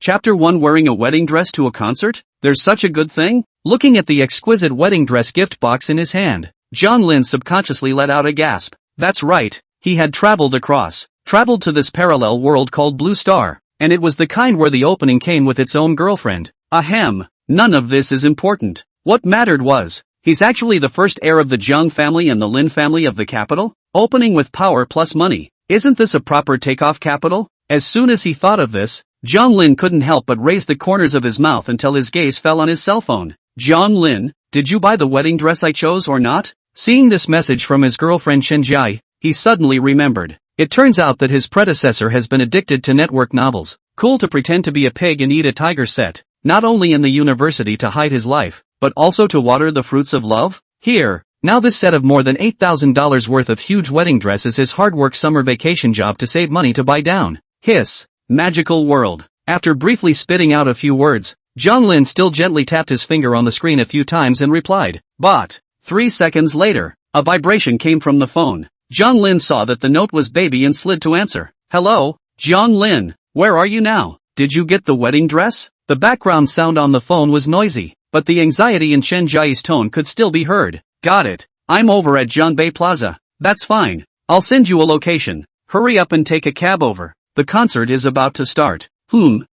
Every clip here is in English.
Chapter 1 Wearing a wedding dress to a concert? There's such a good thing? Looking at the exquisite wedding dress gift box in his hand, Jiang Lin subconsciously let out a gasp. That's right, he had traveled to this parallel world called Blue Star, and it was the kind where the opening came with its own girlfriend. Ahem, none of this is important. What mattered was, he's actually the first heir of the Jiang family and the Lin family of the capital, opening with power plus money. Isn't this a proper takeoff capital? As soon as he thought of this, Jiang Lin couldn't help but raise the corners of his mouth until his gaze fell on his cell phone. Jiang Lin, did you buy the wedding dress I chose or not? Seeing this message from his girlfriend Chen Jia, he suddenly remembered. It turns out that his predecessor has been addicted to network novels. Cool to pretend to be a pig and eat a tiger set, not only in the university to hide his life, but also to water the fruits of love? Here, now this set of more than $8,000 worth of huge wedding dress is his hard work summer vacation job to save money to buy down. Hiss. Magical world. After briefly spitting out a few words, Jiang Lin still gently tapped his finger on the screen a few times and replied. But 3 seconds later, a vibration came from the phone. Jiang Lin saw that the note was baby and slid to answer. Hello, Jiang Lin, where are you now? Did you get the wedding dress? The background sound on the phone was noisy, but the anxiety in Chen Jia's tone could still be heard. Got it. I'm over at Jianbei Plaza. That's fine. I'll send you a location. Hurry up and take a cab over. The concert is about to start.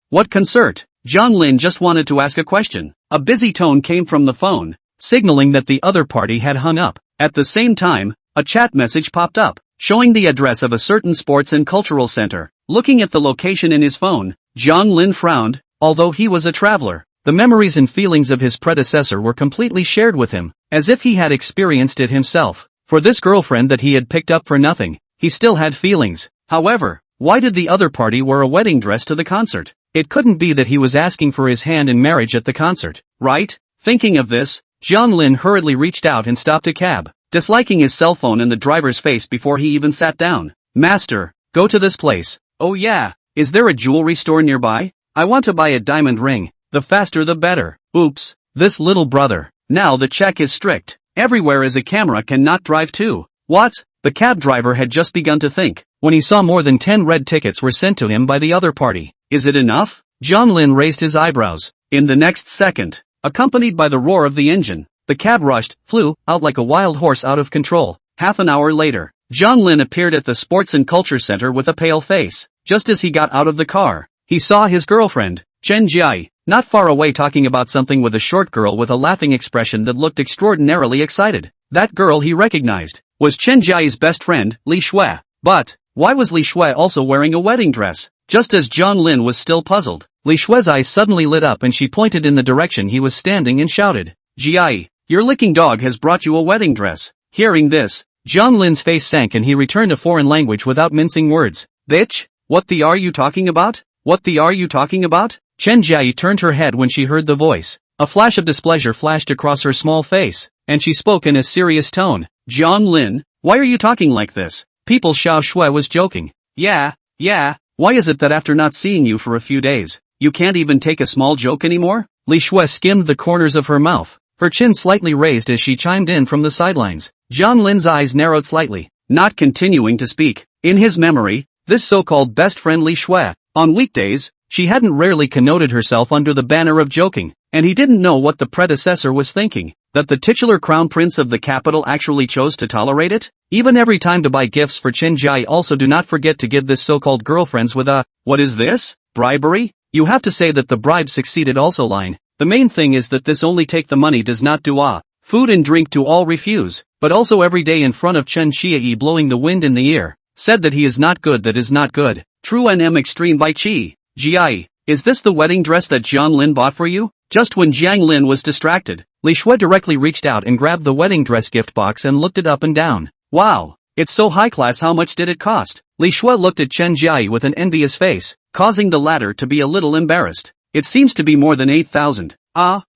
What concert? Jiang Lin just wanted to ask a question. A busy tone came from the phone, signaling that the other party had hung up. At the same time, a chat message popped up, showing the address of a certain sports and cultural center. Looking at the location in his phone, Jiang Lin frowned. Although he was a traveler, the memories and feelings of his predecessor were completely shared with him, as if he had experienced it himself. For this girlfriend that he had picked up for nothing, he still had feelings. However, why did the other party wear a wedding dress to the concert? It couldn't be that he was asking for his hand in marriage at the concert, right? Thinking of this, Jiang Lin hurriedly reached out and stopped a cab, disliking his cell phone in the driver's face before he even sat down. Master, go to this place. Oh yeah, is there a jewelry store nearby? I want to buy a diamond ring. The faster the better. Oops, this little brother. Now the check is strict. Everywhere is a camera, cannot drive too. What? The cab driver had just begun to think, when he saw more than 10 red tickets were sent to him by the other party. Is it enough? Jiang Lin raised his eyebrows. In the next second, accompanied by the roar of the engine, the cab flew out like a wild horse out of control. Half an hour later, Jiang Lin appeared at the Sports and Culture Center with a pale face. Just as he got out of the car, he saw his girlfriend, Chen Jia, not far away talking about something with a short girl with a laughing expression that looked extraordinarily excited. That girl he recognized was Chen Jia's best friend, Li Shui. But why was Li Shui also wearing a wedding dress? Just as Jiang Lin was still puzzled, Li Shui's eyes suddenly lit up and she pointed in the direction he was standing and shouted, Jia, your licking dog has brought you a wedding dress. Hearing this, Jiang Lin's face sank and he returned to foreign language without mincing words. Bitch, what the are you talking about? What the are you talking about? Chen Jia turned her head when she heard the voice. A flash of displeasure flashed across her small face, and she spoke in a serious tone. Jiang Lin, why are you talking like this? People Xiao Shui was joking. Yeah, why is it that after not seeing you for a few days, you can't even take a small joke anymore? Li Shui skimmed the corners of her mouth, her chin slightly raised as she chimed in from the sidelines. Jiang Lin's eyes narrowed slightly, not continuing to speak. In his memory, this so-called best friend Li Shui, on weekdays, she hadn't rarely connoted herself under the banner of joking, and he didn't know what the predecessor was thinking, that the titular crown prince of the capital actually chose to tolerate it? Even every time to buy gifts for Chen Jia, also do not forget to give this so-called girlfriends with a, what is this? Bribery? You have to say that the bribe succeeded also line. The main thing is that this only take the money does not do food and drink to all refuse, but also every day in front of Chen Jia blowing the wind in the ear, said that he is not good, that is not good. True NM extreme by Qi. Jia, is this the wedding dress that Jiang Lin bought for you? Just when Jiang Lin was distracted, Li Shui directly reached out and grabbed the wedding dress gift box and looked it up and down. Wow, it's so high class, how much did it cost? Li Shui looked at Chen Jia with an envious face, causing the latter to be a little embarrassed. It seems to be more than 8,000.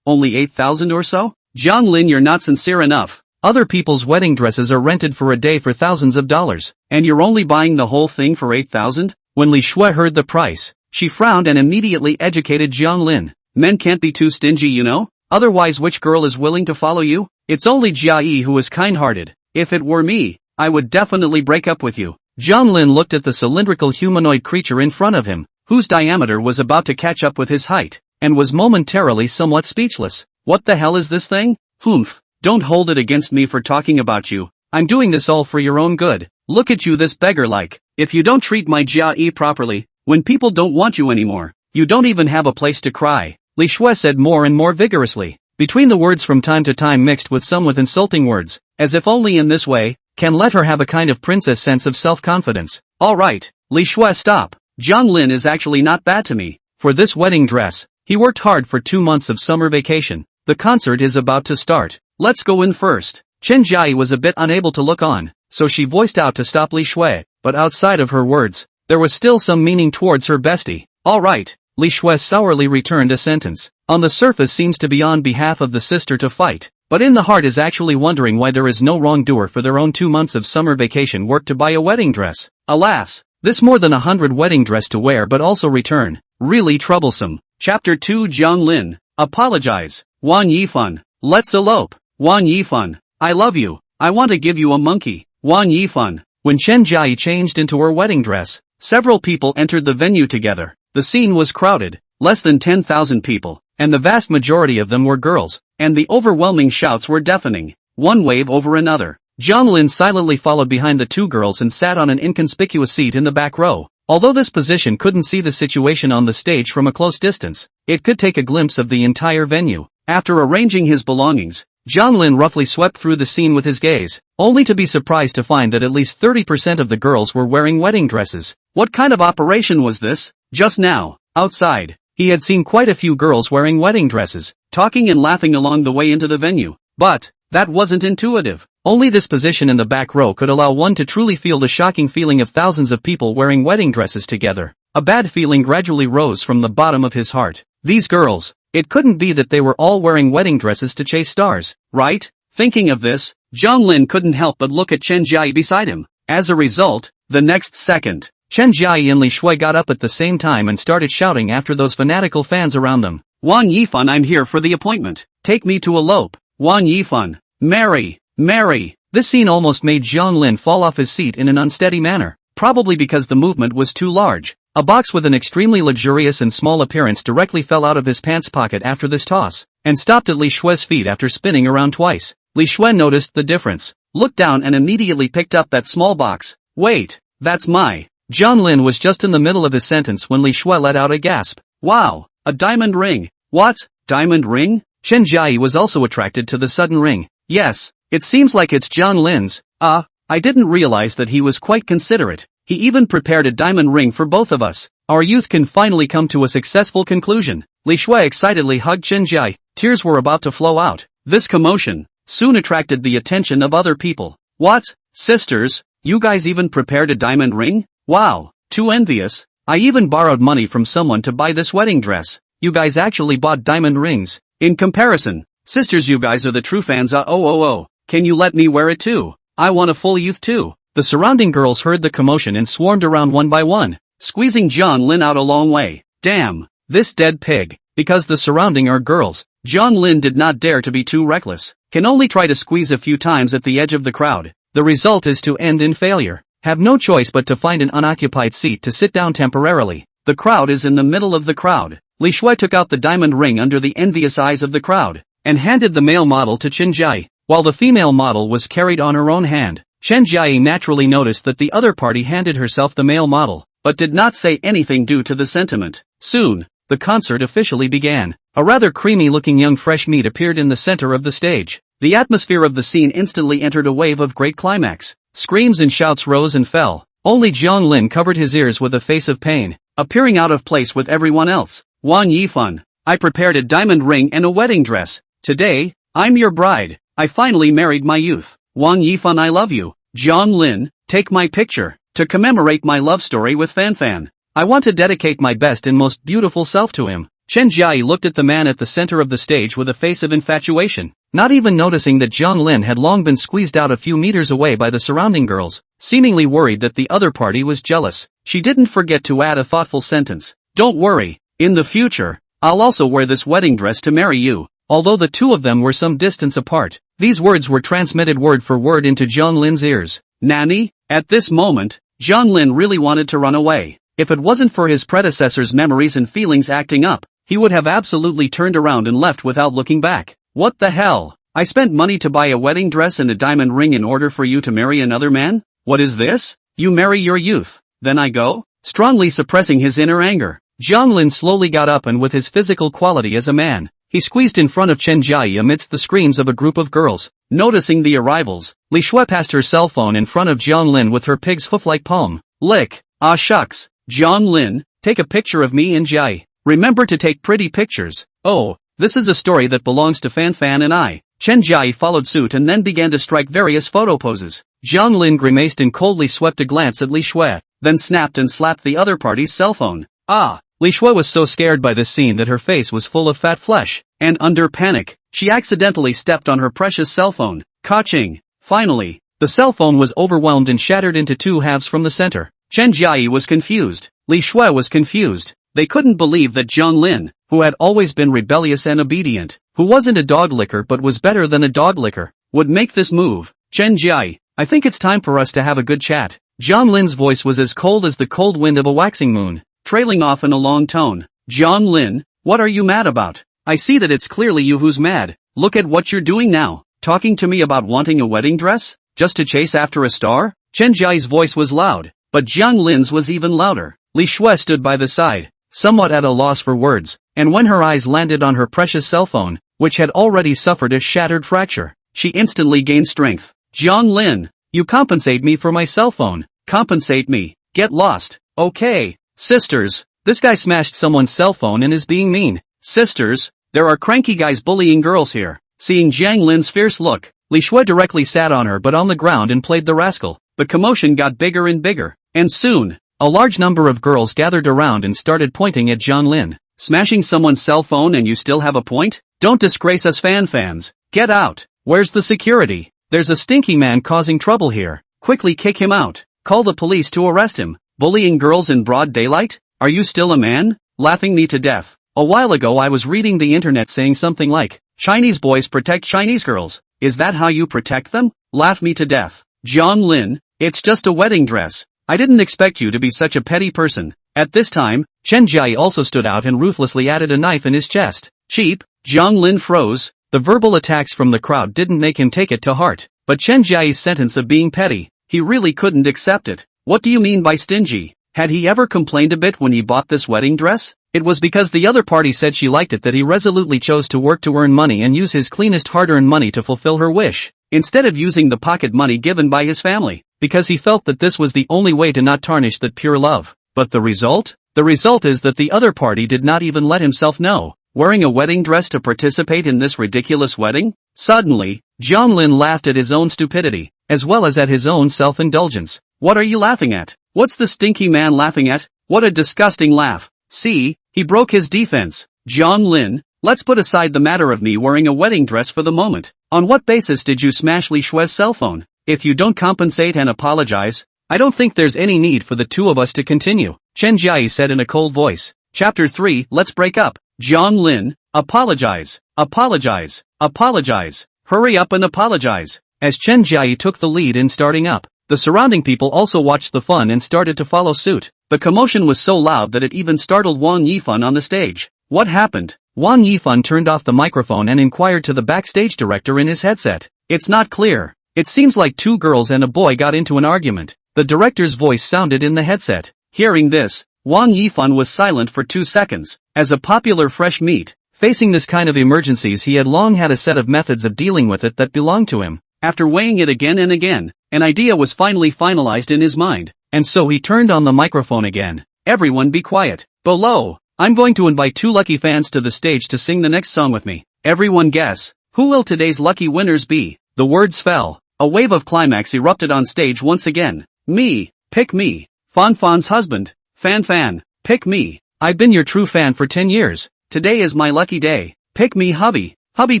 Only 8,000 or so? Jiang Lin, you're not sincere enough. Other people's wedding dresses are rented for a day for thousands of dollars, and you're only buying the whole thing for 8,000? When Li Shui heard the price, she frowned and immediately educated Jiang Lin. Men can't be too stingy, you know? Otherwise which girl is willing to follow you? It's only Jia Yi who is kind-hearted. If it were me, I would definitely break up with you. Jiang Lin looked at the cylindrical humanoid creature in front of him, whose diameter was about to catch up with his height, and was momentarily somewhat speechless. What the hell is this thing? Humph, don't hold it against me for talking about you. I'm doing this all for your own good. Look at you, this beggar-like. If you don't treat my Jia properly, when people don't want you anymore, you don't even have a place to cry. Li Shui said more and more vigorously, between the words from time to time mixed with some with insulting words, as if only in this way can let her have a kind of princess sense of self-confidence. Alright, Li Shui, stop. Jiang Lin is actually not bad to me. For this wedding dress, he worked hard for 2 months of summer vacation. The concert is about to start. Let's go in first. Chen Jia was a bit unable to look on, so she voiced out to stop Li Shui, but outside of her words, there was still some meaning towards her bestie. Alright, Li Shui sourly returned a sentence. On the surface seems to be on behalf of the sister to fight, but in the heart is actually wondering why there is no wrongdoer for their own 2 months of summer vacation work to buy a wedding dress. Alas, this more than 100 wedding dress to wear but also return. Really troublesome. Chapter 2. Jiang Lin. Apologize. Wang Yifan. Let's elope. Wang Yifan. I love you. I want to give you a monkey. Wang Yifan. When Chen Jia changed into her wedding dress, several people entered the venue together. The scene was crowded, less than 10,000 people, and the vast majority of them were girls, and the overwhelming shouts were deafening, one wave over another. Jiang Lin silently followed behind the 2 girls and sat on an inconspicuous seat in the back row. Although this position couldn't see the situation on the stage from a close distance, it could take a glimpse of the entire venue. After arranging his belongings, Jiang Lin roughly swept through the scene with his gaze, only to be surprised to find that at least 30% of the girls were wearing wedding dresses. What kind of operation was this? Just now, outside, he had seen quite a few girls wearing wedding dresses, talking and laughing along the way into the venue. But that wasn't intuitive. Only this position in the back row could allow one to truly feel the shocking feeling of thousands of people wearing wedding dresses together. A bad feeling gradually rose from the bottom of his heart. These girls, it couldn't be that they were all wearing wedding dresses to chase stars, right? Thinking of this, Jiang Lin couldn't help but look at Chen Jia beside him. As a result, the next second, Chen Jia and Li Shui got up at the same time and started shouting after those fanatical fans around them. Wang Yifan, I'm here for the appointment. Take me to elope. Wang Yifan. Marry. Marry. This scene almost made Jiang Lin fall off his seat in an unsteady manner, probably because the movement was too large. A box with an extremely luxurious and small appearance directly fell out of his pants pocket after this toss, and stopped at Li Shui's feet after spinning around twice. Li Shui noticed the difference, looked down and immediately picked up that small box. Wait, that's my... Jiang Lin was just in the middle of his sentence when Li Shui let out a gasp. Wow, a diamond ring. What? Diamond ring? Chen Jia was also attracted to the sudden ring. Yes, it seems like it's Jiang Lin's. I didn't realize that he was quite considerate. He even prepared a diamond ring for both of us. Our youth can finally come to a successful conclusion. Li Shui excitedly hugged Chen Jia. Tears were about to flow out. This commotion soon attracted the attention of other people. What? Sisters, you guys even prepared a diamond ring? Wow, too envious. I even borrowed money from someone to buy this wedding dress. You guys actually bought diamond rings. In comparison, sisters, you guys are the true fans. Can you let me wear it too? I want a full youth too. The surrounding girls heard the commotion and swarmed around one by one, squeezing Jiang Lin out a long way. Damn, this dead pig. Because the surrounding are girls, Jiang Lin did not dare to be too reckless. Can only try to squeeze a few times at the edge of the crowd. The result is to end in failure. Have no choice but to find an unoccupied seat to sit down temporarily. The crowd is in the middle of the crowd. Li Shui took out the diamond ring under the envious eyes of the crowd, and handed the male model to Chen Jia, while the female model was carried on her own hand. Chen Jia naturally noticed that the other party handed herself the male model, but did not say anything due to the sentiment. Soon, the concert officially began. A rather creamy-looking young fresh meat appeared in the center of the stage. The atmosphere of the scene instantly entered a wave of great climax. Screams and shouts rose and fell. Only Jiang Lin covered his ears with a face of pain, appearing out of place with everyone else. Wang Yifan, I prepared a diamond ring and a wedding dress. Today, I'm your bride. I finally married my youth. Wang Yifan, I love you. Jiang Lin, take my picture. To commemorate my love story with Fanfan, I want to dedicate my best and most beautiful self to him. Chen Jia looked at the man at the center of the stage with a face of infatuation, not even noticing that Jiang Lin had long been squeezed out a few meters away by the surrounding girls. Seemingly worried that the other party was jealous, she didn't forget to add a thoughtful sentence. Don't worry, in the future, I'll also wear this wedding dress to marry you. Although the two of them were some distance apart, these words were transmitted word for word into Jiang Lin's ears. Nanny? At this moment, Jiang Lin really wanted to run away. If it wasn't for his predecessor's memories and feelings acting up, he would have absolutely turned around and left without looking back. What the hell? I spent money to buy a wedding dress and a diamond ring in order for you to marry another man? What is this? You marry your youth, then I go? Strongly suppressing his inner anger, Jiang Lin slowly got up and with his physical quality as a man, he squeezed in front of Chen Jiayi amidst the screams of a group of girls. Noticing the arrivals, Li Shui passed her cell phone in front of Jiang Lin with her pig's hoof-like palm. Lick. Ah shucks. Jiang Lin, take a picture of me and Jiayi. Remember to take pretty pictures. Oh, this is a story that belongs to Fanfan and I. Chen Jiayi followed suit and then began to strike various photo poses. Jiang Lin grimaced and coldly swept a glance at Li Shui, then snapped and slapped the other party's cell phone. Ah! Li Shui was so scared by this scene that her face was full of fat flesh, and under panic, she accidentally stepped on her precious cell phone. Ka-ching! Finally, the cell phone was overwhelmed and shattered into two halves from the center. Chen Jiayi was confused. Li Shui was confused. They couldn't believe that Jiang Lin, who had always been rebellious and obedient, who wasn't a dog licker but was better than a dog licker, would make this move. Chen Jiayi, I think it's time for us to have a good chat. Jiang Lin's voice was as cold as the cold wind of a waxing moon, trailing off in a long tone. Jiang Lin, what are you mad about? I see that it's clearly you who's mad. Look at what you're doing now. Talking to me about wanting a wedding dress? Just to chase after a star? Chen Jiayi's voice was loud, but Jiang Lin's was even louder. Li Shui stood by the side, somewhat at a loss for words, and when her eyes landed on her precious cell phone, which had already suffered a shattered fracture, she instantly gained strength. Jiang Lin, you compensate me for my cell phone. Compensate me. Get lost. Okay. Sisters, this guy smashed someone's cell phone and is being mean. Sisters, there are cranky guys bullying girls here. Seeing Jiang Lin's fierce look, Li Shui directly sat on her but on the ground and played the rascal. The commotion got bigger and bigger, and soon, a large number of girls gathered around and started pointing at Jiang Lin. Smashing someone's cell phone and you still have a point? Don't disgrace us fans. Get out. Where's the security? There's a stinky man causing trouble here. Quickly kick him out. Call the police to arrest him. Bullying girls in broad daylight? Are you still a man? Laughing me to death. A while ago I was reading the internet saying something like, Chinese boys protect Chinese girls. Is that how you protect them? Laugh me to death. Jiang Lin, it's just a wedding dress. I didn't expect you to be such a petty person. At this time, Chen Jiayi also stood out and ruthlessly added a knife in his chest. Cheap. Jiang Lin froze. The verbal attacks from the crowd didn't make him take it to heart, but Chen Jiayi's sentence of being petty, he really couldn't accept it. What do you mean by stingy? Had he ever complained a bit when he bought this wedding dress? It was because the other party said she liked it that he resolutely chose to work to earn money and use his cleanest hard-earned money to fulfill her wish, instead of using the pocket money given by his family, because he felt that this was the only way to not tarnish that pure love. But the result? The result is that the other party did not even let himself know. Wearing a wedding dress to participate in this ridiculous wedding? Suddenly, Jiang Lin laughed at his own stupidity, as well as at his own self-indulgence. What are you laughing at? What's the stinky man laughing at? What a disgusting laugh. See, he broke his defense. Jiang Lin, let's put aside the matter of me wearing a wedding dress for the moment. On what basis did you smash Li Shui's cell phone? If you don't compensate and apologize, I don't think there's any need for the two of us to continue, Chen Jiayi said in a cold voice. Chapter 3, Let's Break Up. Jiang Lin, apologize, apologize, apologize, hurry up and apologize. As Chen Jiayi took the lead in starting up, the surrounding people also watched the fun and started to follow suit. The commotion was so loud that it even startled Wang Yifan on the stage. What happened? Wang Yifan turned off the microphone and inquired to the backstage director in his headset. It's not clear. It seems like two girls and a boy got into an argument. The director's voice sounded in the headset. Hearing this, Wang Yifan was silent for 2 seconds. As a popular fresh meat, facing this kind of emergencies he had long had a set of methods of dealing with it that belonged to him. After weighing it again and again, an idea was finally finalized in his mind, and so he turned on the microphone again. Everyone be quiet. Below, I'm going to invite 2 lucky fans to the stage to sing the next song with me. Everyone guess, who will today's lucky winners be? The words fell. A wave of climax erupted on stage once again. Me, pick me. Fanfan's husband, Fanfan, pick me. I've been your true fan for 10 years. Today is my lucky day. Pick me hubby. Hubby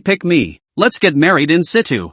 pick me. Let's get married in situ.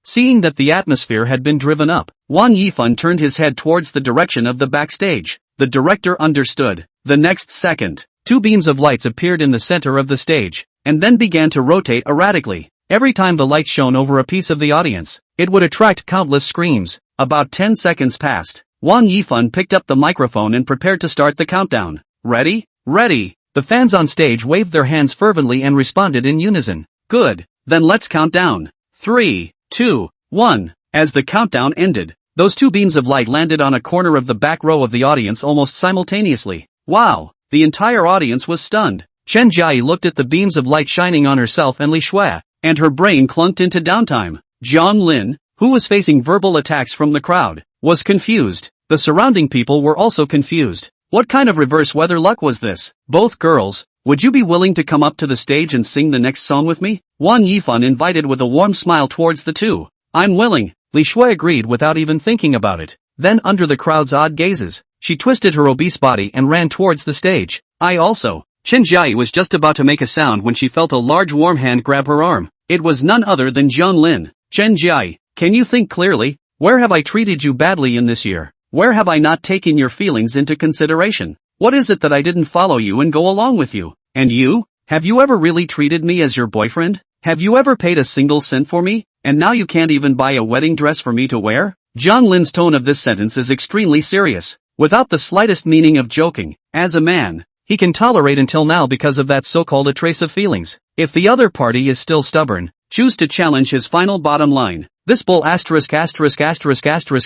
Seeing that the atmosphere had been driven up, Wang Yifan turned his head towards the direction of the backstage. The director understood. The next second, 2 beams of lights appeared in the center of the stage, and then began to rotate erratically. Every time the light shone over a piece of the audience, it would attract countless screams. About 10 seconds passed, Wang Yifan picked up the microphone and prepared to start the countdown. Ready? Ready. The fans on stage waved their hands fervently and responded in unison. Good. Then let's count down. 3, 2, 1. As the countdown ended, those two beams of light landed on a corner of the back row of the audience almost simultaneously. Wow! The entire audience was stunned. Chen Jiayi looked at the beams of light shining on herself and Li Shui, and her brain clunked into downtime. Jiang Lin, who was facing verbal attacks from the crowd, was confused. The surrounding people were also confused. What kind of reverse weather luck was this? Both girls, would you be willing to come up to the stage and sing the next song with me? Wang Yifan invited with a warm smile towards the two. I'm willing, Li Shui agreed without even thinking about it. Then under the crowd's odd gazes, she twisted her obese body and ran towards the stage. I also. Chen Jiayi was just about to make a sound when she felt a large warm hand grab her arm. It was none other than Jiang Lin. Chen Jiayi, can you think clearly? Where have I treated you badly in this year? Where have I not taken your feelings into consideration? What is it that I didn't follow you and go along with you? And you? Have you ever really treated me as your boyfriend? Have you ever paid a single cent for me? And now you can't even buy a wedding dress for me to wear? Jiang Lin's tone of this sentence is extremely serious, without the slightest meaning of joking. As a man, he can tolerate until now because of that so-called a trace of feelings. If the other party is still stubborn, choose to challenge his final bottom line. This bull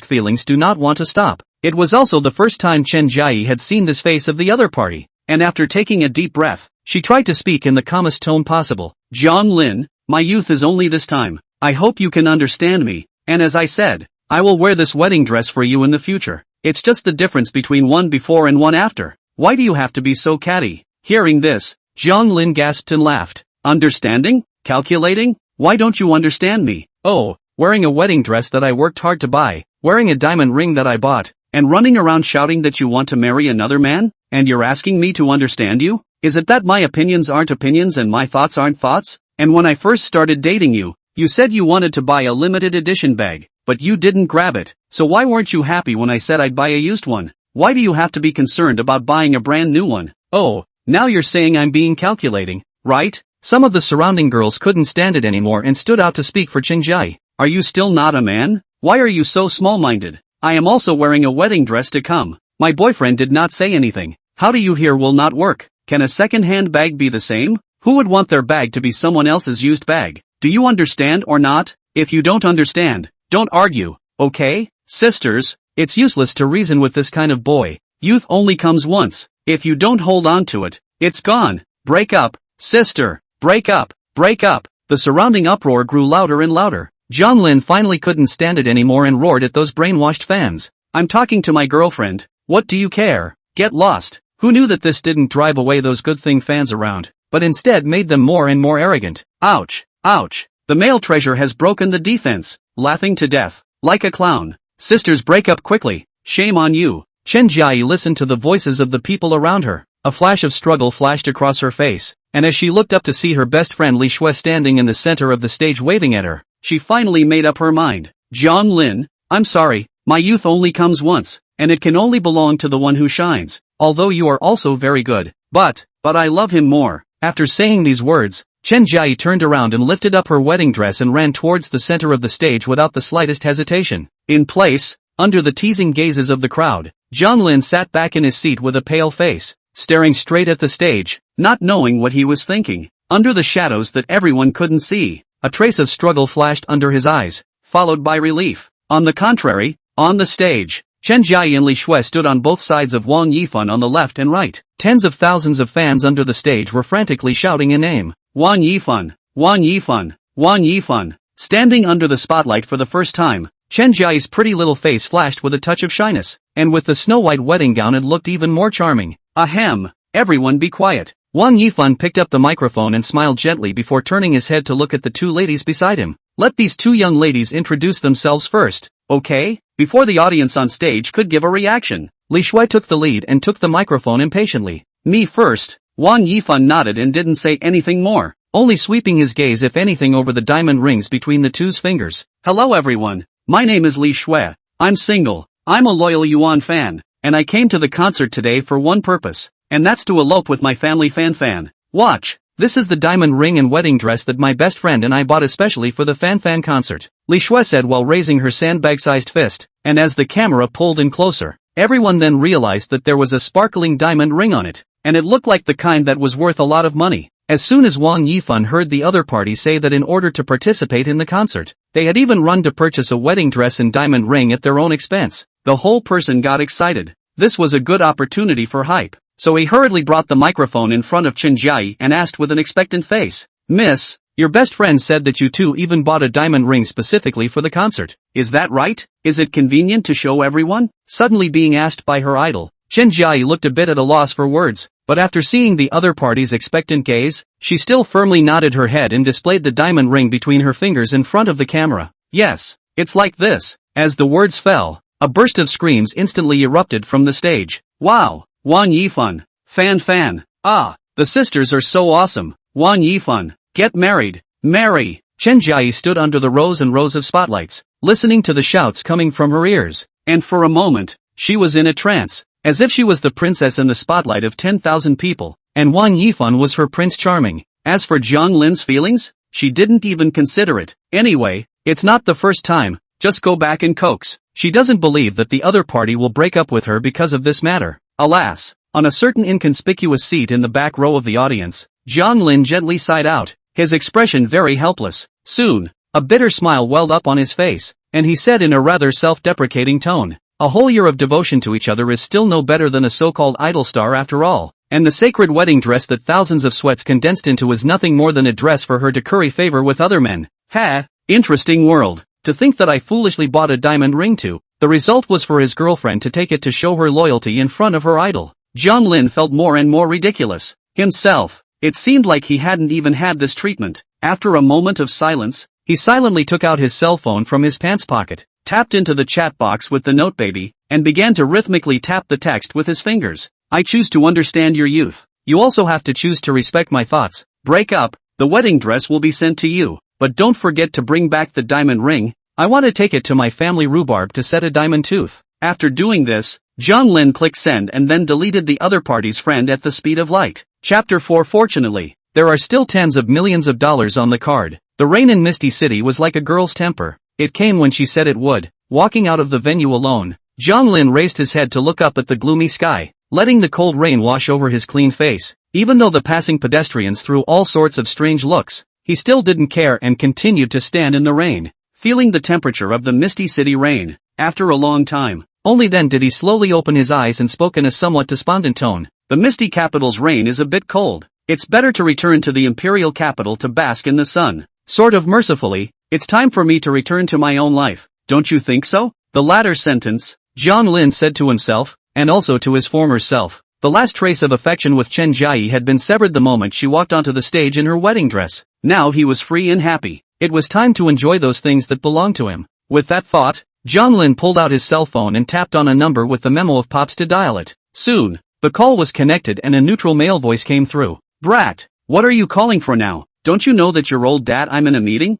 feelings do not want to stop. It was also the first time Chen Jiayi had seen this face of the other party, and after taking a deep breath, she tried to speak in the calmest tone possible. Jiang Lin, my youth is only this time. I hope you can understand me, and as I said, I will wear this wedding dress for you in the future. It's just the difference between one before and one after. Why do you have to be so catty? Hearing this, Jiang Lin gasped and laughed. Understanding? Calculating? Why don't you understand me? Oh, wearing a wedding dress that I worked hard to buy, wearing a diamond ring that I bought, and running around shouting that you want to marry another man? And you're asking me to understand you? Is it that my opinions aren't opinions and my thoughts aren't thoughts? And when I first started dating you, you said you wanted to buy a limited edition bag, but you didn't grab it. So why weren't you happy when I said I'd buy a used one? Why do you have to be concerned about buying a brand new one? Oh, now you're saying I'm being calculating, right? Some of the surrounding girls couldn't stand it anymore and stood out to speak for Chen Jiayi. Are you still not a man? Why are you so small-minded? I am also wearing a wedding dress to come. My boyfriend did not say anything. How do you here will not work? Can a second-hand bag be the same? Who would want their bag to be someone else's used bag? Do you understand or not? If you don't understand, don't argue, okay? Sisters, it's useless to reason with this kind of boy. Youth only comes once. If you don't hold on to it, it's gone. Break up, sister. Break up, break up. The surrounding uproar grew louder and louder. Jiang Lin finally couldn't stand it anymore and roared at those brainwashed fans. I'm talking to my girlfriend. What do you care? Get lost. Who knew that this didn't drive away those good thing fans around, but instead made them more and more arrogant? Ouch, ouch. The male treasure has broken the defense, laughing to death, like a clown. Sisters, break up quickly. Shame on you. Chen Jiayi listened to the voices of the people around her. A flash of struggle flashed across her face, and as she looked up to see her best friend Li Shui standing in the center of the stage waving at her, she finally made up her mind. Jiang Lin, I'm sorry, my youth only comes once, and it can only belong to the one who shines, although you are also very good, but I love him more. After saying these words, Chen Jiayi turned around and lifted up her wedding dress and ran towards the center of the stage without the slightest hesitation. In place, under the teasing gazes of the crowd, Jiang Lin sat back in his seat with a pale face, staring straight at the stage, not knowing what he was thinking. Under the shadows that everyone couldn't see, a trace of struggle flashed under his eyes, followed by relief. On the contrary, on the stage, Chen Jiayi and Li Shui stood on both sides of Wang Yifan on the left and right. Tens of thousands of fans under the stage were frantically shouting a name. Wang Yifan, Wang Yifan, Wang Yifan. Standing under the spotlight for the first time, Chen Jiayi's pretty little face flashed with a touch of shyness, and with the snow-white wedding gown it looked even more charming. Ahem, everyone be quiet. Wang Yifan picked up the microphone and smiled gently before turning his head to look at the two ladies beside him. Let these two young ladies introduce themselves first, okay? Before the audience on stage could give a reaction, Li Shui took the lead and took the microphone impatiently. Me first. Wang Yifan nodded and didn't say anything more, only sweeping his gaze if anything over the diamond rings between the two's fingers. Hello everyone, my name is Li Shui. I'm single, I'm a loyal Yuan fan, and I came to the concert today for one purpose, and that's to elope with my family Fanfan. Watch, This is the diamond ring and wedding dress that my best friend and I bought especially for the Fanfan concert, Li Shui said while raising her sandbag-sized fist, and as the camera pulled in closer, everyone then realized that there was a sparkling diamond ring on it, and it looked like the kind that was worth a lot of money. As soon as Wang Yifan heard the other party say that in order to participate in the concert, they had even run to purchase a wedding dress and diamond ring at their own expense, the whole person got excited. This was a good opportunity for hype, so he hurriedly brought the microphone in front of Chen Jiayi and asked with an expectant face, "Miss, your best friend said that you two even bought a diamond ring specifically for the concert. Is that right? Is it convenient to show everyone?" Suddenly being asked by her idol, Chen Jiayi looked a bit at a loss for words, but after seeing the other party's expectant gaze, she still firmly nodded her head and displayed the diamond ring between her fingers in front of the camera. "Yes, it's like this." As the words fell, a burst of screams instantly erupted from the stage. "Wow! Wang Yifan! Fanfan! Ah! The sisters are so awesome! Wang Yifan! Get married! Marry!" Chen Jiayi stood under the rows and rows of spotlights, listening to the shouts coming from her ears, and for a moment, she was in a trance, as if she was the princess in the spotlight of 10,000 people, and Wang Yifan was her Prince Charming. As for Jiang Lin's feelings, she didn't even consider it. Anyway, it's not the first time, just go back and coax. She doesn't believe that the other party will break up with her because of this matter. Alas, on a certain inconspicuous seat in the back row of the audience, Jiang Lin gently sighed out, his expression very helpless. Soon, a bitter smile welled up on his face, and he said in a rather self-deprecating tone, "A whole year of devotion to each other is still no better than a so-called idol star after all, and the sacred wedding dress that thousands of sweats condensed into is nothing more than a dress for her to curry favor with other men. Ha! Interesting world. To think that I foolishly bought a diamond ring too." The result was for his girlfriend to take it to show her loyalty in front of her idol. Jiang Lin felt more and more ridiculous himself. It seemed like he hadn't even had this treatment. After a moment of silence, he silently took out his cell phone from his pants pocket, tapped into the chat box with the note baby, and began to rhythmically tap the text with his fingers. "I choose to understand your youth. You also have to choose to respect my thoughts. Break up, the wedding dress will be sent to you, but don't forget to bring back the diamond ring. I want to take it to my family rhubarb to set a diamond tooth." After doing this, Jiang Lin clicked send and then deleted the other party's friend at the speed of light. Chapter 4. Fortunately, there are still tens of millions of dollars on the card. The rain in Misty City was like a girl's temper. It came when she said it would. Walking out of the venue alone, Jiang Lin raised his head to look up at the gloomy sky, letting the cold rain wash over his clean face. Even though the passing pedestrians threw all sorts of strange looks, he still didn't care and continued to stand in the rain, feeling the temperature of the Misty City rain. After a long time, only then did he slowly open his eyes and spoke in a somewhat despondent tone. "The Misty Capital's rain is a bit cold. It's better to return to the Imperial Capital to bask in the sun. Sort of mercifully, it's time for me to return to my own life. Don't you think so?" The latter sentence, Jiang Lin said to himself, and also to his former self. The last trace of affection with Chen Jiayi had been severed the moment she walked onto the stage in her wedding dress. Now he was free and happy. It was time to enjoy those things that belonged to him. With that thought, Jiang Lin pulled out his cell phone and tapped on a number with the memo of pops to dial it. Soon, the call was connected and a neutral male voice came through. "Brat, what are you calling for now? Don't you know that your old dad I'm in a meeting?"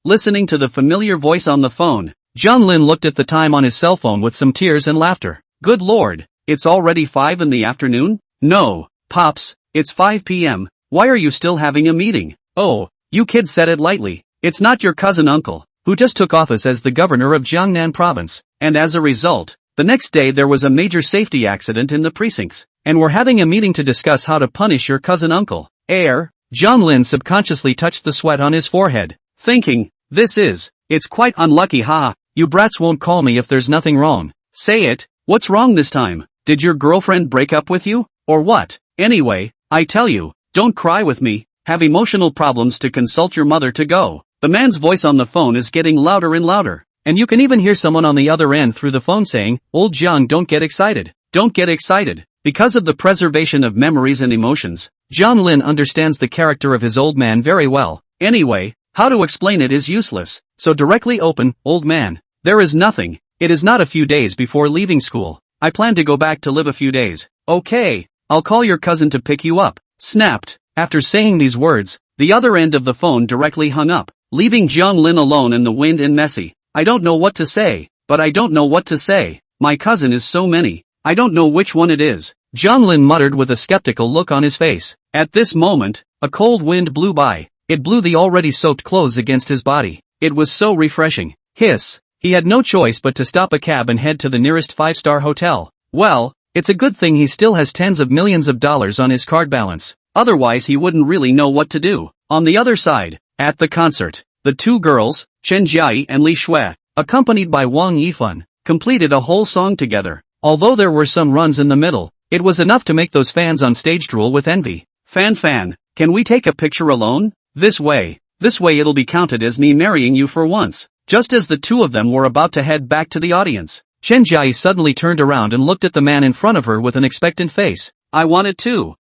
Listening to the familiar voice on the phone, Jiang Lin looked at the time on his cell phone with some tears and laughter. "Good lord, it's already 5 in the afternoon? No, Pops, it's 5 p.m, why are you still having a meeting?" "Oh, you kid said it lightly. It's not your cousin uncle, who just took office as the governor of Jiangnan province, and as a result, the next day there was a major safety accident in the precincts, and we're having a meeting to discuss how to punish your cousin uncle." Jiang Lin subconsciously touched the sweat on his forehead, thinking, it's quite unlucky, haha. You brats won't call me if there's nothing wrong. Say it, what's wrong this time? Did your girlfriend break up with you? Or what? Anyway, I tell you, don't cry with me, have emotional problems to consult your mother to go. The man's voice on the phone is getting louder and louder, and you can even hear someone on the other end through the phone saying, "Old Jiang, don't get excited. Don't get excited." Because of the preservation of memories and emotions, Jiang Lin understands the character of his old man very well. Anyway, how to explain it is useless, so directly open, "Old man, there is nothing. It is not a few days before leaving school. I plan to go back to live a few days. Okay, I'll call your cousin to pick you up." Snapped. After saying these words, the other end of the phone directly hung up, leaving Jiang Lin alone in the wind and messy. "I don't know what to say, but I don't know what to say. My cousin is so many. I don't know which one it is," Jiang Lin muttered with a skeptical look on his face. At this moment, a cold wind blew by. It blew the already soaked clothes against his body. It was so refreshing. Hiss. He had no choice but to stop a cab and head to the nearest five-star hotel. Well, it's a good thing he still has tens of millions of dollars on his card balance. Otherwise he wouldn't really know what to do. On the other side, at the concert, the two girls, Chen Jiayi and Li Shui, accompanied by Wang Yifan, completed a whole song together. Although there were some runs in the middle, it was enough to make those fans on stage drool with envy. Fanfan, can we take a picture alone? This way it'll be counted as me marrying you for once. Just as the two of them were about to head back to the audience, Chen Jiayi suddenly turned around and looked at the man in front of her with an expectant face. I wanted to.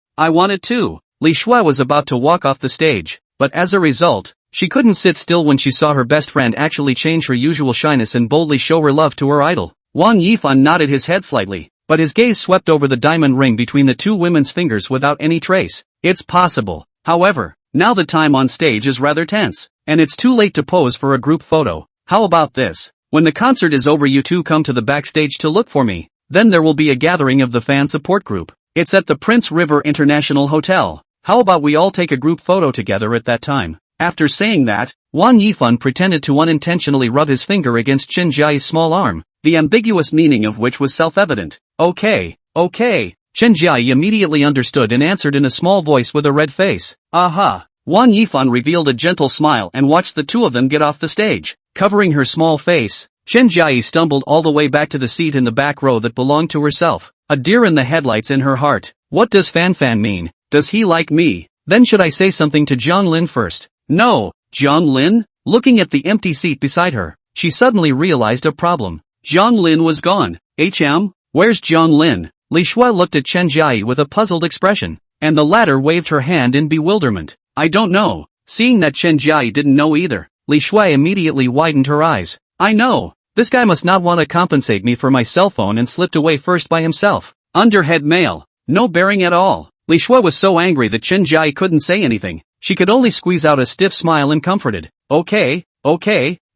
Li Shui was about to walk off the stage, but as a result, she couldn't sit still when she saw her best friend actually change her usual shyness and boldly show her love to her idol. Wang Yifan nodded his head slightly, but his gaze swept over the diamond ring between the two women's fingers without any trace. It's possible, however, now the time on stage is rather tense, and it's too late to pose for a group photo. How about this? When the concert is over you two come to the backstage to look for me, then there will be a gathering of the fan support group. It's at the Prince River International Hotel. How about we all take a group photo together at that time? After saying that, Wang Yifan pretended to unintentionally rub his finger against Chen Jiayi's small arm, the ambiguous meaning of which was self-evident. Okay. Chen Jiayi immediately understood and answered in a small voice with a red face. Aha! Wang Yifan revealed a gentle smile and watched the two of them get off the stage. Covering her small face, Chen Jiayi stumbled all the way back to the seat in the back row that belonged to herself. A deer in the headlights in her heart. What does Fanfan mean? Does he like me? Then should I say something to Jiang Lin first? No, Jiang Lin? Looking at the empty seat beside her, she suddenly realized a problem. Jiang Lin was gone. Where's Jiang Lin? Li Shui looked at Chen Jiayi with a puzzled expression, and the latter waved her hand in bewilderment. I don't know. Seeing that Chen Jiayi didn't know either, Li Shui immediately widened her eyes. I know. This guy must not want to compensate me for my cell phone and slipped away first by himself. Underhead male. No bearing at all. Li Shui was so angry that Chen Jiayi couldn't say anything. She could only squeeze out a stiff smile and comforted. Okay,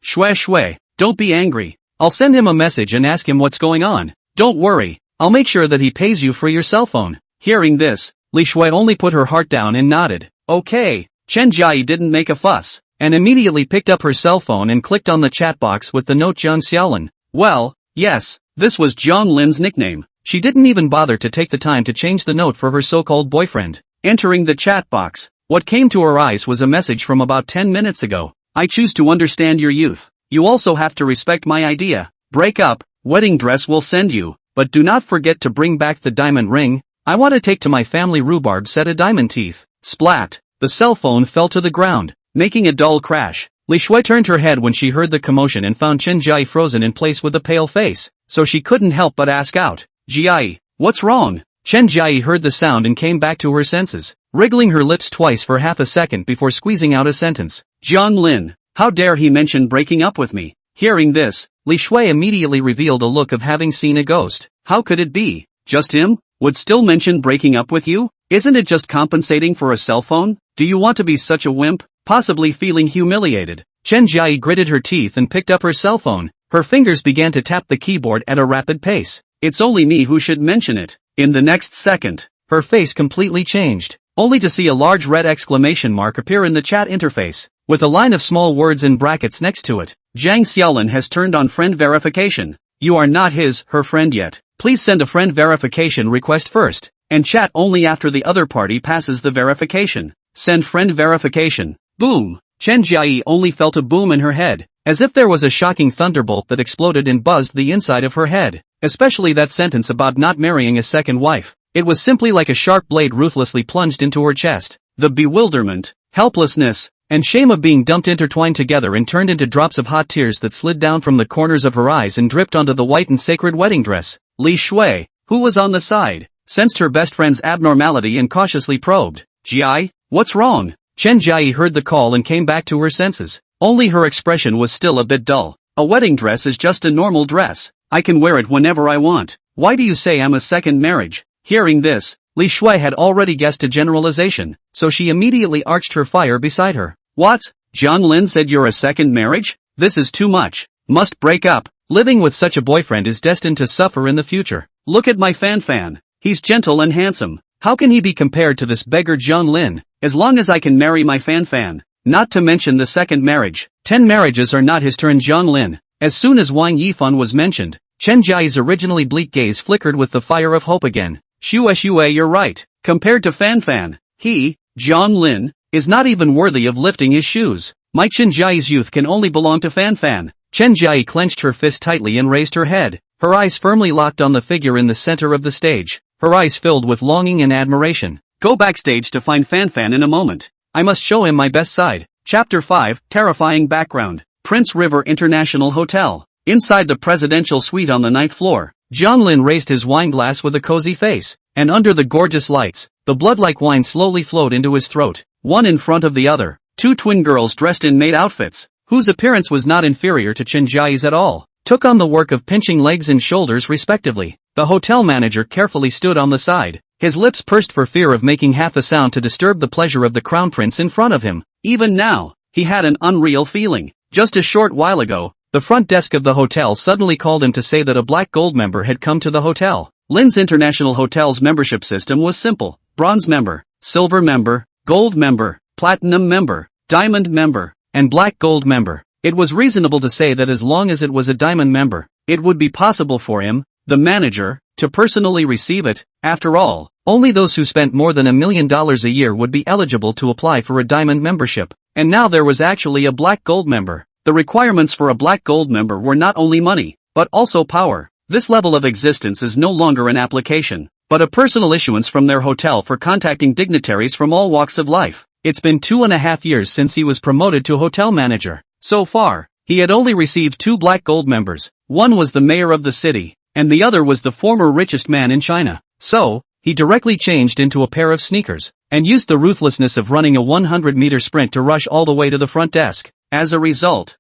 Shui, don't be angry. I'll send him a message and ask him what's going on. Don't worry, I'll make sure that he pays you for your cell phone. Hearing this, Li Shui only put her heart down and nodded. Okay. Chen Jiayi didn't make a fuss, and immediately picked up her cell phone and clicked on the chat box with the note Jiang Xiaolin. Well, yes, this was Jiang Lin's nickname. She didn't even bother to take the time to change the note for her so-called boyfriend. Entering the chat box, what came to her eyes was a message from about 10 minutes ago. I choose to understand your youth. You also have to respect my idea. Break up, wedding dress will send you, but do not forget to bring back the diamond ring. I want to take to my family rhubarb set of diamond teeth. Splat. The cell phone fell to the ground, making a dull crash. Li Shui turned her head when she heard the commotion and found Chen Jiayi frozen in place with a pale face, so she couldn't help but ask out. Jiayi, what's wrong? Chen Jiayi heard the sound and came back to her senses, wriggling her lips twice for half a second before squeezing out a sentence. Jiang Lin, how dare he mention breaking up with me? Hearing this, Li Shui immediately revealed a look of having seen a ghost. How could it be? Just him? Would still mention breaking up with you? Isn't it just compensating for a cell phone? Do you want to be such a wimp? Possibly feeling humiliated, Chen Jiayi gritted her teeth and picked up her cell phone. Her fingers began to tap the keyboard at a rapid pace. It's only me who should mention it. In the next second, her face completely changed, only to see a large red exclamation mark appear in the chat interface, with a line of small words in brackets next to it. Jiang Xiaolin has turned on friend verification. You are not her friend yet. Please send a friend verification request first, and chat only after the other party passes the verification. Send friend verification. Boom. Chen Jiayi only felt a boom in her head, as if there was a shocking thunderbolt that exploded and buzzed the inside of her head, especially that sentence about not marrying a second wife. It was simply like a sharp blade ruthlessly plunged into her chest. The bewilderment, helplessness, and shame of being dumped intertwined together and turned into drops of hot tears that slid down from the corners of her eyes and dripped onto the white and sacred wedding dress. Li Shui, who was on the side, sensed her best friend's abnormality and cautiously probed. Jiayi, what's wrong? Chen Jiayi heard the call and came back to her senses. Only her expression was still a bit dull. A wedding dress is just a normal dress. I can wear it whenever I want. Why do you say I'm a second marriage? Hearing this, Li Shui had already guessed a generalization, so she immediately arched her fire beside her. What? Jiang Lin said you're a second marriage? This is too much. Must break up. Living with such a boyfriend is destined to suffer in the future. Look at my Fanfan. He's gentle and handsome. How can he be compared to this beggar Jiang Lin? As long as I can marry my Fanfan. Not to mention the second marriage. 10 marriages are not his turn. Jiang Lin. As soon as Wang Yifan was mentioned, Chen Jia's originally bleak gaze flickered with the fire of hope again. Shue, you're right. Compared to Fanfan, he, Jiang Lin, is not even worthy of lifting his shoes. My Chen Jia's youth can only belong to Fanfan. Chen Jia clenched her fist tightly and raised her head, her eyes firmly locked on the figure in the center of the stage, her eyes filled with longing and admiration. Go backstage to find Fanfan in a moment. I must show him my best side. Chapter 5, Terrifying Background. Prince River International Hotel. Inside the presidential suite on the 9th floor, Jiang Lin raised his wine glass with a cozy face, and under the gorgeous lights, the blood-like wine slowly flowed into his throat, one in front of the other. Two twin girls dressed in maid outfits, whose appearance was not inferior to Chen Jia's at all, took on the work of pinching legs and shoulders respectively. The hotel manager carefully stood on the side, his lips pursed for fear of making half a sound to disturb the pleasure of the crown prince in front of him. Even now, he had an unreal feeling. Just a short while ago, the front desk of the hotel suddenly called him to say that a black gold member had come to the hotel. Lin's International Hotel's membership system was simple: bronze member, silver member, gold member, platinum member, diamond member, and black gold member. It was reasonable to say that as long as it was a diamond member, it would be possible for him, the manager, to personally receive it. After all, only those who spent more than $1 million a year would be eligible to apply for a diamond membership. And now there was actually a black gold member. The requirements for a black gold member were not only money, but also power. This level of existence is no longer an application, but a personal issuance from their hotel for contacting dignitaries from all walks of life. It's been 2.5 years since he was promoted to hotel manager. So far, he had only received 2 black gold members. One was the mayor of the city, and the other was the former richest man in China. So, he directly changed into a pair of sneakers, and used the ruthlessness of running a 100-meter sprint to rush all the way to the front desk. As a result,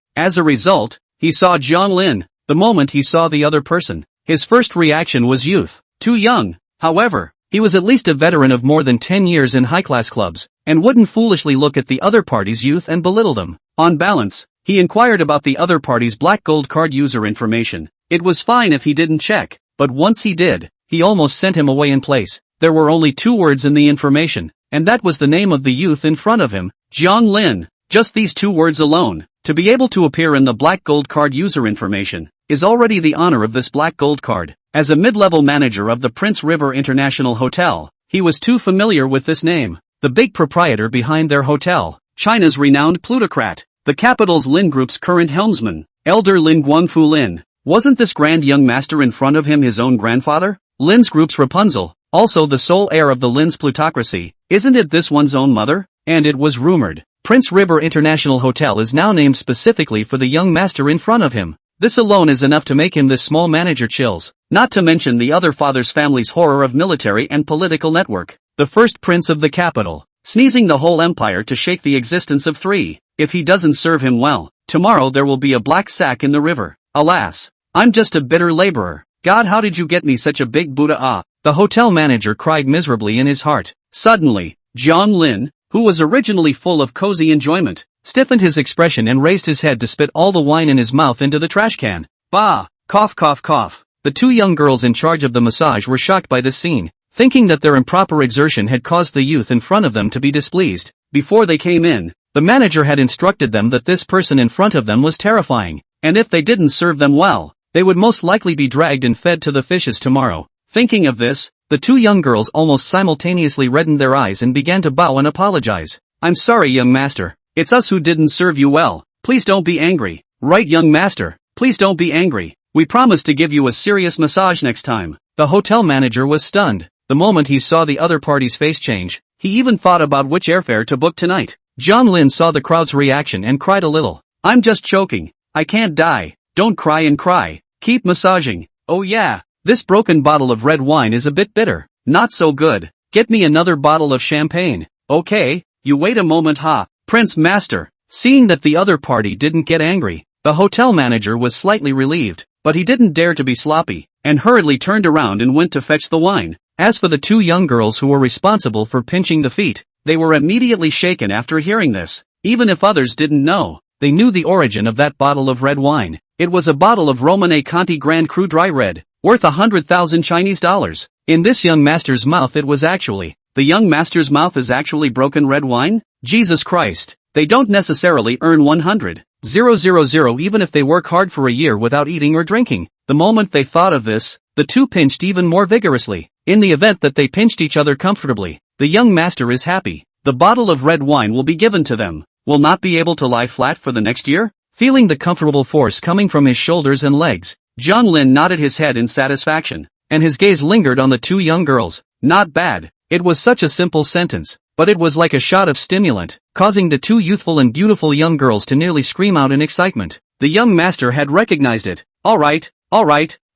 he saw Jiang Lin. The moment he saw the other person, his first reaction was youth. Too young. However, he was at least a veteran of more than 10 years in high-class clubs, and wouldn't foolishly look at the other party's youth and belittle them. On balance, he inquired about the other party's black gold card user information. It was fine if he didn't check, but once he did, he almost sent him away in place. There were only 2 words in the information, and that was the name of the youth in front of him, Jiang Lin. Just these 2 words alone, to be able to appear in the black gold card user information, is already the honor of this black gold card. As a mid-level manager of the Prince River International Hotel, he was too familiar with this name. The big proprietor behind their hotel, China's renowned plutocrat, the capital's Lin Group's current helmsman, Elder Lin Guangfu Lin. Wasn't this grand young master in front of him his own grandfather? Lin's Group's Rapunzel, also the sole heir of the Lin's plutocracy. Isn't it this one's own mother? And it was rumored, Prince River International Hotel is now named specifically for the young master in front of him. This alone is enough to make him this small manager chills, not to mention the other father's family's horror of military and political network. The first prince of the capital, sneezing the whole empire to shake the existence of 3. If he doesn't serve him well, tomorrow there will be a black sack in the river. Alas, I'm just a bitter laborer. God, how did you get me such a big Buddha? Ah! The hotel manager cried miserably in his heart. Suddenly, Jiang Lin, who was originally full of cozy enjoyment, stiffened his expression and raised his head to spit all the wine in his mouth into the trash can. Bah! Cough cough cough. The 2 young girls in charge of the massage were shocked by this scene, thinking that their improper exertion had caused the youth in front of them to be displeased. Before they came in, the manager had instructed them that this person in front of them was terrifying, and if they didn't serve them well, they would most likely be dragged and fed to the fishes tomorrow. Thinking of this, the 2 young girls almost simultaneously reddened their eyes and began to bow and apologize. I'm sorry, young master. It's us who didn't serve you well. Please don't be angry. Right, young master. Please don't be angry. We promise to give you a serious massage next time. The hotel manager was stunned. The moment he saw the other party's face change, he even thought about which airfare to book tonight. Jiang Lin saw the crowd's reaction and cried a little. I'm just choking. I can't die. Don't cry and cry. Keep massaging. Oh yeah. This broken bottle of red wine is a bit bitter. Not so good. Get me another bottle of champagne. Okay, you wait a moment, ha. Prince Master. Seeing that the other party didn't get angry, the hotel manager was slightly relieved, but he didn't dare to be sloppy, and hurriedly turned around and went to fetch the wine. As for the 2 young girls who were responsible for pinching the feet, they were immediately shaken after hearing this. Even if others didn't know, they knew the origin of that bottle of red wine. It was a bottle of Romanée Conti Grand Cru Dry Red, worth 100,000 Chinese dollars. In this young master's mouth it was actually The young master's mouth is actually broken red wine? Jesus Christ. They don't necessarily earn 100,000 even if they work hard for a year without eating or drinking. The moment they thought of this, the two pinched even more vigorously. In the event that they pinched each other comfortably, the young master is happy. The bottle of red wine will be given to them. Will not be able to lie flat for the next year? Feeling the comfortable force coming from his shoulders and legs, Jiang Lin nodded his head in satisfaction, and his gaze lingered on the two young girls. Not bad. It was such a simple sentence, but it was like a shot of stimulant, causing the two youthful and beautiful young girls to nearly scream out in excitement. The young master had recognized it. All right,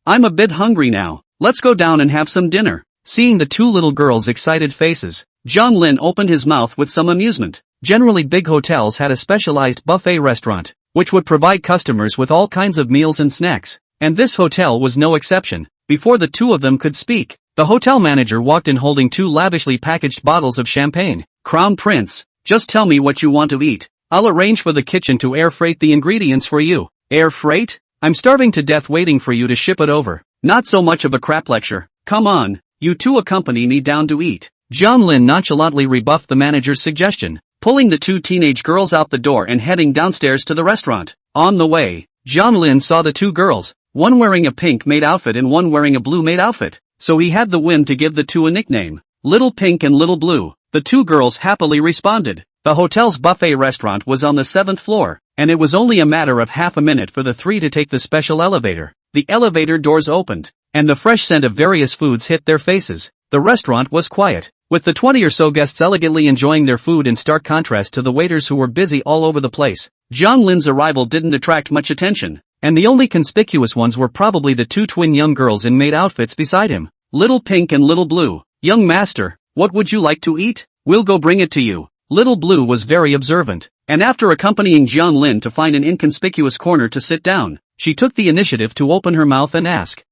I'm a bit hungry now. Let's go down and have some dinner. Seeing the two little girls' excited faces, Jiang Lin opened his mouth with some amusement. Generally, big hotels had a specialized buffet restaurant, which would provide customers with all kinds of meals and snacks, and this hotel was no exception. Before the two of them could speak, the hotel manager walked in holding two lavishly packaged bottles of champagne. Crown Prince, just tell me what you want to eat. I'll arrange for the kitchen to air freight the ingredients for you. Air freight? I'm starving to death waiting for you to ship it over. Not so much of a crap lecture. Come on, you two accompany me down to eat. Jiang Lin nonchalantly rebuffed the manager's suggestion, pulling the two teenage girls out the door and heading downstairs to the restaurant. On the way, Jiang Lin saw the two girls, one wearing a pink maid outfit and one wearing a blue maid outfit, so he had the whim to give the two a nickname, Little Pink and Little Blue. The two girls happily responded. The hotel's buffet restaurant was on the 7th floor, and it was only a matter of half a minute for the three to take the special elevator. The elevator doors opened, and the fresh scent of various foods hit their faces. The restaurant was quiet, with the 20 or so guests elegantly enjoying their food in stark contrast to the waiters who were busy all over the place. Jiang Lin's arrival didn't attract much attention, and the only conspicuous ones were probably the two twin young girls in maid outfits beside him. Little Pink and Little Blue. Young master, what would you like to eat? We'll go bring it to you. Little Blue was very observant, and after accompanying Jiang Lin to find an inconspicuous corner to sit down, she took the initiative to open her mouth and ask,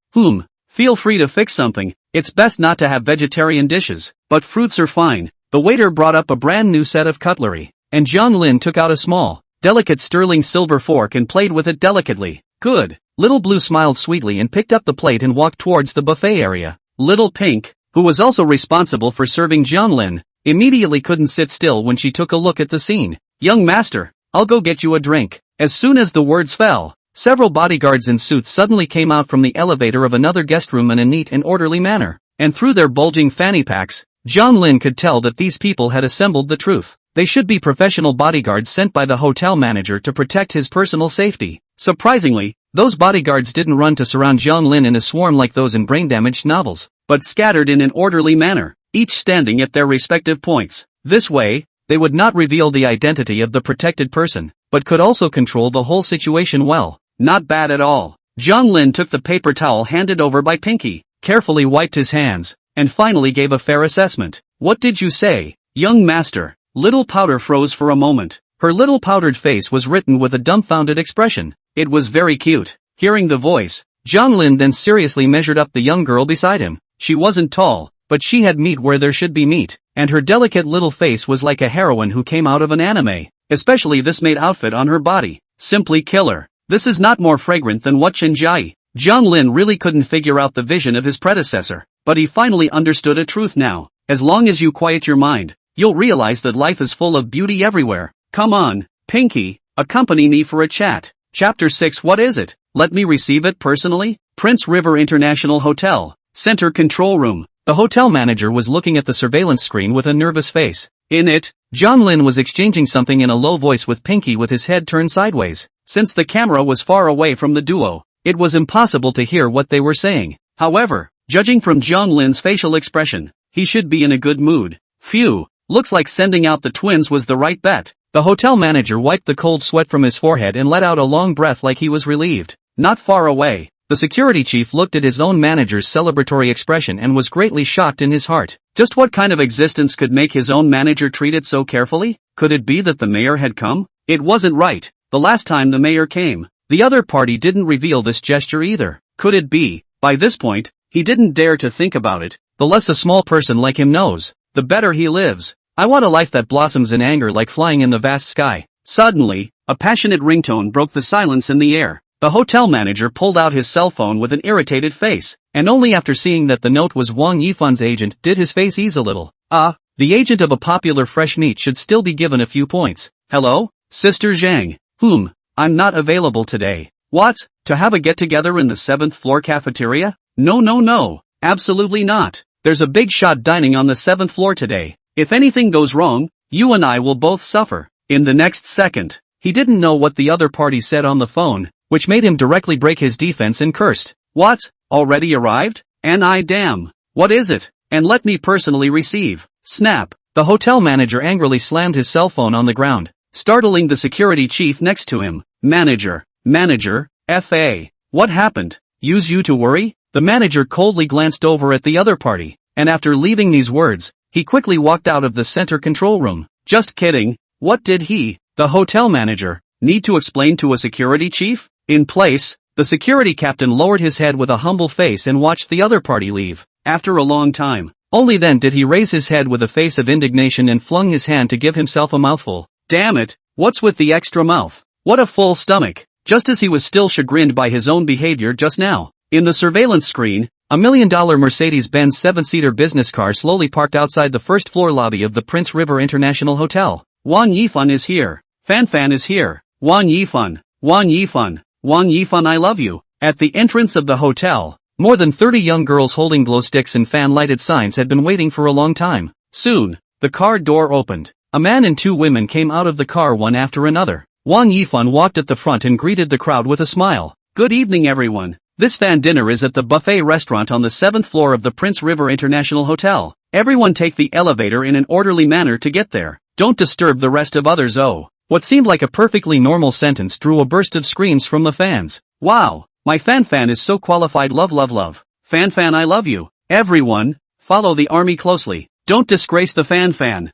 feel free to fix something. It's best not to have vegetarian dishes, but fruits are fine. The waiter brought up a brand new set of cutlery, and Jiang Lin took out a small, delicate sterling silver fork and played with it delicately. Good. Little Blue smiled sweetly and picked up the plate and walked towards the buffet area. Little Pink, who was also responsible for serving Jiang Lin, immediately couldn't sit still when she took a look at the scene. Young master, I'll go get you a drink. As soon as the words fell, several bodyguards in suits suddenly came out from the elevator of another guest room in a neat and orderly manner, and through their bulging fanny packs, Jiang Lin could tell that these people had assembled the truth. They should be professional bodyguards sent by the hotel manager to protect his personal safety. Surprisingly, those bodyguards didn't run to surround Jiang Lin in a swarm like those in brain-damaged novels, but scattered in an orderly manner, each standing at their respective points. This way, they would not reveal the identity of the protected person, but could also control the whole situation well. Not bad at all. Jiang Lin took the paper towel handed over by Pinky, carefully wiped his hands, and finally gave a fair assessment. What did you say, young master? Little Powder froze for a moment. Her little powdered face was written with a dumbfounded expression. It was very cute. Hearing the voice, Jiang Lin then seriously measured up the young girl beside him. She wasn't tall, but she had meat where there should be meat, and her delicate little face was like a heroine who came out of an anime, especially this maid outfit on her body. Simply killer. This is not more fragrant than what Chenjai. Jiang Lin really couldn't figure out the vision of his predecessor, but he finally understood a truth now. As long as you quiet your mind, you'll realize that life is full of beauty everywhere. Come on, Pinky, accompany me for a chat. Chapter 6. What is it? Let me receive it personally? Prince River International Hotel, Center Control Room. The hotel manager was looking at the surveillance screen with a nervous face. In it, Jiang Lin was exchanging something in a low voice with Pinky with his head turned sideways. Since the camera was far away from the duo, it was impossible to hear what they were saying. However, judging from Jiang Lin's facial expression, he should be in a good mood. Phew, looks like sending out the twins was the right bet. The hotel manager wiped the cold sweat from his forehead and let out a long breath like he was relieved. Not far away, the security chief looked at his own manager's celebratory expression and was greatly shocked in his heart. Just what kind of existence could make his own manager treat it so carefully? Could it be that the mayor had come? It wasn't right. The last time the mayor came, the other party didn't reveal this gesture either. Could it be? By this point, he didn't dare to think about it. The less a small person like him knows, the better he lives. I want a life that blossoms in anger like flying in the vast sky. Suddenly, a passionate ringtone broke the silence in the air. The hotel manager pulled out his cell phone with an irritated face, and only after seeing that the note was Wang Yifan's agent did his face ease a little. The agent of a popular fresh meat should still be given a few points. Hello? Sister Zhang. I'm not available today. What? To have a get-together in the 7th floor cafeteria? No. Absolutely not. There's a big shot dining on the 7th floor today. If anything goes wrong, you and I will both suffer. In the next second, he didn't know what the other party said on the phone, which made him directly break his defense and cursed. What? Already arrived? And damn. What is it? And let me personally receive. Snap. The hotel manager angrily slammed his cell phone on the ground, startling the security chief next to him. Manager, F.A. What happened? Use you to worry? The manager coldly glanced over at the other party, and after leaving these words, he quickly walked out of the center control room. Just kidding. What did he, the hotel manager, need to explain to a security chief? In place, the security captain lowered his head with a humble face and watched the other party leave. After a long time, only then did he raise his head with a face of indignation and flung his hand to give himself a mouthful. Damn it, what's with the extra mouth? What a full stomach. Just as he was still chagrined by his own behavior just now, in the surveillance screen, a $1 million Mercedes-Benz 7-seater business car slowly parked outside the first-floor lobby of the Prince River International Hotel. Wang Yifan is here. Fanfan is here. Wang Yifan, I love you. At the entrance of the hotel, more than 30 young girls holding glow sticks and fan-lighted signs had been waiting for a long time. Soon, the car door opened. A man and 2 women came out of the car one after another. Wang Yifan walked at the front and greeted the crowd with a smile. Good evening everyone. This fan dinner is at the buffet restaurant on the 7th floor of the Prince River International Hotel. Everyone take the elevator in an orderly manner to get there. Don't disturb the rest of others. What seemed like a perfectly normal sentence drew a burst of screams from the fans. Wow, my Fanfan is so qualified. Love. Fanfan, I love you. Everyone, follow the army closely. Don't disgrace the Fanfan.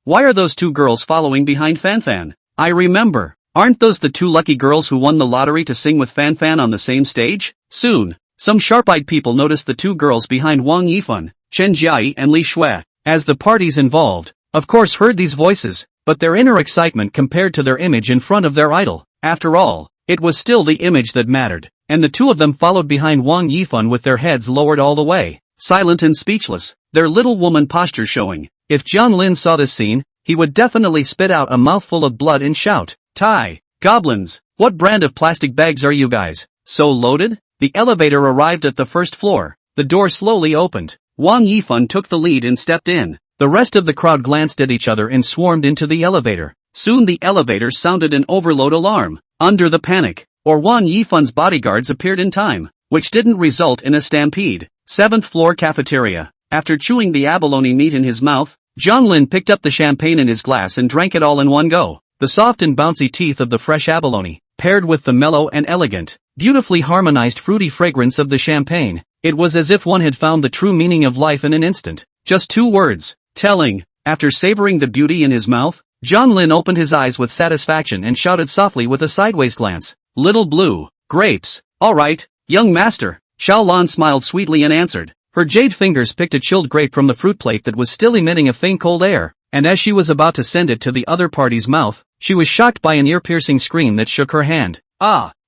Why are those 2 girls following behind Fanfan? I remember. Aren't those the 2 lucky girls who won the lottery to sing with Fanfan on the same stage? Soon, some sharp-eyed people noticed the 2 girls behind Wang Yifan, Chen Jiai and Li Shui, as the parties involved, of course heard these voices, but their inner excitement compared to their image in front of their idol. After all, it was still the image that mattered, and the 2 of them followed behind Wang Yifan with their heads lowered all the way, silent and speechless, their little woman posture showing. If Jiang Lin saw this scene, he would definitely spit out a mouthful of blood and shout, "Tai, goblins, what brand of plastic bags are you guys? So loaded?" The elevator arrived at the first floor. The door slowly opened. Wang Yifan took the lead and stepped in. The rest of the crowd glanced at each other and swarmed into the elevator. Soon the elevator sounded an overload alarm. Under the panic, or Wang Yifan's bodyguards appeared in time, which didn't result in a stampede. 7th floor cafeteria. After chewing the abalone meat in his mouth, Jiang Lin picked up the champagne in his glass and drank it all in one go. The soft and bouncy teeth of the fresh abalone, paired with the mellow and elegant, beautifully harmonized fruity fragrance of the champagne, it was as if one had found the true meaning of life in an instant. Just 2 words. Telling. After savoring the beauty in his mouth, Jiang Lin opened his eyes with satisfaction and shouted softly with a sideways glance. Little blue grapes. All right, young master. Xiao Lan smiled sweetly and answered. Her jade fingers picked a chilled grape from the fruit plate that was still emitting a faint cold air, and as she was about to send it to the other party's mouth, she was shocked by an ear-piercing scream that shook her hand.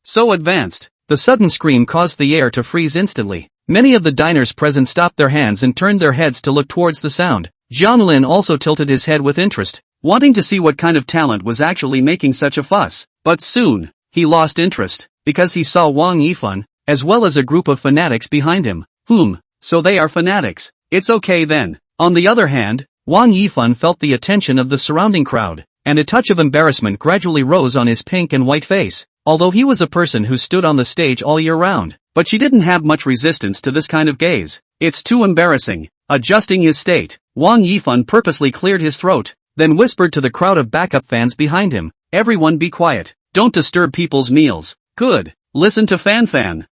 So advanced. The sudden scream caused the air to freeze instantly. Many of the diners present stopped their hands and turned their heads to look towards the sound. Jiang Lin also tilted his head with interest, wanting to see what kind of talent was actually making such a fuss. But soon, he lost interest, because he saw Wang Yifan, as well as a group of fanatics behind him. So they are fanatics. It's okay then. On the other hand, Wang Yifan felt the attention of the surrounding crowd, and a touch of embarrassment gradually rose on his pink and white face. Although he was a person who stood on the stage all year round, but she didn't have much resistance to this kind of gaze. It's too embarrassing. Adjusting his state, Wang Yifan purposely cleared his throat, then whispered to the crowd of backup fans behind him. Everyone be quiet. Don't disturb people's meals. Good. Listen to Fanfan.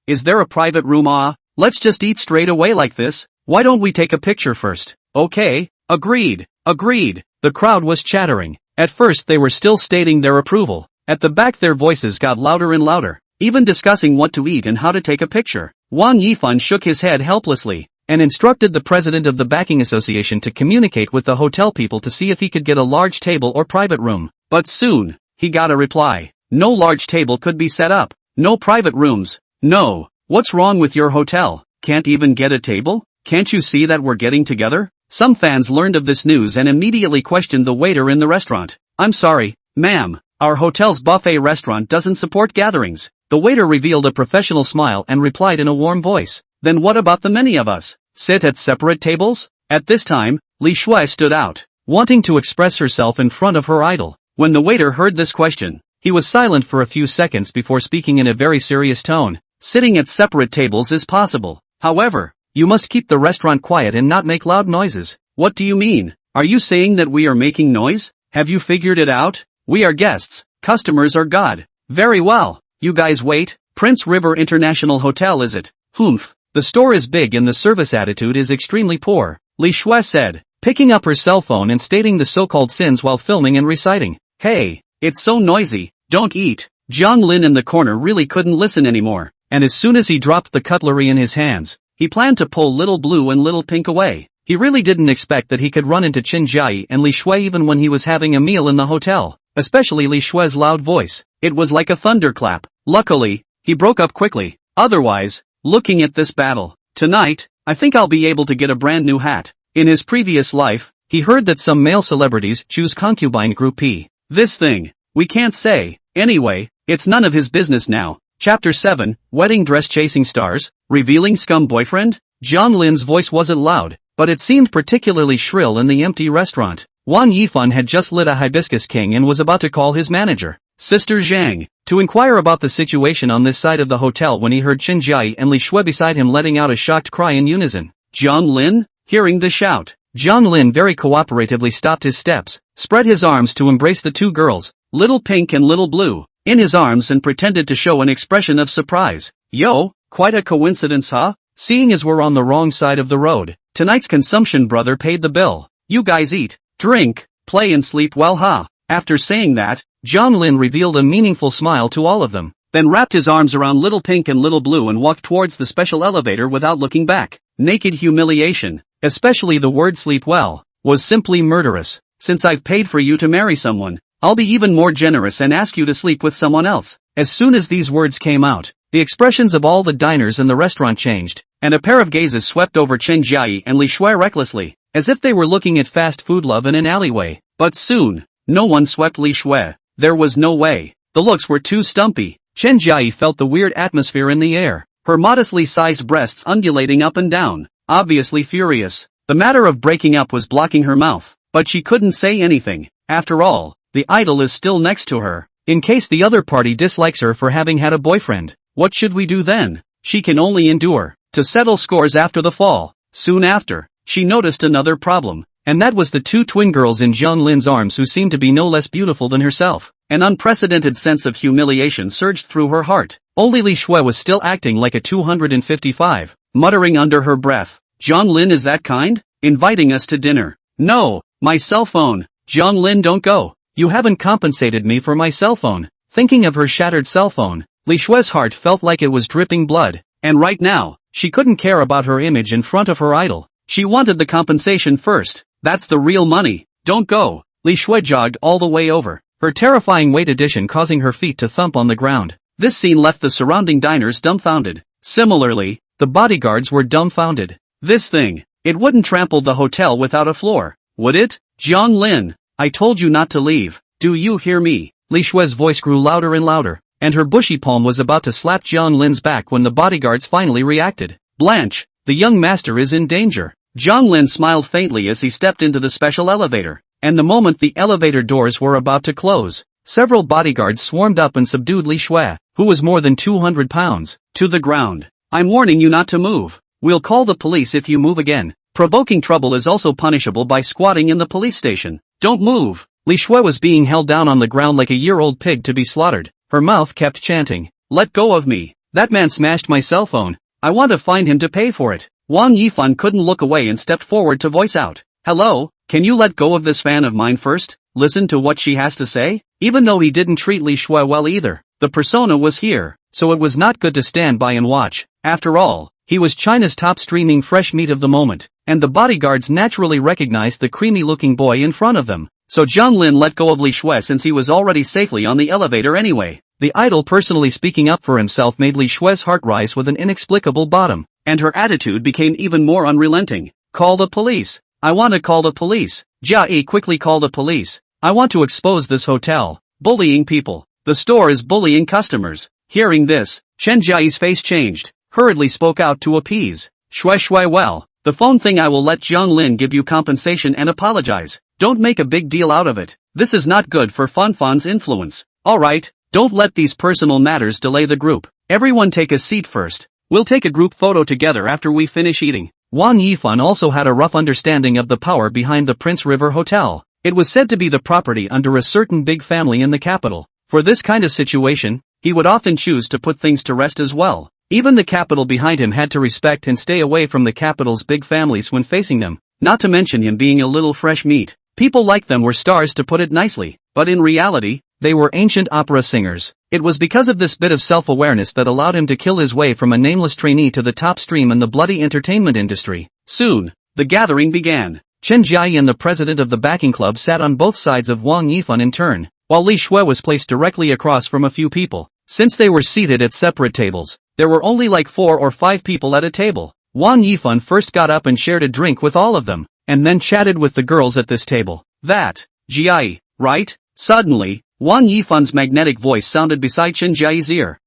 Is there a private room? Let's just eat straight away like this. Why don't we take a picture first? Okay. Agreed. The crowd was chattering. At first they were still stating their approval. At the back their voices got louder and louder, even discussing what to eat and how to take a picture. Wang Yifan shook his head helplessly, and instructed the president of the backing association to communicate with the hotel people to see if he could get a large table or private room. But soon, he got a reply. No large table could be set up. No private rooms. No. What's wrong with your hotel? Can't even get a table? Can't you see that we're getting together? Some fans learned of this news and immediately questioned the waiter in the restaurant. I'm sorry, ma'am. Our hotel's buffet restaurant doesn't support gatherings. The waiter revealed a professional smile and replied in a warm voice. Then what about the many of us? Sit at separate tables? At this time, Li Shui stood out, wanting to express herself in front of her idol. When the waiter heard this question, he was silent for a few seconds before speaking in a very serious tone. Sitting at separate tables is possible. However, you must keep the restaurant quiet and not make loud noises. What do you mean? Are you saying that we are making noise? Have you figured it out? We are guests. Customers are God. Very well. You guys wait. Prince River International Hotel is it? Humph. The store is big and the service attitude is extremely poor, Li Shui said, picking up her cell phone and stating the so-called sins while filming and reciting. Hey, it's so noisy. Don't eat. Jiang Lin in the corner really couldn't listen anymore, and as soon as he dropped the cutlery in his hands, he planned to pull Little Blue and Little Pink away. He really didn't expect that he could run into Qin Jiayi and Li Shui even when he was having a meal in the hotel, especially Li Shui's loud voice. It was like a thunderclap. Luckily, he broke up quickly. Otherwise, looking at this battle, tonight, I think I'll be able to get a brand new hat. In his previous life, he heard that some male celebrities choose concubine groupie. This thing, we can't say. Anyway, it's none of his business now. Chapter 7, Wedding Dress Chasing Stars, Revealing Scum Boyfriend? Jiang Lin's voice wasn't loud, but it seemed particularly shrill in the empty restaurant. Wang Yifan had just lit a hibiscus king and was about to call his manager, Sister Zhang, to inquire about the situation on this side of the hotel when he heard Qin Jiayi and Li Shui beside him letting out a shocked cry in unison. Jiang Lin? Hearing the shout, Jiang Lin very cooperatively stopped his steps, spread his arms to embrace the two girls, Little Pink and Little Blue, in his arms and pretended to show an expression of surprise. Yo, quite a coincidence, huh? Seeing as we're on the wrong side of the road, tonight's consumption brother paid the bill. You guys eat, drink, play and sleep well, huh? After saying that, Jiang Lin revealed a meaningful smile to all of them, then wrapped his arms around Little Pink and Little Blue and walked towards the special elevator without looking back. Naked humiliation, especially the word sleep well, was simply murderous. Since I've paid for you to marry someone, I'll be even more generous and ask you to sleep with someone else. As soon as these words came out, the expressions of all the diners in the restaurant changed, and a pair of gazes swept over Qin Jiayi and Li Shui recklessly, as if they were looking at fast food love in an alleyway. But soon, no one swept Li Shui. There was no way. The looks were too stumpy. Qin Jiayi felt the weird atmosphere in the air, her modestly sized breasts undulating up and down, obviously furious. The matter of breaking up was blocking her mouth, but she couldn't say anything. After all, the idol is still next to her. In case the other party dislikes her for having had a boyfriend, what should we do then? She can only endure to settle scores after the fall. Soon after, she noticed another problem, and that was the two twin girls in Jiang Lin's arms who seemed to be no less beautiful than herself. An unprecedented sense of humiliation surged through her heart. Only Li Shui was still acting like a 255, muttering under her breath, Jiang Lin is that kind? Inviting us to dinner. No, my cell phone. Jiang Lin, don't go. You haven't compensated me for my cell phone. Thinking of her shattered cell phone, Li Shui's heart felt like it was dripping blood, and right now, she couldn't care about her image in front of her idol. She wanted the compensation first. That's the real money. Don't go. Li Shui jogged all the way over, her terrifying weight addition causing her feet to thump on the ground. This scene left the surrounding diners dumbfounded. Similarly, the bodyguards were dumbfounded. This thing, it wouldn't trample the hotel without a floor, would it? Jiang Lin, I told you not to leave. Do you hear me? Li Shui's voice grew louder and louder, and her bushy palm was about to slap Jiang Lin's back when the bodyguards finally reacted. Blanche, the young master is in danger. Jiang Lin smiled faintly as he stepped into the special elevator, and the moment the elevator doors were about to close, several bodyguards swarmed up and subdued Li Shui, who was more than 200 pounds, to the ground. I'm warning you not to move. We'll call the police if you move again. Provoking trouble is also punishable by squatting in the police station. Don't move. Li Shui was being held down on the ground like a year-old pig to be slaughtered. Her mouth kept chanting, let go of me. That man smashed my cell phone. I want to find him to pay for it. Wang Yifan couldn't look away and stepped forward to voice out. Hello, can you let go of this fan of mine first? Listen to what she has to say? Even though he didn't treat Li Shui well either, the persona was here, so it was not good to stand by and watch. After all, he was China's top streaming fresh meat of the moment, and the bodyguards naturally recognized the creamy-looking boy in front of them. so Jiang Lin let go of Li Shui since he was already safely on the elevator anyway. The idol personally speaking up for himself made Li Shui's heart rise with an inexplicable bottom, and her attitude became even more unrelenting. Call the police. I want to call the police. Jia Yi quickly call the police. I want to expose this hotel. Bullying people. The store is bullying customers. Hearing this, Chen Jiayi's face changed, hurriedly spoke out to appease. Shui, well, the phone thing, I will let Jiang Lin give you compensation and apologize. Don't make a big deal out of it. This is not good for Fanfan's influence. Alright, don't let these personal matters delay the group. Everyone take a seat first. We'll take a group photo together after we finish eating. Wang Yifan also had a rough understanding of the power behind the Prince River Hotel. It was said to be the property under a certain big family in the capital. For this kind of situation, he would often choose to put things to rest as well. Even the capital behind him had to respect and stay away from the capital's big families when facing them, not to mention him being a little fresh meat. People like them were stars, to put it nicely, but in reality, they were ancient opera singers. It was because of this bit of self-awareness that allowed him to kill his way from a nameless trainee to the top stream in the bloody entertainment industry. Soon, the gathering began. Chen Jiayi and the president of the backing club sat on both sides of Wang Yifan in turn, while Li Shui was placed directly across from a few people. Since they were seated at separate tables, there were only like 4 or 5 people at a table. Wang Yifan first got up and shared a drink with all of them, and then chatted with the girls at this table. That, Jiayi, right? Suddenly, Wang Yifan's magnetic voice sounded beside Chen Jiayi's ear.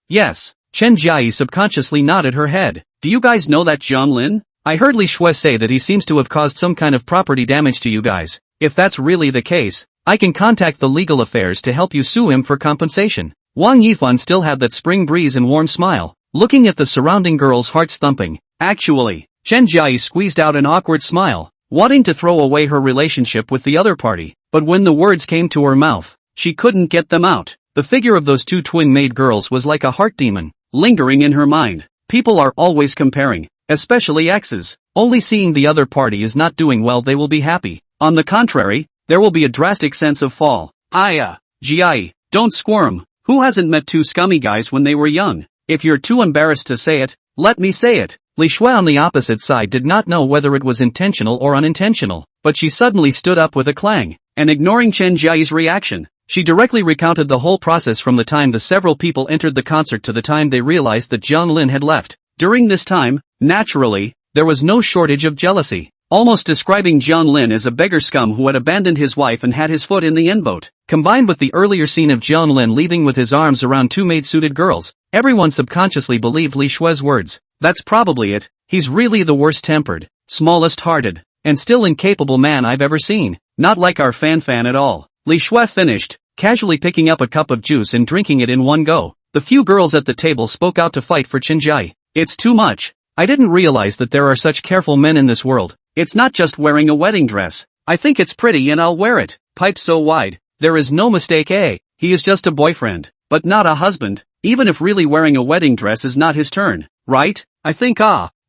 Yes. Chen Jiayi subconsciously nodded her head. Do you guys know that Jiang Lin? I heard Li Shui say that he seems to have caused some kind of property damage to you guys. If that's really the case, I can contact the legal affairs to help you sue him for compensation. Wang Yifan still had that spring breeze and warm smile, looking at the surrounding girls' hearts thumping. Actually, Chen Jiayi squeezed out an awkward smile, wanting to throw away her relationship with the other party, but when the words came to her mouth, she couldn't get them out. The figure of those two twin-made girls was like a heart demon, lingering in her mind. People are always comparing, especially exes. Only seeing the other party is not doing well they will be happy. On the contrary, there will be a drastic sense of fall. Jiayi, don't squirm. Who hasn't met two scummy guys when they were young? If you're too embarrassed to say it, let me say it. Li Shui on the opposite side did not know whether it was intentional or unintentional, but she suddenly stood up with a clang, and ignoring Chen Jiayi's reaction, she directly recounted the whole process from the time the several people entered the concert to the time they realized that Jiang Lin had left. During this time, naturally, there was no shortage of jealousy, almost describing Jiang Lin as a beggar scum who had abandoned his wife and had his foot in the N-boat. Combined with the earlier scene of Jiang Lin leaving with his arms around two maid-suited girls, everyone subconsciously believed Li Shui's words. That's probably it. He's really the worst-tempered, smallest-hearted, and still incapable man I've ever seen. Not like our Fanfan at all. Li Shui finished, casually picking up a cup of juice and drinking it in one go. The few girls at the table spoke out to fight for Chen Jiayi. It's too much. I didn't realize that there are such careful men in this world. It's not just wearing a wedding dress. I think it's pretty and I'll wear it. Piped so wide, there is no mistake. He is just a boyfriend, but not a husband, even if really wearing a wedding dress is not his turn, right? I think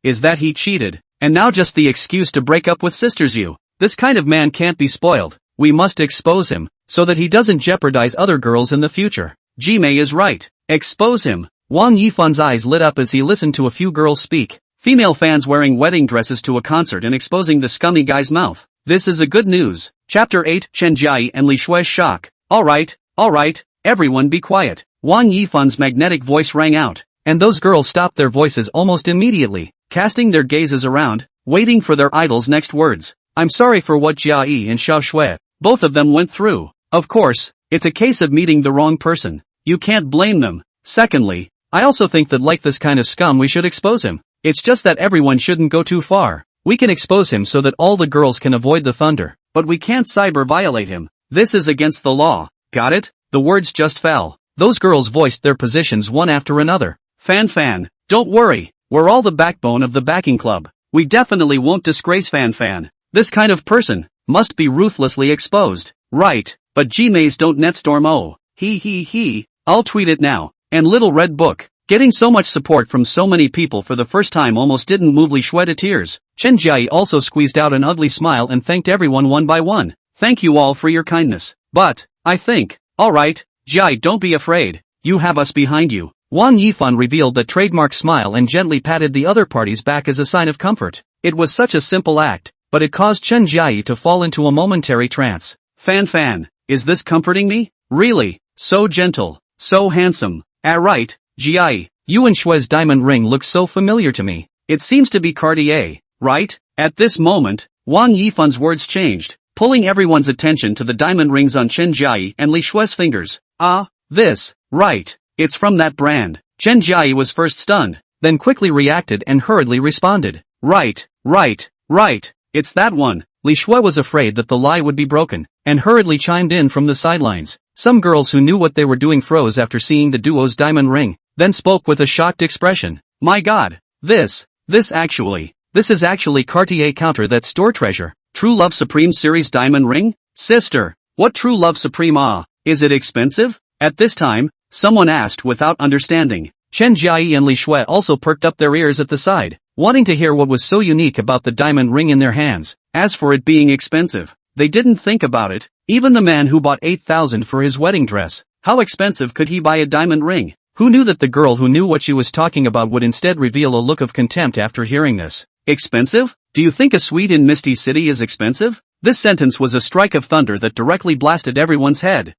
is that he cheated, and now just the excuse to break up with sisters you. This kind of man can't be spoiled. We must expose him, so that he doesn't jeopardize other girls in the future. Jimei is right. Expose him. Wang Yifan's eyes lit up as he listened to a few girls speak. Female fans wearing wedding dresses to a concert and exposing the scummy guy's mouth. This is a good news. Chapter 8, Chen Jiayi and Li Shui's shock. Alright, everyone be quiet. Wang Yifan's magnetic voice rang out, and those girls stopped their voices almost immediately, casting their gazes around, waiting for their idol's next words. I'm sorry for what Jiayi and Xiao Shui, both of them went through. Of course, it's a case of meeting the wrong person. You can't blame them. Secondly, I also think that like this kind of scum we should expose him. It's just that everyone shouldn't go too far. We can expose him so that all the girls can avoid the thunder, but we can't cyber violate him. This is against the law. Got it? The words just fell. Those girls voiced their positions one after another. Fanfan, don't worry. We're all the backbone of the backing club. We definitely won't disgrace Fanfan. This kind of person must be ruthlessly exposed. Right, but Gmails don't netstorm. I'll tweet it now. And Little Red Book. Getting so much support from so many people for the first time almost didn't move Li Shui to tears. Chen Jiayi also squeezed out an ugly smile and thanked everyone one by one. Thank you all for your kindness. But, I think, alright, Jiayi, don't be afraid. You have us behind you. Wang Yifan revealed that trademark smile and gently patted the other party's back as a sign of comfort. It was such a simple act, but it caused Chen Jiayi to fall into a momentary trance. Fanfan, is this comforting me? Really? So gentle, so handsome. Right, Jie, you and Shue's diamond ring looks so familiar to me. It seems to be Cartier, right? At this moment, Wang Yifan's words changed, pulling everyone's attention to the diamond rings on Chen Jie and Li Shue's fingers. This, right, it's from that brand. Chen Jie was first stunned, then quickly reacted and hurriedly responded. Right, it's that one. Li Shue was afraid that the lie would be broken, and hurriedly chimed in from the sidelines. Some girls who knew what they were doing froze after seeing the duo's diamond ring, then spoke with a shocked expression. My god, this is actually Cartier counter that store treasure. True Love Supreme series diamond ring? Sister, what True Love Supreme is it expensive? At this time, someone asked without understanding. Chen Jie and Li Shue also perked up their ears at the side, wanting to hear what was so unique about the diamond ring in their hands. As for it being expensive, they didn't think about it. Even the man who bought 8,000 for his wedding dress, how expensive could he buy a diamond ring? Who knew that the girl who knew what she was talking about would instead reveal a look of contempt after hearing this? Expensive? Do you think a suite in Misty City is expensive? This sentence was a strike of thunder that directly blasted everyone's head.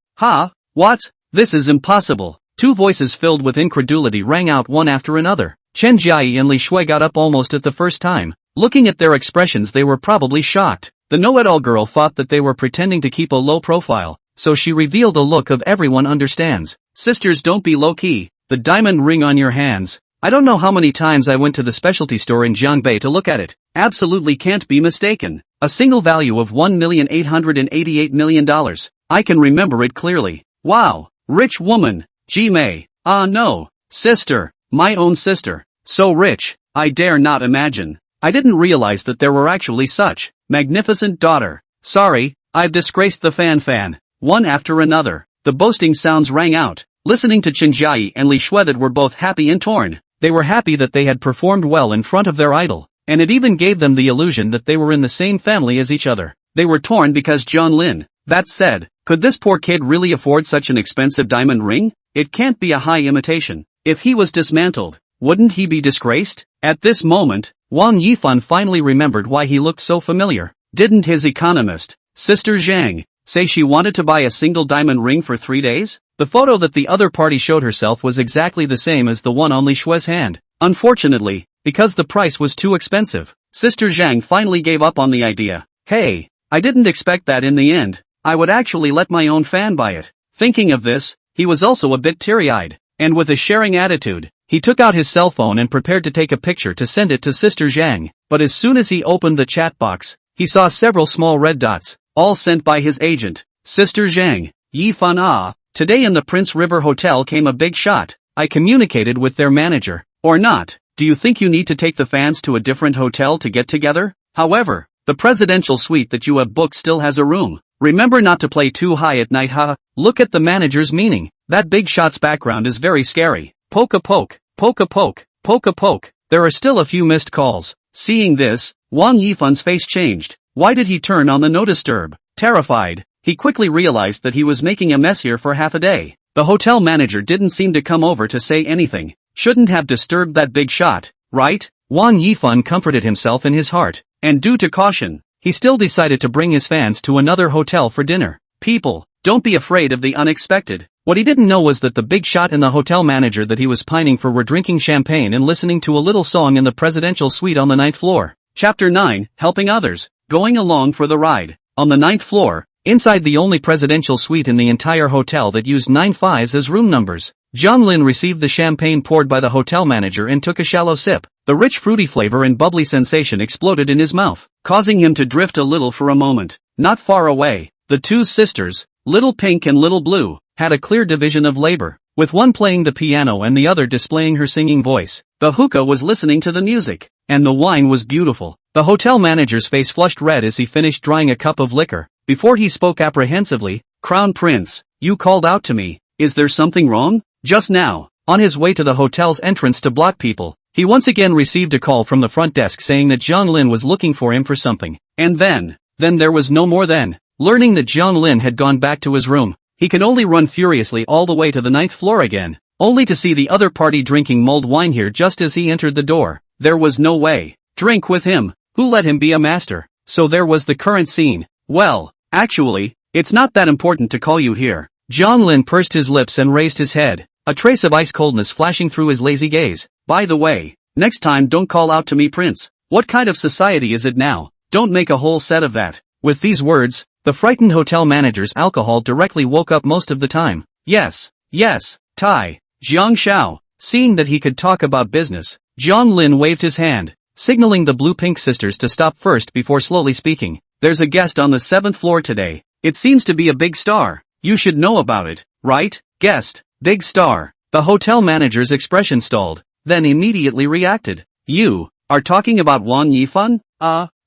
What? This is impossible. Two voices filled with incredulity rang out one after another. Chen Jie and Li Shue got up almost at the first time. Looking at their expressions, they were probably shocked. The know-it-all girl thought that they were pretending to keep a low profile, so she revealed a look of everyone understands. Sisters, don't be low-key. The diamond ring on your hands. I don't know how many times I went to the specialty store in Jiangbei to look at it. Absolutely can't be mistaken. A single value of $1,888,000,000. I can remember it clearly. Wow. Rich woman. Ji Mei. No. Sister. My own sister. So rich. I dare not imagine. I didn't realize that there were actually such magnificent daughter. Sorry, I've disgraced the Fanfan. One after another, the boasting sounds rang out. Listening to Chen Jie and Li Shue that were both happy and torn. They were happy that they had performed well in front of their idol, and it even gave them the illusion that they were in the same family as each other. They were torn because Jiang Lin. That said, could this poor kid really afford such an expensive diamond ring? It can't be a high imitation. If he was dismantled, wouldn't he be disgraced? At this moment, Wang Yifan finally remembered why he looked so familiar. Didn't his economist, Sister Zhang, say she wanted to buy a single diamond ring for 3 days? The photo that the other party showed herself was exactly the same as the one on Li Shue's hand. Unfortunately, because the price was too expensive, Sister Zhang finally gave up on the idea. Hey, I didn't expect that in the end. I would actually let my own fan buy it. Thinking of this, he was also a bit teary-eyed, and with a sharing attitude, he took out his cell phone and prepared to take a picture to send it to Sister Zhang. But as soon as he opened the chat box, he saw several small red dots, all sent by his agent. Sister Zhang, Yifan. Today in the Prince River Hotel came a big shot. I communicated with their manager. Or not. Do you think you need to take the fans to a different hotel to get together? However, the presidential suite that you have booked still has a room. Remember not to play too high at night. Look at the manager's meaning. That big shot's background is very scary. Poke a poke, poke a poke, poke a poke. There are still a few missed calls. Seeing this, Wang Yifan's face changed. Why did he turn on the no disturb? Terrified, he quickly realized that he was making a mess here for half a day. The hotel manager didn't seem to come over to say anything. Shouldn't have disturbed that big shot, right? Wang Yifan comforted himself in his heart, and due to caution, he still decided to bring his fans to another hotel for dinner. People, don't be afraid of the unexpected. What he didn't know was that the big shot and the hotel manager that he was pining for were drinking champagne and listening to a little song in the presidential suite on the 9th floor. Chapter 9, Helping Others, Going Along for the Ride. On the 9th floor, inside the only presidential suite in the entire hotel that used 9 5s as room numbers, Jiang Lin received the champagne poured by the hotel manager and took a shallow sip. The rich fruity flavor and bubbly sensation exploded in his mouth, causing him to drift a little for a moment. Not far away, the two sisters, Little Pink and Little Blue, had a clear division of labor, with one playing the piano and the other displaying her singing voice. The hookah was listening to the music, and the wine was beautiful. The hotel manager's face flushed red as he finished drying a cup of liquor. Before he spoke apprehensively, "Crown Prince, you called out to me. Is there something wrong?" Just now, on his way to the hotel's entrance to block people, he once again received a call from the front desk saying that Jiang Lin was looking for him for something. And then there was no more then. Learning that Jiang Lin had gone back to his room, he could only run furiously all the way to the 9th floor again, only to see the other party drinking mulled wine here just as he entered the door. There was no way. Drink with him. Who let him be a master? So there was the current scene. Well, actually, It's not that important to call you here. Jiang Lin pursed his lips and raised his head, a trace of ice coldness flashing through his lazy gaze. By the way, next time don't call out to me Prince. What kind of society is it now? Don't make a whole set of that. With these words, the frightened hotel manager's alcohol directly woke up most of the time. Yes, Tai. Jiang Xiao. Seeing that he could talk about business, Jiang Lin waved his hand, signaling the blue-pink sisters to stop first before slowly speaking. There's a guest on the 7th floor today. It seems to be a big star. You should know about it, right? Guest, big star. The hotel manager's expression stalled, then immediately reacted. You are talking about Wang Yifan?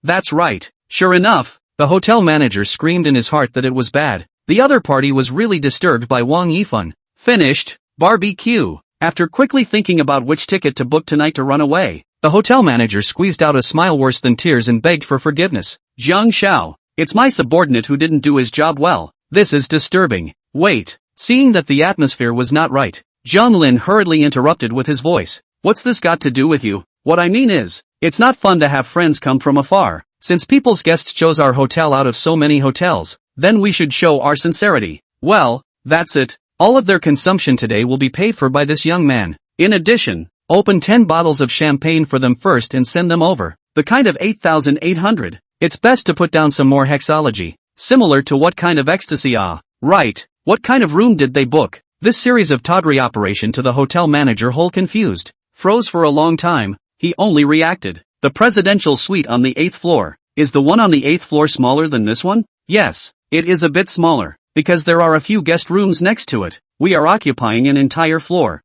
That's right. Sure enough, the hotel manager screamed in his heart that it was bad. The other party was really disturbed by Wang Yifan. Finished. Barbecue. After quickly thinking about which ticket to book tonight to run away, the hotel manager squeezed out a smile worse than tears and begged for forgiveness. Jiang Xiao, it's my subordinate who didn't do his job well. This is disturbing. Wait. Seeing that the atmosphere was not right, Jiang Lin hurriedly interrupted with his voice. What's this got to do with you? What I mean is, it's not fun to have friends come from afar. Since people's guests chose our hotel out of so many hotels, then we should show our sincerity. Well, that's it. All of their consumption today will be paid for by this young man. In addition, open 10 bottles of champagne for them first and send them over. The kind of 8,800. It's best to put down some more hexology. Similar to what kind of ecstasy? Right. What kind of room did they book? This series of tawdry operation to the hotel manager whole confused. Froze for a long time. He only reacted. The presidential suite on the 8th floor. Is the one on the 8th floor smaller than this one? Yes, it is a bit smaller. Because there are a few guest rooms next to it. We are occupying an entire floor.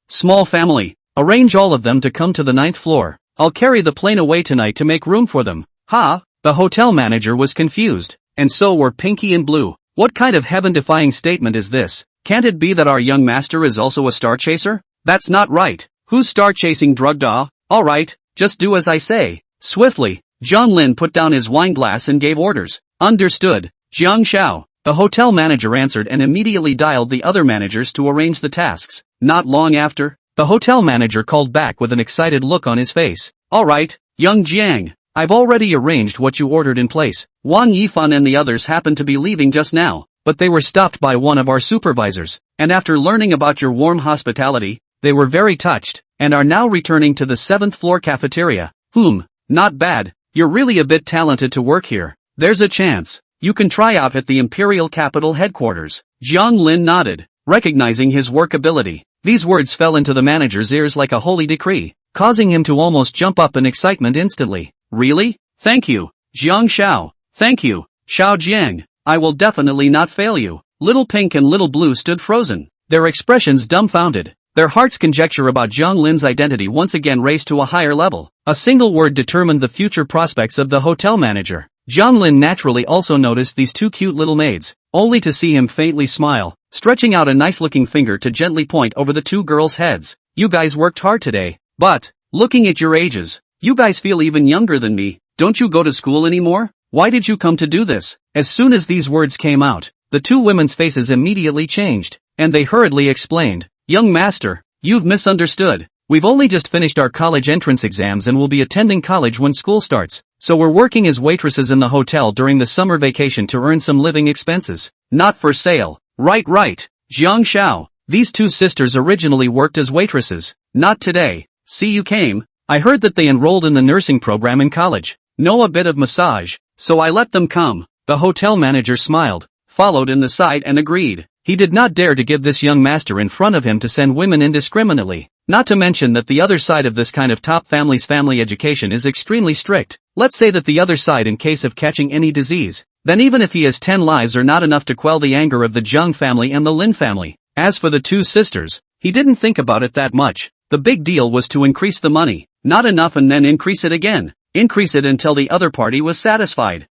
Small family. Arrange all of them to come to the 9th floor. I'll carry the plane away tonight to make room for them. The hotel manager was confused. And so were Pinky and Blue. What kind of heaven-defying statement is this? Can't it be that our young master is also a star chaser? That's not right. Who's star chasing drugged? Alright, just do as I say. Swiftly, Jiang Lin put down his wine glass and gave orders. Understood. Jiang Xiao. The hotel manager answered and immediately dialed the other managers to arrange the tasks. Not long after, the hotel manager called back with an excited look on his face. Alright, young Jiang, I've already arranged what you ordered in place. Wang Yifan and the others happened to be leaving just now, but they were stopped by one of our supervisors, and after learning about your warm hospitality, they were very touched, and are now returning to the 7th floor cafeteria. Not bad. You're really a bit talented to work here. There's a chance you can try out at the Imperial Capital headquarters. Jiang Lin nodded, recognizing his work ability. These words fell into the manager's ears like a holy decree, causing him to almost jump up in excitement instantly. Really? Thank you, Jiang Xiao. Thank you, Xiao Jiang. I will definitely not fail you. Little Pink and Little Blue stood frozen, their expressions dumbfounded. Their hearts' conjecture about Jiang Lin's identity once again raised to a higher level. A single word determined the future prospects of the hotel manager. Jiang Lin naturally also noticed these two cute little maids, only to see him faintly smile, stretching out a nice-looking finger to gently point over the two girls' heads. You guys worked hard today, but, looking at your ages, you guys feel even younger than me. Don't you go to school anymore? Why did you come to do this? As soon as these words came out, the two women's faces immediately changed, and they hurriedly explained. Young master, you've misunderstood. We've only just finished our college entrance exams and will be attending college when school starts, so we're working as waitresses in the hotel during the summer vacation to earn some living expenses. Not for sale. Right. Jiang Xiao, these two sisters originally worked as waitresses. Not today. See, you came. I heard that they enrolled in the nursing program in college. Know a bit of massage, so I let them come. The hotel manager smiled, followed in the side and agreed. He did not dare to give this young master in front of him to send women indiscriminately. Not to mention that the other side of this kind of top family's family education is extremely strict. Let's say that the other side, in case of catching any disease, then even if he has 10 lives are not enough to quell the anger of the Jiang family and the Lin family. As for the two sisters, he didn't think about it that much. The big deal was to increase the money, not enough and then increase it again. Increase it until the other party was satisfied.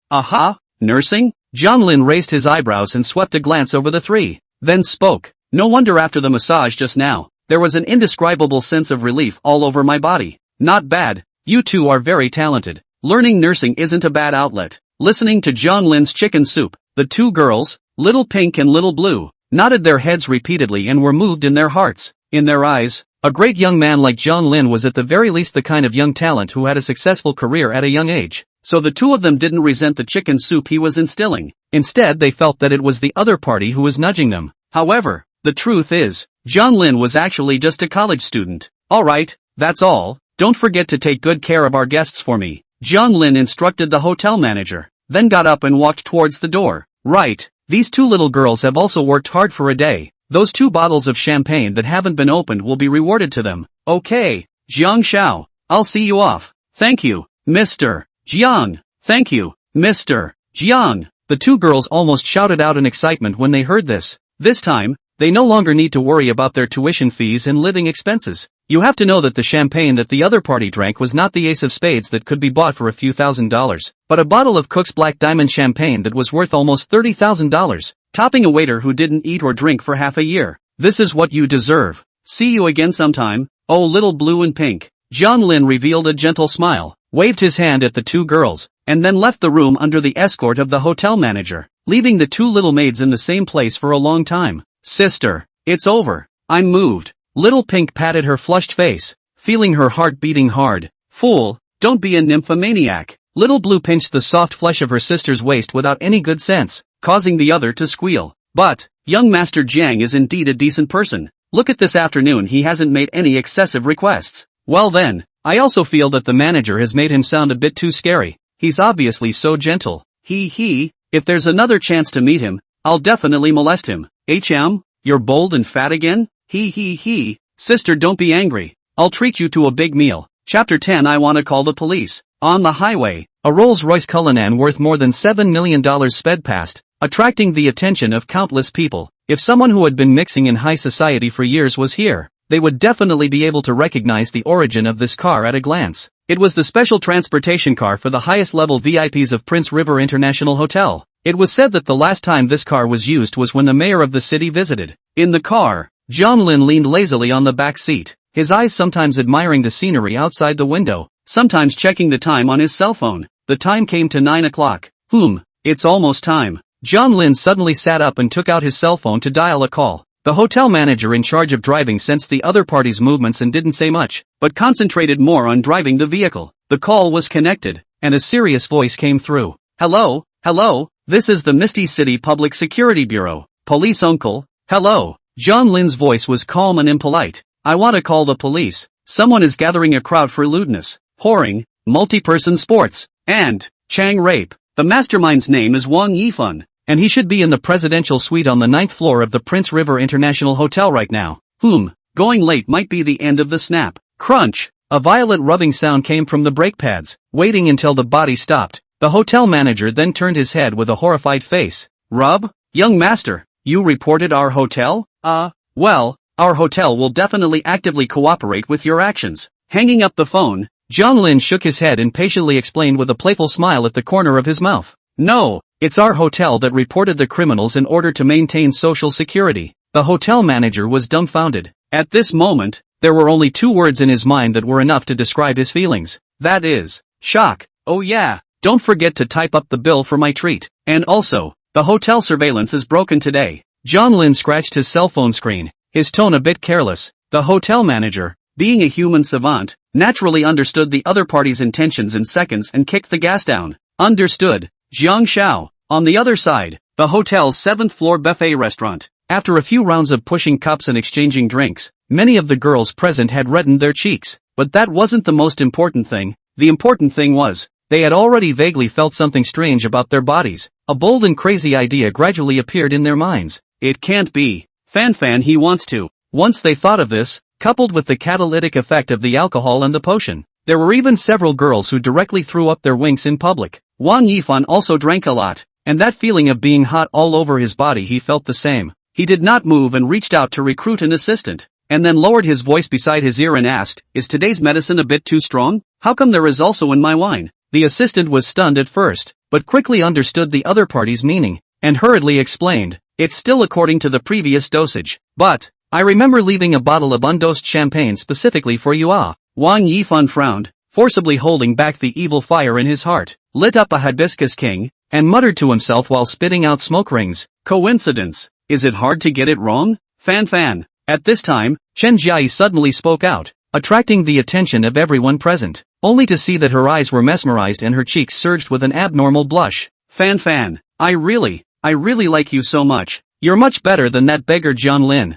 Nursing? Jiang Lin raised his eyebrows and swept a glance over the three, then spoke. No wonder after the massage just now, there was an indescribable sense of relief all over my body. Not bad. You two are very talented. Learning nursing isn't a bad outlet. Listening to Jiang Lin's chicken soup, the two girls, Little Pink and Little Blue, nodded their heads repeatedly and were moved in their hearts. In their eyes, a great young man like Jiang Lin was at the very least the kind of young talent who had a successful career at a young age. so the two of them didn't resent the chicken soup he was instilling. Instead they felt that it was the other party who was nudging them. However, the truth is, Jiang Lin was actually just a college student. Alright, that's all. Don't forget to take good care of our guests for me, Jiang Lin instructed the hotel manager, then got up and walked towards the door. Right, these two little girls have also worked hard for a day. Those 2 bottles of champagne that haven't been opened will be rewarded to them. Okay, Jiang Xiao, I'll see you off. Thank you, Mr. Jiang. Thank you, Mr. Jiang. The 2 girls almost shouted out in excitement when they heard this. This time, they no longer need to worry about their tuition fees and living expenses. You have to know that the champagne that the other party drank was not the ace of spades that could be bought for a few $1,000s, but a bottle of Cook's Black Diamond champagne that was worth almost $30,000, topping a waiter who didn't eat or drink for half a year. This is what you deserve. See you again sometime, oh little blue and pink. Jiang Lin revealed a gentle smile, waved his hand at the 2 girls, and then left the room under the escort of the hotel manager, leaving the 2 little maids in the same place for a long time. Sister, it's over. I'm moved. Little Pink patted her flushed face, feeling her heart beating hard. Fool, don't be a nymphomaniac. Little Blue pinched the soft flesh of her sister's waist without any good sense, causing the other to squeal. But, young Master Jiang is indeed a decent person. Look at this afternoon, he hasn't made any excessive requests. Well then, I also feel that the manager has made him sound a bit too scary. He's obviously so gentle. If there's another chance to meet him, I'll definitely molest him. You're bold and fat again? Sister, don't be angry. I'll treat you to a big meal. Chapter 10. I wanna call the police. On the highway, a Rolls-Royce Cullinan worth more than $7 million sped past, attracting the attention of countless people. If someone who had been mixing in high society for years was here, they would definitely be able to recognize the origin of this car at a glance. It was the special transportation car for the highest level VIPs of Prince River International Hotel. It was said that the last time this car was used was when the mayor of the city visited. In the car, Jiang Lin leaned lazily on the back seat, his eyes sometimes admiring the scenery outside the window, sometimes checking the time on his cell phone. The time came to 9 o'clock. It's almost time. Jiang Lin suddenly sat up and took out his cell phone to dial a call. The hotel manager in charge of driving sensed the other party's movements and didn't say much, but concentrated more on driving the vehicle. The call was connected, and a serious voice came through. Hello, this is the Misty City Public Security Bureau. Police uncle, hello. Jiang Lin's voice was calm and impolite. I want to call the police. Someone is gathering a crowd for lewdness, whoring, multi-person sports, and Chang rape. The mastermind's name is Wang Yifan, and he should be in the presidential suite on the 9th floor of the Prince River International Hotel right now. Going late might be the end of the snap. Crunch! A violent rubbing sound came from the brake pads, waiting until the body stopped. The hotel manager then turned his head with a horrified face. Rub? Young master, you reported our hotel? Well, our hotel will definitely actively cooperate with your actions. Hanging up the phone, Jiang Lin shook his head and patiently explained with a playful smile at the corner of his mouth. No, it's our hotel that reported the criminals in order to maintain social security. The hotel manager was dumbfounded. At this moment, there were only 2 words in his mind that were enough to describe his feelings. That is, shock. Oh yeah, don't forget to type up the bill for my treat. And also, the hotel surveillance is broken today. Jiang Lin scratched his cell phone screen, his tone a bit careless. The hotel manager, being a human savant, naturally understood the other party's intentions in seconds and kicked the gas down. Understood. Jiang Xiao. On the other side, the hotel's 7th floor buffet restaurant. After a few rounds of pushing cups and exchanging drinks, many of the girls present had reddened their cheeks. But that wasn't the most important thing. The important thing was, they had already vaguely felt something strange about their bodies. A bold and crazy idea gradually appeared in their minds. It can't be Fanfan, he wants to. Once they thought of this, coupled with the catalytic effect of the alcohol and the potion, there were even several girls who directly threw up their winks in public. Wang Yifan also drank a lot, and that feeling of being hot all over his body, he felt the same. He did not move and reached out to recruit an assistant, and then lowered his voice beside his ear and asked, "Is today's medicine a bit too strong? How come there is also in my wine?" The assistant was stunned at first, but quickly understood the other party's meaning, and hurriedly explained, "It's still according to the previous dosage, but I remember leaving a bottle of undosed champagne specifically for you." Wang Yifan frowned, forcibly holding back the evil fire in his heart, lit up a hibiscus king, and muttered to himself while spitting out smoke rings. Coincidence? Is it hard to get it wrong? Fanfan. At this time, Chen Jiai suddenly spoke out. attracting the attention of everyone present, only to see that her eyes were mesmerized and her cheeks surged with an abnormal blush. Fanfan, I really like you so much. You're much better than that beggar Jiang Lin.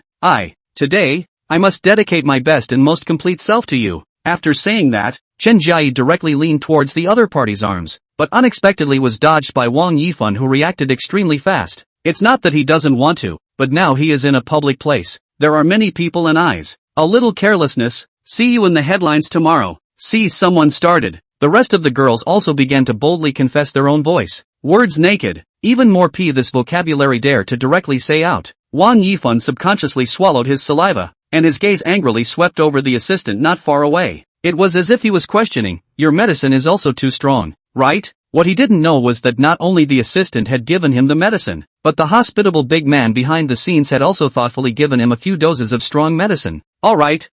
Today, I must dedicate my best and most complete self to you. After saying that, Chen Jiayi directly leaned towards the other party's arms, but unexpectedly was dodged by Wang Yifan, who reacted extremely fast. It's not that he doesn't want to, but now he is in a public place. There are many people and eyes. A little carelessness. See you in the headlines tomorrow. See, someone started. The rest of the girls also began to boldly confess their own voice. Words naked. Even more this vocabulary dare to directly say out. Wang Yifan subconsciously swallowed his saliva, and his gaze angrily swept over the assistant not far away. It was as if he was questioning, your medicine is also too strong, right? What he didn't know was that not only the assistant had given him the medicine, but the hospitable big man behind the scenes had also thoughtfully given him a few doses of strong medicine. Alright,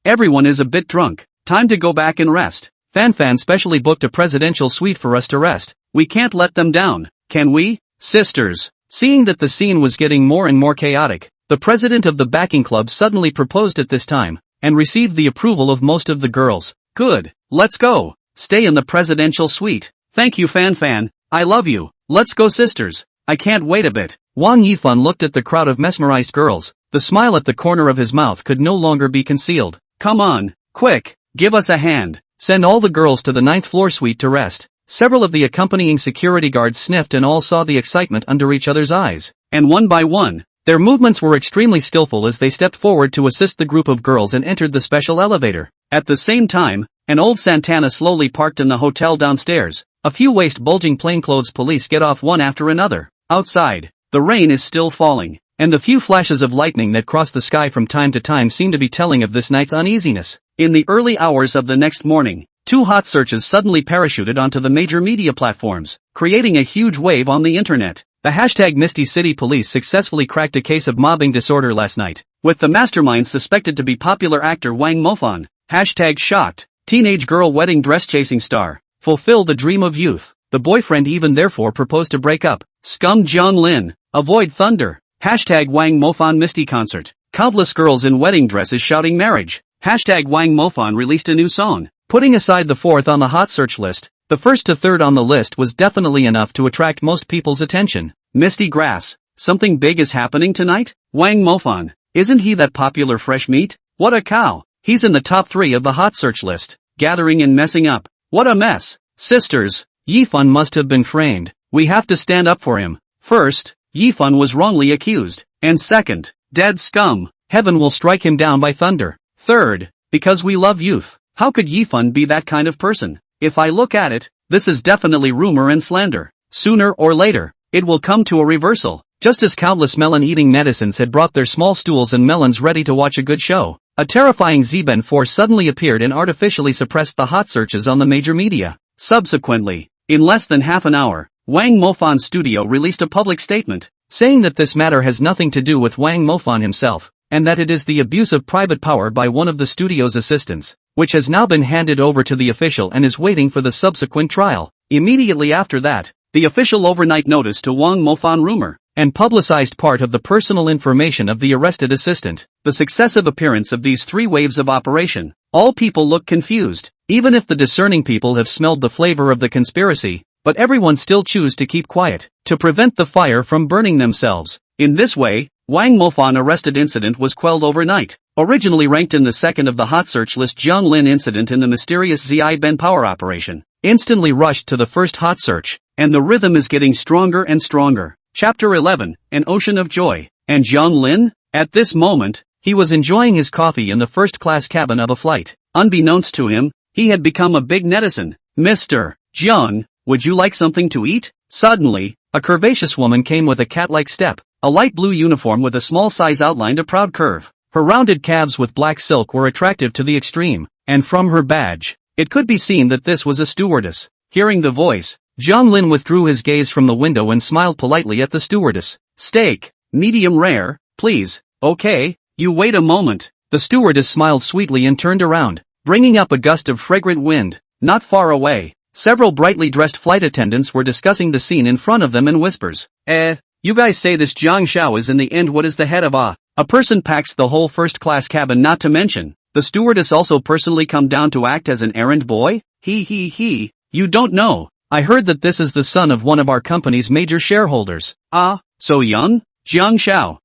everyone is a bit drunk. Time to go back and rest. Fanfan specially booked a presidential suite for us to rest. We can't let them down, can we? Sisters. Seeing that the scene was getting more and more chaotic, the president of the backing club suddenly proposed at this time, and received the approval of most of the girls. Good, let's go. Stay in the presidential suite. Thank you Fanfan, I love you. Let's go sisters. I can't wait a bit. Wang Yifan looked at the crowd of mesmerized girls. The smile at the corner of his mouth could no longer be concealed. Come on, quick, give us a hand. Send all the girls to the 9th floor suite to rest. Several of the accompanying security guards sniffed and all saw the excitement under each other's eyes. And one by one, their movements were extremely skillful as they stepped forward to assist the group of girls and entered the special elevator. At the same time, an old Santana slowly parked in the hotel downstairs. A few waist-bulging plainclothes police get off one after another. Outside, the rain is still falling, and the few flashes of lightning that cross the sky from time to time seem to be telling of this night's uneasiness. In the early hours of the next morning, 2 hot searches suddenly parachuted onto the major media platforms, creating a huge wave on the internet. The hashtag Misty City Police successfully cracked a case of mobbing disorder last night, with the mastermind suspected to be popular actor Wang Yifan. Hashtag shocked. Teenage girl wedding dress chasing star. Fulfill the dream of youth. The boyfriend even therefore proposed to break up. Scum Jiang Lin. Avoid thunder. Hashtag Wang Yifan Misty concert. Countless girls in wedding dresses shouting marriage. Hashtag Wang Yifan released a new song. Putting aside the 4th on the hot search list, the 1st to 3rd on the list was definitely enough to attract most people's attention. Misty grass. Something big is happening tonight? Wang Yifan. Isn't he that popular fresh meat? What a cow. He's in the top 3 of the hot search list. Gathering and messing up. What a mess. Sisters. Yifan must have been framed. We have to stand up for him. First, Yifan was wrongly accused. And second, dead scum. Heaven will strike him down by thunder. Third, because we love youth. How could Yifan be that kind of person? If I look at it, this is definitely rumor and slander. Sooner or later, it will come to a reversal. Just as countless melon-eating netizens had brought their small stools and melons ready to watch a good show, a terrifying Zben force suddenly appeared and artificially suppressed the hot searches on the major media. Subsequently, in less than half an hour, Wang Yifan's studio released a public statement, saying that this matter has nothing to do with Wang Yifan himself, and that it is the abuse of private power by one of the studio's assistants, which has now been handed over to the official and is waiting for the subsequent trial. Immediately after that, the official overnight notice to Wang Yifan rumor, and publicized part of the personal information of the arrested assistant. The successive appearance of these 3 waves of operation, all people look confused, even if the discerning people have smelled the flavor of the conspiracy, but everyone still choose to keep quiet, to prevent the fire from burning themselves. In this way, Wang Yifan arrested incident was quelled overnight. Originally ranked in the 2nd of the hot search list, Jiang Lin incident in the mysterious Ziben power operation, instantly rushed to the 1st hot search, and the rhythm is getting stronger and stronger. Chapter 11, An Ocean of Joy. And Jiang Lin? At this moment, he was enjoying his coffee in the first-class cabin of a flight. Unbeknownst to him, he had become a big netizen. Mr. Jiang, would you like something to eat? Suddenly, a curvaceous woman came with a cat-like step. A light blue uniform with a small size outlined a proud curve. Her rounded calves with black silk were attractive to the extreme, and from her badge, it could be seen that this was a stewardess. Hearing the voice, Jiang Lin withdrew his gaze from the window and smiled politely at the stewardess. Steak, medium rare, please. Okay, you wait a moment. The stewardess smiled sweetly and turned around, bringing up a gust of fragrant wind. Not far away, several brightly dressed flight attendants were discussing the scene in front of them in whispers. You guys say this Jiang Shao is in the end what is the head of a person packs the whole first-class cabin, not to mention the stewardess also personally come down to act as an errand boy? He. You don't know. I heard that this is the son of one of our company's major shareholders. Ah, so young? Jiang Xiao.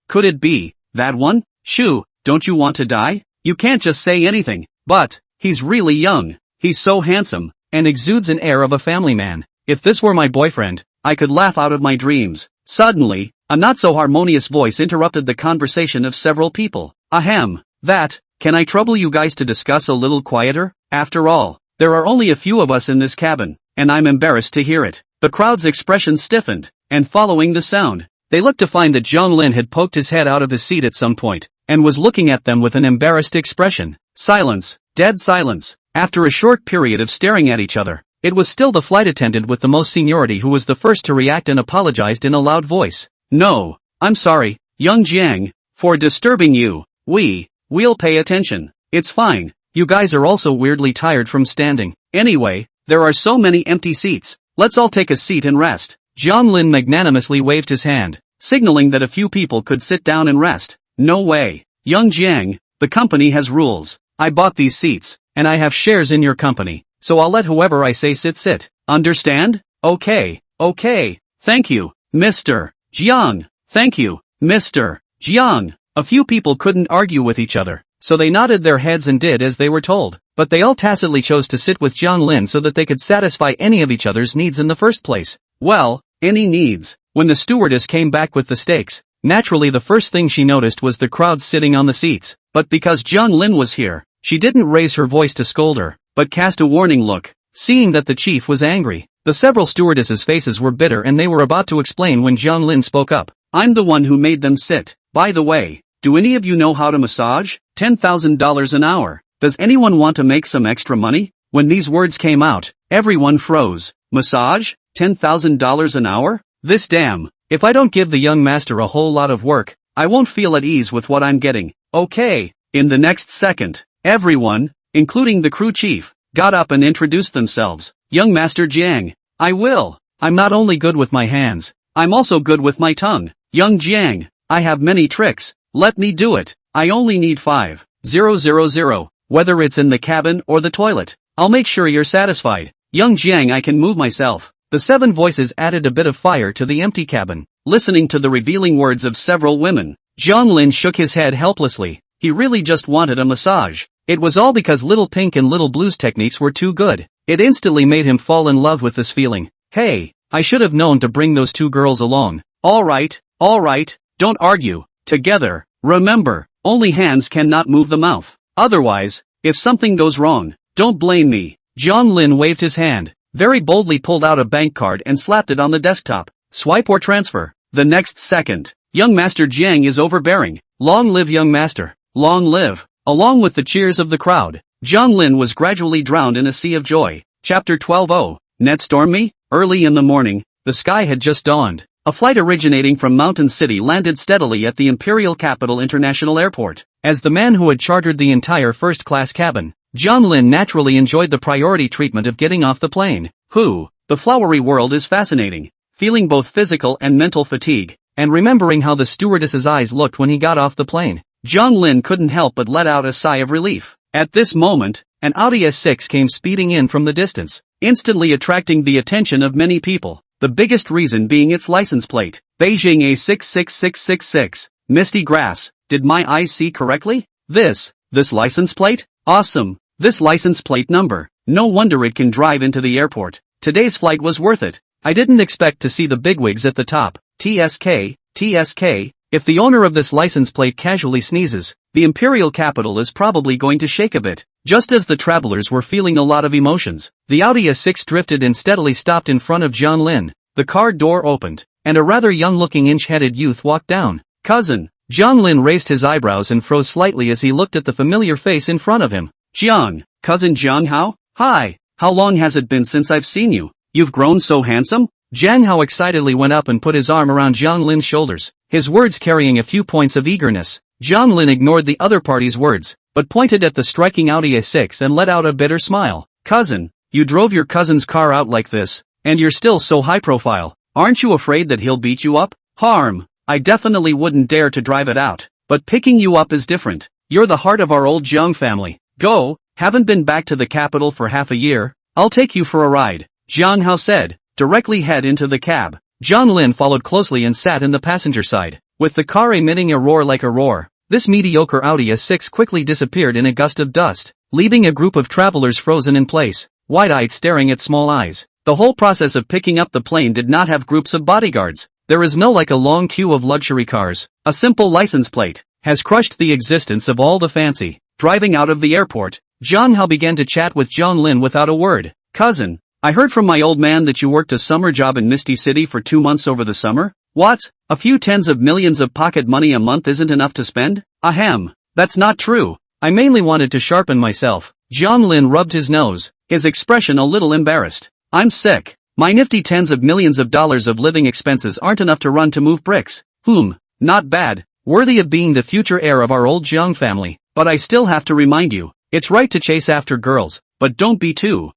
Could it be that one? Shoo, don't you want to die? You can't just say anything. But he's really young. He's so handsome, and exudes an air of a family man. If this were my boyfriend, I could laugh out of my dreams. Suddenly, a not-so-harmonious voice interrupted the conversation of several people. Ahem. Can I trouble you guys to discuss a little quieter? After all, there are only a few of us in this cabin, and I'm embarrassed to hear it. The crowd's expression stiffened, and following the sound, they looked to find that Jiang Lin had poked his head out of his seat at some point, and was looking at them with an embarrassed expression. Silence. Dead silence. After a short period of staring at each other, it was still the flight attendant with the most seniority who was the first to react and apologized in a loud voice. No, I'm sorry, young Jiang, for disturbing you. We'll pay attention. It's fine. You guys are also weirdly tired from standing. Anyway, there are so many empty seats. Let's all take a seat and rest. Jiang Lin magnanimously waved his hand, signaling that a few people could sit down and rest. No way. Young Jiang, the company has rules. I bought these seats, and I have shares in your company, so I'll let whoever I say sit. Understand? Okay. Thank you, Mr. Jiang. Thank you, Mr. Jiang. A few people couldn't argue with each other, so they nodded their heads and did as they were told, but they all tacitly chose to sit with Jiang Lin so that they could satisfy any of each other's needs in the first place. Well, any needs. When the stewardess came back with the steaks, naturally the first thing she noticed was the crowd sitting on the seats, but because Jiang Lin was here, she didn't raise her voice to scold her, but cast a warning look. Seeing that the chief was angry, the several stewardesses' faces were bitter and they were about to explain when Jiang Lin spoke up. I'm the one who made them sit. By the way, do any of you know how to massage? $10,000 an hour. Does anyone want to make some extra money? When these words came out, everyone froze. Massage? $10,000 an hour? This damn. If I don't give the young master a whole lot of work, I won't feel at ease with what I'm getting. Okay. In the next second, everyone, including the crew chief, got up and introduced themselves. Young Master Jiang. I will. I'm not only good with my hands, I'm also good with my tongue. Young Jiang, I have many tricks. Let me do it. I only need 5,000. Whether it's in the cabin or the toilet, I'll make sure you're satisfied. Young Jiang, I can move myself. The 7 voices added a bit of fire to the empty cabin. Listening to the revealing words of several women, Jiang Lin shook his head helplessly. He really just wanted a massage. It was all because Little Pink and Little Blue's techniques were too good. It instantly made him fall in love with this feeling. Hey, I should have known to bring those 2 girls along. Alright, don't argue. Together, remember, only hands cannot move the mouth. Otherwise, if something goes wrong, don't blame me. Jiang Lin waved his hand, very boldly pulled out a bank card and slapped it on the desktop. Swipe or transfer. The next second, young Master Jiang is overbearing. Long live young master. Long live. Along with the cheers of the crowd, Jiang Lin was gradually drowned in a sea of joy. Chapter 12. Net storm me? Early in the morning, the sky had just dawned. A flight originating from Mountain City landed steadily at the Imperial Capital International Airport. As the man who had chartered the entire first-class cabin, Jiang Lin naturally enjoyed the priority treatment of getting off the plane. The flowery world is fascinating. Feeling both physical and mental fatigue, and remembering how the stewardess's eyes looked when he got off the plane, Jiang Lin couldn't help but let out a sigh of relief. At this moment, an Audi S6 came speeding in from the distance, instantly attracting the attention of many people. The biggest reason being its license plate, Beijing A66666. Misty grass, did my eyes see correctly? This license plate? Awesome. This license plate number. No wonder it can drive into the airport. Today's flight was worth it. I didn't expect to see the bigwigs at the top. TSK. If the owner of this license plate casually sneezes, the imperial capital is probably going to shake a bit. Just as the travelers were feeling a lot of emotions, the Audi A6 drifted and steadily stopped in front of Jiang Lin. The car door opened, and a rather young-looking inch-headed youth walked down. Cousin. Jiang Lin raised his eyebrows and froze slightly as he looked at the familiar face in front of him. Jiang. Cousin Jiang Hao? Hi. How long has it been since I've seen you? You've grown so handsome? Jiang Hao excitedly went up and put his arm around Jiang Lin's shoulders, his words carrying a few points of eagerness. Jiang Lin ignored the other party's words, but pointed at the striking Audi A6 and let out a bitter smile. Cousin, you drove your cousin's car out like this, and you're still so high profile. Aren't you afraid that he'll beat you up? Harm. I definitely wouldn't dare to drive it out, but picking you up is different. You're the heart of our old Jiang family. Go, haven't been back to the capital for half a year? I'll take you for a ride, Jiang Hao said. Directly head into the cab. Jiang Lin followed closely and sat in the passenger side, with the car emitting a roar like a roar. This mediocre Audi A6 quickly disappeared in a gust of dust, leaving a group of travelers frozen in place, wide-eyed staring at small eyes. The whole process of picking up the plane did not have groups of bodyguards. There is no like a long queue of luxury cars. A simple license plate has crushed the existence of all the fancy. Driving out of the airport, Jiang Hao began to chat with Jiang Lin without a word. Cousin, I heard from my old man that you worked a summer job in Misty City for 2 months over the summer? What? A few tens of millions of pocket money a month isn't enough to spend? Ahem. That's not true. I mainly wanted to sharpen myself. Jiang Lin rubbed his nose, his expression a little embarrassed. I'm sick. My nifty tens of millions of dollars of living expenses aren't enough to run to move bricks. Not bad. Worthy of being the future heir of our old Jiang family. But I still have to remind you, it's right to chase after girls, but don't be too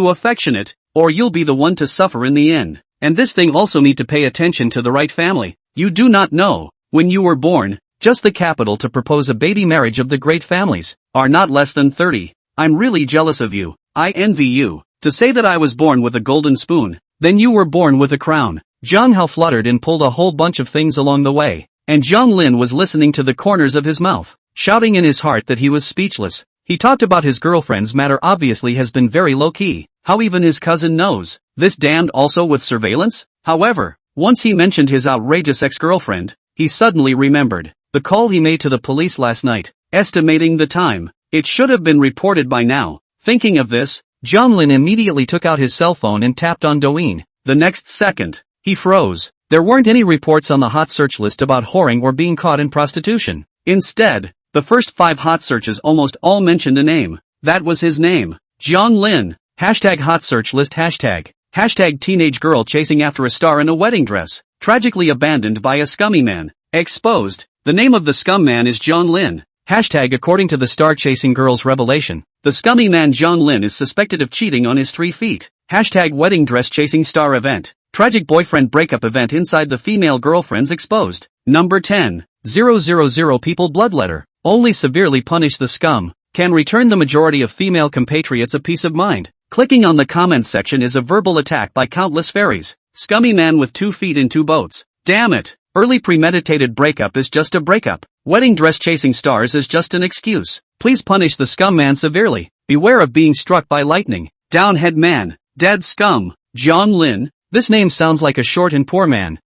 affectionate, or you'll be the one to suffer in the end. And this thing also need to pay attention to the right family. You do not know, when you were born, just the capital to propose a baby marriage of the great families, are not less than 30. I'm really jealous of you. I envy you. To say that I was born with a golden spoon, then you were born with a crown. Jiang Hao fluttered and pulled a whole bunch of things along the way, and Jiang Lin was listening to the corners of his mouth, shouting in his heart that he was speechless. He talked about his girlfriend's matter obviously has been very low-key. How even his cousin knows. This damned also with surveillance? However, once he mentioned his outrageous ex-girlfriend, he suddenly remembered the call he made to the police last night, estimating the time. It should have been reported by now. Thinking of this, Jiang Lin immediately took out his cell phone and tapped on Douyin. The next second, he froze. There weren't any reports on the hot search list about whoring or being caught in prostitution. Instead, the first 5 hot searches almost all mentioned a name. That was his name. Jiang Lin. Hashtag hot search list hashtag. Hashtag teenage girl chasing after a star in a wedding dress. Tragically abandoned by a scummy man. Exposed. The name of the scum man is Jiang Lin. Hashtag according to the star-chasing girl's revelation, the scummy man Jiang Lin is suspected of cheating on his 3 feet. Hashtag wedding dress chasing star event. Tragic boyfriend breakup event inside the female girlfriends exposed. Number 10. 000 people bloodletter. Only severely punish the scum can return the majority of female compatriots a peace of mind. Clicking on the comments section is a verbal attack by countless fairies. Scummy man with 2 feet in 2 boats. Damn it. Early premeditated breakup is just a breakup. Wedding dress chasing stars is just an excuse. Please punish the scum man severely. Beware of being struck by lightning. Downhead man. Dead scum. Jiang Lin. This name sounds like a short and poor man.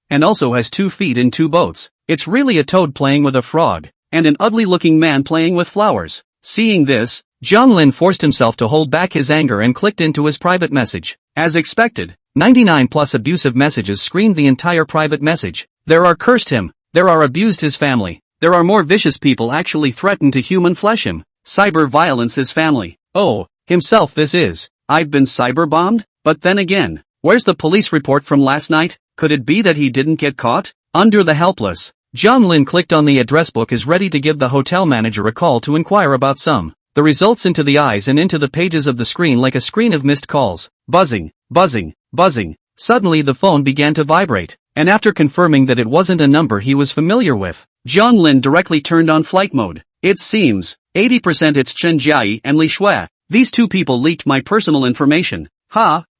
And also has 2 feet in 2 boats. It's really a toad playing with a frog, and an ugly-looking man playing with flowers. Seeing this, Jiang Lin forced himself to hold back his anger and clicked into his private message. As expected, 99 plus abusive messages screened the entire private message. There are cursed him. There are abused his family. There are more vicious people actually threatened to human flesh him. Cyber violence his family. Oh, himself this is. I've been cyber-bombed? But then again, where's the police report from last night? Could it be that he didn't get caught? Under the helpless. Jiang Lin clicked on the address book is ready to give the hotel manager a call to inquire about the results into the eyes and into the pages of the screen like a screen of missed calls. Buzzing, buzzing, buzzing. Suddenly the phone began to vibrate, and after confirming that it wasn't a number he was familiar with, Jiang Lin directly turned on flight mode. It seems, 80% it's Chen Jiayi and Li Shui. These 2 people leaked my personal information,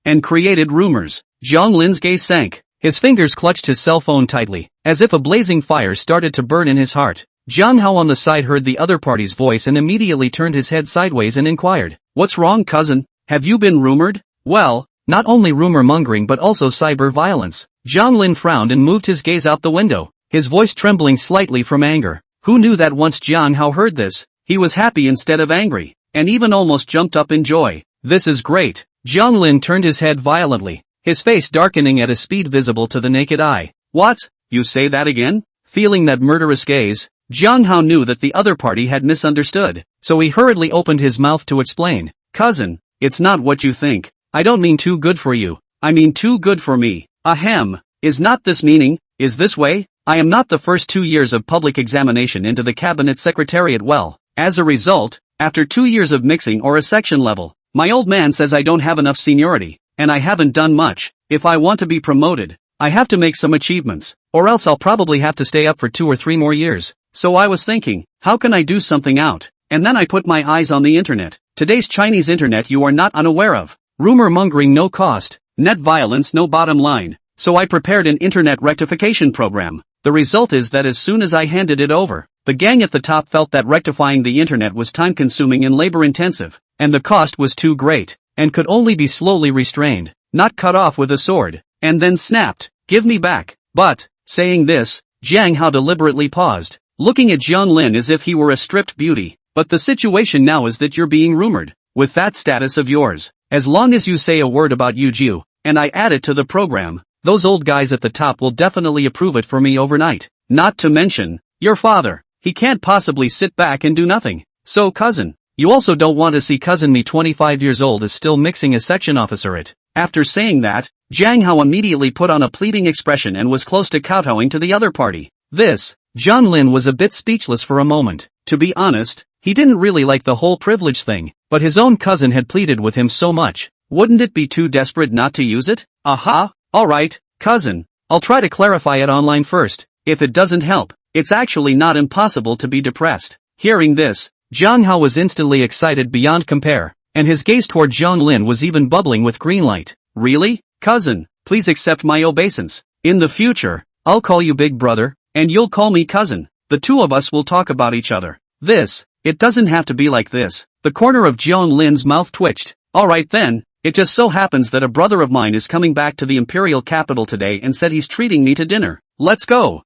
and created rumors. Jiang Lin's gaze sank. His fingers clutched his cell phone tightly, as if a blazing fire started to burn in his heart. Jiang Hao on the side heard the other party's voice and immediately turned his head sideways and inquired, "What's wrong, cousin? Have you been rumored?" Well, not only rumor-mongering but also cyber violence. Jiang Lin frowned and moved his gaze out the window, his voice trembling slightly from anger. Who knew that once Jiang Hao heard this, he was happy instead of angry, and even almost jumped up in joy. This is great. Jiang Lin turned his head violently, his face darkening at a speed visible to the naked eye. What? You say that again? Feeling that murderous gaze, Jiang Hao knew that the other party had misunderstood, so he hurriedly opened his mouth to explain. Cousin, it's not what you think. I don't mean too good for you. I mean too good for me. Ahem. Is not this meaning? Is this way? I am not the first 2 years of public examination into the cabinet secretariat well. As a result, after 2 years of mixing or a section level, my old man says I don't have enough seniority, and I haven't done much. If I want to be promoted, I have to make some achievements, or else I'll probably have to stay up for 2 or 3 more years. So I was thinking, how can I do something out? And then I put my eyes on the internet. Today's Chinese internet you are not unaware of. Rumor mongering no cost. Net violence no bottom line. So I prepared an internet rectification program. The result is that as soon as I handed it over, the gang at the top felt that rectifying the internet was time-consuming and labor-intensive, and the cost was too great, and could only be slowly restrained, not cut off with a sword, and then snapped, "Give me back." But, saying this, Jiang Hao deliberately paused, looking at Jiang Lin as if he were a stripped beauty. But the situation now is that you're being rumored, with that status of yours. As long as you say a word about Yuju, and I add it to the program, those old guys at the top will definitely approve it for me overnight. Not to mention, your father. He can't possibly sit back and do nothing. So cousin, you also don't want to see cousin me 25 years old is still mixing a section officer it. After saying that, Jiang Hao immediately put on a pleading expression and was close to kowtowing to the other party. Jiang Lin was a bit speechless for a moment. To be honest, he didn't really like the whole privilege thing, but his own cousin had pleaded with him so much. Wouldn't it be too desperate not to use it? Aha, alright, cousin, I'll try to clarify it online first. If it doesn't help, it's actually not impossible to be depressed. Hearing this, Jiang Hao was instantly excited beyond compare, and his gaze toward Jiang Lin was even bubbling with green light. Really? Cousin, please accept my obeisance. In the future, I'll call you big brother, and you'll call me cousin. The two of us will talk about each other. It doesn't have to be like this. The corner of Jiang Lin's mouth twitched. Alright then, it just so happens that a brother of mine is coming back to the imperial capital today and said he's treating me to dinner. Let's go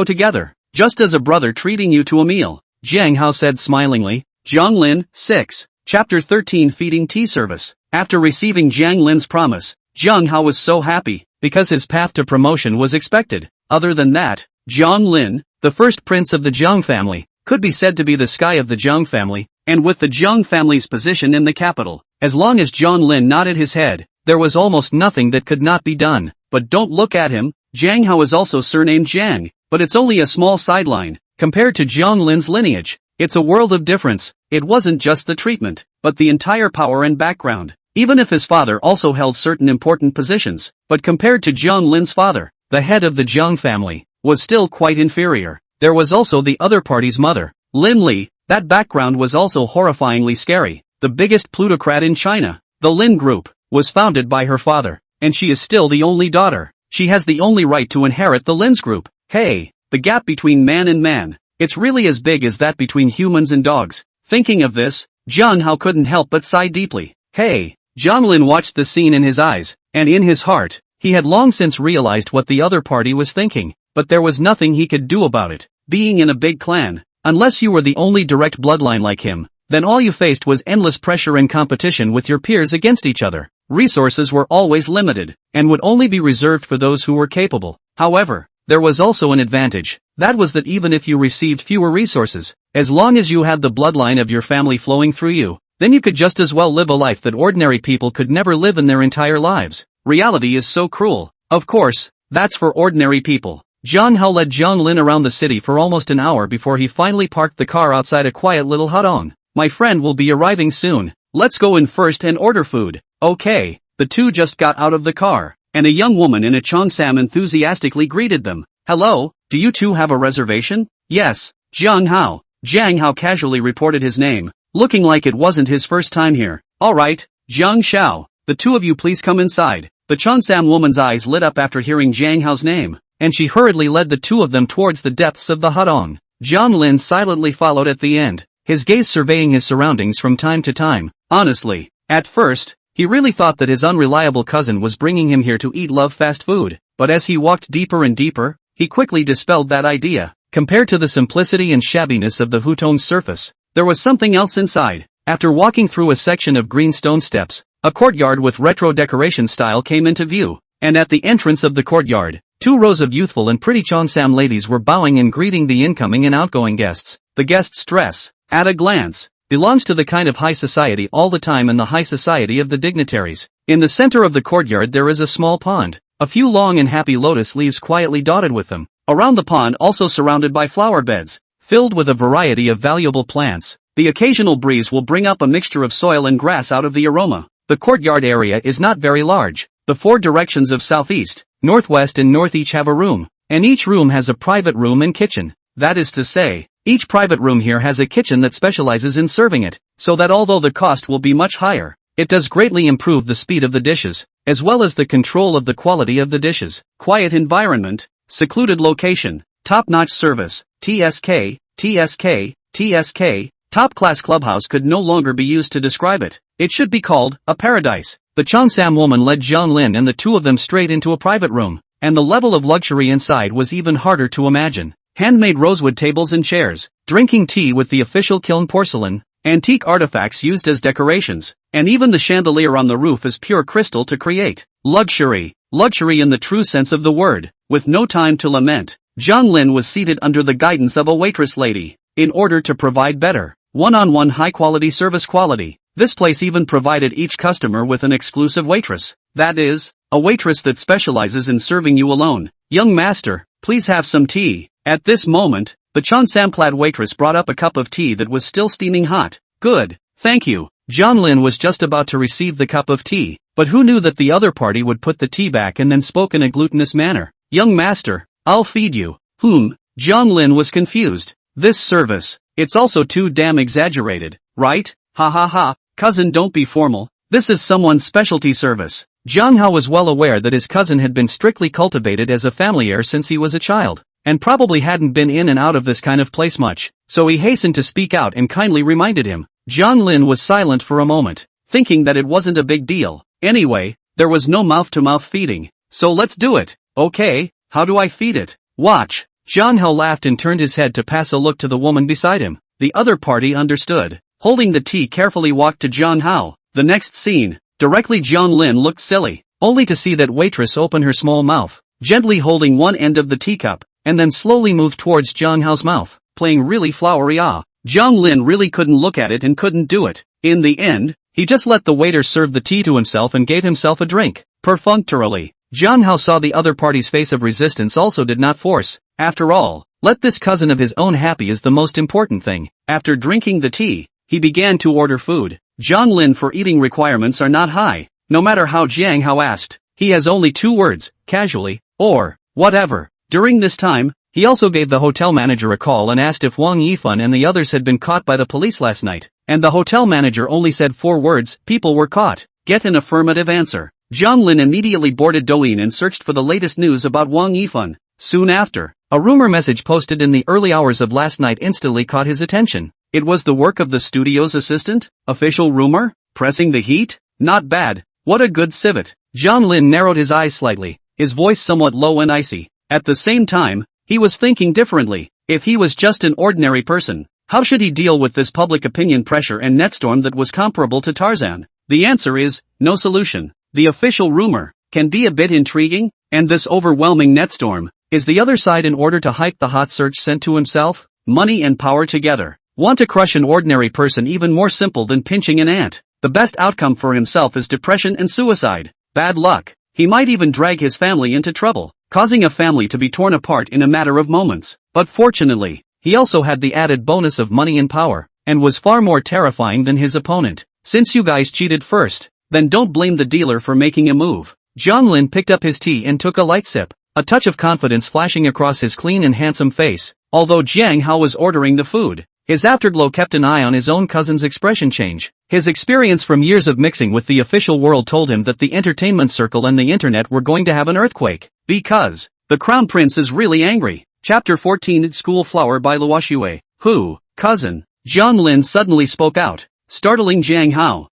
together. Just as a brother treating you to a meal, Jiang Hao said smilingly. Jiang Lin, 6. Chapter 13 Feeding Tea Service. After receiving Jiang Lin's promise, Jiang Hao was so happy, because his path to promotion was expected. Other than that, Jiang Lin, the first prince of the Jiang family, could be said to be the sky of the Jiang family, and with the Jiang family's position in the capital, as long as Jiang Lin nodded his head, there was almost nothing that could not be done. But don't look at him, Jiang Hao is also surnamed Jiang, but it's only a small sideline, compared to Jiang Lin's lineage. It's a world of difference. It wasn't just the treatment, but the entire power and background. Even if his father also held certain important positions, but compared to Jiang Lin's father, the head of the Jiang family, was still quite inferior. There was also the other party's mother, Lin Li. That background was also horrifyingly scary. The biggest plutocrat in China, the Lin Group, was founded by her father, and she is still the only daughter. She has the only right to inherit the Lin's Group. Hey, the gap between man and man, it's really as big as that between humans and dogs. Thinking of this, Jiang Hao couldn't help but sigh deeply. Hey, Jiang Lin watched the scene in his eyes, and in his heart, he had long since realized what the other party was thinking, but there was nothing he could do about it. Being in a big clan, unless you were the only direct bloodline like him, then all you faced was endless pressure and competition with your peers against each other. Resources were always limited, and would only be reserved for those who were capable. However, there was also an advantage. That was that even if you received fewer resources, as long as you had the bloodline of your family flowing through you, then you could just as well live a life that ordinary people could never live in their entire lives. Reality is so cruel. Of course, that's for ordinary people. Jiang Hao led Jiang Lin around the city for almost an hour before he finally parked the car outside a quiet little hutong. My friend will be arriving soon. Let's go in first and order food. Okay. The two just got out of the car, and a young woman in a cheongsam enthusiastically greeted them. Hello, do you two have a reservation? Yes, Jiang Hao. Jiang Hao casually reported his name, looking like it wasn't his first time here. Alright, Jiang Xiao, the two of you please come inside. The cheongsam woman's eyes lit up after hearing Jiang Hao's name, and she hurriedly led the two of them towards the depths of the hutong. Jiang Lin silently followed at the end, his gaze surveying his surroundings from time to time. Honestly, at first, he really thought that his unreliable cousin was bringing him here to eat love fast food, but as he walked deeper and deeper, he quickly dispelled that idea. Compared to the simplicity and shabbiness of the hutong's surface, there was something else inside. After walking through a section of green stone steps, a courtyard with retro decoration style came into view, and at the entrance of the courtyard, 2 rows of youthful and pretty cheongsam ladies were bowing and greeting the incoming and outgoing guests. The guests' dress, at a glance, belongs to the kind of high society all the time and the high society of the dignitaries. In the center of the courtyard there is a small pond, a few long and happy lotus leaves quietly dotted with them. Around the pond also surrounded by flower beds, filled with a variety of valuable plants. The occasional breeze will bring up a mixture of soil and grass out of the aroma. The courtyard area is not very large. The 4 directions of southeast, northwest and north each have a room, and each room has a private room and kitchen. That is to say, each private room here has a kitchen that specializes in serving it, so that although the cost will be much higher, it does greatly improve the speed of the dishes, as well as the control of the quality of the dishes. Quiet environment, secluded location, top-notch service, TSK, TSK, TSK, top-class clubhouse could no longer be used to describe it. It should be called a paradise. The Cheongsam woman led Jiang Lin and the two of them straight into a private room, and the level of luxury inside was even harder to imagine. Handmade rosewood tables and chairs, drinking tea with the official kiln porcelain, antique artifacts used as decorations, and even the chandelier on the roof is pure crystal to create luxury. Luxury in the true sense of the word. With no time to lament, Jiang Lin was seated under the guidance of a waitress lady. In order to provide better, one-on-one high-quality service quality, this place even provided each customer with an exclusive waitress. That is, a waitress that specializes in serving you alone. Young master, please have some tea. At this moment, the Cheongsam-clad waitress brought up a cup of tea that was still steaming hot. Good, thank you. Jiang Lin was just about to receive the cup of tea, but who knew that the other party would put the tea back and then spoke in a glutinous manner. Young master, I'll feed you. Jiang Lin was confused. This service, it's also too damn exaggerated, right? Ha ha ha, cousin, don't be formal. This is someone's specialty service. Jiang Hao was well aware that his cousin had been strictly cultivated as a family heir since he was a child, and probably hadn't been in and out of this kind of place much, so he hastened to speak out and kindly reminded him. Jiang Lin was silent for a moment, thinking that it wasn't a big deal. Anyway, there was no mouth-to-mouth feeding, so let's do it. Okay, how do I feed it? Watch. Jiang Hao laughed and turned his head to pass a look to the woman beside him. The other party understood. Holding the tea carefully walked to Jiang Hao. The next scene, directly Jiang Lin looked silly, only to see that waitress open her small mouth, gently holding one end of the teacup, and then slowly move towards Jiang Hao's mouth, playing really flowery Jiang Lin really couldn't look at it and couldn't do it. In the end, he just let the waiter serve the tea to himself and gave himself a drink. Perfunctorily, Jiang Hao saw the other party's face of resistance also did not force. After all, let this cousin of his own happy is the most important thing. After drinking the tea, he began to order food. Jiang Lin for eating requirements are not high, no matter how Jiang Hao asked. He has only 2 words, casually, or, whatever. During this time, he also gave the hotel manager a call and asked if Wang Yifan and the others had been caught by the police last night, and the hotel manager only said 4 words, people were caught. Get an affirmative answer. Jiang Lin immediately boarded Douyin and searched for the latest news about Wang Yifan. Soon after, a rumor message posted in the early hours of last night instantly caught his attention. It was the work of the studio's assistant? Official rumor? Pressing the heat? Not bad. What a good civet. Jiang Lin narrowed his eyes slightly, his voice somewhat low and icy. At the same time, he was thinking differently. If he was just an ordinary person, how should he deal with this public opinion pressure and netstorm that was comparable to Tarzan? The answer is, no solution. The official rumor can be a bit intriguing, and this overwhelming netstorm is the other side in order to hype the hot search sent to himself. Money and power together. Want to crush an ordinary person even more simple than pinching an ant. The best outcome for himself is depression and suicide. Bad luck. He might even drag his family into trouble, causing a family to be torn apart in a matter of moments. But fortunately, he also had the added bonus of money and power, and was far more terrifying than his opponent. Since you guys cheated first, then don't blame the dealer for making a move. Jiang Lin picked up his tea and took a light sip, a touch of confidence flashing across his clean and handsome face. Although Jiang Hao was ordering the food, his afterglow kept an eye on his own cousin's expression change. His experience from years of mixing with the official world told him that the entertainment circle and the internet were going to have an earthquake. Because the crown prince is really angry. Chapter 14 School Flower by Luoxue. Who, cousin? Jiang Lin suddenly spoke out, startling Jiang Hao.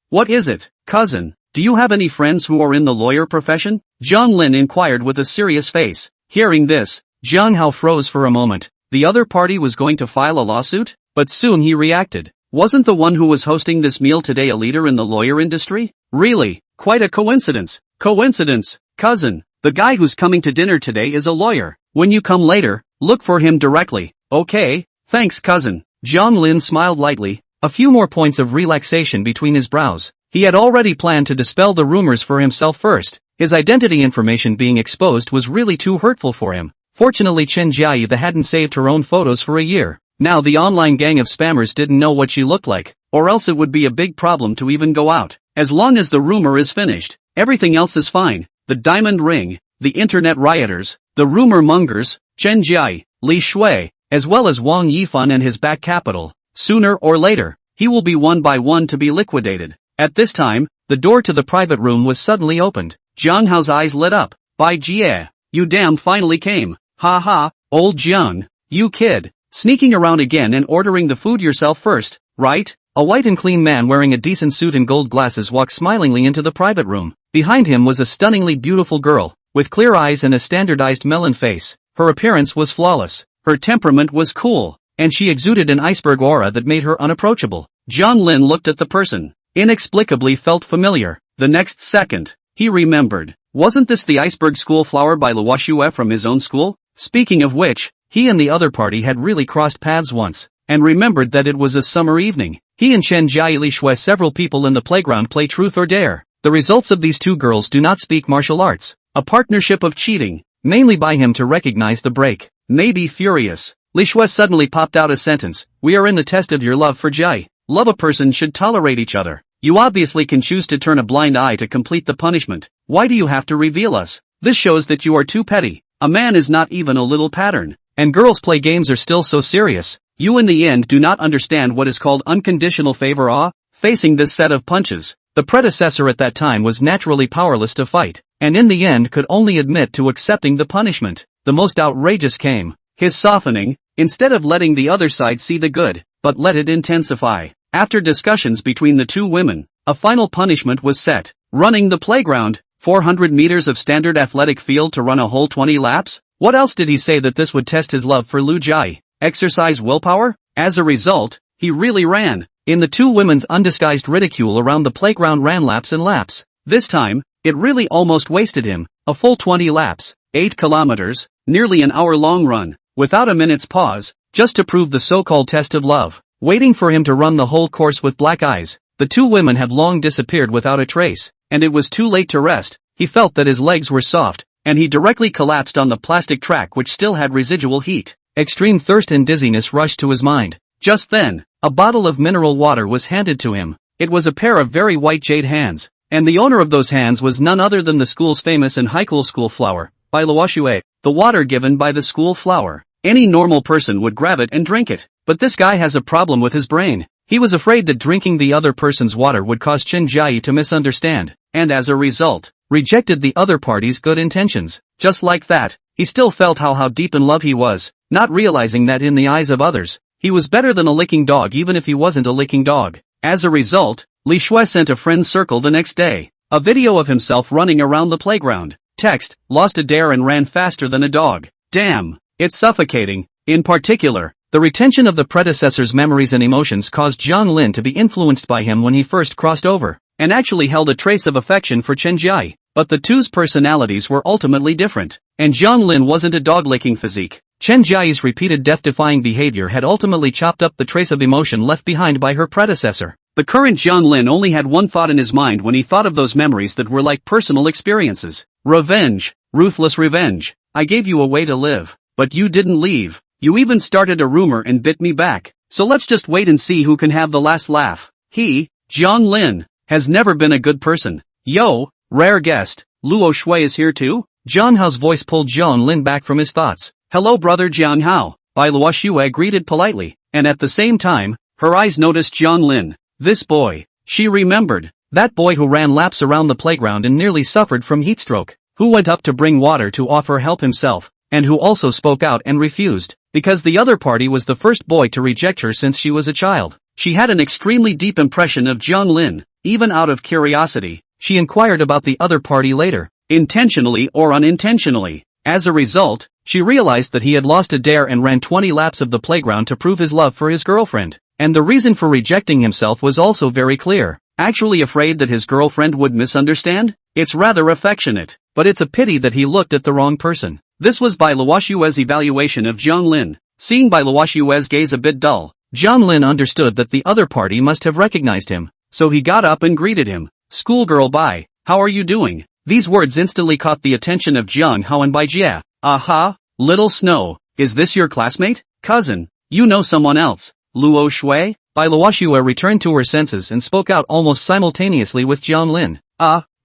What is it, cousin? Do you have any friends who are in the lawyer profession? Jiang Lin inquired with a serious face. Hearing this, Jiang Hao froze for a moment. The other party was going to file a lawsuit? But soon he reacted. Wasn't the one who was hosting this meal today a leader in the lawyer industry? Really? Quite a coincidence. Coincidence, cousin. The guy who's coming to dinner today is a lawyer. When you come later, look for him directly. Okay, thanks cousin. Jiang Lin smiled lightly, a few more points of relaxation between his brows. He had already planned to dispel the rumors for himself first. His identity information being exposed was really too hurtful for him. Fortunately Chen Jiayi hadn't saved her own photos for a year. Now the online gang of spammers didn't know what she looked like, or else it would be a big problem to even go out. As long as the rumor is finished, everything else is fine. The diamond ring, the internet rioters, the rumor mongers, Chen Jiayi, Li Shui, as well as Wang Yifan and his back capital. Sooner or later, he will be one by one to be liquidated. At this time, the door to the private room was suddenly opened. Jiang Hao's eyes lit up. By Jie, you damn finally came. Ha ha, old Jiang, you kid. Sneaking around again and ordering the food yourself first, right? A white and clean man wearing a decent suit and gold glasses walked smilingly into the private room. Behind him was a stunningly beautiful girl, with clear eyes and a standardized melon face. Her appearance was flawless. Her temperament was cool, and she exuded an iceberg aura that made her unapproachable. Jiang Lin looked at the person. Inexplicably felt familiar. The next second, he remembered. Wasn't this the iceberg school flower by Luo Xue from his own school? Speaking of which, he and the other party had really crossed paths once, and remembered that it was a summer evening. He and Chen Jia Li Shui several people in the playground play truth or dare. The results of these two girls do not speak martial arts. A partnership of cheating, mainly by him to recognize the break. Maybe furious. Li Shui suddenly popped out a sentence. We are in the test of your love for Jai. Love a person should tolerate each other. You obviously can choose to turn a blind eye to complete the punishment. Why do you have to reveal us? This shows that you are too petty. A man is not even a little pattern. And girls play games are still so serious. You in the end do not understand what is called unconditional favor. Facing this set of punches, the predecessor at that time was naturally powerless to fight, and in the end could only admit to accepting the punishment. The most outrageous came. His softening, instead of letting the other side see the good, but let it intensify. After discussions between the two women, a final punishment was set. Running the playground, 400 meters of standard athletic field to run a whole 20 laps? What else did he say that this would test his love for Lu Jai? Exercise willpower? As a result, he really ran. In the two women's undisguised ridicule around the playground ran laps and laps. This time, it really almost wasted him. A full 20 laps, 8 kilometers, nearly an hour-long run, without a minute's pause, just to prove the so-called test of love. Waiting for him to run the whole course with black eyes, the two women had long disappeared without a trace, and it was too late to rest. He felt that his legs were soft, and he directly collapsed on the plastic track which still had residual heat. Extreme thirst and dizziness rushed to his mind. Just then, a bottle of mineral water was handed to him. It was a pair of very white jade hands, and the owner of those hands was none other than the school's famous and high school flower, by Luo Xue, the water given by the school flower. Any normal person would grab it and drink it, but this guy has a problem with his brain. He was afraid that drinking the other person's water would cause Chen Jia to misunderstand, and as a result, rejected the other party's good intentions. Just like that, he still felt how deep in love he was, not realizing that in the eyes of others, he was better than a licking dog even if he wasn't a licking dog. As a result, Li Shui sent a friend's circle the next day. A video of himself running around the playground. Text, lost a dare and ran faster than a dog. Damn, it's suffocating. In particular, the retention of the predecessor's memories and emotions caused Jiang Lin to be influenced by him when he first crossed over, and actually held a trace of affection for Chen Jia. But the two's personalities were ultimately different, and Jiang Lin wasn't a dog-licking physique. Chen Jia's repeated death-defying behavior had ultimately chopped up the trace of emotion left behind by her predecessor. The current Jiang Lin only had one thought in his mind when he thought of those memories that were like personal experiences. Revenge. Ruthless revenge. I gave you a way to live, but you didn't leave. You even started a rumor and bit me back. So let's just wait and see who can have the last laugh. He, Jiang Lin, has never been a good person. Yo, rare guest, Luo Xue is here too? Jiang Hao's voice pulled Jiang Lin back from his thoughts. Hello brother Jiang Hao, Bai Luo Xue greeted politely, and at the same time, her eyes noticed Jiang Lin. This boy, she remembered, that boy who ran laps around the playground and nearly suffered from heatstroke, who went up to bring water to offer help himself, and who also spoke out and refused, because the other party was the first boy to reject her since she was a child. She had an extremely deep impression of Jiang Lin, even out of curiosity. She inquired about the other party later, intentionally or unintentionally. As a result, she realized that he had lost a dare and ran 20 laps of the playground to prove his love for his girlfriend. And the reason for rejecting himself was also very clear. Actually afraid that his girlfriend would misunderstand? It's rather affectionate, but it's a pity that he looked at the wrong person. This was Bai Luo Xue's evaluation of Jiang Lin. Seeing Bai Luo Xue's gaze a bit dull, Jiang Lin understood that the other party must have recognized him, so he got up and greeted him. Schoolgirl Bai, how are you doing? These words instantly caught the attention of Jiang Hao and Bai Jie. Aha, little Snow, is this your classmate? Cousin, you know someone else. Luo Xue? Bai Luo Xue returned to her senses and spoke out almost simultaneously with Jiang Lin.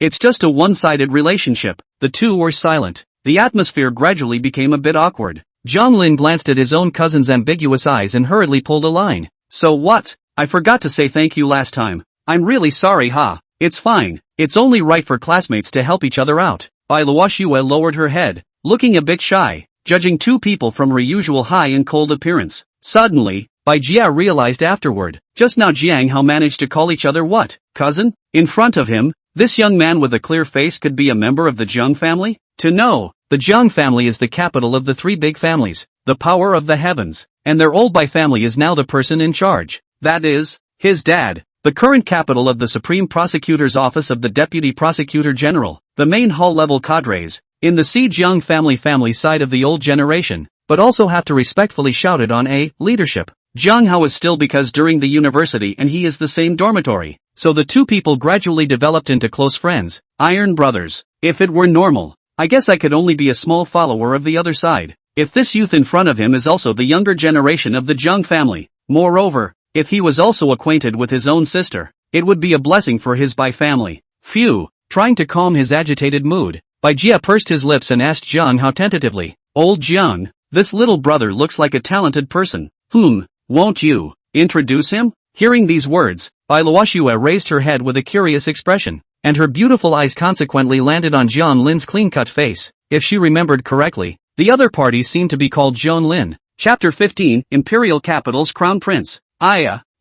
It's just a one-sided relationship. The two were silent. The atmosphere gradually became a bit awkward. Jiang Lin glanced at his own cousin's ambiguous eyes and hurriedly pulled a line. So what? I forgot to say thank you last time. I'm really sorry It's fine. It's only right for classmates to help each other out. Bai Luoxue lowered her head, looking a bit shy, judging two people from her usual high and cold appearance. Suddenly, Bai Jia realized afterward, just now Jiang Hao managed to call each other what? Cousin? In front of him, this young man with a clear face could be a member of the Jiang family? To know, the Jiang family is the capital of the three big families, the power of the heavens, and their old Bai family is now the person in charge. That is, his dad, the current capital of the Supreme Prosecutor's Office of the Deputy Prosecutor General, the main hall-level cadres, in the Jiang family side of the old generation, but also have to respectfully shout it on a leadership. Jiang Hao is still because during the university and he is the same dormitory, so the two people gradually developed into close friends, iron brothers. If it were normal, I guess I could only be a small follower of the other side. If this youth in front of him is also the younger generation of the Jiang family, moreover, if he was also acquainted with his own sister, it would be a blessing for his Bai family. Phew, trying to calm his agitated mood, Bai Jia pursed his lips and asked Jiang Hao tentatively, Old Jiang, this little brother looks like a talented person. Won't you introduce him? Hearing these words, Bai Luoxue raised her head with a curious expression, and her beautiful eyes consequently landed on Jiang Lin's clean-cut face. If she remembered correctly, the other party seemed to be called Jiang Lin. Chapter 15, Imperial Capital's Crown Prince.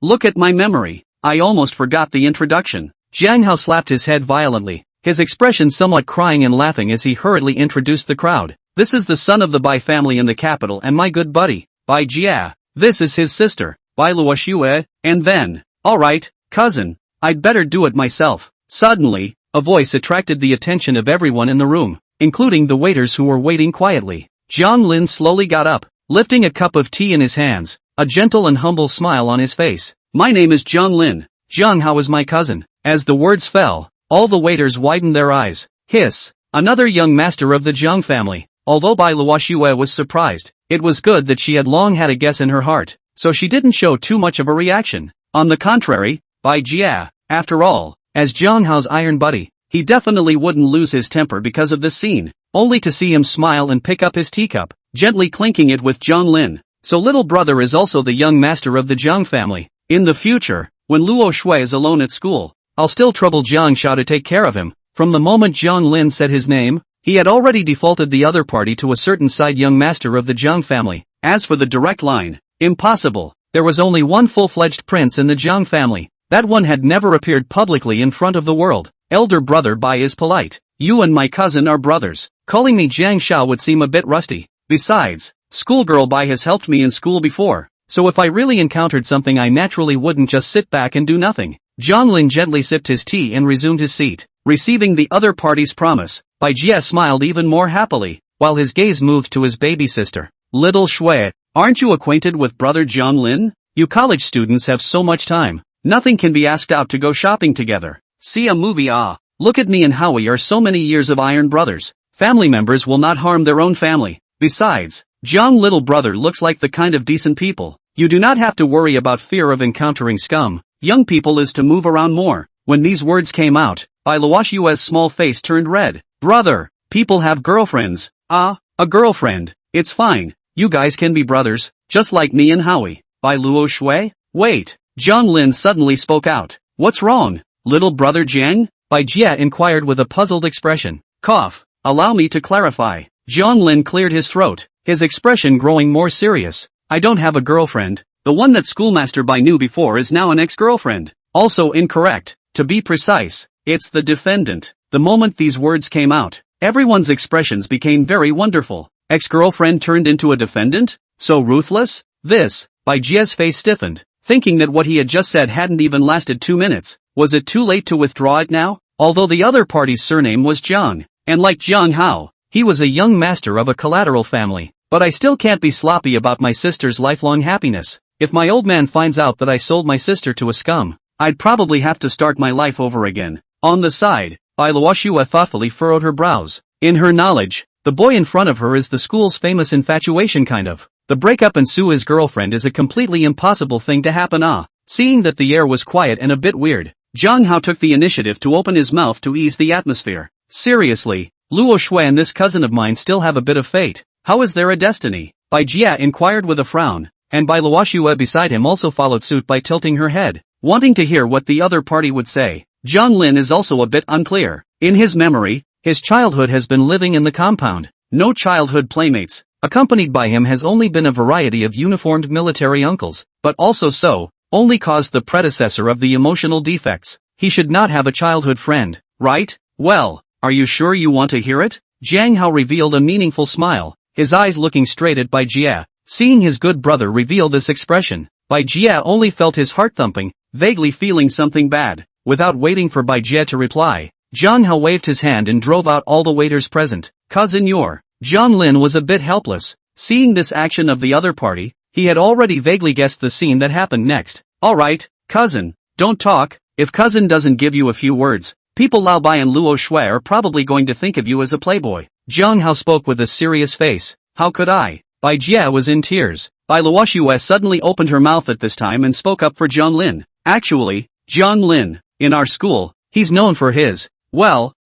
Look at my memory. I almost forgot the introduction. Jiang Hao slapped his head violently, his expression somewhat crying and laughing as he hurriedly introduced the crowd. This is the son of the Bai family in the capital and my good buddy, Bai Jia. This is his sister, Bai Luoxue, and then, alright, cousin, I'd better do it myself. Suddenly, a voice attracted the attention of everyone in the room, including the waiters who were waiting quietly. Jiang Lin slowly got up, lifting a cup of tea in his hands, a gentle and humble smile on his face. My name is Jiang Lin. Jiang Hao is my cousin. As the words fell, all the waiters widened their eyes. Hiss, another young master of the Jiang family. Although Bai Luoxue was surprised, it was good that she had long had a guess in her heart, so she didn't show too much of a reaction. On the contrary, Bai Jia, after all, as Jiang Hao's iron buddy, he definitely wouldn't lose his temper because of this scene, only to see him smile and pick up his teacup, gently clinking it with Jiang Lin. So little brother is also the young master of the Jiang family. In the future, when Luo Shui is alone at school, I'll still trouble Jiang Shao to take care of him. From the moment Jiang Lin said his name, he had already defaulted the other party to a certain side young master of the Jiang family. As for the direct line, impossible. There was only one full-fledged prince in the Jiang family. That one had never appeared publicly in front of the world. Elder brother Bai is polite. You and my cousin are brothers. Calling me Jiang Shao would seem a bit rusty. Besides, schoolgirl Bai has helped me in school before, so if I really encountered something I naturally wouldn't just sit back and do nothing. Jiang Lin gently sipped his tea and resumed his seat. Receiving the other party's promise, Bai Jia smiled even more happily, while his gaze moved to his baby sister. Little Shui, aren't you acquainted with brother Jiang Lin? You college students have so much time. Nothing can be asked out to go shopping together. See a movie Look at me and Howie are so many years of iron brothers. Family members will not harm their own family. Besides, Jiang little brother looks like the kind of decent people. You do not have to worry about fear of encountering scum. Young people is to move around more. When these words came out, Bai Luoxue's small face turned red. Brother, people have girlfriends. A girlfriend. It's fine. You guys can be brothers, just like me and Howie. Bai Luoxue? Wait. Jiang Lin suddenly spoke out. What's wrong, little brother Jiang? Bai Jia inquired with a puzzled expression. Cough. Allow me to clarify. Jiang Lin cleared his throat, his expression growing more serious. I don't have a girlfriend. The one that schoolmaster Bai knew before is now an ex-girlfriend. Also incorrect. To be precise, it's the defendant. The moment these words came out, everyone's expressions became very wonderful. Ex-girlfriend turned into a defendant? So ruthless? Bai Jia's face stiffened, thinking that what he had just said hadn't even lasted 2 minutes. Was it too late to withdraw it now? Although the other party's surname was Jiang, and like Jiang Hao, he was a young master of a collateral family. But I still can't be sloppy about my sister's lifelong happiness. If my old man finds out that I sold my sister to a scum, I'd probably have to start my life over again. On the side, Bai Luoxue thoughtfully furrowed her brows. In her knowledge, the boy in front of her is the school's famous infatuation kind of. The breakup and sue his girlfriend is a completely impossible thing to happen. Seeing that the air was quiet and a bit weird, Jiang Hao took the initiative to open his mouth to ease the atmosphere. Seriously, Luo Shui and this cousin of mine still have a bit of fate. How is there a destiny? Bai Jia inquired with a frown, and Bai Luoxue beside him also followed suit by tilting her head, wanting to hear what the other party would say. Jiang Lin is also a bit unclear. In his memory, his childhood has been living in the compound. No childhood playmates. Accompanied by him has only been a variety of uniformed military uncles, but also only caused the predecessor of the emotional defects. He should not have a childhood friend, right? Well, are you sure you want to hear it? Jiang Hao revealed a meaningful smile, his eyes looking straight at Bai Jia. Seeing his good brother reveal this expression, Bai Jia only felt his heart thumping, vaguely feeling something bad. Without waiting for Bai Jia to reply, Jiang Hao waved his hand and drove out all the waiters present. Cousin Jiang Lin was a bit helpless. Seeing this action of the other party, he had already vaguely guessed the scene that happened next. Alright, cousin, don't talk. If cousin doesn't give you a few words, people Lao Bai and Luo Shui are probably going to think of you as a playboy. Jiang Hao spoke with a serious face. How could I? Bai Jia was in tears. Bai Luoxue suddenly opened her mouth at this time and spoke up for Jiang Lin. Actually, Jiang Lin, in our school, he's known for his,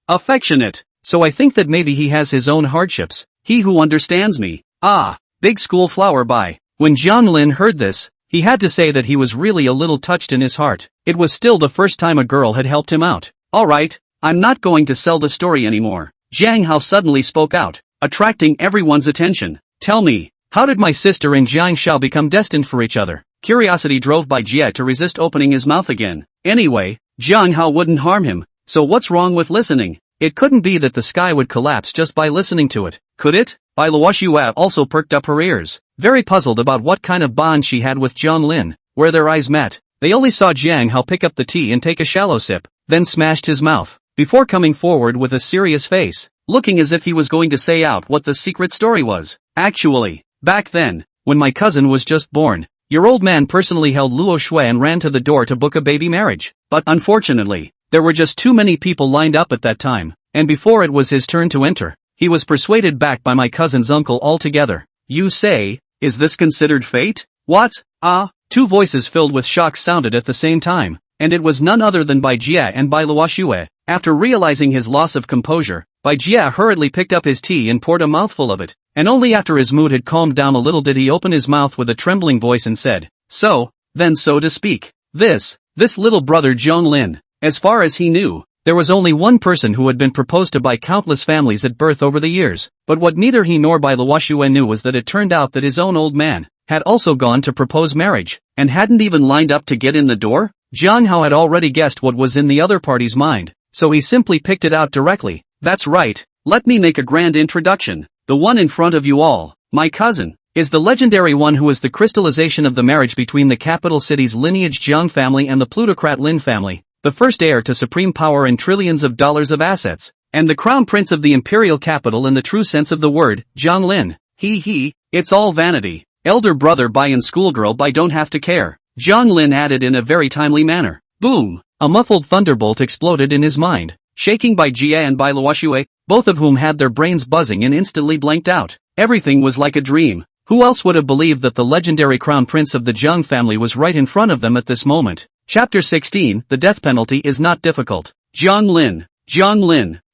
affectionate. So I think that maybe he has his own hardships. He who understands me. Ah, big school flower Bai. When Jiang Lin heard this, he had to say that he was really a little touched in his heart. It was still the first time a girl had helped him out. Alright, I'm not going to sell the story anymore. Jiang Hao suddenly spoke out, attracting everyone's attention. Tell me, how did my sister and Jiang Shao become destined for each other? Curiosity drove Bai Jia to resist opening his mouth again. Anyway, Jiang Hao wouldn't harm him, so what's wrong with listening? It couldn't be that the sky would collapse just by listening to it, could it? Bai Luoxue also perked up her ears, very puzzled about what kind of bond she had with Jiang Lin. Where their eyes met, they only saw Jiang Hao pick up the tea and take a shallow sip, then smashed his mouth, before coming forward with a serious face, looking as if he was going to say out what the secret story was. Actually, back then, when my cousin was just born, your old man personally held Luo Shui and ran to the door to book a baby marriage. But unfortunately, there were just too many people lined up at that time, and before it was his turn to enter, he was persuaded back by my cousin's uncle altogether. You say, is this considered fate? What? Two voices filled with shock sounded at the same time, and it was none other than Bai Jia and Bai Luoxue. After realizing his loss of composure, Bai Jia hurriedly picked up his tea and poured a mouthful of it, and only after his mood had calmed down a little did he open his mouth with a trembling voice and said, so to speak, this little brother Jiang Lin. As far as he knew, there was only one person who had been proposed to by countless families at birth over the years, but what neither he nor Bai Luoxue knew was that it turned out that his own old man had also gone to propose marriage, and hadn't even lined up to get in the door. Jiang Hao had already guessed what was in the other party's mind, so he simply picked it out directly. That's right, let me make a grand introduction. The one in front of you all, my cousin, is the legendary one who is the crystallization of the marriage between the capital city's lineage Jiang family and the plutocrat Lin family, the first heir to supreme power and trillions of dollars of assets, and the crown prince of the imperial capital in the true sense of the word, Jiang Lin. It's all vanity. Elder brother Bai and schoolgirl Bai don't have to care. Jiang Lin added in a very timely manner. Boom! A muffled thunderbolt exploded in his mind, shaking Bai Jia and Bai Luoxue, both of whom had their brains buzzing and instantly blanked out. Everything was like a dream. Who else would have believed that the legendary crown prince of the Jiang family was right in front of them at this moment? Chapter 16, The Death Penalty is Not Difficult. Jiang Lin.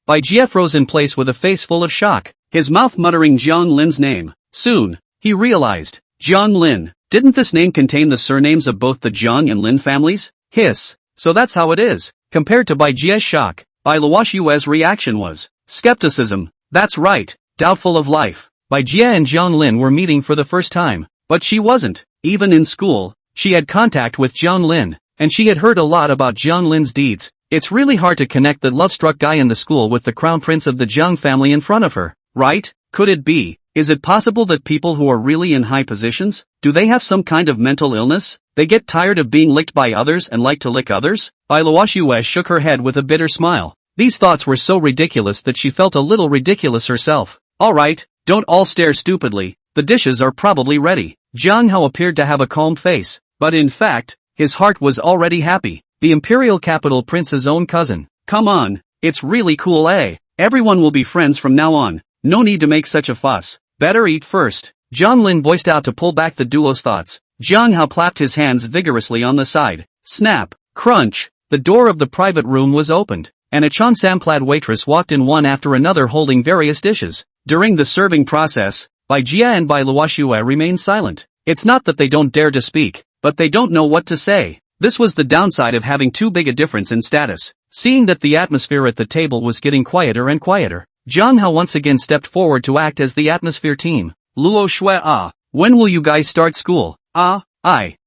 Bai Jia froze in place with a face full of shock, his mouth muttering Jiang Lin's name. Soon, he realized, Jiang Lin, didn't this name contain the surnames of both the Jiang and Lin families? Hiss. So that's how it is. Compared to Bai Jia's shock, Bai Luoxue's reaction was skepticism. That's right, doubtful of life. Bai Jia and Jiang Lin were meeting for the first time, but she wasn't. Even in school, she had contact with Jiang Lin, and she had heard a lot about Jiang Lin's deeds. It's really hard to connect the love-struck guy in the school with the crown prince of the Jiang family in front of her, right? Could it be? Is it possible that people who are really in high positions, do they have some kind of mental illness? They get tired of being licked by others and like to lick others? Bai Luoxue shook her head with a bitter smile. These thoughts were so ridiculous that she felt a little ridiculous herself. Alright, don't all stare stupidly, the dishes are probably ready. Jiang Hao appeared to have a calm face, but in fact, his heart was already happy. The imperial capital prince's own cousin. Come on, it's really cool, eh? Everyone will be friends from now on. No need to make such a fuss. Better eat first. Jiang Lin voiced out to pull back the duo's thoughts. Jiang Hao clapped his hands vigorously on the side. Snap, crunch. The door of the private room was opened, and a cheongsam-clad waitress walked in one after another holding various dishes. During the serving process, Bai Jia and Bai Luoxue remain silent. It's not that they don't dare to speak, but they don't know what to say. This was the downside of having too big a difference in status. Seeing that the atmosphere at the table was getting quieter and quieter, Jiang Hao once again stepped forward to act as the atmosphere team. Luoxue, when will you guys start school?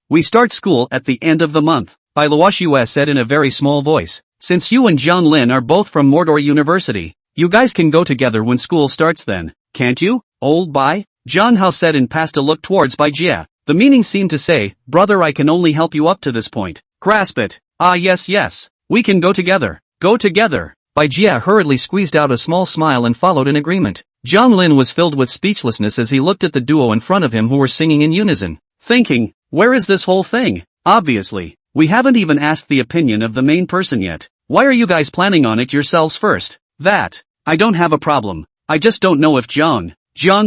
We start school at the end of the month, Bai Luoxue said in a very small voice. Since you and Jiang Lin are both from Mordor University, you guys can go together when school starts then, can't you, old Bai? Jiang Hao said and passed a look towards Bai Jia. The meaning seemed to say, brother, I can only help you up to this point. Grasp it. Yes. We can go together. Go together. Bai Jia hurriedly squeezed out a small smile and followed in agreement. Jiang Lin was filled with speechlessness as he looked at the duo in front of him who were singing in unison, thinking, where is this whole thing? Obviously, we haven't even asked the opinion of the main person yet. Why are you guys planning on it yourselves first? I don't have a problem. I just don't know if Jiang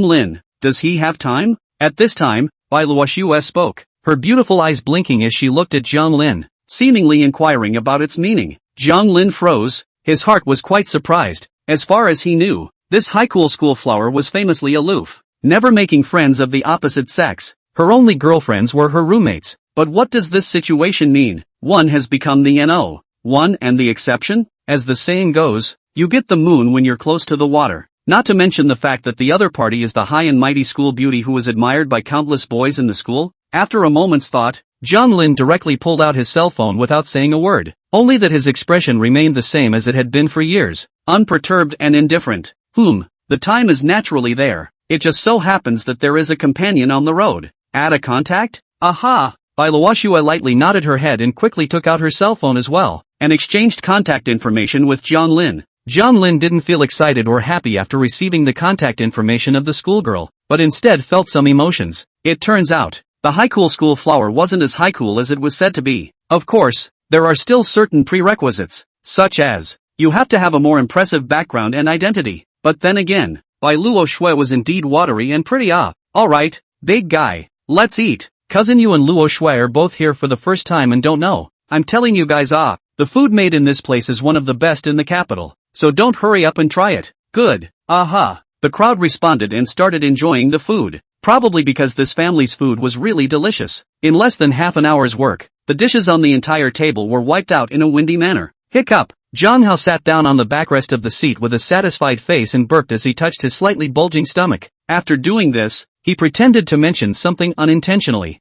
Lin, does he have time? At this time, Bai Luoxue spoke, her beautiful eyes blinking as she looked at Jiang Lin, seemingly inquiring about its meaning. Jiang Lin froze, his heart was quite surprised. As far as he knew, this high-cool school flower was famously aloof, never making friends of the opposite sex. Her only girlfriends were her roommates. But what does this situation mean? One has become the NO. One and the exception? As the saying goes, you get the moon when you're close to the water. Not to mention the fact that the other party is the high and mighty school beauty who was admired by countless boys in the school. After a moment's thought, Jiang Lin directly pulled out his cell phone without saying a word, only that his expression remained the same as it had been for years, unperturbed and indifferent. The time is naturally there. It just so happens that there is a companion on the road. Add a contact? Aha! Bai Luoxue lightly nodded her head and quickly took out her cell phone as well, and exchanged contact information with Jiang Lin. Jiang Lin didn't feel excited or happy after receiving the contact information of the schoolgirl, but instead felt some emotions. It turns out, the high-cool school flower wasn't as high-cool as it was said to be. Of course, there are still certain prerequisites, such as, you have to have a more impressive background and identity. But then again, Bai Luoxue was indeed watery and pretty. Alright, big guy, let's eat. Cousin, you and Luoxue are both here for the first time and don't know. I'm telling you guys, the food made in this place is one of the best in the capital, so don't hurry up and try it. Good. The crowd responded and started enjoying the food, probably because this family's food was really delicious. In less than half an hour's work, the dishes on the entire table were wiped out in a windy manner. Hiccup. Jiang Hao sat down on the backrest of the seat with a satisfied face and burped as he touched his slightly bulging stomach. After doing this, he pretended to mention something unintentionally.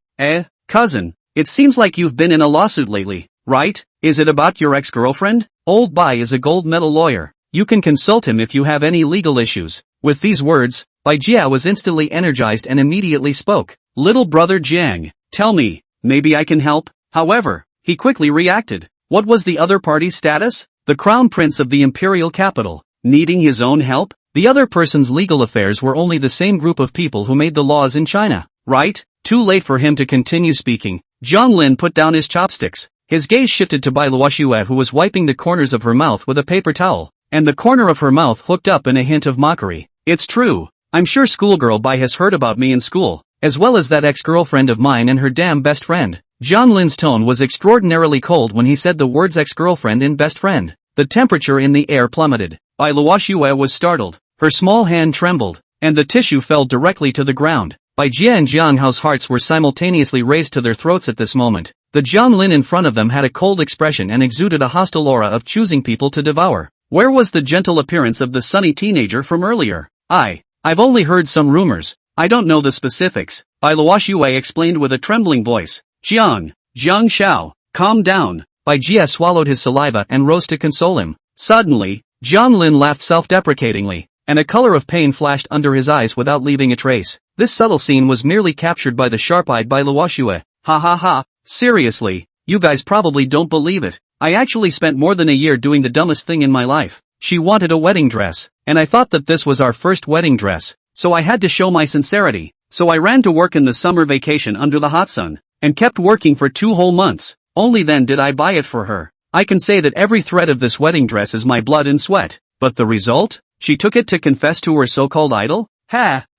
Cousin, it seems like you've been in a lawsuit lately, right? Is it about your ex-girlfriend? Old Bai is a gold medal lawyer. You can consult him if you have any legal issues. With these words, Bai Jia was instantly energized and immediately spoke. Little brother Jiang, tell me, maybe I can help? However, he quickly reacted. What was the other party's status? The crown prince of the imperial capital, needing his own help? The other person's legal affairs were only the same group of people who made the laws in China, right? Too late for him to continue speaking. Jiang Lin put down his chopsticks. His gaze shifted to Bai Luoxue, who was wiping the corners of her mouth with a paper towel, and the corner of her mouth hooked up in a hint of mockery. It's true. I'm sure schoolgirl Bai has heard about me in school, as well as that ex-girlfriend of mine and her damn best friend. Jiang Lin's tone was extraordinarily cold when he said the words ex-girlfriend and best friend. The temperature in the air plummeted. Bai Luoxue was startled. Her small hand trembled, and the tissue fell directly to the ground. Bai Jia and Jiang Hao's hearts were simultaneously raised to their throats at this moment. The Jiang Lin in front of them had a cold expression and exuded a hostile aura of choosing people to devour. Where was the gentle appearance of the sunny teenager from earlier? I've only heard some rumors. I don't know the specifics. Bai Luoxue explained with a trembling voice. Jiang Xiao, calm down. Bai Jia swallowed his saliva and rose to console him. Suddenly, Jiang Lin laughed self-deprecatingly, and a color of pain flashed under his eyes without leaving a trace. This subtle scene was merely captured by the sharp-eyed Bai Luoxue. Ha. Seriously, you guys probably don't believe it. I actually spent more than a year doing the dumbest thing in my life. She wanted a wedding dress, and I thought that this was our first wedding dress, so I had to show my sincerity. So I ran to work in the summer vacation under the hot sun, and kept working for 2 whole months. Only then did I buy it for her. I can say that every thread of this wedding dress is my blood and sweat. But the result? She took it to confess to her so-called idol?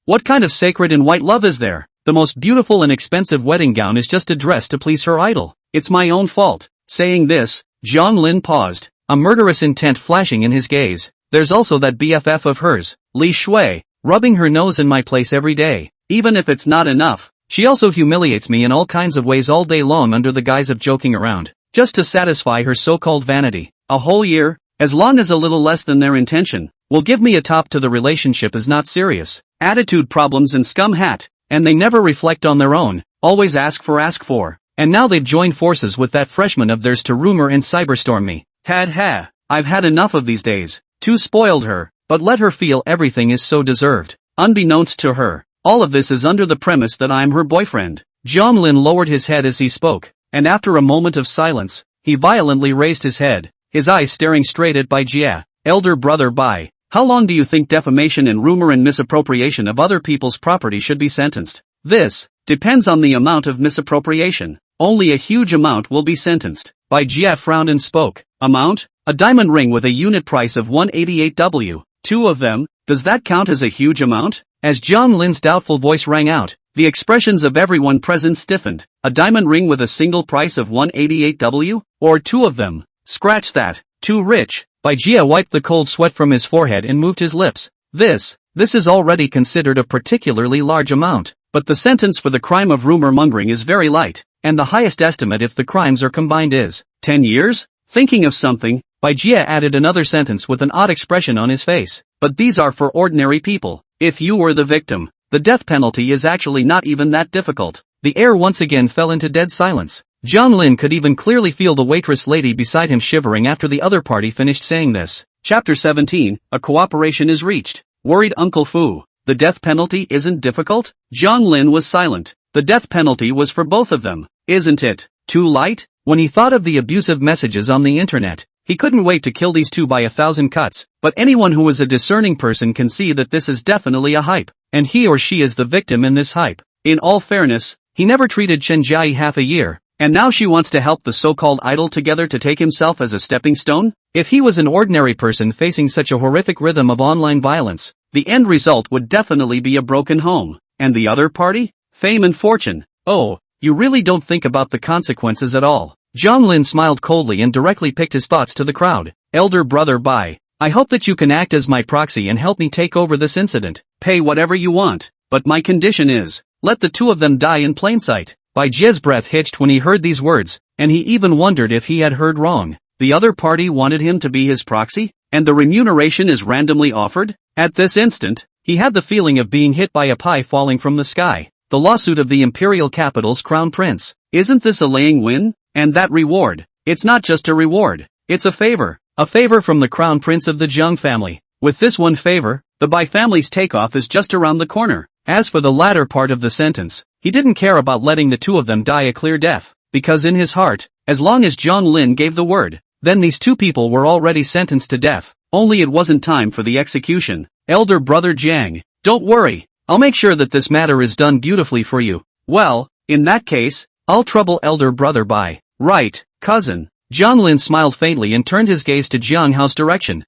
What kind of sacred and white love is there? The most beautiful and expensive wedding gown is just a dress to please her idol. It's my own fault. Saying this, Jiang Lin paused, a murderous intent flashing in his gaze. There's also that BFF of hers, Li Shui, rubbing her nose in my place every day. Even if it's not enough, she also humiliates me in all kinds of ways all day long under the guise of joking around, just to satisfy her so-called vanity. A whole year, as long as a little less than their intention, will give me a top to the relationship is not serious. Attitude problems and scum hat, and they never reflect on their own, always ask for. And now they've joined forces with that freshman of theirs to rumor and cyberstorm me. I've had enough of these days. Too spoiled her, but let her feel everything is so deserved. Unbeknownst to her, all of this is under the premise that I'm her boyfriend. Jiang Lin lowered his head as he spoke, and after a moment of silence, he violently raised his head, his eyes staring straight at Bai Jie. Elder brother Bai, how long do you think defamation and rumor and misappropriation of other people's property should be sentenced? This depends on the amount of misappropriation. Only a huge amount will be sentenced. Bai Jie frowned and spoke. Amount? A diamond ring with a unit price of 188W. 2 of them, does that count as a huge amount? As Jiang Lin's doubtful voice rang out, the expressions of everyone present stiffened. A diamond ring with a single price of 188W? Or 2 of them? Scratch that. Too rich. Bai Jie wiped the cold sweat from his forehead and moved his lips. This is already considered a particularly large amount, but the sentence for the crime of rumor mongering is very light, and the highest estimate if the crimes are combined is 10 years? Thinking of something, Bai Jie added another sentence with an odd expression on his face. But these are for ordinary people. If you were the victim, the death penalty is actually not even that difficult. The air once again fell into dead silence. Jiang Lin could even clearly feel the waitress lady beside him shivering after the other party finished saying this. Chapter 17, a cooperation is reached. Worried Uncle Fu. The death penalty isn't difficult? Jiang Lin was silent. The death penalty was for both of them. Isn't it too light? When he thought of the abusive messages on the internet, he couldn't wait to kill these two by 1,000 cuts. But anyone who is a discerning person can see that this is definitely a hype, and he or she is the victim in this hype. In all fairness, he never treated Chen Jiayi half a year, and now she wants to help the so-called idol together to take himself as a stepping stone? If he was an ordinary person facing such a horrific rhythm of online violence, the end result would definitely be a broken home. And the other party? Fame and fortune. Oh, you really don't think about the consequences at all. Jiang Lin smiled coldly and directly picked his thoughts to the crowd. Elder brother Bai, I hope that you can act as my proxy and help me take over this incident. Pay whatever you want, but my condition is, let the 2 of them die in plain sight. Bai Jie's breath hitched when he heard these words, and he even wondered if he had heard wrong. The other party wanted him to be his proxy, and the remuneration is randomly offered? At this instant, he had the feeling of being hit by a pie falling from the sky. The lawsuit of the imperial capital's crown prince. Isn't this a laying win? And that reward, it's not just a reward, it's a favor from the crown prince of the Jiang family. With this one favor, the Bai family's takeoff is just around the corner. As for the latter part of the sentence, he didn't care about letting the 2 of them die a clear death, because in his heart, as long as Jiang Lin gave the word, then these 2 people were already sentenced to death, only it wasn't time for the execution. Elder brother Jiang, don't worry, I'll make sure that this matter is done beautifully for you. Well, in that case, I'll trouble elder brother Bai. Right, cousin. Jiang Lin smiled faintly and turned his gaze to Jiang Hao's direction.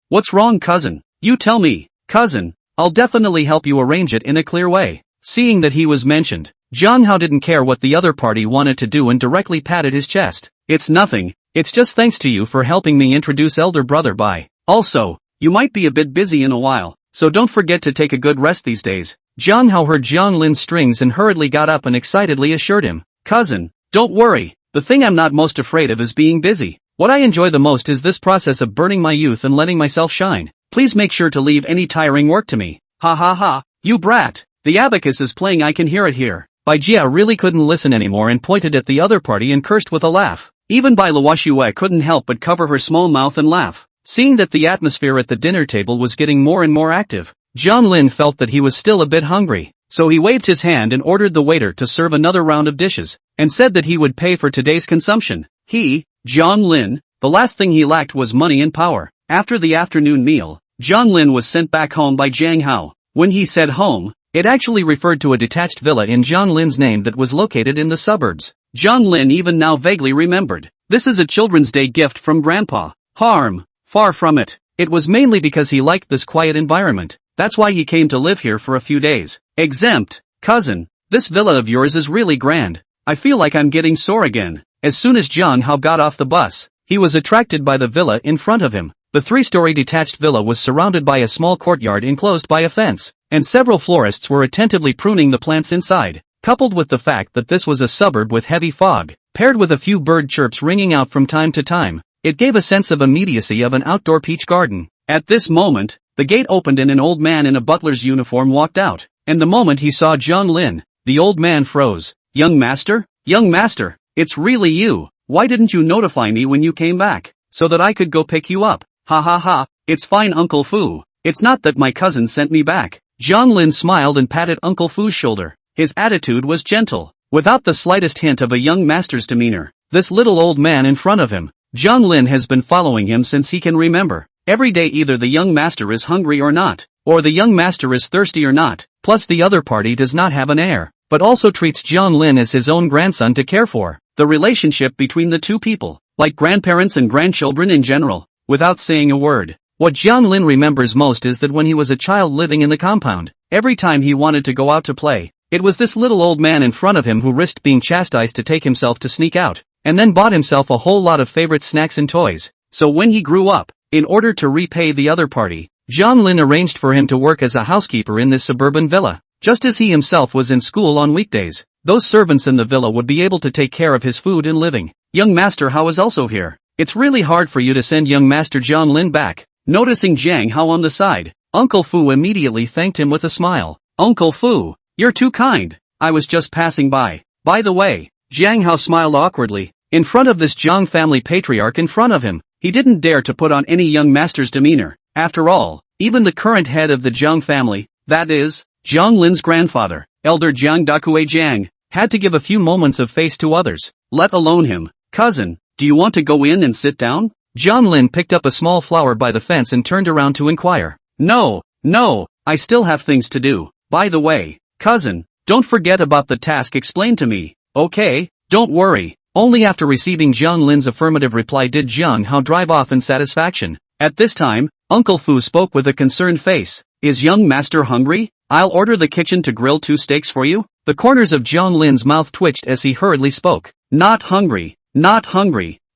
What's wrong, cousin? You tell me, cousin. I'll definitely help you arrange it in a clear way. Seeing that he was mentioned, Jiang Hao didn't care what the other party wanted to do and directly patted his chest. It's nothing, it's just thanks to you for helping me introduce elder brother Bai. Also, you might be a bit busy in a while, so don't forget to take a good rest these days. Jiang Hao heard Jiang Lin's strings and hurriedly got up and excitedly assured him, cousin, don't worry. The thing I'm not most afraid of is being busy. What I enjoy the most is this process of burning my youth and letting myself shine. Please make sure to leave any tiring work to me. Ha ha ha, you brat. The abacus is playing, I can hear it here. Bai Jie really couldn't listen anymore and pointed at the other party and cursed with a laugh. Even Bai Luoxue couldn't help but cover her small mouth and laugh. Seeing that the atmosphere at the dinner table was getting more and more active, Jiang Lin felt that he was still a bit hungry. So he waved his hand and ordered the waiter to serve another round of dishes, and said that he would pay for today's consumption. He, Jiang Lin, the last thing he lacked was money and power. After the afternoon meal, Jiang Lin was sent back home by Jiang Hao. When he said home, it actually referred to a detached villa in Jiang Lin's name that was located in the suburbs. Jiang Lin even now vaguely remembered. This is a Children's Day gift from Grandpa. Far from it. It was mainly because he liked this quiet environment. That's why he came to live here for a few days. Exempt, cousin, this villa of yours is really grand. I feel like I'm getting sore again. As soon as Jiang Hao got off the bus, he was attracted by the villa in front of him. The three-story detached villa was surrounded by a small courtyard enclosed by a fence, and several florists were attentively pruning the plants inside. Coupled with the fact that this was a suburb with heavy fog, paired with a few bird chirps ringing out from time to time, it gave a sense of immediacy of an outdoor peach garden. At this moment, the gate opened and an old man in a butler's uniform walked out, and the moment he saw Jiang Lin, the old man froze. Young master? Young master, it's really you. Why didn't you notify me when you came back, so that I could go pick you up? Ha ha ha, it's fine Uncle Fu. It's not that my cousin sent me back. Jiang Lin smiled and patted Uncle Fu's shoulder. His attitude was gentle, without the slightest hint of a young master's demeanor. This little old man in front of him, Jiang Lin has been following him since he can remember. Every day either the young master is hungry or not, or the young master is thirsty or not, plus the other party does not have an heir, but also treats Jiang Lin as his own grandson to care for. The relationship between the two people, like grandparents and grandchildren in general, without saying a word. What Jiang Lin remembers most is that when he was a child living in the compound, every time he wanted to go out to play, it was this little old man in front of him who risked being chastised to take himself to sneak out, and then bought himself a whole lot of favorite snacks and toys. So when he grew up, in order to repay the other party, Jiang Lin arranged for him to work as a housekeeper in this suburban villa. Just as he himself was in school on weekdays, those servants in the villa would be able to take care of his food and living. Young Master Hao is also here. It's really hard for you to send young Master Jiang Lin back. Noticing Jiang Hao on the side, Uncle Fu immediately thanked him with a smile. Uncle Fu, you're too kind. I was just passing by. By the way, Jiang Hao smiled awkwardly. In front of this Jiang family patriarch in front of him, he didn't dare to put on any young master's demeanor. After all, even the current head of the Jiang family, that is, Jiang Lin's grandfather, Elder Jiang Dakue Jiang, had to give a few moments of face to others, let alone him. Cousin, do you want to go in and sit down? Jiang Lin picked up a small flower by the fence and turned around to inquire. No, I still have things to do. By the way, cousin, don't forget about the task explained to me. Okay, don't worry. Only after receiving Jiang Lin's affirmative reply did Jiang Hao drive off in satisfaction. At this time, Uncle Fu spoke with a concerned face. Is young master hungry? I'll order the kitchen to grill 2 steaks for you. The corners of Jiang Lin's mouth twitched as he hurriedly spoke. Not hungry.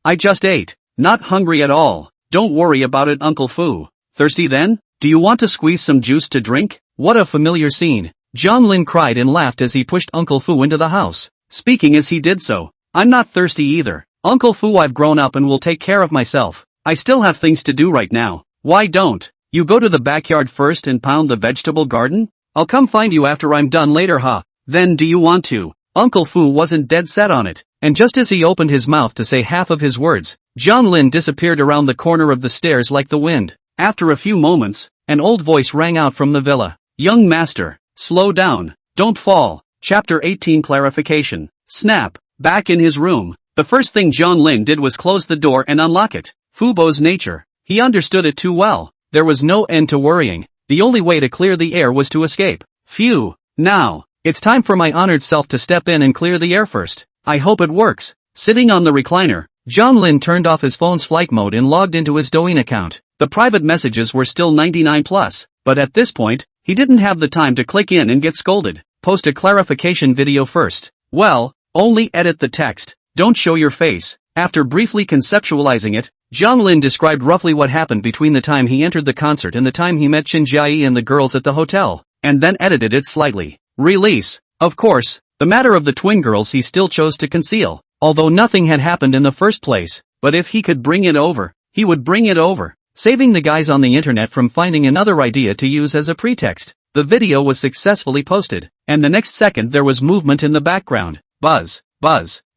I just ate. Not hungry at all. Don't worry about it, Uncle Fu. Thirsty then? Do you want to squeeze some juice to drink? What a familiar scene. Jiang Lin cried and laughed as he pushed Uncle Fu into the house, speaking as he did so. I'm not thirsty either. Uncle Fu, I've grown up and will take care of myself. I still have things to do right now. Why don't you go to the backyard first and pound the vegetable garden? I'll come find you after I'm done later, huh? Then do you want to? Uncle Fu wasn't dead set on it, and just as he opened his mouth to say half of his words, Jiang Lin disappeared around the corner of the stairs like the wind. After a few moments, an old voice rang out from the villa. Young master, slow down, don't fall. Chapter 18 Clarification. Snap. Back in his room, the first thing Jiang Lin did was close the door and unlock it. Fubo's nature. He understood it too well. There was no end to worrying. The only way to clear the air was to escape. Phew. Now, it's time for my honored self to step in and clear the air first. I hope it works. Sitting on the recliner, Jiang Lin turned off his phone's flight mode and logged into his Douyin account. The private messages were still 99+, but at this point, he didn't have the time to click in and get scolded. Post a clarification video first. Well, only edit the text. Don't show your face. After briefly conceptualizing it, Jiang Lin described roughly what happened between the time he entered the concert and the time he met Qin Jiayi and the girls at the hotel, and then edited it slightly. Release. Of course, the matter of the twin girls he still chose to conceal, although nothing had happened in the first place, but if he could bring it over, he would bring it over, saving the guys on the internet from finding another idea to use as a pretext. The video was successfully posted, and the next second there was movement in the background. Buzz.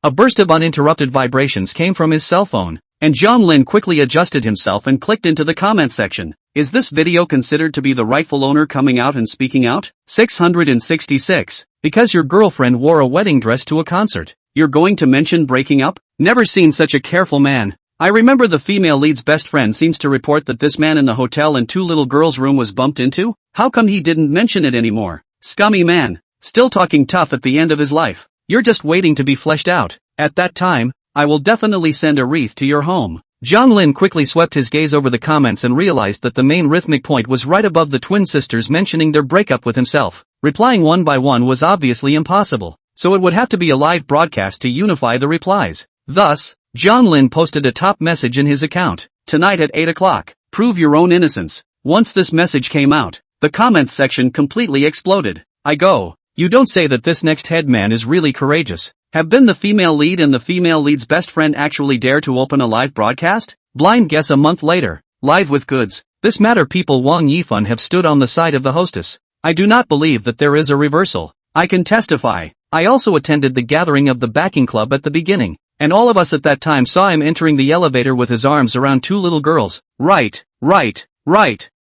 A burst of uninterrupted vibrations came from his cell phone, and Jiang Lin quickly adjusted himself and clicked into the comment section. Is this video considered to be the rightful owner coming out and speaking out? 666. Because your girlfriend wore a wedding dress to a concert, you're going to mention breaking up? Never seen such a careful man. I remember the female lead's best friend seems to report that this man in the hotel and 2 little girls' room was bumped into. How come he didn't mention it anymore? Scummy man. Still talking tough at the end of his life. You're just waiting to be fleshed out. At that time, I will definitely send a wreath to your home. Jiang Lin quickly swept his gaze over the comments and realized that the main rhythmic point was right above the twin sisters mentioning their breakup with himself. Replying one by one was obviously impossible, so it would have to be a live broadcast to unify the replies. Thus, Jiang Lin posted a top message in his account. Tonight at 8 o'clock, Prove your own innocence. Once this message came out, the comments section completely exploded. I go, you don't say that this next headman is really courageous. Have been the female lead and the female lead's best friend actually dare to open a live broadcast? Blind guess a month later. Live with goods. This matter people Wang Yifan have stood on the side of the hostess. I do not believe that there is a reversal. I can testify. I also attended the gathering of the backing club at the beginning, and all of us at that time saw him entering the elevator with his arms around two little girls. Right.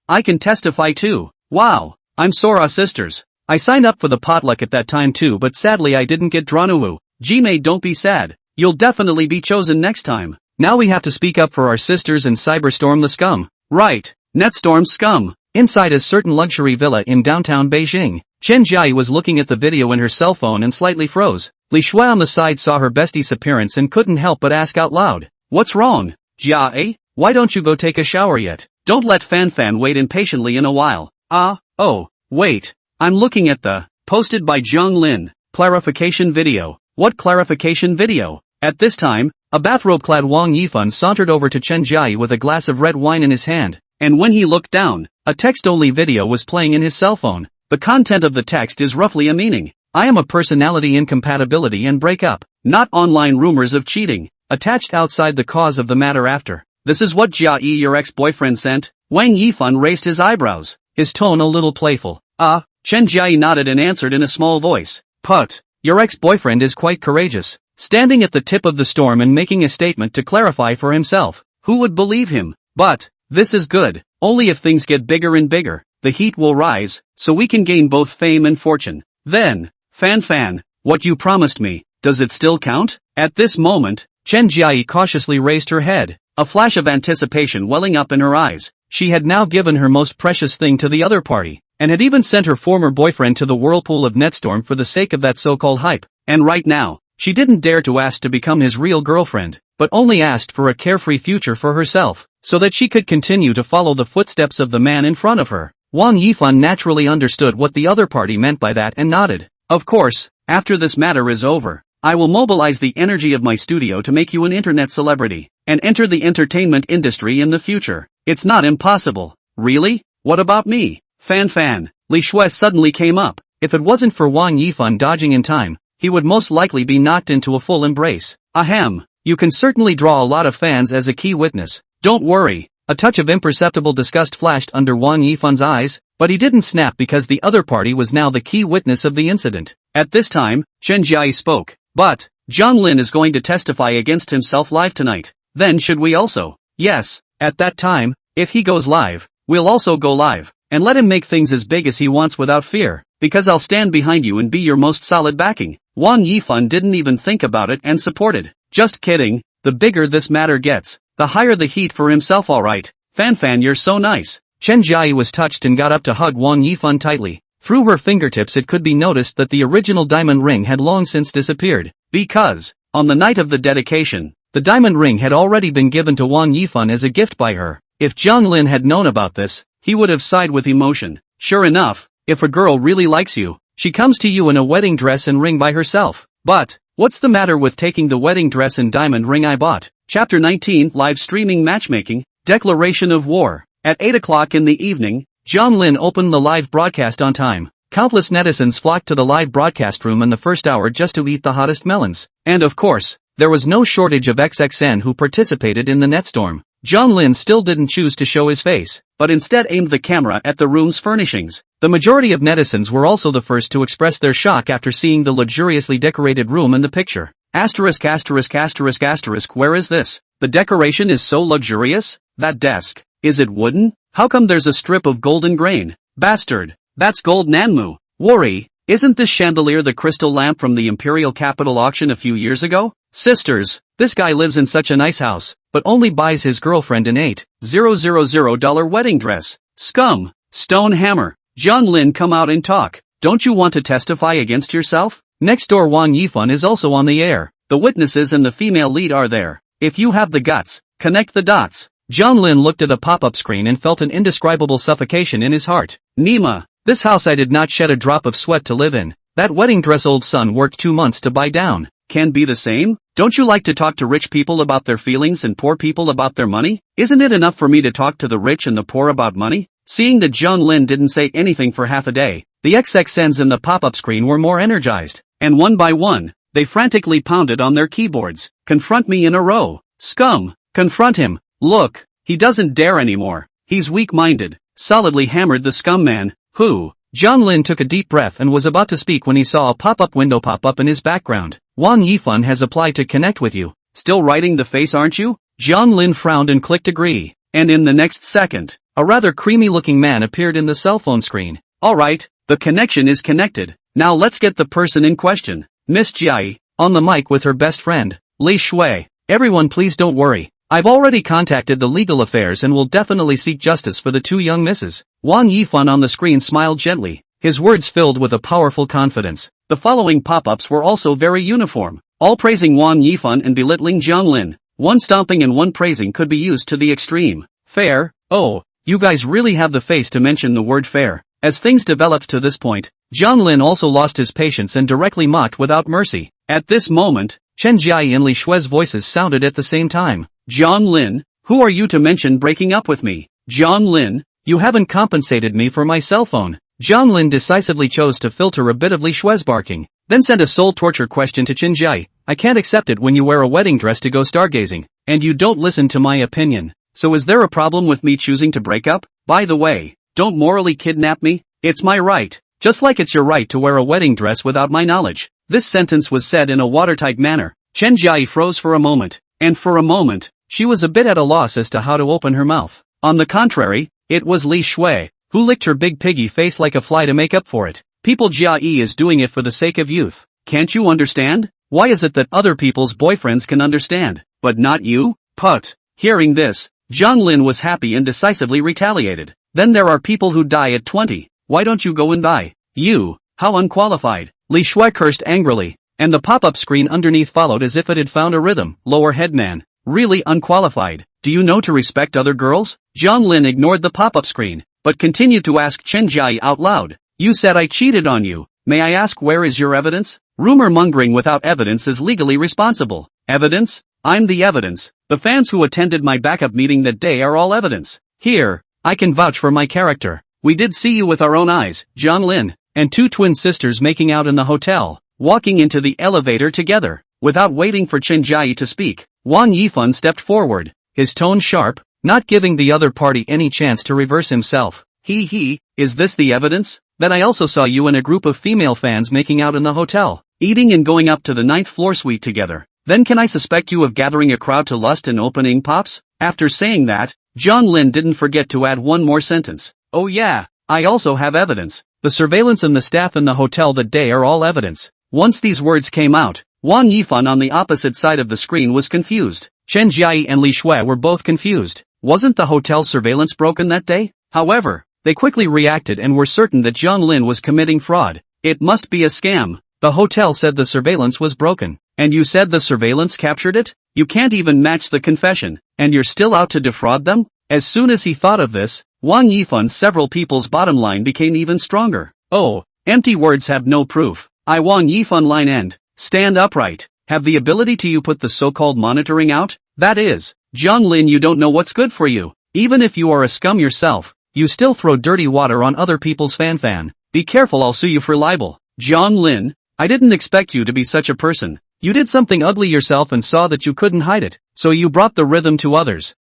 I can testify too. Wow. I'm Sora sisters. I signed up for the potluck at that time too, but sadly I didn't get drawn. G-May, don't be sad. You'll definitely be chosen next time. Now we have to speak up for our sisters and cyberstorm the scum. Right. Netstorm scum. Inside a certain luxury villa in downtown Beijing, Chen Jiai was looking at the video in her cell phone and slightly froze. Li Shui on the side saw her bestie's appearance and couldn't help but ask out loud. What's wrong? Jiai? Why don't you go take a shower yet? Don't let Fanfan wait impatiently in a while. Oh, wait. I'm looking at the, posted by Jiang Lin, clarification video. What clarification video? At this time, a bathrobe-clad Wang Yifan sauntered over to Chen Jiai with a glass of red wine in his hand, and when he looked down, a text-only video was playing in his cell phone. The content of the text is roughly a meaning. I am a personality incompatibility and breakup, not online rumors of cheating, attached outside the cause of the matter after. This is what Jiai, your ex-boyfriend, sent? Wang Yifan raised his eyebrows, his tone a little playful. Chen Jiai nodded and answered in a small voice. Put, your ex-boyfriend is quite courageous, standing at the tip of the storm and making a statement to clarify for himself. Who would believe him? But, this is good, only if things get bigger and bigger, the heat will rise, so we can gain both fame and fortune. Then, Fanfan, what you promised me, does it still count? At this moment, Chen Jiai cautiously raised her head, a flash of anticipation welling up in her eyes. She had now given her most precious thing to the other party, and had even sent her former boyfriend to the whirlpool of Netstorm for the sake of that so-called hype. And right now, she didn't dare to ask to become his real girlfriend, but only asked for a carefree future for herself, so that she could continue to follow the footsteps of the man in front of her. Wang Yifan naturally understood what the other party meant by that and nodded. Of course, after this matter is over, I will mobilize the energy of my studio to make you an internet celebrity, and enter the entertainment industry in the future. It's not impossible. Really? What about me? Fanfan. Li Shui suddenly came up. If it wasn't for Wang Yifan dodging in time, he would most likely be knocked into a full embrace. Ahem. You can certainly draw a lot of fans as a key witness. Don't worry. A touch of imperceptible disgust flashed under Wang Yifan's eyes, but he didn't snap because the other party was now the key witness of the incident. At this time, Chen Jiai spoke. But, Jiang Lin is going to testify against himself live tonight. Then should we also? Yes, at that time, if he goes live, we'll also go live, and let him make things as big as he wants without fear, because I'll stand behind you and be your most solid backing. Wang Yifan didn't even think about it and supported. Just kidding, the bigger this matter gets, the higher the heat for himself. Alright, Fanfan, you're so nice. Chen Jiai was touched and got up to hug Wang Yifan tightly. Through her fingertips it could be noticed that the original diamond ring had long since disappeared, because, on the night of the dedication, the diamond ring had already been given to Wang Yifan as a gift by her. If Jiang Lin had known about this, he would have sighed with emotion. Sure enough, if a girl really likes you, she comes to you in a wedding dress and ring by herself. But, what's the matter with taking the wedding dress and diamond ring I bought? Chapter 19, Live Streaming Matchmaking, Declaration of War. At 8 o'clock in the evening, Jiang Lin opened the live broadcast on time. Countless netizens flocked to the live broadcast room in the first hour just to eat the hottest melons. And of course, there was no shortage of XXN who participated in the netstorm. Jiang Lin still didn't choose to show his face, but instead aimed the camera at the room's furnishings. The majority of netizens were also the first to express their shock after seeing the luxuriously decorated room in the picture. Asterisk asterisk asterisk asterisk, where is this? The decoration is so luxurious. That desk, is it wooden? How come there's a strip of golden grain? Bastard, that's gold Nanmu. Worry, isn't this chandelier the crystal lamp from the Imperial Capital auction a few years ago? Sisters, this guy lives in such a nice house, but only buys his girlfriend an $8,000 wedding dress. Scum, stone hammer. Jiang Lin, come out and talk. Don't you want to testify against yourself? Next door Wang Yifan is also on the air. The witnesses and the female lead are there. If you have the guts, connect the dots. Jiang Lin looked at the pop-up screen and felt an indescribable suffocation in his heart. Nima, this house I did not shed a drop of sweat to live in. That wedding dress old son worked 2 months to buy down. Can be the same? Don't you like to talk to rich people about their feelings and poor people about their money? Isn't it enough for me to talk to the rich and the poor about money? Seeing that Jiang Lin didn't say anything for half a day, the XXNs in the pop-up screen were more energized, and one by one, they frantically pounded on their keyboards. Confront me in a row. Scum. Confront him. Look, he doesn't dare anymore. He's weak-minded. Solidly hammered the scum man, who... Jiang Lin took a deep breath and was about to speak when he saw a pop-up window pop up in his background. Wang Yifan has applied to connect with you. Still writing the face, aren't you? Jiang Lin frowned and clicked agree. And in the next second, a rather creamy-looking man appeared in the cell phone screen. Alright, the connection is connected. Now let's get the person in question. Miss Jiai, on the mic with her best friend, Li Shui. Everyone please don't worry. I've already contacted the legal affairs and will definitely seek justice for the two young misses. Wang Yifan on the screen smiled gently, his words filled with a powerful confidence. The following pop-ups were also very uniform, all praising Wang Yifan and belittling Jiang Lin. One stomping and one praising could be used to the extreme. Fair? Oh, you guys really have the face to mention the word fair. As things developed to this point, Jiang Lin also lost his patience and directly mocked without mercy. At this moment, Chen Jiai and Li Shui's voices sounded at the same time. Jiang Lin, who are you to mention breaking up with me? Jiang Lin, you haven't compensated me for my cell phone. Jiang Lin decisively chose to filter a bit of Li Shui's barking, then sent a soul torture question to Chen Jiai. I can't accept it when you wear a wedding dress to go stargazing, and you don't listen to my opinion. So is there a problem with me choosing to break up? By the way, don't morally kidnap me. It's my right, just like it's your right to wear a wedding dress without my knowledge. This sentence was said in a watertight manner. Chen Jiai froze for a moment, and for a moment, she was a bit at a loss as to how to open her mouth. On the contrary, it was Li Shui, who licked her big piggy face like a fly to make up for it. People Jiai is doing it for the sake of youth. Can't you understand? Why is it that other people's boyfriends can understand, but not you? Put. Hearing this, Jiang Lin was happy and decisively retaliated. Then there are people who die at 20. Why don't you go and die? You, how unqualified. Li Shui cursed angrily, and the pop-up screen underneath followed as if it had found a rhythm. Lower head man. Really unqualified. Do you know to respect other girls? Jiang Lin ignored the pop-up screen, but continued to ask Chen Jiai out loud. You said I cheated on you. May I ask where is your evidence? Rumor mongering without evidence is legally responsible. Evidence? I'm the evidence. The fans who attended my backup meeting that day are all evidence. Here, I can vouch for my character. We did see you with our own eyes, Jiang Lin, and two twin sisters making out in the hotel, walking into the elevator together. Without waiting for Chen Jiai to speak, Wang Yifan stepped forward, his tone sharp, not giving the other party any chance to reverse himself. Is this the evidence? That I also saw you and a group of female fans making out in the hotel, eating and going up to the 9th floor suite together. Then can I suspect you of gathering a crowd to lust and opening pops? After saying that, Jiang Lin didn't forget to add one more sentence. Oh yeah, I also have evidence. The surveillance and the staff in the hotel that day are all evidence. Once these words came out, Wang Yifan on the opposite side of the screen was confused. Chen Jiai and Li Shui were both confused. Wasn't the hotel surveillance broken that day? However, they quickly reacted and were certain that Jiang Lin was committing fraud. It must be a scam. The hotel said the surveillance was broken. And you said the surveillance captured it? You can't even match the confession, and you're still out to defraud them? As soon as he thought of this, Wang Yifan's several people's bottom line became even stronger. Oh, empty words have no proof. I Wang Yifan line end. Stand upright. Have the ability to you put the so-called monitoring out? That is, Jiang Lin, you don't know what's good for you. Even if you are a scum yourself, you still throw dirty water on other people's Fanfan. Be careful, I'll sue you for libel. Jiang Lin, I didn't expect you to be such a person. You did something ugly yourself and saw that you couldn't hide it, so you brought the rhythm to others.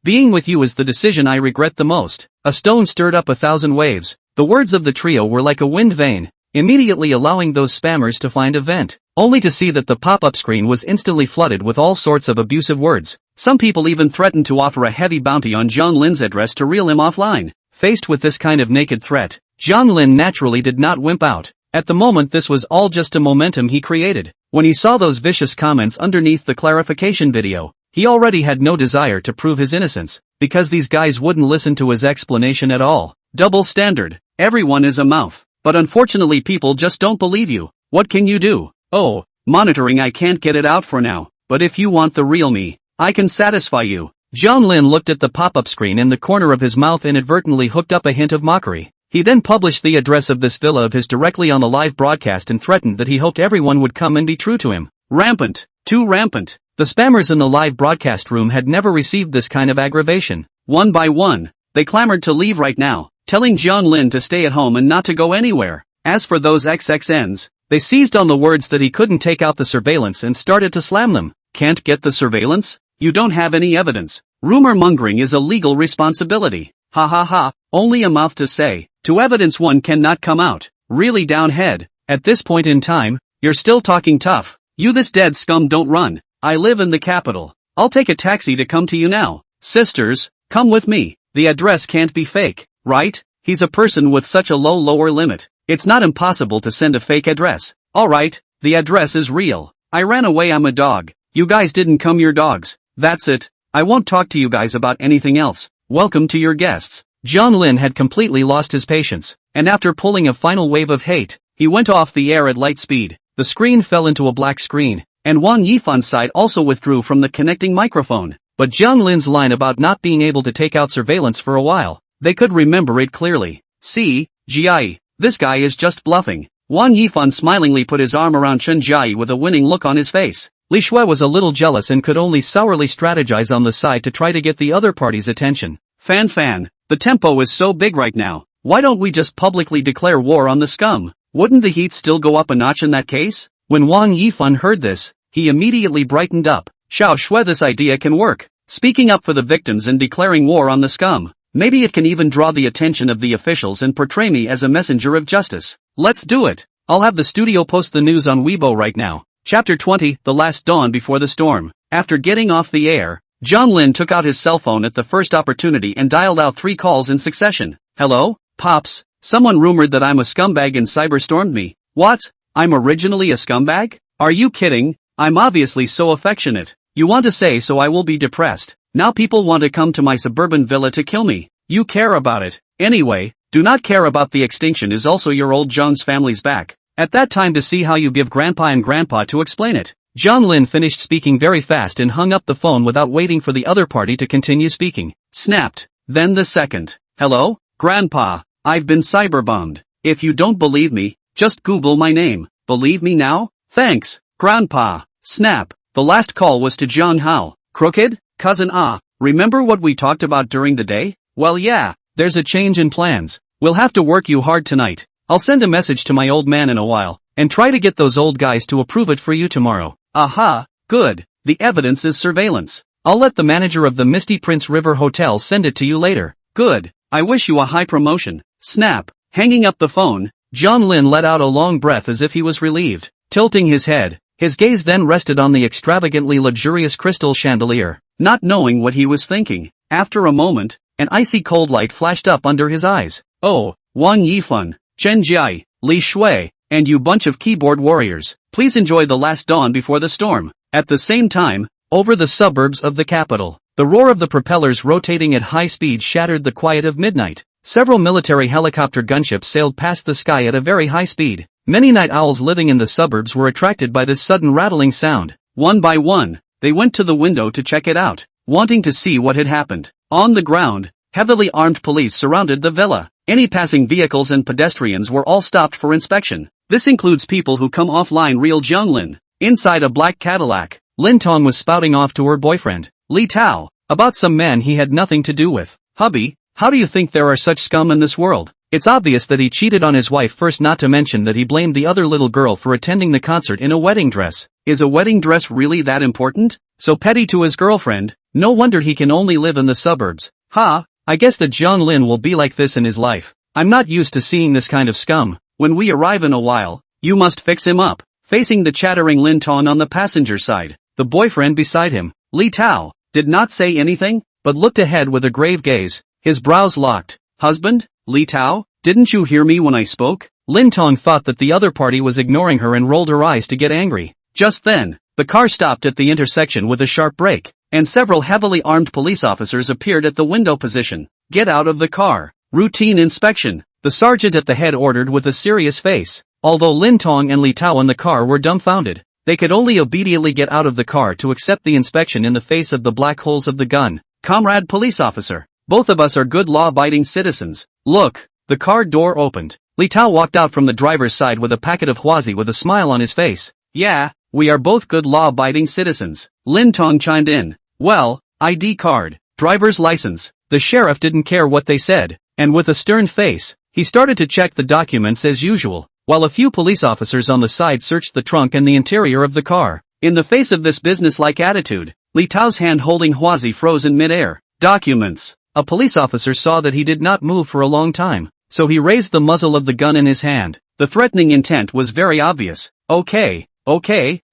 Being with you is the decision I regret the most. A stone stirred up 1,000 waves. The words of the trio were like a wind vane, immediately allowing those spammers to find a vent, only to see that the pop-up screen was instantly flooded with all sorts of abusive words. Some people even threatened to offer a heavy bounty on Jiang Lin's address to reel him offline. Faced with this kind of naked threat, Jiang Lin naturally did not wimp out. At the moment this was all just a momentum he created. When he saw those vicious comments underneath the clarification video, he already had no desire to prove his innocence, because these guys wouldn't listen to his explanation at all. Double standard. Everyone is a mouth. But unfortunately people just don't believe you. What can you do? Oh, monitoring, I can't get it out for now, but if you want the real me, I can satisfy you. Jiang Lin looked at the pop-up screen in the corner of his mouth, inadvertently hooked up a hint of mockery. He then published the address of this villa of his directly on the live broadcast and threatened that he hoped everyone would come and be true to him. Rampant. Too rampant. The spammers in the live broadcast room had never received this kind of aggravation. One by one, they clamored to leave right now, telling Jiang Lin to stay at home and not to go anywhere. As for those XXNs, they seized on the words that he couldn't take out the surveillance and started to slam them. Can't get the surveillance? You don't have any evidence. Rumor mongering is a legal responsibility. Ha ha ha, only a mouth to say. To evidence one cannot come out. Really downhead. At this point in time, you're still talking tough. You this dead scum don't run. I live in the capital. I'll take a taxi to come to you now. Sisters, come with me. The address can't be fake, right? He's a person with such a low lower limit. It's not impossible to send a fake address. Alright, the address is real. I ran away, I'm a dog. You guys didn't come your dogs. That's it. I won't talk to you guys about anything else. Welcome to your guests. Jiang Lin had completely lost his patience, and after pulling a final wave of hate, he went off the air at light speed. The screen fell into a black screen, and Wang Yifan's side also withdrew from the connecting microphone. But Jiang Lin's line about not being able to take out surveillance for a while, they could remember it clearly. See, Jiai, this guy is just bluffing. Wang Yifan smilingly put his arm around Chen Jiai with a winning look on his face. Li Shui was a little jealous and could only sourly strategize on the side to try to get the other party's attention. Fanfan, the tempo is so big right now. Why don't we just publicly declare war on the scum? Wouldn't the heat still go up a notch in that case? When Wang Yifan heard this, he immediately brightened up. Xiao Shui, this idea can work. Speaking up for the victims and declaring war on the scum. Maybe it can even draw the attention of the officials and portray me as a messenger of justice. Let's do it. I'll have the studio post the news on Weibo right now. Chapter 20, The Last Dawn Before the Storm. After getting off the air, Jiang Lin took out his cell phone at the first opportunity and dialed out 3 calls in succession. Hello, Pops, someone rumored that I'm a scumbag and cyberstormed me. What? I'm originally a scumbag? Are you kidding? I'm obviously so affectionate. You want to say so I will be depressed. Now people want to come to my suburban villa to kill me. You care about it. Anyway, do not care about the extinction is also your old Zhang's family's back. At that time to see how you give grandpa and grandpa to explain it. Jiang Lin finished speaking very fast and hung up the phone without waiting for the other party to continue speaking. Snapped. Then the second. Hello, grandpa, I've been cyberbombed. If you don't believe me, just Google my name. Believe me now? Thanks, grandpa. Snap. The last call was to Jiang Hao. Crooked, cousin remember what we talked about during the day? Well yeah, there's a change in plans. We'll have to work you hard tonight. I'll send a message to my old man in a while, and try to get those old guys to approve it for you tomorrow. Aha, good. The evidence is surveillance. I'll let the manager of the Misty Prince River Hotel send it to you later. Good. I wish you a high promotion. Snap. Hanging up the phone, Jiang Lin let out a long breath as if he was relieved. Tilting his head, his gaze then rested on the extravagantly luxurious crystal chandelier, not knowing what he was thinking. After a moment, an icy cold light flashed up under his eyes. Oh, Wang Yifan, Chen Jiai, Li Shui, and you bunch of keyboard warriors, please enjoy the last dawn before the storm. At the same time, over the suburbs of the capital, the roar of the propellers rotating at high speed shattered the quiet of midnight. Several military helicopter gunships sailed past the sky at a very high speed. Many night owls living in the suburbs were attracted by this sudden rattling sound. One by one, they went to the window to check it out, wanting to see what had happened. On the ground, heavily armed police surrounded the villa. Any passing vehicles and pedestrians were all stopped for inspection. This includes people who come offline. Real Jiang Lin. Inside a black Cadillac, Lin Tong was spouting off to her boyfriend, Li Tao, about some man he had nothing to do with. Hubby, how do you think there are such scum in this world? It's obvious that he cheated on his wife first, not to mention that he blamed the other little girl for attending the concert in a wedding dress. Is a wedding dress really that important? So petty to his girlfriend? No wonder he can only live in the suburbs. I guess that Jiang Lin will be like this in his life. I'm not used to seeing this kind of scum. When we arrive in a while, you must fix him up. Facing the chattering Lin Tong on the passenger side, the boyfriend beside him, Li Tao, did not say anything, but looked ahead with a grave gaze, his brows locked. Husband, Li Tao, didn't you hear me when I spoke? Lin Tong thought that the other party was ignoring her and rolled her eyes to get angry. Just then, the car stopped at the intersection with a sharp brake, and several heavily armed police officers appeared at the window position. Get out of the car. Routine inspection, the sergeant at the head ordered with a serious face. Although Lin Tong and Li Tao in the car were dumbfounded, they could only obediently get out of the car to accept the inspection in the face of the black holes of the gun. Comrade police officer, both of us are good law-abiding citizens. Look, the car door opened. Li Tao walked out from the driver's side with a packet of huazi with a smile on his face. Yeah, We are both good law-abiding citizens. Lin Tong chimed in. Well, ID card, driver's license. The sheriff didn't care what they said, and with a stern face, he started to check the documents as usual, while a few police officers on the side searched the trunk and the interior of the car. In the face of this business-like attitude, Li Tao's hand holding Huazi froze in midair. Documents. A police officer saw that he did not move for a long time, so he raised the muzzle of the gun in his hand. The threatening intent was very obvious. Okay,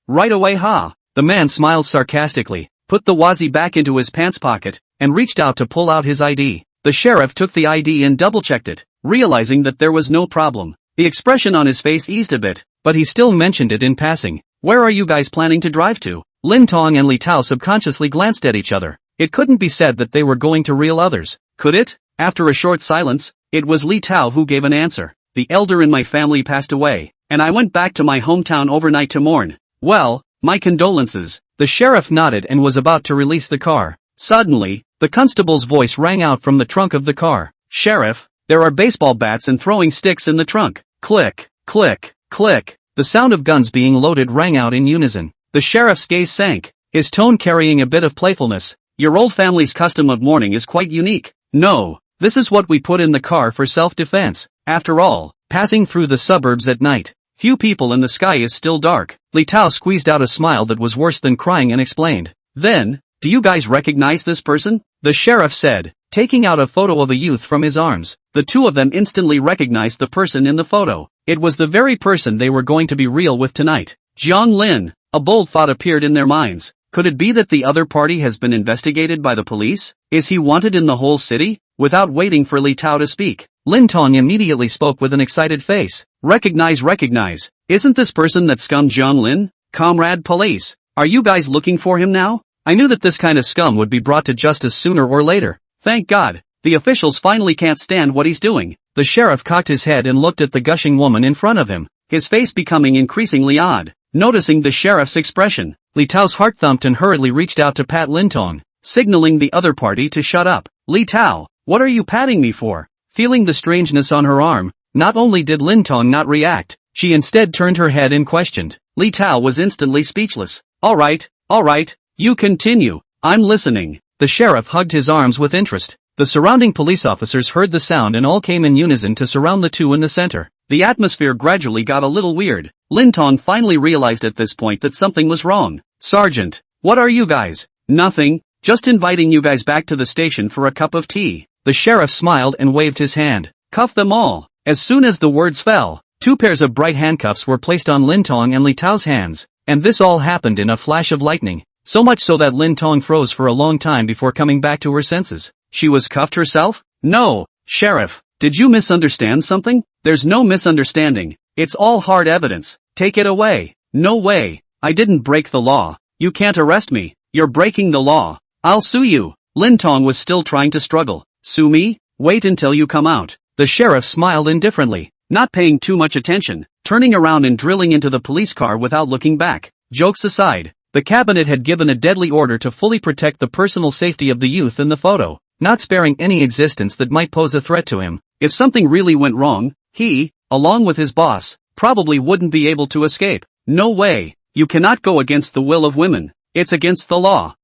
right away ha. The man smiled sarcastically, put the Huazi back into his pants pocket, and reached out to pull out his ID. The sheriff took the ID and double-checked it, realizing that there was no problem. The expression on his face eased a bit, but he still mentioned it in passing. Where are you guys planning to drive to? Lin Tong and Li Tao subconsciously glanced at each other. It couldn't be said that they were going to reel others, could it? After a short silence, it was Li Tao who gave an answer. The elder in my family passed away, and I went back to my hometown overnight to mourn. Well, my condolences. The sheriff nodded and was about to release the car. Suddenly, the constable's voice rang out from the trunk of the car. Sheriff, there are baseball bats and throwing sticks in the trunk. Click, click, click. The sound of guns being loaded rang out in unison. The sheriff's gaze sank, his tone carrying a bit of playfulness. Your old family's custom of mourning is quite unique. No, this is what we put in the car for self-defense. After all, passing through the suburbs at night, few people and the sky is still dark. Li Tao squeezed out a smile that was worse than crying and explained. Then, do you guys recognize this person? The sheriff said, taking out a photo of a youth from his arms. The two of them instantly recognized the person in the photo. It was the very person they were going to be real with tonight. Jiang Lin. A bold thought appeared in their minds. Could it be that the other party has been investigated by the police? Is he wanted in the whole city? Without waiting for Li Tao to speak, Lin Tong immediately spoke with an excited face. Recognize. Isn't this person that scum Jiang Lin? Comrade police. Are you guys looking for him now? I knew that this kind of scum would be brought to justice sooner or later. Thank God. The officials finally can't stand what he's doing. The sheriff cocked his head and looked at the gushing woman in front of him, his face becoming increasingly odd. Noticing the sheriff's expression, Li Tao's heart thumped and hurriedly reached out to pat Lin Tong, signaling the other party to shut up. Li Tao, what are you patting me for? Feeling the strangeness on her arm, not only did Lin Tong not react, she instead turned her head and questioned. Li Tao was instantly speechless. All right, you continue. I'm listening. The sheriff hugged his arms with interest. The surrounding police officers heard the sound and all came in unison to surround the two in the center. The atmosphere gradually got a little weird. Lin Tong finally realized at this point that something was wrong. Sergeant, what are you guys? Nothing, just inviting you guys back to the station for a cup of tea. The sheriff smiled and waved his hand. Cuff them all. As soon as the words fell, two pairs of bright handcuffs were placed on Lin Tong and Li Tao's hands, and this all happened in a flash of lightning, so much so that Lin Tong froze for a long time before coming back to her senses. She was cuffed herself? No, Sheriff, did you misunderstand something? There's no misunderstanding. It's all hard evidence. Take it away. No way. I didn't break the law. You can't arrest me. You're breaking the law. I'll sue you. Lin Tong was still trying to struggle. Sue me? Wait until you come out. The sheriff smiled indifferently, not paying too much attention, turning around and drilling into the police car without looking back. Jokes aside, the cabinet had given a deadly order to fully protect the personal safety of the youth in the photo, not sparing any existence that might pose a threat to him. If something really went wrong, he, along with his boss, probably wouldn't be able to escape. No way. You cannot go against the will of women. It's against the law.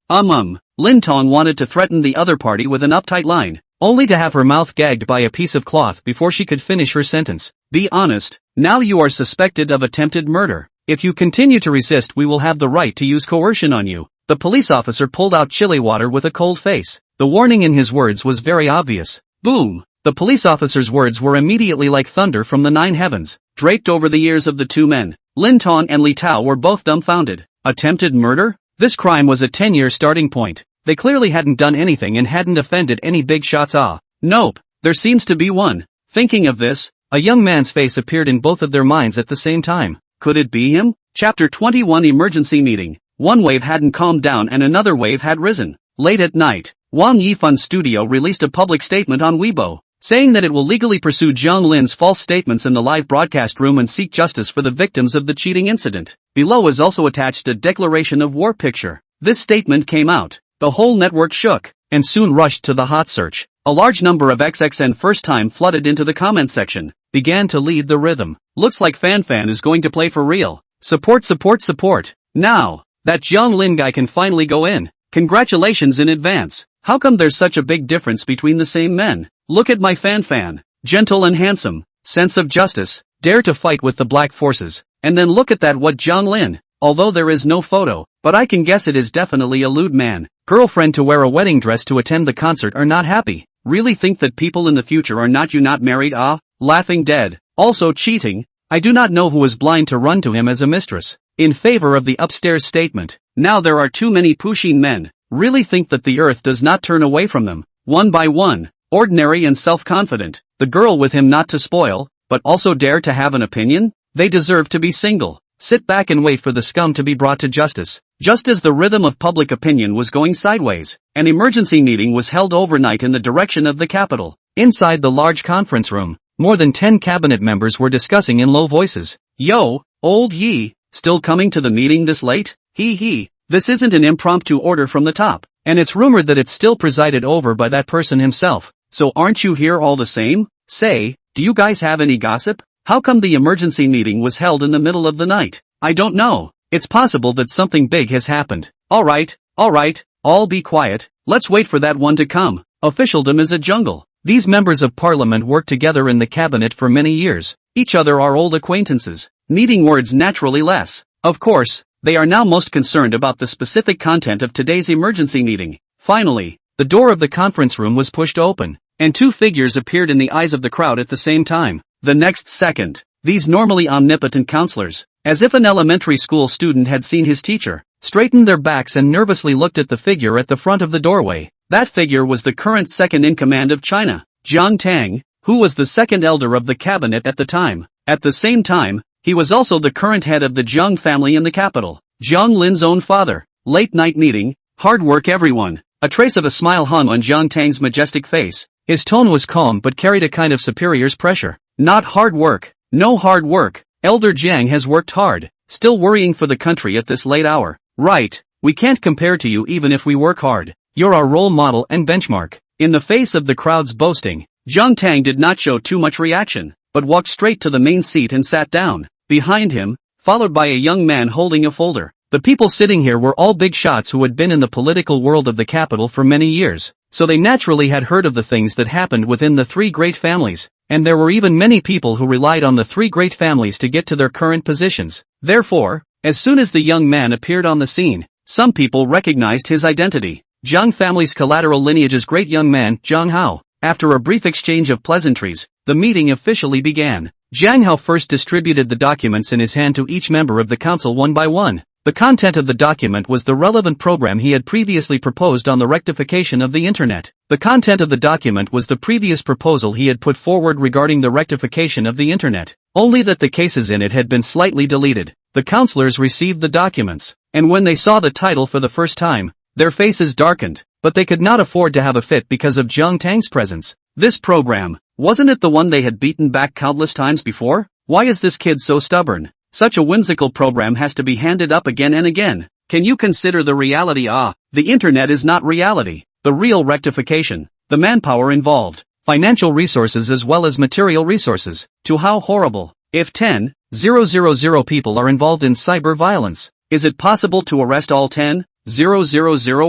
Lin Tong wanted to threaten the other party with an uptight line, only to have her mouth gagged by a piece of cloth before she could finish her sentence. Be honest, now you are suspected of attempted murder. If you continue to resist, we will have the right to use coercion on you. The police officer pulled out chili water with a cold face. The warning in his words was very obvious. Boom! The police officer's words were immediately like thunder from the nine heavens, draped over the ears of the two men. Lin Tong and Li Tao were both dumbfounded. Attempted murder? This crime was a 10-year starting point. They clearly hadn't done anything and hadn't offended any big shots. Nope, there seems to be one. Thinking of this, a young man's face appeared in both of their minds at the same time. Could it be him? Chapter 21 Emergency Meeting. One wave hadn't calmed down and another wave had risen. Late at night, Wang Yifan's studio released a public statement on Weibo, saying that it will legally pursue Jiang Lin's false statements in the live broadcast room and seek justice for the victims of the cheating incident. Below is also attached a declaration of war picture. This statement came out. The whole network shook, and soon rushed to the hot search. A large number of XXN first time flooded into the comment section, began to lead the rhythm. Looks like Fanfan is going to play for real. Support. Now, that Jiang Lin guy can finally go in. Congratulations in advance. How come there's such a big difference between the same men? Look at my Fanfan. Gentle and handsome. Sense of justice. Dare to fight with the black forces. And then look at that what Jiang Lin. Although there is no photo, but I can guess it is definitely a lewd man. Girlfriend to wear a wedding dress to attend the concert are not happy. Really think that people in the future are not you not married laughing dead. Also cheating. I do not know who is blind to run to him as a mistress. In favor of the upstairs statement. Now there are too many Pushin men. Really think that the earth does not turn away from them. One by one. Ordinary and self-confident. The girl with him not to spoil, but also dare to have an opinion? They deserve to be single. Sit back and wait for the scum to be brought to justice. Just as the rhythm of public opinion was going sideways, an emergency meeting was held overnight in the direction of the capital. Inside the large conference room, more than 10 cabinet members were discussing in low voices. Yo, old Yi, still coming to the meeting this late? He. This isn't an impromptu order from the top, and it's rumored that it's still presided over by that person himself. So aren't you here all the same? Say, do you guys have any gossip? How come the emergency meeting was held in the middle of the night? I don't know. It's possible that something big has happened. Alright, all be quiet. Let's wait for that one to come. Officialdom is a jungle. These members of parliament work together in the cabinet for many years. Each other are old acquaintances, needing words naturally less. Of course, they are now most concerned about the specific content of today's emergency meeting. Finally, the door of the conference room was pushed open, and two figures appeared in the eyes of the crowd at the same time. The next second, these normally omnipotent counselors, as if an elementary school student had seen his teacher, straightened their backs and nervously looked at the figure at the front of the doorway. That figure was the current second-in-command of China, Jiang Tang, who was the second elder of the cabinet at the time. At the same time, he was also the current head of the Jiang family in the capital. Jiang Lin's own father. Late night meeting, hard work everyone. A trace of a smile hung on Jiang Tang's majestic face. His tone was calm but carried a kind of superior's pressure. Not hard work. No hard work. Elder Jiang has worked hard, still worrying for the country at this late hour. Right, we can't compare to you even if we work hard. You're our role model and benchmark. In the face of the crowd's boasting, Jiang Tang did not show too much reaction, but walked straight to the main seat and sat down. Behind him, followed by a young man holding a folder. The people sitting here were all big shots who had been in the political world of the capital for many years, so they naturally had heard of the things that happened within the three great families, and there were even many people who relied on the three great families to get to their current positions. Therefore, as soon as the young man appeared on the scene, some people recognized his identity. Jiang family's collateral lineage's great young man, Jiang Hao. After a brief exchange of pleasantries, the meeting officially began. Jiang Hao first distributed the documents in his hand to each member of the council one by one. The content of the document was the relevant program he had previously proposed on the rectification of the internet. The content of the document was the previous proposal he had put forward regarding the rectification of the internet, only that the cases in it had been slightly deleted. The councillors received the documents, and when they saw the title for the first time, their faces darkened, but they could not afford to have a fit because of Jiang Tang's presence. This program, wasn't it the one they had beaten back countless times before? Why is this kid so stubborn? Such a whimsical program has to be handed up again and again. Can you consider the reality? The internet is not reality. The real rectification, the manpower involved, financial resources as well as material resources. To how horrible. If 10,000 people are involved in cyber violence, is it possible to arrest all 10,000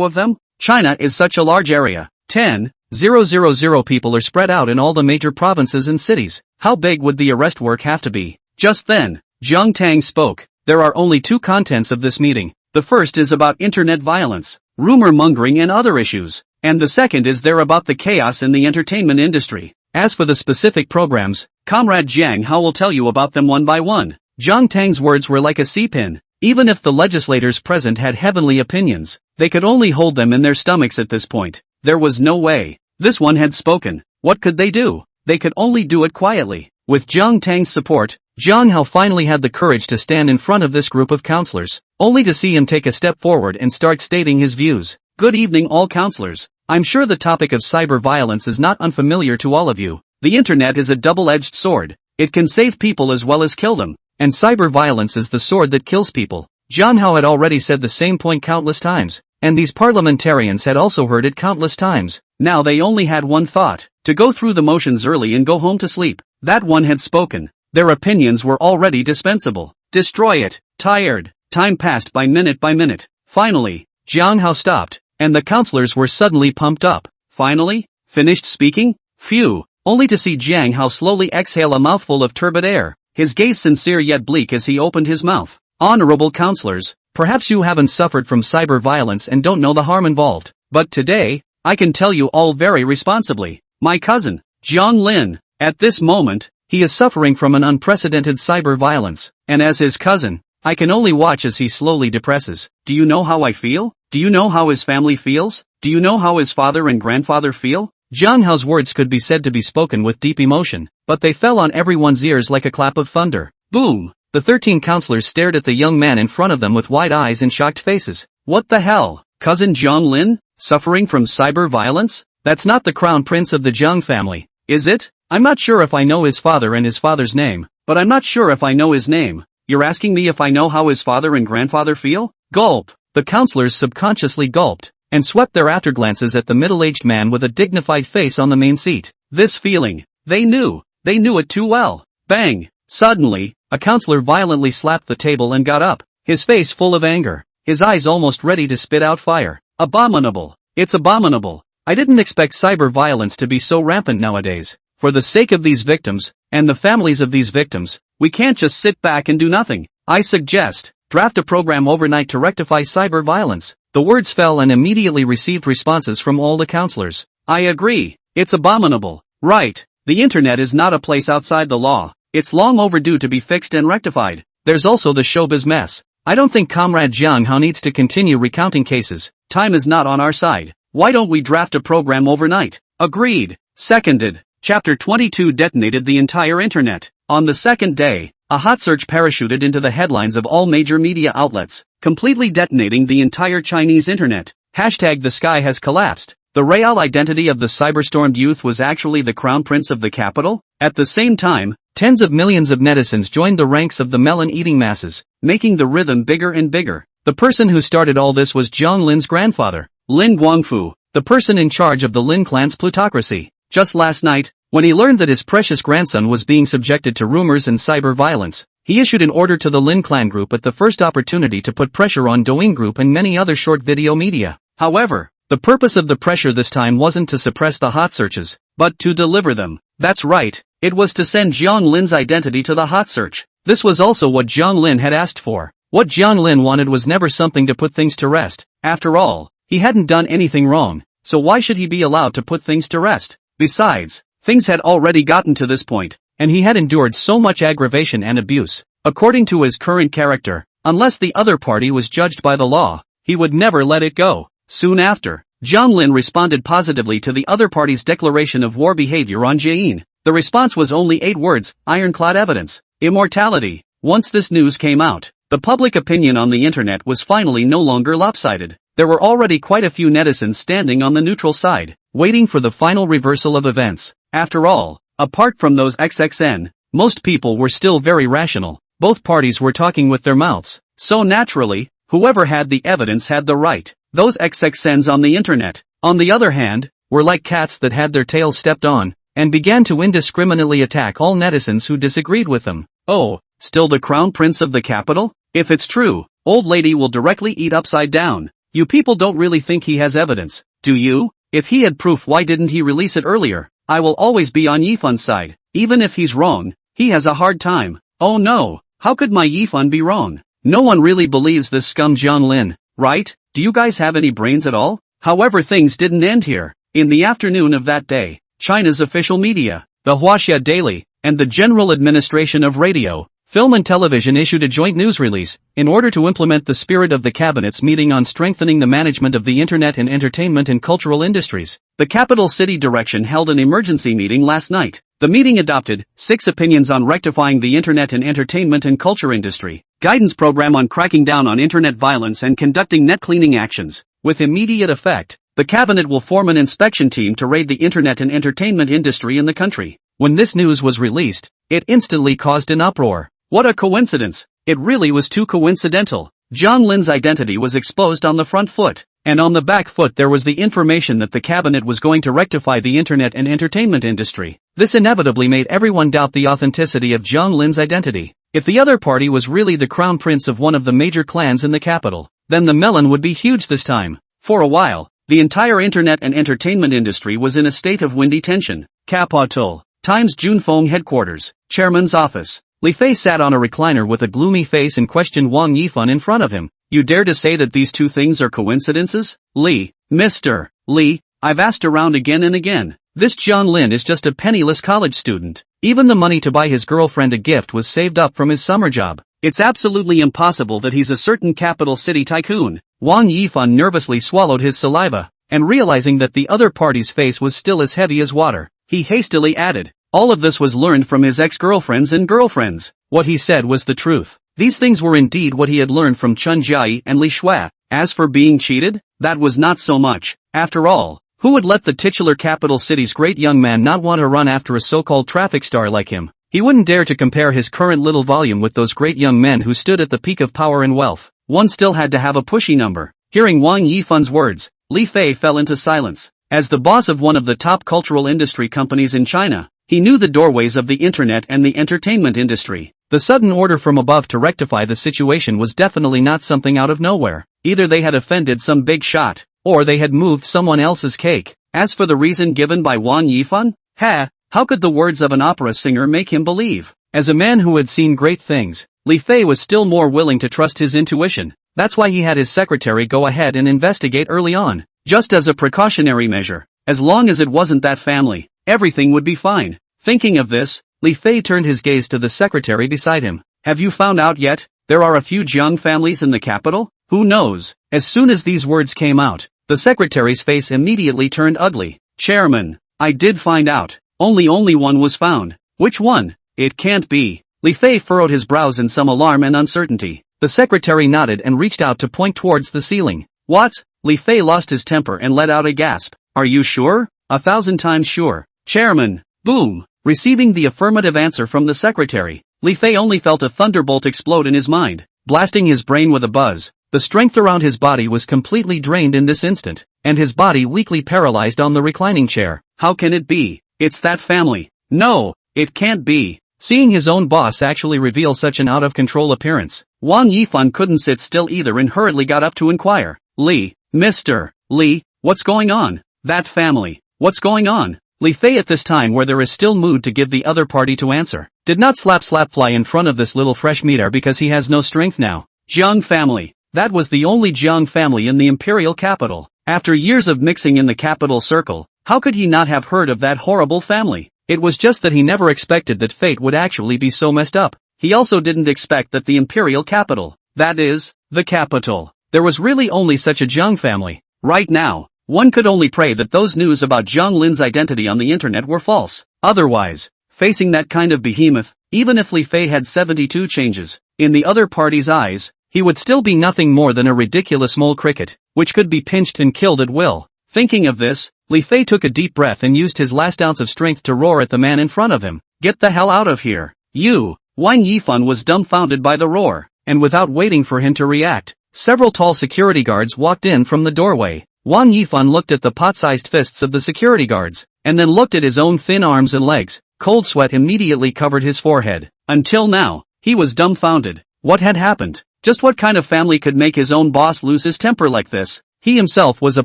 of them? China is such a large area. 10,000 people are spread out in all the major provinces and cities. How big would the arrest work have to be? Just then, Jiang Tang spoke. There are only two contents of this meeting. The first is about internet violence, rumor mongering and other issues. And the second is there about the chaos in the entertainment industry. As for the specific programs, Comrade Jiang Hao will tell you about them one by one. Jiang Tang's words were like a C-pin. Even if the legislators present had heavenly opinions, they could only hold them in their stomachs at this point. There was no way. This one had spoken. What could they do? They could only do it quietly. With Jiang Tang's support, Jiang Hao finally had the courage to stand in front of this group of counselors, only to see him take a step forward and start stating his views. Good evening all counselors. I'm sure the topic of cyber violence is not unfamiliar to all of you. The internet is a double-edged sword. It can save people as well as kill them, and cyber violence is the sword that kills people. Jiang Hao had already said the same point countless times, and these parliamentarians had also heard it countless times. Now they only had one thought, to go through the motions early and go home to sleep. That one had spoken. Their opinions were already dispensable. Destroy it. Tired. Time passed by minute. Finally, Jiang Hao stopped, and the counselors were suddenly pumped up. Finally? Finished speaking? Phew, only to see Jiang Hao slowly exhale a mouthful of turbid air, his gaze sincere yet bleak as he opened his mouth. Honorable counselors, perhaps you haven't suffered from cyber violence and don't know the harm involved, but today, I can tell you all very responsibly. My cousin, Jiang Lin, at this moment, he is suffering from an unprecedented cyber violence, and as his cousin, I can only watch as he slowly depresses. Do you know how I feel? Do you know how his family feels? Do you know how his father and grandfather feel? Jiang Hao's words could be said to be spoken with deep emotion, but they fell on everyone's ears like a clap of thunder. Boom! The 13 counselors stared at the young man in front of them with wide eyes and shocked faces. What the hell? Cousin Jiang Lin? Suffering from cyber violence? That's not the crown prince of the Jiang family, is it? I'm not sure if I know his father and his father's name, but I'm not sure if I know his name. You're asking me if I know how his father and grandfather feel? Gulp! The counselors subconsciously gulped, and swept their afterglances at the middle-aged man with a dignified face on the main seat. This feeling, they knew it too well. Bang! Suddenly, a counselor violently slapped the table and got up, his face full of anger, his eyes almost ready to spit out fire. Abominable! It's abominable! I didn't expect cyber violence to be so rampant nowadays. For the sake of these victims, and the families of these victims, we can't just sit back and do nothing. I suggest, draft a program overnight to rectify cyber violence. The words fell and immediately received responses from all the counselors. I agree. It's abominable. Right. The internet is not a place outside the law. It's long overdue to be fixed and rectified. There's also the showbiz mess. I don't think Comrade Jiang Hao needs to continue recounting cases. Time is not on our side. Why don't we draft a program overnight? Agreed. Seconded. Chapter 22 detonated the entire internet. On the second day, a hot search parachuted into the headlines of all major media outlets, completely detonating the entire Chinese internet. Hashtag the sky has collapsed. The real identity of the cyberstormed youth was actually the crown prince of the capital? At the same time, tens of millions of netizens joined the ranks of the melon-eating masses, making the rhythm bigger and bigger. The person who started all this was Jiang Lin's grandfather, Lin Guangfu, the person in charge of the Lin clan's plutocracy. Just last night, when he learned that his precious grandson was being subjected to rumors and cyber violence, he issued an order to the Lin clan group at the first opportunity to put pressure on Douyin Group and many other short video media. However, the purpose of the pressure this time wasn't to suppress the hot searches, but to deliver them. That's right, it was to send Jiang Lin's identity to the hot search. This was also what Jiang Lin had asked for. What Jiang Lin wanted was never something to put things to rest. After all, he hadn't done anything wrong, so why should he be allowed to put things to rest? Besides, things had already gotten to this point, and he had endured so much aggravation and abuse. According to his current character, unless the other party was judged by the law, he would never let it go. Soon after, Jiang Lin responded positively to the other party's declaration of war behavior on Jiyin. The response was only 8 words, ironclad evidence, immortality. Once this news came out, the public opinion on the internet was finally no longer lopsided. There were already quite a few netizens standing on the neutral side, waiting for the final reversal of events. After all, apart from those XXN, most people were still very rational. Both parties were talking with their mouths. So naturally, whoever had the evidence had the right. Those XXNs on the internet, on the other hand, were like cats that had their tails stepped on, and began to indiscriminately attack all netizens who disagreed with them. Oh, still the crown prince of the capital? If it's true, old lady will directly eat upside down. You people don't really think he has evidence, do you? If he had proof, why didn't he release it earlier? I will always be on Yifan's side. Even if he's wrong, he has a hard time. Oh no, how could my Yifan be wrong? No one really believes this scum Jiang Lin, right? Do you guys have any brains at all? However, things didn't end here. In the afternoon of that day, China's official media, the Huaxia Daily, and the General Administration of Radio, Film and Television issued a joint news release, in order to implement the spirit of the cabinet's meeting on strengthening the management of the internet and entertainment and cultural industries. The capital city direction held an emergency meeting last night. The meeting adopted 6 opinions on rectifying the internet and entertainment and culture industry, guidance program on cracking down on internet violence and conducting net cleaning actions. With immediate effect, the cabinet will form an inspection team to raid the internet and entertainment industry in the country. When this news was released, it instantly caused an uproar. What a coincidence! It really was too coincidental. Jiang Lin's identity was exposed on the front foot, and on the back foot there was the information that the cabinet was going to rectify the internet and entertainment industry. This inevitably made everyone doubt the authenticity of Jiang Lin's identity. If the other party was really the crown prince of one of the major clans in the capital, then the melon would be huge this time. For a while, the entire internet and entertainment industry was in a state of windy tension. Capital Times Junfeng headquarters, chairman's office. Li Fei sat on a recliner with a gloomy face and questioned Wang Yifan in front of him. You dare to say that these two things are coincidences? Li, Mr. Li, I've asked around again and again. This Jiang Lin is just a penniless college student. Even the money to buy his girlfriend a gift was saved up from his summer job. It's absolutely impossible that he's a certain capital city tycoon. Wang Yifan nervously swallowed his saliva, and realizing that the other party's face was still as heavy as water, he hastily added, all of this was learned from his ex-girlfriends and girlfriends. What he said was the truth. These things were indeed what he had learned from Chen Jiayi and Li Shui. As for being cheated, that was not so much. After all, who would let the titular capital city's great young man not want to run after a so-called traffic star like him? He wouldn't dare to compare his current little volume with those great young men who stood at the peak of power and wealth. One still had to have a pushy number. Hearing Wang Yifan's words, Li Fei fell into silence. As the boss of one of the top cultural industry companies in China, he knew the doorways of the internet and the entertainment industry. The sudden order from above to rectify the situation was definitely not something out of nowhere. Either they had offended some big shot, or they had moved someone else's cake. As for the reason given by Wang Yifan, how could the words of an opera singer make him believe? As a man who had seen great things, Li Fei was still more willing to trust his intuition. That's why he had his secretary go ahead and investigate early on. Just as a precautionary measure. As long as it wasn't that family, everything would be fine. Thinking of this, Li Fei turned his gaze to the secretary beside him. Have you found out yet? There are a few Jiang families in the capital? Who knows? As soon as these words came out, the secretary's face immediately turned ugly. Chairman, I did find out. Only one was found. Which one? It can't be. Li Fei furrowed his brows in some alarm and uncertainty. The secretary nodded and reached out to point towards the ceiling. What? Li Fei lost his temper and let out a gasp. Are you sure? 1,000 times sure. Chairman. Boom. Receiving the affirmative answer from the secretary, Li Fei only felt a thunderbolt explode in his mind, blasting his brain with a buzz. The strength around his body was completely drained in this instant, and his body weakly paralyzed on the reclining chair. How can it be? It's that family. No, it can't be. Seeing his own boss actually reveal such an out-of-control appearance, Wang Yifan couldn't sit still either and hurriedly got up to inquire. Li, Mr. Li, what's going on? That family. What's going on? Li Fei at this time where there is still mood to give the other party to answer, did not slap fly in front of this little fresh meter because he has no strength now. Jiang family. That was the only Jiang family in the imperial capital. After years of mixing in the capital circle, how could he not have heard of that horrible family? It was just that he never expected that fate would actually be so messed up. He also didn't expect that the imperial capital, that is, the capital, there was really only such a Jiang family. Right now, one could only pray that those news about Jiang Lin's identity on the internet were false. Otherwise, facing that kind of behemoth, even if Li Fei had 72 changes, in the other party's eyes, he would still be nothing more than a ridiculous mole cricket, which could be pinched and killed at will. Thinking of this, Li Fei took a deep breath and used his last ounce of strength to roar at the man in front of him. Get the hell out of here. You! Wang Yifan was dumbfounded by the roar, and without waiting for him to react, several tall security guards walked in from the doorway. Wang Yifan looked at the pot-sized fists of the security guards, and then looked at his own thin arms and legs. Cold sweat immediately covered his forehead. Until now, he was dumbfounded. What had happened? Just what kind of family could make his own boss lose his temper like this? He himself was a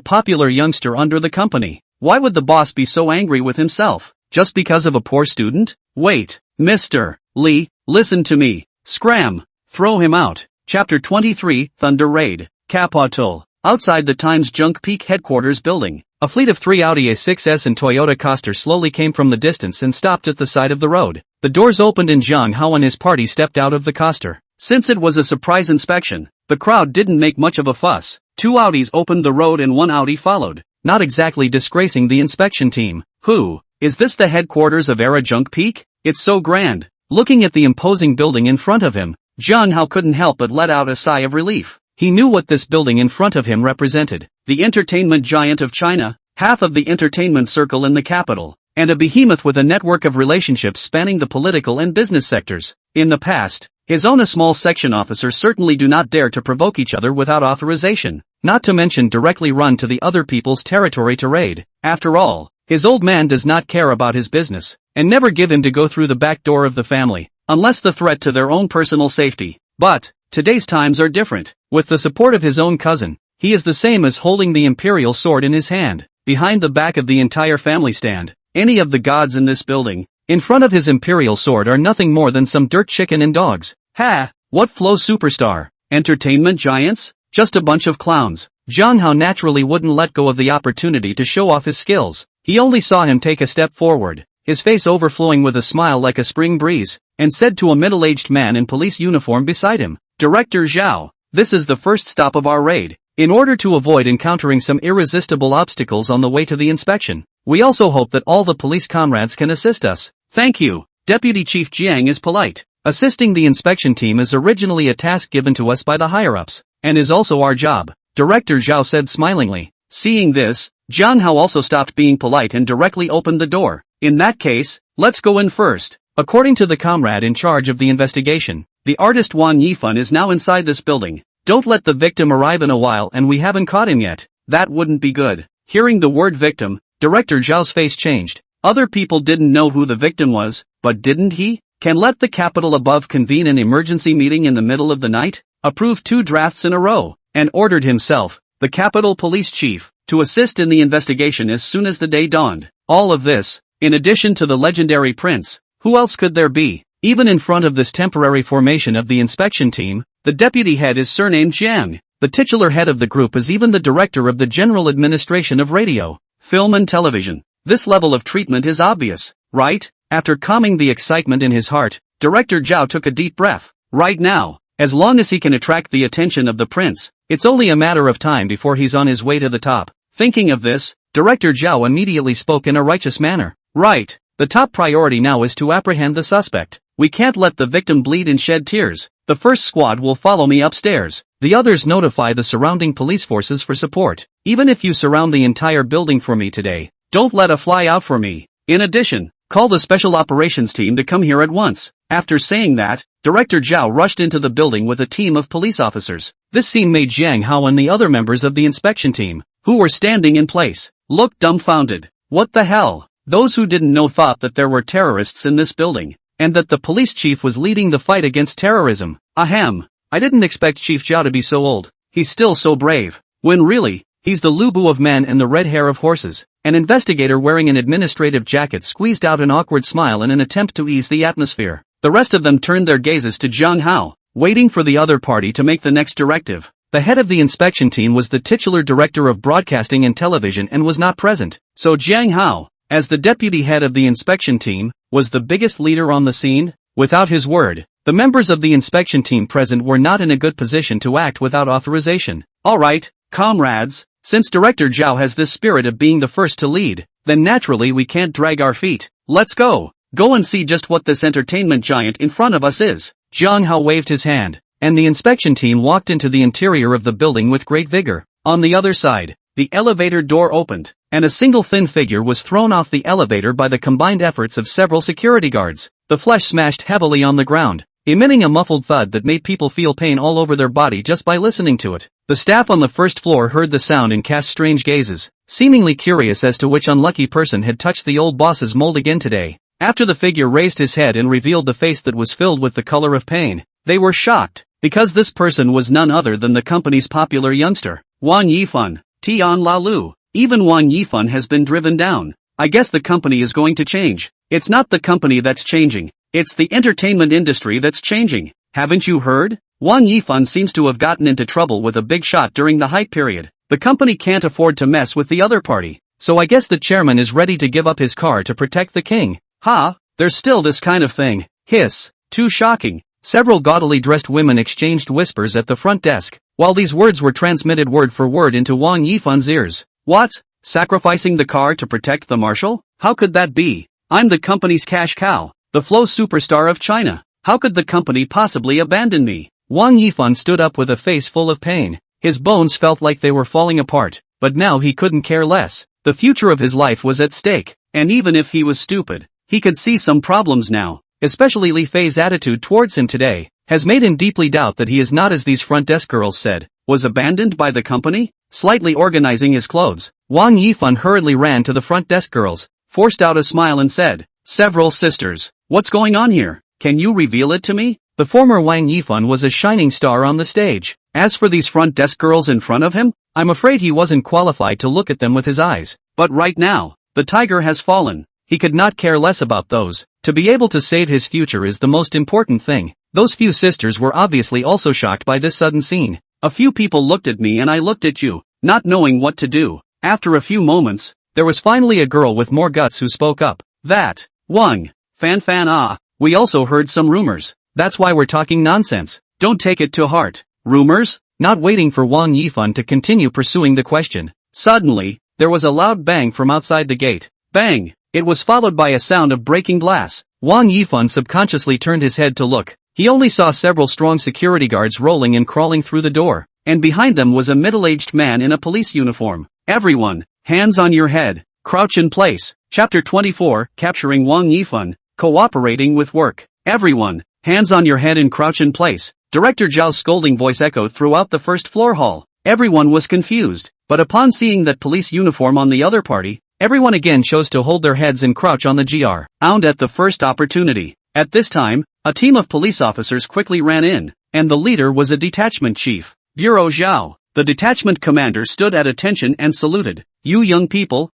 popular youngster under the company. Why would the boss be so angry with himself? Just because of a poor student? Wait, Mr. Li, listen to me. Scram. Throw him out. Chapter 23, Thunder Raid. Capital. Outside the Times Junk Peak headquarters building, a fleet of 3 Audi A6s and Toyota Coaster slowly came from the distance and stopped at the side of the road. The doors opened and Jiang Hao and his party stepped out of the Coaster. Since it was a surprise inspection, the crowd didn't make much of a fuss. 2 Audis opened the road and 1 Audi followed, not exactly disgracing the inspection team. Who? Is this the headquarters of Era Junk Peak? It's so grand. Looking at the imposing building in front of him, Jiang Hao couldn't help but let out a sigh of relief. He knew what this building in front of him represented. The entertainment giant of China, half of the entertainment circle in the capital, and a behemoth with a network of relationships spanning the political and business sectors. In the past, his own small section officers certainly do not dare to provoke each other without authorization, not to mention directly run to the other people's territory to raid. After all, His old man does not care about his business, and never give him to go through the back door of the family, unless the threat to their own personal safety. But, today's times are different. With the support of his own cousin, he is the same as holding the imperial sword in his hand, behind the back of the entire family stand. Any of the gods in this building, in front of his imperial sword are nothing more than some dirt chicken and dogs. Ha! What flow superstar? Entertainment giants? Just a bunch of clowns. Jiang Hao naturally wouldn't let go of the opportunity to show off his skills. He only saw him take a step forward, his face overflowing with a smile like a spring breeze, and said to a middle-aged man in police uniform beside him, "Director Zhao, this is the first stop of our raid. In order to avoid encountering some irresistible obstacles on the way to the inspection, we also hope that all the police comrades can assist us." "Thank you." Deputy Chief Jiang is polite. Assisting the inspection team is originally a task given to us by the higher-ups, and is also our job, Director Zhao said smilingly. Seeing this, Jiang Hao also stopped being polite and directly opened the door. "In that case, let's go in first." According to the comrade in charge of the investigation, the artist Wang Yifan is now inside this building. "Don't let the victim arrive in a while and we haven't caught him yet. That wouldn't be good." Hearing the word victim, Director Zhao's face changed. Other people didn't know who the victim was, but didn't he? Can let the capital above convene an emergency meeting in the middle of the night? Approved 2 drafts in a row, and ordered himself, the capital police chief, to assist in the investigation as soon as the day dawned. All of this, in addition to the legendary prince. Who else could there be? Even in front of this temporary formation of the inspection team, the deputy head is surnamed Jiang. The titular head of the group is even the director of the General Administration of Radio, Film and Television. This level of treatment is obvious, right? After calming the excitement in his heart, Director Zhao took a deep breath. Right now, as long as he can attract the attention of the prince, it's only a matter of time before he's on his way to the top. Thinking of this, Director Zhao immediately spoke in a righteous manner. Right, the top priority now is to apprehend the suspect. We can't let the victim bleed and shed tears. The first squad will follow me upstairs. The others notify the surrounding police forces for support. Even if you surround the entire building for me today, don't let a fly out for me. In addition, call the special operations team to come here at once. After saying that, Director Zhao rushed into the building with a team of police officers. This scene made Jiang Hao and the other members of the inspection team, who were standing in place, look dumbfounded. What the hell? Those who didn't know thought that there were terrorists in this building, and that the police chief was leading the fight against terrorism. Ahem. I didn't expect Chief Zhao to be so old. He's still so brave. When really, he's the Lubu of men and the red hair of horses. An investigator wearing an administrative jacket squeezed out an awkward smile in an attempt to ease the atmosphere. The rest of them turned their gazes to Jiang Hao, waiting for the other party to make the next directive. The head of the inspection team was the titular director of broadcasting and television and was not present. So Jiang Hao, as the deputy head of the inspection team, was the biggest leader on the scene. Without his word, the members of the inspection team present were not in a good position to act without authorization. Alright, comrades, since Director Zhao has this spirit of being the first to lead, then naturally we can't drag our feet. Let's go. Go and see just what this entertainment giant in front of us is. Jiang Hao waved his hand, and the inspection team walked into the interior of the building with great vigor. On the other side, the elevator door opened, and a single thin figure was thrown off the elevator by the combined efforts of several security guards. The flesh smashed heavily on the ground, emitting a muffled thud that made people feel pain all over their body just by listening to it. The staff on the first floor heard the sound and cast strange gazes, seemingly curious as to which unlucky person had touched the old boss's mold again today. After the figure raised his head and revealed the face that was filled with the color of pain, they were shocked, because this person was none other than the company's popular youngster, Wang Yifan, Tian Lalu. Even Wang Yifan has been driven down. I guess the company is going to change. It's not the company that's changing, it's the entertainment industry that's changing. Haven't you heard? Wang Yifan seems to have gotten into trouble with a big shot during the hype period. The company can't afford to mess with the other party, so I guess the chairman is ready to give up his car to protect the king. Ha, there's still this kind of thing. Hiss. Too shocking. Several gaudily dressed women exchanged whispers at the front desk, while these words were transmitted word for word into Wang Yifan's ears. What? Sacrificing the car to protect the marshal? How could that be? I'm the company's cash cow, the flow superstar of China. How could the company possibly abandon me? Wang Yifan stood up with a face full of pain. His bones felt like they were falling apart, but now he couldn't care less. The future of his life was at stake, and even if he was stupid, he could see some problems now. Especially Li Fei's attitude towards him today has made him deeply doubt that he is not as these front desk girls said. was abandoned by the company? Slightly organizing his clothes, Wang Yifan hurriedly ran to the front desk girls, forced out a smile and said, "Several sisters, what's going on here? Can you reveal it to me?" The former Wang Yifan was a shining star on the stage. As for these front desk girls in front of him, I'm afraid he wasn't qualified to look at them with his eyes. But right now, the tiger has fallen. He could not care less about those. To be able to save his future is the most important thing. Those few sisters were obviously also shocked by this sudden scene. A few people looked at me and I looked at you, not knowing what to do. After a few moments, there was finally a girl with more guts who spoke up. That, Wang, Fanfan, we also heard some rumors. That's why we're talking nonsense. Don't take it to heart. Rumors? Not waiting for Wang Yifan to continue pursuing the question. Suddenly, there was a loud bang from outside the gate. Bang! It was followed by a sound of breaking glass. Wang Yifan subconsciously turned his head to look. He only saw several strong security guards rolling and crawling through the door, and behind them was a middle-aged man in a police uniform. Everyone, hands on your head, crouch in place. Chapter 24, Capturing Wang Yifan, Cooperating with Work. Everyone, hands on your head and crouch in place. Director Zhao's scolding voice echoed throughout the first floor hall. Everyone was confused, but upon seeing that police uniform on the other party, everyone again chose to hold their heads and crouch on the ground at the first opportunity. At this time, a team of police officers quickly ran in, and the leader was a detachment chief, Bureau Zhao. The detachment commander stood at attention and saluted. "You young people,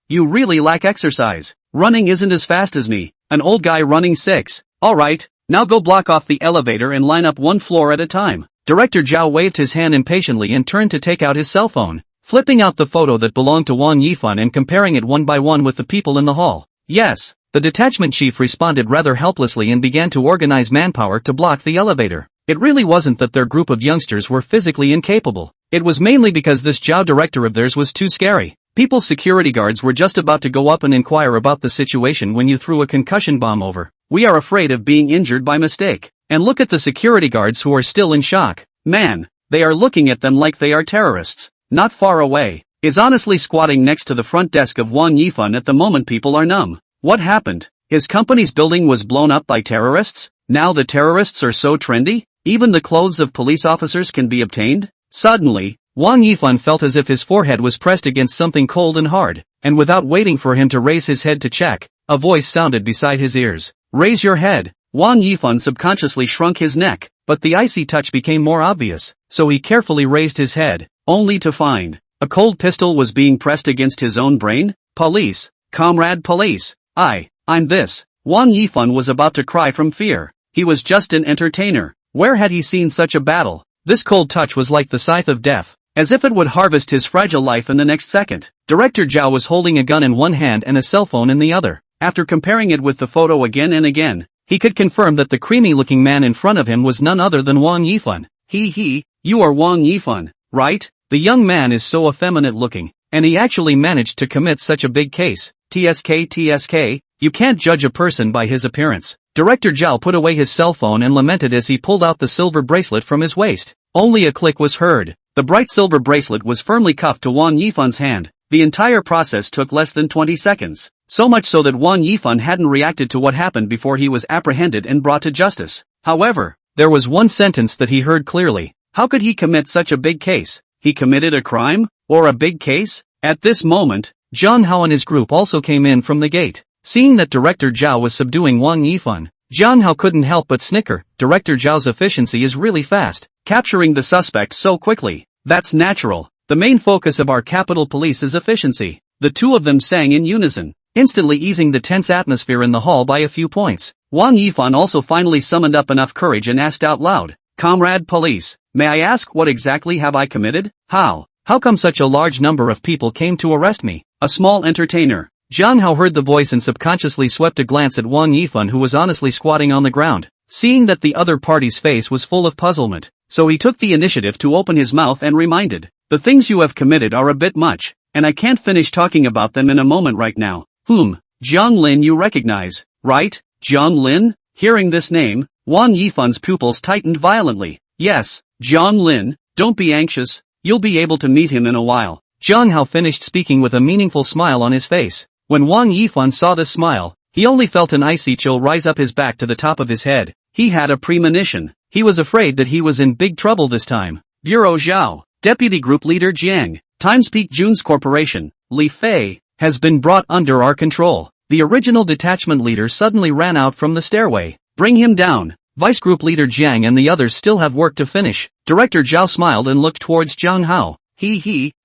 you really lack exercise. Running isn't as fast as me, an old guy running 6. Alright, now go block off the elevator and line up one floor at a time." Director Zhao waved his hand impatiently and turned to take out his cell phone, flipping out the photo that belonged to Wang Yifan and comparing it one by one with the people in the hall. Yes, the detachment chief responded rather helplessly and began to organize manpower to block the elevator. It really wasn't that their group of youngsters were physically incapable. It was mainly because this Zhao director of theirs was too scary. People's security guards were just about to go up and inquire about the situation when you threw a concussion bomb over. "We are afraid of being injured by mistake." And look at the security guards who are still in shock. Man, they are looking at them like they are terrorists. Not far away, is honestly squatting next to the front desk of Wang Yifan at the moment people are numb. What happened? His company's building was blown up by terrorists? Now the terrorists are so trendy? Even the clothes of police officers can be obtained? Suddenly, Wang Yifan felt as if his forehead was pressed against something cold and hard, and without waiting for him to raise his head to check, a voice sounded beside his ears. "Raise your head." Wang Yifan subconsciously shrunk his neck, but the icy touch became more obvious, so he carefully raised his head, only to find a cold pistol was being pressed against his own brain. "Police, comrade police, I'm this." Wang Yifan was about to cry from fear. He was just an entertainer. Where had he seen such a battle? This cold touch was like the scythe of death, as if it would harvest his fragile life in the next second. Director Zhao was holding a gun in one hand and a cell phone in the other. After comparing it with the photo again and again, he could confirm that the creamy-looking man in front of him was none other than Wang Yifan. You are Wang Yifan, right? The young man is so effeminate-looking, and he actually managed to commit such a big case. TSK, you can't judge a person by his appearance. Director Zhao put away his cell phone and lamented as he pulled out the silver bracelet from his waist. Only a click was heard. The bright silver bracelet was firmly cuffed to Wang Yifan's hand. The entire process took less than 20 seconds. So much so that Wang Yifan hadn't reacted to what happened before he was apprehended and brought to justice. However, there was one sentence that he heard clearly. How could he commit such a big case? He committed a crime? Or a big case? At this moment, Zhang Hao and his group also came in from the gate. Seeing that Director Zhao was subduing Wang Yifan, Zhang Hao couldn't help but snicker. Director Zhao's efficiency is really fast, capturing the suspect so quickly. That's natural. The main focus of our capital police is efficiency. The two of them sang in unison, instantly easing the tense atmosphere in the hall by a few points. Wang Yifan also finally summoned up enough courage and asked out loud, "Comrade police, may I ask what exactly have I committed? How come such a large number of people came to arrest me?" A small entertainer. Zhang Hao heard the voice and subconsciously swept a glance at Wang Yifan, who was honestly squatting on the ground, seeing that the other party's face was full of puzzlement. So he took the initiative to open his mouth and reminded, "The things you have committed are a bit much, and I can't finish talking about them in a moment right now." Jiang Lin you recognize, right? Jiang Lin? Hearing this name, Wang Yifan's pupils tightened violently. Yes, Jiang Lin, don't be anxious, you'll be able to meet him in a while. Zhang Hao finished speaking with a meaningful smile on his face. When Wang Yifan saw this smile, he only felt an icy chill rise up his back to the top of his head. He had a premonition. He was afraid that he was in big trouble this time. Bureau Zhao, Deputy Group Leader Jiang, Times Peak June's Corporation, Li Fei, has been brought under our control. The original detachment leader suddenly ran out from the stairway. Bring him down. Vice Group Leader Jiang and the others still have work to finish. Director Zhao smiled and looked towards Zhang Hao.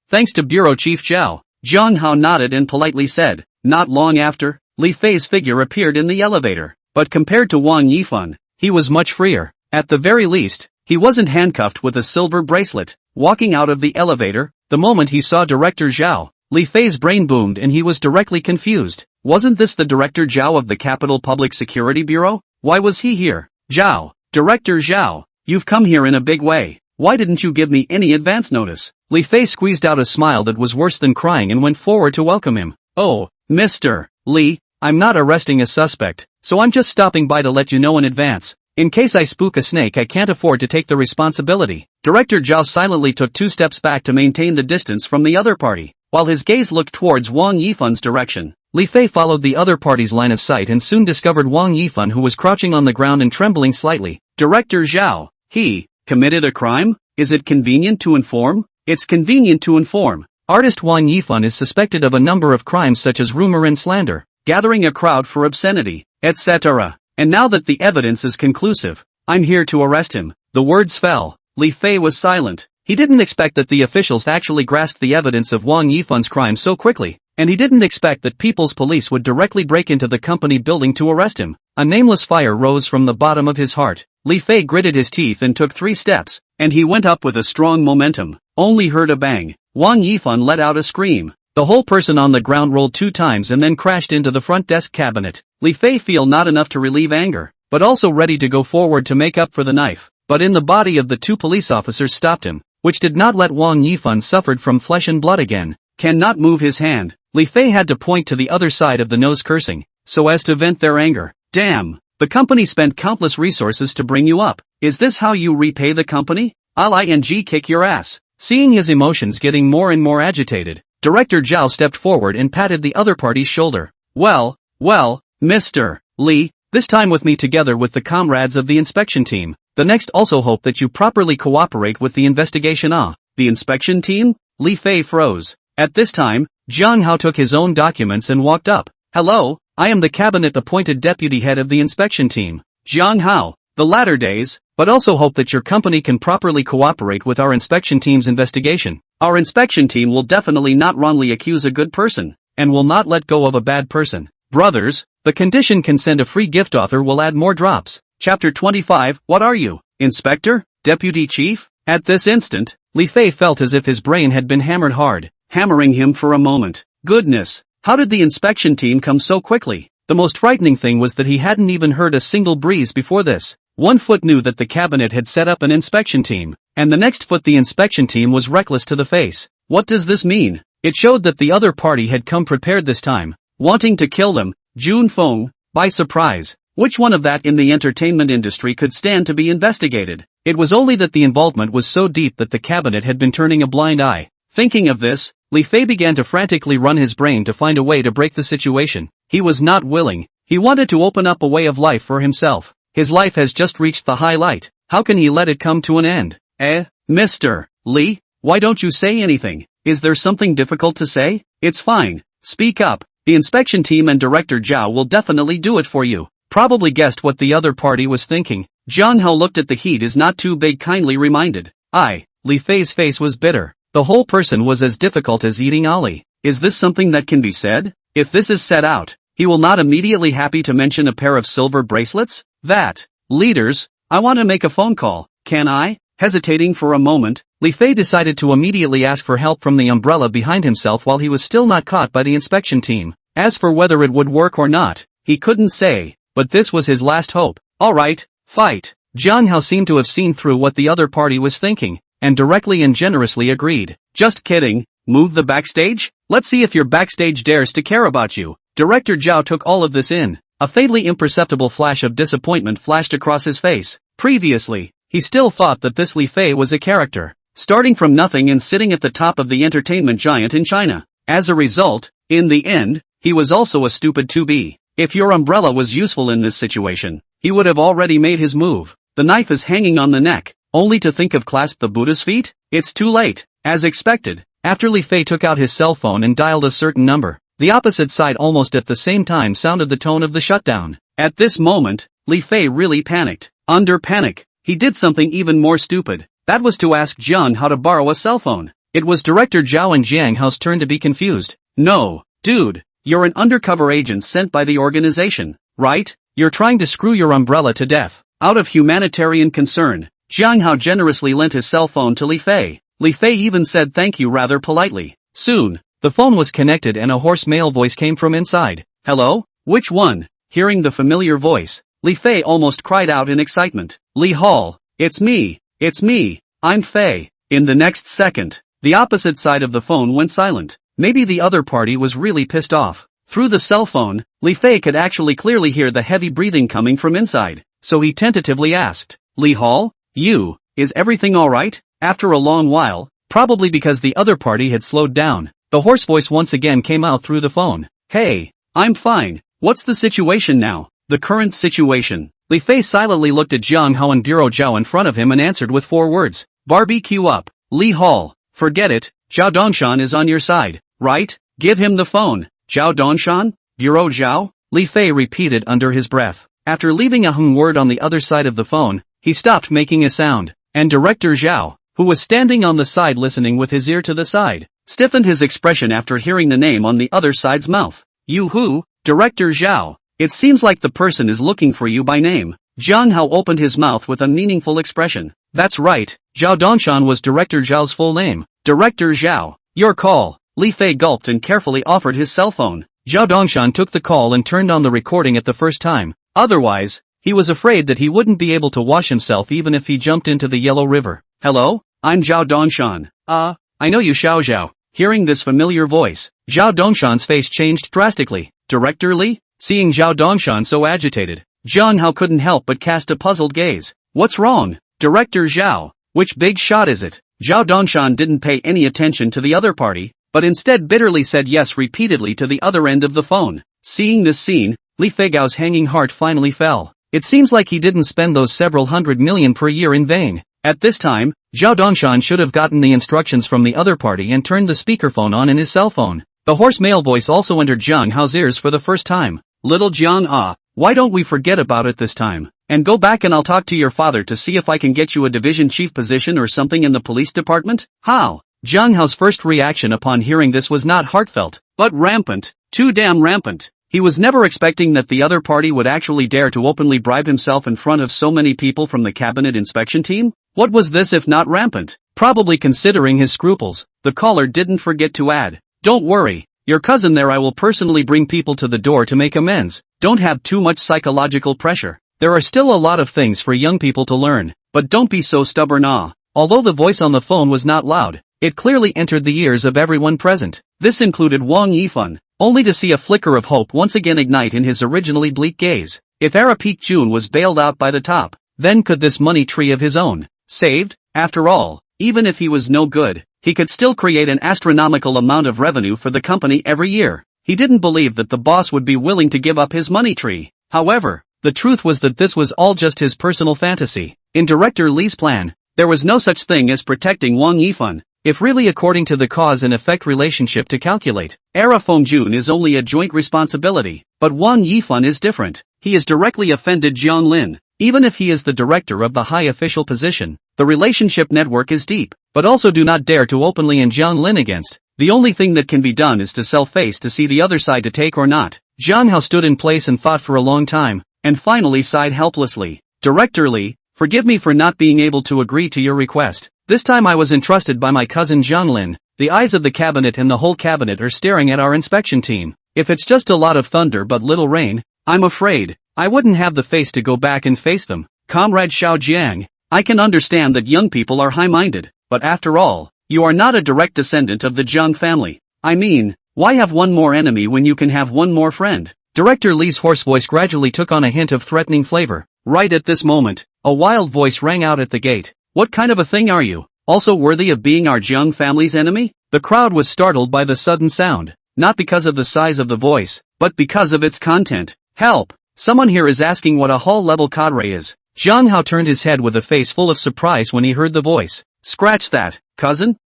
Thanks to Bureau Chief Zhao. Zhang Hao nodded and politely said. Not long after, Li Fei's figure appeared in the elevator. But compared to Wang Yifan, he was much freer. At the very least, he wasn't handcuffed with a silver bracelet. Walking out of the elevator, the moment he saw Director Zhao, Li Fei's brain boomed and he was directly confused. Wasn't this the Director Zhao of the Capital Public Security Bureau? Why was he here? Zhao, Director Zhao, you've come here in a big way. Why didn't you give me any advance notice? Li Fei squeezed out a smile that was worse than crying and went forward to welcome him. Oh, Mr. Li, I'm not arresting a suspect, so I'm just stopping by to let you know in advance. In case I spook a snake, I can't afford to take the responsibility. Director Zhao silently took 2 steps back to maintain the distance from the other party. While his gaze looked towards Wang Yifan's direction, Li Fei followed the other party's line of sight and soon discovered Wang Yifan, who was crouching on the ground and trembling slightly. Director Zhao, he committed a crime? Is it convenient to inform? It's convenient to inform. Artist Wang Yifan is suspected of a number of crimes such as rumor and slander, gathering a crowd for obscenity, etc. And now that the evidence is conclusive, I'm here to arrest him. The words fell. Li Fei was silent. He didn't expect that the officials actually grasped the evidence of Wang Yifan's crime so quickly, and he didn't expect that People's Police would directly break into the company building to arrest him. A nameless fire rose from the bottom of his heart. Li Fei gritted his teeth and took 3 steps, and he went up with a strong momentum. Only heard a bang. Wang Yifan let out a scream. The whole person on the ground rolled 2 times and then crashed into the front desk cabinet. Li Fei felt not enough to relieve anger, but also ready to go forward to make up for the knife. But in the body of the 2 police officers stopped him, which did not let Wang Yifan suffer from flesh and blood again. Cannot move his hand. Li Fei had to point to the other side of the nose, cursing, so as to vent their anger. Damn! The company spent countless resources to bring you up. Is this how you repay the company? I'll kick your ass. Seeing his emotions getting more and more agitated, Director Zhao stepped forward and patted the other party's shoulder. Well, Mr. Li, this time with me together with the comrades of the inspection team. The next also hope that you properly cooperate with the investigation. The inspection team? Li Fei froze. At this time, Zhang Hao took his own documents and walked up. Hello, I am the cabinet-appointed deputy head of the inspection team. Zhang Hao, the latter days, but also hope that your company can properly cooperate with our inspection team's investigation. Our inspection team will definitely not wrongly accuse a good person, and will not let go of a bad person. Brothers, the condition can send a free gift author will add more drops. Chapter 25, What are you? Inspector? Deputy Chief? At this instant, Li Fei felt as if his brain had been hammered hard, hammering him for a moment. Goodness, how did the inspection team come so quickly? The most frightening thing was that he hadn't even heard a single breeze before this. One foot knew that the cabinet had set up an inspection team, and the next foot the inspection team was reckless to the face. What does this mean? It showed that the other party had come prepared this time, wanting to kill them, Jun Feng, by surprise. Which one of that in the entertainment industry could stand to be investigated? It was only that the involvement was so deep that the cabinet had been turning a blind eye. Thinking of this, Li Fei began to frantically run his brain to find a way to break the situation. He was not willing. He wanted to open up a way of life for himself. His life has just reached the highlight. How can he let it come to an end? Mr. Li, why don't you say anything? Is there something difficult to say? It's fine. Speak up. The inspection team and Director Zhao will definitely do it for you. Probably guessed what the other party was thinking. Zhang Hao looked at the heat is not too big, kindly reminded. Li Fei's face was bitter. The whole person was as difficult as eating Ali. Is this something that can be said? If this is said out, he will not immediately happy to mention a pair of silver bracelets? Leaders, I want to make a phone call. Can I? Hesitating for a moment, Li Fei decided to immediately ask for help from the umbrella behind himself while he was still not caught by the inspection team. As for whether it would work or not, he couldn't say, but this was his last hope. Alright, fight. Jiang Hao seemed to have seen through what the other party was thinking, and directly and generously agreed. Just kidding. Move the backstage? Let's see if your backstage dares to care about you. Director Zhao took all of this in. A faintly imperceptible flash of disappointment flashed across his face. Previously, he still thought that this Li Fei was a character, starting from nothing and sitting at the top of the entertainment giant in China. As a result, in the end, he was also a stupid 2B. If your umbrella was useful in this situation, he would have already made his move. The knife is hanging on the neck. only to think of clasp the Buddha's feet? It's too late. As expected, after Li Fei took out his cell phone and dialed a certain number, the opposite side almost at the same time sounded the tone of the shutdown. At this moment, Li Fei really panicked. Under panic, he did something even more stupid. That was to ask Jiang how to borrow a cell phone. It was Director Zhao and Jiang Hao's turn to be confused. No, dude, you're an undercover agent sent by the organization, right? You're trying to screw your umbrella to death. Out of humanitarian concern, Jiang Hao generously lent his cell phone to Li Fei. Li Fei even said thank you rather politely. Soon, the phone was connected and a hoarse male voice came from inside. Hello? Which one? Hearing the familiar voice, Li Fei almost cried out in excitement. Li Hall, it's me, I'm Fei. In the next second, the opposite side of the phone went silent. Maybe the other party was really pissed off. Through the cell phone, Li Fei could actually clearly hear the heavy breathing coming from inside, so he tentatively asked, Li Hall, is everything alright? After a long while, probably because the other party had slowed down, the hoarse voice once again came out through the phone. Hey, I'm fine. What's the situation now? The current situation. Li Fei silently looked at Jiang Hao and Bureau Zhao in front of him and answered with 4 words. Barbecue up. Li Hall, forget it, Zhao Dongshan is on your side, right? Give him the phone. Zhao Dongshan? Bureau Zhao? Li Fei repeated under his breath. After leaving a word on the other side of the phone, he stopped making a sound, and Director Zhao, who was standing on the side listening with his ear to the side, stiffened his expression after hearing the name on the other side's mouth. You who? Director Zhao. It seems like the person is looking for you by name. Jiang Hao opened his mouth with a meaningful expression. That's right, Zhao Dongshan was Director Zhao's full name. Director Zhao, your call. Li Fei gulped and carefully offered his cell phone. Zhao Dongshan took the call and turned on the recording at the first time. Otherwise, he was afraid that he wouldn't be able to wash himself even if he jumped into the Yellow River. Hello? I'm Zhao Dongshan. I know you Xiao Zhao. Hearing this familiar voice, Zhao Dongshan's face changed drastically. Director Li? Seeing Zhao Dongshan so agitated, Jiang Hao couldn't help but cast a puzzled gaze. What's wrong? Director Zhao, which big shot is it? Zhao Dongshan didn't pay any attention to the other party, but instead bitterly said yes repeatedly to the other end of the phone. Seeing this scene, Li Feigao's hanging heart finally fell. It seems like he didn't spend those several hundred million per year in vain. At this time, Zhao Dongshan should have gotten the instructions from the other party and turned the speakerphone on in his cell phone. The hoarse male voice also entered Jiang Hao's ears for the first time. Little Jiang, why don't we forget about it this time, and go back and I'll talk to your father to see if I can get you a division chief position or something in the police department? How? Jiang Hao's first reaction upon hearing this was not heartfelt, but rampant. Too damn rampant. He was never expecting that the other party would actually dare to openly bribe himself in front of so many people from the cabinet inspection team. What was this if not rampant? Probably considering his scruples, the caller didn't forget to add, don't worry, your cousin there I will personally bring people to the door to make amends. Don't have too much psychological pressure. There are still a lot of things for young people to learn, but don't be so stubborn. Although the voice on the phone was not loud, it clearly entered the ears of everyone present. This included Wang Yifan, only to see a flicker of hope once again ignite in his originally bleak gaze. If Arapeek Jun was bailed out by the top, then could this money tree of his own, saved? After all, even if he was no good, he could still create an astronomical amount of revenue for the company every year. He didn't believe that the boss would be willing to give up his money tree. However, the truth was that this was all just his personal fantasy. In Director Li's plan, there was no such thing as protecting Wang Yifan, if really according to the cause and effect relationship to calculate. Era Fengjun is only a joint responsibility, but Wang Yifan is different. He has directly offended Jiang Lin. Even if he is the director of the high official position, the relationship network is deep, but also do not dare to openly in Jiang Lin against. The only thing that can be done is to sell face to see the other side to take or not. Jiang Hao stood in place and thought for a long time, and finally sighed helplessly. Director Li, forgive me for not being able to agree to your request. This time I was entrusted by my cousin Jiang Lin. The eyes of the cabinet and the whole cabinet are staring at our inspection team. If it's just a lot of thunder but little rain, I'm afraid I wouldn't have the face to go back and face them. Comrade Xiao Jiang, I can understand that young people are high-minded, but after all, you are not a direct descendant of the Jiang family. I mean, why have one more enemy when you can have one more friend? Director Li's hoarse voice gradually took on a hint of threatening flavor. Right at this moment, a wild voice rang out at the gate. What kind of a thing are you? Also worthy of being our Jiang family's enemy? The crowd was startled by the sudden sound, not because of the size of the voice, but because of its content. Help! Someone here is asking what a hall-level cadre is. Jiang Hao turned his head with a face full of surprise when he heard the voice. Scratch that, cousin.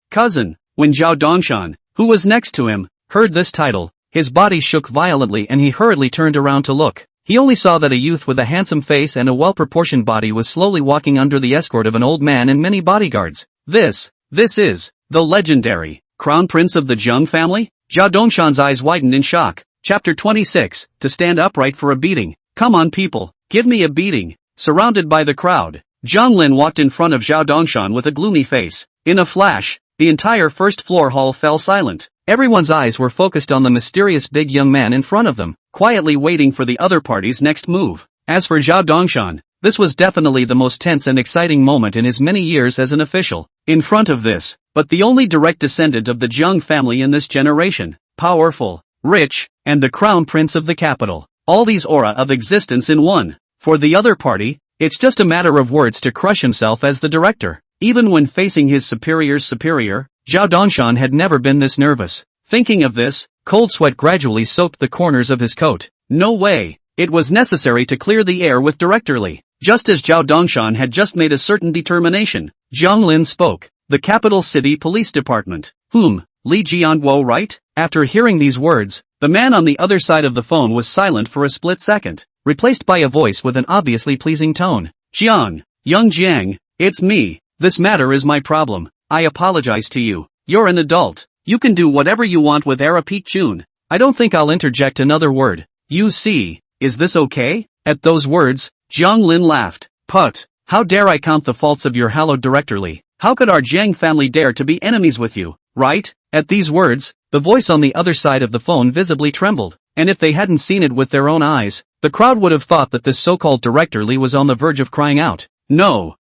When Zhao Dongshan, who was next to him, heard this title, his body shook violently and he hurriedly turned around to look. He only saw that a youth with a handsome face and a well-proportioned body was slowly walking under the escort of an old man and many bodyguards. This is the legendary Crown Prince of the Jiang family? Zhao Dongshan's eyes widened in shock. Chapter 26, to stand upright for a beating. Come on people, give me a beating. Surrounded by the crowd, Jiang Lin walked in front of Zhao Dongshan with a gloomy face. In a flash, the entire first-floor hall fell silent. Everyone's eyes were focused on the mysterious big young man in front of them, quietly waiting for the other party's next move. As for Zhao Dongshan, this was definitely the most tense and exciting moment in his many years as an official. In front of this, but the only direct descendant of the Jiang family in this generation, powerful, rich, and the crown prince of the capital. All these aura of existence in one. For the other party, it's just a matter of words to crush himself as the director. Even when facing his superior's superior, Zhao Dongshan had never been this nervous. Thinking of this, cold sweat gradually soaked the corners of his coat. No way. It was necessary to clear the air with directorly. Just as Zhao Dongshan had just made a certain determination, Jiang Lin spoke. The capital city police department. Li Jianguo, right? After hearing these words, the man on the other side of the phone was silent for a split second, replaced by a voice with an obviously pleasing tone. Young Jiang, it's me. This matter is my problem. I apologize to you. You're an adult. You can do whatever you want with Era Pete Jun. I don't think I'll interject another word. You see, is this okay? At those words, Jiang Lin laughed. Put, how dare I count the faults of your hallowed directorly? How could our Jiang family dare to be enemies with you, right? At these words, the voice on the other side of the phone visibly trembled, and if they hadn't seen it with their own eyes, the crowd would have thought that this so-called directorly was on the verge of crying out. No,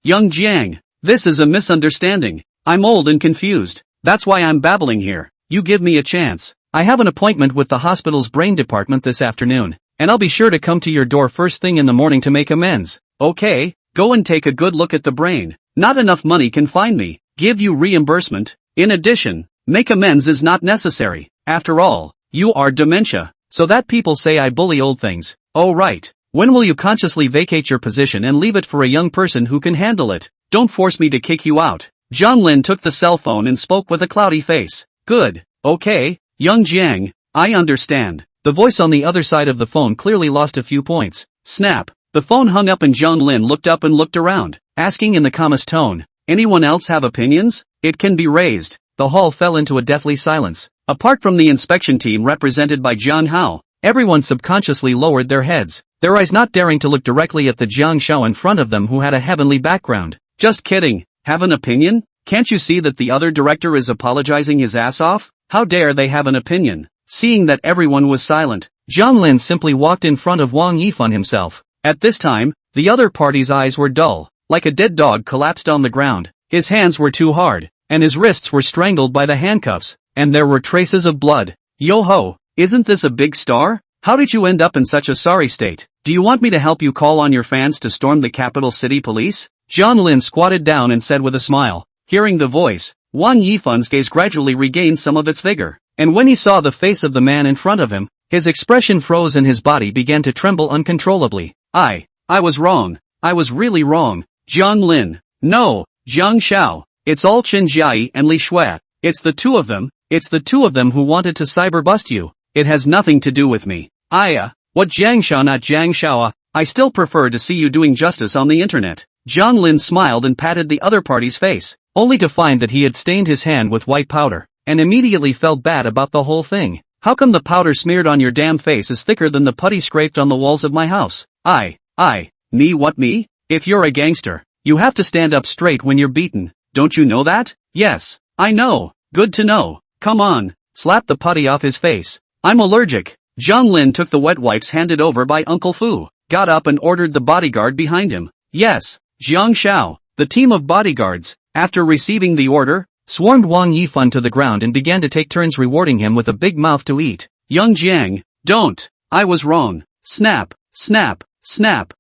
young Jiang, this is a misunderstanding. I'm old and confused. That's why I'm babbling here. You give me a chance. I have an appointment with the hospital's brain department this afternoon, and I'll be sure to come to your door first thing in the morning to make amends. Okay, go and take a good look at the brain. Not enough money can find me. Give you reimbursement. In addition, make amends is not necessary. After all, you are dementia. So that people say I bully old things. Oh right. When will you consciously vacate your position and leave it for a young person who can handle it? Don't force me to kick you out. Jiang Lin took the cell phone and spoke with a cloudy face. Good. Okay, young Jiang, I understand. The voice on the other side of the phone clearly lost a few points. Snap. The phone hung up and Jiang Lin looked up and looked around, asking in the calmest tone, anyone else have opinions? It can be raised. The hall fell into a deathly silence. Apart from the inspection team represented by Jiang Hao, everyone subconsciously lowered their heads, their eyes not daring to look directly at the Jiang Shao in front of them who had a heavenly background. Just kidding. Have an opinion? Can't you see that the other director is apologizing his ass off? How dare they have an opinion? Seeing that everyone was silent, Jiang Lin simply walked in front of Wang Yifan himself. At this time, the other party's eyes were dull, like a dead dog collapsed on the ground. His hands were too hard, and his wrists were strangled by the handcuffs, and there were traces of blood. Yo-ho, isn't this a big star? How did you end up in such a sorry state? Do you want me to help you call on your fans to storm the capital city police? Jiang Lin squatted down and said with a smile. Hearing the voice, Wang Yifan's gaze gradually regained some of its vigor, and when he saw the face of the man in front of him, his expression froze and his body began to tremble uncontrollably. I was wrong. I was really wrong. Jiang Lin. No, Jiang Shao. It's all Chen Jiai and Li Shui. It's the two of them. It's the two of them who wanted to cyberbust you. It has nothing to do with me. What Jiang Shao not Jiang Shao? I still prefer to see you doing justice on the internet. Jiang Lin smiled and patted the other party's face, only to find that he had stained his hand with white powder, and immediately felt bad about the whole thing. How come the powder smeared on your damn face is thicker than the putty scraped on the walls of my house? Me what me? If you're a gangster, you have to stand up straight when you're beaten. Don't you know that? Yes, I know. Good to know. Come on, slap the putty off his face. I'm allergic. Jiang Lin took the wet wipes handed over by Uncle Fu, got up and ordered the bodyguard behind him. Yes, Jiang Shao. The team of bodyguards, after receiving the order, swarmed Wang Yifan to the ground and began to take turns rewarding him with a big mouth to eat. Young Jiang, don't. I was wrong. Snap, snap, snap.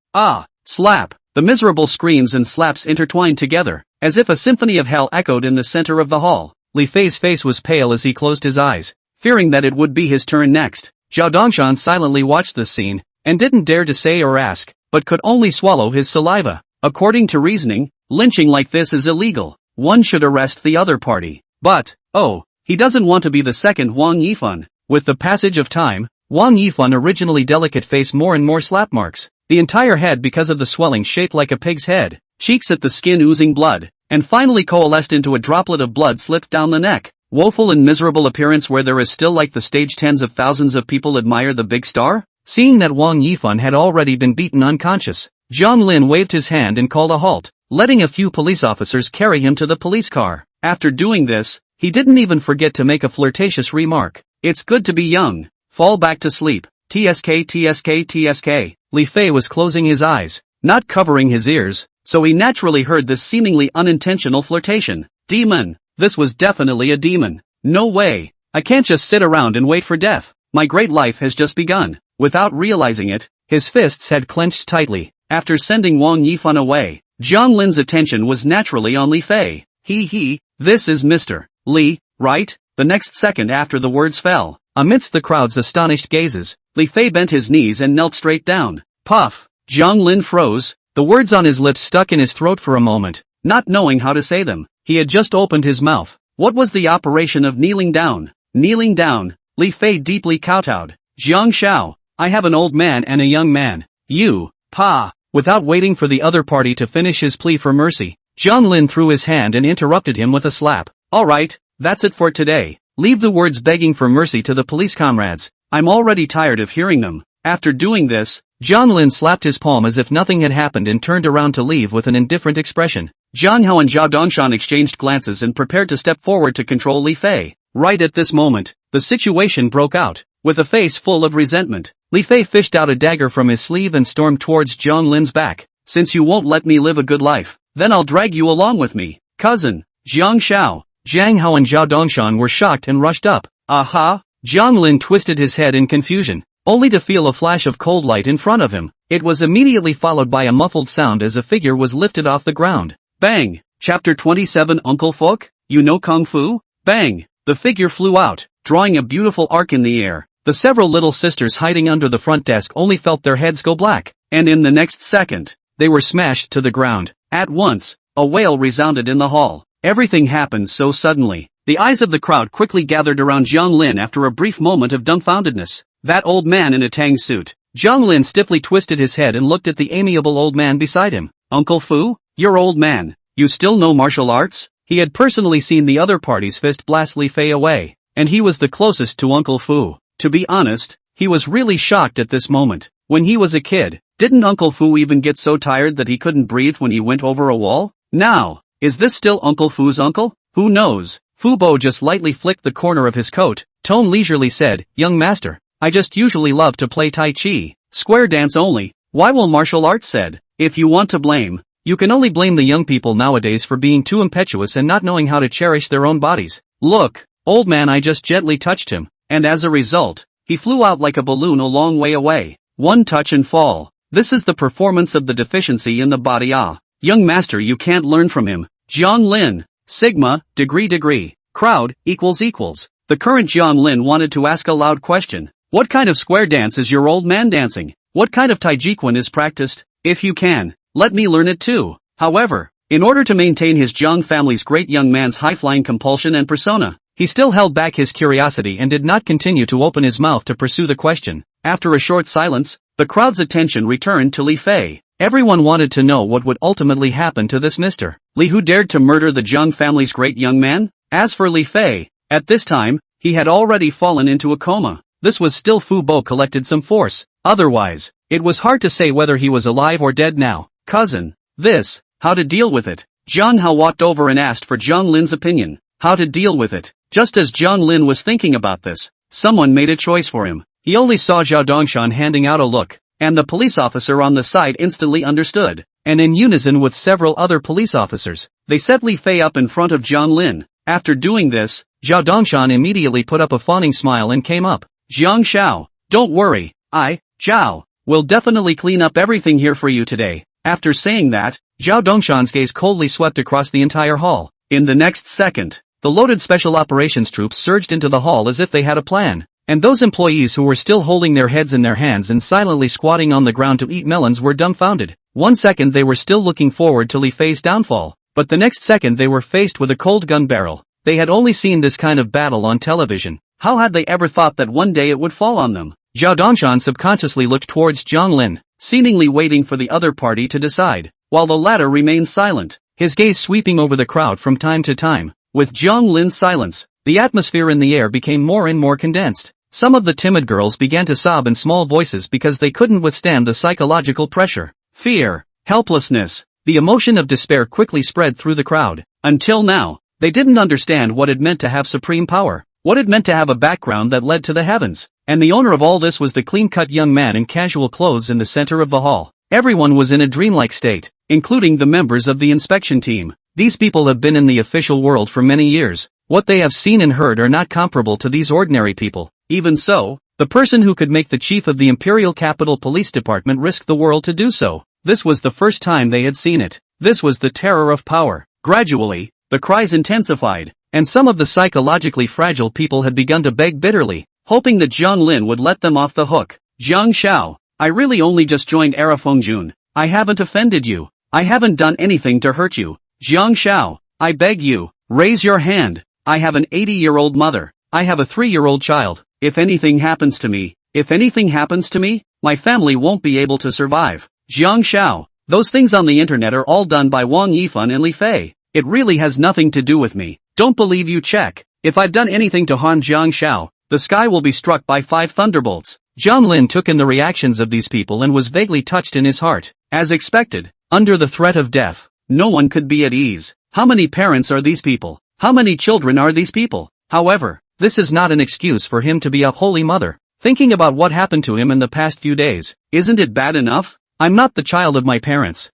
Slap. The miserable screams and slaps intertwined together, as if a symphony of hell echoed in the center of the hall. Li Fei's face was pale as he closed his eyes, fearing that it would be his turn next. Zhao Dongshan silently watched this scene, and didn't dare to say or ask but could only swallow his saliva. According to reasoning, lynching like this is illegal. One should arrest the other party. But, oh, he doesn't want to be the second Wang Yifan. With the passage of time, Wang Yifan originally delicate face more and more slap marks. The entire head because of the swelling shaped like a pig's head. Cheeks at the skin oozing blood. And finally coalesced into a droplet of blood slipped down the neck. Woeful and miserable appearance where there is still like the stage tens of thousands of people admire the big star? Seeing that Wang Yifan had already been beaten unconscious, Jiang Lin waved his hand and called a halt, letting a few police officers carry him to the police car. After doing this, he didn't even forget to make a flirtatious remark. It's good to be young. Fall back to sleep. TSK TSK TSK. Li Fei was closing his eyes, not covering his ears, so he naturally heard this seemingly unintentional flirtation. Demon. This was definitely a demon. No way. I can't just sit around and wait for death. My great life has just begun. Without realizing it, his fists had clenched tightly. After sending Wang Yifan away, Jiang Lin's attention was naturally on Li Fei. This is Mr. Li, right? The next second after the words fell, amidst the crowd's astonished gazes, Li Fei bent his knees and knelt straight down. Puff! Jiang Lin froze, the words on his lips stuck in his throat for a moment, not knowing how to say them. He had just opened his mouth. What was the operation of kneeling down? Kneeling down, Li Fei deeply kowtowed. Jiang Shao, I have an old man and a young man. You, Pa. Without waiting for the other party to finish his plea for mercy, Jiang Lin threw his hand and interrupted him with a slap. Alright, that's it for today. Leave the words begging for mercy to the police comrades. I'm already tired of hearing them. After doing this, Jiang Lin slapped his palm as if nothing had happened and turned around to leave with an indifferent expression. Jiang Hao and Zhao Dongshan exchanged glances and prepared to step forward to control Li Fei. Right at this moment, the situation broke out. With a face full of resentment, Li Fei fished out a dagger from his sleeve and stormed towards Jiang Lin's back. Since you won't let me live a good life, then I'll drag you along with me. Cousin, Jiang Shao. Jiang Hao and Zhao Dongshan were shocked and rushed up. Aha! Jiang Lin twisted his head in confusion, only to feel a flash of cold light in front of him. It was immediately followed by a muffled sound as a figure was lifted off the ground. Bang! Chapter 27 Uncle Fok, you know Kung Fu? Bang! The figure flew out, drawing a beautiful arc in the air. The several little sisters hiding under the front desk only felt their heads go black, and in the next second, they were smashed to the ground. At once, a wail resounded in the hall. Everything happened so suddenly. The eyes of the crowd quickly gathered around Jiang Lin after a brief moment of dumbfoundedness. That old man in a tang suit. Jiang Lin stiffly twisted his head and looked at the amiable old man beside him. Uncle Fu? You're old man. You still know martial arts? He had personally seen the other party's fist blast Li Fei away, and he was the closest to Uncle Fu. To be honest, he was really shocked at this moment. When he was a kid, didn't Uncle Fu even get so tired that he couldn't breathe when he went over a wall? Now, is this still Uncle Fu's uncle? Who knows? Fu Bo just lightly flicked the corner of his coat, tone leisurely said, Young master, I just usually love to play Tai Chi. Square dance only. Why will martial arts said? If you want to blame, you can only blame the young people nowadays for being too impetuous and not knowing how to cherish their own bodies. Look, old man, I just gently touched him. And as a result, he flew out like a balloon a long way away. One touch and fall. This is the performance of the deficiency in the body. Young master, you can't learn from him. Jiang Lin. Sigma, degree. Crowd, equals. The current Jiang Lin wanted to ask a loud question. What kind of square dance is your old man dancing? What kind of Taijikwan is practiced? If you can, let me learn it too. However, in order to maintain his Jiang family's great young man's high-flying compulsion and persona, he still held back his curiosity and did not continue to open his mouth to pursue the question. After a short silence, the crowd's attention returned to Li Fei. Everyone wanted to know what would ultimately happen to this Mr. Li who dared to murder the Jiang family's great young man. As for Li Fei, at this time, he had already fallen into a coma. This was still Fu Bo collected some force. Otherwise, it was hard to say whether he was alive or dead now. Cousin, how to deal with it? Jiang Hao walked over and asked for Jiang Lin's opinion. How to deal with it? Just as Jiang Lin was thinking about this, someone made a choice for him. He only saw Zhao Dongshan handing out a look, and the police officer on the side instantly understood, and in unison with several other police officers, they set Li Fei up in front of Jiang Lin. After doing this, Zhao Dongshan immediately put up a fawning smile and came up. Jiang Shao, don't worry, Zhao, will definitely clean up everything here for you today. After saying that, Zhao Dongshan's gaze coldly swept across the entire hall. In the next second, the loaded special operations troops surged into the hall as if they had a plan. And those employees who were still holding their heads in their hands and silently squatting on the ground to eat melons were dumbfounded. 1 second they were still looking forward to Li Fei's downfall, but the next second they were faced with a cold gun barrel. They had only seen this kind of battle on television. How had they ever thought that one day it would fall on them? Zhao Dongshan subconsciously looked towards Jiang Lin, seemingly waiting for the other party to decide, while the latter remained silent, his gaze sweeping over the crowd from time to time. With Jiang Lin's silence, the atmosphere in the air became more and more condensed. Some of the timid girls began to sob in small voices because they couldn't withstand the psychological pressure. Fear, helplessness, the emotion of despair quickly spread through the crowd. Until now, they didn't understand what it meant to have supreme power, what it meant to have a background that led to the heavens. And the owner of all this was the clean-cut young man in casual clothes in the center of the hall. Everyone was in a dreamlike state, including the members of the inspection team. These people have been in the official world for many years. What they have seen and heard are not comparable to these ordinary people. Even so, the person who could make the chief of the Imperial Capital Police Department risk the world to do so. This was the first time they had seen it. This was the terror of power. Gradually, the cries intensified, and some of the psychologically fragile people had begun to beg bitterly, hoping that Jiang Lin would let them off the hook. Jiang Xiao, I really only just joined Era Fengjun. I haven't offended you. I haven't done anything to hurt you. Jiang Xiao, I beg you, raise your hand. I have an 80-year-old mother. I have a 3-year-old child. If anything happens to me, my family won't be able to survive. Jiang Xiao, those things on the internet are all done by Wang Yifan and Li Fei. It really has nothing to do with me. Don't believe you check. If I've done anything to harm Jiang Xiao, the sky will be struck by 5 thunderbolts. Jiang Lin took in the reactions of these people and was vaguely touched in his heart. As expected, under the threat of death, no one could be at ease. How many parents are these people? How many children are these people? However, this is not an excuse for him to be a holy mother. Thinking about what happened to him in the past few days, isn't it bad enough? I'm not the child of my parents.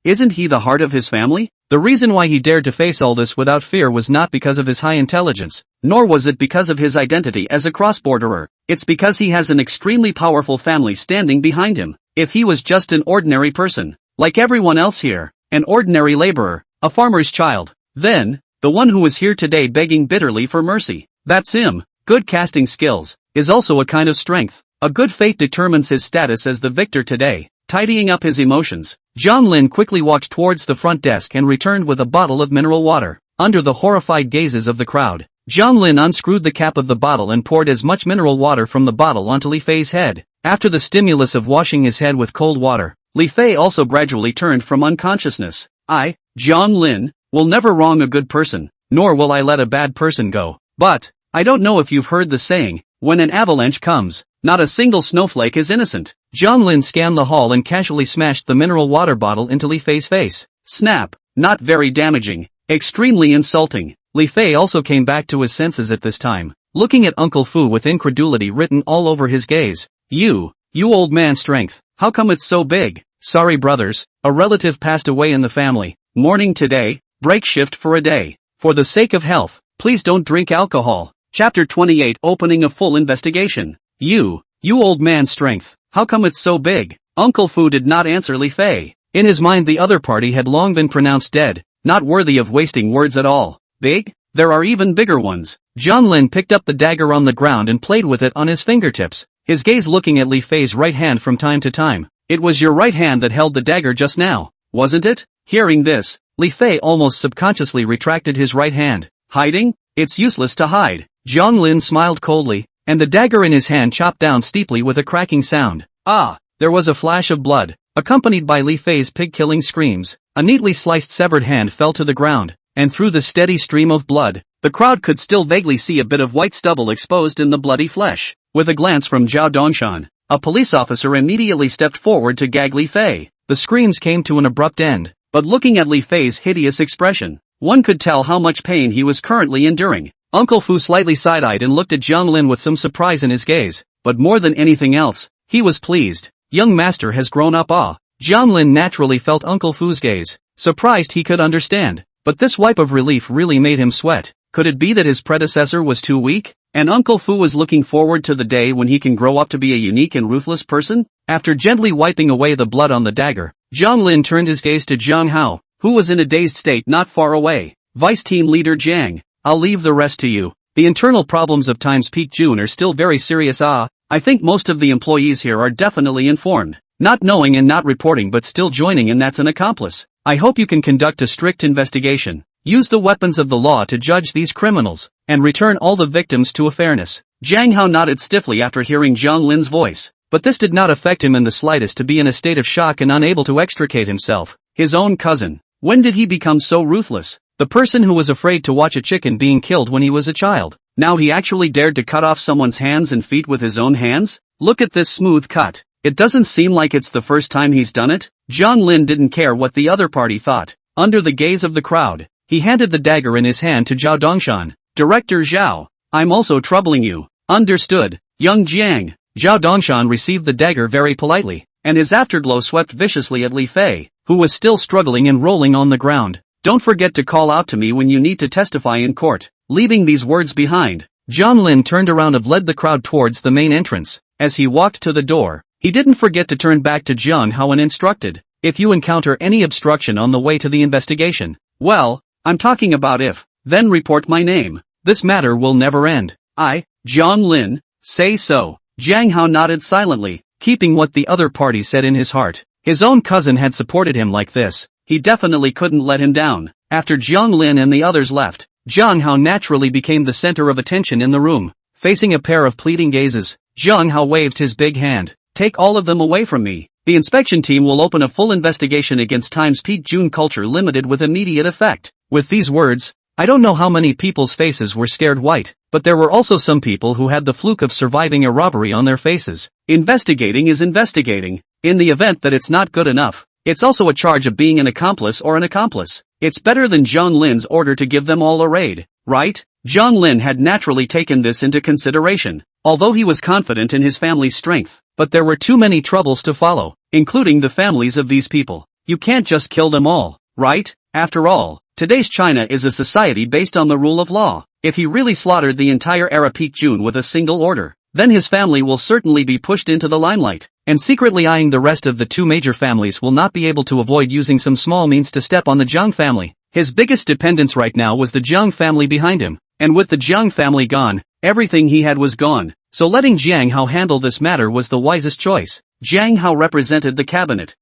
Isn't he the heart of his family? The reason why he dared to face all this without fear was not because of his high intelligence, nor was it because of his identity as a cross-borderer. It's because he has an extremely powerful family standing behind him. If he was just an ordinary person, like everyone else here, an ordinary laborer, a farmer's child, then, the one who is here today begging bitterly for mercy, that's him. Good casting skills is also a kind of strength. A good fate determines his status as the victor today. Tidying up his emotions, Jiang Lin quickly walked towards the front desk and returned with a bottle of mineral water. Under the horrified gazes of the crowd, Jiang Lin unscrewed the cap of the bottle and poured as much mineral water from the bottle onto Li Fei's head. After the stimulus of washing his head with cold water, Li Fei also gradually turned from unconsciousness. I, Jiang Lin, will never wrong a good person, nor will I let a bad person go. But, I don't know if you've heard the saying, when an avalanche comes, not a single snowflake is innocent. Jiang Lin scanned the hall and casually smashed the mineral water bottle into Li Fei's face. Snap. Not very damaging. Extremely insulting. Li Fei also came back to his senses at this time, looking at Uncle Fu with incredulity written all over his gaze. You old man strength, how come it's so big? Sorry brothers, a relative passed away in the family. Mourning today, break shift for a day. For the sake of health, please don't drink alcohol. Chapter 28 Opening a full investigation. You old man strength, how come it's so big? Uncle Fu did not answer Li Fei. In his mind the other party had long been pronounced dead, not worthy of wasting words at all. Big? There are even bigger ones. Jiang Lin picked up the dagger on the ground and played with it on his fingertips, his gaze looking at Li Fei's right hand from time to time. It was your right hand that held the dagger just now, wasn't it? Hearing this, Li Fei almost subconsciously retracted his right hand. Hiding? It's useless to hide. Jiang Lin smiled coldly, and the dagger in his hand chopped down steeply with a cracking sound. Ah! There was a flash of blood, accompanied by Li Fei's pig-killing screams. A neatly sliced severed hand fell to the ground, and through the steady stream of blood, the crowd could still vaguely see a bit of white stubble exposed in the bloody flesh. With a glance from Zhao Dongshan, a police officer immediately stepped forward to gag Li Fei. The screams came to an abrupt end, but looking at Li Fei's hideous expression, one could tell how much pain he was currently enduring. Uncle Fu slightly side-eyed and looked at Jiang Lin with some surprise in his gaze, but more than anything else, he was pleased. Young master has grown up. Jiang Lin naturally felt Uncle Fu's gaze, surprised he could understand, but this wipe of relief really made him sweat. Could it be that his predecessor was too weak, and Uncle Fu was looking forward to the day when he can grow up to be a unique and ruthless person? After gently wiping away the blood on the dagger, Jiang Lin turned his gaze to Jiang Hao, who was in a dazed state not far away. Vice Team Leader Jiang, I'll leave the rest to you. The internal problems of Times Peak June are still very serious. I think most of the employees here are definitely informed. Not knowing and not reporting but still joining, and that's an accomplice. I hope you can conduct a strict investigation. Use the weapons of the law to judge these criminals, and return all the victims to a fairness. Jiang Hao nodded stiffly after hearing Jiang Lin's voice, but this did not affect him in the slightest to be in a state of shock and unable to extricate himself. His own cousin. When did he become so ruthless? The person who was afraid to watch a chicken being killed when he was a child. Now he actually dared to cut off someone's hands and feet with his own hands? Look at this smooth cut. It doesn't seem like it's the first time he's done it. Jiang Lin didn't care what the other party thought. Under the gaze of the crowd, he handed the dagger in his hand to Zhao Dongshan. Director Zhao, I'm also troubling you. Understood, young Jiang. Zhao Dongshan received the dagger very politely, and his afterglow swept viciously at Li Fei, who was still struggling and rolling on the ground. Don't forget to call out to me when you need to testify in court. Leaving these words behind, Jiang Lin turned around and led the crowd towards the main entrance. As he walked to the door, he didn't forget to turn back to Jiang Hao and instructed, if you encounter any obstruction on the way to the investigation, well, I'm talking about if, then report my name. This matter will never end. I, Jiang Lin, say so. Jiang Hao nodded silently, keeping what the other party said in his heart. His own cousin had supported him like this. He definitely couldn't let him down. After Jiang Lin and the others left, Jiang Hao naturally became the center of attention in the room. Facing a pair of pleading gazes, Jiang Hao waved his big hand. Take all of them away from me. The inspection team will open a full investigation against Times Peak June Culture Limited with immediate effect. With these words, I don't know how many people's faces were scared white, but there were also some people who had the fluke of surviving a robbery on their faces. Investigating is investigating. In the event that it's not good enough, it's also a charge of being an accomplice or an accomplice. It's better than Jiang Lin's order to give them all a raid, right? Jiang Lin had naturally taken this into consideration, although he was confident in his family's strength. But there were too many troubles to follow, including the families of these people. You can't just kill them all, right? After all, today's China is a society based on the rule of law. If he really slaughtered the entire era Peak June with a single order, then his family will certainly be pushed into the limelight, and secretly eyeing the rest of the two major families will not be able to avoid using some small means to step on the Jiang family. His biggest dependence right now was the Jiang family behind him, and with the Jiang family gone, everything he had was gone. So letting Jiang Hao handle this matter was the wisest choice. Jiang Hao represented the cabinet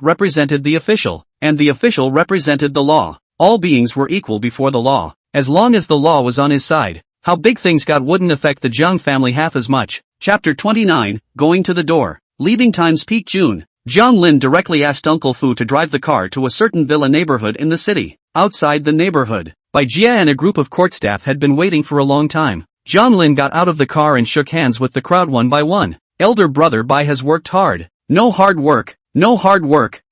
represented the official, and the official represented the law. All beings were equal before the law, as long as the law was on his side. How big things got wouldn't affect the Jiang family half as much. Chapter 29, Going to the Door. Leaving Times Peak June, Jiang Lin directly asked Uncle Fu to drive the car to a certain villa neighborhood in the city. Outside the neighborhood, Bai Jie and a group of court staff had been waiting for a long time. Jiang Lin got out of the car and shook hands with the crowd one by one. Elder brother Bai has worked hard. No hard work.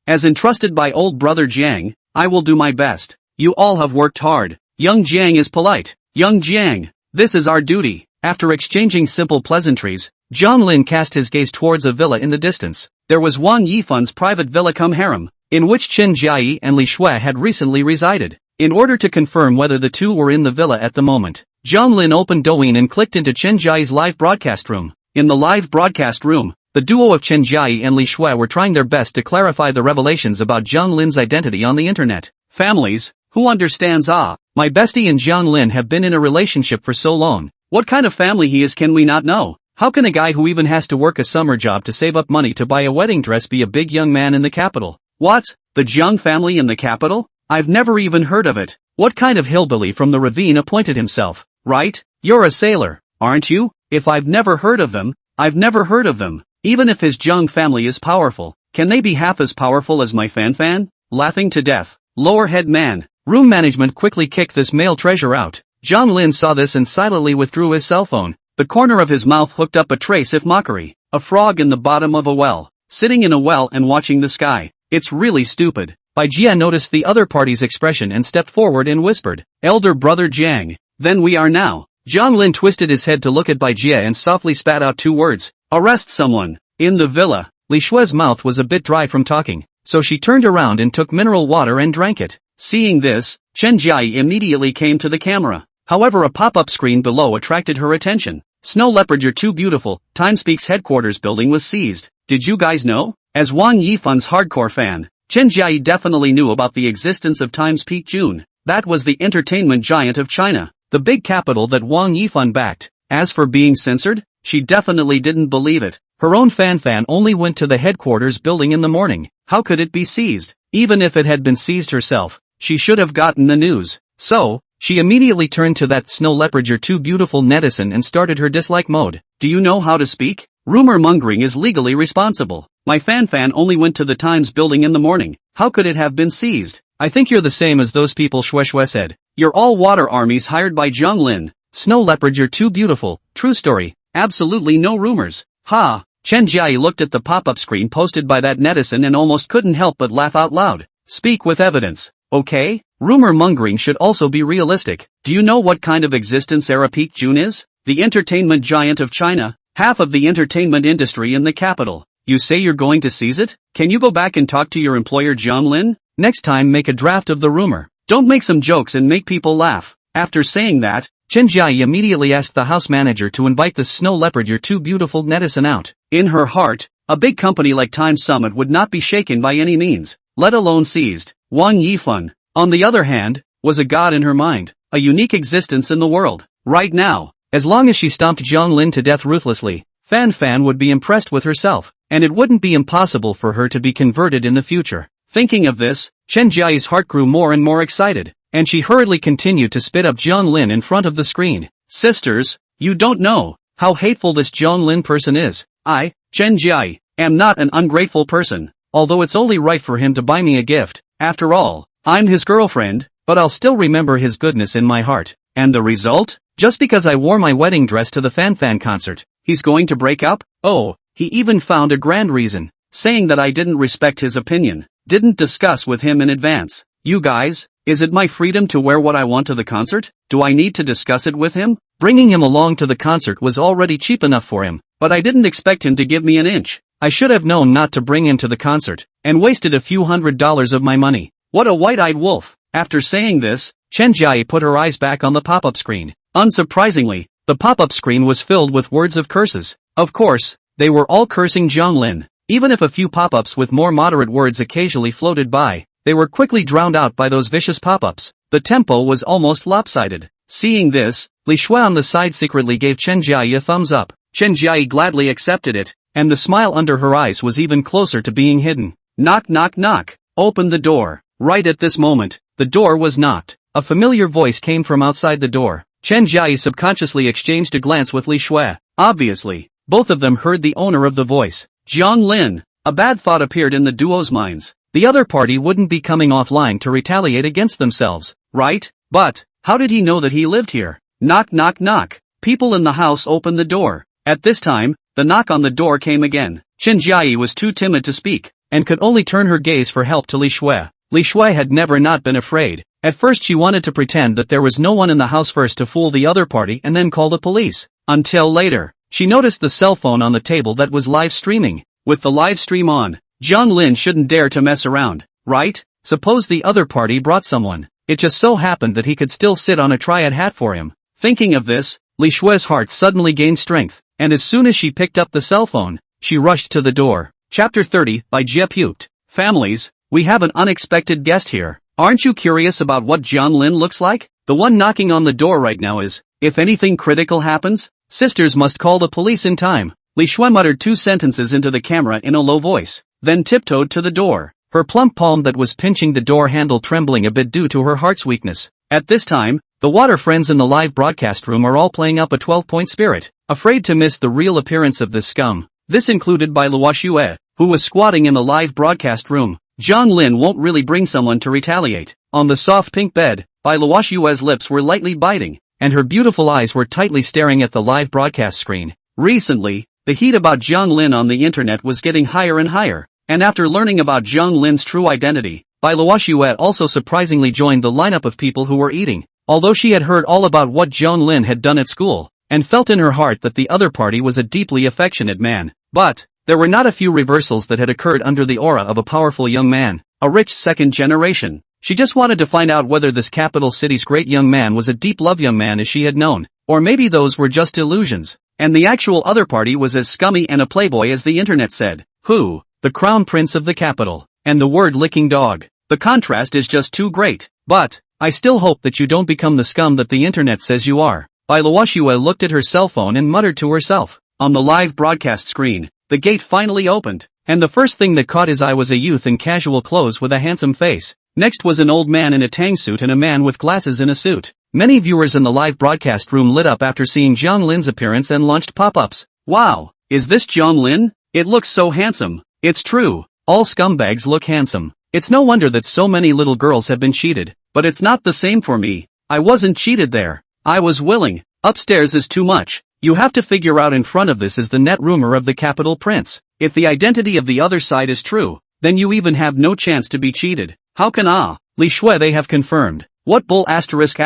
As entrusted by old brother Jiang, I will do my best. You all have worked hard. Young Jiang is polite. Young Jiang, this is our duty. After exchanging simple pleasantries, Jiang Lin cast his gaze towards a villa in the distance. There was Wang Yifan's private villa cum harem, in which Chen Jiayi and Li Shui had recently resided. In order to confirm whether the two were in the villa at the moment, Jiang Lin opened Douyin and clicked into Chen Jiayi's live broadcast room. In the live broadcast room, the duo of Chen Jiayi and Li Shui were trying their best to clarify the revelations about Jiang Lin's identity on the internet. Families, who understands? My bestie and Jiang Lin have been in a relationship for so long. What kind of family he is can we not know? How can a guy who even has to work a summer job to save up money to buy a wedding dress be a big young man in the capital? What? The Jiang family in the capital? I've never even heard of it. What kind of hillbilly from the ravine appointed himself? Right? You're a sailor, aren't you? If I've never heard of them, I've never heard of them. Even if his Jiang family is powerful, can they be half as powerful as my Fanfan? Laughing to death. Lower head man. Room management quickly kicked this male treasure out. Jiang Lin saw this and silently withdrew his cell phone. The corner of his mouth hooked up a trace of mockery. A frog in the bottom of a well. Sitting in a well and watching the sky. It's really stupid. Bai Jie noticed the other party's expression and stepped forward and whispered, Elder brother Jiang. Then we are now. Jiang Lin twisted his head to look at Bai Jie and softly spat out two words. Arrest someone. In the villa. Li Shui's mouth was a bit dry from talking, so she turned around and took mineral water and drank it. Seeing this, Chen Jiayi immediately came to the camera. However, a pop-up screen below attracted her attention. Snow Leopard, you're too beautiful. TimeSpeak's headquarters building was seized. Did you guys know? As Wang Yifan's hardcore fan, Chen Jiayi definitely knew about the existence of Times Peak June. That was the entertainment giant of China. the big capital that Wang Yifan backed. As for being censored, she definitely didn't believe it. Her own Fanfan only went to the headquarters building in the morning. How could it be seized? Even if it had been seized herself, she should have gotten the news. So, she immediately turned to that snow leopard "You're too beautiful" netizen and started her dislike mode. Do you know how to speak? Rumor mongering is legally responsible. My Fanfan only went to the Times building in the morning. How could it have been seized? I think you're the same as those people, Shue said. You're all water armies hired by Jiang Lin. Snow leopard, you're too beautiful. True story. Absolutely no rumors. Ha! Chen Jiai looked at the pop-up screen posted by that netizen and almost couldn't help but laugh out loud. Speak with evidence. Okay? Rumor mongering should also be realistic. Do you know what kind of existence Era Peak June is? The entertainment giant of China, half of the entertainment industry in the capital. You say you're going to seize it? Can you go back and talk to your employer Jiang Lin? Next time make a draft of the rumor. Don't make some jokes and make people laugh. After saying that, Chen Jiai immediately asked the house manager to invite the snow leopard "You're too beautiful" netizen out. In her heart, a big company like Time Summit would not be shaken by any means, let alone seized. Wang Yifan, on the other hand, was a god in her mind, a unique existence in the world. Right now, as long as she stomped Jiang Lin to death ruthlessly, Fanfan would be impressed with herself, and it wouldn't be impossible for her to be converted in the future. Thinking of this, Chen Jiai's heart grew more and more excited, and she hurriedly continued to spit up Jiang Lin in front of the screen. Sisters, you don't know how hateful this Jiang Lin person is. I, Chen Jiai, am not an ungrateful person, although it's only right for him to buy me a gift. After all, I'm his girlfriend, but I'll still remember his goodness in my heart. And the result? Just because I wore my wedding dress to the Fanfan concert, he's going to break up? Oh, he even found a grand reason, saying that I didn't respect his opinion, didn't discuss with him in advance. You guys, is it my freedom to wear what I want to the concert? Do I need to discuss it with him? Bringing him along to the concert was already cheap enough for him, but I didn't expect him to give me an inch. I should have known not to bring him to the concert, and wasted a few $100s of my money. What a white-eyed wolf. After saying this, Chen Jiai put her eyes back on the pop-up screen. Unsurprisingly, the pop-up screen was filled with words of curses. Of course, they were all cursing Jiang Lin. Even if a few pop-ups with more moderate words occasionally floated by, they were quickly drowned out by those vicious pop-ups. The tempo was almost lopsided. Seeing this, Li Shui on the side secretly gave Chen Jiai a thumbs up. Chen Jiai gladly accepted it, and the smile under her eyes was even closer to being hidden. Knock knock knock. Open the door. Right at this moment, the door was knocked. A familiar voice came from outside the door. Chen Jiai subconsciously exchanged a glance with Li Shui. Obviously, both of them heard the owner of the voice. Jiang Lin. A bad thought appeared in the duo's minds. The other party wouldn't be coming offline to retaliate against themselves, right? But, how did he know that he lived here? Knock knock knock. People in the house opened the door. At this time, the knock on the door came again. Chen Jiai was too timid to speak, and could only turn her gaze for help to Li Shui. Li Shui had never not been afraid. At first she wanted to pretend that there was no one in the house first to fool the other party and then call the police. Until later, she noticed the cell phone on the table that was live streaming. With the live stream on, Jiang Lin shouldn't dare to mess around, right? Suppose the other party brought someone. It just so happened that he could still sit on a triad hat for him. Thinking of this, Li Shui's heart suddenly gained strength, and as soon as she picked up the cell phone, she rushed to the door. Chapter 30 by Jie Puked. Families, we have an unexpected guest here. Aren't you curious about what Jiang Lin looks like? The one knocking on the door right now is, if anything critical happens, sisters must call the police in time. Li Shui muttered 2 sentences into the camera in a low voice, then tiptoed to the door, her plump palm that was pinching the door handle trembling a bit due to her heart's weakness. At this time, the water friends in the live broadcast room are all playing up a 12-point spirit, afraid to miss the real appearance of this scum. This included by Luo Xue, who was squatting in the live broadcast room. Jiang Lin won't really bring someone to retaliate. On the soft pink bed, Bai Luo Xue's lips were lightly biting, and her beautiful eyes were tightly staring at the live broadcast screen. Recently, the heat about Jiang Lin on the internet was getting higher and higher, and after learning about Jiang Lin's true identity, Bai Luo Xue also surprisingly joined the lineup of people who were eating. Although she had heard all about what Jiang Lin had done at school, and felt in her heart that the other party was a deeply affectionate man, but there were not a few reversals that had occurred under the aura of a powerful young man, a rich second generation. She just wanted to find out whether this capital city's great young man was a deep love young man as she had known, or maybe those were just illusions, and the actual other party was as scummy and a playboy as the internet said. Who? The crown prince of the capital, and the word licking dog. The contrast is just too great. But, I still hope that you don't become the scum that the internet says you are. Bai Luoxue looked at her cell phone and muttered to herself. On the live broadcast screen, the gate finally opened, and the first thing that caught his eye was a youth in casual clothes with a handsome face. Next was an old man in a tang suit and a man with glasses in a suit. Many viewers in the live broadcast room lit up after seeing Jiang Lin's appearance and launched pop-ups. Wow, is this Jiang Lin? It looks so handsome. It's true, all scumbags look handsome. It's no wonder that so many little girls have been cheated. But it's not the same for me. I wasn't cheated there. I was willing. Upstairs is too much. You have to figure out in front of this is the net rumor of the capital prince. If the identity of the other side is true, then you even have no chance to be cheated. How can Li Shui they have confirmed? What bull asterisk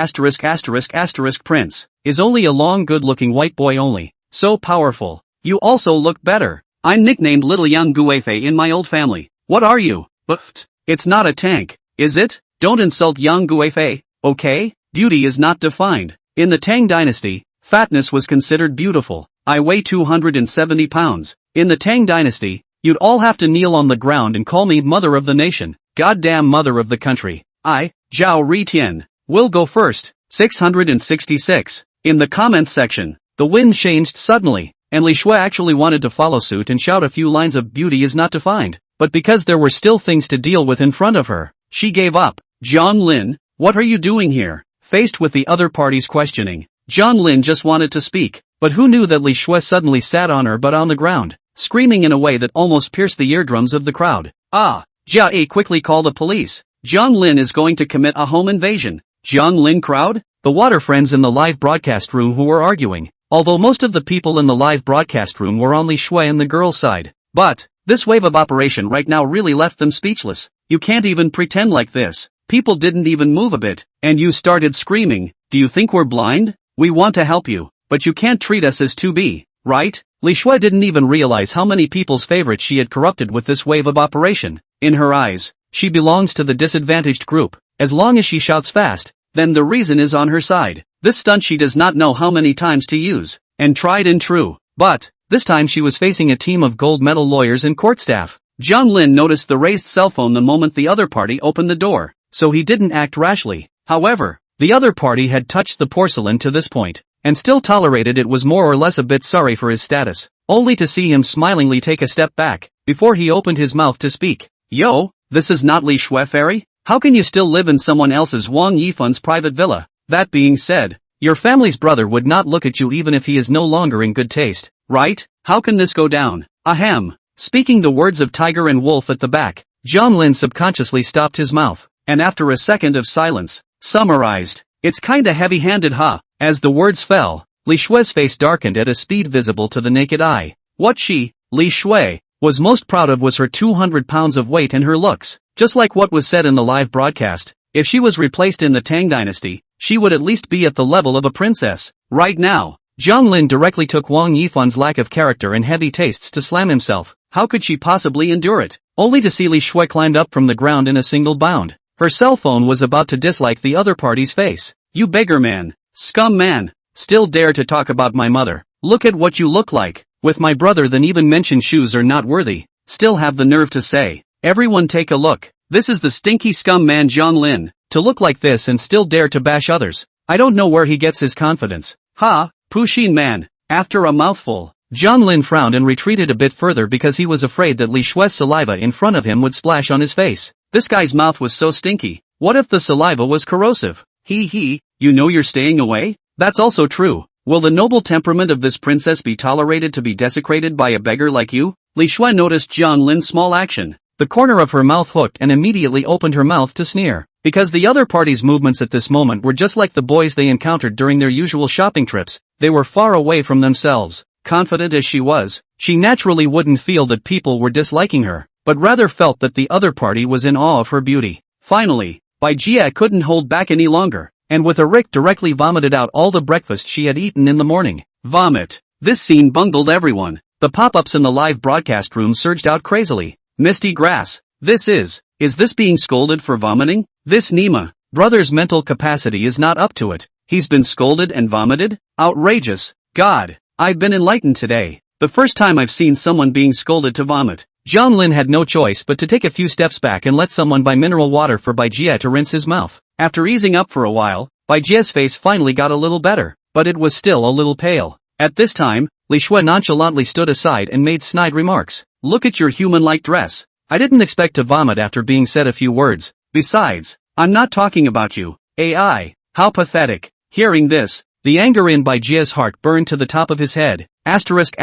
prince is only a long good-looking white boy only. So powerful. You also look better. I'm nicknamed Little Yang Guifei in my old family. What are you? But it's not a tank, is it? Don't insult Yang Guifei, okay? Beauty is not defined. In the Tang dynasty, fatness was considered beautiful. I weigh 270 pounds. In the Tang dynasty, you'd all have to kneel on the ground and call me mother of the nation. Goddamn mother of the country. I, Zhao Ritian, will go first. 666. In the comments section, the wind changed suddenly, and Li Shui actually wanted to follow suit and shout a few lines of beauty is not defined. But because there were still things to deal with in front of her, she gave up. Jiang Lin, what are you doing here? Faced with the other party's questioning, Jiang Lin just wanted to speak, but who knew that Li Shui suddenly sat on her butt on the ground, screaming in a way that almost pierced the eardrums of the crowd. Jia Yi quickly call the police. Jiang Lin is going to commit a home invasion. Jiang Lin crowd? The water friends in the live broadcast room who were arguing, although most of the people in the live broadcast room were on Li Shui and the girl's side. But this wave of operation right now really left them speechless. You can't even pretend like this. People didn't even move a bit, and you started screaming. Do you think we're blind? We want to help you, but you can't treat us as 2B, right? Li Shui didn't even realize how many people's favorites she had corrupted with this wave of operation. In her eyes, she belongs to the disadvantaged group. As long as she shouts fast, then the reason is on her side. This stunt she does not know how many times to use, and tried and true. But this time she was facing a team of gold medal lawyers and court staff. Jiang Lin noticed the raised cell phone the moment the other party opened the door, so he didn't act rashly. However, the other party had touched the porcelain to this point, and still tolerated it was more or less a bit sorry for his status, only to see him smilingly take a step back, before he opened his mouth to speak. Yo, this is not Li Shui Ferry? How can you still live in someone else's Wang Yifan's private villa? That being said, your family's brother would not look at you even if he is no longer in good taste, right? How can this go down? Ahem. Speaking the words of tiger and wolf at the back, Jiang Lin subconsciously stopped his mouth, and after a second of silence, summarized, it's kinda heavy-handed huh? As the words fell, Li Shui's face darkened at a speed visible to the naked eye. What she, Li Shui, was most proud of was her 200 pounds of weight and her looks. Just like what was said in the live broadcast, if she was replaced in the Tang dynasty, she would at least be at the level of a princess. Right now, Jiang Lin directly took Wang Yifan's lack of character and heavy tastes to slam himself. How could she possibly endure it? Only to see Li Shui climbed up from the ground in a single bound. Her cell phone was about to dislike the other party's face. You beggar man, scum man, still dare to talk about my mother. Look at what you look like. With my brother then even mention shoes are not worthy. Still have the nerve to say. Everyone take a look. This is the stinky scum man Jiang Lin. To look like this and still dare to bash others. I don't know where he gets his confidence. Ha, Pushin man. After a mouthful, Jiang Lin frowned and retreated a bit further because he was afraid that Li Shui's saliva in front of him would splash on his face. This guy's mouth was so stinky. What if the saliva was corrosive? You know you're staying away? That's also true. Will the noble temperament of this princess be tolerated to be desecrated by a beggar like you? Li Shui noticed Jiang Lin's small action. The corner of her mouth hooked and immediately opened her mouth to sneer. Because the other party's movements at this moment were just like the boys they encountered during their usual shopping trips, they were far away from themselves. Confident as she was, she naturally wouldn't feel that people were disliking her, but rather felt that the other party was in awe of her beauty. Finally, Bai Jia couldn't hold back any longer, and with a rick directly vomited out all the breakfast she had eaten in the morning. Vomit. This scene bungled everyone. The pop-ups in the live broadcast room surged out crazily. Misty grass. This is this being scolded for vomiting? This Nima brother's mental capacity is not up to it. He's been scolded and vomited? Outrageous. God, I've been enlightened today. The first time I've seen someone being scolded to vomit. Jiang Lin had no choice but to take a few steps back and let someone buy mineral water for Bai Jie to rinse his mouth. After easing up for a while, Bai Jie's face finally got a little better, but it was still a little pale. At this time, Li Shui nonchalantly stood aside and made snide remarks. Look at your human-like dress. I didn't expect to vomit after being said a few words. Besides, I'm not talking about you. AI. How pathetic. Hearing this, the anger in Bai Jie's heart burned to the top of his head. Asterisk.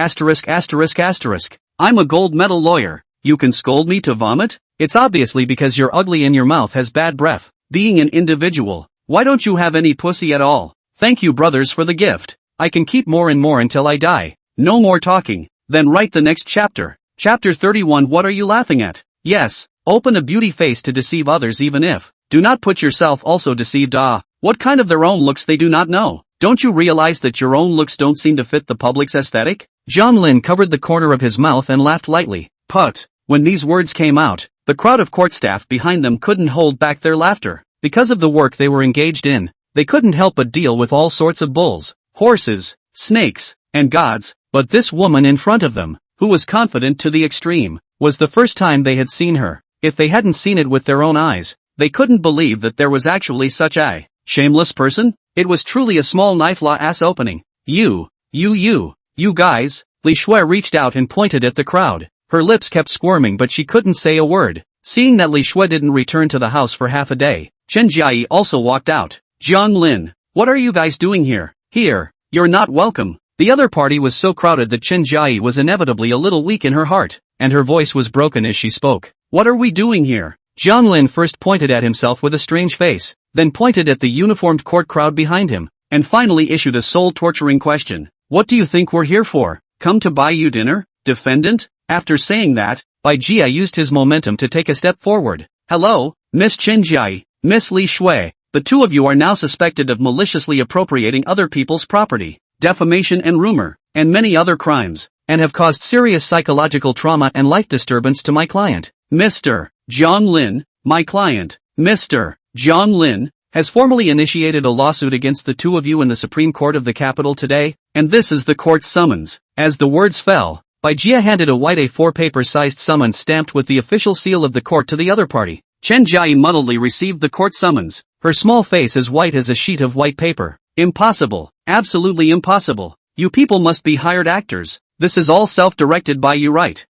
I'm a gold medal lawyer. You can scold me to vomit? It's obviously because you're ugly and your mouth has bad breath. Being an individual, why don't you have any pussy at all? Thank you brothers for the gift. I can keep more and more until I die. No more talking. Then write the next chapter. Chapter 31. What are you laughing at? Yes, open a beauty face to deceive others even if. Do not put yourself also deceived. What kind of their own looks they do not know. Don't you realize that your own looks don't seem to fit the public's aesthetic? Jiang Lin covered the corner of his mouth and laughed lightly. Put. When these words came out, the crowd of court staff behind them couldn't hold back their laughter. Because of the work they were engaged in, they couldn't help but deal with all sorts of bulls, horses, snakes, and gods, but this woman in front of them, who was confident to the extreme, was the first time they had seen her. If they hadn't seen it with their own eyes, they couldn't believe that there was actually such a shameless person. It was truly a small knife-law ass opening. You guys. Li Shui reached out and pointed at the crowd. Her lips kept squirming but she couldn't say a word. Seeing that Li Shui didn't return to the house for half a day, Chen Jiayi also walked out. Jiang Lin, what are you guys doing here? Here, you're not welcome. The other party was so crowded that Chen Jiayi was inevitably a little weak in her heart, and her voice was broken as she spoke. What are we doing here? Jiang Lin first pointed at himself with a strange face, then pointed at the uniformed court crowd behind him, and finally issued a soul-torturing question. What do you think we're here for? Come to buy you dinner, defendant? After saying that, Bai Jie used his momentum to take a step forward. Hello, Miss Chen Jiayi, Miss Li Shui. The two of you are now suspected of maliciously appropriating other people's property, defamation and rumor, and many other crimes, and have caused serious psychological trauma and life disturbance to my client, Mr. Jiang Lin. My client, Mr. Jiang Lin, has formally initiated a lawsuit against the two of you in the Supreme Court of the capital today, and this is the court's summons. As the words fell, Bai Jie handed a white A4 paper-sized summons stamped with the official seal of the court to the other party. Chen Jiayi muddledly received the court summons, her small face as white as a sheet of white paper. Impossible. Absolutely impossible. You people must be hired actors. This is all self-directed by you, right?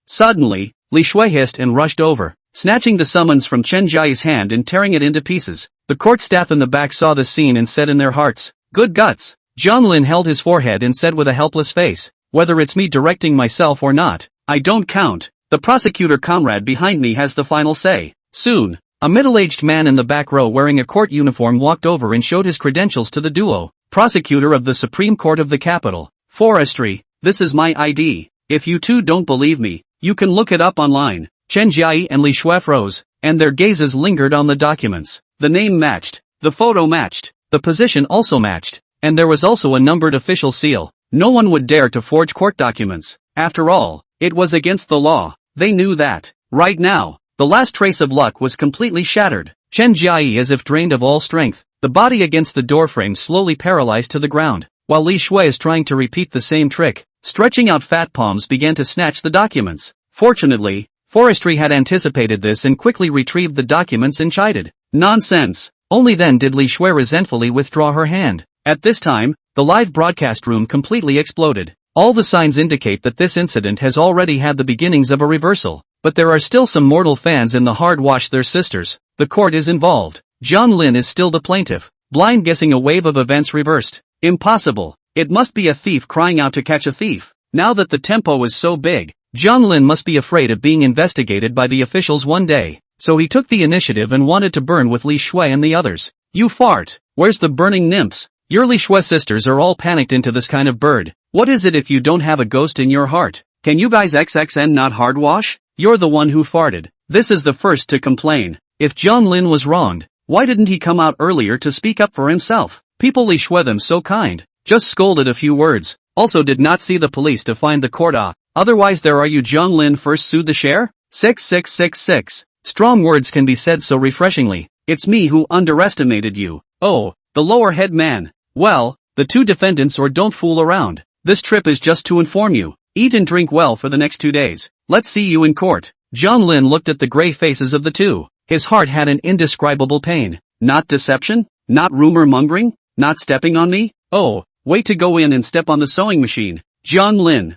Suddenly, Li Shui hissed and rushed over, snatching the summons from Chen Jiayi's hand and tearing it into pieces. The court staff in the back saw the scene and said in their hearts, good guts. Jiang Lin held his forehead and said with a helpless face, whether it's me directing myself or not, I don't count. The prosecutor comrade behind me has the final say. Soon, a middle-aged man in the back row wearing a court uniform walked over and showed his credentials to the duo. Prosecutor of the Supreme Court of the Capital, Forestry, this is my ID. If you two don't believe me, you can look it up online. Chen Jiayi and Li Shui froze, and their gazes lingered on the documents. The name matched, the photo matched, the position also matched, and there was also a numbered official seal. No one would dare to forge court documents. After all, it was against the law. They knew that. Right now, the last trace of luck was completely shattered. Chen Jiayi, as if drained of all strength, the body against the doorframe slowly paralyzed to the ground, while Li Shui is trying to repeat the same trick. Stretching out fat palms began to snatch the documents. Fortunately, Forestry had anticipated this and quickly retrieved the documents and chided. Nonsense! Only then did Li Shui resentfully withdraw her hand. At this time, the live broadcast room completely exploded. All the signs indicate that this incident has already had the beginnings of a reversal, but there are still some mortal fans in the hard wash their sisters. The court is involved. Jiang Lin is still the plaintiff, blind guessing a wave of events reversed. Impossible. It must be a thief crying out to catch a thief. Now that the tempo is so big, Jiang Lin must be afraid of being investigated by the officials one day, so he took the initiative and wanted to burn with Li Shui and the others. You fart. Where's the burning nymphs? Your Li Shui sisters are all panicked into this kind of bird. What is it if you don't have a ghost in your heart? Can you guys XXN not hardwash? You're the one who farted. This is the first to complain. If Jiang Lin was wronged, why didn't he come out earlier to speak up for himself? People Li Shui them so kind. Just scolded a few words. Also did not see the police to find the court. Otherwise there are you. Jiang Lin first sued the share? 6666. Strong words can be said so refreshingly. It's me who underestimated you. Oh, the lower head man. Well, the two defendants or don't fool around. This trip is just to inform you. Eat and drink well for the next 2 days. Let's see you in court. Jiang Lin looked at the gray faces of the two. His heart had an indescribable pain. Not deception? Not rumor-mongering? Not stepping on me? Oh, wait to go in and step on the sewing machine. Jiang Lin,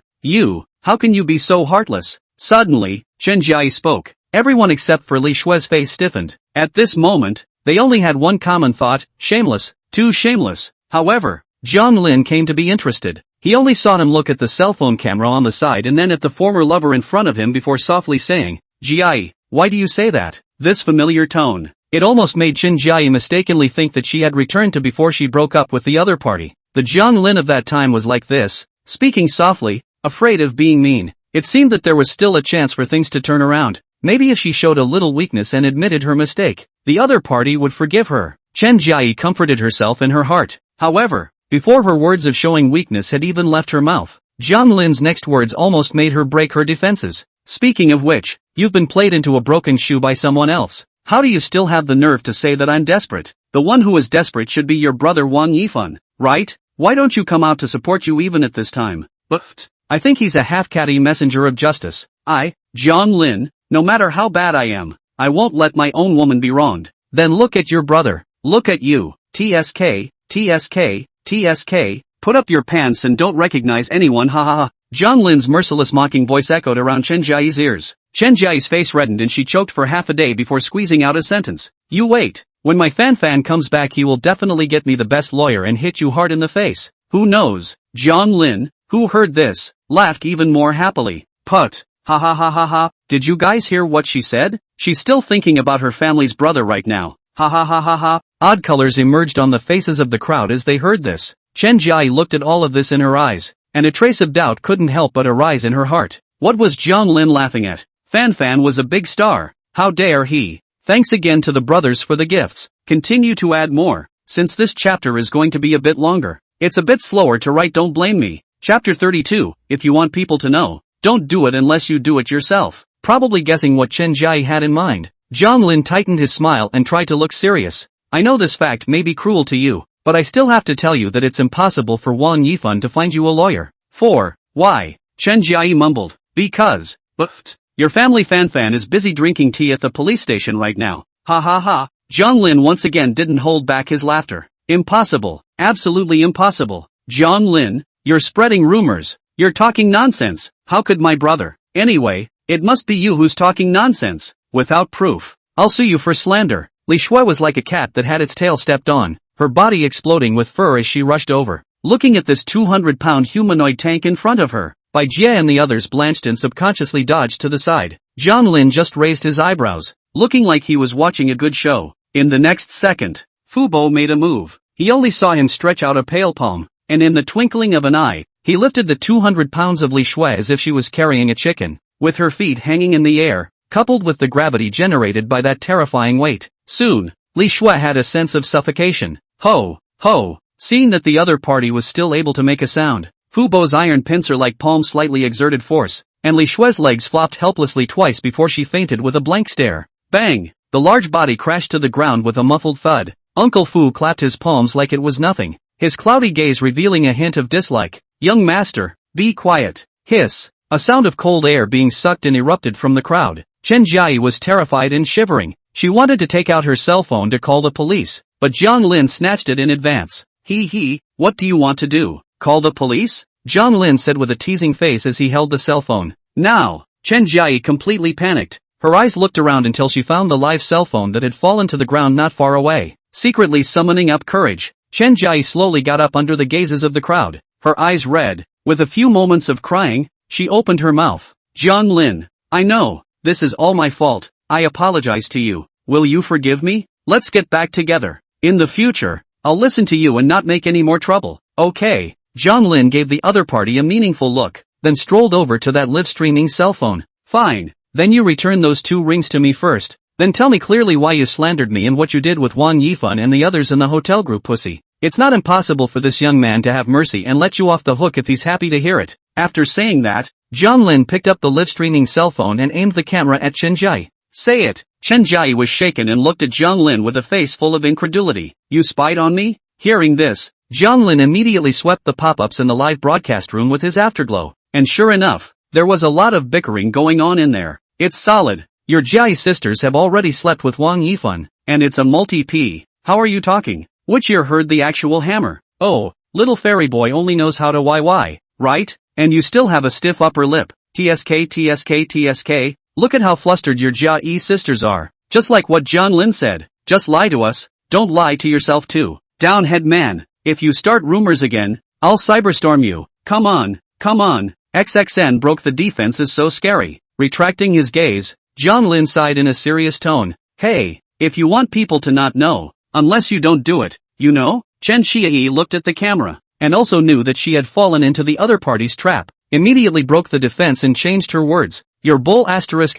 how can you be so heartless? Suddenly, Chen Jiai spoke. Everyone except for Li Shui's face stiffened. At this moment, they only had one common thought, shameless, too shameless. However, Jiang Lin came to be interested. He only saw him look at the cell phone camera on the side and then at the former lover in front of him before softly saying, Jiai, why do you say that? This familiar tone. It almost made Chen Jiai mistakenly think that she had returned to before she broke up with the other party. The Jiang Lin of that time was like this, speaking softly, afraid of being mean. It seemed that there was still a chance for things to turn around. Maybe if she showed a little weakness and admitted her mistake, the other party would forgive her. Chen Jiai comforted herself in her heart. However, before her words of showing weakness had even left her mouth, Jiang Lin's next words almost made her break her defenses. Speaking of which, you've been played into a broken shoe by someone else. How do you still have the nerve to say that I'm desperate? The one who is desperate should be your brother Wang Yifan, right? Why don't you come out to support you even at this time? But I think he's a half-catty messenger of justice. Jiang Lin, no matter how bad I am, I won't let my own woman be wronged. Then look at your brother. Look at you. TSK, TSK, TSK, put up your pants and don't recognize anyone, ha ha ha. Jiang Lin's merciless mocking voice echoed around Chen Jiai's ears. Chen Jiai's face reddened and she choked for half a day before squeezing out a sentence. You wait. When my Fanfan comes back he will definitely get me the best lawyer and hit you hard in the face. Who knows? Jiang Lin, who heard this, laughed even more happily. Put. Ha ha ha ha ha. Did you guys hear what she said? She's still thinking about her family's brother right now. Ha ha ha ha ha. Odd colors emerged on the faces of the crowd as they heard this. Chen Jiai looked at all of this in her eyes, and a trace of doubt couldn't help but arise in her heart. What was Jiang Lin laughing at? Fanfan was a big star. How dare he? Thanks again to the brothers for the gifts. Continue to add more, since this chapter is going to be a bit longer. It's a bit slower to write, don't blame me. Chapter 32, if you want people to know, don't do it unless you do it yourself. Probably guessing what Chen Jiai had in mind, Jiang Lin tightened his smile and tried to look serious. I know this fact may be cruel to you, but I still have to tell you that it's impossible for Wang Yifan to find you a lawyer. Why? Chen Jiai mumbled. Because, but, your family Fanfan is busy drinking tea at the police station right now. Ha ha ha. Jiang Lin once again didn't hold back his laughter. Impossible. Absolutely impossible. Jiang Lin, you're spreading rumors. You're talking nonsense. How could my brother? Anyway, it must be you who's talking nonsense. Without proof, I'll sue you for slander. Li Shui was like a cat that had its tail stepped on, her body exploding with fur as she rushed over, looking at this 200-pound humanoid tank in front of her. Bai Jie and the others blanched and subconsciously dodged to the side. Jiang Lin just raised his eyebrows, looking like he was watching a good show. In the next second, Fu Bo made a move. He only saw him stretch out a pale palm, and in the twinkling of an eye, he lifted the 200 pounds of Li Shui as if she was carrying a chicken, with her feet hanging in the air, coupled with the gravity generated by that terrifying weight. Soon, Li Shui had a sense of suffocation. Ho, ho, seeing that the other party was still able to make a sound, Fu Bo's iron pincer-like palm slightly exerted force, and Li Shui's legs flopped helplessly twice before she fainted with a blank stare. Bang! The large body crashed to the ground with a muffled thud. Uncle Fu clapped his palms like it was nothing, his cloudy gaze revealing a hint of dislike. Young master, be quiet. Hiss. A sound of cold air being sucked in erupted from the crowd. Chen Jiai was terrified and shivering. She wanted to take out her cell phone to call the police, but Jiang Lin snatched it in advance. What do you want to do? Call the police? Jiang Lin said with a teasing face as he held the cell phone. Now, Chen Jiai completely panicked. Her eyes looked around until she found the live cell phone that had fallen to the ground not far away. Secretly summoning up courage, Chen Jiai slowly got up under the gazes of the crowd. Her eyes red. With a few moments of crying, she opened her mouth. Jiang Lin, I know, this is all my fault. I apologize to you. Will you forgive me? Let's get back together. In the future, I'll listen to you and not make any more trouble. Okay. Jiang Lin gave the other party a meaningful look, then strolled over to that live-streaming cell phone. Fine. Then you return those 2 rings to me first. Then tell me clearly why you slandered me and what you did with Wang Yifan and the others in the hotel group, pussy. It's not impossible for this young man to have mercy and let you off the hook if he's happy to hear it. After saying that, Jiang Lin picked up the live-streaming cell phone and aimed the camera at Chen Jiai. Say it. Chen Jiai was shaken and looked at Jiang Lin with a face full of incredulity. You spied on me? Hearing this, Jiang Lin immediately swept the pop-ups in the live broadcast room with his afterglow. and sure enough, there was a lot of bickering going on in there. It's solid. Your Jia sisters have already slept with Wang Yifan, and it's a multi-P. How are you talking? Which ear heard the actual hammer? Oh, little fairy boy only knows how to YY, right? And you still have a stiff upper lip. TSK TSK TSK, look at how flustered your Jia sisters are. Just like what Jiang Lin said, just lie to us, don't lie to yourself too. Downhead man, if you start rumors again, I'll cyberstorm you. Come on, come on. XXN broke the defense is so scary. Retracting his gaze, Jiang Lin sighed in a serious tone. Hey, if you want people to not know, unless you don't do it, you know? Chen Xiaoyi looked at the camera, and also knew that she had fallen into the other party's trap, immediately broke the defense and changed her words. Your bull asterisk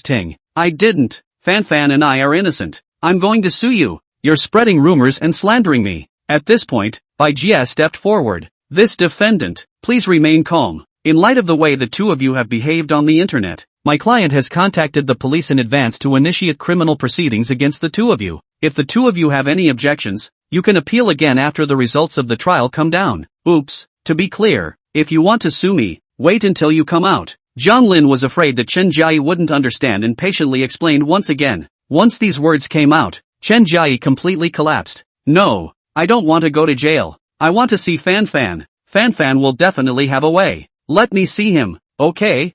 ting. I didn't. Fanfan and I are innocent. I'm going to sue you. You're spreading rumors and slandering me. At this point, Bai Jia stepped forward. This defendant, please remain calm. In light of the way the two of you have behaved on the internet, my client has contacted the police in advance to initiate criminal proceedings against the two of you. If the two of you have any objections, you can appeal again after the results of the trial come down. Oops, to be clear, if you want to sue me, wait until you come out. Jiang Lin was afraid that Chen Jiayi wouldn't understand and patiently explained once again. Once these words came out, Chen Jiayi completely collapsed. No, I don't want to go to jail. I want to see Fanfan. Fanfan will definitely have a way. Let me see him. Okay,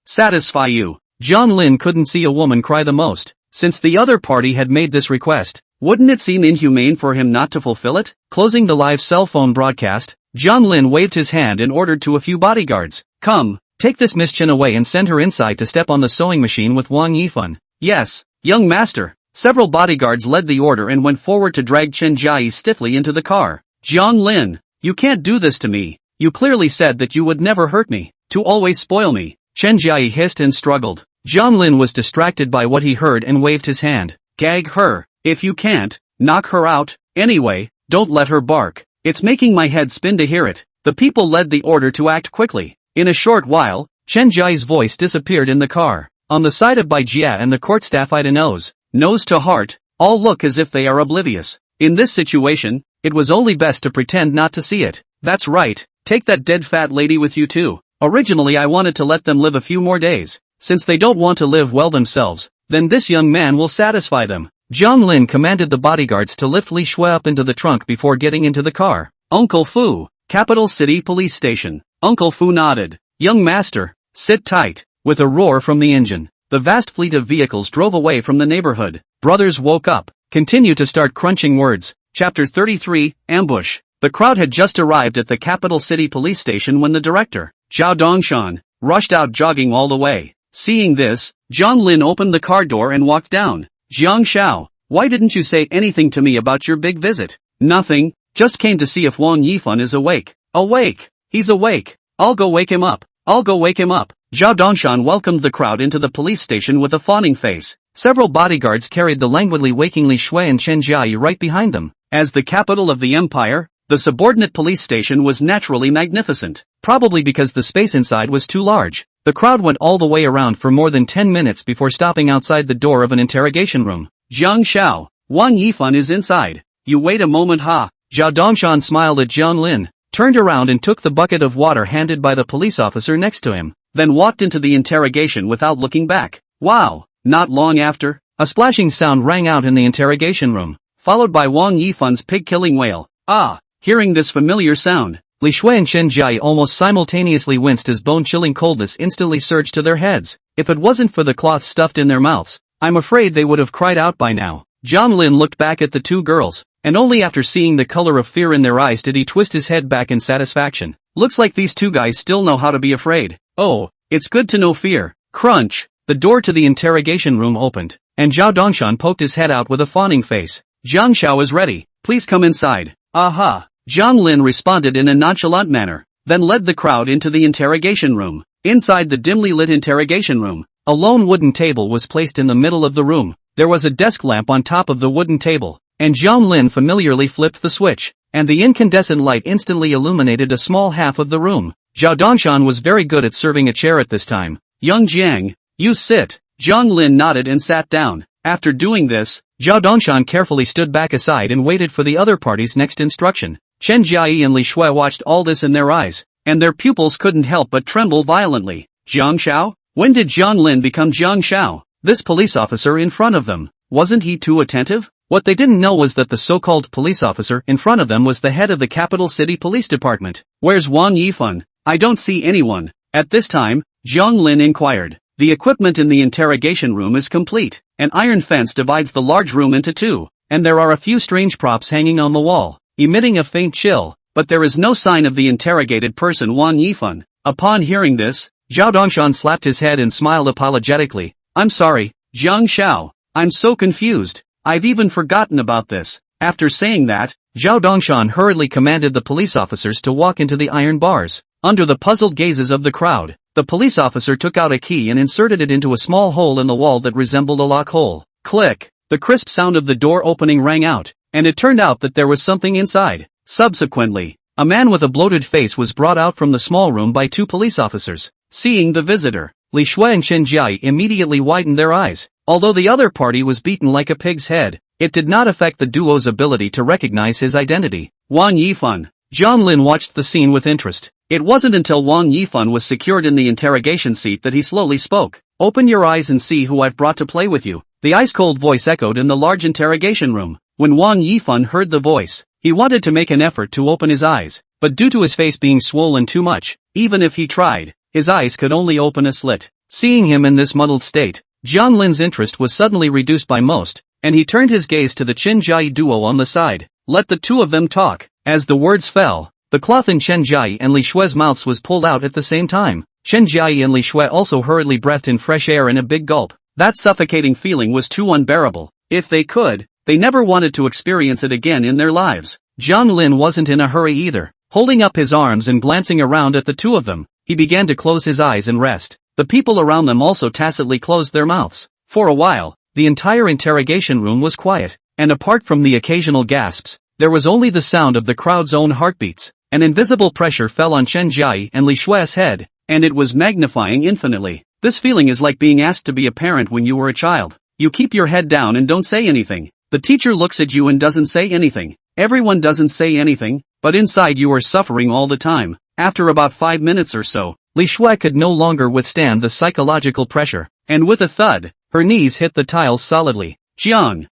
satisfy you. Jiang Lin couldn't see a woman cry the most. Since the other party had made this request, wouldn't it seem inhumane for him not to fulfill it? Closing the live cell phone broadcast, Jiang Lin waved his hand and ordered to a few bodyguards. Come, take this Miss Chen away and send her inside to step on the sewing machine with Wang Yifan. Yes, young master. Several bodyguards led the order and went forward to drag Chen Jiayi stiffly into the car. Jiang Lin, you can't do this to me. You clearly said that you would never hurt me, to always spoil me. Chen Jiayi hissed and struggled. Jiang Lin was distracted by what he heard and waved his hand. Gag her. If you can't, knock her out. Anyway, don't let her bark. It's making my head spin to hear it. The people led the order to act quickly. In a short while, Chen Jiayi's voice disappeared in the car. On the side of Bai Jia and the court staff eyed a nose to heart, all look as if they are oblivious. In this situation, it was only best to pretend not to see it. That's right, take that dead fat lady with you too. Originally I wanted to let them live a few more days. Since they don't want to live well themselves, then this young man will satisfy them. Jiang Lin commanded the bodyguards to lift Li Shui up into the trunk before getting into the car. Uncle Fu, Capital City Police Station. Uncle Fu nodded. Young master, sit tight. With a roar from the engine, the vast fleet of vehicles drove away from the neighborhood. Brothers woke up. Continue to start crunching words. Chapter 33, Ambush. The crowd had just arrived at the Capital City Police Station when the director, Zhao Dongshan, rushed out jogging all the way. Seeing this, Jiang Lin opened the car door and walked down. Jiang Shao, why didn't you say anything to me about your big visit? Nothing, just came to see if Wang Yifan is awake. Awake? He's awake. I'll go wake him up. Zhao Dongshan welcomed the crowd into the police station with a fawning face. Several bodyguards carried the languidly waking Li Shui and Chen Jiayi right behind them. As the capital of the empire, the subordinate police station was naturally magnificent, probably because the space inside was too large. The crowd went all the way around for more than 10 minutes before stopping outside the door of an interrogation room. Jiang Shao, Wang Yifan is inside. You wait a moment ha. Zhao Dongshan smiled at Jiang Lin, turned around and took the bucket of water handed by the police officer next to him, then walked into the interrogation without looking back. Wow. Not long after, a splashing sound rang out in the interrogation room, followed by Wang Yifan's pig-killing wail. Ah! Hearing this familiar sound, Li Shui and Chen Jiayi almost simultaneously winced as bone-chilling coldness instantly surged to their heads. If it wasn't for the cloth stuffed in their mouths, I'm afraid they would have cried out by now. Jiang Lin looked back at the two girls, and only after seeing the color of fear in their eyes did he twist his head back in satisfaction. Looks like these two guys still know how to be afraid. Oh, it's good to know fear. Crunch! The door to the interrogation room opened, and Zhao Dongshan poked his head out with a fawning face. Jiang Shao is ready. Please come inside. Aha! Jiang Lin responded in a nonchalant manner, then led the crowd into the interrogation room. Inside the dimly lit interrogation room, a lone wooden table was placed in the middle of the room. There was a desk lamp on top of the wooden table, and Jiang Lin familiarly flipped the switch, and the incandescent light instantly illuminated a small half of the room. Zhao Dongshan was very good at serving a chair at this time. Young Jiang, you sit. Jiang Lin nodded and sat down. After doing this, Zhao Dongshan carefully stood back aside and waited for the other party's next instruction. Chen Jiayi and Li Shui watched all this in their eyes, and their pupils couldn't help but tremble violently. Jiang Shao? When did Jiang Lin become Jiang Shao? This police officer in front of them, wasn't he too attentive? What they didn't know was that the so-called police officer in front of them was the head of the capital city police department. Where's Wang Yifan? I don't see anyone. At this time, Jiang Lin inquired. The equipment in the interrogation room is complete. An iron fence divides the large room into two, and there are a few strange props hanging on the wall, emitting a faint chill, but there is no sign of the interrogated person Wang Yifan. Upon hearing this, Zhao Dongshan slapped his head and smiled apologetically. I'm sorry, Jiang Shao. I'm so confused. I've even forgotten about this. After saying that, Zhao Dongshan hurriedly commanded the police officers to walk into the iron bars. Under the puzzled gazes of the crowd, the police officer took out a key and inserted it into a small hole in the wall that resembled a lock hole. Click! The crisp sound of the door opening rang out, and it turned out that there was something inside. Subsequently, a man with a bloated face was brought out from the small room by two police officers. Seeing the visitor, Li Shui and Chen Jiayi immediately widened their eyes. Although the other party was beaten like a pig's head, it did not affect the duo's ability to recognize his identity. Wang Yifan. Jiang Lin watched the scene with interest. It wasn't until Wang Yifan was secured in the interrogation seat that he slowly spoke. Open your eyes and see who I've brought to play with you. The ice-cold voice echoed in the large interrogation room. When Wang Yifan heard the voice, he wanted to make an effort to open his eyes, but due to his face being swollen too much, even if he tried, his eyes could only open a slit. Seeing him in this muddled state, Jiang Lin's interest was suddenly reduced by most, and he turned his gaze to the Chen Jiayi duo on the side. Let the two of them talk. As the words fell, the cloth in Chen Jiayi and Li Shui's mouths was pulled out at the same time. Chen Jiayi and Li Shui also hurriedly breathed in fresh air in a big gulp. That suffocating feeling was too unbearable. If they could, they never wanted to experience it again in their lives. Jiang Lin wasn't in a hurry either. Holding up his arms and glancing around at the two of them, he began to close his eyes and rest. The people around them also tacitly closed their mouths. For a while, the entire interrogation room was quiet, and apart from the occasional gasps, there was only the sound of the crowd's own heartbeats. An invisible pressure fell on Chen Jiayi and Li Shui's head, and it was magnifying infinitely. This feeling is like being asked to be a parent when you were a child. You keep your head down and don't say anything. The teacher looks at you and doesn't say anything. Everyone doesn't say anything, but inside you are suffering all the time. After about 5 minutes or so, Li Shui could no longer withstand the psychological pressure, and with a thud, her knees hit the tiles solidly. Jiang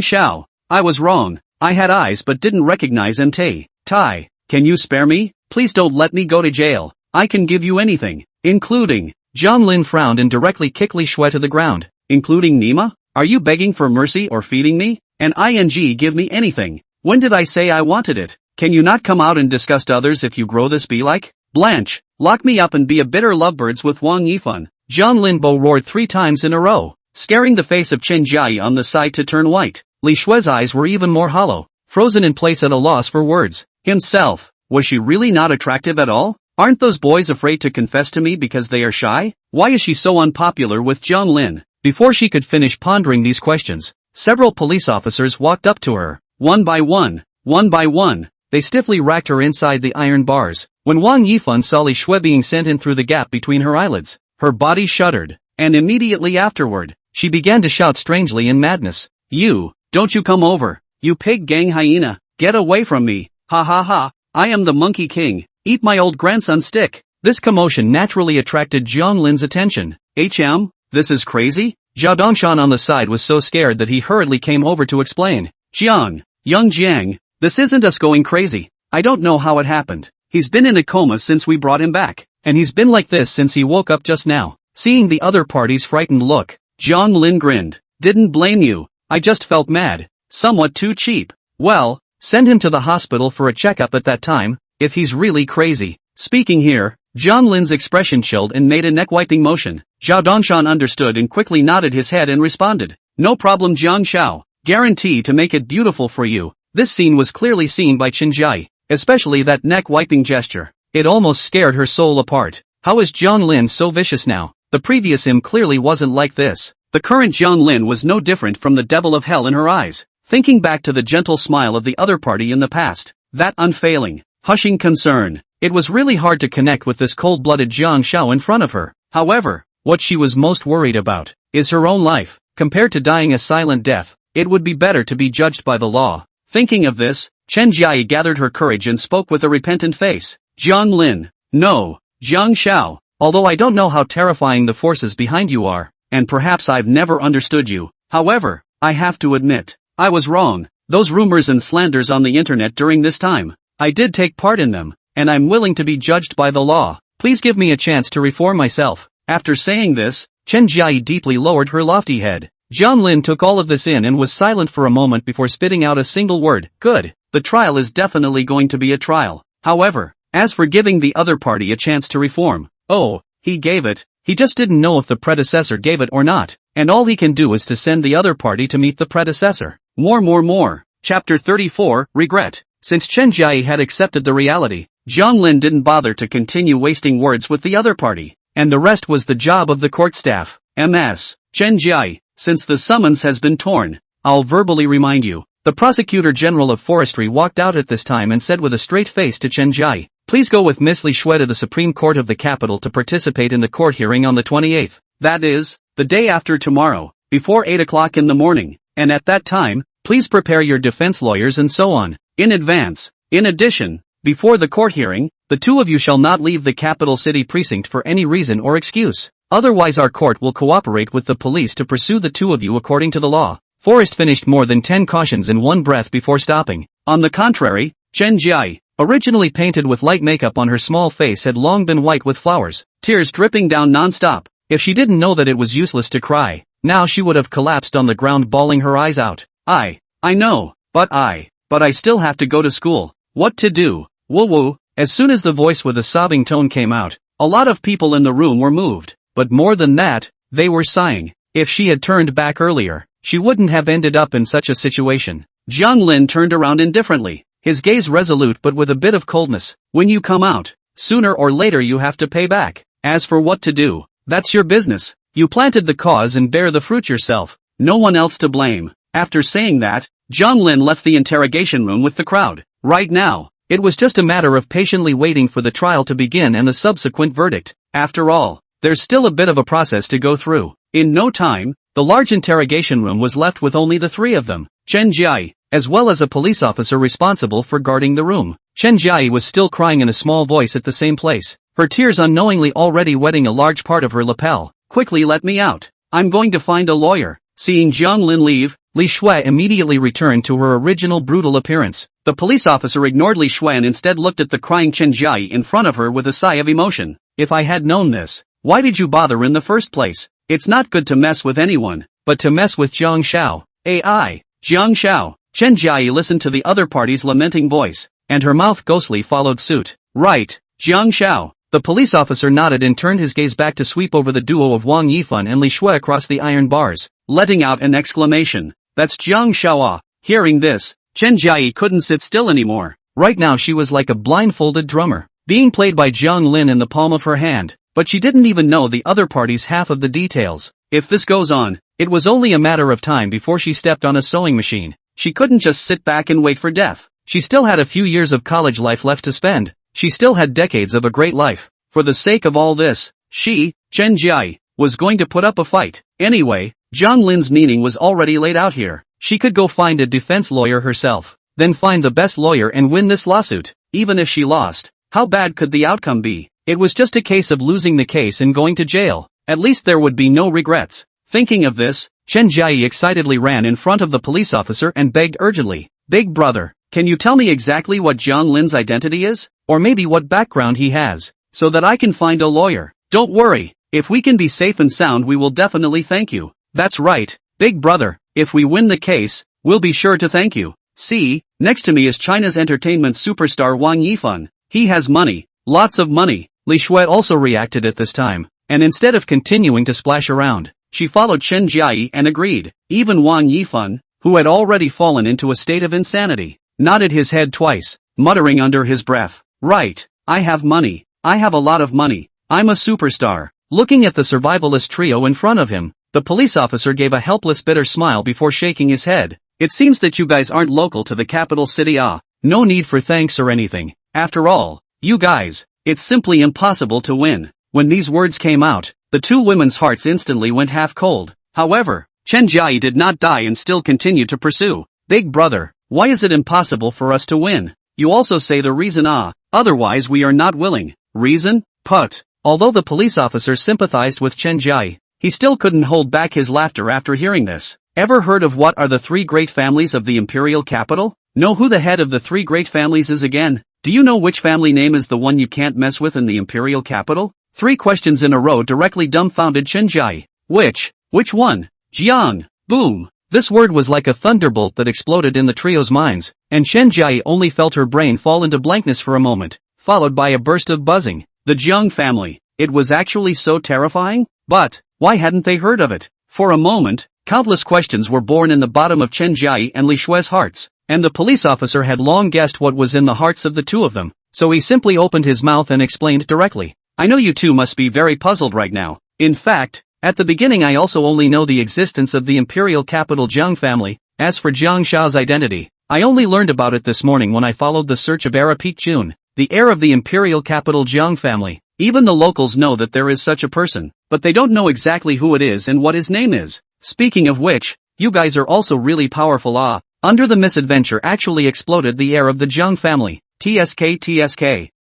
Shao, I was wrong. I had eyes but didn't recognize Tai. Can you spare me? Please don't let me go to jail. I can give you anything, including. Jiang Lin frowned and directly kicked Li Shui to the ground. Including Nima? Are you begging for mercy or feeding me? Give me anything. When did I say I wanted it? Can you not come out and discuss to others if you grow this be like? Blanche, lock me up and be a bitter lovebirds with Wang Yifan. Jiang Lin roared 3 times in a row, scaring the face of Chen Jiayi on the side to turn white. Li Shui's eyes were even more hollow, frozen in place at a loss for words. Himself, was she really not attractive at all? Aren't those boys afraid to confess to me because they are shy? Why is she so unpopular with Jiang Lin? Before she could finish pondering these questions, several police officers walked up to her. One by one, they stiffly racked her inside the iron bars. When Wang Yifan saw Li Shui being sent in through the gap between her eyelids, her body shuddered, and immediately afterward, she began to shout strangely in madness. Don't you come over, you pig gang hyena, get away from me, ha ha ha, I am the Monkey King, eat my old grandson's stick. This commotion naturally attracted Jiang Lin's attention. This is crazy? Zhao Dongshan on the side was so scared that he hurriedly came over to explain. Young Jiang, this isn't us going crazy. I don't know how it happened. He's been in a coma since we brought him back, and he's been like this since he woke up just now. Seeing the other party's frightened look, Jiang Lin grinned. Didn't blame you. I just felt mad. Somewhat too cheap. Well, send him to the hospital for a checkup at that time, if he's really crazy. Speaking here, Jiang Lin's expression chilled and made a neck-wiping motion. Zhao Dongshan understood and quickly nodded his head and responded. No problem Jiang Shao. Guarantee to make it beautiful for you. This scene was clearly seen by Chen Jiayi, especially that neck-wiping gesture. It almost scared her soul apart. How is Jiang Lin so vicious now? The previous him clearly wasn't like this. The current Jiang Lin was no different from the devil of hell in her eyes. Thinking back to the gentle smile of the other party in the past, that unfailing, hushing concern, it was really hard to connect with this cold-blooded Jiang Shao in front of her. However, what she was most worried about is her own life. Compared to dying a silent death, it would be better to be judged by the law. Thinking of this, Chen Jiai gathered her courage and spoke with a repentant face. Jiang Lin. No, Jiang Xiao. Although I don't know how terrifying the forces behind you are, and perhaps I've never understood you. However, I have to admit, I was wrong. Those rumors and slanders on the internet during this time, I did take part in them, and I'm willing to be judged by the law. Please give me a chance to reform myself. After saying this, Chen Jiai deeply lowered her lofty head. Jiang Lin took all of this in and was silent for a moment before spitting out a single word. Good. The trial is definitely going to be a trial. However, as for giving the other party a chance to reform, oh, he gave it. He just didn't know if the predecessor gave it or not, and all he can do is to send the other party to meet the predecessor. More. Chapter 34, Regret. Since Chen Jiai had accepted the reality, Jiang Lin didn't bother to continue wasting words with the other party, and the rest was the job of the court staff. Ms. Chen Jiai, since the summons has been torn, I'll verbally remind you. The Prosecutor General of Forestry walked out at this time and said with a straight face to Chen Jiai, please go with Miss Li Shui to the Supreme Court of the capital to participate in the court hearing on the 28th. That is, the day after tomorrow, before 8 o'clock in the morning, and at that time, please prepare your defense lawyers and so on, in advance. In addition, before the court hearing, the two of you shall not leave the capital city precinct for any reason or excuse. Otherwise our court will cooperate with the police to pursue the two of you according to the law. Forrest finished more than 10 cautions in one breath before stopping. On the contrary, Chen Jiai, originally painted with light makeup on her small face, had long been white with flowers, tears dripping down non-stop. If she didn't know that it was useless to cry, now she would have collapsed on the ground bawling her eyes out. I know, but I still have to go to school. What to do? Woo. As soon as the voice with a sobbing tone came out, a lot of people in the room were moved, but more than that, they were sighing. If she had turned back earlier, she wouldn't have ended up in such a situation. Jiang Lin turned around indifferently, his gaze resolute but with a bit of coldness. When you come out, sooner or later you have to pay back. As for what to do, that's your business. You planted the cause and bear the fruit yourself. No one else to blame. After saying that, Jiang Lin left the interrogation room with the crowd. Right now, it was just a matter of patiently waiting for the trial to begin and the subsequent verdict. After all, there's still a bit of a process to go through. In no time, the large interrogation room was left with only the three of them, Chen Jiai, as well as a police officer responsible for guarding the room. Chen Jiai was still crying in a small voice at the same place, her tears unknowingly already wetting a large part of her lapel. Quickly let me out. I'm going to find a lawyer. Seeing Jiang Lin leave, Li Shui immediately returned to her original brutal appearance. The police officer ignored Li Shui and instead looked at the crying Chen Jiai in front of her with a sigh of emotion. If I had known this, why did you bother in the first place? It's not good to mess with anyone, but to mess with Jiang Xiao. Jiang Xiao. Chen Jiai listened to the other party's lamenting voice, and her mouth ghostly followed suit. Right, Jiang Xiao. The police officer nodded and turned his gaze back to sweep over the duo of Wang Yifan and Li Shui across the iron bars, letting out an exclamation. That's Jiang Xiao. Hearing this, Chen Jiai couldn't sit still anymore. Right now she was like a blindfolded drummer, being played by Jiang Lin in the palm of her hand, but she didn't even know the other party's half of the details. If this goes on, it was only a matter of time before she stepped on a sewing machine. She couldn't just sit back and wait for death. She still had a few years of college life left to spend. She still had decades of a great life. For the sake of all this, she, Chen Jiai, was going to put up a fight. Anyway, Jiang Lin's meaning was already laid out here. She could go find a defense lawyer herself, then find the best lawyer and win this lawsuit. Even if she lost, how bad could the outcome be? It was just a case of losing the case and going to jail. At least there would be no regrets. Thinking of this, Chen Jiai excitedly ran in front of the police officer and begged urgently, "Big brother, can you tell me exactly what Jiang Lin's identity is? Or maybe what background he has, so that I can find a lawyer? Don't worry, if we can be safe and sound we will definitely thank you." "That's right, big brother, if we win the case, we'll be sure to thank you. See, next to me is China's entertainment superstar Wang Yifan. He has money, lots of money." Li Shui also reacted at this time, and instead of continuing to splash around, she followed Chen Jiai and agreed. Even Wang Yifan, who had already fallen into a state of insanity, nodded his head twice, muttering under his breath, "Right, I have money. I have a lot of money. I'm a superstar." Looking at the survivalist trio in front of him, the police officer gave a helpless bitter smile before shaking his head. "It seems that you guys aren't local to the capital city. No need for thanks or anything. After all, you guys, it's simply impossible to win." When these words came out, the two women's hearts instantly went half cold. However, Chen Jiai did not die and still continued to pursue. "Big brother, Why is it impossible for us to win? You also say the reason otherwise we are not willing. Reason? Put. Although the police officer sympathized with Chen Jia, he still couldn't hold back his laughter after hearing this. Ever heard of what are the three great families of the imperial capital? Know who the head of the three great families is again? Do you know which family name is the one you can't mess with in the imperial capital? 3 questions in a row directly dumbfounded Chen Jia. Which one? Jiang. Boom. This word was like a thunderbolt that exploded in the trio's minds, and Chen Jia only felt her brain fall into blankness for a moment, followed by a burst of buzzing. The Jiang family. It was actually so terrifying? But why hadn't they heard of it? For a moment, countless questions were born in the bottom of Chen Jia and Li Shui's hearts, and the police officer had long guessed what was in the hearts of the two of them, so he simply opened his mouth and explained directly. I know you two must be very puzzled right now. In fact, at the beginning I also only know the existence of the imperial capital Jiang family. As for Jiang Shao's identity, I only learned about it this morning when I followed the search of heir Peak Jun, the heir of the imperial capital Jiang family. Even the locals know that there is such a person, but they don't know exactly who it is and what his name is. Speaking of which, you guys are also really powerful. Under the misadventure actually exploded the heir of the Jiang family. TSK.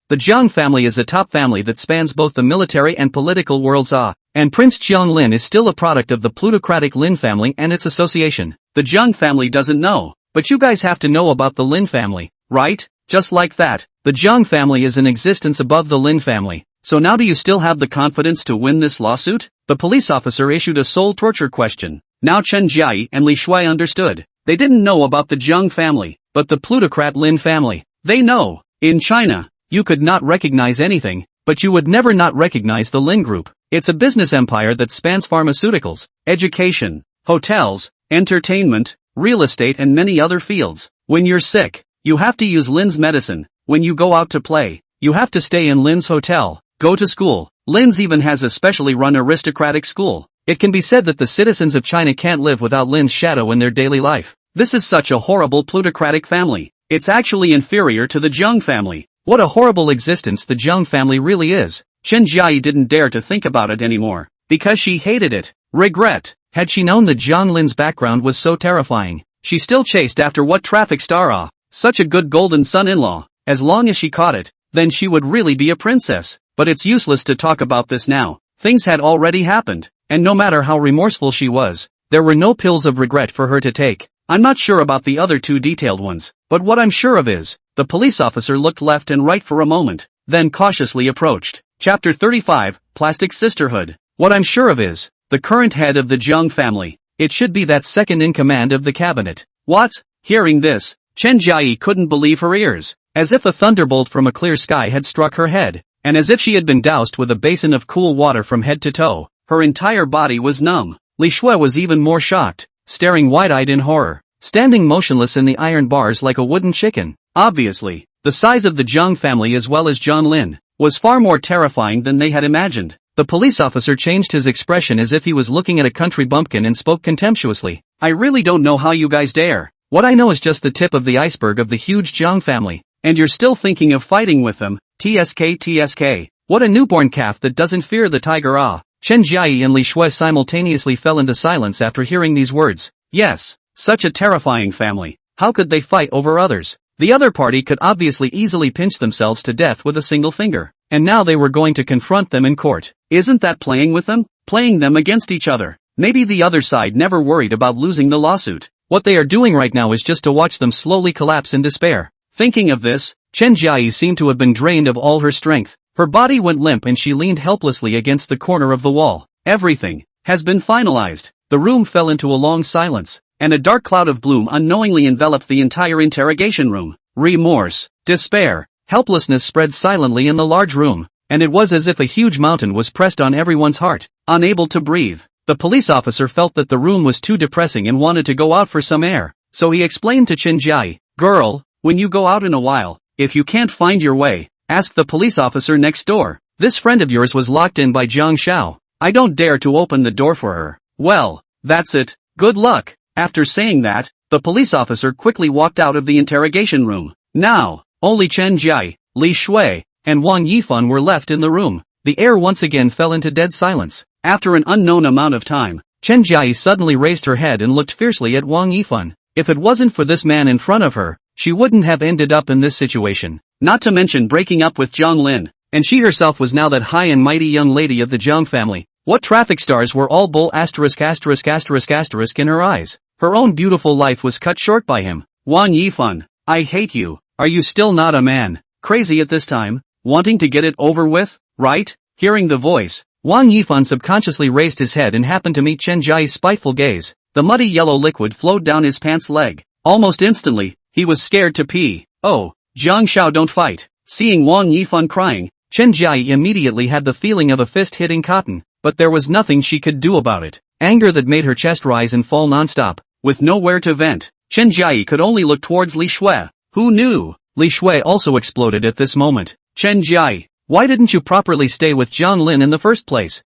The Jiang family is a top family that spans both the military and political worlds. And Prince Jiang Lin is still a product of the plutocratic Lin family and its association. The Jiang family doesn't know, but you guys have to know about the Lin family, right? Just like that, the Jiang family is in existence above the Lin family. So now do you still have the confidence to win this lawsuit? The police officer issued a soul torture question. Now Chen Jia and Li Shui understood. They didn't know about the Jiang family, but the plutocrat Lin family. They know. In China, you could not recognize anything, but you would never not recognize the Lin group. It's a business empire that spans pharmaceuticals, education, hotels, entertainment, real estate and many other fields. When you're sick, you have to use Lin's medicine. When you go out to play, you have to stay in Lin's hotel. Go to school. Lin's even has a specially run aristocratic school. It can be said that the citizens of China can't live without Lin's shadow in their daily life. This is such a horrible plutocratic family. It's actually inferior to the Jiang family. What a horrible existence the Jiang family really is. Chen Jia didn't dare to think about it anymore, because she hated it. Regret. Had she known that Jiang Lin's background was so terrifying, she still chased after what traffic star. Such a good golden son-in-law. As long as she caught it, then she would really be a princess. But it's useless to talk about this now. Things had already happened, and no matter how remorseful she was, there were no pills of regret for her to take. I'm not sure about the other 2 detailed ones, but what I'm sure of is, the police officer looked left and right for a moment, then cautiously approached. Chapter 35, Plastic Sisterhood. What I'm sure of is, the current head of the Jiang family. It should be that second in command of the cabinet. What? Hearing this, Chen Jia couldn't believe her ears. As if a thunderbolt from a clear sky had struck her head, and as if she had been doused with a basin of cool water from head to toe, her entire body was numb. Li Shui was even more shocked, staring wide-eyed in horror, standing motionless in the iron bars like a wooden chicken. Obviously, the size of the Jiang family as well as Jiang Lin was far more terrifying than they had imagined. The police officer changed his expression as if he was looking at a country bumpkin and spoke contemptuously. I really don't know how you guys dare. What I know is just the tip of the iceberg of the huge Jiang family, and you're still thinking of fighting with them. TSK. What a newborn calf that doesn't fear the tiger. Chen Jia and Li Shui simultaneously fell into silence after hearing these words. Yes, such a terrifying family. How could they fight over others? The other party could obviously easily pinch themselves to death with a single finger, and now they were going to confront them in court. Isn't that playing with them? Playing them against each other? Maybe the other side never worried about losing the lawsuit. What they are doing right now is just to watch them slowly collapse in despair. Thinking of this, Chen Jia seemed to have been drained of all her strength. Her body went limp and she leaned helplessly against the corner of the wall. Everything has been finalized. The room fell into a long silence, and a dark cloud of gloom unknowingly enveloped the entire interrogation room. Remorse, despair, helplessness spread silently in the large room, and it was as if a huge mountain was pressed on everyone's heart. Unable to breathe, the police officer felt that the room was too depressing and wanted to go out for some air, so he explained to Chen Jia, "Girl, when you go out in a while, if you can't find your way, ask the police officer next door. This friend of yours was locked in by Jiang Shao. I don't dare to open the door for her." Well, that's it. Good luck. After saying that, the police officer quickly walked out of the interrogation room. Now, only Chen Jia, Li Shui, and Wang Yifan were left in the room. The air once again fell into dead silence. After an unknown amount of time, Chen Jia suddenly raised her head and looked fiercely at Wang Yifan. If it wasn't for this man in front of her, she wouldn't have ended up in this situation. Not to mention breaking up with Jiang Lin. And she herself was now that high and mighty young lady of the Jiang family. What traffic stars were all bull ***** in her eyes. Her own beautiful life was cut short by him. Wang Yifan, I hate you. Are you still not a man? Crazy at this time? Wanting to get it over with, right? Hearing the voice, Wang Yifan subconsciously raised his head and happened to meet Chen Jiayi's spiteful gaze. The muddy yellow liquid flowed down his pants leg. Almost instantly, he was scared to pee. Oh, Jiang Shao, don't fight. Seeing Wang Yifan crying, Chen Jiayi immediately had the feeling of a fist hitting cotton, but there was nothing she could do about it. Anger that made her chest rise and fall non-stop. With nowhere to vent, Chen Jiayi could only look towards Li Shui. Who knew? Li Shui also exploded at this moment. Chen Jiayi, why didn't you properly stay with Jiang Lin in the first place?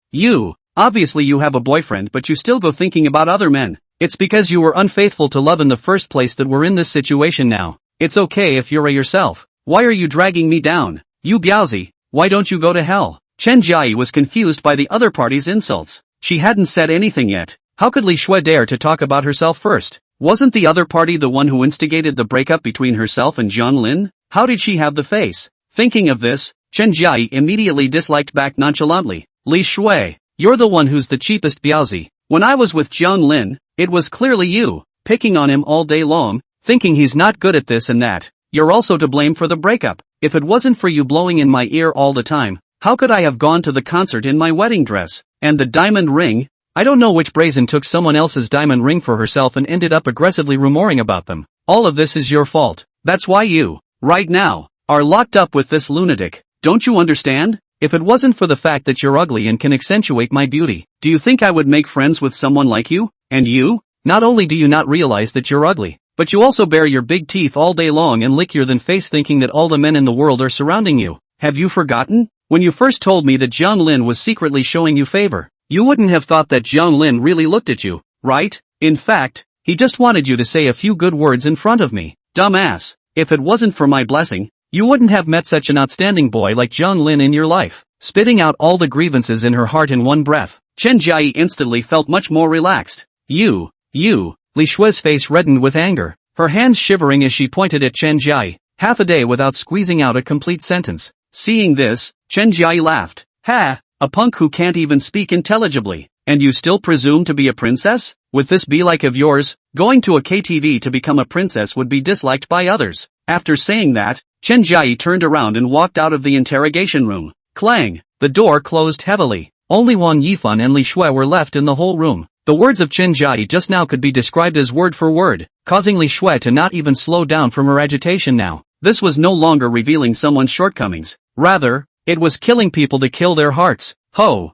Obviously you have a boyfriend but you still go thinking about other men. It's because you were unfaithful to love in the first place that we're in this situation now. It's okay if you're a yourself. Why are you dragging me down? You Biaozi, why don't you go to hell? Chen Jiayi was confused by the other party's insults. She hadn't said anything yet. How could Li Shui dare to talk about herself first? Wasn't the other party the one who instigated the breakup between herself and Jiang Lin? How did she have the face? Thinking of this, Chen Jiayi immediately disliked back nonchalantly. Li Shui, you're the one who's the cheapest Biaozi. When I was with Jiang Lin, it was clearly you, picking on him all day long, thinking he's not good at this and that. You're also to blame for the breakup. If it wasn't for you blowing in my ear all the time, how could I have gone to the concert in my wedding dress? And the diamond ring? I don't know which brazen took someone else's diamond ring for herself and ended up aggressively rumoring about them. All of this is your fault. That's why you, right now, are locked up with this lunatic. Don't you understand? If it wasn't for the fact that you're ugly and can accentuate my beauty, do you think I would make friends with someone like you? And you? Not only do you not realize that you're ugly, but you also bare your big teeth all day long and lick your thin face thinking that all the men in the world are surrounding you. Have you forgotten? When you first told me that Jiang Lin was secretly showing you favor, you wouldn't have thought that Jiang Lin really looked at you, right? In fact, he just wanted you to say a few good words in front of me. Dumbass. If it wasn't for my blessing, you wouldn't have met such an outstanding boy like Jiang Lin in your life. Spitting out all the grievances in her heart in one breath, Chen Jiayi instantly felt much more relaxed. You, Li Shui's face reddened with anger, her hands shivering as she pointed at Chen Jiayi, half a day without squeezing out a complete sentence. Seeing this, Chen Jiayi laughed. Ha, a punk who can't even speak intelligibly, and you still presume to be a princess? With this be-like of yours, going to a KTV to become a princess would be disliked by others. After saying that, Chen Jiayi turned around and walked out of the interrogation room. Clang! The door closed heavily. Only Wang Yifan and Li Shui were left in the whole room. The words of Chen Jiayi just now could be described as word for word, causing Li Shui to not even slow down from her agitation now. This was no longer revealing someone's shortcomings. Rather, it was killing people to kill their hearts. Ho!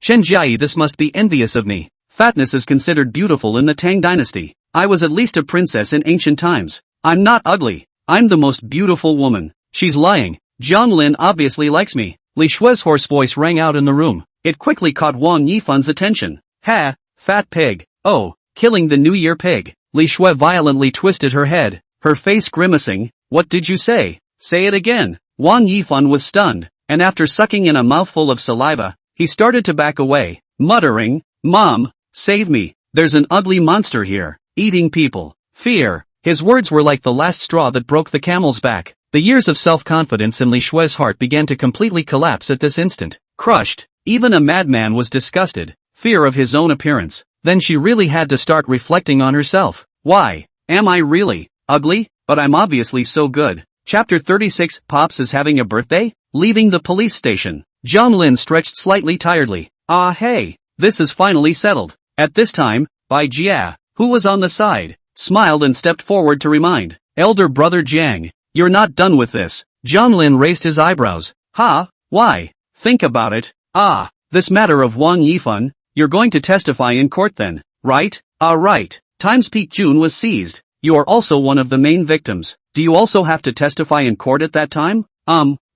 Chen Jiayi, this must be envious of me. Fatness is considered beautiful in the Tang dynasty. I was at least a princess in ancient times. I'm not ugly. I'm the most beautiful woman. She's lying. Jiang Lin obviously likes me. Li Shui's hoarse voice rang out in the room. It quickly caught Wang Yifan's attention. Ha! Fat pig. Oh, killing the New Year pig. Li Shui violently twisted her head, her face grimacing. What did you say? Say it again. Wang Yifan was stunned, and after sucking in a mouthful of saliva, he started to back away, muttering, Mom, save me. There's an ugly monster here, eating people. Fear. His words were like the last straw that broke the camel's back. The years of self-confidence in Li Shui's heart began to completely collapse at this instant. Crushed. Even a madman was disgusted. Fear of his own appearance. Then she really had to start reflecting on herself. Why? Am I really ugly? But I'm obviously so good. Chapter 36. Pops is having a birthday? Leaving the police station, Jiang Lin stretched slightly tiredly. Ah hey, this is finally settled. At this time, Bai Jia, who was on the side, smiled and stepped forward to remind elder brother Jiang. You're not done with this. Jiang Lin raised his eyebrows. Ha? Why? Think about it. Ah, this matter of Wang Yifan. You're going to testify in court then, right? Ah right. Times Peak June was seized. You are also one of the main victims. Do you also have to testify in court at that time?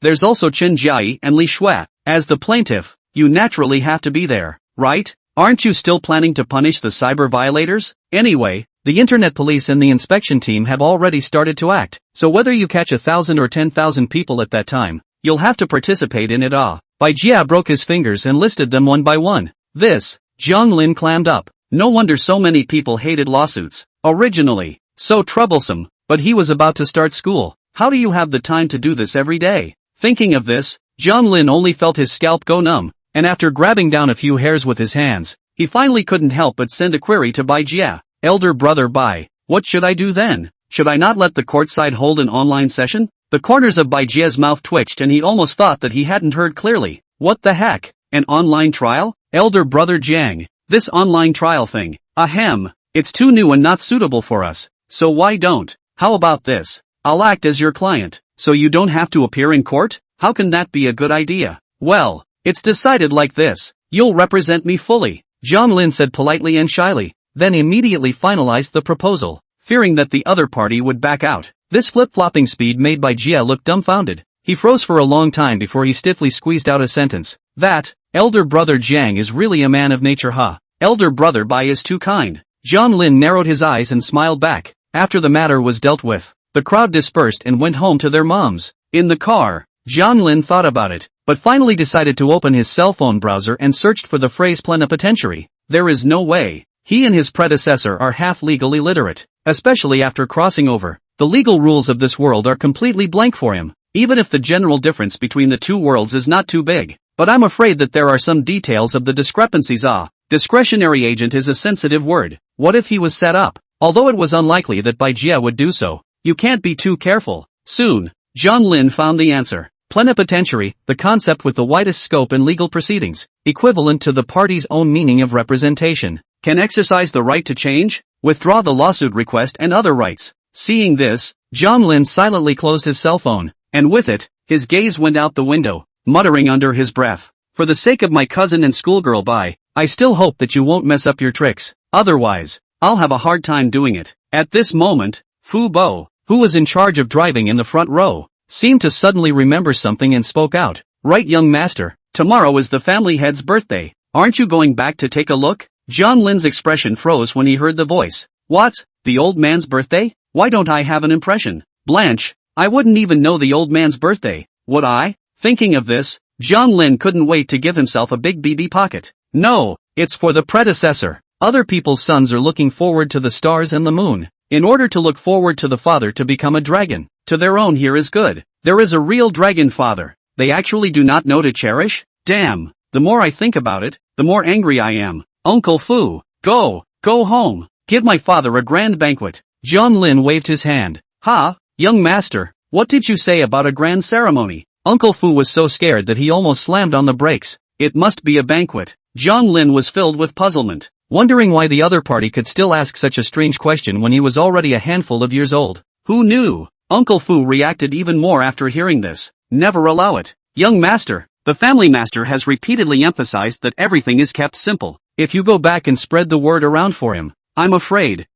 There's also Chen Jiayi and Li Shui. As the plaintiff, you naturally have to be there, right? Aren't you still planning to punish the cyber violators? Anyway, the internet police and the inspection team have already started to act, so whether you catch 1,000 or 10,000 people at that time, you'll have to participate in it. Bai Jia broke his fingers and listed them one by one. This, Jiang Lin clammed up. No wonder so many people hated lawsuits. Originally, so troublesome, but he was about to start school. How do you have the time to do this every day? Thinking of this, Jiang Lin only felt his scalp go numb, and after grabbing down a few hairs with his hands, he finally couldn't help but send a query to Bai Jia. Elder brother Bai, what should I do then? Should I not let the courtside hold an online session? The corners of Bai Jia's mouth twitched and he almost thought that he hadn't heard clearly. What the heck? An online trial? Elder brother Jiang, this online trial thing, ahem, it's too new and not suitable for us, so why don't? How about this? I'll act as your client, so you don't have to appear in court? How can that be a good idea? Well, it's decided like this. You'll represent me fully, Jiang Lin said politely and shyly, then immediately finalized the proposal, fearing that the other party would back out. This flip-flopping speed made Bai Jia look dumbfounded. He froze for a long time before he stiffly squeezed out a sentence. That, elder brother Jiang is really a man of nature, huh? Elder brother Bai is too kind. Jiang Lin narrowed his eyes and smiled back. After the matter was dealt with, the crowd dispersed and went home to their moms. In the car, Jiang Lin thought about it, but finally decided to open his cell phone browser and searched for the phrase plenipotentiary. There is no way. He and his predecessor are half legally literate, especially after crossing over. The legal rules of this world are completely blank for him, even if the general difference between the two worlds is not too big. But I'm afraid that there are some details of the discrepancies. Discretionary agent is a sensitive word. What if he was set up? Although it was unlikely that Bai Jia would do so, you can't be too careful. Soon, Jiang Lin found the answer. Plenipotentiary, the concept with the widest scope in legal proceedings, equivalent to the party's own meaning of representation, can exercise the right to change, withdraw the lawsuit request and other rights. Seeing this, Jiang Lin silently closed his cell phone, and with it, his gaze went out the window, muttering under his breath, for the sake of my cousin and schoolgirl Bai, I still hope that you won't mess up your tricks, otherwise, I'll have a hard time doing it. At this moment, Fu Bo, who was in charge of driving in the front row, seemed to suddenly remember something and spoke out. Right, young master, tomorrow is the family head's birthday, aren't you going back to take a look? Jiang Lin's expression froze when he heard the voice. What? The old man's birthday? Why don't I have an impression? Blanche, I wouldn't even know the old man's birthday, would I? Thinking of this, Jiang Lin couldn't wait to give himself a big BB pocket. No, it's for the predecessor. Other people's sons are looking forward to the stars and the moon, in order to look forward to the father to become a dragon. To their own here is good. There is a real dragon father. They actually do not know to cherish? Damn, the more I think about it, the more angry I am. Uncle Fu, go home. Give my father a grand banquet. Jiang Lin waved his hand. Ha, young master, what did you say about a grand ceremony? Uncle Fu was so scared that he almost slammed on the brakes. It must be a banquet. Jiang Lin was filled with puzzlement, wondering why the other party could still ask such a strange question when he was already a handful of years old. Who knew? Uncle Fu reacted even more after hearing this. Never allow it. Young master, the family master has repeatedly emphasized that everything is kept simple. If you go back and spread the word around for him, I'm afraid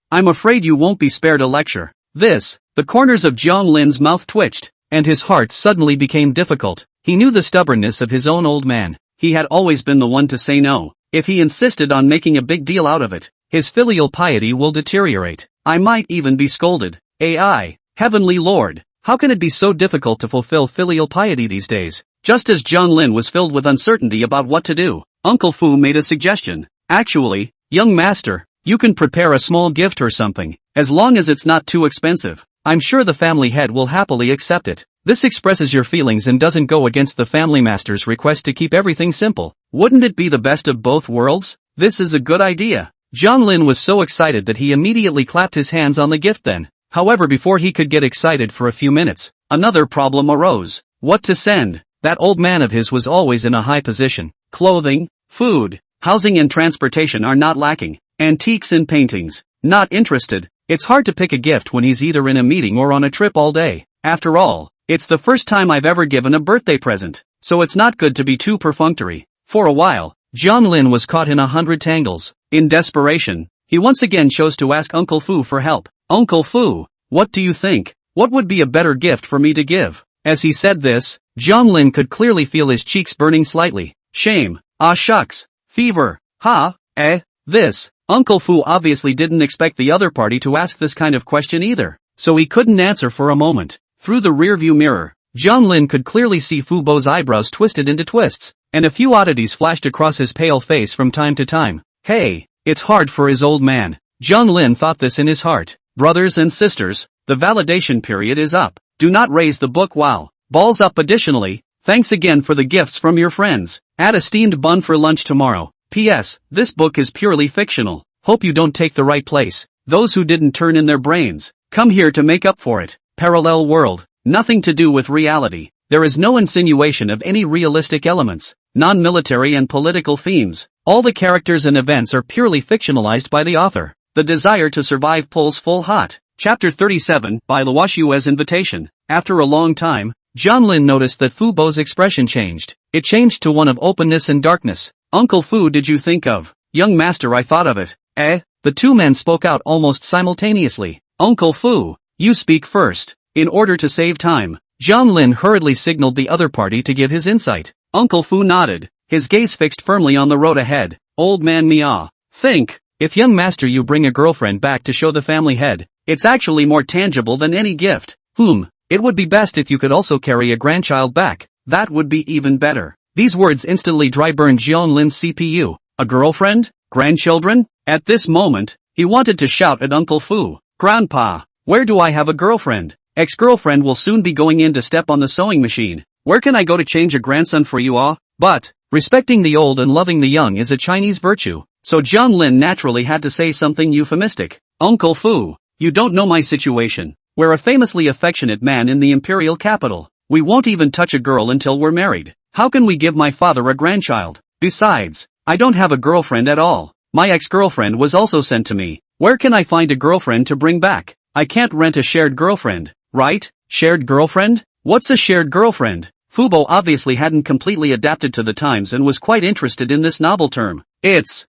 you won't be spared a lecture. The corners of Jiang Lin's mouth twitched, and his heart suddenly became difficult. He knew the stubbornness of his own old man. He had always been the one to say no. If he insisted on making a big deal out of it, his filial piety will deteriorate. I might even be scolded. AI, Heavenly Lord, how can it be so difficult to fulfill filial piety these days? Just as Jiang Lin was filled with uncertainty about what to do, Uncle Fu made a suggestion. Actually, young master, you can prepare a small gift or something, as long as it's not too expensive. I'm sure the family head will happily accept it. This expresses your feelings and doesn't go against the family master's request to keep everything simple. Wouldn't it be the best of both worlds? This is a good idea. Jiang Lin was so excited that he immediately clapped his hands on the gift then. However, before he could get excited for a few minutes, another problem arose. What to send? That old man of his was always in a high position. Clothing, food, housing and transportation are not lacking. Antiques and paintings, not interested. It's hard to pick a gift when he's either in a meeting or on a trip all day. After all, it's the first time I've ever given a birthday present, so it's not good to be too perfunctory. For a while, Jiang Lin was caught in 100 tangles. In desperation, he once again chose to ask Uncle Fu for help. Uncle Fu, what do you think? What would be a better gift for me to give? As he said this, Jiang Lin could clearly feel his cheeks burning slightly. Shame. Ah shucks. Fever. This. Uncle Fu obviously didn't expect the other party to ask this kind of question either, so he couldn't answer for a moment. Through the rearview mirror, Jiang Lin could clearly see Fu Bo's eyebrows twisted into twists, and a few oddities flashed across his pale face from time to time. Hey, It's hard for his old man. Jiang Lin thought this in his heart. Brothers and sisters, the validation period is up. Do not raise the book while balls up. Additionally, thanks again for the gifts from your friends. Add a steamed bun for lunch tomorrow. P.S. This book is purely fictional. Hope you don't take the right place. Those who didn't turn in their brains, come here to make up for it. Parallel world. Nothing to do with reality. There is no insinuation of any realistic elements, non-military and political themes. All the characters and events are purely fictionalized by the author. The desire to survive pulls full hot. Chapter 37, by Luoshue's invitation. After a long time, Jiang Lin noticed that Fu Bo's expression changed. It changed to one of openness and darkness. Uncle Fu, did you think of? Young master, I thought of it. The two men spoke out almost simultaneously. Uncle Fu, you speak first. In order to save time, Jiang Lin hurriedly signaled the other party to give his insight. Uncle Fu nodded, his gaze fixed firmly on the road ahead. Old man Mia, think. If young master you bring a girlfriend back to show the family head, it's actually more tangible than any gift. It would be best if you could also carry a grandchild back. That would be even better. These words instantly dry-burned Jiang Lin's CPU. A girlfriend? Grandchildren? At this moment, he wanted to shout at Uncle Fu. Grandpa, where do I have a girlfriend? Ex-girlfriend will soon be going in to step on the sewing machine. Where can I go to change a grandson for you all? But, respecting the old and loving the young is a Chinese virtue. So Jiang Lin naturally had to say something euphemistic. Uncle Fu, you don't know my situation. We're a famously affectionate man in the imperial capital. We won't even touch a girl until we're married. How can we give my father a grandchild? Besides, I don't have a girlfriend at all. My ex-girlfriend was also sent to me. Where can I find a girlfriend to bring back? I can't rent a shared girlfriend, right? Shared girlfriend? What's a shared girlfriend? Fu Bo obviously hadn't completely adapted to the times and was quite interested in this novel term.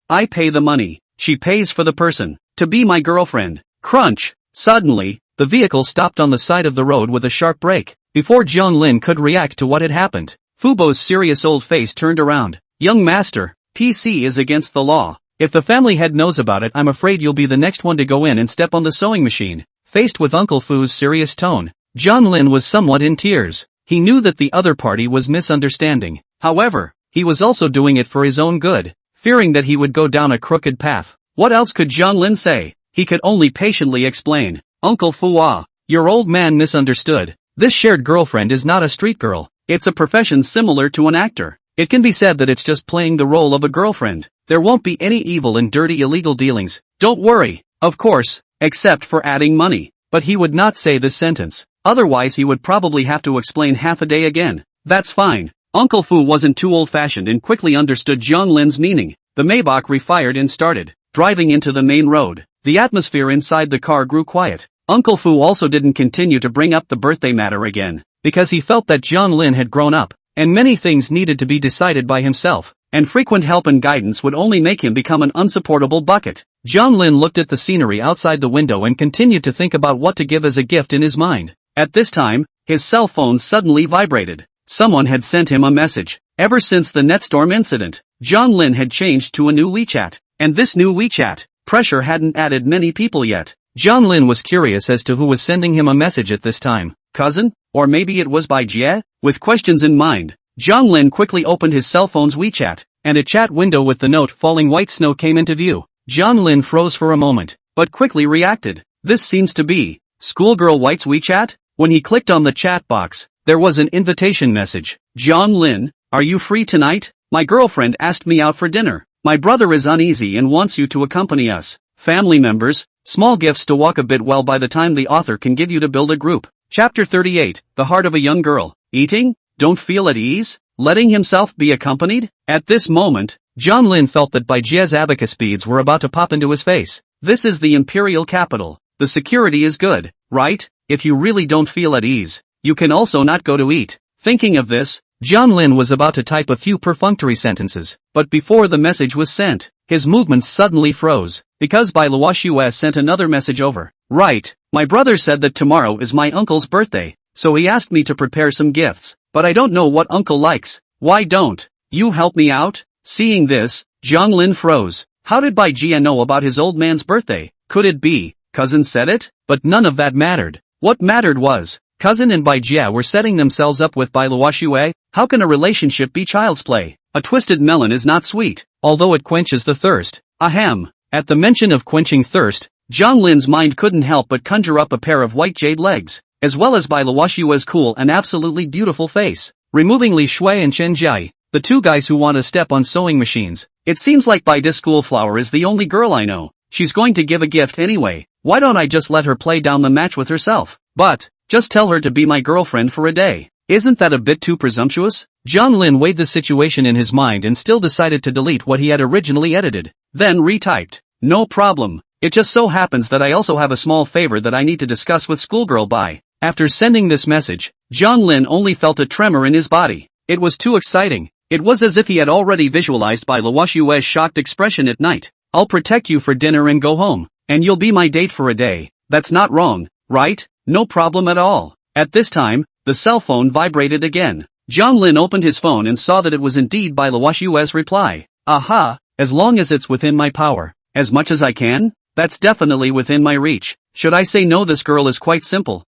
I pay the money. She pays for the person to be my girlfriend. Crunch! Suddenly, the vehicle stopped on the side of the road with a sharp brake. Before Jiang Lin could react to what had happened, Fu Bo's serious old face turned around. Young master, PC is against the law. If the family head knows about it, I'm afraid you'll be the next one to go in and step on the sewing machine. Faced with Uncle Fu's serious tone, Jiang Lin was somewhat in tears. He knew that the other party was misunderstanding. However, he was also doing it for his own good, fearing that he would go down a crooked path. What else could Jiang Lin say? He could only patiently explain. Uncle Fu, your old man misunderstood. This shared girlfriend is not a street girl. It's a profession similar to an actor. It can be said that it's just playing the role of a girlfriend. There won't be any evil and dirty illegal dealings. Don't worry. Of course, except for adding money. But he would not say this sentence. Otherwise he would probably have to explain half a day again. That's fine. Uncle Fu wasn't too old-fashioned and quickly understood Jiang Lin's meaning. The Maybach refired and started driving into the main road. The atmosphere inside the car grew quiet. Uncle Fu also didn't continue to bring up the birthday matter again, because he felt that Jiang Lin had grown up, and many things needed to be decided by himself, and frequent help and guidance would only make him become an unsupportable bucket. Jiang Lin looked at the scenery outside the window and continued to think about what to give as a gift in his mind. At this time, his cell phone suddenly vibrated. Someone had sent him a message. Ever since the Netstorm incident, Jiang Lin had changed to a new WeChat, and this new WeChat pressure hadn't added many people yet. Jiang Lin was curious as to who was sending him a message at this time. Cousin? Or maybe it was by Jie? With questions in mind, Jiang Lin quickly opened his cell phone's WeChat, and a chat window with the note "Falling white snow" came into view. Jiang Lin froze for a moment, but quickly reacted. This seems to be Schoolgirl White's WeChat? When he clicked on the chat box, there was an invitation message. Jiang Lin, are you free tonight? My girlfriend asked me out for dinner. My brother is uneasy and wants you to accompany us. Family members, small gifts to walk a bit well by the time the author can give you to build a group. Chapter 38, The Heart of a Young Girl. Eating? Don't feel at ease? Letting himself be accompanied? At this moment, Jiang Lin felt that Bai Jie's abacus beads were about to pop into his face. This is the imperial capital. The security is good, right? If you really don't feel at ease, you can also not go to eat. Thinking of this, Jiang Lin was about to type a few perfunctory sentences, but before the message was sent, his movements suddenly froze, because Bai Luoshue sent another message over. Right, my brother said that tomorrow is my uncle's birthday, so he asked me to prepare some gifts, but I don't know what uncle likes. Why don't you help me out? Seeing this, Jiang Lin froze. How did Bai Jie know about his old man's birthday? Could it be cousin said it? But none of that mattered. What mattered was, cousin and Bai Jie were setting themselves up with Bai Luoshue. How can a relationship be child's play? A twisted melon is not sweet, although it quenches the thirst. Ahem. At the mention of quenching thirst, Jiang Lin's mind couldn't help but conjure up a pair of white jade legs, as well as Bai Luoxue's cool and absolutely beautiful face. Removing Li Shui and Chen Jiai, the two guys who want to step on sewing machines. It seems like Bai Discoolflower is the only girl I know. She's going to give a gift anyway. Why don't I just let her play down the match with herself? But, just tell her to be my girlfriend for a day. Isn't that a bit too presumptuous? Jiang Lin weighed the situation in his mind and still decided to delete what he had originally edited. Then retyped. No problem. It just so happens that I also have a small favor that I need to discuss with schoolgirl Bai. After sending this message, Jiang Lin only felt a tremor in his body. It was too exciting. It was as if he had already visualized Bai Luoxue's shocked expression at night. I'll protect you for dinner and go home, and you'll be my date for a day. That's not wrong, right? No problem at all. At this time, the cell phone vibrated again. Jiang Lin opened his phone and saw that it was indeed Bai Luoxue's reply. Aha, as long as it's within my power. As much as I can? That's definitely within my reach. Should I say no? This girl is quite simple.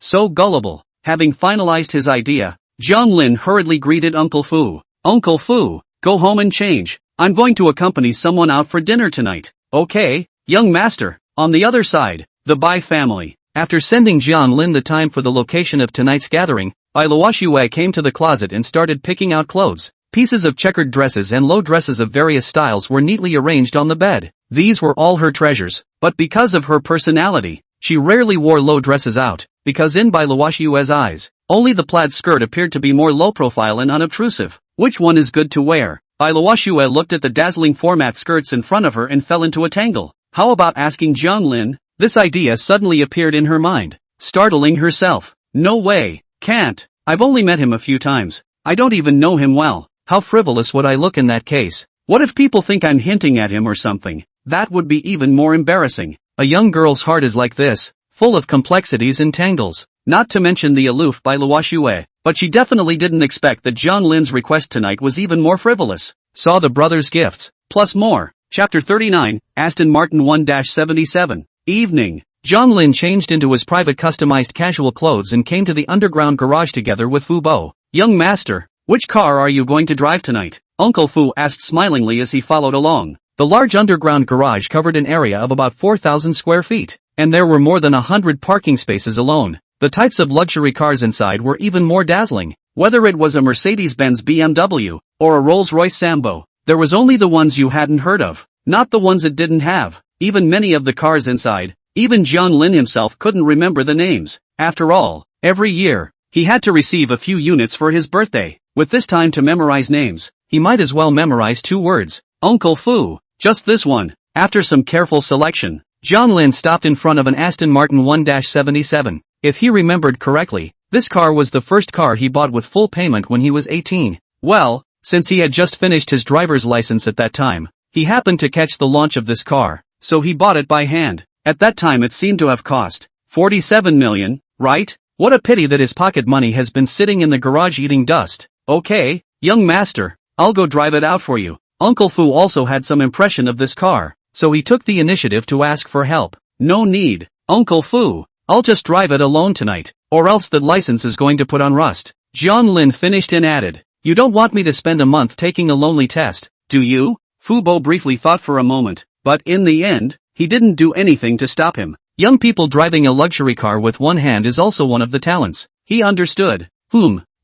So gullible. Having finalized his idea, Jiang Lin hurriedly greeted Uncle Fu. Uncle Fu, go home and change. I'm going to accompany someone out for dinner tonight. Okay, young master. On the other side, the Bai family. After sending Jiang Lin the time for the location of tonight's gathering, Bai Luoxue came to the closet and started picking out clothes. Pieces of checkered dresses and low dresses of various styles were neatly arranged on the bed. These were all her treasures, but because of her personality, she rarely wore low dresses out, because in Bai Luoxue's eyes, only the plaid skirt appeared to be more low-profile and unobtrusive. Which one is good to wear? Bai Luoxue looked at the dazzling format skirts in front of her and fell into a tangle. How about asking Jiang Lin? This idea suddenly appeared in her mind, startling herself. No way, can't. I've only met him a few times. I don't even know him well. How frivolous would I look in that case? What if people think I'm hinting at him or something? That would be even more embarrassing. A young girl's heart is like this, full of complexities and tangles. Not to mention the aloof Bai Luoxue, but she definitely didn't expect that Jiang Lin's request tonight was even more frivolous. Saw the brothers' gifts, plus more. Chapter 39, Aston Martin 1-77. Evening. Jiang Lin changed into his private customized casual clothes and came to the underground garage together with Fu Bo. Young master, which car are you going to drive tonight? Uncle Fu asked smilingly as he followed along. The large underground garage covered an area of about 4,000 square feet, and there were more than 100 parking spaces alone. The types of luxury cars inside were even more dazzling. Whether it was a Mercedes-Benz BMW, or a Rolls-Royce Sambo, there was only the ones you hadn't heard of, not the ones it didn't have. Even many of the cars inside, even Jiang Lin himself couldn't remember the names. After all, every year, he had to receive a few units for his birthday. With this time to memorize names, he might as well memorize 2 words. Uncle Fu, just this one. After some careful selection, Jiang Lin stopped in front of an Aston Martin 1-77. If he remembered correctly, this car was the first car he bought with full payment when he was 18. Well, since he had just finished his driver's license at that time, he happened to catch the launch of this car, so he bought it by hand. At that time it seemed to have cost 47 million, right? What a pity that his pocket money has been sitting in the garage eating dust. Okay, young master, I'll go drive it out for you. Uncle Fu also had some impression of this car, so he took the initiative to ask for help. No need, Uncle Fu, I'll just drive it alone tonight, or else the license is going to put on rust. Jiang Lin finished and added, you don't want me to spend a month taking a lonely test, do you? Fu Bo briefly thought for a moment, but in the end, he didn't do anything to stop him. Young people driving a luxury car with one hand is also one of the talents. He understood.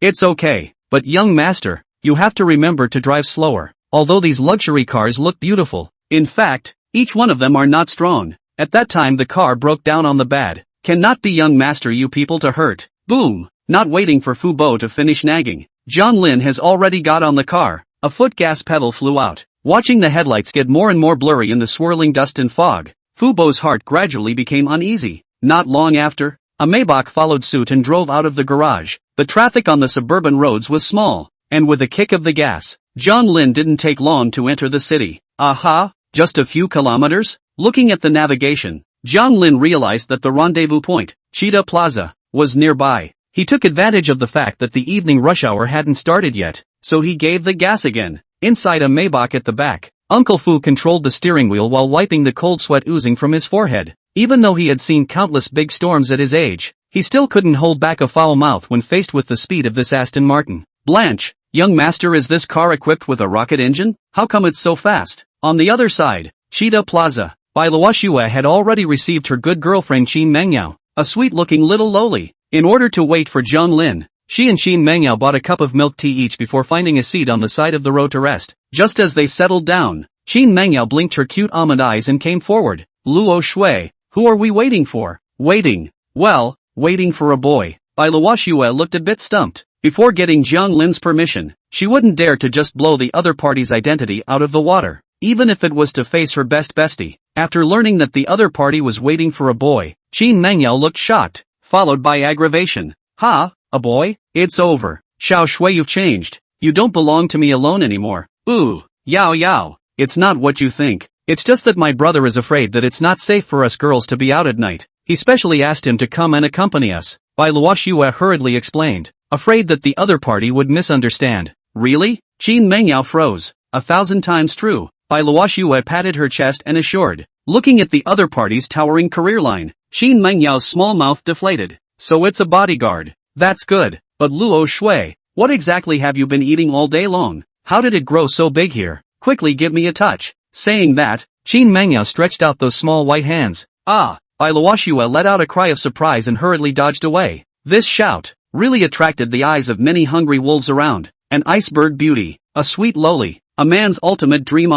It's okay, but young master, you have to remember to drive slower. Although these luxury cars look beautiful, in fact, each one of them are not strong. At that time the car broke down on the bed. Cannot be young master, you people to hurt. Boom! Not waiting for Fu Bo to finish nagging, Jiang Lin has already got on the car. A foot gas pedal flew out. Watching the headlights get more and more blurry in the swirling dust and fog, Fu Bo's heart gradually became uneasy. Not long after, a Maybach followed suit and drove out of the garage. The traffic on the suburban roads was small, and with a kick of the gas, Jiang Lin didn't take long to enter the city. Aha, just a few kilometers? Looking at the navigation, Jiang Lin realized that the rendezvous point, Cheetah Plaza, was nearby. He took advantage of the fact that the evening rush hour hadn't started yet, so he gave the gas again. Inside a Maybach at the back, Uncle Fu controlled the steering wheel while wiping the cold sweat oozing from his forehead. Even though he had seen countless big storms at his age, he still couldn't hold back a foul mouth when faced with the speed of this Aston Martin. Blanche, young master, is this car equipped with a rocket engine? How come it's so fast? On the other side, Shida Plaza. Bai Luoxue had already received her good girlfriend Qin Mengyao, a sweet-looking little loli. In order to wait for Jiang Lin, she and Qin Mengyao bought a cup of milk tea each before finding a seat on the side of the road to rest. Just as they settled down, Qin Mengyao blinked her cute almond eyes and came forward. Luo Shui, who are we waiting for? Waiting. Well, waiting for a boy. Bai Luoxue looked a bit stumped. Before getting Jiang Lin's permission, she wouldn't dare to just blow the other party's identity out of the water, even if it was to face her best bestie. After learning that the other party was waiting for a boy, Qin Mengyao looked shocked, followed by aggravation. Ha, a boy? It's over. Xiao Shui, you've changed. You don't belong to me alone anymore. Ooh, Yao Yao. It's not what you think. It's just that my brother is afraid that it's not safe for us girls to be out at night. He specially asked him to come and accompany us. Bai Luoxue hurriedly explained, afraid that the other party would misunderstand. Really? Qin Mengyao froze. 1,000 times true. Bai Luoxue patted her chest and assured, looking at the other party's towering career line. Qin Mengyao's small mouth deflated. So it's a bodyguard. That's good. But Luo Shui, what exactly have you been eating all day long? How did it grow so big here? Quickly give me a touch. Saying that, Qin Mengyao stretched out those small white hands. Ah! Bai Luoxue let out a cry of surprise and hurriedly dodged away. This shout really attracted the eyes of many hungry wolves around. An iceberg beauty, a sweet loli, a man's ultimate dream.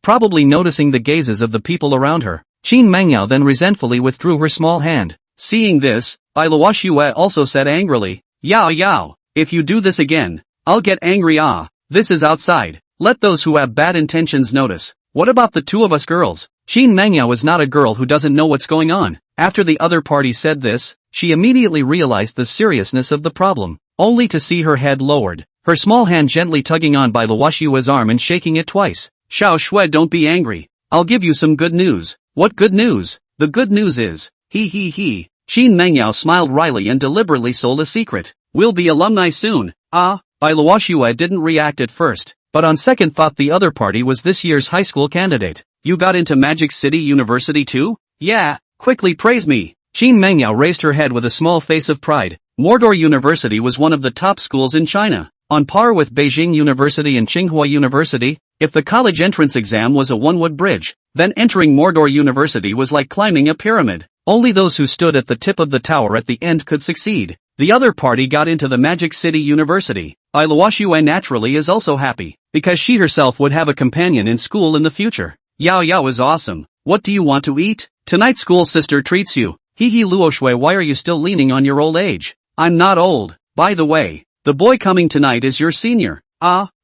Probably noticing the gazes of the people around her, Qin Mengyao then resentfully withdrew her small hand. Seeing this, Bai Luoxue also said angrily, Yao Yao, if you do this again, I'll get angry. This is outside. Let those who have bad intentions notice. What about the two of us girls? Qin Mengyao is not a girl who doesn't know what's going on. After the other party said this, she immediately realized the seriousness of the problem, only to see her head lowered, her small hand gently tugging on Bai Luoxue's arm and shaking it twice. Xiao Shui, don't be angry. I'll give you some good news. What good news? The good news is, he. Qin Mengyao smiled wryly and deliberately sold a secret. We'll be alumni soon. Bai Luoxue didn't react at first, but on second thought the other party was this year's high school candidate. You got into Magic City University too? Yeah, quickly praise me. Qin Mengyao raised her head with a small face of pride. Mordor University was one of the top schools in China, on par with Beijing University and Tsinghua University. If the college entrance exam was a one-wood bridge, then entering Mordor University was like climbing a pyramid. Only those who stood at the tip of the tower at the end could succeed. The other party got into the Magic City University. Bai Luoxue naturally is also happy, because she herself would have a companion in school in the future. Yao Yao is awesome. What do you want to eat? Tonight school sister treats you. Luo Shui, why are you still leaning on your old age? I'm not old. By the way, the boy coming tonight is your senior.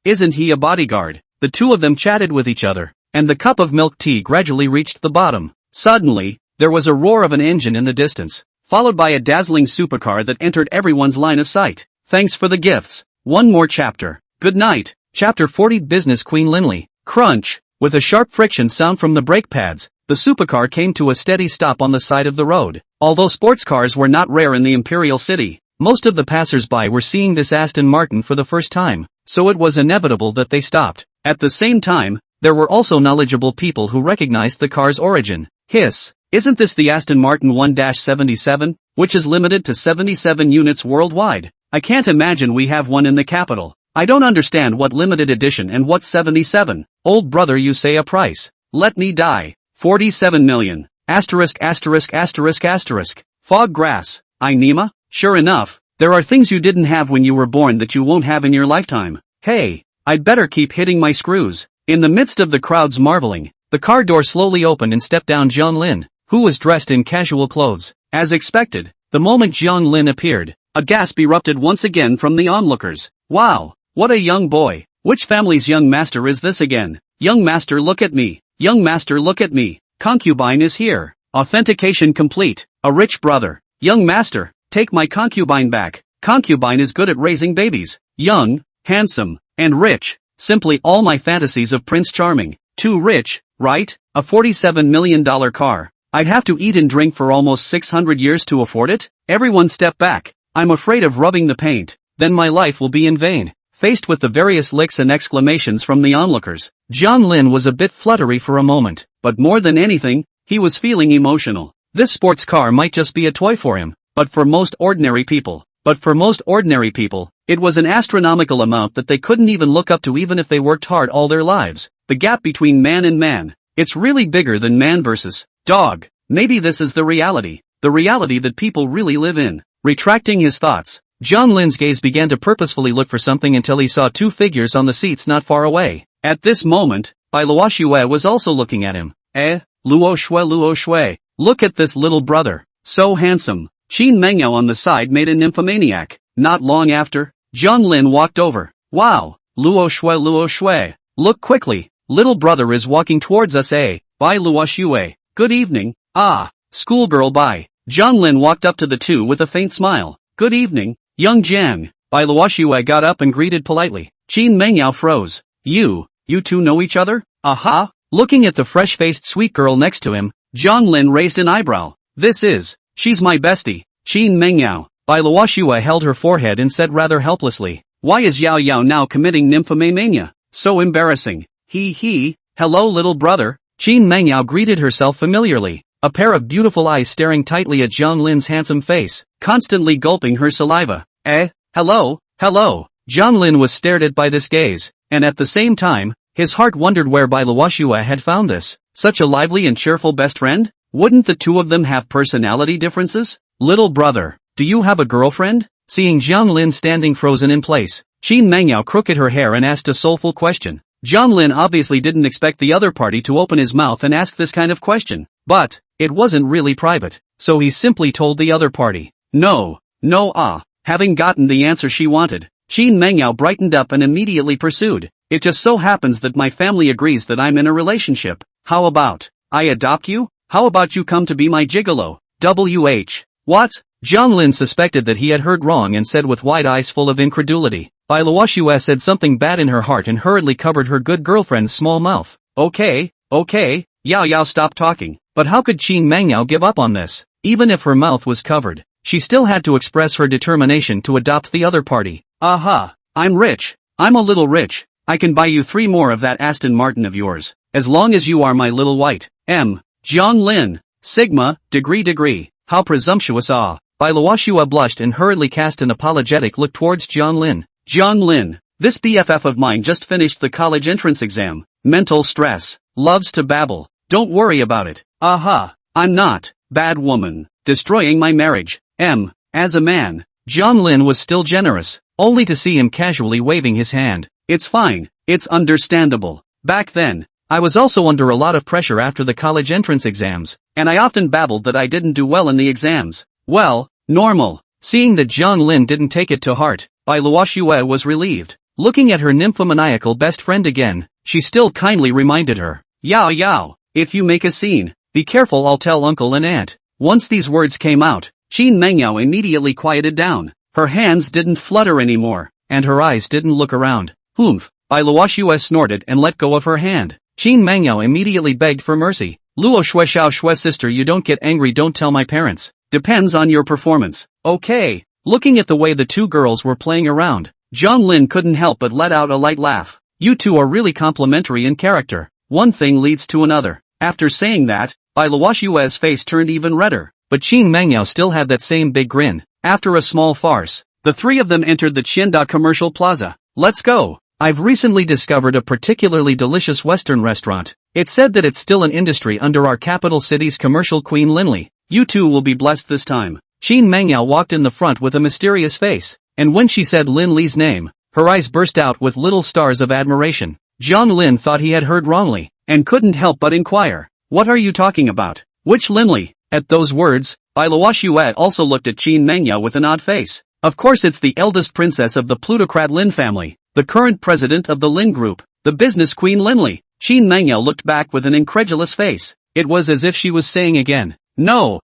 Isn't he a bodyguard? The two of them chatted with each other, and the cup of milk tea gradually reached the bottom. Suddenly, there was a roar of an engine in the distance, followed by a dazzling supercar that entered everyone's line of sight. Thanks for the gifts. One more chapter. Good night. Chapter 40. Business Queen Linley. Crunch. With a sharp friction sound from the brake pads, the supercar came to a steady stop on the side of the road. Although sports cars were not rare in the Imperial City, most of the passers-by were seeing this Aston Martin for the first time, so it was inevitable that they stopped. At the same time, there were also knowledgeable people who recognized the car's origin. Hiss. Isn't this the Aston Martin 1-77, which is limited to 77 units worldwide? I can't imagine we have one in the capital. I don't understand what limited edition and what 77. Old brother, you say a price. Let me die. 47 million. Asterisk. Fog grass. Nima? Sure enough, there are things you didn't have when you were born that you won't have in your lifetime. Hey, I'd better keep hitting my screws. In the midst of the crowd's marveling, the car door slowly opened and stepped down Jiang Lin, who was dressed in casual clothes. As expected, the moment Jiang Lin appeared, a gasp erupted once again from the onlookers. Wow, what a young boy. Which family's young master is this again? Young master, look at me. Young master, look at me. Concubine is here. Authentication complete. A rich brother. Young master, take my concubine back. Concubine is good at raising babies. Young, handsome, and rich. Simply all my fantasies of Prince Charming. Too rich, right? A $47 million car. I'd have to eat and drink for almost 600 years to afford it? Everyone step back. I'm afraid of rubbing the paint. Then my life will be in vain. Faced with the various licks and exclamations from the onlookers, Jiang Lin was a bit fluttery for a moment, but more than anything, he was feeling emotional. This sports car might just be a toy for him, but for most ordinary people, it was an astronomical amount that they couldn't even look up to even if they worked hard all their lives. The gap between man and man, It's really bigger than man versus dog. Maybe this is the reality that people really live in. Retracting his thoughts, Jiang Lin's gaze began to purposefully look for something until he saw two figures on the seats not far away. At this moment, Bai Luoxue was also looking at him. Luo Shui, look at this little brother. So handsome. Qin Mengyao on the side made a nymphomaniac. Not long after, Jiang Lin walked over. Wow, Luo Shui, look quickly. Little brother is walking towards us. Bai Luoxue. Good evening. Ah, schoolgirl Bai. Jiang Lin walked up to the two with a faint smile. Good evening, young Jiang. Bai Luoxue got up and greeted politely. Qin Mengyao froze. You two know each other? Aha. Looking at the fresh-faced sweet girl next to him, Jiang Lin raised an eyebrow. She's my bestie. Qin Mengyao. Bai Luoxue held her forehead and said rather helplessly. Why is Yao Yao now committing nymphomania? So embarrassing. Hello little brother. Qin Mengyao greeted herself familiarly. A pair of beautiful eyes staring tightly at Jiang Lin's handsome face, constantly gulping her saliva. Hello. Jiang Lin was stared at by this gaze, and at the same time, his heart wondered where Bai Luoxue had found this. Such a lively and cheerful best friend? Wouldn't the two of them have personality differences? Little brother, do you have a girlfriend? Seeing Jiang Lin standing frozen in place, Qin Mengyao crooked her hair and asked a soulful question. Jiang Lin obviously didn't expect the other party to open his mouth and ask this kind of question. But, it wasn't really private, so he simply told the other party. No. Having gotten the answer she wanted, Qin Mengyao brightened up and immediately pursued. It just so happens that my family agrees that I'm in a relationship. How about I adopt you? How about you come to be my gigolo? What? Jiang Lin suspected that he had heard wrong and said with wide eyes full of incredulity. Bai Luoxue said something bad in her heart and hurriedly covered her good girlfriend's small mouth. Okay, Yao stop talking. But how could Qin Mengyao give up on this? Even if her mouth was covered, she still had to express her determination to adopt the other party. Aha, I'm rich. I'm a little rich. I can buy you 3 more of that Aston Martin of yours, as long as you are my little white Jiang Lin, Sigma, degree. How presumptuous. Bai Luoxue blushed and hurriedly cast an apologetic look towards Jiang Lin. Jiang Lin, this BFF of mine just finished the college entrance exam. Mental stress. Loves to babble. Don't worry about it. Aha, I'm not, bad woman, destroying my marriage. As a man, Jiang Lin was still generous, only to see him casually waving his hand. It's fine, it's understandable. Back then, I was also under a lot of pressure after the college entrance exams, and I often babbled that I didn't do well in the exams. Well, normal. Seeing that Jiang Lin didn't take it to heart, Bai Luoxue was relieved. Looking at her nymphomaniacal best friend again, she still kindly reminded her. Yao, if you make a scene, be careful, I'll tell uncle and aunt. Once these words came out, Qin Mengyao immediately quieted down. Her hands didn't flutter anymore, and her eyes didn't look around. Bai Luoxue snorted and let go of her hand. Qin Mengyao immediately begged for mercy. Luo Shui sister, you don't get angry, don't tell my parents. Depends on your performance. Okay. Looking at the way the two girls were playing around, Jiang Lin couldn't help but let out a light laugh. You two are really complementary in character. One thing leads to another. After saying that, Bai Luoxue's face turned even redder, but Qin Mengyao still had that same big grin. After a small farce, the three of them entered the Qianda Commercial Plaza. Let's go. I've recently discovered a particularly delicious Western restaurant. It's said that it's still an industry under our capital city's commercial queen Linli. You two will be blessed this time. Qin Mengyao walked in the front with a mysterious face, and when she said Lin Li's name, her eyes burst out with little stars of admiration. Jiang Lin thought he had heard wrongly, and couldn't help but inquire. What are you talking about? Which Linli? At those words, Bai Luoxue also looked at Qin Mengyao with an odd face. Of course, it's the eldest princess of the plutocrat Lin family, the current president of the Lin Group, the business queen Linli. Qin Mengyao looked back with an incredulous face. It was as if she was saying again, No,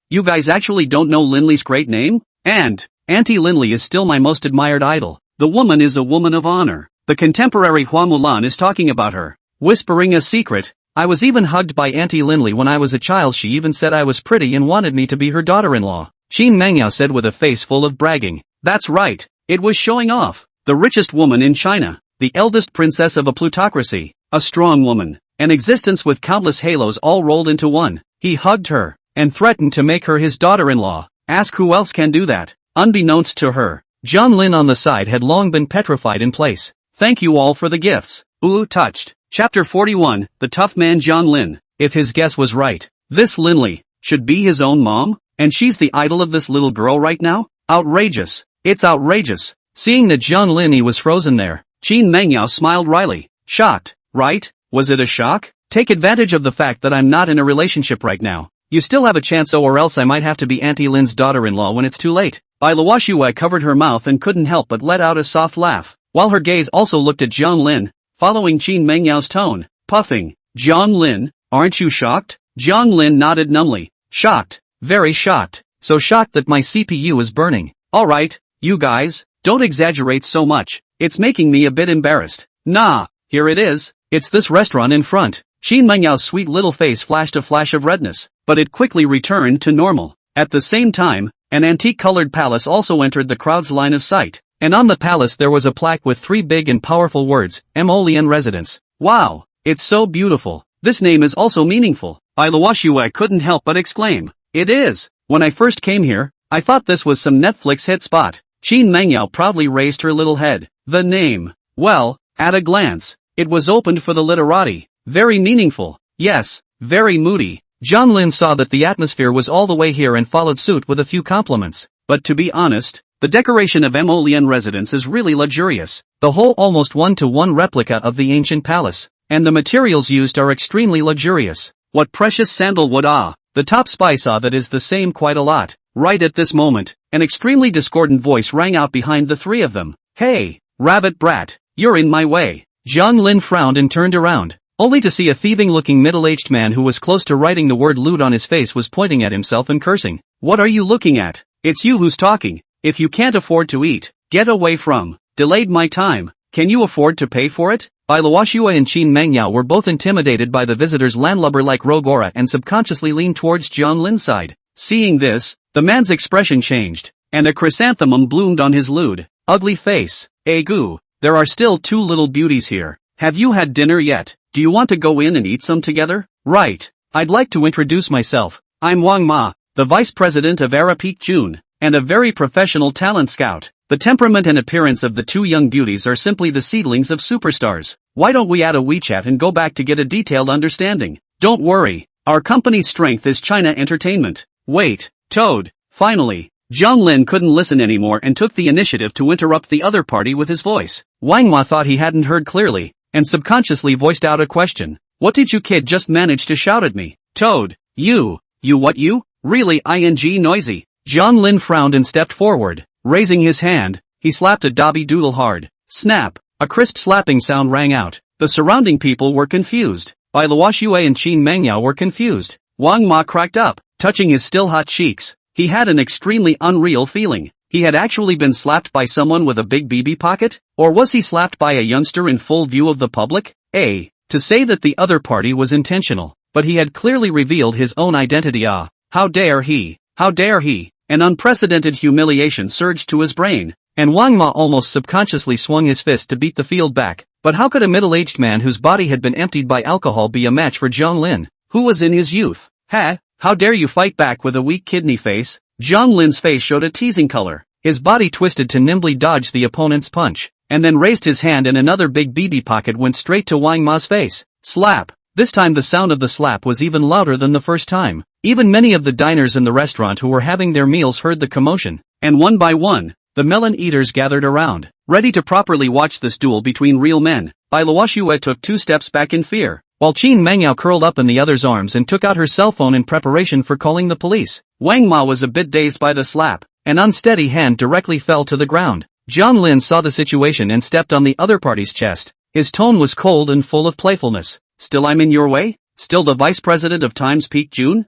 you guys actually don't know Linli's great name? And, Auntie Linli is still my most admired idol. The woman is a woman of honor. The contemporary Hua Mulan is talking about her. Whispering a secret, I was even hugged by Auntie Linli when I was a child. She even said I was pretty and wanted me to be her daughter-in-law. Qin Mengyao said with a face full of bragging. That's right, it was showing off. The richest woman in China, the eldest princess of a plutocracy, a strong woman, an existence with countless halos all rolled into one. He hugged her, and threatened to make her his daughter-in-law. Ask who else can do that. Unbeknownst to her, Jiang Lin on the side had long been petrified in place. Thank you all for the gifts. Ooh, touched. Chapter 41, The Tough Man Jiang Lin. If his guess was right, this Linley should be his own mom, and she's the idol of this little girl right now? Outrageous. It's outrageous. Seeing that Jiang Lin was frozen there, Qin Mengyao smiled wryly. Shocked, right? Was it a shock? Take advantage of the fact that I'm not in a relationship right now. You still have a chance, or else I might have to be Auntie Lin's daughter-in-law when it's too late. Luoxue covered her mouth and couldn't help but let out a soft laugh, while her gaze also looked at Jiang Lin, following Qin Mengyao's tone, puffing. Jiang Lin, aren't you shocked? Jiang Lin nodded numbly. Shocked. Very shocked. So shocked that my CPU is burning. Alright, you guys, don't exaggerate so much. It's making me a bit embarrassed. Nah, here it is. It's this restaurant in front. Qin Mengyao's sweet little face flashed a flash of redness, but it quickly returned to normal. At the same time, an antique-colored palace also entered the crowd's line of sight, and on the palace there was a plaque with 3 big and powerful words, Emolian Residence. Wow, it's so beautiful. This name is also meaningful. Luoxue couldn't help but exclaim. It is. When I first came here, I thought this was some Netflix hit spot. Qin Mengyao proudly raised her little head. The name. Well, at a glance, it was opened for the literati. Very meaningful. Yes, very moody. Jiang Lin saw that the atmosphere was all the way here and followed suit with a few compliments. But to be honest, the decoration of Emolian Residence is really luxurious. The whole almost 1-to-1 replica of the ancient palace, and the materials used are extremely luxurious. What precious sandalwood, the top spy saw that is the same quite a lot. Right at this moment, an extremely discordant voice rang out behind the 3 of them. Hey, rabbit brat, you're in my way. Jiang Lin frowned and turned around, only to see a thieving-looking middle-aged man who was close to writing the word loot on his face was pointing at himself and cursing. What are you looking at? It's you who's talking. If you can't afford to eat, get away from. Delayed my time. Can you afford to pay for it? Luoxue and Qin Mengyao were both intimidated by the visitor's landlubber-like rogue aura and subconsciously leaned towards Jiang Lin's side. Seeing this, the man's expression changed, and a chrysanthemum bloomed on his lewd, ugly face. Egu, there are still 2 little beauties here. Have you had dinner yet? Do you want to go in and eat some together? Right. I'd like to introduce myself. I'm Wang Ma, the vice president of Era Peak June, and a very professional talent scout. The temperament and appearance of the 2 young beauties are simply the seedlings of superstars. Why don't we add a WeChat and go back to get a detailed understanding? Don't worry. Our company's strength is China Entertainment. Wait, Toad. Finally, Jiang Lin couldn't listen anymore and took the initiative to interrupt the other party with his voice. Wang Ma thought he hadn't heard clearly, and subconsciously voiced out a question. What did you kid just manage to shout at me? Toad, you what you? Really ing noisy. Jiang Lin frowned and stepped forward. Raising his hand, he slapped a Dobby Doodle hard. Snap! A crisp slapping sound rang out. The surrounding people were confused. Luoxue and Qin Mengyao were confused. Wang Ma cracked up, touching his still hot cheeks. He had an extremely unreal feeling. He had actually been slapped by someone with a big BB pocket? Or was he slapped by a youngster in full view of the public? To say that the other party was intentional, but he had clearly revealed his own identity. How dare he? How dare he? An unprecedented humiliation surged to his brain, and Wang Ma almost subconsciously swung his fist to beat the field back. But how could a middle-aged man whose body had been emptied by alcohol be a match for Jiang Lin, who was in his youth? How dare you fight back with a weak kidney face? Jiang Lin's face showed a teasing color. His body twisted to nimbly dodge the opponent's punch, and then raised his hand and another big BB pocket went straight to Wang Ma's face. Slap! This time the sound of the slap was even louder than the first time. Even many of the diners in the restaurant who were having their meals heard the commotion, and one by one, the melon eaters gathered around, ready to properly watch this duel between real men. Luoxue took 2 steps back in fear, while Qin Mengyao curled up in the other's arms and took out her cell phone in preparation for calling the police. Wang Ma was a bit dazed by the slap. An unsteady hand directly fell to the ground. Jiang Lin saw the situation and stepped on the other party's chest. His tone was cold and full of playfulness. Still I'm in your way? Still the vice president of Times Peak June?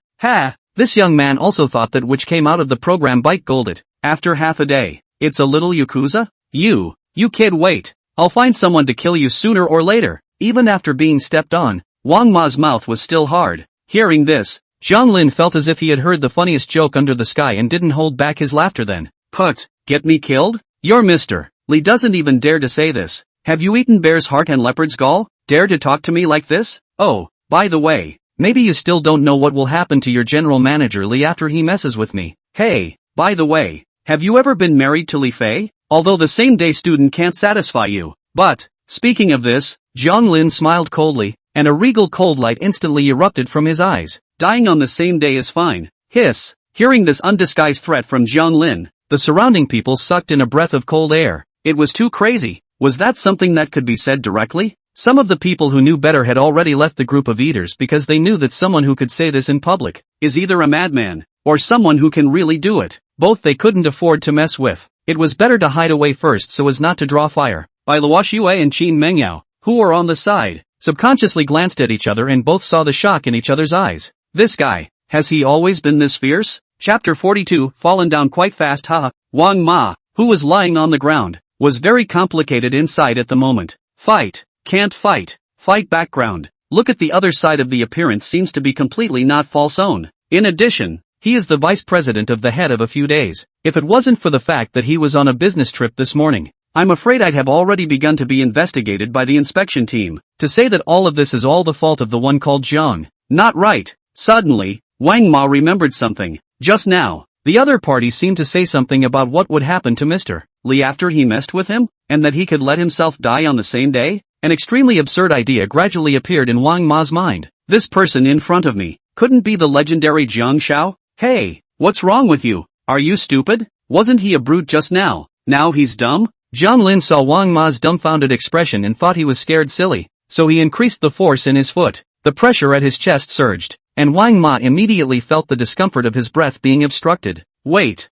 This young man also thought that which came out of the program bite golded. After half a day, it's a little yakuza? You kid wait. I'll find someone to kill you sooner or later. Even after being stepped on, Wang Ma's mouth was still hard. Hearing this, Jiang Lin felt as if he had heard the funniest joke under the sky and didn't hold back his laughter then. Put, get me killed? You're Mr. Li doesn't even dare to say this. Have you eaten bear's heart and leopard's gall? Dare to talk to me like this? Oh, by the way, maybe you still don't know what will happen to your general manager Li after he messes with me. Hey, by the way, have you ever been married to Li Fei? Although the same day student can't satisfy you. But, speaking of this, Jiang Lin smiled coldly, and a regal cold light instantly erupted from his eyes. Dying on the same day is fine. Hiss. Hearing this undisguised threat from Jiang Lin, the surrounding people sucked in a breath of cold air. It was too crazy. Was that something that could be said directly? Some of the people who knew better had already left the group of eaters because they knew that someone who could say this in public is either a madman or someone who can really do it. Both they couldn't afford to mess with. It was better to hide away first so as not to draw fire. Bai Luoxue and Qin Mengyao, who were on the side, subconsciously glanced at each other and both saw the shock in each other's eyes. This guy, has he always been this fierce? Chapter 42, fallen down quite fast. Haha. Wang Ma, who was lying on the ground, was very complicated inside at the moment. Fight. Can't fight. Fight background. Look at the other side of the appearance seems to be completely not false own. In addition, he is the vice president of the head of a few days. If it wasn't for the fact that he was on a business trip this morning, I'm afraid I'd have already begun to be investigated by the inspection team. To say that all of this is all the fault of the one called Jiang. Not right. Suddenly, Wang Ma remembered something. Just now, the other party seemed to say something about what would happen to Mr. Li after he messed with him, and that he could let himself die on the same day? An extremely absurd idea gradually appeared in Wang Ma's mind. This person in front of me couldn't be the legendary Jiang Shao? Hey, what's wrong with you? Are you stupid? Wasn't he a brute just now? Now he's dumb? Jiang Lin saw Wang Ma's dumbfounded expression and thought he was scared silly, so he increased the force in his foot. The pressure at his chest surged, and Wang Ma immediately felt the discomfort of his breath being obstructed. Wait,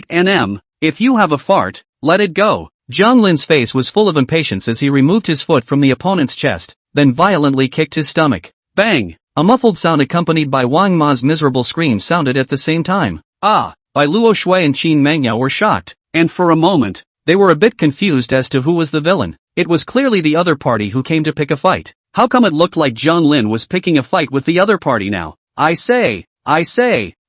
NM, if you have a fart, let it go. Jiang Lin's face was full of impatience as he removed his foot from the opponent's chest, then violently kicked his stomach. Bang! A muffled sound accompanied by Wang Ma's miserable scream sounded at the same time. Bai Luo Shui and Qin Mengyao were shocked, and for a moment, they were a bit confused as to who was the villain. It was clearly the other party who came to pick a fight. How come it looked like Jiang Lin was picking a fight with the other party now? I say,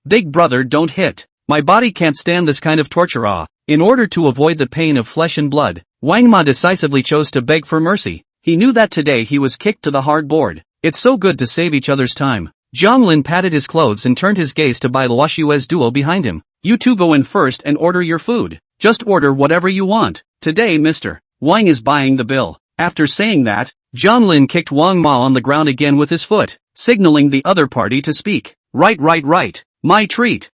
big brother don't hit. My body can't stand this kind of torture. In order to avoid the pain of flesh and blood, Wang Ma decisively chose to beg for mercy. He knew that today he was kicked to the hard board. It's so good to save each other's time. Jiang Lin patted his clothes and turned his gaze to Bai Luoxue's duo behind him. You two go in first and order your food. Just order whatever you want. Today Mr. Wang is buying the bill. After saying that, Jiang Lin kicked Wang Ma on the ground again with his foot, signaling the other party to speak. Right. My treat.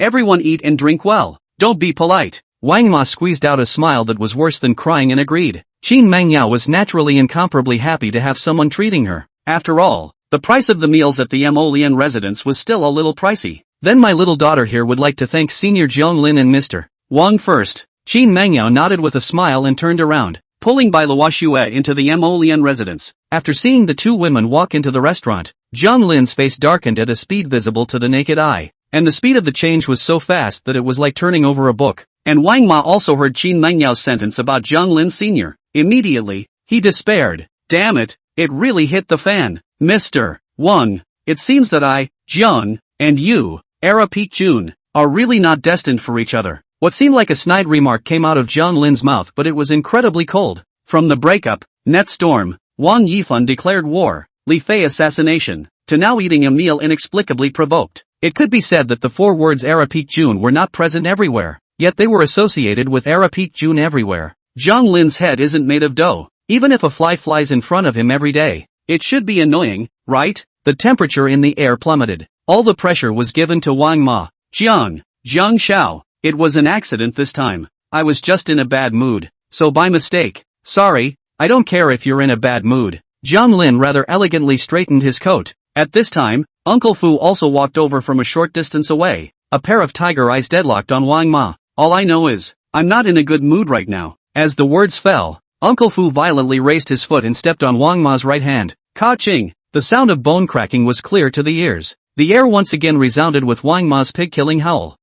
Everyone eat and drink well. Don't be polite. Wang Ma squeezed out a smile that was worse than crying and agreed. Qin Mengyao was naturally incomparably happy to have someone treating her. After all, the price of the meals at the Lian residence was still a little pricey. Then my little daughter here would like to thank Senior Jiang Lin and Mr. Wang first. Qin Mengyao nodded with a smile and turned around, pulling Bai Luoxue into the Lian residence. After seeing the two women walk into the restaurant, Jiang Lin's face darkened at a speed visible to the naked eye, and the speed of the change was so fast that it was like turning over a book. And Wang Ma also heard Qin Mengyao's sentence about Jiang Lin Sr. Immediately, he despaired. Damn it, it really hit the fan. Mr. Wang, it seems that I, Jiang, and you, Era Peak Jun, are really not destined for each other. What seemed like a snide remark came out of Jiang Lin's mouth, but it was incredibly cold. From the breakup, net storm, Wang Yifan declared war, Li Fei assassination, to now eating a meal inexplicably provoked. It could be said that the four words Era Peak Jun were not present everywhere, yet they were associated with Era Peak Jun everywhere. Jiang Lin's head isn't made of dough. Even if a fly flies in front of him every day, it should be annoying, right? The temperature in the air plummeted. All the pressure was given to Wang Ma. Jiang Shao, it was an accident this time. I was just in a bad mood, so by mistake. Sorry, I don't care if you're in a bad mood. Jiang Lin rather elegantly straightened his coat. At this time, Uncle Fu also walked over from a short distance away, a pair of tiger eyes deadlocked on Wang Ma. All I know is, I'm not in a good mood right now. As the words fell, Uncle Fu violently raised his foot and stepped on Wang Ma's right hand. Ka-ching! The sound of bone cracking was clear to the ears. The air once again resounded with Wang Ma's pig-killing howl.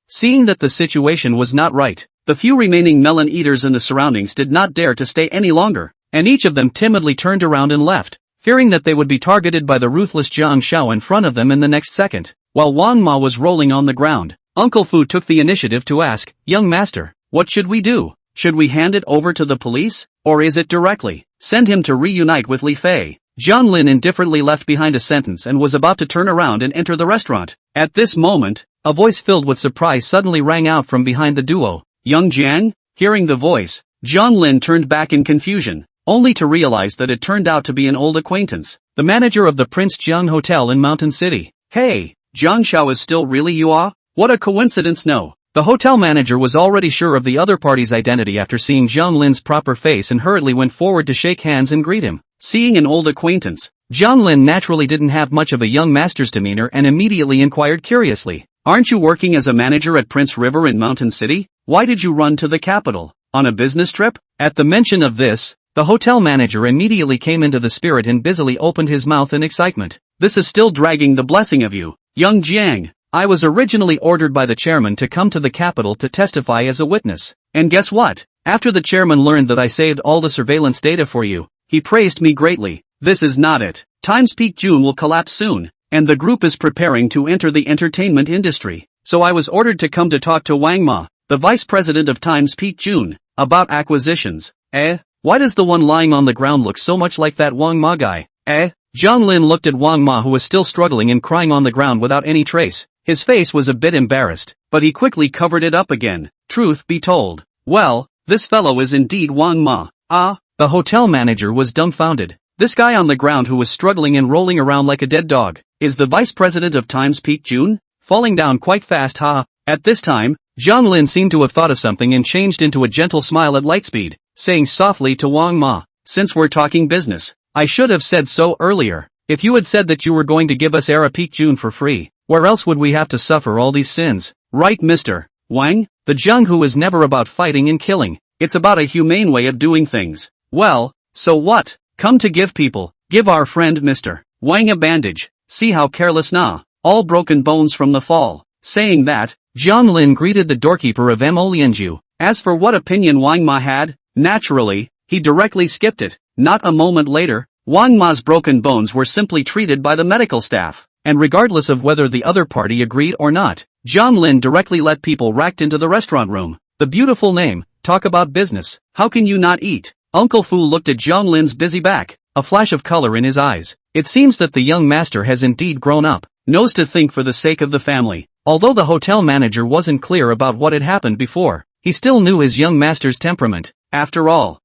Seeing that the situation was not right, the few remaining melon eaters in the surroundings did not dare to stay any longer, and each of them timidly turned around and left, fearing that they would be targeted by the ruthless Jiang Shao in front of them in the next second. While Wang Ma was rolling on the ground, Uncle Fu took the initiative to ask, Young master, what should we do? Should we hand it over to the police, or is it directly send him to reunite with Li Fei? Jiang Lin indifferently left behind a sentence and was about to turn around and enter the restaurant. At this moment, a voice filled with surprise suddenly rang out from behind the duo. Young Jiang? Hearing the voice, Jiang Lin turned back in confusion, only to realize that it turned out to be an old acquaintance, the manager of the Prince Jiang Hotel in Mountain City. Hey, Jiang Shao is still really you are? What a coincidence. No. The hotel manager was already sure of the other party's identity after seeing Jiang Lin's proper face and hurriedly went forward to shake hands and greet him. Seeing an old acquaintance, Jiang Lin naturally didn't have much of a young master's demeanor and immediately inquired curiously, "Aren't you working as a manager at Prince River in Mountain City? Why did you run to the capital? On a business trip?" At the mention of this, the hotel manager immediately came into the spirit and busily opened his mouth in excitement. "This is still dragging the blessing of you, young Jiang. I was originally ordered by the chairman to come to the capital to testify as a witness. And guess what? After the chairman learned that I saved all the surveillance data for you, he praised me greatly. This is not it. Times Peak June will collapse soon, and the group is preparing to enter the entertainment industry. So I was ordered to come to talk to Wang Ma, the vice president of Times Peak June, about acquisitions." Why does the one lying on the ground look so much like that Wang Ma guy? Jiang Lin looked at Wang Ma, who was still struggling and crying on the ground without any trace. His face was a bit embarrassed, but he quickly covered it up again. Truth be told, well, this fellow is indeed Wang Ma. The hotel manager was dumbfounded. This guy on the ground who was struggling and rolling around like a dead dog, is the vice president of Times Peak June? Falling down quite fast, huh? At this time, Jiang Lin seemed to have thought of something and changed into a gentle smile at lightspeed, saying softly to Wang Ma, "Since we're talking business, I should have said so earlier. If you had said that you were going to give us Era Peak June for free, where else would we have to suffer all these sins? Right, Mr. Wang? The Jianghu is never about fighting and killing, it's about a humane way of doing things. Well, so what? Come to give our friend Mr. Wang a bandage, see how careless nah, all broken bones from the fall." Saying that, Jiang Lin greeted the doorkeeper of Mo Lianju. As for what opinion Wang Ma had, naturally, he directly skipped it. Not a moment later, Wang Ma's broken bones were simply treated by the medical staff, and regardless of whether the other party agreed or not, Jiang Lin directly let people racked into the restaurant room. The beautiful name, talk about business, how can you not eat? Uncle Fu looked at Jiang Lin's busy back, a flash of color in his eyes. It seems that the young master has indeed grown up, knows to think for the sake of the family. Although the hotel manager wasn't clear about what had happened before, he still knew his young master's temperament. After all,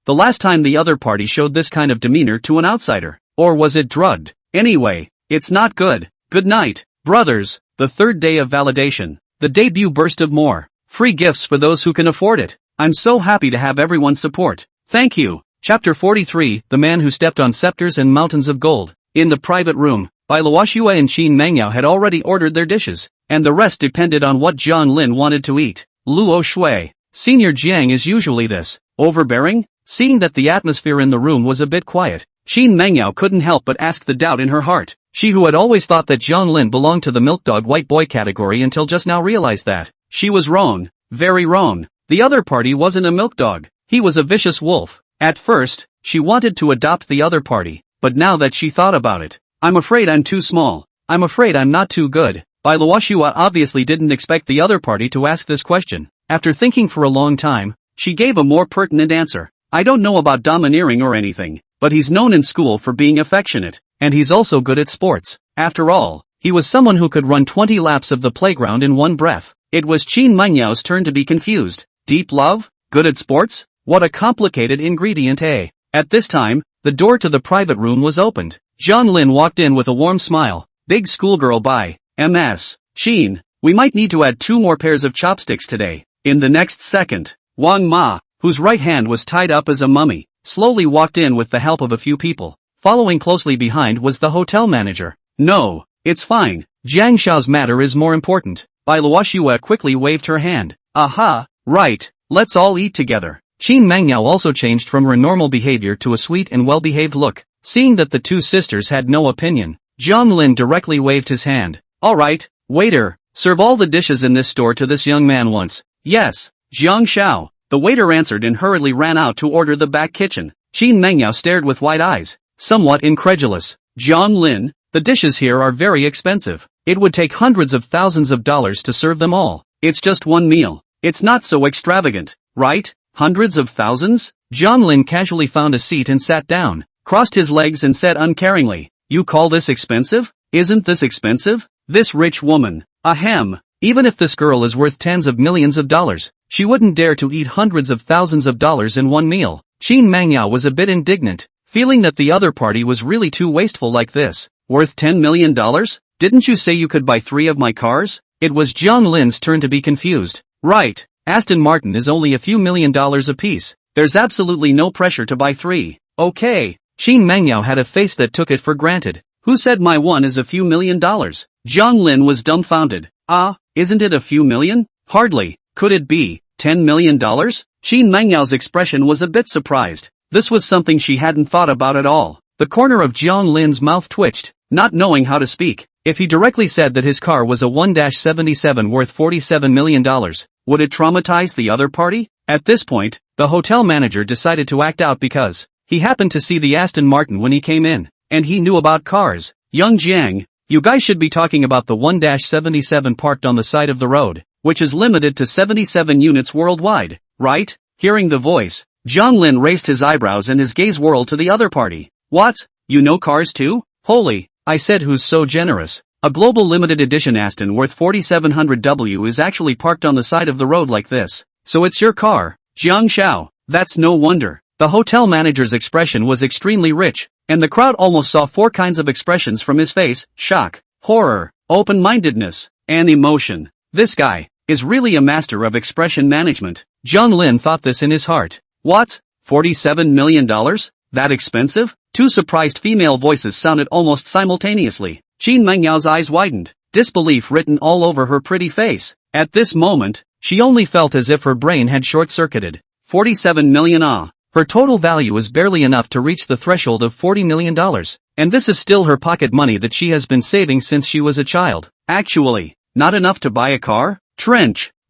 the last time the other party showed this kind of demeanor to an outsider. Or was it drugged? Anyway, it's not good. Good night, brothers. The third day of validation. The debut burst of more free gifts for those who can afford it. I'm so happy to have everyone's support. Thank you. Chapter 43, The Man Who Stepped on Scepters and Mountains of Gold. In the private room, Bai Luoxue and Qin Mengyao had already ordered their dishes, and the rest depended on what Jiang Lin wanted to eat. Luo Shui, Senior Jiang is usually this overbearing? Seeing that the atmosphere in the room was a bit quiet, Qin Mengyao couldn't help but ask the doubt in her heart. She who had always thought that Jiang Lin belonged to the milk dog white boy category until just now realized that she was wrong, very wrong. The other party wasn't a milk dog, he was a vicious wolf. At first, she wanted to adopt the other party, but now that she thought about it, I'm afraid I'm too small. I'm afraid I'm not too good. Bai Luoxue obviously didn't expect the other party to ask this question. After thinking for a long time, she gave a more pertinent answer. I don't know about domineering or anything, but he's known in school for being affectionate, and he's also good at sports. After all, he was someone who could run 20 laps of the playground in one breath. It was Qin Menyao's turn to be confused. Deep love? Good at sports? What a complicated ingredient, eh? At this time, the door to the private room was opened. Jiang Lin walked in with a warm smile. Big schoolgirl by Ms. Qin, we might need to add 2 more pairs of chopsticks today. In the next second, Wang Ma, whose right hand was tied up as a mummy, slowly walked in with the help of a few people. Following closely behind was the hotel manager. No, it's fine. Jiang Shao's matter is more important. Bai Luoxue quickly waved her hand. Aha, right, let's all eat together. Qin Mengyao also changed from her normal behavior to a sweet and well-behaved look. Seeing that the two sisters had no opinion, Jiang Lin directly waved his hand. Alright, waiter, serve all the dishes in this store to this young man once. Yes, Jiang Shao. The waiter answered and hurriedly ran out to order the back kitchen. Qin Mengyao stared with wide eyes, somewhat incredulous. Jiang Lin, the dishes here are very expensive. It would take hundreds of thousands of dollars to serve them all. It's just one meal. It's not so extravagant, right? Hundreds of thousands? Jiang Lin casually found a seat and sat down, crossed his legs and said uncaringly, you call this expensive? Isn't this expensive? This rich woman. Ahem. Even if this girl is worth tens of millions of dollars, she wouldn't dare to eat hundreds of thousands of dollars in one meal. Qin Mangyao was a bit indignant, feeling that the other party was really too wasteful like this. Worth $10 million? Didn't you say you could buy 3 of my cars? It was Jiang Lin's turn to be confused. Right, Aston Martin is only a few $1,000,000 apiece. There's absolutely no pressure to buy 3. Okay. Qin Mangyao had a face that took it for granted. Who said my one is a few $1,000,000? Jiang Lin was dumbfounded. Isn't it a few million? Hardly. Could it be $10 million? Qin Mangyao's expression was a bit surprised. This was something she hadn't thought about at all. The corner of Jiang Lin's mouth twitched, not knowing how to speak. If he directly said that his car was a 1-77 worth $47 million, would it traumatize the other party? At this point, the hotel manager decided to act out because he happened to see the Aston Martin when he came in, and he knew about cars. Young Jiang, you guys should be talking about the 1-77 parked on the side of the road, which is limited to 77 units worldwide, right? Hearing the voice, Jiang Lin raised his eyebrows and his gaze whirled to the other party. What? You know cars too? Holy, I said, who's so generous? A global limited edition Aston worth 4700W is actually parked on the side of the road like this. So it's your car, Jiang Xiao. That's no wonder. The hotel manager's expression was extremely rich, and the crowd almost saw 4 kinds of expressions from his face: shock, horror, open-mindedness, and emotion. This guy is really a master of expression management. Jiang Lin thought this in his heart. What? $47 million? That expensive? 2 surprised female voices sounded almost simultaneously. Qin Mangyao's eyes widened, disbelief written all over her pretty face. At this moment, she only felt as if her brain had short-circuited. 47 million. Her total value is barely enough to reach the threshold of $40 million. And this is still her pocket money that she has been saving since she was a child. Actually, not enough to buy a car?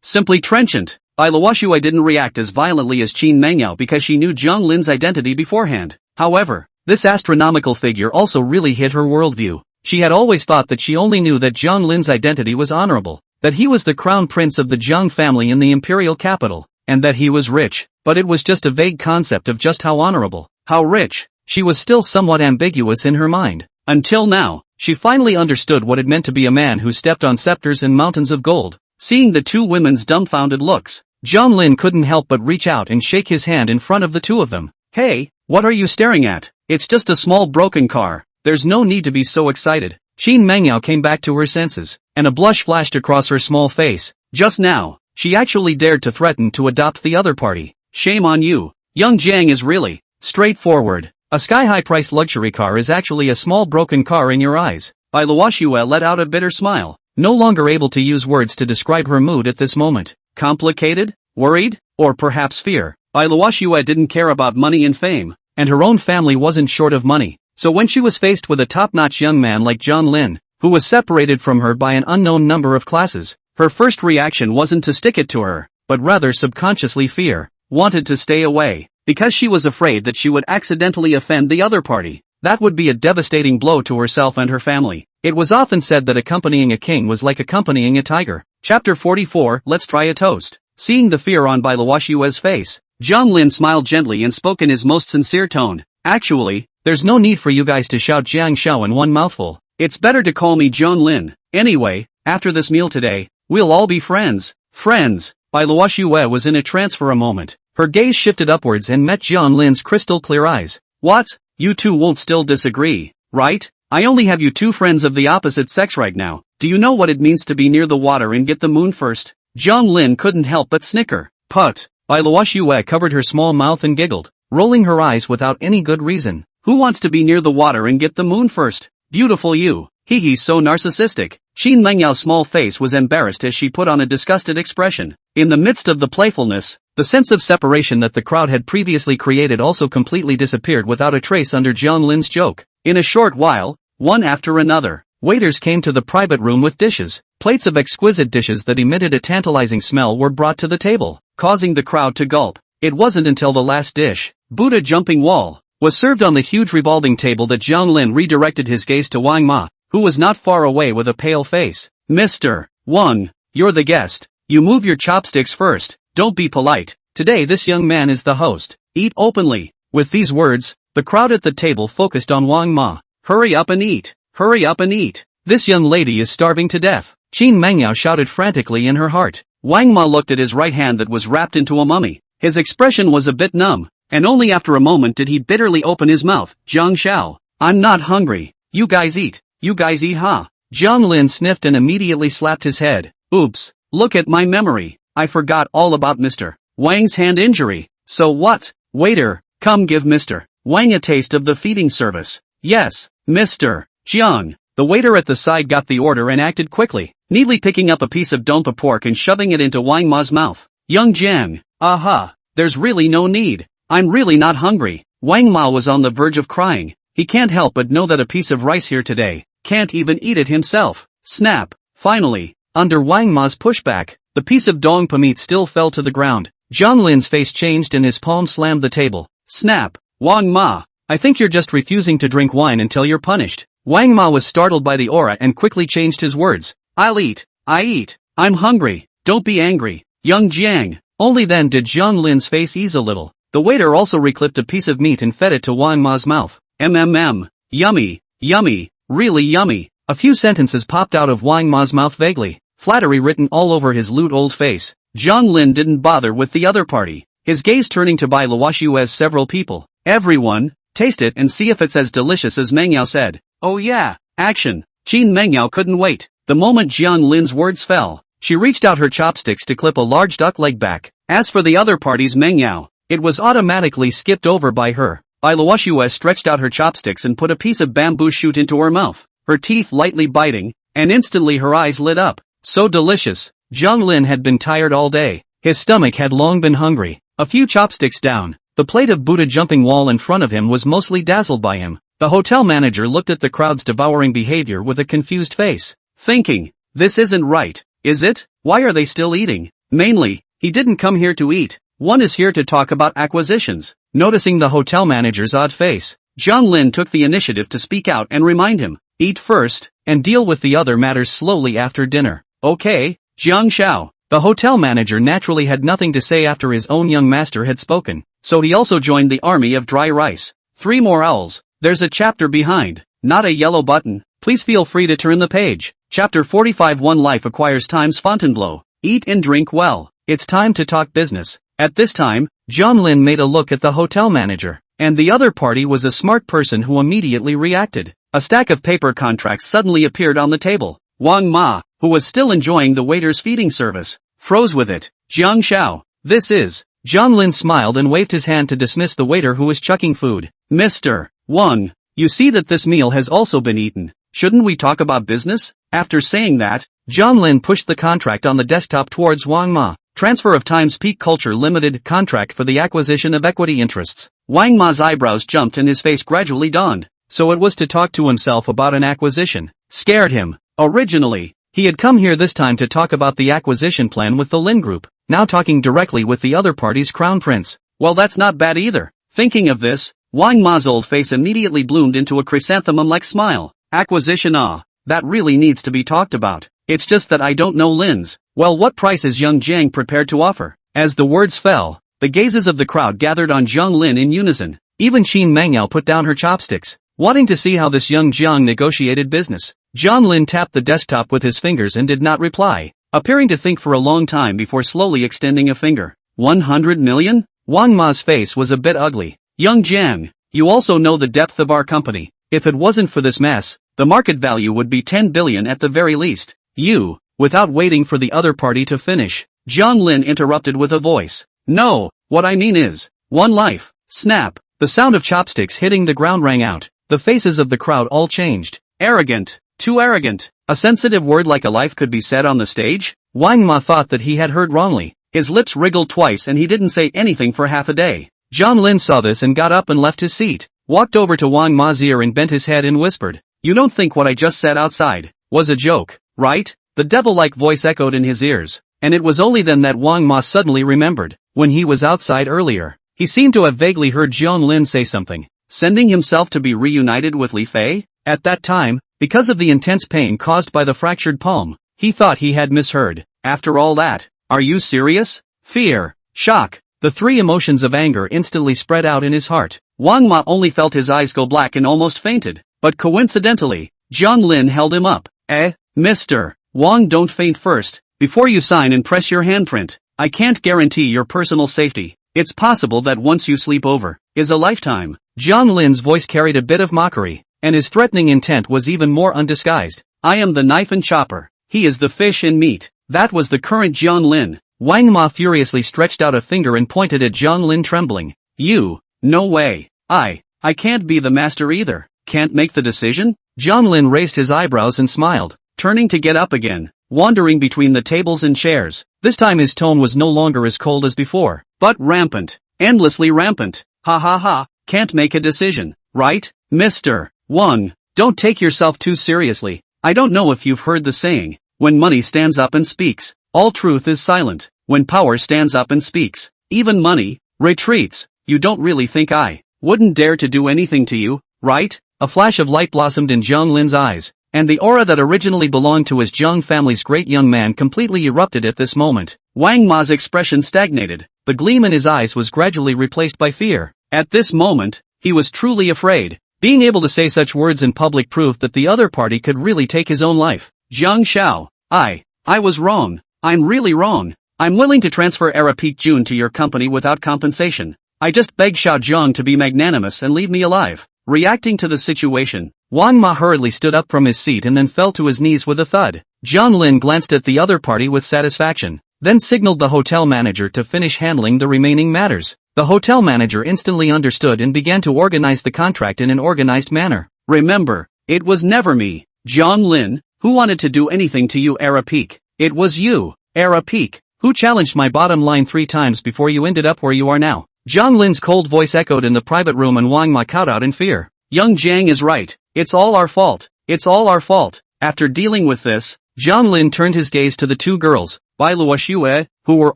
Simply trenchant. Luoxue didn't react as violently as Qin Mangyao because she knew Jiang Lin's identity beforehand. However, this astronomical figure also really hit her worldview. She had always thought that she only knew that Jiang Lin's identity was honorable, that he was the crown prince of the Jiang family in the imperial capital, and that he was rich, but it was just a vague concept of just how honorable, how rich. She was still somewhat ambiguous in her mind. Until now, she finally understood what it meant to be a man who stepped on scepters and mountains of gold. Seeing the 2 women's dumbfounded looks, Jiang Lin couldn't help but reach out and shake his hand in front of the 2 of them. Hey, what are you staring at? It's just a small broken car. There's no need to be so excited. Qin Mangyao came back to her senses, and a blush flashed across her small face. Just now, she actually dared to threaten to adopt the other party. Shame on you. Young Jiang is really straightforward. A sky-high priced luxury car is actually a small broken car in your eyes. Luoxue let out a bitter smile, no longer able to use words to describe her mood at this moment. Complicated? Worried? Or perhaps fear? Luoxue didn't care about money and fame, and her own family wasn't short of money. So when she was faced with a top-notch young man like Jiang Lin, who was separated from her by an unknown number of classes, her first reaction wasn't to stick it to her, but rather subconsciously fear, wanted to stay away, because she was afraid that she would accidentally offend the other party. That would be a devastating blow to herself and her family. It was often said that accompanying a king was like accompanying a tiger. Chapter 44, Let's Try a Toast. Seeing the fear on Luoxue's face, Jiang Lin smiled gently and spoke in his most sincere tone. Actually, there's no need for you guys to shout Jiang Xiao in one mouthful. It's better to call me Jiang Lin. Anyway, after this meal today, we'll all be friends. Friends. Luoxue was in a trance for a moment. Her gaze shifted upwards and met Jiang Lin's crystal clear eyes. What? You 2 won't still disagree, right? I only have you 2 friends of the opposite sex right now. Do you know what it means to be near the water and get the moon first? Jiang Lin couldn't help but snicker. Put. Luoxue covered her small mouth and giggled, rolling her eyes without any good reason. Who wants to be near the water and get the moon first? Beautiful you. He's so narcissistic. Qin Mangyao's small face was embarrassed as she put on a disgusted expression. In the midst of the playfulness, the sense of separation that the crowd had previously created also completely disappeared without a trace under Jiang Lin's joke. In a short while, one after another, waiters came to the private room with dishes. Plates of exquisite dishes that emitted a tantalizing smell were brought to the table, causing the crowd to gulp. It wasn't until the last dish, Buddha jumping wall, was served on the huge revolving table that Jiang Lin redirected his gaze to Wang Ma, who was not far away with a pale face. Mr. Wang, you're the guest. You move your chopsticks first. Don't be polite. Today this young man is the host. Eat openly. With these words, the crowd at the table focused on Wang Ma. Hurry up and eat. Hurry up and eat. This young lady is starving to death. Qin Mengyao shouted frantically in her heart. Wang Ma looked at his right hand that was wrapped into a mummy. His expression was a bit numb, and only after a moment did he bitterly open his mouth. Jiang Xiao, I'm not hungry. You guys eat ha. Jiang Lin sniffed and immediately slapped his head. Oops, look at my memory. I forgot all about Mr. Wang's hand injury. So what? Waiter, come give Mr. Wang a taste of the feeding service. Yes, Mr. Jiang. The waiter at the side got the order and acted quickly, neatly picking up a piece of dompa pork and shoving it into Wang Ma's mouth. Young Jiang, aha, there's really no need. I'm really not hungry. Wang Ma was on the verge of crying. He can't help but know that a piece of rice here today, can't even eat it himself. Snap. Finally, under Wang Ma's pushback, the piece of dongpa meat still fell to the ground. Jiang Lin's face changed and his palm slammed the table. Snap. Wang Ma, I think you're just refusing to drink wine until you're punished. Wang Ma was startled by the aura and quickly changed his words. I'll eat. I eat. I'm hungry. Don't be angry. Young Jiang. Only then did Jiang Lin's face ease a little. The waiter also reclipped a piece of meat and fed it to Wang Ma's mouth. Yummy. Yummy. Really yummy. A few sentences popped out of Wang Ma's mouth vaguely, flattery written all over his lewd old face. Jiang Lin didn't bother with the other party, his gaze turning to Bai Luoshu's several people. Everyone, taste it and see if it's as delicious as Mengyao said. Oh yeah, action. Qin Mengyao couldn't wait. The moment Jiang Lin's words fell, she reached out her chopsticks to clip a large duck leg back. As for the other party's Mengyao, it was automatically skipped over by her. Bai Luoshu stretched out her chopsticks and put a piece of bamboo shoot into her mouth, her teeth lightly biting, and instantly her eyes lit up. So delicious. Jiang Lin had been tired all day. His stomach had long been hungry. A few chopsticks down, the plate of Buddha jumping wall in front of him was mostly dazzled by him. The hotel manager looked at the crowd's devouring behavior with a confused face, thinking, this isn't right, is it? Why are they still eating? Mainly, he didn't come here to eat. One is here to talk about acquisitions. Noticing the hotel manager's odd face, Jiang Lin took the initiative to speak out and remind him, eat first, and deal with the other matters slowly after dinner. Okay, Jiang Xiao. The hotel manager naturally had nothing to say after his own young master had spoken, so he also joined the army of dry rice. 3 more owls. There's a chapter behind, not a yellow button. Please feel free to turn the page. Chapter 45. One life acquires times Fontainebleau. Eat and drink well. It's time to talk business. At this time, Jiang Lin made a look at the hotel manager, and the other party was a smart person who immediately reacted. A stack of paper contracts suddenly appeared on the table. Wang Ma, who was still enjoying the waiter's feeding service, froze with it. Jiang Xiao, this is. Jiang Lin smiled and waved his hand to dismiss the waiter who was chucking food. Mr. Wang, you see that this meal has also been eaten. Shouldn't we talk about business? After saying that, Jiang Lin pushed the contract on the desktop towards Wang Ma. Transfer of Times Peak Culture Limited contract for the acquisition of equity interests. Wang Ma's eyebrows jumped and his face gradually dawned. So it was to talk to himself about an acquisition. Scared him. Originally, he had come here this time to talk about the acquisition plan with the Lin Group. Now talking directly with the other party's crown prince. Well, that's not bad either. Thinking of this, Wang Ma's old face immediately bloomed into a chrysanthemum-like smile. Acquisition, that really needs to be talked about. It's just that I don't know Lin's. Well, what price is young Jiang prepared to offer? As the words fell, the gazes of the crowd gathered on Jiang Lin in unison. Even Qin Mengyao put down her chopsticks, wanting to see how this young Jiang negotiated business. Jiang Lin tapped the desktop with his fingers and did not reply, appearing to think for a long time before slowly extending a finger. 100 million? Wang Ma's face was a bit ugly. Young Jiang, you also know the depth of our company. If it wasn't for this mess, the market value would be 10 billion at the very least. You, without waiting for the other party to finish, Jiang Lin interrupted with a voice. No, what I mean is, one life. Snap. The sound of chopsticks hitting the ground rang out. The faces of the crowd all changed. Arrogant. Too arrogant. A sensitive word like a life could be said on the stage? Wang Ma thought that he had heard wrongly. His lips wriggled twice and he didn't say anything for half a day. Jiang Lin saw this and got up and left his seat, walked over to Wang Ma's ear and bent his head and whispered, "You don't think what I just said outside was a joke, right?" The devil-like voice echoed in his ears, and it was only then that Wang Ma suddenly remembered, when he was outside earlier, he seemed to have vaguely heard Jiang Lin say something, sending himself to be reunited with Li Fei? At that time, because of the intense pain caused by the fractured palm, he thought he had misheard. After all that, are you serious? Fear, shock, the 3 emotions of anger instantly spread out in his heart. Wang Ma only felt his eyes go black and almost fainted, but coincidentally, Jiang Lin held him up. Mr. Wang, don't faint first, before you sign and press your handprint. I can't guarantee your personal safety. It's possible that once you sleep over, is a lifetime. Jiang Lin's voice carried a bit of mockery, and his threatening intent was even more undisguised. I am the knife and chopper. He is the fish and meat. That was the current Jiang Lin. Wang Ma furiously stretched out a finger and pointed at Jiang Lin, trembling. You? No way. I can't be the master either. Can't make the decision? Jiang Lin raised his eyebrows and smiled, turning to get up again, wandering between the tables and chairs. This time his tone was no longer as cold as before, but rampant. Endlessly rampant. Ha ha ha. Can't make a decision, right, Mr. Wang? Don't take yourself too seriously. I don't know if you've heard the saying, when money stands up and speaks, all truth is silent. When power stands up and speaks, even money retreats. You don't really think I wouldn't dare to do anything to you, right? A flash of light blossomed in Jiang Lin's eyes, and the aura that originally belonged to his Jiang family's great young man completely erupted at this moment. Wang Ma's expression stagnated. The gleam in his eyes was gradually replaced by fear. At this moment, he was truly afraid. Being able to say such words in public proved that the other party could really take his own life. Jiang Xiao, I was wrong. I'm really wrong. I'm willing to transfer Era Peak June to your company without compensation. I just beg Xiao Zhang to be magnanimous and leave me alive. Reacting to the situation, Wang Ma hurriedly stood up from his seat and then fell to his knees with a thud. Jiang Lin glanced at the other party with satisfaction, then signaled the hotel manager to finish handling the remaining matters. The hotel manager instantly understood and began to organize the contract in an organized manner. Remember, it was never me, Jiang Lin, who wanted to do anything to you, Era Peak. It was you, Era Peak, who challenged my bottom line 3 times before you ended up where you are now. Jiang Lin's cold voice echoed in the private room and Wang Ma cowed out in fear. Young Jiang is right. It's all our fault. It's all our fault. After dealing with this, Jiang Lin turned his gaze to the 2 girls, Bai Luoxue, who were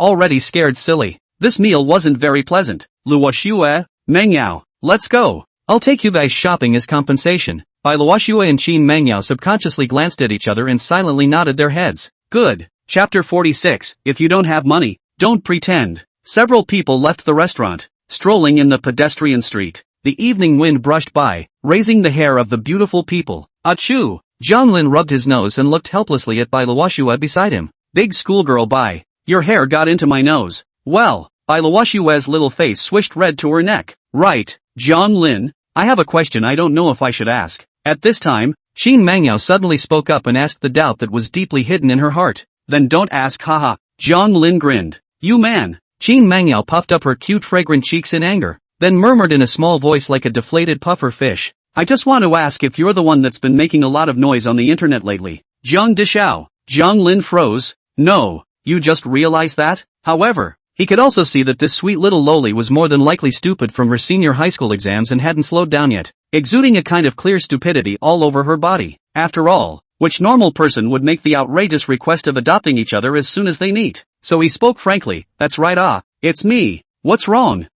already scared silly. This meal wasn't very pleasant. Luoxue, Mengyao, let's go. I'll take you guys shopping as compensation. Bai Luoxue and Qin Mengyao subconsciously glanced at each other and silently nodded their heads. Good. Chapter 46. If you don't have money, don't pretend. Several people left the restaurant, strolling in the pedestrian street. The evening wind brushed by, raising the hair of the beautiful people. Achoo! Jiang Lin rubbed his nose and looked helplessly at Bai Luoxue beside him. Big schoolgirl Bai, your hair got into my nose. Well, Bai Luoxue's little face swished red to her neck. Right, Jiang Lin, I have a question I don't know if I should ask. At this time, Qin Mengyao suddenly spoke up and asked the doubt that was deeply hidden in her heart. Then don't ask, haha. Jiang Lin grinned. You man. Qin Mengyao puffed up her cute fragrant cheeks in anger, then murmured in a small voice like a deflated puffer fish. I just want to ask if you're the one that's been making a lot of noise on the internet lately. Jiang Dishao. Jiang Lin froze. No, you just realized that? However, he could also see that this sweet little loli was more than likely stupid from her senior high school exams and hadn't slowed down yet, exuding a kind of clear stupidity all over her body. After all, which normal person would make the outrageous request of adopting each other as soon as they meet? So he spoke frankly. That's right, it's me. What's wrong?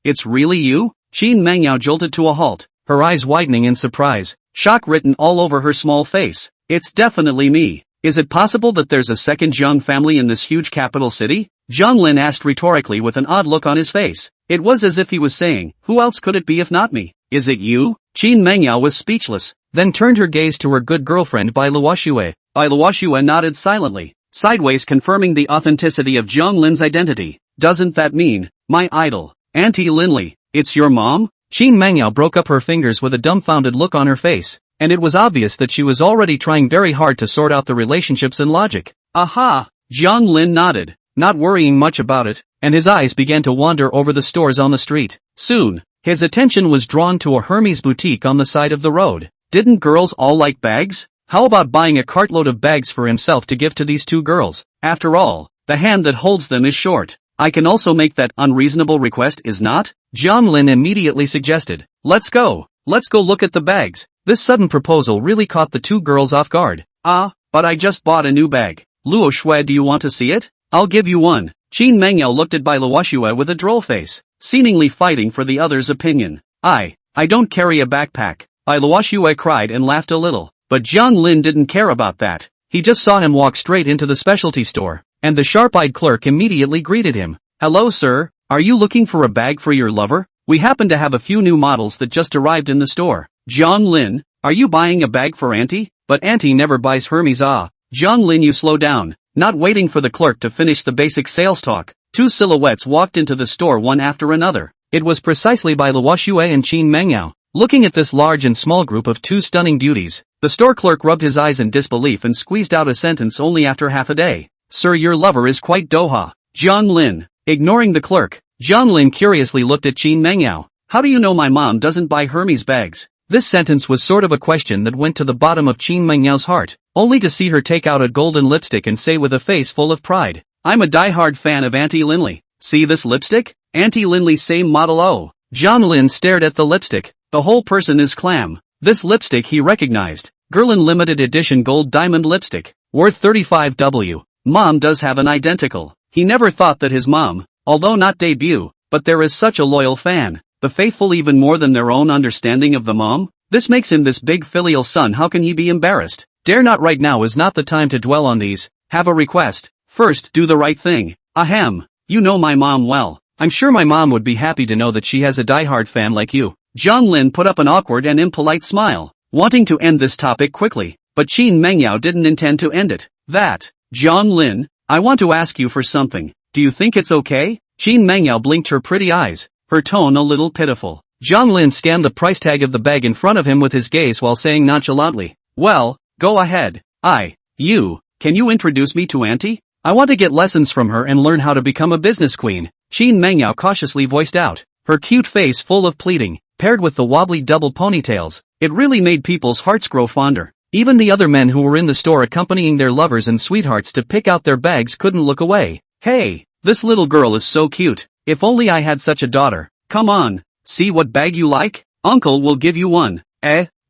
It's really you? Qin Mengyao jolted to a halt, her eyes widening in surprise, shock written all over her small face. It's definitely me. Is it possible that there's a second Jiang family in this huge capital city? Jiang Lin asked rhetorically with an odd look on his face. It was as if he was saying, who else could it be if not me? Is it you? Qin Mengyao was speechless, then turned her gaze to her good girlfriend Bai Luoxue. Bai Luoxue nodded silently, sideways confirming the authenticity of Jiang Lin's identity. Doesn't that mean, my idol, Auntie Linley, it's your mom? Qin Mengyao broke up her fingers with a dumbfounded look on her face, and it was obvious that she was already trying very hard to sort out the relationships and logic. Aha! Jiang Lin nodded, not worrying much about it, and his eyes began to wander over the stores on the street. Soon, his attention was drawn to a Hermes boutique on the side of the road. Didn't girls all like bags? How about buying a cartload of bags for himself to give to these 2 girls? After all, the hand that holds them is short. I can also make that unreasonable request, is not? Jiang Lin immediately suggested. Let's go look at the bags. This sudden proposal really caught the 2 girls off guard. But I just bought a new bag. Luo Shui, do you want to see it? I'll give you one. Qin Mengyao looked at Bai Luoxue with a droll face, seemingly fighting for the other's opinion. I don't carry a backpack. Bai Luoxue cried and laughed a little, but Jiang Lin didn't care about that. He just saw him walk straight into the specialty store, and the sharp-eyed clerk immediately greeted him. Hello sir, are you looking for a bag for your lover? We happen to have a few new models that just arrived in the store. Jiang Lin, Are you buying a bag for Auntie? But Auntie never buys Hermes. Jiang Lin, you slow down. Not waiting for the clerk to finish the basic sales talk, two silhouettes walked into the store one after another. It was precisely by Luo Shuai and Qin Mengyao. Looking at this large and small group of two stunning beauties, the store clerk rubbed his eyes in disbelief and squeezed out a sentence only after half a day. Sir, your lover is quite doha. Jiang Lin. Ignoring the clerk, Jiang Lin curiously looked at Qin Mengyao. How do you know my mom doesn't buy Hermes bags? This sentence was sort of a question that went to the bottom of Qin Mengyao's heart, only to see her take out a golden lipstick and say with a face full of pride, I'm a die-hard fan of Auntie Linley. See this lipstick? Auntie Linley's same model. Oh. Jiang Lin stared at the lipstick. The whole person is clam. This lipstick he recognized. Guerlain limited edition gold diamond lipstick, worth 35W. Mom does have an identical. He never thought that his mom, although not debut, but there is such a loyal fan. The faithful even more than their own understanding of the mom? This makes him this big filial son. How can he be embarrassed? Dare not. Right now is not the time to dwell on these. Have a request. First, do the right thing. Ahem. You know my mom well. I'm sure my mom would be happy to know that she has a diehard fan like you. Jiang Lin put up an awkward and impolite smile, wanting to end this topic quickly, but Qin Mengyao didn't intend to end it. Jiang Lin, I want to ask you for something. Do you think it's okay? Qin Mengyao blinked her pretty eyes, her tone a little pitiful. Jiang Lin scanned the price tag of the bag in front of him with his gaze while saying nonchalantly, well, go ahead. Can you introduce me to Auntie? I want to get lessons from her and learn how to become a business queen, Qin Mengyao cautiously voiced out, her cute face full of pleading, paired with the wobbly double ponytails. It really made people's hearts grow fonder. Even the other men who were in the store accompanying their lovers and sweethearts to pick out their bags couldn't look away. Hey, this little girl is so cute. If only I had such a daughter. Come on, see what bag you like? Uncle will give you one.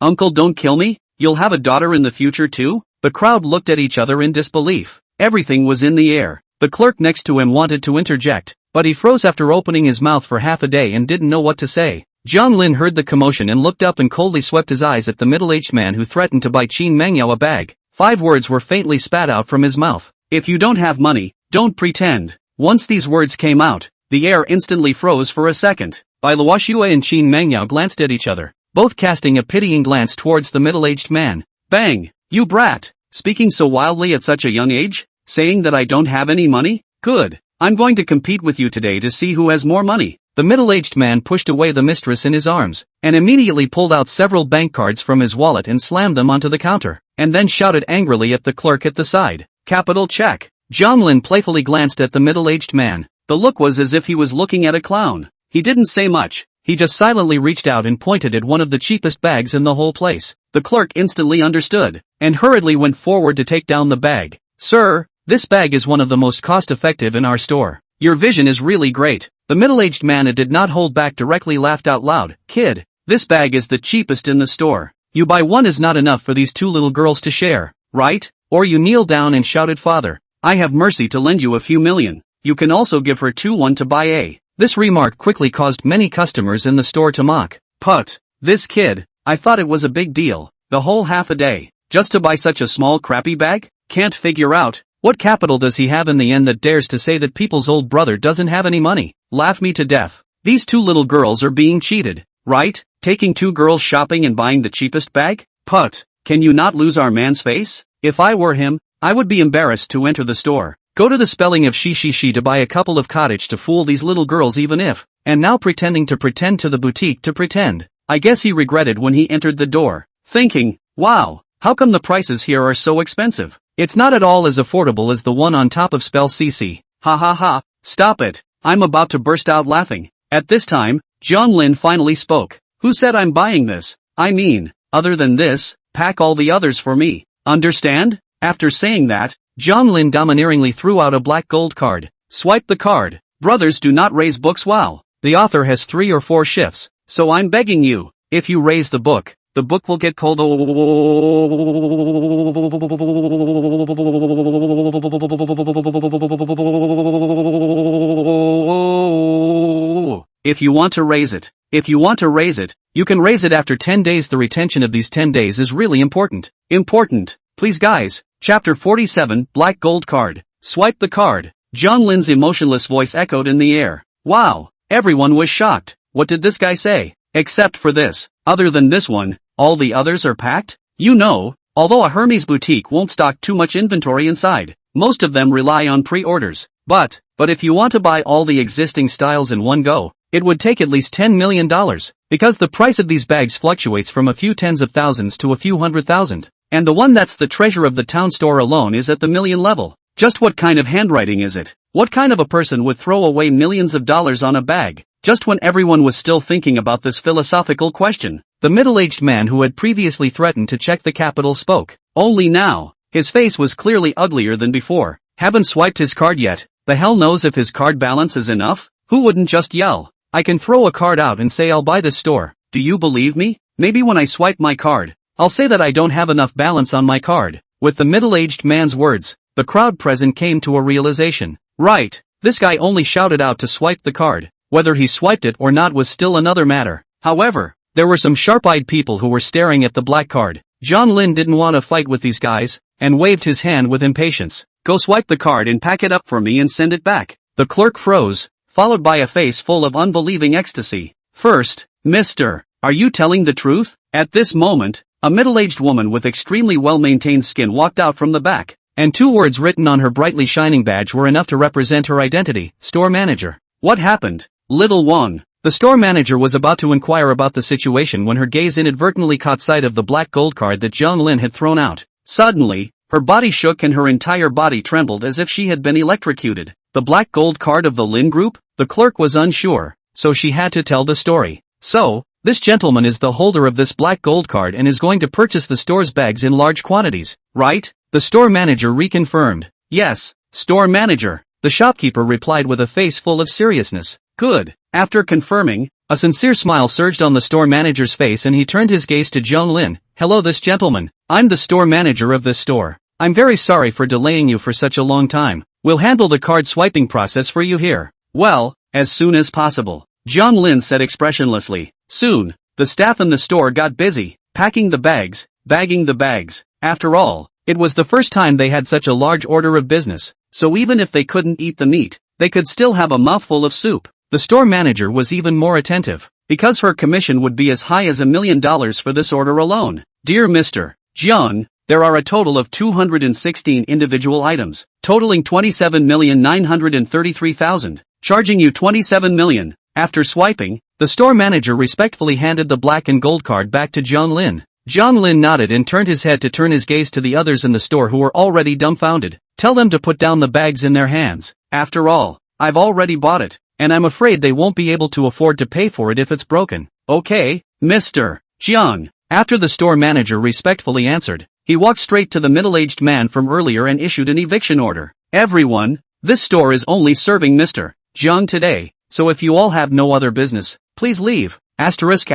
Uncle, don't kill me? You'll have a daughter in the future too? The crowd looked at each other in disbelief. Everything was in the air. The clerk next to him wanted to interject, but he froze after opening his mouth for half a day and didn't know what to say. Jiang Lin heard the commotion and looked up and coldly swept his eyes at the middle-aged man who threatened to buy Qin Mengyao a bag. 5 words were faintly spat out from his mouth. If you don't have money, don't pretend. Once these words came out, the air instantly froze for a second. Bai Luoxue and Qin Mengyao glanced at each other, both casting a pitying glance towards the middle-aged man. Bang! You brat! Speaking so wildly at such a young age? Saying that I don't have any money? Good. I'm going to compete with you today to see who has more money. The middle-aged man pushed away the mistress in his arms, and immediately pulled out several bank cards from his wallet and slammed them onto the counter, and then shouted angrily at the clerk at the side. Capital check. Jiang Lin playfully glanced at the middle-aged man. The look was as if he was looking at a clown. He didn't say much. He just silently reached out and pointed at one of the cheapest bags in the whole place. The clerk instantly understood, and hurriedly went forward to take down the bag. Sir, this bag is one of the most cost-effective in our store. Your vision is really great. The middle-aged man did not hold back, directly laughed out loud. Kid, this bag is the cheapest in the store. You buy one is not enough for these 2 little girls to share, right? Or you kneel down and shouted, Father, I have mercy to lend you a few million. You can also give her 1 to buy a. This remark quickly caused many customers in the store to mock. Put, this kid, I thought it was a big deal. The whole half a day, just to buy such a small crappy bag? Can't figure out. What capital does he have in the end that dares to say that people's old brother doesn't have any money? Laugh me to death. These 2 little girls are being cheated, right? Taking 2 girls shopping and buying the cheapest bag? Put, can you not lose our man's face? If I were him, I would be embarrassed to enter the store. Go to the spelling of she to buy a couple of cottage to fool these little girls, even if, and now pretending to pretend to the boutique to pretend. I guess he regretted when he entered the door, thinking, wow, how come the prices here are so expensive? It's not at all as affordable as the one on top of spell CC. Ha ha ha, stop it. I'm about to burst out laughing. At this time, Jiang Lin finally spoke. Who said I'm buying this? I mean, other than this, pack all the others for me. Understand? After saying that, Jiang Lin domineeringly threw out a black gold card. Swipe the card. Brothers do not raise books while the author has 3 or 4 shifts, so I'm begging you, if you raise the book will get cold. If you want to raise it, you can raise it after 10 days. The retention of these 10 days is really important. Please guys. Chapter 47, Black Gold Card. Swipe the card. Jiang Lin's emotionless voice echoed in the air. Wow, everyone was shocked. What did this guy say? Except for this. Other than this one, All the others are packed? You know, although a Hermes boutique won't stock too much inventory inside, most of them rely on pre-orders. But if you want to buy all the existing styles in one go, it would take at least $10 million, because the price of these bags fluctuates from a few tens of thousands to a few hundred thousand. And the one that's the treasure of the town store alone is at the million level. Just what kind of handwriting is it? What kind of a person would throw away millions of dollars on a bag? Just when everyone was still thinking about this philosophical question, the middle-aged man who had previously threatened to check the capital spoke. Only now, his face was clearly uglier than before. Haven't swiped his card yet. The hell knows if his card balance is enough? Who wouldn't just yell, I can throw a card out and say I'll buy this store. Do you believe me? Maybe when I swipe my card, I'll say that I don't have enough balance on my card. With the middle-aged man's words, the crowd present came to a realization. Right, this guy only shouted out to swipe the card. Whether he swiped it or not was still another matter. However, there were some sharp-eyed people who were staring at the black card. Jiang Lin didn't want to fight with these guys, and waved his hand with impatience. Go swipe the card and pack it up for me and send it back. The clerk froze, followed by a face full of unbelieving ecstasy. First, mister, are you telling the truth? At this moment, a middle-aged woman with extremely well-maintained skin walked out from the back, and two words written on her brightly shining badge were enough to represent her identity, store manager. What happened? Little Wang. The store manager was about to inquire about the situation when her gaze inadvertently caught sight of the black gold card that Jiang Lin had thrown out. Suddenly, her body shook and her entire body trembled as if she had been electrocuted. The black gold card of the Lin Group? The clerk was unsure, so she had to tell the story. So, this gentleman is the holder of this black gold card and is going to purchase the store's bags in large quantities, right? The store manager reconfirmed. Yes, store manager. The shopkeeper replied with a face full of seriousness. Good. After confirming, a sincere smile surged on the store manager's face and he turned his gaze to Jiang Lin. Hello this gentleman. I'm the store manager of this store. I'm very sorry for delaying you for such a long time. We'll handle the card swiping process for you here. Well, as soon as possible. Jiang Lin said expressionlessly. Soon, the staff in the store got busy, packing the bags, bagging the bags. After all, it was the first time they had such a large order of business, so even if they couldn't eat the meat, they could still have a mouthful of soup. The store manager was even more attentive, because her commission would be as high as $1 million for this order alone. Dear Mr. Jiang, there are a total of 216 individual items, totaling 27,933,000, charging you 27 million. After swiping, the store manager respectfully handed the black and gold card back to Jiang Lin. Jiang Lin nodded and turned his head to turn his gaze to the others in the store who were already dumbfounded. Tell them to put down the bags in their hands. After all, I've already bought it, and I'm afraid they won't be able to afford to pay for it if it's broken. Okay, Mr. Jiang. After the store manager respectfully answered, he walked straight to the middle-aged man from earlier and issued an eviction order. Everyone, this store is only serving Mr. Jiang today, so if you all have no other business, please leave. Asterisk.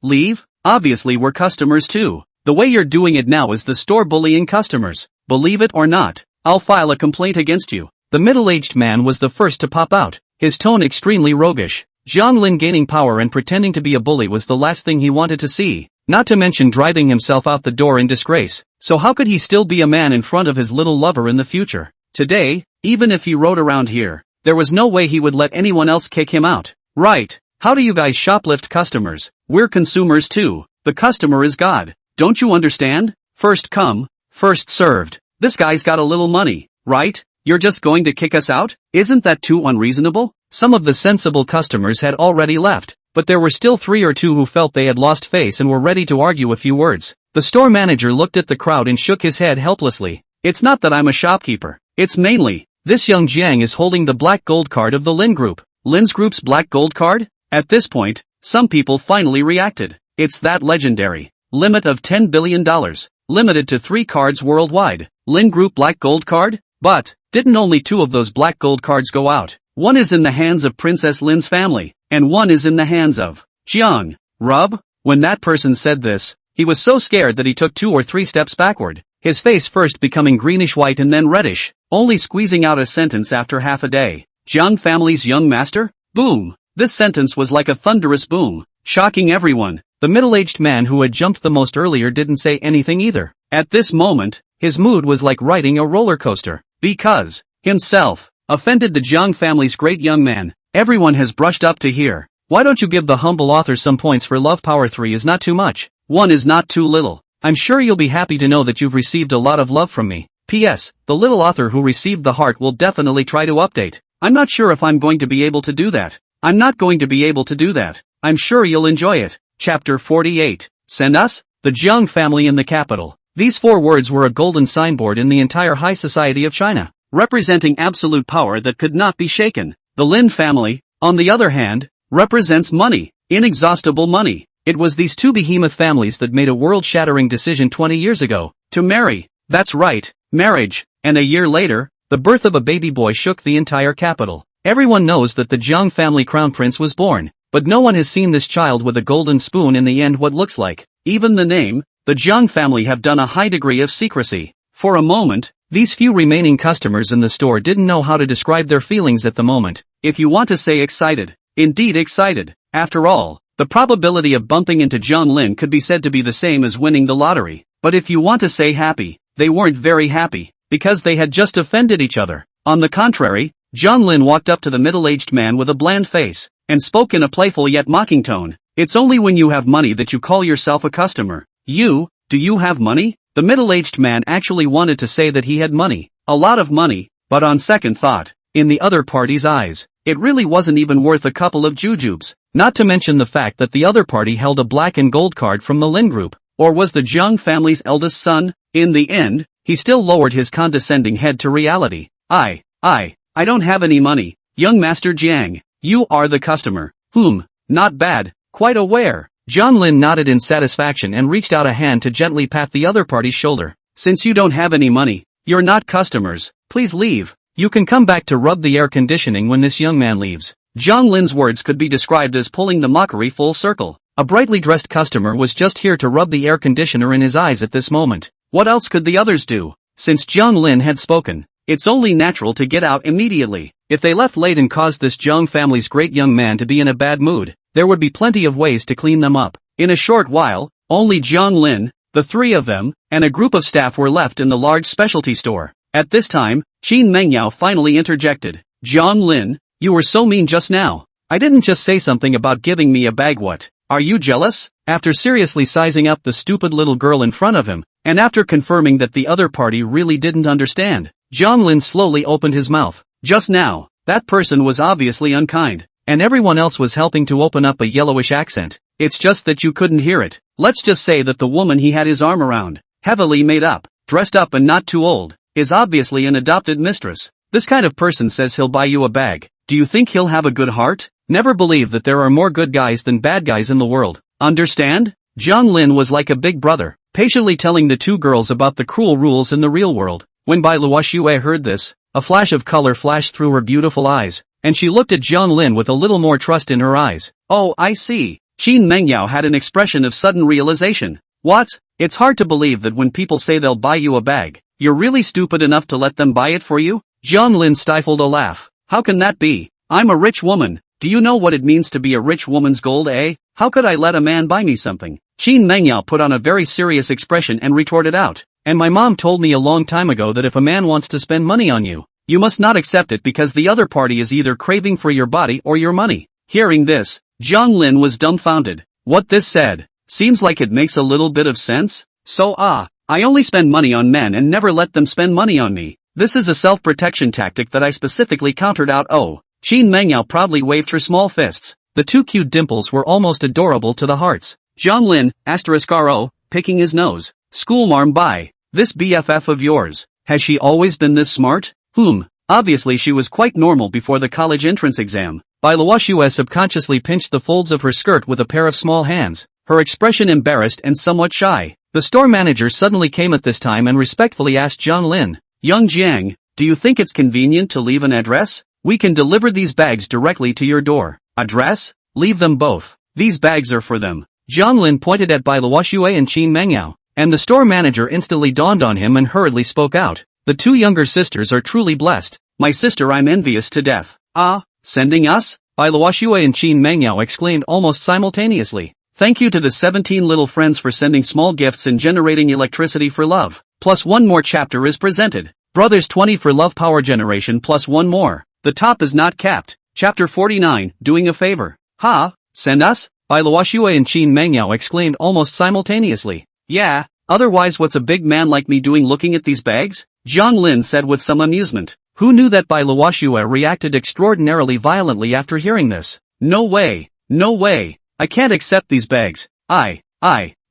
Leave? Obviously we're customers too. The way you're doing it now is the store bullying customers. Believe it or not, I'll file a complaint against you. The middle-aged man was the first to pop out, his tone extremely roguish. Jiang Lin gaining power and pretending to be a bully was the last thing he wanted to see, not to mention driving himself out the door in disgrace. So how could he still be a man in front of his little lover in the future? Today, even if he rode around here, there was no way he would let anyone else kick him out. Right, how do you guys shoplift customers? We're consumers too. The customer is God. Don't you understand? First come, first served. This guy's got a little money, right? You're just going to kick us out? Isn't that too unreasonable? Some of the sensible customers had already left, but there were still 3 or 2 who felt they had lost face and were ready to argue a few words. The store manager looked at the crowd and shook his head helplessly. It's not that I'm a shopkeeper. It's mainly, this young Jiang is holding the black gold card of the Lin Group. Lin's Group's black gold card? At this point, some people finally reacted. It's that legendary. Limit of $10 billion. Limited to 3 cards worldwide. Lin Group black gold card? But, didn't only 2 of those black gold cards go out? One is in the hands of Princess Lin's family, and one is in the hands of Jiang. Rub? When that person said this, he was so scared that he took 2 or 3 steps backward, his face first becoming greenish-white and then reddish, only squeezing out a sentence after half a day. Jiang family's young master? Boom! This sentence was like a thunderous boom, shocking everyone. The middle-aged man who had jumped the most earlier didn't say anything either. At this moment, his mood was like riding a roller coaster, because, himself, offended the Jiang family's great young man. Everyone has brushed up to here. Why don't you give the humble author some points for love? Power 3 is not too much. 1 is not too little. I'm sure you'll be happy to know that you've received a lot of love from me. P.S. The little author who received the heart will definitely try to update. I'm not sure if I'm going to be able to do that. I'm not going to be able to do that. I'm sure you'll enjoy it. Chapter 48. Send us? The Jiang family in the capital. These 4 words were a golden signboard in the entire high society of China, representing absolute power that could not be shaken. The Lin family, on the other hand, represents money, inexhaustible money. It was these 2 behemoth families that made a world-shattering decision 20 years ago, to marry. That's right, marriage. And a year later, the birth of a baby boy shook the entire capital. Everyone knows that the Jiang family crown prince was born, but no one has seen this child with a golden spoon in the end what looks like. Even the name, the Jiang family, have done a high degree of secrecy. For a moment, these few remaining customers in the store didn't know how to describe their feelings at the moment. If you want to say excited, indeed excited. After all, the probability of bumping into Jiang Lin could be said to be the same as winning the lottery. But if you want to say happy, they weren't very happy, because they had just offended each other. On the contrary, Jiang Lin walked up to the middle-aged man with a bland face, and spoke in a playful yet mocking tone. It's only when you have money that you call yourself a customer. Do you have money? The middle-aged man actually wanted to say that he had money, a lot of money, but on second thought, in the other party's eyes, it really wasn't even worth a couple of jujubes. Not to mention the fact that the other party held a black and gold card from the Lin group, or was the Jiang family's eldest son. In the end, he still lowered his condescending head to reality. I don't have any money, young Master Jiang. You are the customer. Not bad, quite aware. Jiang Lin nodded in satisfaction and reached out a hand to gently pat the other party's shoulder. Since you don't have any money, you're not customers. Please leave. You can come back to rub the air conditioning when this young man leaves. Jiang Lin's words could be described as pulling the mockery full circle. A brightly dressed customer was just here to rub the air conditioner in his eyes at this moment. What else could the others do? Since Jiang Lin had spoken, it's only natural to get out immediately. If they left late and caused this Jiang family's great young man to be in a bad mood, there would be plenty of ways to clean them up. In a short while, only Jiang Lin, the 3 of them, and a group of staff were left in the large specialty store. At this time, Qin Mengyao finally interjected. Jiang Lin, you were so mean just now. I didn't just say something about giving me a bag. What? Are you jealous? After seriously sizing up the stupid little girl in front of him, and after confirming that the other party really didn't understand, Jiang Lin slowly opened his mouth. Just now, that person was obviously unkind, and everyone else was helping to open up a yellowish accent. It's just that you couldn't hear it. Let's just say that the woman he had his arm around, heavily made up, dressed up and not too old, is obviously an adopted mistress. This kind of person says he'll buy you a bag. Do you think he'll have a good heart? Never believe that there are more good guys than bad guys in the world. Understand? Jiang Lin was like a big brother, patiently telling the 2 girls about the cruel rules in the real world. When Bai Luoxue heard this, a flash of color flashed through her beautiful eyes, and she looked at Jiang Lin with a little more trust in her eyes. Oh, I see. Qin Mengyao had an expression of sudden realization. What? It's hard to believe that when people say they'll buy you a bag, you're really stupid enough to let them buy it for you? Jiang Lin stifled a laugh. How can that be? I'm a rich woman. Do you know what it means to be a rich woman's gold, eh? How could I let a man buy me something? Qin Mengyao put on a very serious expression and retorted out. And my mom told me a long time ago that if a man wants to spend money on you, you must not accept it because the other party is either craving for your body or your money. Hearing this, Jiang Lin was dumbfounded. What this said, seems like it makes a little bit of sense. So I only spend money on men and never let them spend money on me. This is a self-protection tactic that I specifically countered out. Oh, Qin Mengyao proudly waved her small fists. The 2 cute dimples were almost adorable to the hearts. Jiang Lin, *RO, picking his nose. Schoolmarm Bai, this BFF of yours, has she always been this smart? Obviously she was quite normal before the college entrance exam. Bai Luoxue subconsciously pinched the folds of her skirt with a pair of small hands, her expression embarrassed and somewhat shy. The store manager suddenly came at this time and respectfully asked Jiang Lin, Young Jiang, do you think it's convenient to leave an address? We can deliver these bags directly to your door. Address? Leave them both. These bags are for them. Jiang Lin pointed at Bai Luoxue and Qin Mengyao, and the store manager instantly dawned on him and hurriedly spoke out. The 2 younger sisters are truly blessed. My sister, I'm envious to death. Sending us? Bai Luoxue and Qin Mengyao exclaimed almost simultaneously. Thank you to the 17 little friends for sending small gifts and generating electricity for love. Plus 1 more chapter is presented. Brothers 20 for love power generation plus 1 more. The top is not capped. Chapter 49, doing a favor. Ha? Send us? Bai Luoxue and Qin Mengyao exclaimed almost simultaneously. Yeah, otherwise what's a big man like me doing looking at these bags? Jiang Lin said with some amusement. Who knew that Bai Luoxue reacted extraordinarily violently after hearing this? No way, no way, I can't accept these bags, I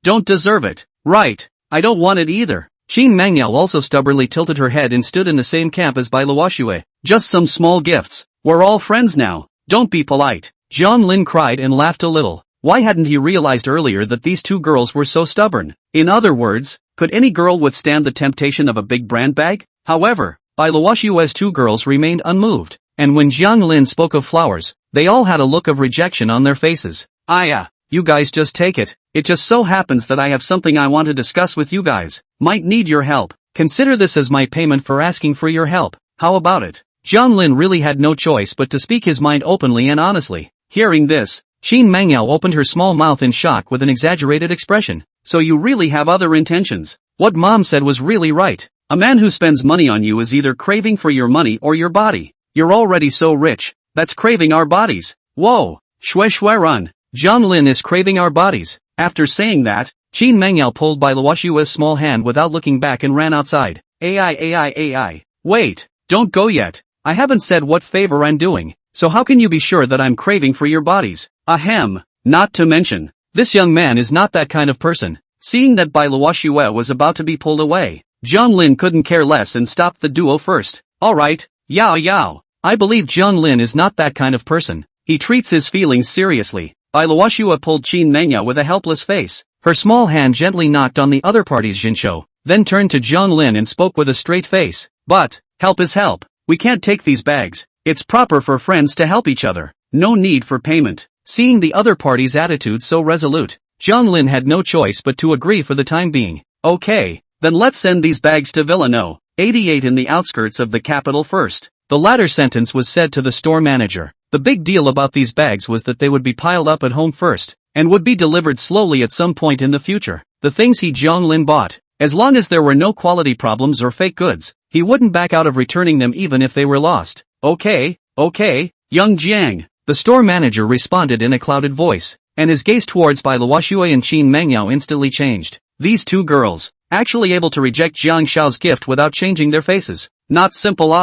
don't deserve it, right, I don't want it either. Qin Mengyao also stubbornly tilted her head and stood in the same camp as Bai Luoxue. Just some small gifts, we're all friends now, don't be polite. Jiang Lin cried and laughed a little. Why hadn't he realized earlier that these two girls were so stubborn? In other words, could any girl withstand the temptation of a big brand bag? However, Bai Luoxue's two girls remained unmoved, and when Jiang Lin spoke of flowers, they all had a look of rejection on their faces. You guys just take it. It just so happens that I have something I want to discuss with you guys. Might need your help. Consider this as my payment for asking for your help. How about it? Jiang Lin really had no choice but to speak his mind openly and honestly. Hearing this, Qin Mengyao opened her small mouth in shock with an exaggerated expression. So you really have other intentions. What mom said was really right. A man who spends money on you is either craving for your money or your body. You're already so rich. That's craving our bodies. Whoa. Shui run. Jiang Lin is craving our bodies. After saying that, Qin Mengyao pulled Bai Luoxue's small hand without looking back and ran outside. Ai. Wait, don't go yet. I haven't said what favor I'm doing, so how can you be sure that I'm craving for your bodies? Ahem. Not to mention, this young man is not that kind of person. Seeing that Bai Luoxue was about to be pulled away, Jiang Lin couldn't care less and stopped the duo first. Alright, Yao. I believe Jiang Lin is not that kind of person. He treats his feelings seriously. Bai Luoxue pulled Qin Mengyao with a helpless face. Her small hand gently knocked on the other party's jinshou, then turned to Jiang Lin and spoke with a straight face. But, help is help. We can't take these bags. It's proper for friends to help each other. No need for payment. Seeing the other party's attitude so resolute, Jiang Lin had no choice but to agree for the time being. Okay, then let's send these bags to Villa No. 88 in the outskirts of the capital first. The latter sentence was said to the store manager. The big deal about these bags was that they would be piled up at home first, and would be delivered slowly at some point in the future. The things Jiang Lin bought, as long as there were no quality problems or fake goods, he wouldn't back out of returning them even if they were lost. Okay, young Jiang, the store manager responded in a clouded voice, and his gaze towards Bai Luoxue and Qin Mengyao instantly changed. These two girls, actually able to reject Jiang Xiao's gift without changing their faces. Not simple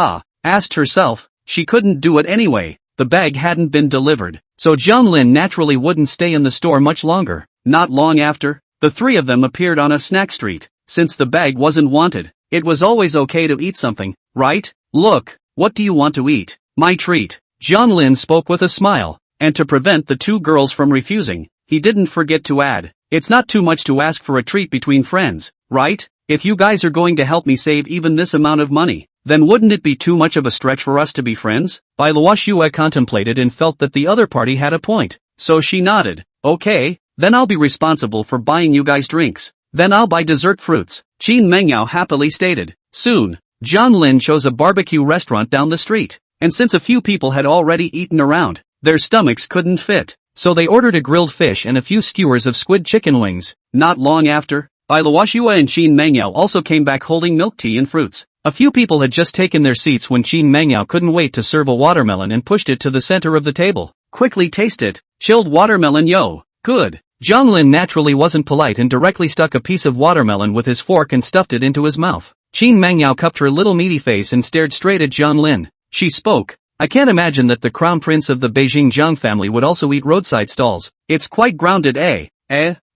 asked herself, she couldn't do it anyway. The bag hadn't been delivered, so Jiang Lin naturally wouldn't stay in the store much longer. Not long after, the three of them appeared on a snack street. Since the bag wasn't wanted, it was always okay to eat something, right? Look, what do you want to eat? My treat. Jiang Lin spoke with a smile, and to prevent the two girls from refusing, he didn't forget to add, it's not too much to ask for a treat between friends, right? If you guys are going to help me save even this amount of money, then wouldn't it be too much of a stretch for us to be friends? Bai Luoxue contemplated and felt that the other party had a point, so she nodded. Okay, then I'll be responsible for buying you guys drinks. Then I'll buy dessert fruits, Qin Mengyao happily stated. Soon, Jiang Lin chose a barbecue restaurant down the street, and since a few people had already eaten around, their stomachs couldn't fit, so they ordered a grilled fish and a few skewers of squid chicken wings. Not long after, Bai Luoxue and Qin Mengyao also came back holding milk tea and fruits. A few people had just taken their seats when Qin Mengyao couldn't wait to serve a watermelon and pushed it to the center of the table. Quickly taste it. Chilled watermelon yo. Good. Jiang Lin naturally wasn't polite and directly stuck a piece of watermelon with his fork and stuffed it into his mouth. Qin Mengyao cupped her little meaty face and stared straight at Jiang Lin. She spoke. I can't imagine that the crown prince of the Beijing Jiang family would also eat roadside stalls. It's quite grounded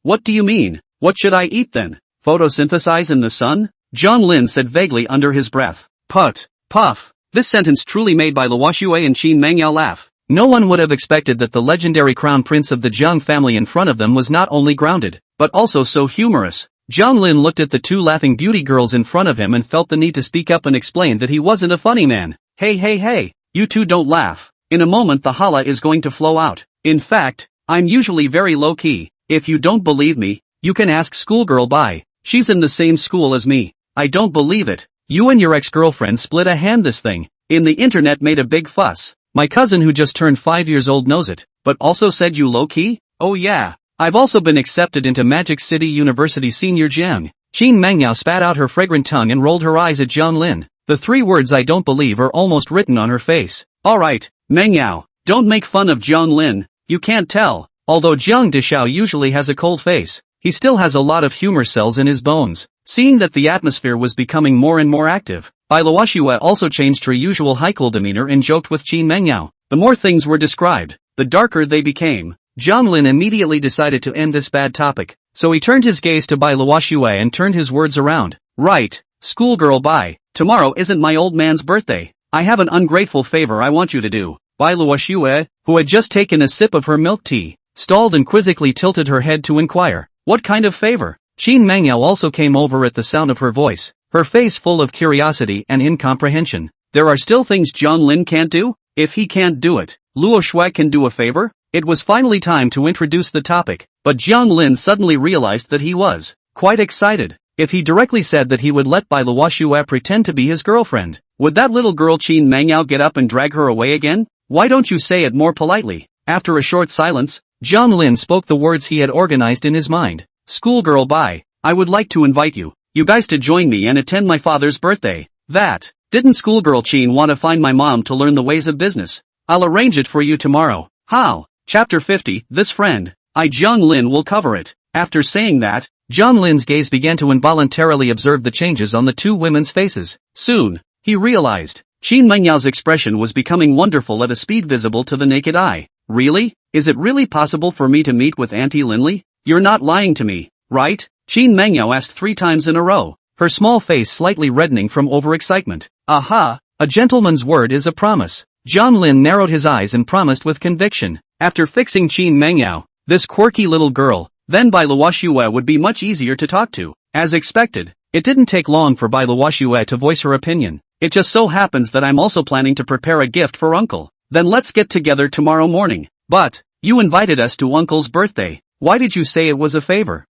what do you mean? What should I eat then? Photosynthesize in the sun? Jiang Lin said vaguely under his breath. Puff. This sentence truly made Bai Luoxue and Qin Mengyao laugh. No one would have expected that the legendary crown prince of the Jiang family in front of them was not only grounded, but also so humorous. Jiang Lin looked at the two laughing beauty girls in front of him and felt the need to speak up and explain that he wasn't a funny man. Hey, you two don't laugh. In a moment the hala is going to flow out. In fact, I'm usually very low-key. If you don't believe me, you can ask schoolgirl Bai. She's in the same school as me. I don't believe it. You and your ex-girlfriend split a hand this thing. In the internet made a big fuss. My cousin who just turned 5 years old knows it, but also said you low-key? Oh yeah. I've also been accepted into Magic City University Senior Jiang. Qin Mengyao spat out her fragrant tongue and rolled her eyes at Jiang Lin. The three words I don't believe are almost written on her face. Alright, Mengyao, don't make fun of Jiang Lin. You can't tell. Although Jiang Dishao usually has a cold face, he still has a lot of humor cells in his bones. Seeing that the atmosphere was becoming more and more active, Bai Luoxue also changed her usual high-cool demeanor and joked with Qin Mengyao. The more things were described, the darker they became. Jiang Lin immediately decided to end this bad topic, so he turned his gaze to Bai Luoxue and turned his words around. Right, schoolgirl Bai, tomorrow isn't my old man's birthday. I have an ungrateful favor I want you to do. Bai Luoxue, who had just taken a sip of her milk tea, stalled and quizzically tilted her head to inquire. What kind of favor? Qin Mengyao also came over at the sound of her voice, her face full of curiosity and incomprehension. There are still things Jiang Lin can't do? If he can't do it, Luo Shui can do a favor? It was finally time to introduce the topic, but Jiang Lin suddenly realized that he was quite excited. If he directly said that he would let Bai Luoxue pretend to be his girlfriend, would that little girl Qin Mengyao get up and drag her away again? Why don't you say it more politely? After a short silence, Jiang Lin spoke the words he had organized in his mind. Schoolgirl Bai, I would like to invite you guys to join me and attend my father's birthday. Didn't schoolgirl Qin want to find my mom to learn the ways of business? I'll arrange it for you tomorrow. How? Chapter 50, This Friend. Jiang Lin will cover it. After saying that, Jiang Lin's gaze began to involuntarily observe the changes on the two women's faces. Soon, he realized, Qin Mengyao's expression was becoming wonderful at a speed visible to the naked eye. Really? Is it really possible for me to meet with Auntie Linley? You're not lying to me, right? Qin Mengyao asked 3 times in a row, her small face slightly reddening from overexcitement. Aha, a gentleman's word is a promise. Jiang Lin narrowed his eyes and promised with conviction. After fixing Qin Mengyao, this quirky little girl, then Bai Luoxue would be much easier to talk to. As expected, it didn't take long for Bai Luoxue to voice her opinion. It just so happens that I'm also planning to prepare a gift for Uncle. Then let's get together tomorrow morning. But, you invited us to Uncle's birthday. Why did you say it was a favor?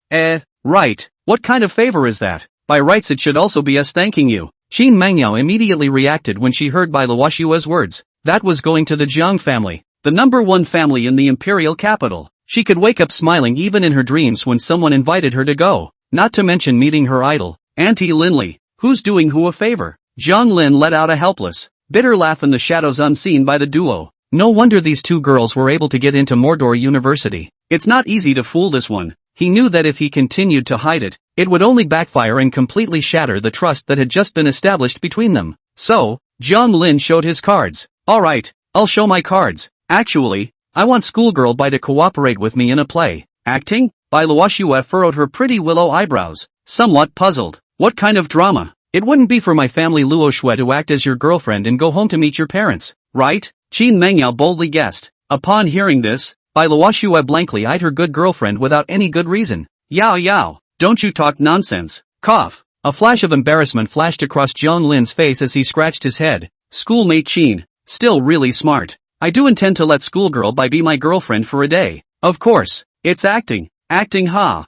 Right. What kind of favor is that? By rights it should also be us thanking you. Qin Mengyao immediately reacted when she heard Bai Luoxue's words. That was going to the Jiang family, the #1 family in the imperial capital. She could wake up smiling even in her dreams when someone invited her to go, not to mention meeting her idol, Auntie Linley. Who's doing who a favor? Jiang Lin let out a helpless, bitter laugh in the shadows unseen by the duo. No wonder these two girls were able to get into Mordor University. It's not easy to fool this one. He knew that if he continued to hide it, it would only backfire and completely shatter the trust that had just been established between them. So, Jiang Lin showed his cards. Alright, I'll show my cards. Actually, I want schoolgirl Bai to cooperate with me in a play. Acting? Bai Luoxue furrowed her pretty willow eyebrows, somewhat puzzled. What kind of drama? It wouldn't be for my family Luo Shui to act as your girlfriend and go home to meet your parents, right? Qin Mengyao boldly guessed. Upon hearing this, Bai Luoxue blankly eyed her good girlfriend without any good reason. Yao, don't you talk nonsense. Cough. A flash of embarrassment flashed across Jiang Lin's face as he scratched his head. Schoolmate Qin, still really smart. I do intend to let schoolgirl Bai be my girlfriend for a day. Of course, it's acting. Acting ha.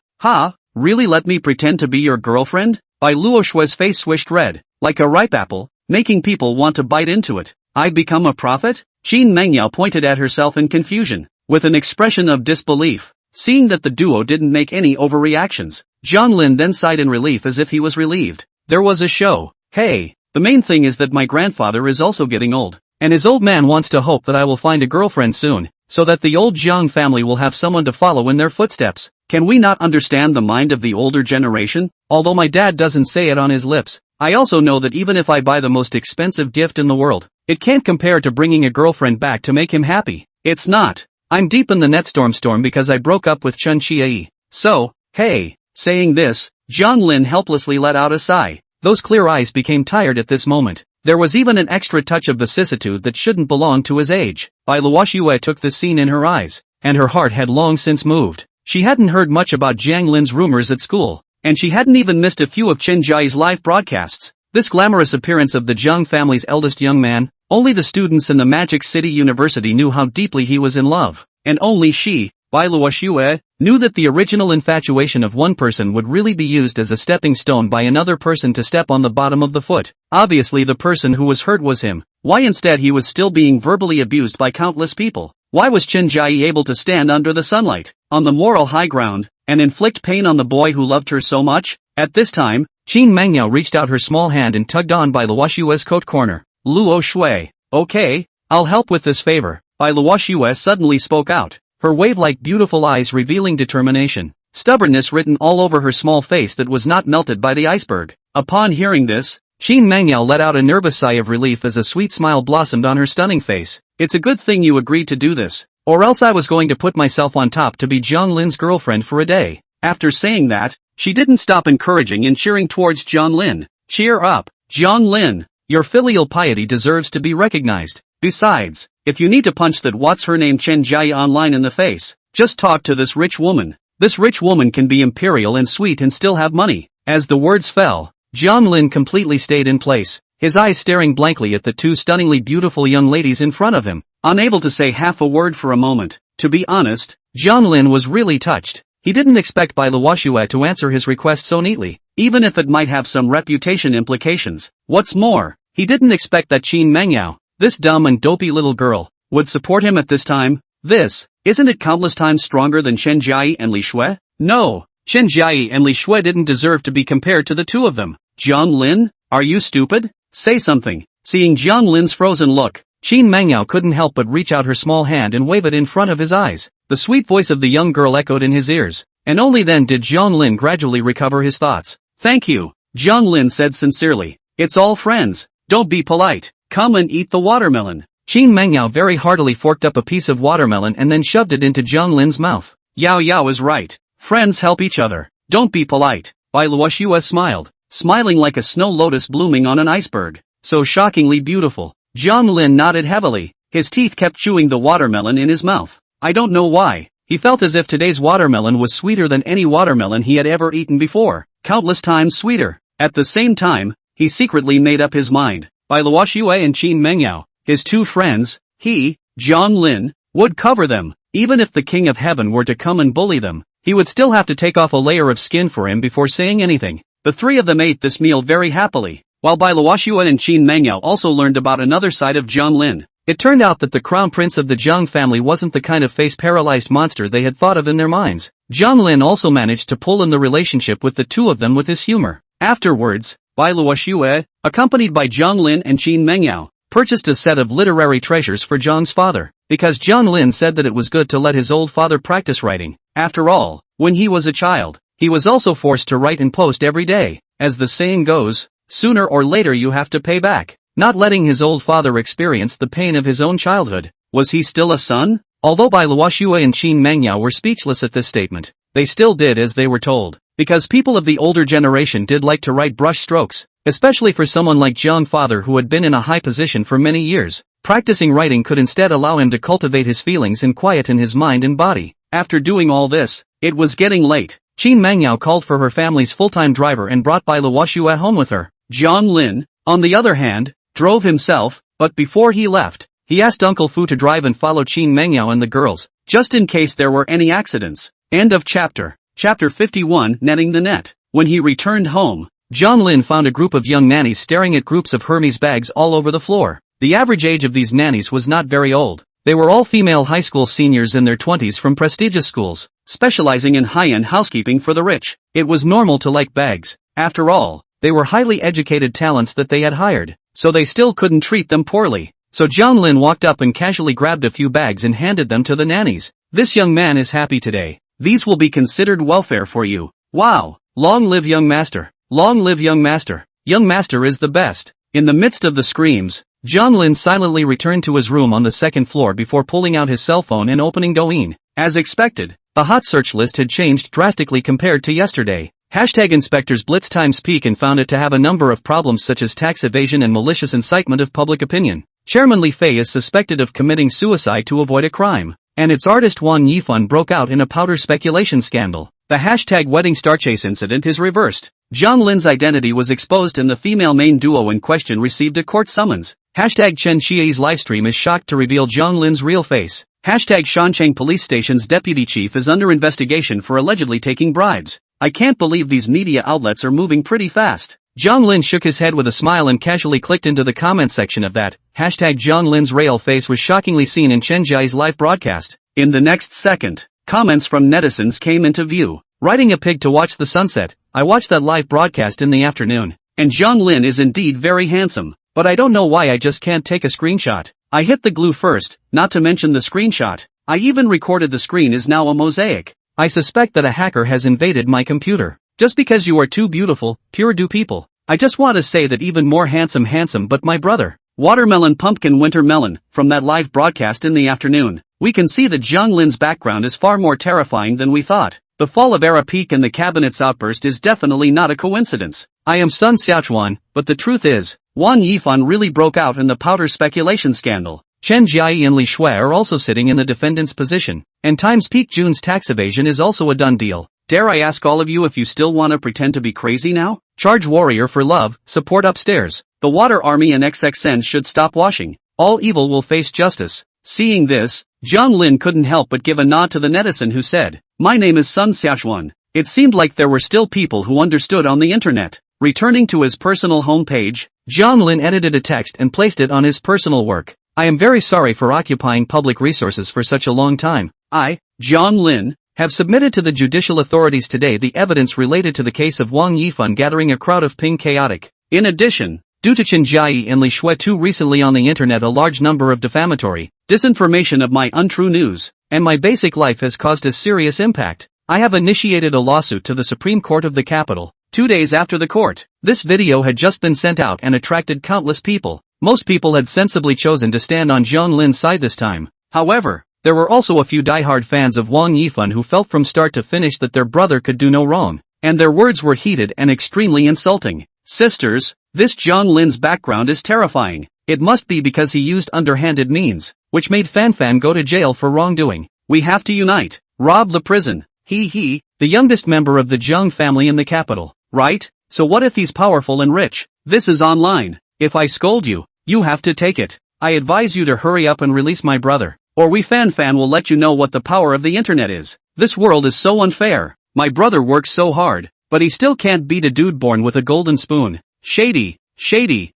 Really let me pretend to be your girlfriend? Bai Luoshue's face swished red, like a ripe apple, making people want to bite into it. I'd become a prophet? Qin Mengyao pointed at herself in confusion, with an expression of disbelief. Seeing that the duo didn't make any overreactions, Jiang Lin then sighed in relief as if he was relieved. There was a show. Hey, the main thing is that my grandfather is also getting old, and his old man wants to hope that I will find a girlfriend soon, so that the old Jiang family will have someone to follow in their footsteps. Can we not understand the mind of the older generation? Although my dad doesn't say it on his lips, I also know that even if I buy the most expensive gift in the world, it can't compare to bringing a girlfriend back to make him happy. It's not. I'm deep in the netstorm because I broke up with Chen Qiayi. So, hey. Saying this, Jiang Lin helplessly let out a sigh. Those clear eyes became tired at this moment. There was even an extra touch of vicissitude that shouldn't belong to his age. Bai Luoxue took the scene in her eyes, and her heart had long since moved. She hadn't heard much about Jiang Lin's rumors at school, and she hadn't even missed a few of Chen Jiayi's live broadcasts. This glamorous appearance of the Jiang family's eldest young man, only the students in the Magic City University knew how deeply he was in love, and only she, Bai Luoxue, knew that the original infatuation of one person would really be used as a stepping stone by another person to step on the bottom of the foot. Obviously the person who was hurt was him. Why instead he was still being verbally abused by countless people? Why was Chen Jiayi able to stand under the sunlight, on the moral high ground, and inflict pain on the boy who loved her so much? At this time, Qin Mengyao reached out her small hand and tugged on Bai Luoxue's coat corner. Luo Shui. Okay, I'll help with this favor. Bai Luoxue suddenly spoke out. her wave-like beautiful eyes revealing determination. Stubbornness written all over her small face that was not melted by the iceberg. Upon hearing this, Qin Mangyao let out a nervous sigh of relief as a sweet smile blossomed on her stunning face. It's a good thing you agreed to do this, or else I was going to put myself on top to be Jiang Lin's girlfriend for a day. After saying that, she didn't stop encouraging and cheering towards Jiang Lin. Cheer up, Jiang Lin. Your filial piety deserves to be recognized. Besides, if you need to punch that what's-her-name Chen Jia online in the face, just talk to this rich woman. This rich woman can be imperial and sweet and still have money. As the words fell, Jiang Lin completely stayed in place, his eyes staring blankly at the two stunningly beautiful young ladies in front of him, unable to say half a word for a moment. To be honest, Jiang Lin was really touched. He didn't expect Bai Luoxue to answer his request so neatly, even if it might have some reputation implications. What's more, he didn't expect that Qin Mangyao, this dumb and dopey little girl, would support him at this time. Isn't it countless times stronger than Chen Jia and Li Shui? No, Chen Jia and Li Shui didn't deserve to be compared to the two of them. Jiang Lin, are you stupid? Say something. Seeing Jiang Lin's frozen look, Qin Mangyao couldn't help but reach out her small hand and wave it in front of his eyes. The sweet voice of the young girl echoed in his ears, and only then did Jiang Lin gradually recover his thoughts. Thank you, Jiang Lin said sincerely. It's all friends. Don't be polite. Come and eat the watermelon. Qin Mangyao very heartily forked up a piece of watermelon and then shoved it into Jiang Lin's mouth. Yao Yao is right. Friends help each other. Don't be polite. Bai Luoxue smiled, smiling like a snow lotus blooming on an iceberg. So shockingly beautiful. Jiang Lin nodded heavily. His teeth kept chewing the watermelon in his mouth. I don't know why. He felt as if today's watermelon was sweeter than any watermelon he had ever eaten before. Countless times sweeter. At the same time, he secretly made up his mind. Bai Luoxue and Qin Mangyao, his two friends, he, Jiang Lin, would cover them. Even if the King of Heaven were to come and bully them, he would still have to take off a layer of skin for him before saying anything. The three of them ate this meal very happily, while Bai Luoxue and Qin Mangyao also learned about another side of Jiang Lin. It turned out that the crown prince of the Jiang family wasn't the kind of face-paralyzed monster they had thought of in their minds. Jiang Lin also managed to pull in the relationship with the two of them with his humor. Afterwards, Bai Luoxue, accompanied by Jiang Lin and Qin Mangyao, purchased a set of literary treasures for Jiang's father, because Jiang Lin said that it was good to let his old father practice writing. After all, when he was a child, he was also forced to write and post every day. As the saying goes, sooner or later you have to pay back. Not letting his old father experience the pain of his own childhood. Was he still a son? Although Bai Luoxue and Qin Mangyao were speechless at this statement, they still did as they were told, because people of the older generation did like to write brush strokes, especially for someone like Jiang father who had been in a high position for many years. Practicing writing could instead allow him to cultivate his feelings and quieten his mind and body. After doing all this, it was getting late. Qin Mangyao called for her family's full-time driver and brought Bai Luoxue home with her. Jiang Lin, on the other hand, drove himself, but before he left, he asked Uncle Fu to drive and follow Qin Mangyao and the girls, just in case there were any accidents. End of chapter. Chapter 51, Netting the Net. When he returned home, Jiang Lin found a group of young nannies staring at groups of Hermes bags all over the floor. The average age of these nannies was not very old. They were all female high school seniors in their 20s from prestigious schools, specializing in high-end housekeeping for the rich. It was normal to like bags. After all, they were highly educated talents that they had hired, so they still couldn't treat them poorly. So Jiang Lin walked up and casually grabbed a few bags and handed them to the nannies. This young man is happy today. These will be considered welfare for you. Wow! Long live young master! Long live young master! Young master is the best. In the midst of the screams, Jiang Lin silently returned to his room on the second floor before pulling out his cell phone and opening Douyin. As expected, the hot search list had changed drastically compared to yesterday. Inspectors blitzed Times Peak and found it to have a number of problems such as tax evasion and malicious incitement of public opinion. Chairman Li Fei is suspected of committing suicide to avoid a crime, and its artist Wang Yifan broke out in a powder speculation scandal. The wedding star chase incident is reversed. Jiang Lin's identity was exposed and the female main duo in question received a court summons. Chen Xia's livestream is shocked to reveal Jiang Lin's real face. Shancheng Police Station's deputy chief is under investigation for allegedly taking bribes. I can't believe these media outlets are moving pretty fast. Jiang Lin shook his head with a smile and casually clicked into the comment section of that. Jiang Lin's real face was shockingly seen in Chen Jia's live broadcast. In the next second, comments from netizens came into view. Riding a pig to watch the sunset, I watched that live broadcast in the afternoon. And Jiang Lin is indeed very handsome. But I don't know why I just can't take a screenshot. I hit the glue first, not to mention the screenshot. I even recorded the screen is now a mosaic. I suspect that a hacker has invaded my computer. Just because you are too beautiful, pure do people. I just want to say that even more handsome but my brother. Watermelon pumpkin winter melon, from that live broadcast in the afternoon. We can see that Jiang Lin's background is far more terrifying than we thought. The fall of era peak and the cabinet's outburst is definitely not a coincidence. I am Sun Xiaochuan, but the truth is, Wang Yifan really broke out in the powder speculation scandal. Chen Jiayi and Li Shui are also sitting in the defendant's position, and Times Peak June's tax evasion is also a done deal. Dare I ask all of you if you still want to pretend to be crazy now? Charge warrior for love, support upstairs. The water army and XXN should stop washing. All evil will face justice. Seeing this, Jiang Lin couldn't help but give a nod to the netizen who said, "My name is Sun Xiaochuan." It seemed like there were still people who understood on the internet. Returning to his personal homepage, Jiang Lin edited a text and placed it on his personal work. I am very sorry for occupying public resources for such a long time. I, Jiang Lin, have submitted to the judicial authorities today the evidence related to the case of Wang Yifan gathering a crowd of ping chaotic. In addition, due to Chen Jiayi and Li Shui too recently on the internet a large number of defamatory, disinformation of my untrue news, and my basic life has caused a serious impact. I have initiated a lawsuit to the Supreme Court of the capital. 2 days after the court, this video had just been sent out and attracted countless people. Most people had sensibly chosen to stand on Jiang Lin's side this time. However, there were also a few diehard fans of Wang Yifan who felt from start to finish that their brother could do no wrong, and their words were heated and extremely insulting. Sisters, this Jiang Lin's background is terrifying. It must be because he used underhanded means, which made Fanfan go to jail for wrongdoing. We have to unite. Rob the prison. He, the youngest member of the Jiang family in the capital, right? So what if he's powerful and rich? This is online. If I scold you, you have to take it. I advise you to hurry up and release my brother, or we Fanfan will let you know what the power of the internet is. This world is so unfair. My brother works so hard, but he still can't beat a dude born with a golden spoon. Shady,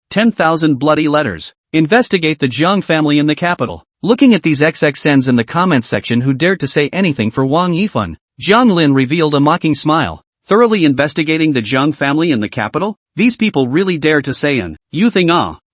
10,000 bloody letters. Investigate the Jiang family in the capital. Looking at these XXNs in the comments section who dared to say anything for Wang Yifan, Jiang Lin revealed a mocking smile. Thoroughly investigating the Jiang family in the capital? These people really dare to say you think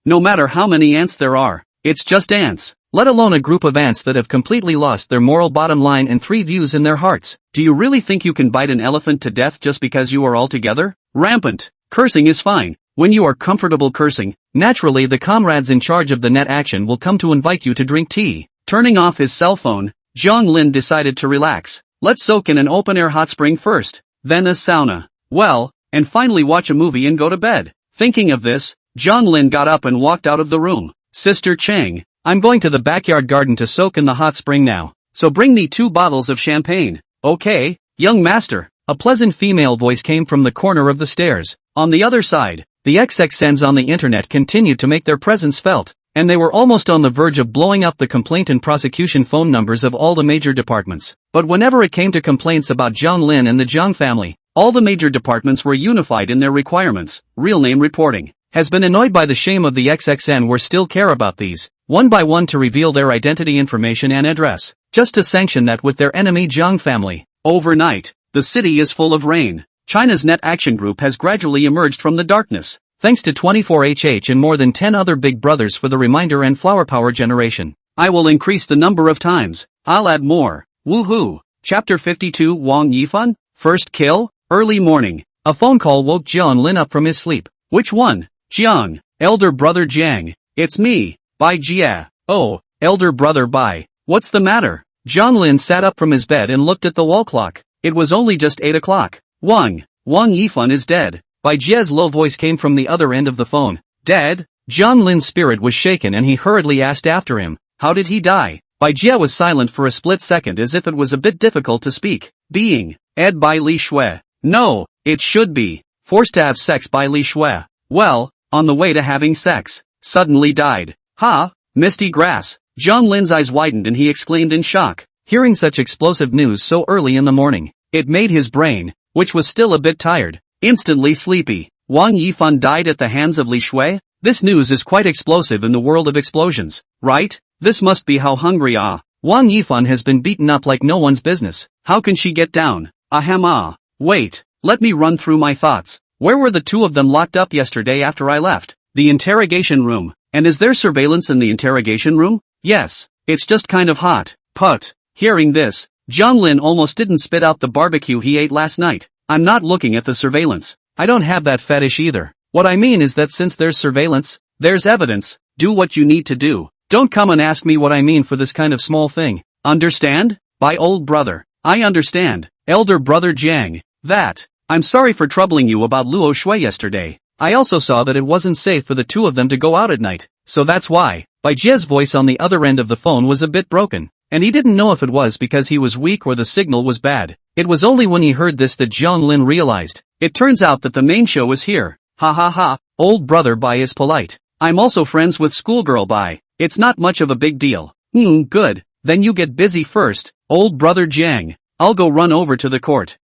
no matter how many ants there are, it's just ants, let alone a group of ants that have completely lost their moral bottom line and 3 views in their hearts. Do you really think you can bite an elephant to death just because you are all together? Rampant. Cursing is fine. When you are comfortable cursing, naturally the comrades in charge of the net action will come to invite you to drink tea. Turning off his cell phone, Jiang Lin decided to relax. Let's soak in an open-air hot spring first, then a sauna. Well, and finally watch a movie and go to bed. Thinking of this, Jiang Lin got up and walked out of the room. Sister Chang, I'm going to the backyard garden to soak in the hot spring now, so bring me 2 bottles of champagne. Okay, young master. A pleasant female voice came from the corner of the stairs. On the other side, the XXNs on the internet continued to make their presence felt, and they were almost on the verge of blowing up the complaint and prosecution phone numbers of all the major departments. But whenever it came to complaints about Jiang Lin and the Jiang family, all the major departments were unified in their requirements. Real name reporting has been annoyed by the shame of the XXN were still care about these, one by one to reveal their identity information and address, just to sanction that with their enemy Jiang family. Overnight, the city is full of rain. China's Net Action Group has gradually emerged from the darkness, thanks to 24HH and more than 10 other big brothers for the reminder and flower power generation. I will increase the number of times. I'll add more. Woohoo! Chapter 52 Wang Yifan? First kill? Early morning. A phone call woke Jiang Lin up from his sleep. Which one? Jiang. Elder brother Jiang. It's me. Bye Jia. Oh, elder brother bye. What's the matter? Jiang Lin sat up from his bed and looked at the wall clock. It was only just 8 o'clock. Wang Yifan is dead. Bai Jia's low voice came from the other end of the phone. Dead? Jiang Lin's spirit was shaken and he hurriedly asked after him. How did he die? Bai Jia was silent for a split second as if it was a bit difficult to speak. Being ed by Li Shui. No, it should be forced to have sex by Li Shui. Well, on the way to having sex, suddenly died. Ha! Misty grass. Jiang Lin's eyes widened and he exclaimed in shock. Hearing such explosive news so early in the morning, it made his brain, which was still a bit tired, instantly sleepy. Wang Yifan died at the hands of Li Shui? This news is quite explosive in the world of explosions, right? This must be how hungry Wang Yifan has been beaten up like no one's business. How can she get down? Ahem. Wait, let me run through my thoughts. Where were the 2 of them locked up yesterday after I left? The interrogation room. And is there surveillance in the interrogation room? Yes, it's just kind of hot. Put. Hearing this, Jiang Lin almost didn't spit out the barbecue he ate last night. I'm not looking at the surveillance. I don't have that fetish either. What I mean is that since there's surveillance, there's evidence. Do what you need to do. Don't come and ask me what I mean for this kind of small thing. Understand? By old brother. I understand. Elder brother Jiang. I'm sorry for troubling you about Luo Shui yesterday. I also saw that it wasn't safe for the two of them to go out at night, so that's why. Bai Jie's voice on the other end of the phone was a bit broken, and he didn't know if it was because he was weak or the signal was bad. It was only when he heard this that Jiang Lin realized. It turns out that the main show is here. Ha ha ha, old brother Bai is polite. I'm also friends with schoolgirl Bai. It's not much of a big deal. Good. Then you get busy first, old brother Jiang. I'll go run over to the court.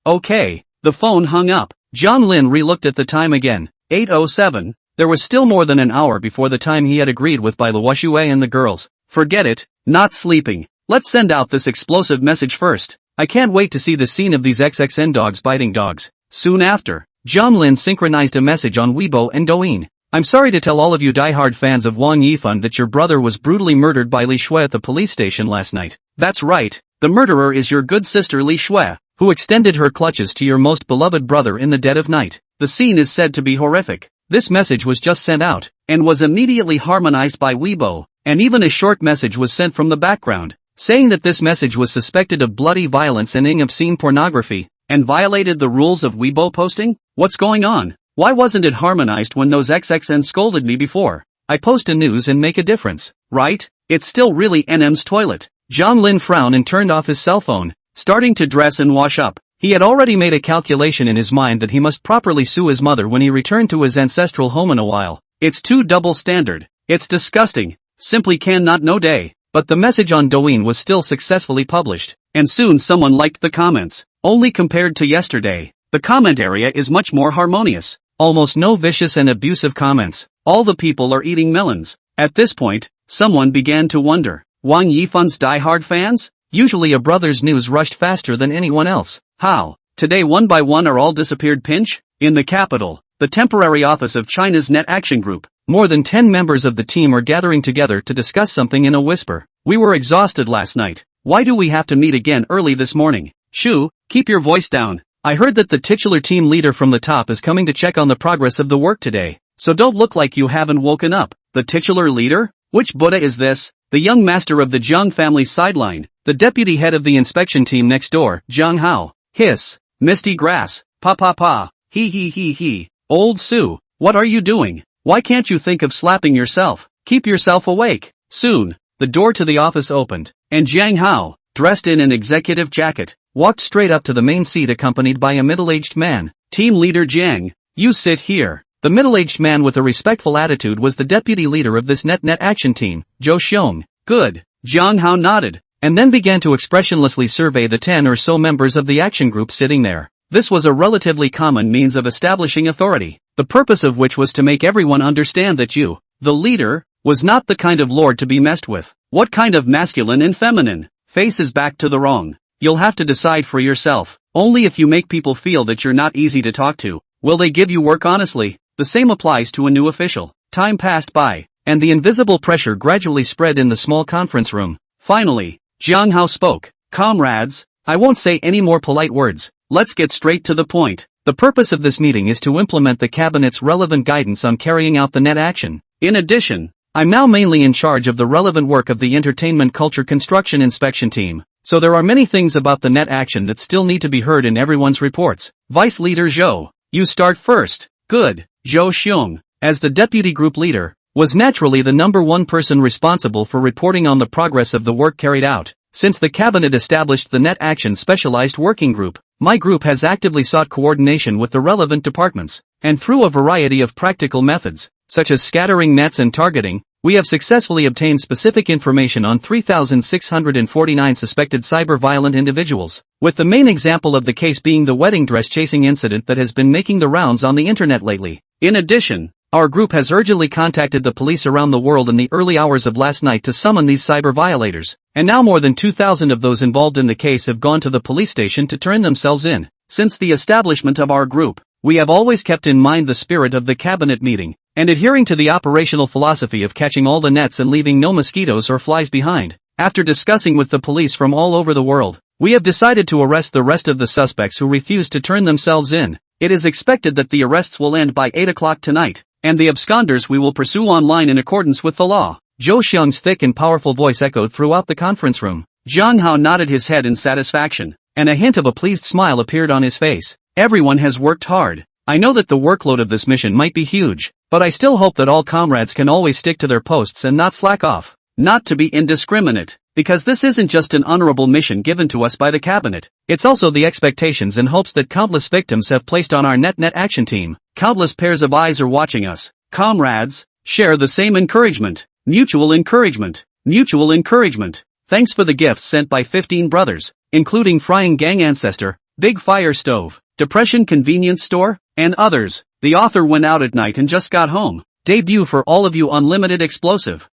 Okay. The phone hung up. Jiang Lin re-looked at the time again. 8:07. There was still more than an hour before the time he had agreed with Bai Luoshui and the girls. Forget it. Not sleeping. Let's send out this explosive message first. I can't wait to see the scene of these XXN dogs biting dogs. Soon after, Jiang Lin synchronized a message on Weibo and Douyin. I'm sorry to tell all of you die-hard fans of Wang Yifan that your brother was brutally murdered by Li Shui at the police station last night. That's right. The murderer is your good sister Li Shui, who extended her clutches to your most beloved brother in the dead of night. The scene is said to be horrific. This message was just sent out, and was immediately harmonized by Weibo, and even a short message was sent from the background, saying that this message was suspected of bloody violence and obscene pornography, and violated the rules of Weibo posting? What's going on? Why wasn't it harmonized when those XXN scolded me before? I post a news and make a difference, right? It's still really NM's toilet. Jiang Lin frowned and turned off his cell phone, starting to dress and wash up. He had already made a calculation in his mind that he must properly sue his mother when he returned to his ancestral home in a while. It's too double standard. It's disgusting. Simply cannot no day. But the message on Douyin was still successfully published, and soon someone liked the comments. Only compared to yesterday, the comment area is much more harmonious. Almost no vicious and abusive comments. All the people are eating melons. At this point, someone began to wonder. Wang Yifan's die-hard fans? Usually a brother's news rushed faster than anyone else. How? Today one by one are all disappeared pinch? In the capital, the temporary office of China's Net Action Group, more than 10 members of the team are gathering together to discuss something in a whisper. We were exhausted last night. Why do we have to meet again early this morning? Shu, keep your voice down. I heard that the titular team leader from the top is coming to check on the progress of the work today, so don't look like you haven't woken up. The titular leader? Which Buddha is this? The young master of the Jiang family's sideline, the deputy head of the inspection team next door, Jiang Hao. Hiss. Misty grass. Pa pa pa. He. Old Sue, what are you doing? Why can't you think of slapping yourself? Keep yourself awake. Soon, the door to the office opened, and Jiang Hao, dressed in an executive jacket, walked straight up to the main seat accompanied by a middle-aged man. Team leader Jiang, you sit here. The middle-aged man with a respectful attitude was the deputy leader of this net action team, Zhou Xiong. Good. Jiang Hao nodded, and then began to expressionlessly survey the 10 or so members of the action group sitting there. This was a relatively common means of establishing authority, the purpose of which was to make everyone understand that you, the leader, was not the kind of lord to be messed with. What kind of masculine and feminine? Face is back to the wrong. You'll have to decide for yourself. Only if you make people feel that you're not easy to talk to, will they give you work honestly. The same applies to a new official. Time passed by, and the invisible pressure gradually spread in the small conference room. Finally, Jiang Hao spoke. Comrades, I won't say any more polite words. Let's get straight to the point. The purpose of this meeting is to implement the cabinet's relevant guidance on carrying out the net action. In addition, I'm now mainly in charge of the relevant work of the Entertainment Culture Construction Inspection Team, so there are many things about the net action that still need to be heard in everyone's reports. Vice Leader Zhou, you start first. Good. Zhou Xiong, as the deputy group leader, was naturally the number one person responsible for reporting on the progress of the work carried out. Since the cabinet established the Net Action Specialized Working Group, my group has actively sought coordination with the relevant departments, and through a variety of practical methods, such as scattering nets and targeting, we have successfully obtained specific information on 3,649 suspected cyber-violent individuals, with the main example of the case being the wedding dress chasing incident that has been making the rounds on the internet lately. In addition, our group has urgently contacted the police around the world in the early hours of last night to summon these cyber violators, and now more than 2,000 of those involved in the case have gone to the police station to turn themselves in. Since the establishment of our group, we have always kept in mind the spirit of the cabinet meeting, and adhering to the operational philosophy of catching all the nets and leaving no mosquitoes or flies behind. After discussing with the police from all over the world, we have decided to arrest the rest of the suspects who refuse to turn themselves in. It is expected that the arrests will end by 8 o'clock tonight, and the absconders we will pursue online in accordance with the law. Zhou Xiang's thick and powerful voice echoed throughout the conference room. Zhang Hao nodded his head in satisfaction, and a hint of a pleased smile appeared on his face. Everyone has worked hard. I know that the workload of this mission might be huge, but I still hope that all comrades can always stick to their posts and not slack off. Not to be indiscriminate, because this isn't just an honorable mission given to us by the cabinet, it's also the expectations and hopes that countless victims have placed on our net action team. Countless pairs of eyes are watching us. Comrades, share the same encouragement. Mutual encouragement. Mutual encouragement. Thanks for the gifts sent by 15 brothers, including Frying Gang Ancestor, Big Fire Stove, Depression Convenience Store, and others. The author went out at night and just got home. Debut for all of you Unlimited Explosive.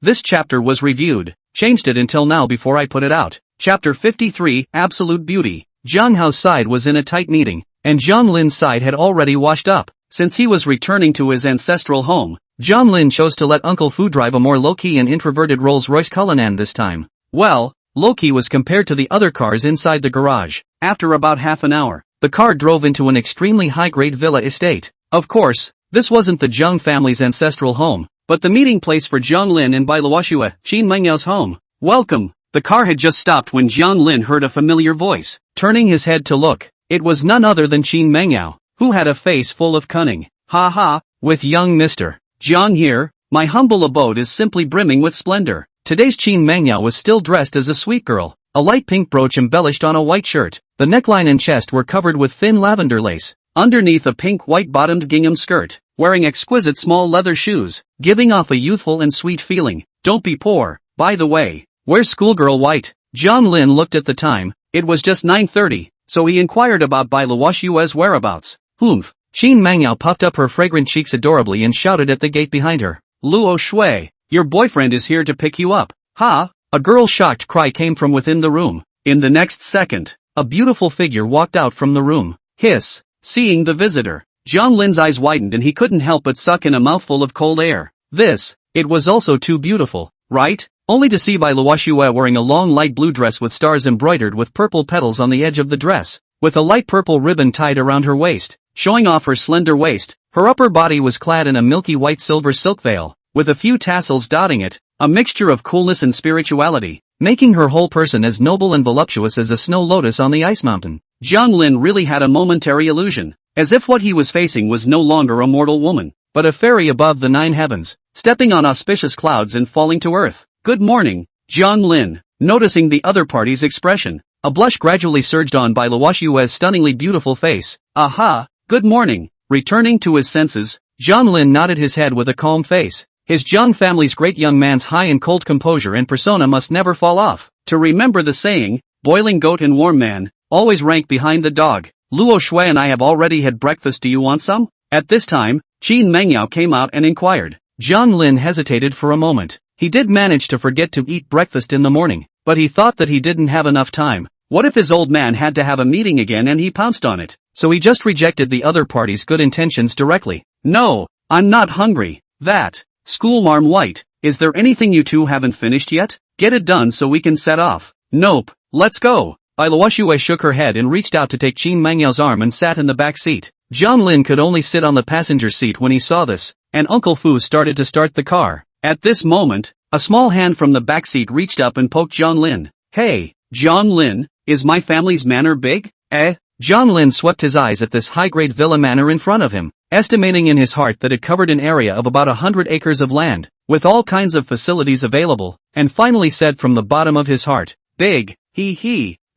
This chapter was reviewed. Changed it until now before I put it out. Chapter 53, Absolute Beauty. Jiang Hao's side was in a tight meeting, and Jiang Lin's side had already washed up. Since he was returning to his ancestral home, Jiang Lin chose to let Uncle Fu drive a more low-key and introverted Rolls-Royce Cullinan this time. Well, low-key was compared to the other cars inside the garage. After about half an hour, the car drove into an extremely high-grade villa estate. Of course, this wasn't the Jiang family's ancestral home, but the meeting place for Jiang Lin and Bai Luoxue, Qin Mengyuo's home. Welcome. The car had just stopped when Jiang Lin heard a familiar voice. Turning his head to look, it was none other than Qin Mengyuo, who had a face full of cunning. Ha ha, with young Mr. Jiang here, my humble abode is simply brimming with splendor. Today's Qin Mengyuo was still dressed as a sweet girl, a light pink brooch embellished on a white shirt. The neckline and chest were covered with thin lavender lace, underneath a pink white-bottomed gingham skirt, wearing exquisite small leather shoes, giving off a youthful and sweet feeling. Don't be poor, by the way. Where's schoolgirl White? Jiang Lin looked at the time. It was just 9:30, so he inquired about Bai Luoxue's whereabouts. Humph. Qin Mengyuo puffed up her fragrant cheeks adorably and shouted at the gate behind her. Luo Shui, your boyfriend is here to pick you up. Ha! A girl's shocked cry came from within the room. In the next second, a beautiful figure walked out from the room. Hiss. Seeing the visitor, Jiang Lin's eyes widened and he couldn't help but suck in a mouthful of cold air. It was also too beautiful, right? Only to see Bai Luoxue wearing a long light blue dress with stars embroidered with purple petals on the edge of the dress, with a light purple ribbon tied around her waist, showing off her slender waist. Her upper body was clad in a milky white silver silk veil, with a few tassels dotting it, a mixture of coolness and spirituality, making her whole person as noble and voluptuous as a snow lotus on the ice mountain. Jiang Lin really had a momentary illusion, as if what he was facing was no longer a mortal woman, but a fairy above the 9 heavens, stepping on auspicious clouds and falling to earth. Good morning, Jiang Lin. Noticing the other party's expression, a blush gradually surged on Bai Luoxue's stunningly beautiful face. Aha, good morning. Returning to his senses, Jiang Lin nodded his head with a calm face. His Jiang family's great young man's high and cold composure and persona must never fall off. To remember the saying, boiling goat and warm man, always rank behind the dog. Luo Shui and I have already had breakfast, do you want some? At this time, Qin Mengyuo came out and inquired. Jiang Lin hesitated for a moment. He did manage to forget to eat breakfast in the morning, but he thought that he didn't have enough time. What if his old man had to have a meeting again and he pounced on it? So he just rejected the other party's good intentions directly. No, I'm not hungry. That. Schoolmarm White, is there anything you two haven't finished yet? Get it done so we can set off. Nope, let's go. Bai Luoxue shook her head and reached out to take Qin Mengyuo's arm and sat in the back seat. Jiang Lin could only sit on the passenger seat when he saw this, and Uncle Fu started to start the car. At this moment, a small hand from the back seat reached up and poked Jiang Lin. Hey, Jiang Lin, is my family's manor big? Jiang Lin swept his eyes at this high-grade villa manor in front of him, estimating in his heart that it covered an area of about 100 acres of land, with all kinds of facilities available, and finally said from the bottom of his heart, big,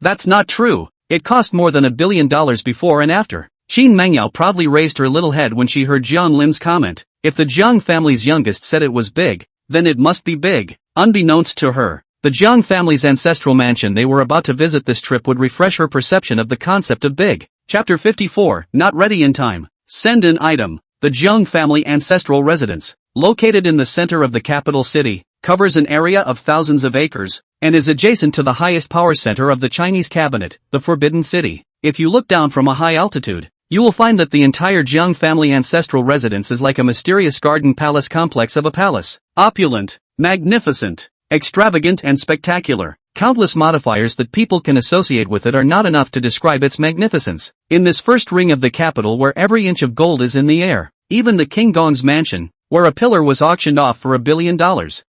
that's not true, it cost more than $1 billion before and after. Qin Mengyuo proudly raised her little head when she heard Jiang Lin's comment. If the Jiang family's youngest said it was big, then it must be big. Unbeknownst to her, the Jiang family's ancestral mansion they were about to visit this trip would refresh her perception of the concept of big. Chapter 54, Not Ready in Time. Send an item. The Jiang family ancestral residence, located in the center of the capital city, covers an area of thousands of acres, and is adjacent to the highest power center of the Chinese cabinet, the Forbidden City. If you look down from a high altitude, you will find that the entire Jiang family ancestral residence is like a mysterious garden palace complex of a palace. Opulent, magnificent, extravagant and spectacular. Countless modifiers that people can associate with it are not enough to describe its magnificence. In this first ring of the capital where every inch of gold is in the air, even the King Gong's mansion, where a pillar was auctioned off for $1 billion,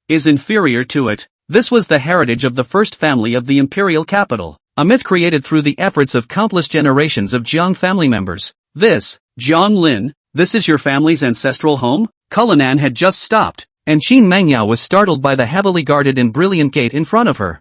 is inferior to it. This was the heritage of the first family of the imperial capital, a myth created through the efforts of countless generations of Jiang family members. This, Jiang Lin, this is your family's ancestral home? Cullinan had just stopped, and Qin Mengyao was startled by the heavily guarded and brilliant gate in front of her.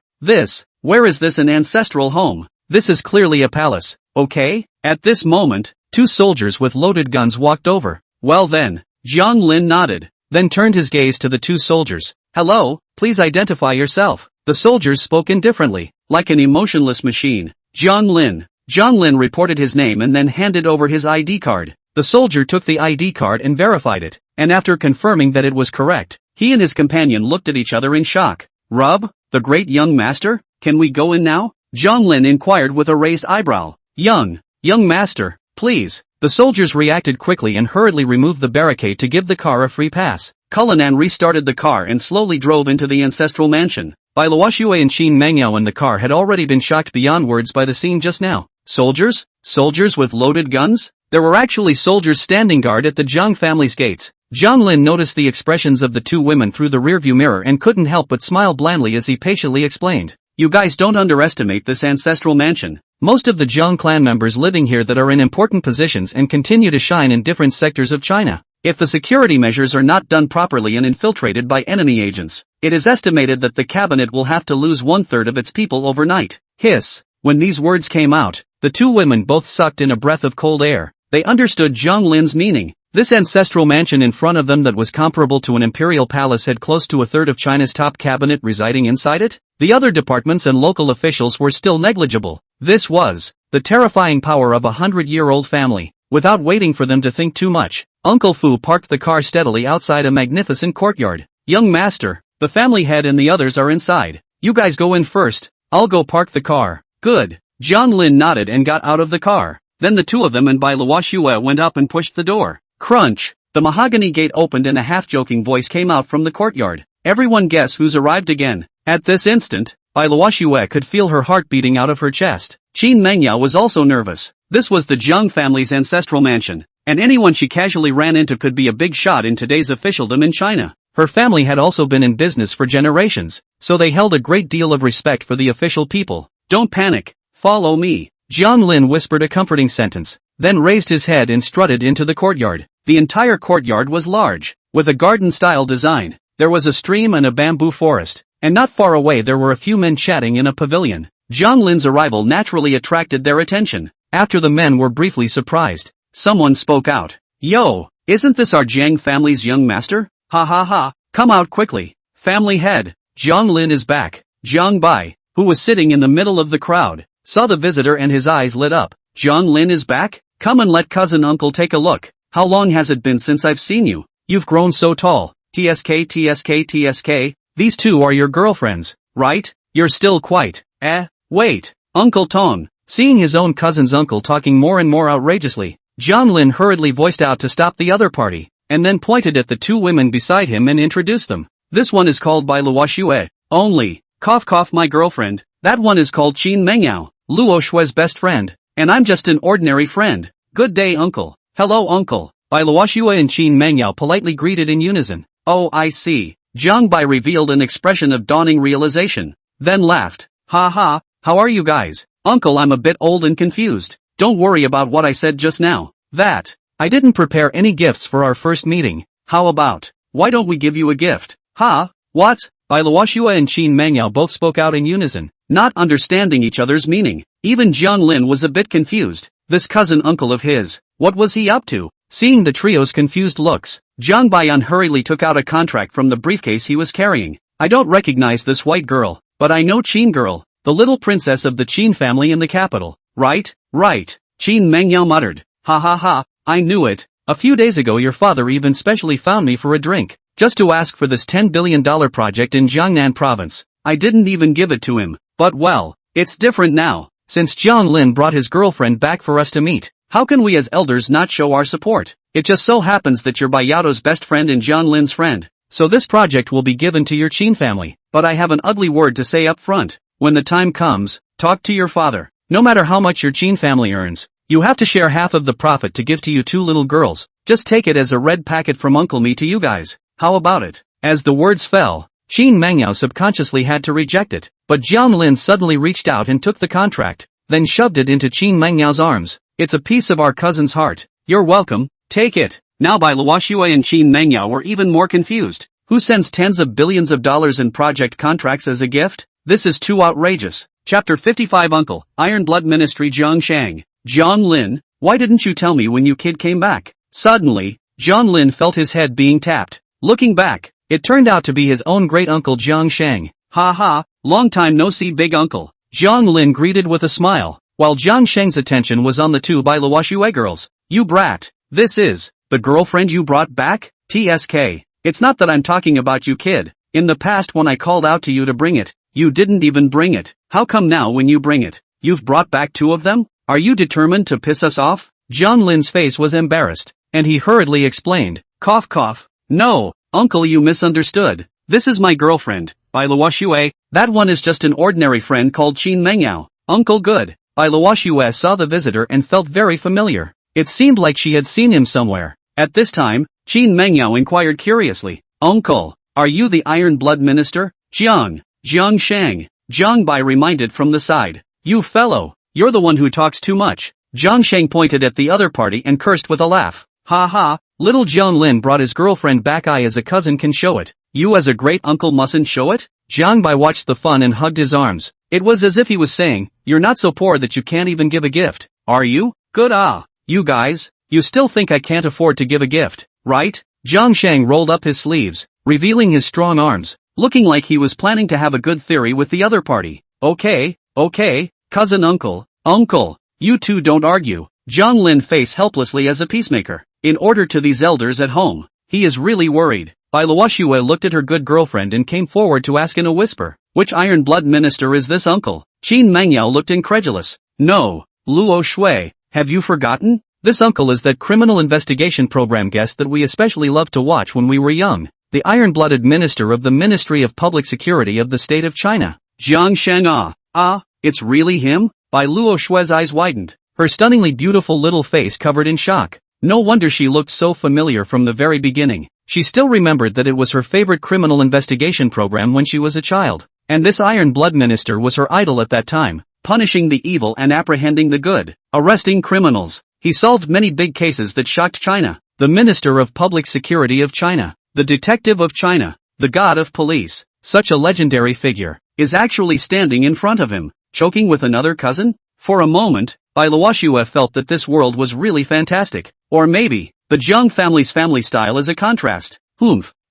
Where is this an ancestral home? This is clearly a palace, okay? At this moment, two soldiers with loaded guns walked over. Well then, Jiang Lin nodded, then turned his gaze to the two soldiers. Hello, please identify yourself. The soldiers spoke indifferently, like an emotionless machine. Jiang Lin. Jiang Lin reported his name and then handed over his ID card. The soldier took the ID card and verified it, and after confirming that it was correct, he and his companion looked at each other in shock. Rub, the great young master, can we go in now? Jiang Lin inquired with a raised eyebrow. Young master, please. The soldiers reacted quickly and hurriedly removed the barricade to give the car a free pass. Cullinan restarted the car and slowly drove into the ancestral mansion. Bai Luoxue and Qin Mengyao in the car had already been shocked beyond words by the scene just now. Soldiers? Soldiers with loaded guns? There were actually soldiers standing guard at the Jiang family's gates. Jiang Lin noticed the expressions of the two women through the rearview mirror and couldn't help but smile blandly as he patiently explained. You guys don't underestimate this ancestral mansion. Most of the Jiang clan members living here that are in important positions and continue to shine in different sectors of China. If the security measures are not done properly and infiltrated by enemy agents, it is estimated that the cabinet will have to lose 1/3 of its people overnight. Hiss. When these words came out, the two women both sucked in a breath of cold air. They understood Jiang Lin's meaning. This ancestral mansion in front of them that was comparable to an imperial palace had close to 1/3 of China's top cabinet residing inside it. The other departments and local officials were still negligible. This was the terrifying power of a 100-year-old family. Without waiting for them to think too much, Uncle Fu parked the car steadily outside a magnificent courtyard. Young master, the family head and the others are inside. You guys go in first. I'll go park the car. Good. Jiang Lin nodded and got out of the car. Then the two of them and Bai Luoxue went up and pushed the door. Crunch! The mahogany gate opened and a half-joking voice came out from the courtyard. Everyone guess who's arrived again. At this instant, Bai Luoxue could feel her heart beating out of her chest. Qin Mengyao was also nervous. This was the Jiang family's ancestral mansion, and anyone she casually ran into could be a big shot in today's officialdom in China. Her family had also been in business for generations, so they held a great deal of respect for the official people. Don't panic, follow me. Jiang Lin whispered a comforting sentence, then raised his head and strutted into the courtyard. The entire courtyard was large, with a garden-style design. There was a stream and a bamboo forest, and not far away there were a few men chatting in a pavilion. Jiang Lin's arrival naturally attracted their attention. After the men were briefly surprised, someone spoke out. Yo, isn't this our Jiang family's young master? Ha ha ha, come out quickly. Family head, Jiang Lin is back. Jiang Bai, who was sitting in the middle of the crowd, saw the visitor and his eyes lit up. Jiang Lin is back? Come and let cousin uncle take a look. How long has it been since I've seen you? You've grown so tall. TSK. These two are your girlfriends, right? You're still quite. Wait. Uncle Tong. Seeing his own cousin's uncle talking more and more outrageously, Jiang Lin hurriedly voiced out to stop the other party, and then pointed at the two women beside him and introduced them. This one is called Bai Luoxue. Only. Cough my girlfriend. That one is called Qin Mengyao, Luo Shue's best friend. And I'm just an ordinary friend. Good day uncle. Hello uncle. Bai Luoxue and Qin Mengyao politely greeted in unison. Oh I see. Jiang Bai revealed an expression of dawning realization, then laughed. Ha ha, how are you guys? Uncle, I'm a bit old and confused. Don't worry about what I said just now. I didn't prepare any gifts for our first meeting. How about, why don't we give you a gift? What? Bai Luoxue and Qin Mengyao both spoke out in unison, not understanding each other's meaning. Even Jiang Lin was a bit confused. This cousin uncle of his, what was he up to? Seeing the trio's confused looks, Jiang Baiyan hurriedly took out a contract from the briefcase he was carrying. I don't recognize this white girl, but I know Qin girl, the little princess of the Qin family in the capital. Right? Qin Mengyao muttered. Ha ha ha, I knew it. A few days ago your father even specially found me for a drink, just to ask for this $10 billion project in Jiangnan province. I didn't even give it to him. But well, it's different now. Since Jiang Lin brought his girlfriend back for us to meet, how can we as elders not show our support? It just so happens that you're Bai Yao's best friend and Jiang Lin's friend. so this project will be given to your Qin family, but I have an ugly word to say up front. When the time comes, talk to your father. No matter how much your Qin family earns, you have to share half of the profit to give to you two little girls. Just take it as a red packet from Uncle Me to you guys. How about it? As the words fell, Qin Mangyao subconsciously had to reject it, but Jiang Lin suddenly reached out and took the contract, then shoved it into Qin Mangyao's arms. It's a piece of our cousin's heart. You're welcome, take it. Now Bai Luoxue and Qin Mangyao were even more confused. Who sends tens of billions of dollars in project contracts as a gift? This is too outrageous. Chapter 55 Uncle, Iron Blood Ministry Jiang Shang. Jiang Lin, why didn't you tell me when you kid came back? Suddenly, Jiang Lin felt his head being tapped. Looking back, it turned out to be his own great-uncle Jiang Shang. Ha ha, long time no see big uncle. Jiang Lin greeted with a smile, while Jiang Shang's attention was on the two Bai Luoxue girls. You brat, this is the girlfriend you brought back? TSK. It's not that I'm talking about you kid. In the past when I called out to you to bring it, you didn't even bring it. How come now when you bring it, you've brought back two of them? Are you determined to piss us off? Jiang Lin's face was embarrassed, and he hurriedly explained. Cough cough. No, uncle, you misunderstood. This is my girlfriend, Bai Luoxue. That one is just an ordinary friend called Qin Mangyao. Uncle good. Bai Luoxue saw the visitor and felt very familiar. It seemed like she had seen him somewhere. At this time, Qin Mangyao inquired curiously. Uncle, are you the Iron Blood Minister? Jiang Shang. Jiang Bai reminded from the side. You fellow, you're the one who talks too much. Jiang Shang pointed at the other party and cursed with a laugh. Ha ha, little Jiang Lin brought his girlfriend back. I as a cousin can show it. You as a great uncle mustn't show it? Jiang Bai watched the fun and hugged his arms. It was as if he was saying, you're not so poor that you can't even give a gift, are you? Good you guys, you still think I can't afford to give a gift, right? Jiang Shang rolled up his sleeves, revealing his strong arms, looking like he was planning to have a good theory with the other party. Okay, cousin uncle, you two don't argue. Jiang Lin faced helplessly as a peacemaker. In order to these elders at home, he is really worried. Bai Luoxue looked at her good girlfriend and came forward to ask in a whisper, which Iron Blood Minister is this uncle? Qin Mangyao looked incredulous. No, Luo Shui, have you forgotten? This uncle is that criminal investigation program guest that we especially loved to watch when we were young. The iron-blooded minister of the Ministry of Public Security of the state of China. Jiang Shang it's really him? Bai Luo Shui's eyes widened, her stunningly beautiful little face covered in shock. No wonder she looked so familiar from the very beginning. She still remembered that it was her favorite criminal investigation program when she was a child. And this Iron Blood Minister was her idol at that time, punishing the evil and apprehending the good, arresting criminals. He solved many big cases that shocked China. The Minister of Public Security of China, the Detective of China, the God of Police, such a legendary figure, is actually standing in front of him, choking with another cousin? For a moment, Bai Luoxue felt that this world was really fantastic. Or maybe, the Jiang family's family style is a contrast.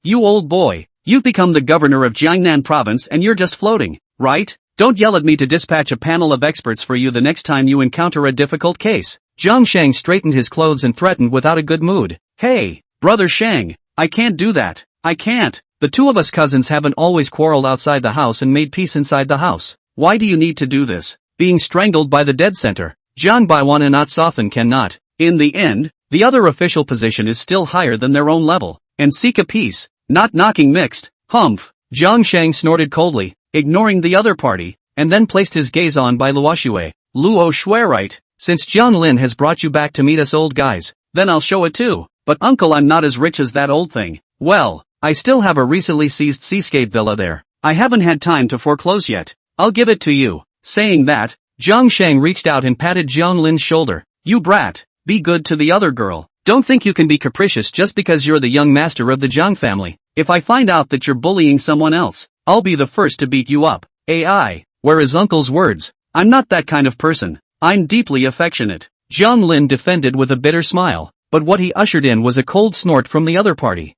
You old boy, you've become the governor of Jiangnan province and you're just floating, right? Don't yell at me to dispatch a panel of experts for you the next time you encounter a difficult case. Jiang Shang straightened his clothes and threatened without a good mood. Hey, brother Shang, I can't do that. I can't. The two of us cousins haven't always quarreled outside the house and made peace inside the house. Why do you need to do this? Being strangled by the dead center. Jiang Baiwan and not soften cannot. In the end, the other official position is still higher than their own level. And seek a peace, not knocking mixed. Jiang Shang snorted coldly, ignoring the other party, and then placed his gaze on Bai Luoxue. Luo Shui right. Since Jiang Lin has brought you back to meet us old guys, then I'll show it too. But uncle, I'm not as rich as that old thing. Well, I still have a recently seized seascape villa there. I haven't had time to foreclose yet. I'll give it to you. Saying that, Jiang Shang reached out and patted Jiang Lin's shoulder. You brat, be good to the other girl. Don't think you can be capricious just because you're the young master of the Jiang family. If I find out that you're bullying someone else, I'll be the first to beat you up. Where is uncle's words? I'm not that kind of person. I'm deeply affectionate. Jiang Lin defended with a bitter smile, but what he ushered in was a cold snort from the other party.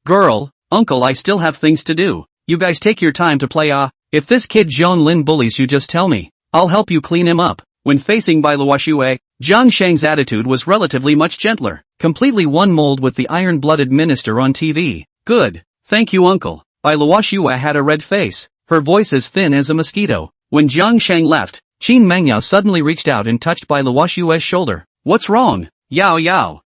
Girl, uncle, I still have things to do. You guys take your time to play. If this kid Jiang Lin bullies you, just tell me. I'll help you clean him up. When facing Bai Luoxue, Jiang Shang's attitude was relatively much gentler, completely one mold with the iron-blooded minister on TV. Good, thank you uncle. Bai Luoxue had a red face, her voice as thin as a mosquito. When Jiang Shang left, Qin Mangyao suddenly reached out and touched Bai Luoxue's shoulder. What's wrong? Yao,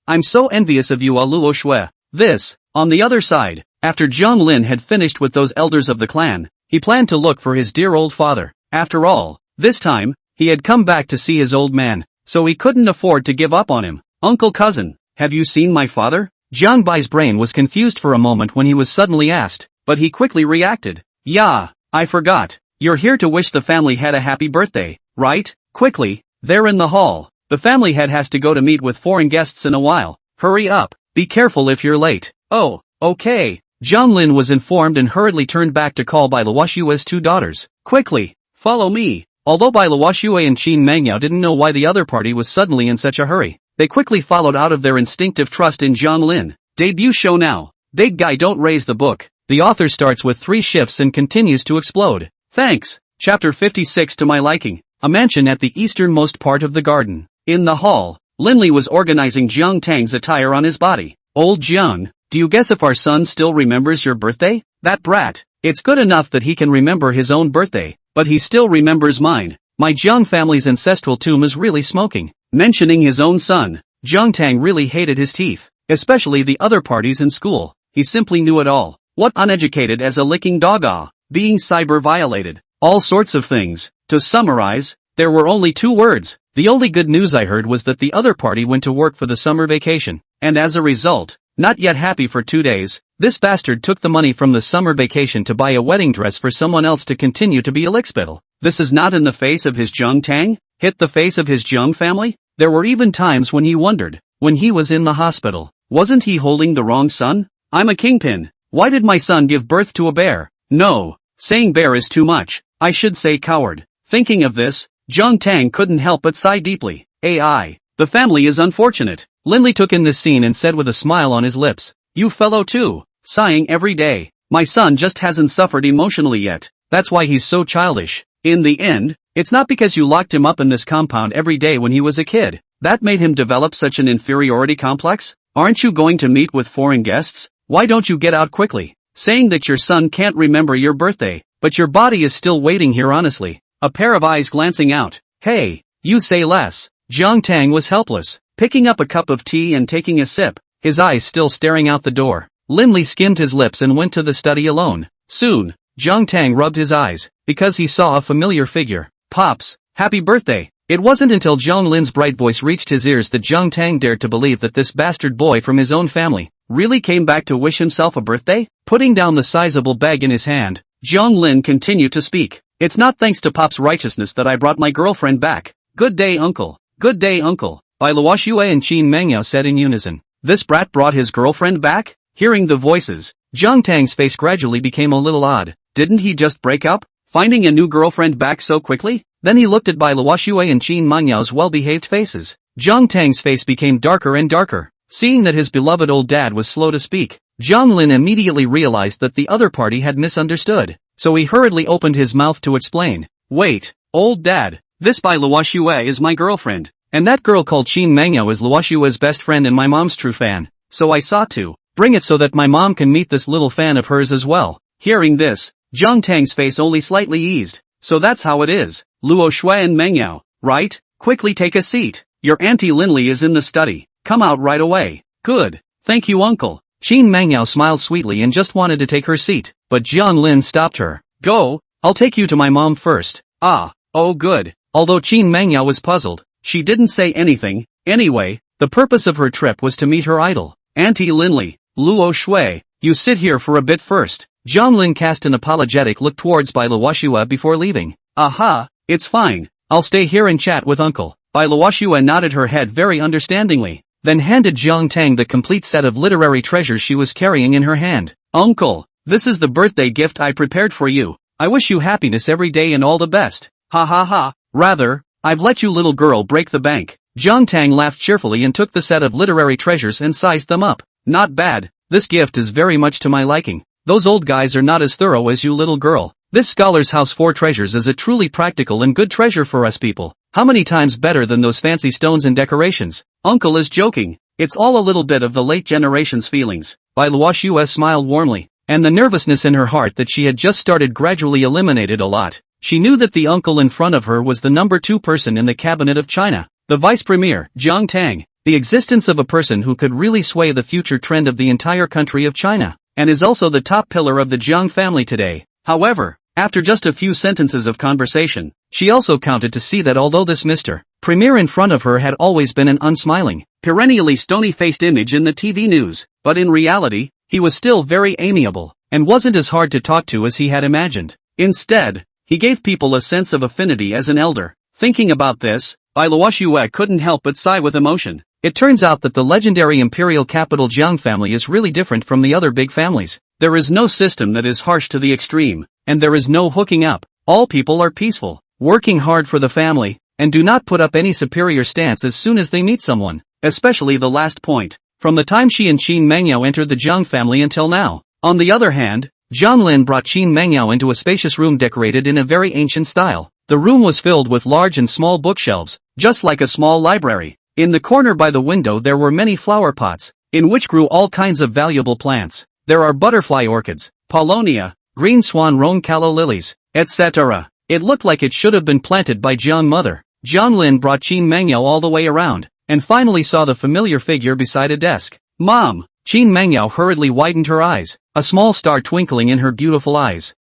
I'm so envious of you, Luo Shui. This, On the other side, after Jiang Lin had finished with those elders of the clan, he planned to look for his dear old father. After all, this time, he had come back to see his old man, so he couldn't afford to give up on him. Uncle cousin, have you seen my father? Jiang Bai's brain was confused for a moment when he was suddenly asked, but he quickly reacted. Yeah, I forgot. You're here to wish the family head a happy birthday, right? Quickly, they're in the hall. The family head has to go to meet with foreign guests in a while. Hurry up, be careful if you're late. Oh, okay. Jiang Lin was informed and hurriedly turned back to call Bai Luoshue's two daughters. Quickly, follow me. Although Bai Luoshue and Qin Mangyao didn't know why the other party was suddenly in such a hurry, they quickly followed out of their instinctive trust in Jiang Lin. Debut show now. Big guy don't raise the book. The author starts with 3 shifts and continues to explode. Thanks. Chapter 56 to my liking. A mansion at the easternmost part of the garden. In the hall, Linley was organizing Jiang Tang's attire on his body. Old Jiang, do you guess if our son still remembers your birthday? That brat. It's good enough that he can remember his own birthday, but he still remembers mine. My Jiang family's ancestral tomb is really smoking. Mentioning his own son, Jiang Tang really hated his teeth, especially the other parties in school. He simply knew it all. What uneducated as a licking dog being cyber violated. All sorts of things. To summarize, there were only 2 words. The only good news I heard was that the other party went to work for the summer vacation, and as a result, not yet happy for 2 days, this bastard took the money from the summer vacation to buy a wedding dress for someone else to continue to be a lickspittle. This is not in the face of his Jiang Tang? Hit the face of his Jiang family? There were even times when he wondered, when he was in the hospital, wasn't he holding the wrong son? I'm a kingpin. Why did my son give birth to a bear? No, saying bear is too much. I should say coward. Thinking of this, Jiang Tang couldn't help but sigh deeply. AI. The family is unfortunate. Linley took in this scene and said with a smile on his lips, you fellow too, sighing every day. My son just hasn't suffered emotionally yet. That's why he's so childish. In the end, it's not because you locked him up in this compound every day when he was a kid that made him develop such an inferiority complex. Aren't you going to meet with foreign guests? Why don't you get out quickly? Saying that your son can't remember your birthday, but your body is still waiting here honestly. A pair of eyes glancing out. Hey, you say less. Jiang Tang was helpless, picking up a cup of tea and taking a sip, his eyes still staring out the door. Linley skimmed his lips and went to the study alone. Soon, Jiang Tang rubbed his eyes, because he saw a familiar figure. Pops, happy birthday. It wasn't until Jiang Lin's bright voice reached his ears that Jiang Tang dared to believe that this bastard boy from his own family really came back to wish himself a birthday? Putting down the sizable bag in his hand, Jiang Lin continued to speak. It's not thanks to Pop's righteousness that I brought my girlfriend back. Good day, uncle. Good day, uncle. Bai Luoshue and Qin Mangyao said in unison. This brat brought his girlfriend back? Hearing the voices, Jiang Tang's face gradually became a little odd. Didn't he just break up? Finding a new girlfriend back so quickly? Then he looked at Bai Luoshue and Qin Mangyao's well-behaved faces. Jiang Tang's face became darker and darker. Seeing that his beloved old dad was slow to speak, Jiang Lin immediately realized that the other party had misunderstood, so he hurriedly opened his mouth to explain. Wait, old dad, this Bai Luoshue is my girlfriend, and that girl called Qin Mangyao is Luoshue's best friend and my mom's true fan, so I sought to bring it so that my mom can meet this little fan of hers as well. Hearing this, Jiang Tang's face only slightly eased. So that's how it is. Luoshue and Mangyao, right? Quickly take a seat. Your Auntie Linley is in the study. Come out right away. Good. Thank you, uncle. Qin Mangyao smiled sweetly and just wanted to take her seat, but Jiang Lin stopped her. Go, I'll take you to my mom first. Ah, oh good. Although Qin Mangyao was puzzled, she didn't say anything. Anyway, the purpose of her trip was to meet her idol. Auntie Linley, Luoshue, you sit here for a bit first. Jiang Lin cast an apologetic look towards Bai Luoshue before leaving. Aha, it's fine. I'll stay here and chat with uncle. Bai Luoshue nodded her head very understandingly, then handed Jiang Tang the complete set of literary treasures she was carrying in her hand. Uncle, this is the birthday gift I prepared for you. I wish you happiness every day and all the best. Ha ha ha. Rather, I've let you little girl break the bank. Jiang Tang laughed cheerfully and took the set of literary treasures and sized them up. Not bad. This gift is very much to my liking. Those old guys are not as thorough as you little girl. This Scholar's House 4 Treasures is a truly practical and good treasure for us people. How many times better than those fancy stones and decorations? Uncle is joking. It's all a little bit of the late generation's feelings. Bai Luoshue smiled warmly, and the nervousness in her heart that she had just started gradually eliminated a lot. She knew that the uncle in front of her was the number 2 person in the cabinet of China, the vice premier, Jiang Tang. the existence of a person who could really sway the future trend of the entire country of China, and is also the top pillar of the Jiang family today. However, after just a few sentences of conversation, she also counted to see that although this Mr. Premier in front of her had always been an unsmiling, perennially stony-faced image in the TV news, but in reality, he was still very amiable, and wasn't as hard to talk to as he had imagined. Instead, he gave people a sense of affinity as an elder. Thinking about this, Bai Luoxue couldn't help but sigh with emotion. It turns out that the legendary imperial capital Jiang family is really different from the other big families. There is no system that is harsh to the extreme, and there is no hooking up. All people are peaceful, working hard for the family, and do not put up any superior stance as soon as they meet someone, especially the last point, from the time she and Qin Mengyao entered the Jiang family until now. On the other hand, Jiang Lin brought Qin Mengyao into a spacious room decorated in a very ancient style. The room was filled with large and small bookshelves, just like a small library. In the corner by the window there were many flower pots, in which grew all kinds of valuable plants. There are butterfly orchids, paulownia, green swan roan calla lilies, etc. It looked like it should have been planted by Jiang mother. Jiang Lin brought Qin Mengyao all the way around, and finally saw the familiar figure beside a desk. Mom! Qin Mengyao hurriedly widened her eyes, a small star twinkling in her beautiful eyes.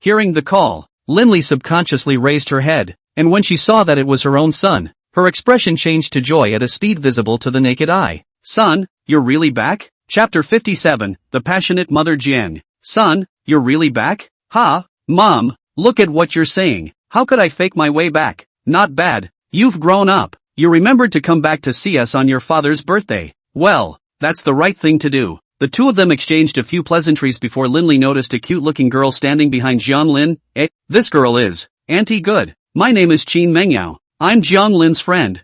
Hearing the call, Linli subconsciously raised her head, and when she saw that it was her own son, her expression changed to joy at a speed visible to the naked eye. Son, you're really back? Chapter 57, The Passionate Mother Jiang. Son, you're really back? Ha? Mom, look at what you're saying. How could I fake my way back? Not bad. You've grown up. You remembered to come back to see us on your father's birthday. Well, that's the right thing to do. The two of them exchanged a few pleasantries before Linli noticed a cute-looking girl standing behind Jiang Lin. This girl is Auntie Good. My name is Qin Mengyao. I'm Jiang Lin's friend.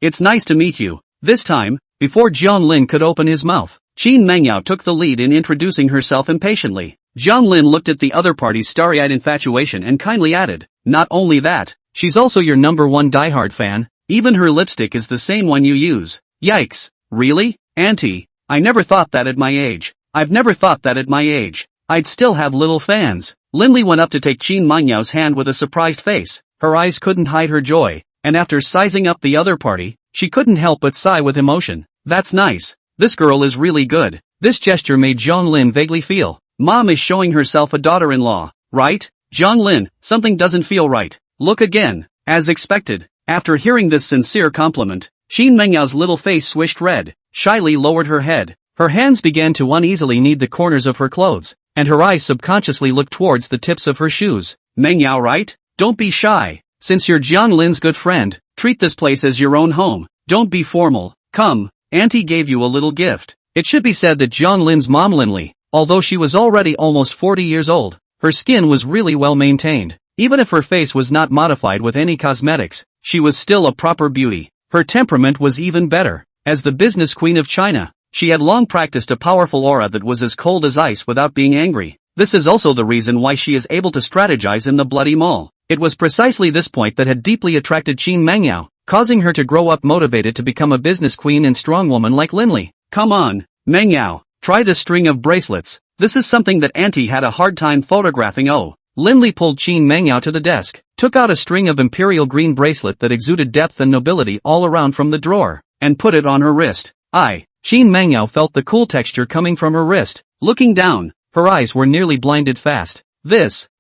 It's nice to meet you. This time, before Jiang Lin could open his mouth, Qin Mengyao took the lead in introducing herself impatiently. Jiang Lin looked at the other party's starry-eyed infatuation and kindly added, not only that, she's also your #1 diehard fan. Even her lipstick is the same one you use. Yikes. Really? Auntie, I never thought that at my age. I've never thought that at my age. I'd still have little fans. Linli went up to take Qin Menyao's hand with a surprised face. Her eyes couldn't hide her joy, and after sizing up the other party, she couldn't help but sigh with emotion. That's nice. This girl is really good. This gesture made Jiang Lin vaguely feel. Mom is showing herself a daughter-in-law, right? Jiang Lin, something doesn't feel right. Look again. As expected, after hearing this sincere compliment, Qin Menyao's little face swished red, shyly lowered her head. Her hands began to uneasily knead the corners of her clothes, and her eyes subconsciously looked towards the tips of her shoes. Mengyao, right? Don't be shy. Since you're Jiang Lin's good friend, treat this place as your own home. Don't be formal. Come, Auntie gave you a little gift. It should be said that Jiang Lin's mom Linli, although she was already almost 40 years old, her skin was really well maintained. Even if her face was not modified with any cosmetics, she was still a proper beauty. Her temperament was even better. As the business queen of China, she had long practiced a powerful aura that was as cold as ice without being angry. This is also the reason why she is able to strategize in the bloody mall. It was precisely this point that had deeply attracted Qin Mengyao, causing her to grow up motivated to become a business queen and strong woman like Linli. Come on, Mengyao, try this string of bracelets. This is something that Auntie had a hard time photographing. Oh. Linli pulled Qin Mengyao to the desk, took out a string of imperial green bracelet that exuded depth and nobility all around from the drawer, and put it on her wrist. Qin Mengyao felt the cool texture coming from her wrist. Looking down, her eyes were nearly blinded fast.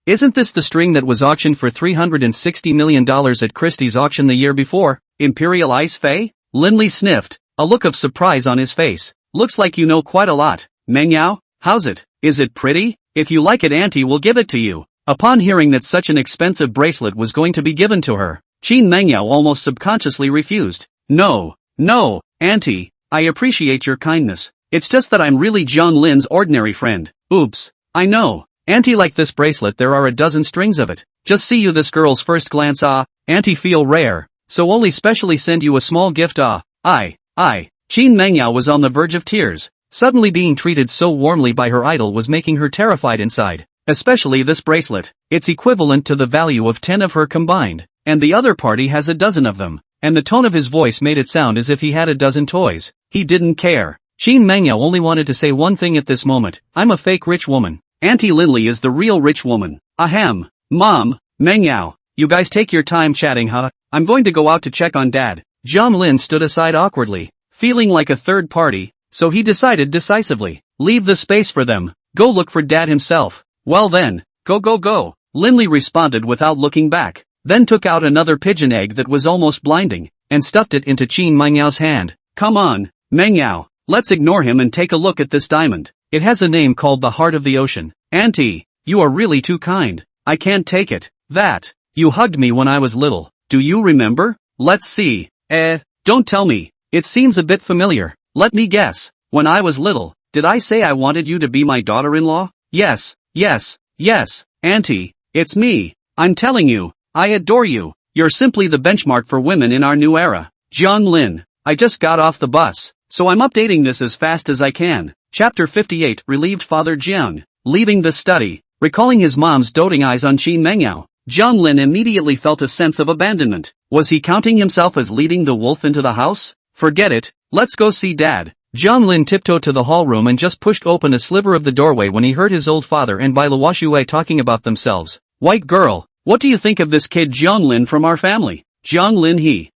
Isn't this the string that was auctioned for $360 million at Christie's auction the year before? Imperial Ice Fae? Linli sniffed, a look of surprise on his face. Looks like you know quite a lot. Mengyao, how's it? Is it pretty? If you like it, Auntie will give it to you. Upon hearing that such an expensive bracelet was going to be given to her, Qin Mengyao almost subconsciously refused. No, Auntie, I appreciate your kindness. It's just that I'm really Jiang Lin's ordinary friend. Oops. I know. Auntie, like this bracelet there are a dozen strings of it. Just see you this girl's first glance. Auntie feel rare, so only specially send you a small gift. Qin Mengyao was on the verge of tears. Suddenly being treated so warmly by her idol was making her terrified inside. Especially this bracelet. It's equivalent to the value of 10 of her combined, and the other party has a dozen of them. And the tone of his voice made it sound as if he had a dozen toys. He didn't care. Qin Mengyao only wanted to say one thing at this moment. I'm a fake rich woman. Auntie Linli is the real rich woman. Ahem. Mom, Mengyao, you guys take your time chatting, huh? I'm going to go out to check on Dad. Jiang Lin stood aside awkwardly, feeling like a third party, so he decided decisively, leave the space for them, go look for dad himself. Well then, go. Linley responded without looking back, then took out another pigeon egg that was almost blinding, and stuffed it into Qin Mengyao hand. Come on, Mengyao, let's ignore him and take a look at this diamond. It has a name called the Heart of the Ocean. Auntie, you are really too kind. I can't take it. That, you hugged me when I was little. Do you remember? Let's see. Don't tell me. It seems a bit familiar. Let me guess. When I was little, did I say I wanted you to be my daughter-in-law? Yes. Auntie, it's me. I'm telling you, I adore you. You're simply the benchmark for women in our new era. Jiang Lin, I just got off the bus, so I'm updating this as fast as I can. Chapter 58. Relieved Father Jiang. Leaving the study, recalling his mom's doting eyes on Qin Mengyao, Jiang Lin immediately felt a sense of abandonment. Was he counting himself as leading the wolf into the house? Forget it, let's go see Dad. Jiang Lin tiptoed to the hall room and just pushed open a sliver of the doorway when he heard his old father and Bai Luoxue talking about themselves. White girl, what do you think of this kid Jiang Lin from our family? Jiang Lin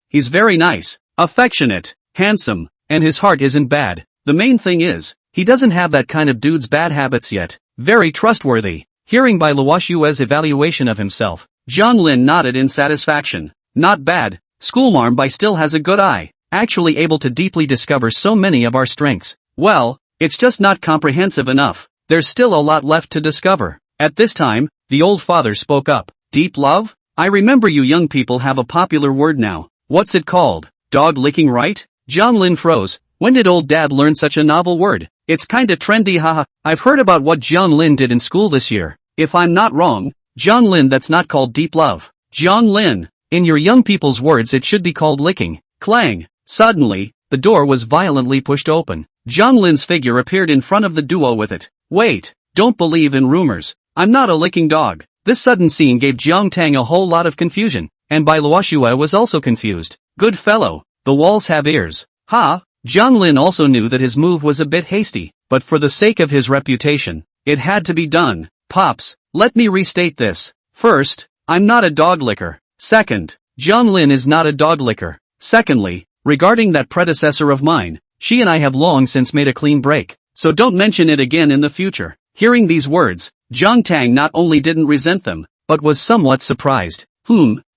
he's very nice, affectionate, handsome, and his heart isn't bad. The main thing is, he doesn't have that kind of dude's bad habits yet. Very trustworthy. Hearing Bai Luoxue's evaluation of himself, Jiang Lin nodded in satisfaction. Not bad, schoolmarm Bai still has a good eye, actually able to deeply discover so many of our strengths. Well, it's just not comprehensive enough. There's still a lot left to discover. At this time, the old father spoke up. Deep love? I remember you young people have a popular word now. What's it called? Dog licking, right? Jiang Lin froze. When did old dad learn such a novel word? It's kinda trendy, haha. I've heard about what Jiang Lin did in school this year. If I'm not wrong, Jiang Lin, that's not called deep love. Jiang Lin, in your young people's words it should be called licking. Clang. Suddenly, the door was violently pushed open. Jiang Lin's figure appeared in front of the duo with it. Wait, don't believe in rumors. I'm not a licking dog. This sudden scene gave Jiang Tang a whole lot of confusion, and Bai Luoxue was also confused. Good fellow, the walls have ears. Ha! Jiang Lin also knew that his move was a bit hasty, but for the sake of his reputation, it had to be done. Pops, let me restate this. First, I'm not a dog licker. Second, Jiang Lin is not a dog licker. Secondly, regarding that predecessor of mine, she and I have long since made a clean break, so don't mention it again in the future. Hearing these words, Jiang Tang not only didn't resent them, but was somewhat surprised.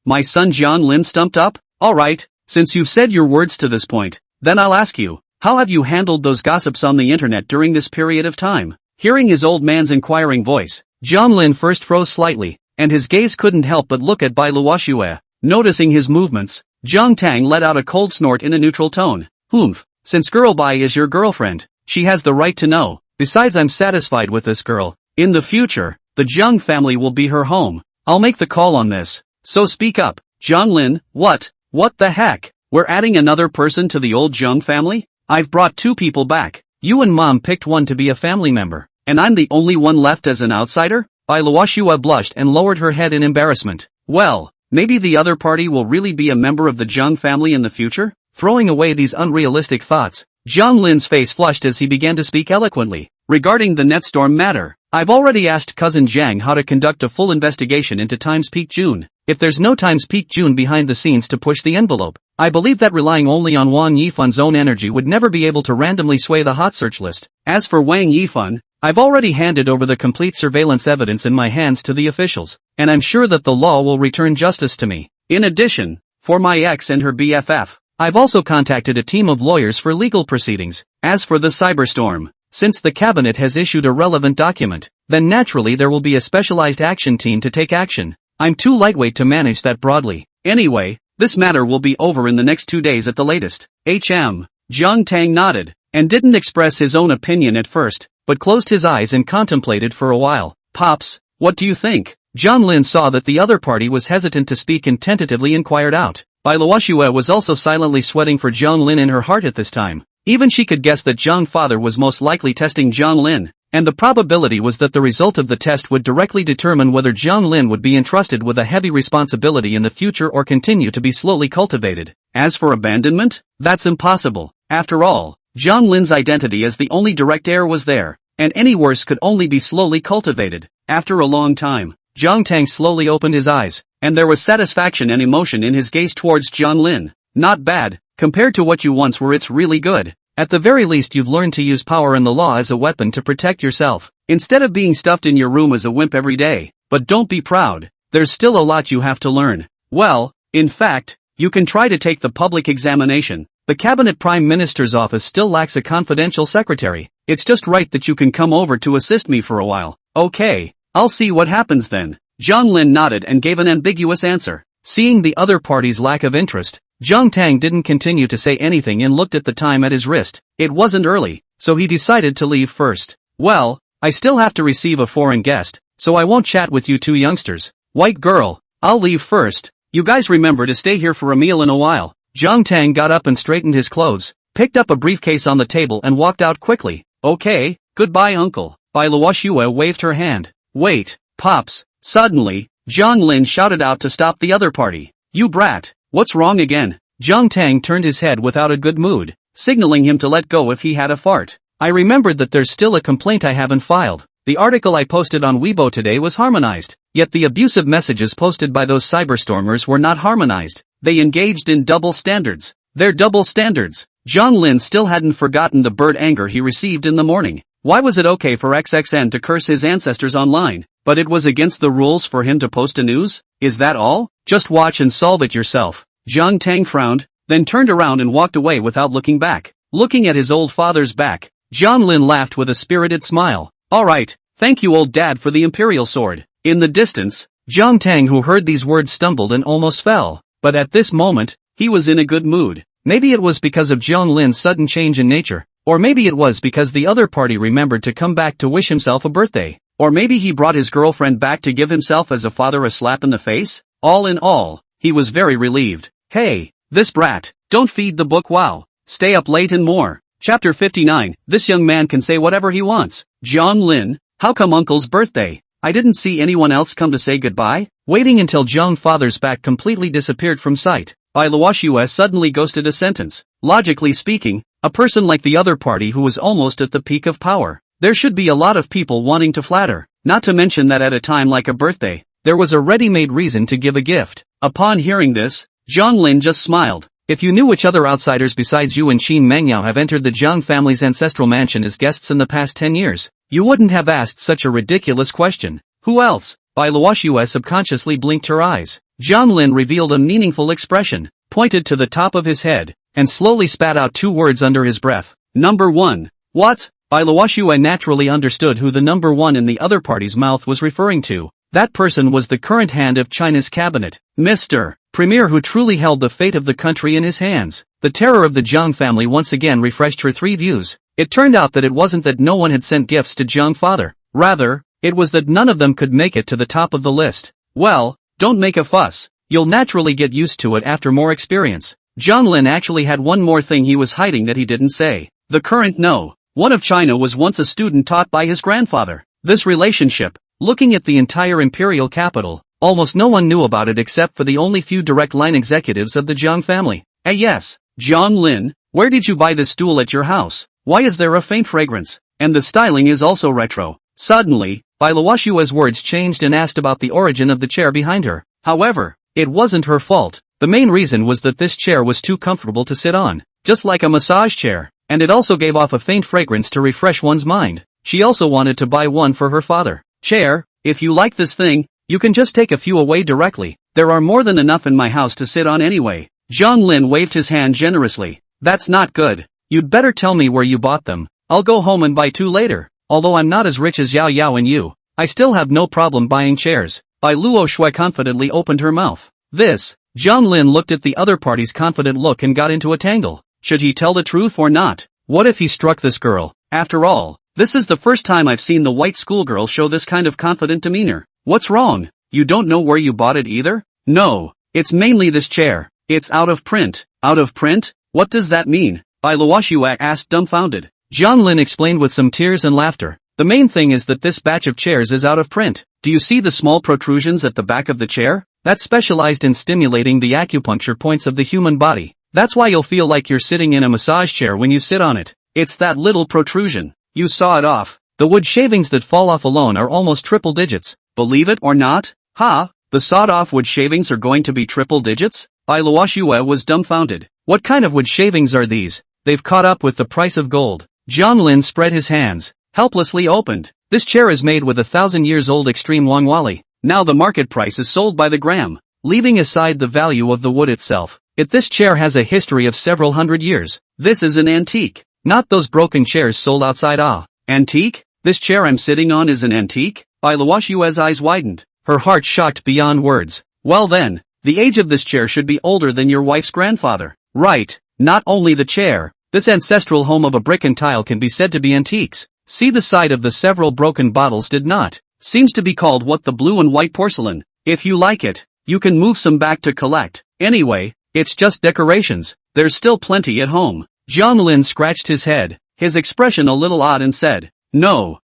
My son Jiang Lin stumped up? Alright, since you've said your words to this point, then I'll ask you, how have you handled those gossips on the internet during this period of time? Hearing his old man's inquiring voice, Jiang Lin first froze slightly, and his gaze couldn't help but look at Bai Luoxue. Noticing his movements, Jiang Tang let out a cold snort in a neutral tone. Since girl Bai is your girlfriend, she has the right to know. Besides, I'm satisfied with this girl. In the future, the Jiang family will be her home. I'll make the call on this. So speak up. Jiang Lin, what the heck? We're adding another person to the old Jiang family? I've brought 2 people back. You and Mom picked one to be a family member, and I'm the only one left as an outsider? Bai Luoxue blushed and lowered her head in embarrassment. Well, maybe the other party will really be a member of the Jiang family in the future? Throwing away these unrealistic thoughts, Jiang Lin's face flushed as he began to speak eloquently. Regarding the Netstorm matter, I've already asked cousin Jiang how to conduct a full investigation into Times Peak June. If there's no Times Peak June behind the scenes to push the envelope, I believe that relying only on Wang Yifan's own energy would never be able to randomly sway the hot search list. As for Wang Yifan, I've already handed over the complete surveillance evidence in my hands to the officials, and I'm sure that the law will return justice to me. In addition, for my ex and her BFF, I've also contacted a team of lawyers for legal proceedings. As for the cyberstorm, since the cabinet has issued a relevant document, then naturally there will be a specialized action team to take action. I'm too lightweight to manage that broadly. Anyway, this matter will be over in the next 2 days at the latest. Jiang Tang nodded, and didn't express his own opinion at first, but closed his eyes and contemplated for a while. Pops, what do you think? Jiang Lin saw that the other party was hesitant to speak and tentatively inquired out. Bai Luoxue was also silently sweating for Jiang Lin in her heart at this time. Even she could guess that Jiang father was most likely testing Jiang Lin, and the probability was that the result of the test would directly determine whether Jiang Lin would be entrusted with a heavy responsibility in the future or continue to be slowly cultivated. As for abandonment, that's impossible. After all, Jiang Lin's identity as the only direct heir was there, and any worse could only be slowly cultivated. After a long time, Jiang Tang slowly opened his eyes, and there was satisfaction and emotion in his gaze towards Jiang Lin. Not bad. Compared to what you once were, it's really good. At the very least you've learned to use power and the law as a weapon to protect yourself, instead of being stuffed in your room as a wimp every day. But don't be proud. There's still a lot you have to learn. Well, in fact, you can try to take the public examination. The Cabinet Prime Minister's office still lacks a confidential secretary. It's just right that you can come over to assist me for a while. Okay, I'll see what happens then. Jiang Lin nodded and gave an ambiguous answer. Seeing the other party's lack of interest, Jiang Tang didn't continue to say anything and looked at the time at his wrist. It wasn't early, so he decided to leave first. Well, I still have to receive a foreign guest, so I won't chat with you two youngsters. White girl, I'll leave first. You guys remember to stay here for a meal in a while. Jiang Tang got up and straightened his clothes, picked up a briefcase on the table and walked out quickly. Okay, goodbye uncle. Bai Luoxue waved her hand. Wait, Pops. Suddenly, Jiang Lin shouted out to stop the other party. You brat, what's wrong again? Jiang Tang turned his head without a good mood, signaling him to let go if he had a fart. I remembered that there's still a complaint I haven't filed. The article I posted on Weibo today was harmonized, yet the abusive messages posted by those cyberstormers were not harmonized. They engaged in double standards. They're double standards. Jiang Lin still hadn't forgotten the bird anger he received in the morning. Why was it okay for XXN to curse his ancestors online, but it was against the rules for him to post a news? Is that all? Just watch and solve it yourself. Jiang Tang frowned, then turned around and walked away without looking back. Looking at his old father's back, Jiang Lin laughed with a spirited smile. Alright, thank you old dad for the imperial sword. In the distance, Jiang Tang, who heard these words, stumbled and almost fell. But at this moment, he was in a good mood. Maybe it was because of Jiang Lin's sudden change in nature. Or maybe it was because the other party remembered to come back to wish himself a birthday. Or maybe he brought his girlfriend back to give himself as a father a slap in the face. All in all, he was very relieved. Hey, this brat, don't feed the book. Wow. Stay up late and more. Chapter 59, this young man can say whatever he wants. Jiang Lin, how come uncle's birthday? I didn't see anyone else come to say goodbye. Waiting until Jiang father's back completely disappeared from sight, Bai Luoxue suddenly ghosted a sentence. Logically speaking, a person like the other party who was almost at the peak of power, there should be a lot of people wanting to flatter, not to mention that at a time like a birthday, there was a ready-made reason to give a gift. Upon hearing this, Jiang Lin just smiled. If you knew which other outsiders besides you and Qin Mengyao have entered the Jiang family's ancestral mansion as guests in the past 10 years, you wouldn't have asked such a ridiculous question. Who else? Bai Luoxue subconsciously blinked her eyes. Jiang Lin revealed a meaningful expression, pointed to the top of his head, and slowly spat out two words under his breath. Number 1. What? Bai Luoxue naturally understood who the number 1 in the other party's mouth was referring to. That person was the current hand of China's cabinet, Mr. Premier, who truly held the fate of the country in his hands. The terror of the Jiang family once again refreshed her three views. It turned out that it wasn't that no one had sent gifts to Jiang father. Rather, it was that none of them could make it to the top of the list. Well, don't make a fuss. You'll naturally get used to it after more experience. Jiang Lin actually had one more thing he was hiding that he didn't say. The current one of China was once a student taught by his grandfather. This relationship, looking at the entire imperial capital, almost no one knew about it except for the only few direct line executives of the Jiang family. Yes, Jiang Lin, where did you buy this stool at your house? Why is there a faint fragrance? And the styling is also retro. Suddenly, Bai Luoxue's words changed and asked about the origin of the chair behind her. However, it wasn't her fault. The main reason was that this chair was too comfortable to sit on, just like a massage chair, and it also gave off a faint fragrance to refresh one's mind. She also wanted to buy one for her father. Chair, if you like this thing, you can just take a few away directly. There are more than enough in my house to sit on anyway. Jiang Lin waved his hand generously. That's not good. You'd better tell me where you bought them. I'll go home and buy two later. Although I'm not as rich as Yao Yao and you, I still have no problem buying chairs. Bai Luoxue confidently opened her mouth. Jiang Lin looked at the other party's confident look and got into a tangle. Should he tell the truth or not? What if he struck this girl? After all, this is the first time I've seen the white schoolgirl show this kind of confident demeanor. What's wrong? You don't know where you bought it either? No, it's mainly this chair. It's out of print. Out of print? What does that mean? Bai Luoxue asked dumbfounded. Jiang Lin explained with some tears and laughter. The main thing is that this batch of chairs is out of print. Do you see the small protrusions at the back of the chair? That's specialized in stimulating the acupuncture points of the human body. That's why you'll feel like you're sitting in a massage chair when you sit on it. It's that little protrusion. You saw it off. The wood shavings that fall off alone are almost triple digits. Believe it or not? The sawed-off wood shavings are going to be triple digits? Bai Luoxue was dumbfounded. What kind of wood shavings are these? They've caught up with the price of gold. Jiang Lin spread his hands, helplessly opened. This chair is made with 1,000 years old extreme Wangwali. Now the market price is sold by the gram. Leaving aside the value of the wood itself, this chair has a history of several hundred years. This is an antique. Not those broken chairs sold outside. Antique? This chair I'm sitting on is an antique? Bai Luoxue's eyes widened. Her heart shocked beyond words. Well then, the age of this chair should be older than your wife's grandfather. Right. Not only the chair, this ancestral home of a brick and tile can be said to be antiques. See the side of the several broken bottles did not. Seems to be called what the blue and white porcelain. If you like it, you can move some back to collect. Anyway, it's just decorations. There's still plenty at home. Jiang Lin scratched his head, his expression a little odd and said, No.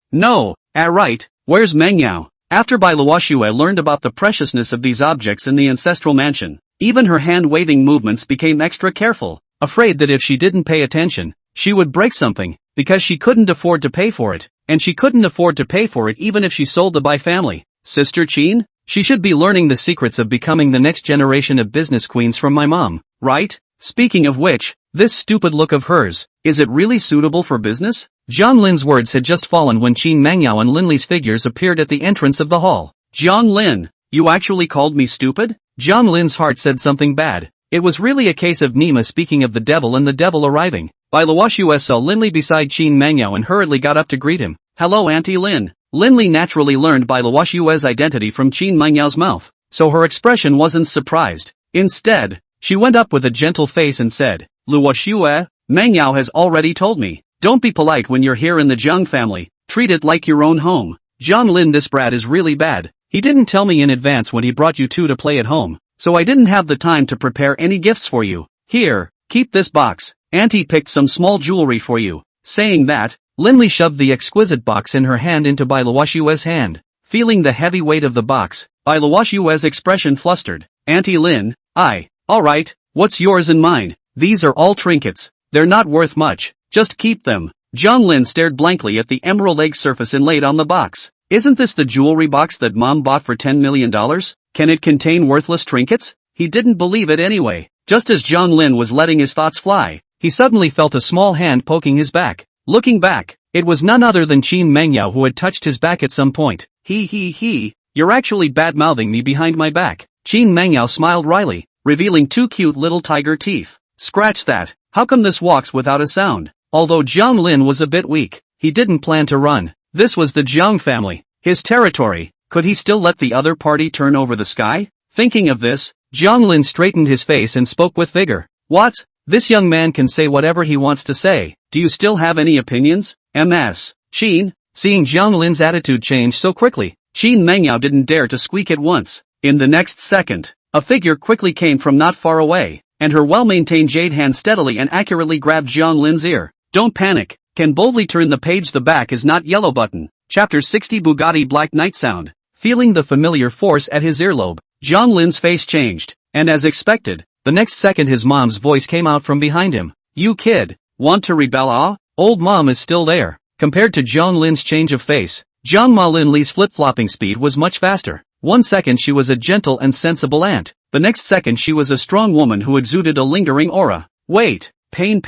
Right, where's Meng Yao? After Bai Luoxue learned about the preciousness of these objects in the ancestral mansion, even her hand-waving movements became extra careful, afraid that if she didn't pay attention, she would break something, because she couldn't afford to pay for it, and she couldn't afford to pay for it even if she sold the Bai family. Sister Qin? She should be learning the secrets of becoming the next generation of business queens from my mom, right? Speaking of which, this stupid look of hers, is it really suitable for business? Jiang Lin's words had just fallen when Qin Mengyao and Lin Li's figures appeared at the entrance of the hall. Jiang Lin, you actually called me stupid? Jiang Lin's heart said something bad. It was really a case of Nima speaking of the devil and the devil arriving. Bai Luoxue saw Lin Li beside Qin Mengyao and hurriedly got up to greet him. Hello Auntie Lin. Lin Li naturally learned Bai Luoxue's identity from Qin Mengyao's mouth, so her expression wasn't surprised. Instead, she went up with a gentle face and said, Luoxue, Mengyao has already told me. Don't be polite when you're here in the Jiang family, treat it like your own home. Jiang Lin, this brat is really bad. He didn't tell me in advance when he brought you two to play at home, so I didn't have the time to prepare any gifts for you. Here, keep this box. Auntie picked some small jewelry for you. Saying that, Lin Li shoved the exquisite box in her hand into Bai Luoxue's hand. Feeling the heavy weight of the box, Bai Luoxue's expression flustered. Auntie Lin, alright, what's yours and mine? These are all trinkets. They're not worth much. Just keep them. Jiang Lin stared blankly at the emerald egg surface inlaid on the box. Isn't this the jewelry box that Mom bought for $10 million? Can it contain worthless trinkets? He didn't believe it anyway. Just as Jiang Lin was letting his thoughts fly, he suddenly felt a small hand poking his back. Looking back, it was none other than Qin Mengyao who had touched his back at some point. You're actually bad-mouthing me behind my back. Qin Mengyao smiled wryly, revealing two cute little tiger teeth. Scratch that. How come this walks without a sound? Although Jiang Lin was a bit weak, he didn't plan to run. This was the Jiang family, his territory. Could he still let the other party turn over the sky? Thinking of this, Jiang Lin straightened his face and spoke with vigor. What? This young man can say whatever he wants to say. Do you still have any opinions? Ms. Qin, seeing Jiang Lin's attitude change so quickly, Qin Mengyao didn't dare to squeak at once. In the next second, a figure quickly came from not far away, and her well-maintained jade hand steadily and accurately grabbed Jiang Lin's ear. Don't panic, can boldly turn the page, the back is not yellow button. Chapter 60 Bugatti Black Knight Sound. Feeling the familiar force at his earlobe, Jiang Lin's face changed, and as expected, the next second his mom's voice came out from behind him. You kid, want to rebel? Old mom is still there. Compared to Jiang Lin's change of face, Jiang Ma Lin Li's flip-flopping speed was much faster. 1 second she was a gentle and sensible aunt, the next second she was a strong woman who exuded a lingering aura. Wait, pain.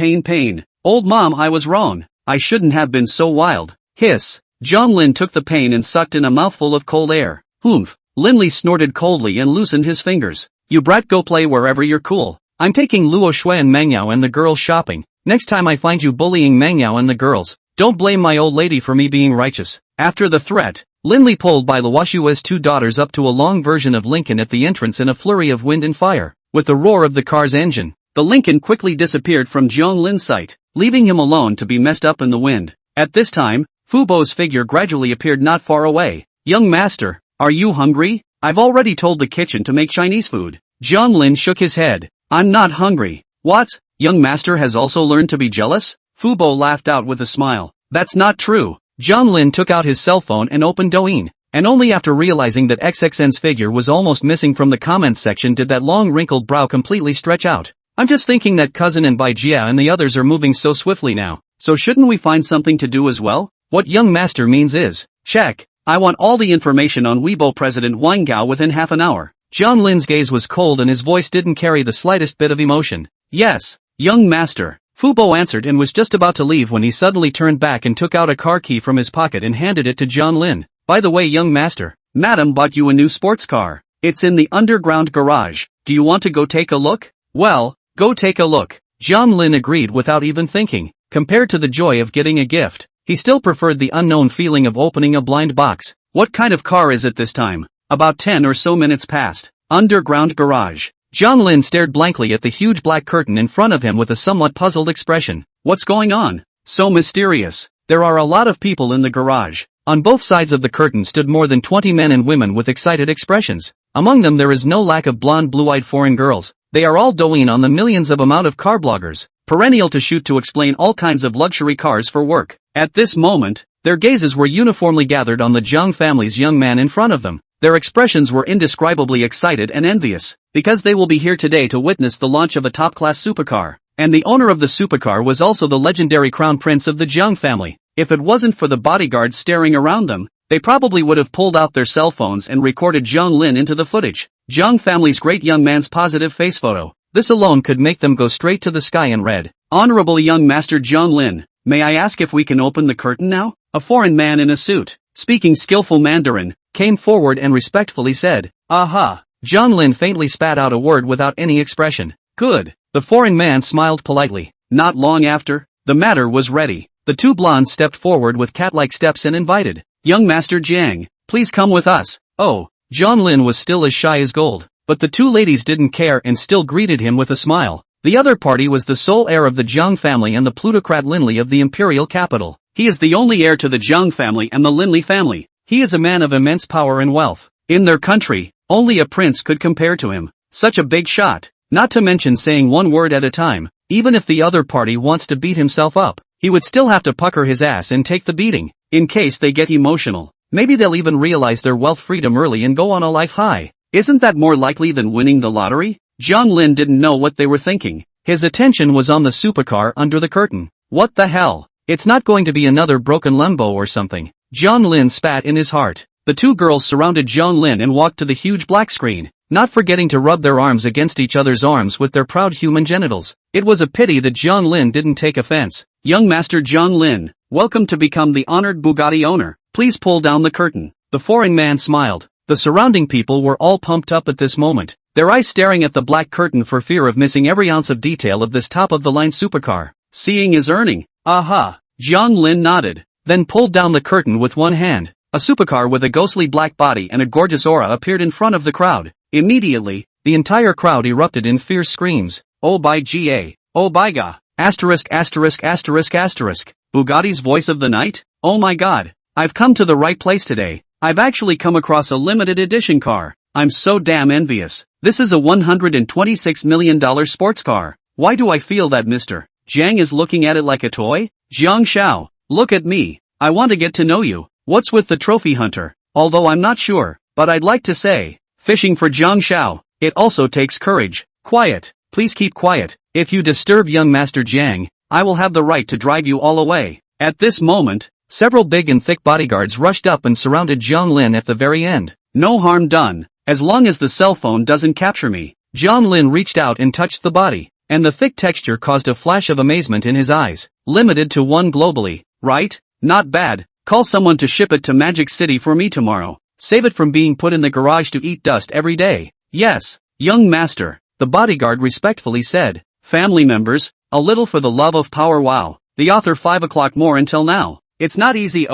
Old mom, I was wrong. I shouldn't have been so wild. Hiss. Jiang Lin took the pain and sucked in a mouthful of cold air. Humph. Lin Li snorted coldly and loosened his fingers. You brat, go play wherever you're cool. I'm taking Luoxue and Mengyao and the girls shopping. Next time I find you bullying Mengyao and the girls, don't blame my old lady for me being righteous. After the threat, Lin Li pulled Bai Luoxue's two daughters up to a long version of Lincoln at the entrance in a flurry of wind and fire. With the roar of the car's engine, the Lincoln quickly disappeared from Jiang Lin's sight, leaving him alone to be messed up in the wind. At this time, Fu Bo's figure gradually appeared not far away. Young master, are you hungry? I've already told the kitchen to make Chinese food. Jiang Lin shook his head. I'm not hungry. What? Young master has also learned to be jealous? Fu Bo laughed out with a smile. That's not true. Jiang Lin took out his cell phone and opened Douyin, and only after realizing that XXN's figure was almost missing from the comments section did that long wrinkled brow completely stretch out. I'm just thinking that cousin and Bai Jia and the others are moving so swiftly now, so shouldn't we find something to do as well? What young master means is, check. I want all the information on Weibo President Wang Gao within half an hour. Jiang Lin's gaze was cold and his voice didn't carry the slightest bit of emotion. Yes, young master. Fubo answered and was just about to leave when he suddenly turned back and took out a car key from his pocket and handed it to Jiang Lin. By the way, young master, Madam bought you a new sports car. It's in the underground garage. Do you want to go take a look? Well, go take a look. Jiang Lin agreed without even thinking. Compared to the joy of getting a gift, he still preferred the unknown feeling of opening a blind box. What kind of car is it this time? About 10 or so minutes passed. Underground garage. Jiang Lin stared blankly at the huge black curtain in front of him with a somewhat puzzled expression. What's going on? So mysterious. There are a lot of people in the garage. On both sides of the curtain stood more than 20 men and women with excited expressions. Among them there is no lack of blonde blue-eyed foreign girls. They are all doing on the millions of amount of car bloggers, perennial to shoot to explain all kinds of luxury cars for work. At this moment, their gazes were uniformly gathered on the Jiang family's young man in front of them. Their expressions were indescribably excited and envious, because they will be here today to witness the launch of a top-class supercar. And the owner of the supercar was also the legendary crown prince of the Jiang family. If it wasn't for the bodyguards staring around them, they probably would have pulled out their cell phones and recorded Jiang Lin into the footage. Jiang family's great young man's positive face photo. This alone could make them go straight to the sky and read, Honorable young master Jiang Lin, may I ask if we can open the curtain now? A foreign man in a suit, speaking skillful Mandarin, came forward and respectfully said, Aha. Jiang Lin faintly spat out a word without any expression. Good. The foreign man smiled politely. Not long after, the matter was ready. The two blondes stepped forward with cat-like steps and invited, Young Master Jiang, please come with us. Oh, Jiang Lin was still as shy as gold, but the two ladies didn't care and still greeted him with a smile. The other party was the sole heir of the Jiang family and the plutocrat Linli of the imperial capital. He is the only heir to the Jiang family and the Linli family. He is a man of immense power and wealth. In their country, only a prince could compare to him. Such a big shot, not to mention saying one word at a time. Even if the other party wants to beat himself up, he would still have to pucker his ass and take the beating, in case they get emotional. Maybe they'll even realize their wealth freedom early and go on a life high. Isn't that more likely than winning the lottery? Jiang Lin didn't know what they were thinking. His attention was on the supercar under the curtain. What the hell? It's not going to be another broken limbo or something. Jiang Lin spat in his heart. The two girls surrounded Jiang Lin and walked to the huge black screen, not forgetting to rub their arms against each other's arms with their proud human genitals. It was a pity that Jiang Lin didn't take offense. Young Master Jiang Lin, welcome to become the honored Bugatti owner. Please pull down the curtain. The foreign man smiled. The surrounding people were all pumped up at this moment, their eyes staring at the black curtain for fear of missing every ounce of detail of this top-of-the-line supercar. Seeing is earning. Aha. Jiang Lin nodded, then pulled down the curtain with one hand. A supercar with a ghostly black body and a gorgeous aura appeared in front of the crowd. Immediately, the entire crowd erupted in fierce screams. Oh by ga. Oh by ga. Asterisk asterisk asterisk asterisk. Bugatti's voice of the night? Oh my god. I've come to the right place today. I've actually come across a limited edition car. I'm so damn envious. This is a $126 million sports car. Why do I feel that Mr. Jiang is looking at it like a toy? Jiang Xiao, look at me. I want to get to know you. What's with the trophy hunter? Although I'm not sure, but I'd like to say, fishing for Jiang Xiao, it also takes courage. Quiet, please keep quiet. If you disturb young Master Jiang, I will have the right to drive you all away. At this moment, several big and thick bodyguards rushed up and surrounded Jiang Lin at the very end. No harm done, as long as the cell phone doesn't capture me. Jiang Lin reached out and touched the body, and the thick texture caused a flash of amazement in his eyes. Limited to one globally, right? Not bad. Call someone to ship it to Magic City for me tomorrow. Save it from being put in the garage to eat dust every day. Yes, young master, the bodyguard respectfully said. Family members, a little for the love of power. Wow. The author 5 o'clock more until now. It's not easy.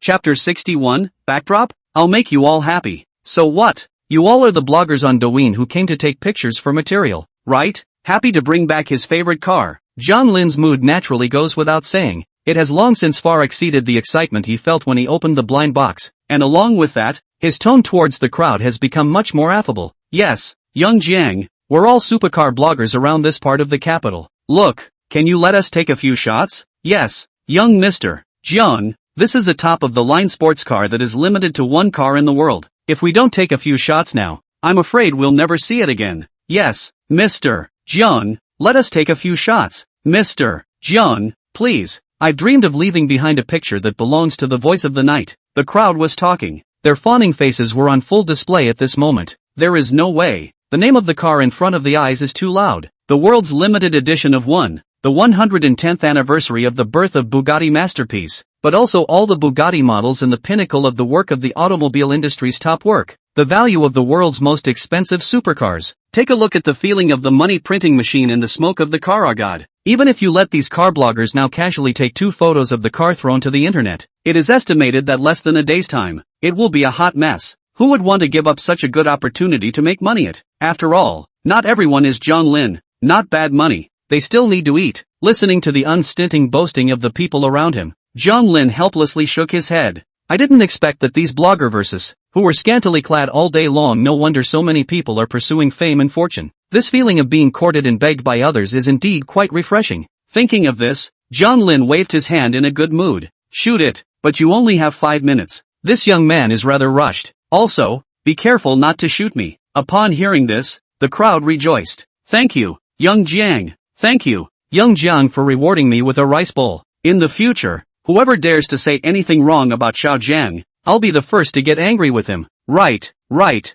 Chapter 61, Backdrop? I'll make you all happy. So what? You all are the bloggers on Douyin who came to take pictures for material, right? Happy to bring back his favorite car. Jiang Lin's mood naturally goes without saying. It has long since far exceeded the excitement he felt when he opened the blind box, and along with that, his tone towards the crowd has become much more affable. Yes, young Jiang, we're all supercar bloggers around this part of the capital. Look, can you let us take a few shots? Yes, young Mr. Jiang, this is a top-of-the-line sports car that is limited to one car in the world. If we don't take a few shots now, I'm afraid we'll never see it again. Yes, Mr. Jiang, let us take a few shots. Mr. Jiang, please. I've dreamed of leaving behind a picture that belongs to the voice of the night. The crowd was talking. Their fawning faces were on full display at this moment. There is no way. The name of the car in front of the eyes is too loud. The world's limited edition of the 110th anniversary of the birth of Bugatti masterpiece, but also all the Bugatti models and the pinnacle of the work of the automobile industry's top work. The value of the world's most expensive supercars. Take a look at the feeling of the money printing machine and the smoke of the car. Oh God. Even if you let these car bloggers now casually take 2 photos of the car thrown to the internet, it is estimated that less than a day's time, it will be a hot mess. Who would want to give up such a good opportunity to make money it? After all, not everyone is Jiang Lin, not bad money. They still need to eat. Listening to the unstinting boasting of the people around him, Jiang Lin helplessly shook his head. I didn't expect that these blogger-verses, who were scantily clad all day long. No wonder so many people are pursuing fame and fortune. This feeling of being courted and begged by others is indeed quite refreshing. Thinking of this, Jiang Lin waved his hand in a good mood. Shoot it, but you only have 5 minutes. This young man is rather rushed. Also, be careful not to shoot me. Upon hearing this, the crowd rejoiced. Thank you, young Jiang. Thank you, young Jiang, for rewarding me with a rice bowl. In the future, whoever dares to say anything wrong about Xiao Jiang, I'll be the first to get angry with him. Right. Xiao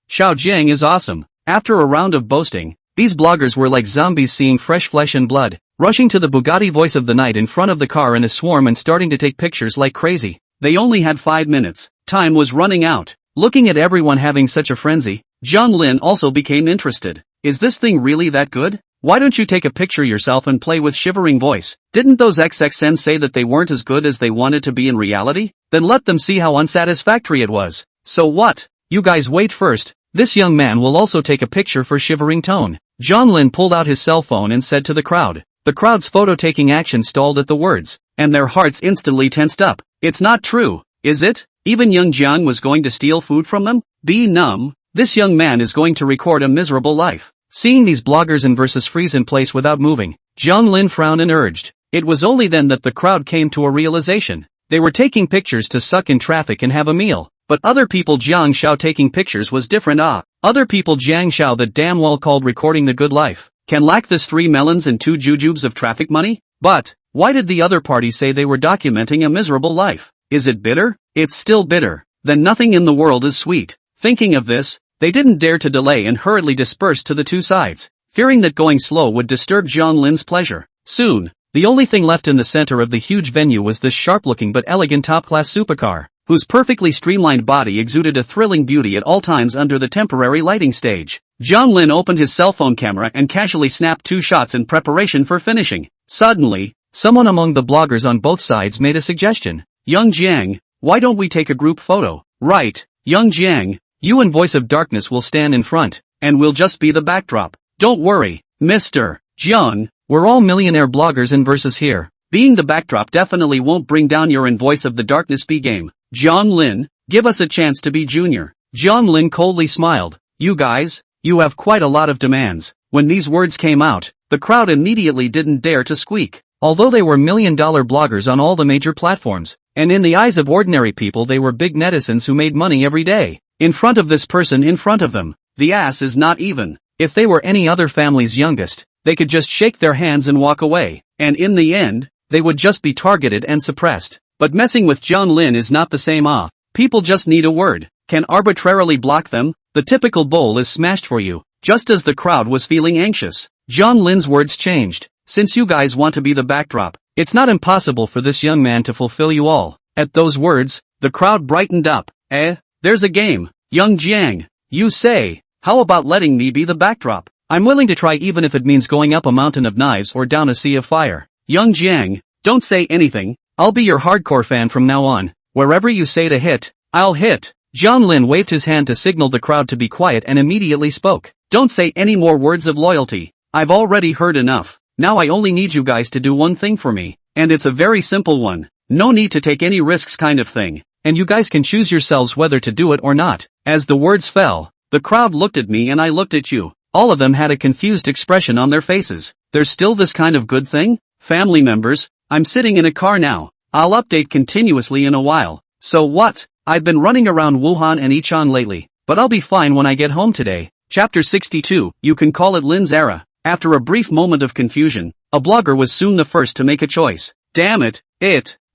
Jiang is awesome. After a round of boasting, these bloggers were like zombies seeing fresh flesh and blood, rushing to the Bugatti voice of the night in front of the car in a swarm and starting to take pictures like crazy. They only had 5 minutes. Time was running out. Looking at everyone having such a frenzy, Jiang Lin also became interested. Is this thing really that good? Why don't you take a picture yourself and play with shivering voice? Didn't those XXN say that they weren't as good as they wanted to be in reality? Then let them see how unsatisfactory it was. So what? You guys wait first. This young man will also take a picture for shivering tone. Jiang Lin pulled out his cell phone and said to the crowd. The crowd's photo-taking action stalled at the words, and their hearts instantly tensed up. It's not true, is it? Even young Jiang was going to steal food from them? Be numb. This young man is going to record a miserable life. Seeing these bloggers and verses freeze in place without moving, Jiang Lin frowned and urged. It was only then that the crowd came to a realization. They were taking pictures to suck in traffic and have a meal. But other people Jiang Xiao taking pictures was different. Other people Jiang Xiao that damn well called recording the good life. Can lack this 3 melons and 2 jujubes of traffic money? But, why did the other party say they were documenting a miserable life? Is it bitter? It's still bitter. Then nothing in the world is sweet. Thinking of this, they didn't dare to delay and hurriedly dispersed to the 2 sides, fearing that going slow would disturb Jiang Lin's pleasure. Soon, the only thing left in the center of the huge venue was this sharp-looking but elegant top-class supercar, whose perfectly streamlined body exuded a thrilling beauty at all times under the temporary lighting stage. Jiang Lin opened his cell phone camera and casually snapped 2 shots in preparation for finishing. Suddenly, someone among the bloggers on both sides made a suggestion. Young Jiang, why don't we take a group photo? Right, young Jiang, you and Voice of Darkness will stand in front, and we'll just be the backdrop. Don't worry, Mr. Jiang, we're all millionaire bloggers and verses here. Being the backdrop definitely won't bring down your in Voice of the Darkness B game. Jiang Lin, give us a chance to be junior. Jiang Lin coldly smiled. You guys, you have quite a lot of demands. When these words came out, the crowd immediately didn't dare to squeak. Although they were million-dollar bloggers on all the major platforms, and in the eyes of ordinary people they were big netizens who made money every day. In front of this person in front of them, the ass is not even. If they were any other family's youngest, they could just shake their hands and walk away, and in the end, they would just be targeted and suppressed. But messing with Jiang Lin is not the same. People just need a word, can arbitrarily block them. The typical bowl is smashed for you. Just as the crowd was feeling anxious, Jiang Lin's words changed. Since you guys want to be the backdrop, it's not impossible for this young man to fulfill you all. At those words, the crowd brightened up. There's a game. Young Jiang, you say, how about letting me be the backdrop? I'm willing to try even if it means going up a mountain of knives or down a sea of fire. Young Jiang, don't say anything. I'll be your hardcore fan from now on. Wherever you say to hit, I'll hit. Jiang Lin waved his hand to signal the crowd to be quiet and immediately spoke. Don't say any more words of loyalty. I've already heard enough. Now I only need you guys to do one thing for me. And it's a very simple one. No need to take any risks kind of thing. And you guys can choose yourselves whether to do it or not. As the words fell, the crowd looked at me and I looked at you. All of them had a confused expression on their faces. There's still this kind of good thing? Family members, I'm sitting in a car now. I'll update continuously in a while. So what? I've been running around Wuhan and Yichang lately, but I'll be fine when I get home today. Chapter 62, you can call it Lin's era. After a brief moment of confusion, a blogger was soon the first to make a choice. Damn it.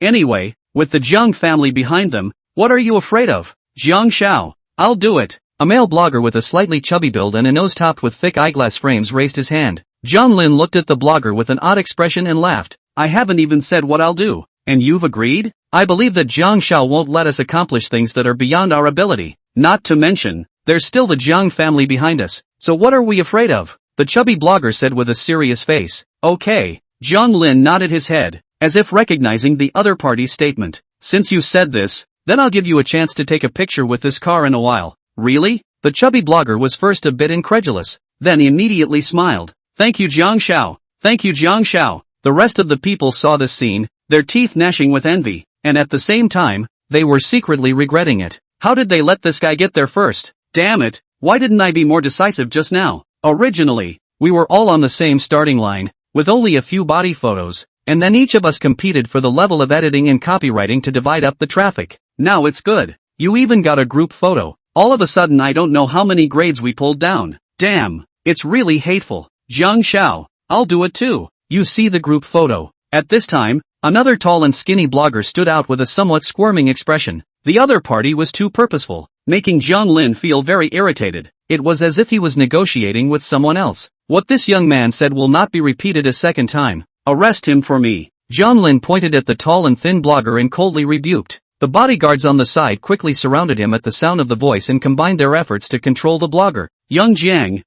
Anyway, with the Jiang family behind them, what are you afraid of? Jiang Xiao, I'll do it. A male blogger with a slightly chubby build and a nose topped with thick eyeglass frames raised his hand. Jiang Lin looked at the blogger with an odd expression and laughed. I haven't even said what I'll do. And you've agreed? I believe that Jiang Shao won't let us accomplish things that are beyond our ability. Not to mention, there's still the Jiang family behind us. So what are we afraid of? The chubby blogger said with a serious face. Okay. Jiang Lin nodded his head, as if recognizing the other party's statement. Since you said this, then I'll give you a chance to take a picture with this car in a while. Really? The chubby blogger was first a bit incredulous, then he immediately smiled. Thank you Jiang Shao. Thank you Jiang Shao. The rest of the people saw this scene, their teeth gnashing with envy, and at the same time, they were secretly regretting it. How did they let this guy get there first? Damn it, why didn't I be more decisive just now? Originally, we were all on the same starting line, with only a few body photos, and then each of us competed for the level of editing and copywriting to divide up the traffic. Now it's good. You even got a group photo. All of a sudden I don't know how many grades we pulled down. Damn, it's really hateful. Jiang Shao, I'll do it too. You see the group photo. At this time, another tall and skinny blogger stood out with a somewhat squirming expression. The other party was too purposeful, making Jiang Lin feel very irritated. It was as if he was negotiating with someone else. What this young man said will not be repeated a second time. Arrest him for me. Jiang Lin pointed at the tall and thin blogger and coldly rebuked. The bodyguards on the side quickly surrounded him at the sound of the voice and combined their efforts to control the blogger. Young Jiang,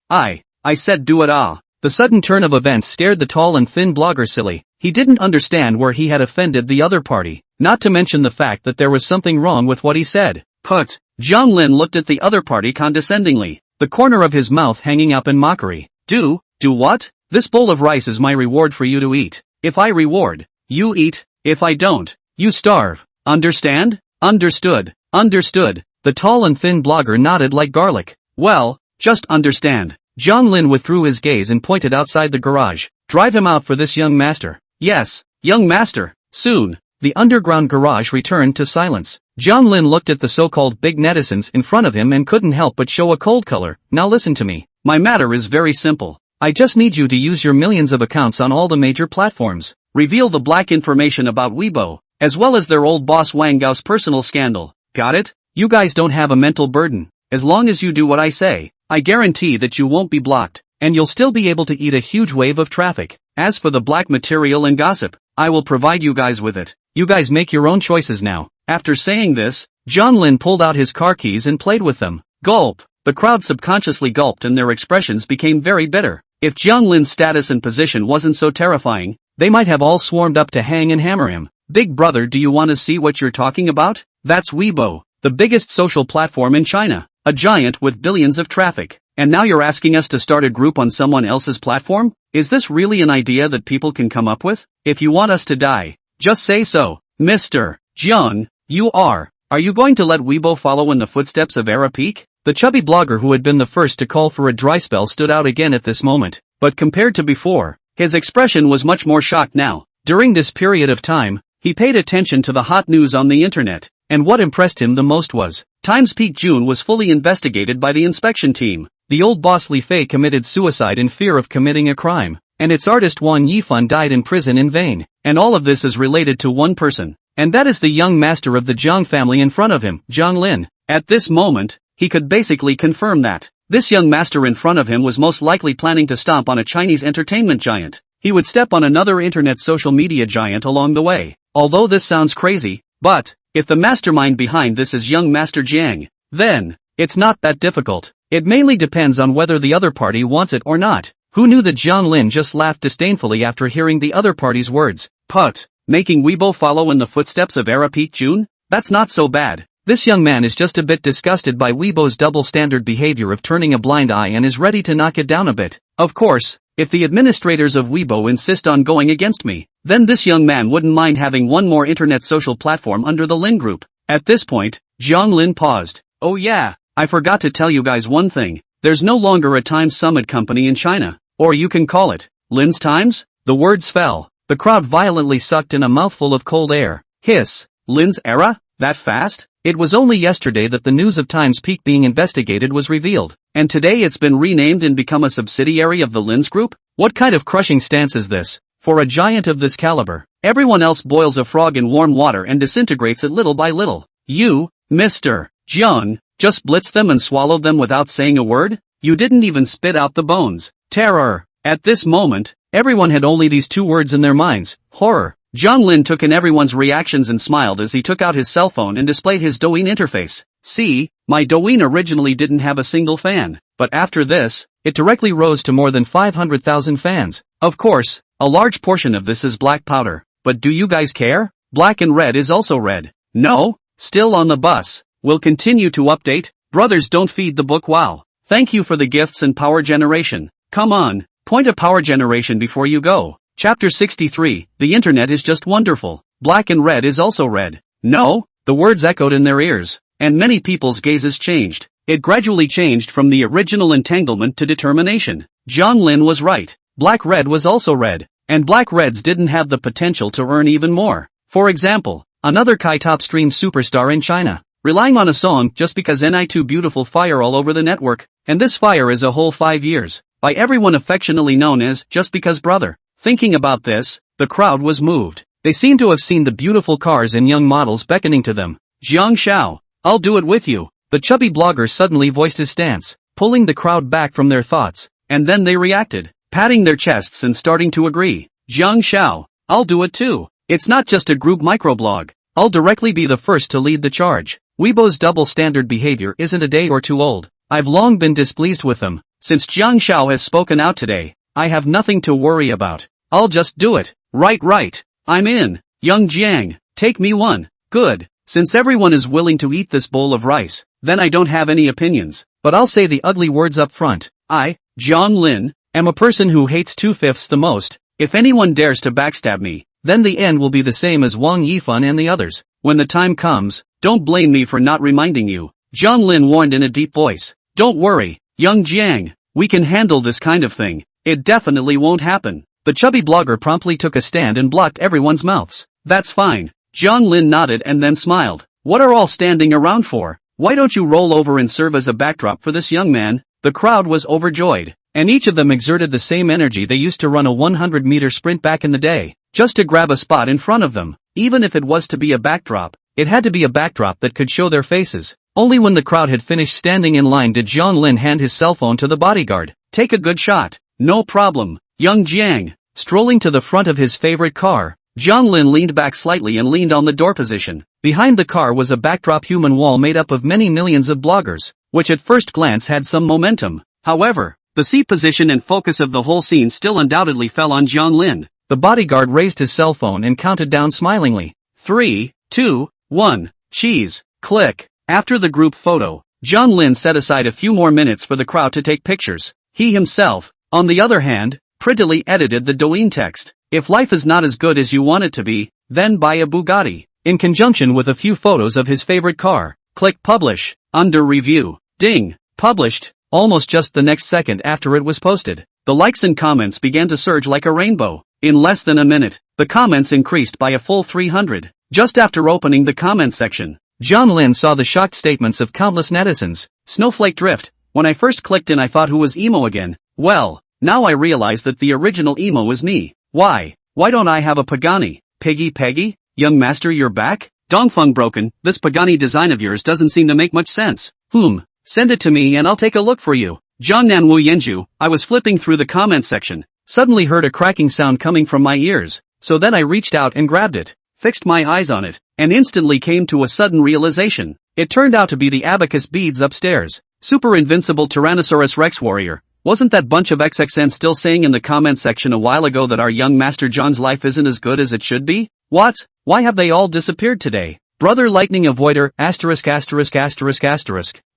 I said do it ah. The sudden turn of events scared the tall and thin blogger silly. He didn't understand where he had offended the other party, not to mention the fact that there was something wrong with what he said. Put. Jiang Lin looked at the other party condescendingly, the corner of his mouth hanging up in mockery. Do what? This bowl of rice is my reward for you to eat. If I reward, you eat. If I don't, you starve. Understand? Understood. The tall and thin blogger nodded like garlic. Well, just understand. Jiang Lin withdrew his gaze and pointed outside the garage. Drive him out for this young master. Yes, young master. Soon, the underground garage returned to silence. Jiang Lin looked at the so-called big netizens in front of him and couldn't help but show a cold color. Now listen to me. My matter is very simple. I just need you to use your millions of accounts on all the major platforms. Reveal the black information about Weibo, as well as their old boss Wang Gao's personal scandal. Got it? You guys don't have a mental burden. As long as you do what I say, I guarantee that you won't be blocked, and you'll still be able to eat a huge wave of traffic. As for the black material and gossip, I will provide you guys with it. You guys make your own choices now. After saying this, Jiang Lin pulled out his car keys and played with them. Gulp. The crowd subconsciously gulped and their expressions became very bitter. If Jiang Lin's status and position wasn't so terrifying, they might have all swarmed up to hang and hammer him. Big brother, do you want to see what you're talking about? That's Weibo, the biggest social platform in China. A giant with billions of traffic. And now you're asking us to start a group on someone else's platform? Is this really an idea that people can come up with? If you want us to die, just say so. Mr. Jiang, are you going to let Weibo follow in the footsteps of Era Peak? The chubby blogger who had been the first to call for a dry spell stood out again at this moment. But compared to before, his expression was much more shocked now. During this period of time, he paid attention to the hot news on the internet, and what impressed him the most was, Times Peak June was fully investigated by the inspection team. The old boss Li Fei committed suicide in fear of committing a crime, and its artist Wang Yifan died in prison in vain. And all of this is related to one person, and that is the young master of the Jiang family in front of him, Jiang Lin. At this moment, he could basically confirm that this young master in front of him was most likely planning to stomp on a Chinese entertainment giant. He would step on another internet social media giant along the way. Although this sounds crazy, but if the mastermind behind this is young Master Jiang, then it's not that difficult. It mainly depends on whether the other party wants it or not. Who knew that Jiang Lin just laughed disdainfully after hearing the other party's words? Put. Making Weibo follow in the footsteps of Era Peak June? That's not so bad. This young man is just a bit disgusted by Weibo's double-standard behavior of turning a blind eye and is ready to knock it down a bit. Of course, if the administrators of Weibo insist on going against me, then this young man wouldn't mind having one more internet social platform under the Lin Group. At this point, Jiang Lin paused. Oh yeah, I forgot to tell you guys one thing. There's no longer a Times Summit company in China. Or you can call it Lin's Times? The words fell. The crowd violently sucked in a mouthful of cold air. Hiss. Lin's Era? That fast? It was only yesterday that the news of Times Peak being investigated was revealed. And today it's been renamed and become a subsidiary of the Lin's Group? What kind of crushing stance is this? For a giant of this caliber, everyone else boils a frog in warm water and disintegrates it little by little. You, Mr. Jiang, Just blitzed them and swallowed them without saying a word? You didn't even spit out the bones. Terror. At this moment, everyone had only these two words in their minds, horror. Jiang Lin took in everyone's reactions and smiled as he took out his cell phone and displayed his Douyin interface. See, my Douyin originally didn't have a single fan, but after this, it directly rose to more than 500,000 fans. Of course, a large portion of this is black powder, but do you guys care? Black and red is also red. No? Still on the bus. We'll continue to update. Brothers don't feed the book. Wow. Thank you for the gifts and power generation. Come on, point a power generation before you go. Chapter 63, the internet is just wonderful. Black and red is also red. No? The words echoed in their ears, and many people's gazes changed. It gradually changed from the original entanglement to determination. Jiang Lin was right. Black-red was also red, and black-reds didn't have the potential to earn even more. For example, another K-top stream superstar in China, relying on a song just because Ni2 beautiful fire all over the network, and this fire is a whole 5 years, by everyone affectionately known as Just Because Brother. Thinking about this, the crowd was moved. They seemed to have seen the beautiful cars and young models beckoning to them. Jiang Xiao, I'll do it with you. The chubby blogger suddenly voiced his stance, pulling the crowd back from their thoughts, and then they reacted, patting their chests and starting to agree. Jiang Xiao, I'll do it too. It's not just a group microblog. I'll directly be the first to lead the charge. Weibo's double standard behavior isn't a day or two old. I've long been displeased with them. Since Jiang Xiao has spoken out today, I have nothing to worry about. I'll just do it. Right. I'm in. Young Jiang, take me one. Good. Since everyone is willing to eat this bowl of rice, then I don't have any opinions. But I'll say the ugly words up front. I, Jiang Lin, am a person who hates 2/5 the most. If anyone dares to backstab me, then the end will be the same as Wang Yifan and the others. When the time comes, don't blame me for not reminding you. Jiang Lin warned in a deep voice. Don't worry, young Jiang, we can handle this kind of thing. It definitely won't happen. The chubby blogger promptly took a stand and blocked everyone's mouths. That's fine. Jiang Lin nodded and then smiled. What are all standing around for? Why don't you roll over and serve as a backdrop for this young man? The crowd was overjoyed, and each of them exerted the same energy they used to run a 100-meter sprint back in the day, just to grab a spot in front of them. Even if it was to be a backdrop, it had to be a backdrop that could show their faces. Only when the crowd had finished standing in line did Jiang Lin hand his cell phone to the bodyguard. Take a good shot. No problem, young Jiang. Strolling to the front of his favorite car, Jiang Lin leaned back slightly and leaned on the door position. Behind the car was a backdrop human wall made up of many millions of bloggers, which at first glance had some momentum. However, the seat position and focus of the whole scene still undoubtedly fell on Jiang Lin. The bodyguard raised his cell phone and counted down smilingly. 3, 2, 1, cheese, click. After the group photo, Jiang Lin set aside a few more minutes for the crowd to take pictures. He himself, on the other hand, prettily edited the Douyin text. If life is not as good as you want it to be, then buy a Bugatti. In conjunction with a few photos of his favorite car. Click publish. Under review. Ding. Published. Almost just the next second after it was posted. The likes and comments began to surge like a rainbow. In less than a minute, the comments increased by a full 300. Just after opening the comment section, Jiang Lin saw the shocked statements of countless netizens. Snowflake drift. When I first clicked in I thought who was emo again? Well, now I realize that the original emo was me. Why don't I have a Pagani? Peggy? Young master, you're back? Dongfeng broken, this Pagani design of yours doesn't seem to make much sense. Send it to me and I'll take a look for you. Jiangnan Wu Yanju, I was flipping through the comment section, suddenly heard a cracking sound coming from my ears, so then I reached out and grabbed it, fixed my eyes on it, and instantly came to a sudden realization. It turned out to be the abacus beads upstairs. Super invincible Tyrannosaurus Rex warrior. Wasn't that bunch of XXN still saying in the comment section a while ago that our young Master John's life isn't as good as it should be? What? Why have they all disappeared today? Brother Lightning Avoider, *******.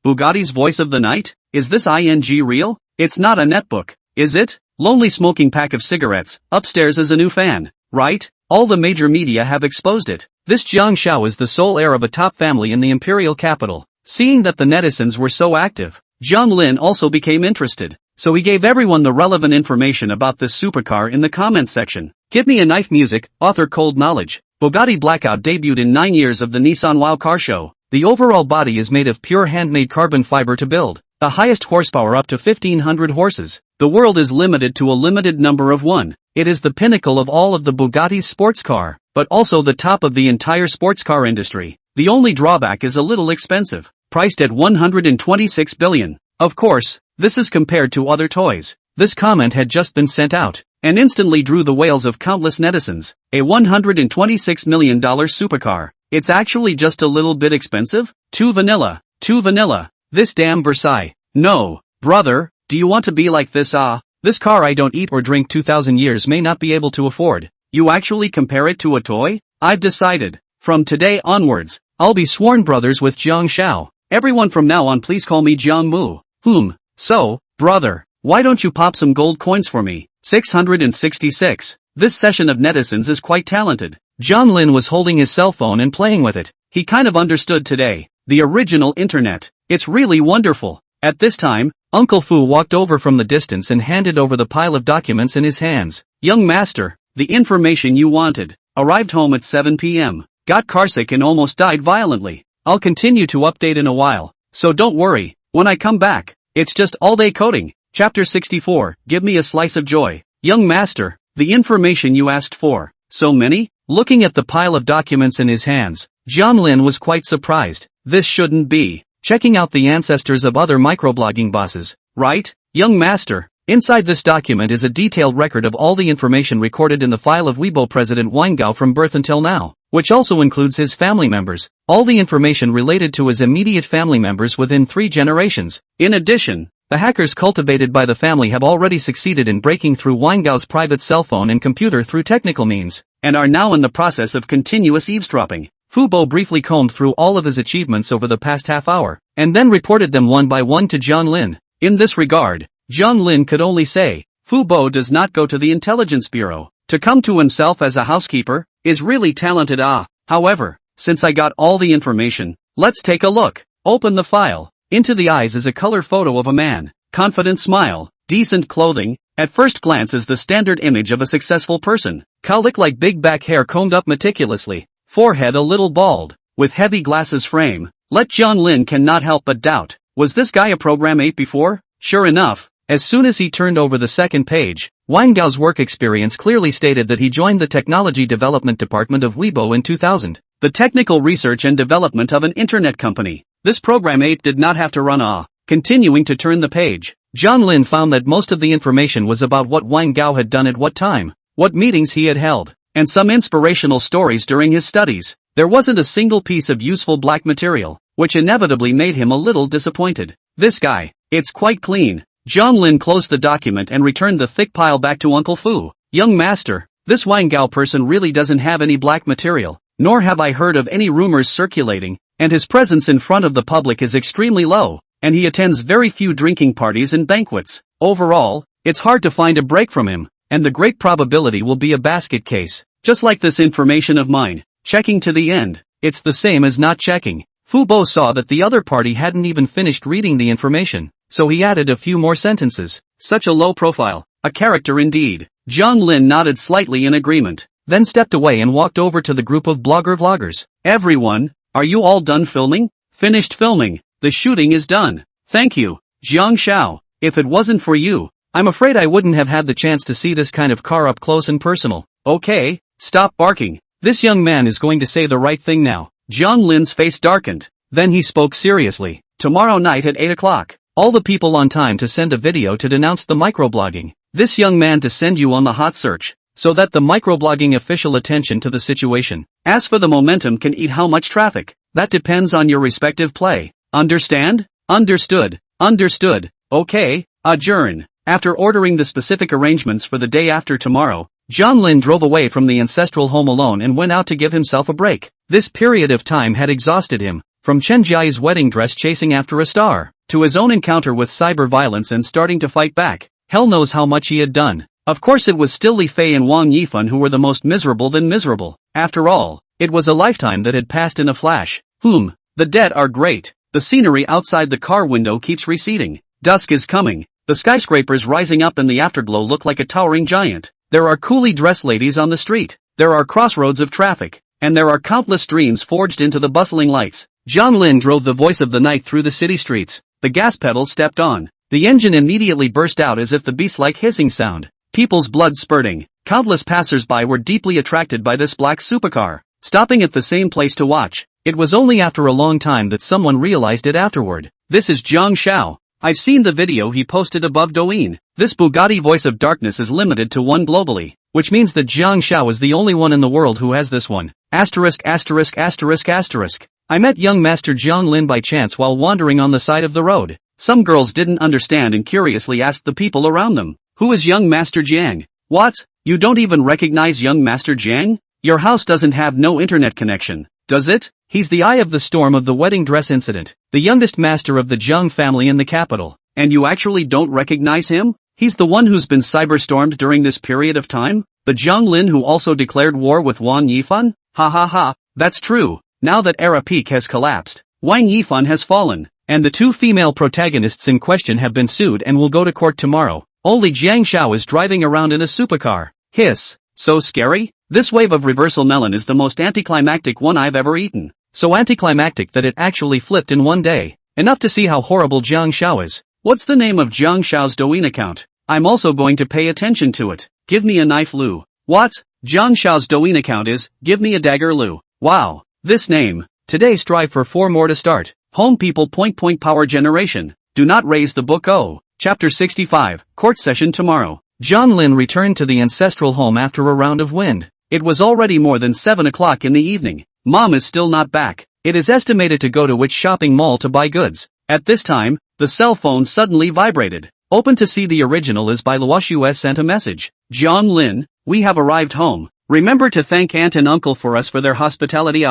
Bugatti's voice of the night? Is this ing real? It's not a netbook, is it? Lonely smoking pack of cigarettes, upstairs is a new fan, right? All the major media have exposed it. This Jiang Xiao is the sole heir of a top family in the imperial capital. Seeing that the netizens were so active, Jiang Lin also became interested. So he gave everyone the relevant information about this supercar in the comments section. Give me a knife music, author Cold Knowledge. Bugatti Blackout debuted in 9 years of the Nissan Wow car show. The overall body is made of pure handmade carbon fiber to build. The highest horsepower up to 1500 horses. The world is limited to a limited number of one. It is the pinnacle of all of the Bugatti's sports car, but also the top of the entire sports car industry. The only drawback is a little expensive. priced at 126 billion. Of course, this is compared to other toys. This comment had just been sent out, and instantly drew the wails of countless netizens. A $126 million supercar. It's actually just a little bit expensive? Too vanilla. Too vanilla. This damn Versailles. No, brother, do you want to be like this? This car I don't eat or drink 2,000 years may not be able to afford. You actually compare it to a toy? I've decided. From today onwards, I'll be sworn brothers with Jiang Shao. Everyone from now on please call me Jiang Mu. So, brother, why don't you pop some gold coins for me? 666. This session of netizens is quite talented. Jiang Lin was holding his cell phone and playing with it. He kind of understood today. The original internet. It's really wonderful. At this time, Uncle Fu walked over from the distance and handed over the pile of documents in his hands. Young master, the information you wanted. Arrived home at 7 p.m. Got carsick and almost died violently. I'll continue to update in a while. So don't worry, when I come back, it's just all-day coding. Chapter 64, give me a slice of joy. Young master, the information you asked for. So many? Looking at the pile of documents in his hands, Jiang Lin was quite surprised. This shouldn't be. Checking out the ancestors of other microblogging bosses, right? Young master, inside this document is a detailed record of all the information recorded in the file of Weibo President Wang Gao from birth until now, which also includes his family members, all the information related to his immediate family members within 3 generations. In addition, the hackers cultivated by the family have already succeeded in breaking through Wang Gao's private cell phone and computer through technical means, and are now in the process of continuous eavesdropping. Fu Bo briefly combed through all of his achievements over the past half hour, and then reported them one by one to Jiang Lin. In this regard, Jiang Lin could only say, Fu Bo does not go to the intelligence bureau. To come to himself as a housekeeper, is really talented. However, since I got all the information, let's take a look. Open the file. Into the eyes is a color photo of a man. Confident smile, decent clothing, at first glance is the standard image of a successful person. Cowlick-like big back hair combed up meticulously. Forehead a little bald, with heavy glasses frame. Let Jiang Lin cannot help but doubt, was this guy a program 8 before? Sure enough, as soon as he turned over the second page, Wang Gao's work experience clearly stated that he joined the Technology Development Department of Weibo in 2000, the technical research and development of an internet company. This program 8 did not have to run. Continuing to turn the page, Jiang Lin found that most of the information was about what Wang Gao had done at what time, what meetings he had held, and some inspirational stories during his studies. There wasn't a single piece of useful black material, which inevitably made him a little disappointed. This guy, it's quite clean. Jiang Lin closed the document and returned the thick pile back to Uncle Fu. Young master, this Wang Gao person really doesn't have any black material, nor have I heard of any rumors circulating, and his presence in front of the public is extremely low, and he attends very few drinking parties and banquets. Overall, it's hard to find a break from him, and the great probability will be a basket case. Just like this information of mine, checking to the end, it's the same as not checking. Fu Bo saw that the other party hadn't even finished reading the information, so he added a few more sentences. Such a low profile, a character indeed. Jiang Lin nodded slightly in agreement, then stepped away and walked over to the group of vloggers. Everyone, are you all done filming? Finished filming, the shooting is done. Thank you, Jiang Shao. If it wasn't for you, I'm afraid I wouldn't have had the chance to see this kind of car up close and personal. Okay, stop barking. This young man is going to say the right thing now. Jiang Lin's face darkened. Then he spoke seriously. Tomorrow night at 8 o'clock. All the people on time to send a video to denounce the microblogging. This young man to send you on the hot search, so that the microblogging official attention to the situation. As for the momentum can eat how much traffic, that depends on your respective play. Understand? Understood. Understood. Okay, adjourn. After ordering the specific arrangements for the day after tomorrow, Jiang Lin drove away from the ancestral home alone and went out to give himself a break. This period of time had exhausted him, from Chen Jiai's wedding dress chasing after a star, to his own encounter with cyber violence and starting to fight back. Hell knows how much he had done. Of course it was still Li Fei and Wang Yifan who were the most miserable than miserable. After all, it was a lifetime that had passed in a flash. The dead are great. The scenery outside the car window keeps receding. Dusk is coming. The skyscrapers rising up in the afterglow look like a towering giant. There are coolly dressed ladies on the street. There are crossroads of traffic. And there are countless dreams forged into the bustling lights. Jiang Lin drove the voice of the night through the city streets. The gas pedal stepped on. The engine immediately burst out as if the beast-like hissing sound. People's blood spurting. Countless passers-by were deeply attracted by this black supercar. stopping at the same place to watch. It was only after a long time that someone realized it afterward. This is Jiang Shao. I've seen the video he posted above Douyin. This Bugatti voice of darkness is limited to one globally, which means that Jiang Shao is the only one in the world who has this one. Asterisk asterisk asterisk asterisk. I met young Master Jiang Lin by chance while wandering on the side of the road. Some girls didn't understand and curiously asked the people around them, "Who is young Master Jiang?" "What? You don't even recognize young Master Jiang? Your house doesn't have no internet connection, does it? He's the eye of the storm of the wedding dress incident, the youngest master of the Jiang family in the capital. And you actually don't recognize him? He's the one who's been cyberstormed during this period of time? The Jiang Lin who also declared war with Wang Yifan? Ha ha ha, that's true. Now that era peak has collapsed, Wang Yifan has fallen, and the two female protagonists in question have been sued and will go to court tomorrow. Only Jiang Shao is driving around in a supercar. Hiss. So scary? This wave of reversal melon is the most anticlimactic one I've ever eaten. So anticlimactic that it actually flipped in one day. Enough to see how horrible Jiang Shao is. What's the name of Jiang Shao's Douyin account? I'm also going to pay attention to it. Give me a knife, Lu. What? Jiang Shao's Douyin account is, give me a dagger, Lu. Wow. This name. Today strive for 4 more to start. Home people point power generation. Do not raise the book. Oh. Chapter 65, court session tomorrow. Jiang Lin returned to the ancestral home after a round of wind. It was already more than 7 o'clock in the evening. Mom is still not back. It is estimated to go to which shopping mall to buy goods. At this time, the cell phone suddenly vibrated. Open to see the original is by Luoshu sent a message. Jiang Lin, we have arrived home. Remember to thank aunt and uncle for us for their hospitality.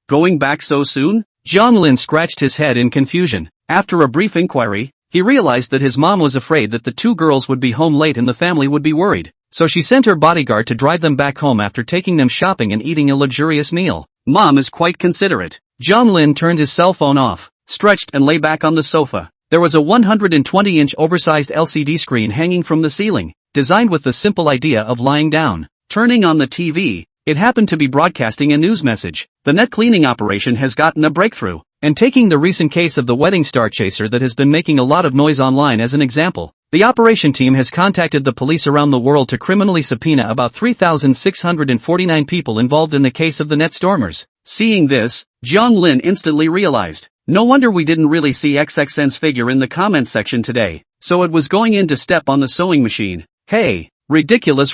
Going back so soon? Jiang Lin scratched his head in confusion. After a brief inquiry, he realized that his mom was afraid that the two girls would be home late and the family would be worried. So she sent her bodyguard to drive them back home after taking them shopping and eating a luxurious meal. Mom is quite considerate. Jiang Lin turned his cell phone off, stretched and lay back on the sofa. There was a 120-inch oversized LCD screen hanging from the ceiling, designed with the simple idea of lying down. Turning on the TV, it happened to be broadcasting a news message. The net cleaning operation has gotten a breakthrough. And taking the recent case of the wedding star chaser that has been making a lot of noise online as an example, the operation team has contacted the police around the world to criminally subpoena about 3,649 people involved in the case of the net stormers. Seeing this, Jiang Lin instantly realized, no wonder we didn't really see XXN's figure in the comment section today, so it was going in to step on the sewing machine. Hey, ridiculous.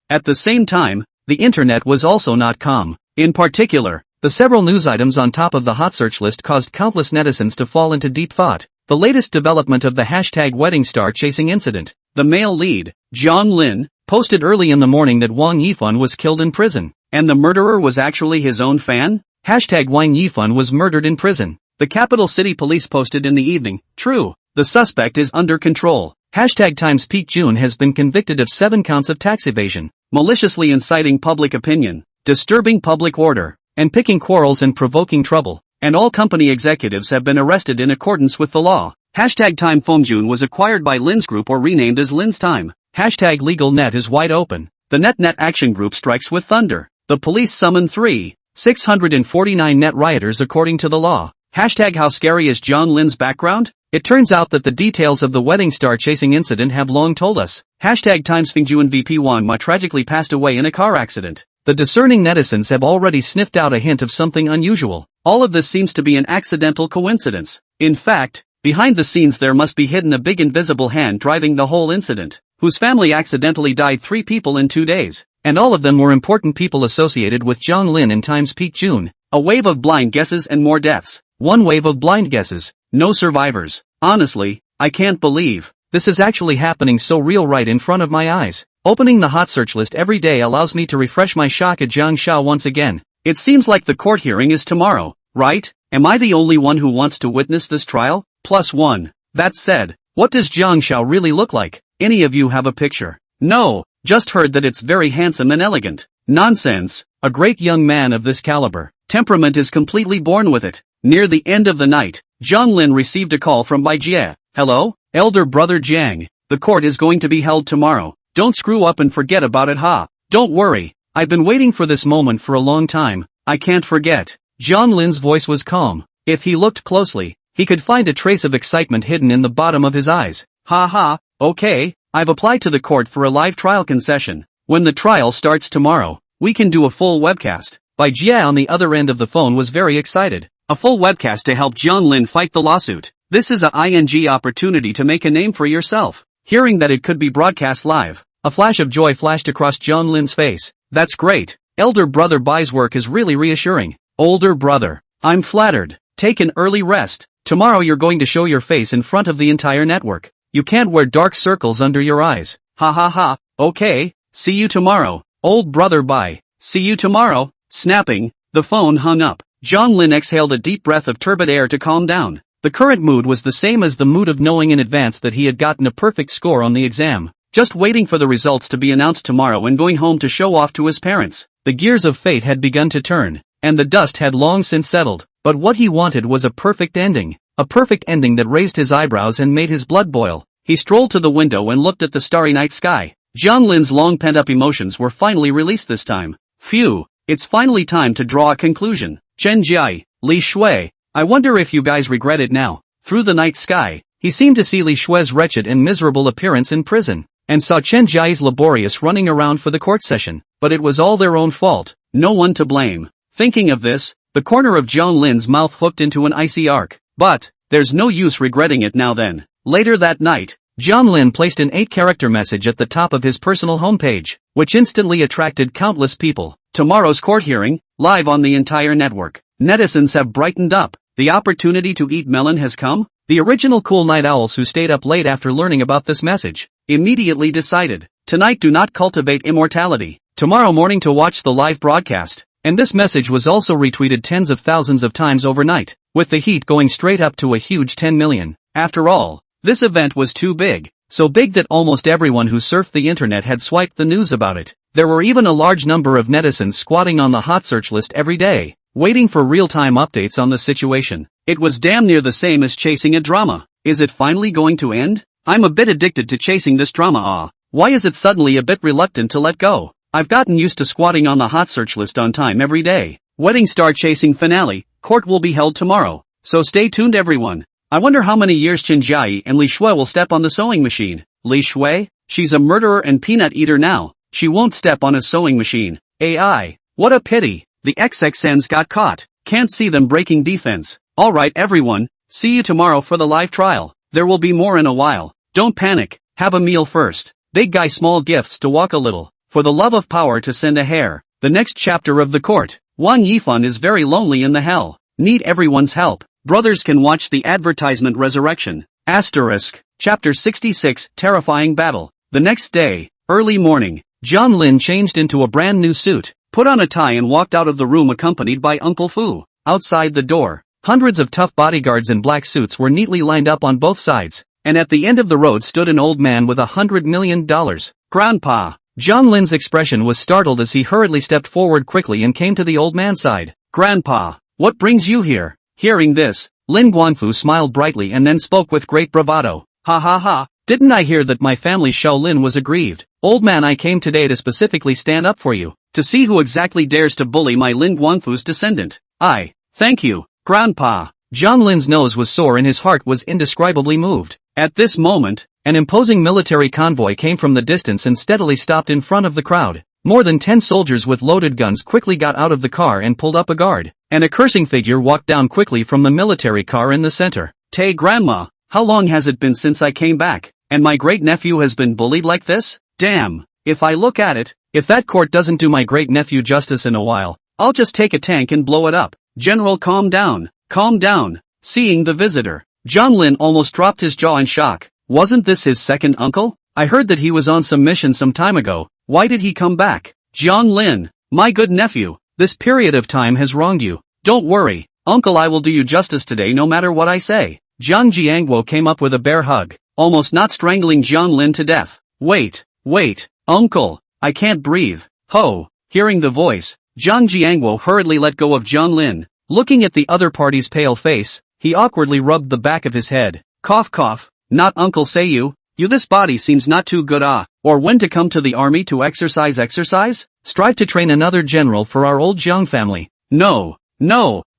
At the same time, the internet was also not calm. In particular, the several news items on top of the hot search list caused countless netizens to fall into deep thought. The latest development of the hashtag wedding star chasing incident. The male lead, Jiang Lin, posted early in the morning that Wang Yifan was killed in prison. And the murderer was actually his own fan? Hashtag Wang Yifan was murdered in prison. The capital city police posted in the evening, true, the suspect is under control. Hashtag Times Peak June has been convicted of 7 counts of tax evasion, maliciously inciting public opinion, disturbing public order, and picking quarrels and provoking trouble, and all company executives have been arrested in accordance with the law. Hashtag Time Fongjun was acquired by Lin's Group or renamed as Lin's Time. Hashtag Legal Net is wide open. The Net Action Group strikes with thunder. The police summon 649 net rioters according to the law. Hashtag How scary is Jiang Lin's background? It turns out that the details of the wedding star chasing incident have long told us. Hashtag Times Fingjuan VP Wang Ma tragically passed away in a car accident. The discerning netizens have already sniffed out a hint of something unusual. All of this seems to be an accidental coincidence. In fact, behind the scenes there must be hidden a big invisible hand driving the whole incident, whose family accidentally died 3 people in 2 days, and all of them were important people associated with Jiang Lin in Times Peak June. A wave of blind guesses and more deaths. 1 wave of blind guesses, no survivors. Honestly, I can't believe this is actually happening so real right in front of my eyes. Opening the hot search list every day allows me to refresh my shock at Jiang Shao once again. It seems like the court hearing is tomorrow, right? Am I the only one who wants to witness this trial? +1. That said, what does Jiang Shao really look like? Any of you have a picture? No, just heard that it's very handsome and elegant. Nonsense, a great young man of this caliber. Temperament is completely born with it. Near the end of the night, Jiang Lin received a call from Bai Jie. Hello, elder brother Jiang. The court is going to be held tomorrow. Don't screw up and forget about it, ha. Don't worry, I've been waiting for this moment for a long time. I can't forget. Jiang Lin's voice was calm. If he looked closely, he could find a trace of excitement hidden in the bottom of his eyes. Okay, I've applied to the court for a live trial concession. When the trial starts tomorrow, we can do a full webcast. By Jia on the other end of the phone was very excited. A full webcast to help Jiang Lin fight the lawsuit. This is a ING opportunity to make a name for yourself. Hearing that it could be broadcast live, a flash of joy flashed across Jiang Lin's face. That's great. Elder brother Bai's work is really reassuring. Older brother, I'm flattered. Take an early rest. Tomorrow you're going to show your face in front of the entire network. You can't wear dark circles under your eyes. Ha ha ha. Okay, see you tomorrow. Old brother Bai. See you tomorrow. Snapping, the phone hung up. Jiang Lin exhaled a deep breath of turbid air to calm down. The current mood was the same as the mood of knowing in advance that he had gotten a perfect score on the exam. Just waiting for the results to be announced tomorrow and going home to show off to his parents. The gears of fate had begun to turn, and the dust had long since settled. But what he wanted was a perfect ending. A perfect ending that raised his eyebrows and made his blood boil. He strolled to the window and looked at the starry night sky. Jiang Lin's long pent-up emotions were finally released this time. Phew. It's finally time to draw a conclusion. Chen Jiai, Li Shui, I wonder if you guys regret it now. Through the night sky, he seemed to see Li Shui's wretched and miserable appearance in prison, and saw Chen Jiai's laborious running around for the court session. But it was all their own fault, no one to blame. Thinking of this, the corner of Jiang Lin's mouth hooked into an icy arc. But, there's no use regretting it now then. Later that night, Jiang Lin placed an 8-character message at the top of his personal homepage, which instantly attracted countless people. Tomorrow's court hearing, live on the entire network. Netizens have brightened up. The opportunity to eat melon has come. The original cool night owls who stayed up late after learning about this message immediately decided, tonight do not cultivate immortality. Tomorrow morning to watch the live broadcast. And this message was also retweeted tens of thousands of times overnight, with the heat going straight up to a huge 10 million. After all, this event was too big. So big that almost everyone who surfed the internet had swiped the news about it. There were even a large number of netizens squatting on the hot search list every day, waiting for real-time updates on the situation. It was damn near the same as chasing a drama. Is it finally going to end? I'm a bit addicted to chasing this drama. Why is it suddenly a bit reluctant to let go? I've gotten used to squatting on the hot search list on time every day. Wedding star chasing finale, court will be held tomorrow. So stay tuned everyone. I wonder how many years Chen Jiai and Li Shui will step on the sewing machine. Li Shui? She's a murderer and peanut eater now. She won't step on a sewing machine. AI. What a pity. The XXNs got caught. Can't see them breaking defense. Alright everyone, see you tomorrow for the live trial. There will be more in a while. Don't panic, have a meal first. Big guy small gifts to walk a little. For the love of power to send a hair. The next chapter of the court. Wang Yifan is very lonely in the hell. Need everyone's help. Brothers can watch the advertisement Resurrection. Asterisk. Chapter 66, Terrifying Battle. The next day, early morning, Jiang Lin changed into a brand new suit, put on a tie and walked out of the room accompanied by Uncle Fu. Outside the door, hundreds of tough bodyguards in black suits were neatly lined up on both sides, and at the end of the road stood an old man with $100 million. Grandpa. Jiang Lin's expression was startled as he hurriedly stepped forward quickly and came to the old man's side. Grandpa, what brings you here? Hearing this, Lin Guanfu smiled brightly and then spoke with great bravado. Ha ha ha, didn't I hear that my family Shaolin was aggrieved? Old man, I came today to specifically stand up for you, to see who exactly dares to bully my Lin Guanfu's descendant. Thank you, Grandpa. Jiang Lin's nose was sore and his heart was indescribably moved. At this moment, an imposing military convoy came from the distance and steadily stopped in front of the crowd. More than 10 soldiers with loaded guns quickly got out of the car and pulled up a guard, and a cursing figure walked down quickly from the military car in the center. Tay Grandma, how long has it been since I came back, and my great-nephew has been bullied like this? Damn, if I look at it, if that court doesn't do my great-nephew justice in a while, I'll just take a tank and blow it up. General, calm down, calm down. Seeing the visitor, Jiang Lin almost dropped his jaw in shock. Wasn't this his second uncle? I heard that he was on some mission some time ago. Why did he come back? Jiang Lin, my good nephew, this period of time has wronged you. Don't worry, uncle, I will do you justice today no matter what I say. Jiang Jiangwo came up with a bear hug, almost not strangling Jiang Lin to death. Wait, uncle, I can't breathe. Ho, hearing the voice, Jiang Jiangwo hurriedly let go of Jiang Lin. Looking at the other party's pale face, he awkwardly rubbed the back of his head. Cough cough, not uncle, say you. You, this body seems not too good. Or when to come to the army to exercise? Strive to train another general for our old Jiang family. No,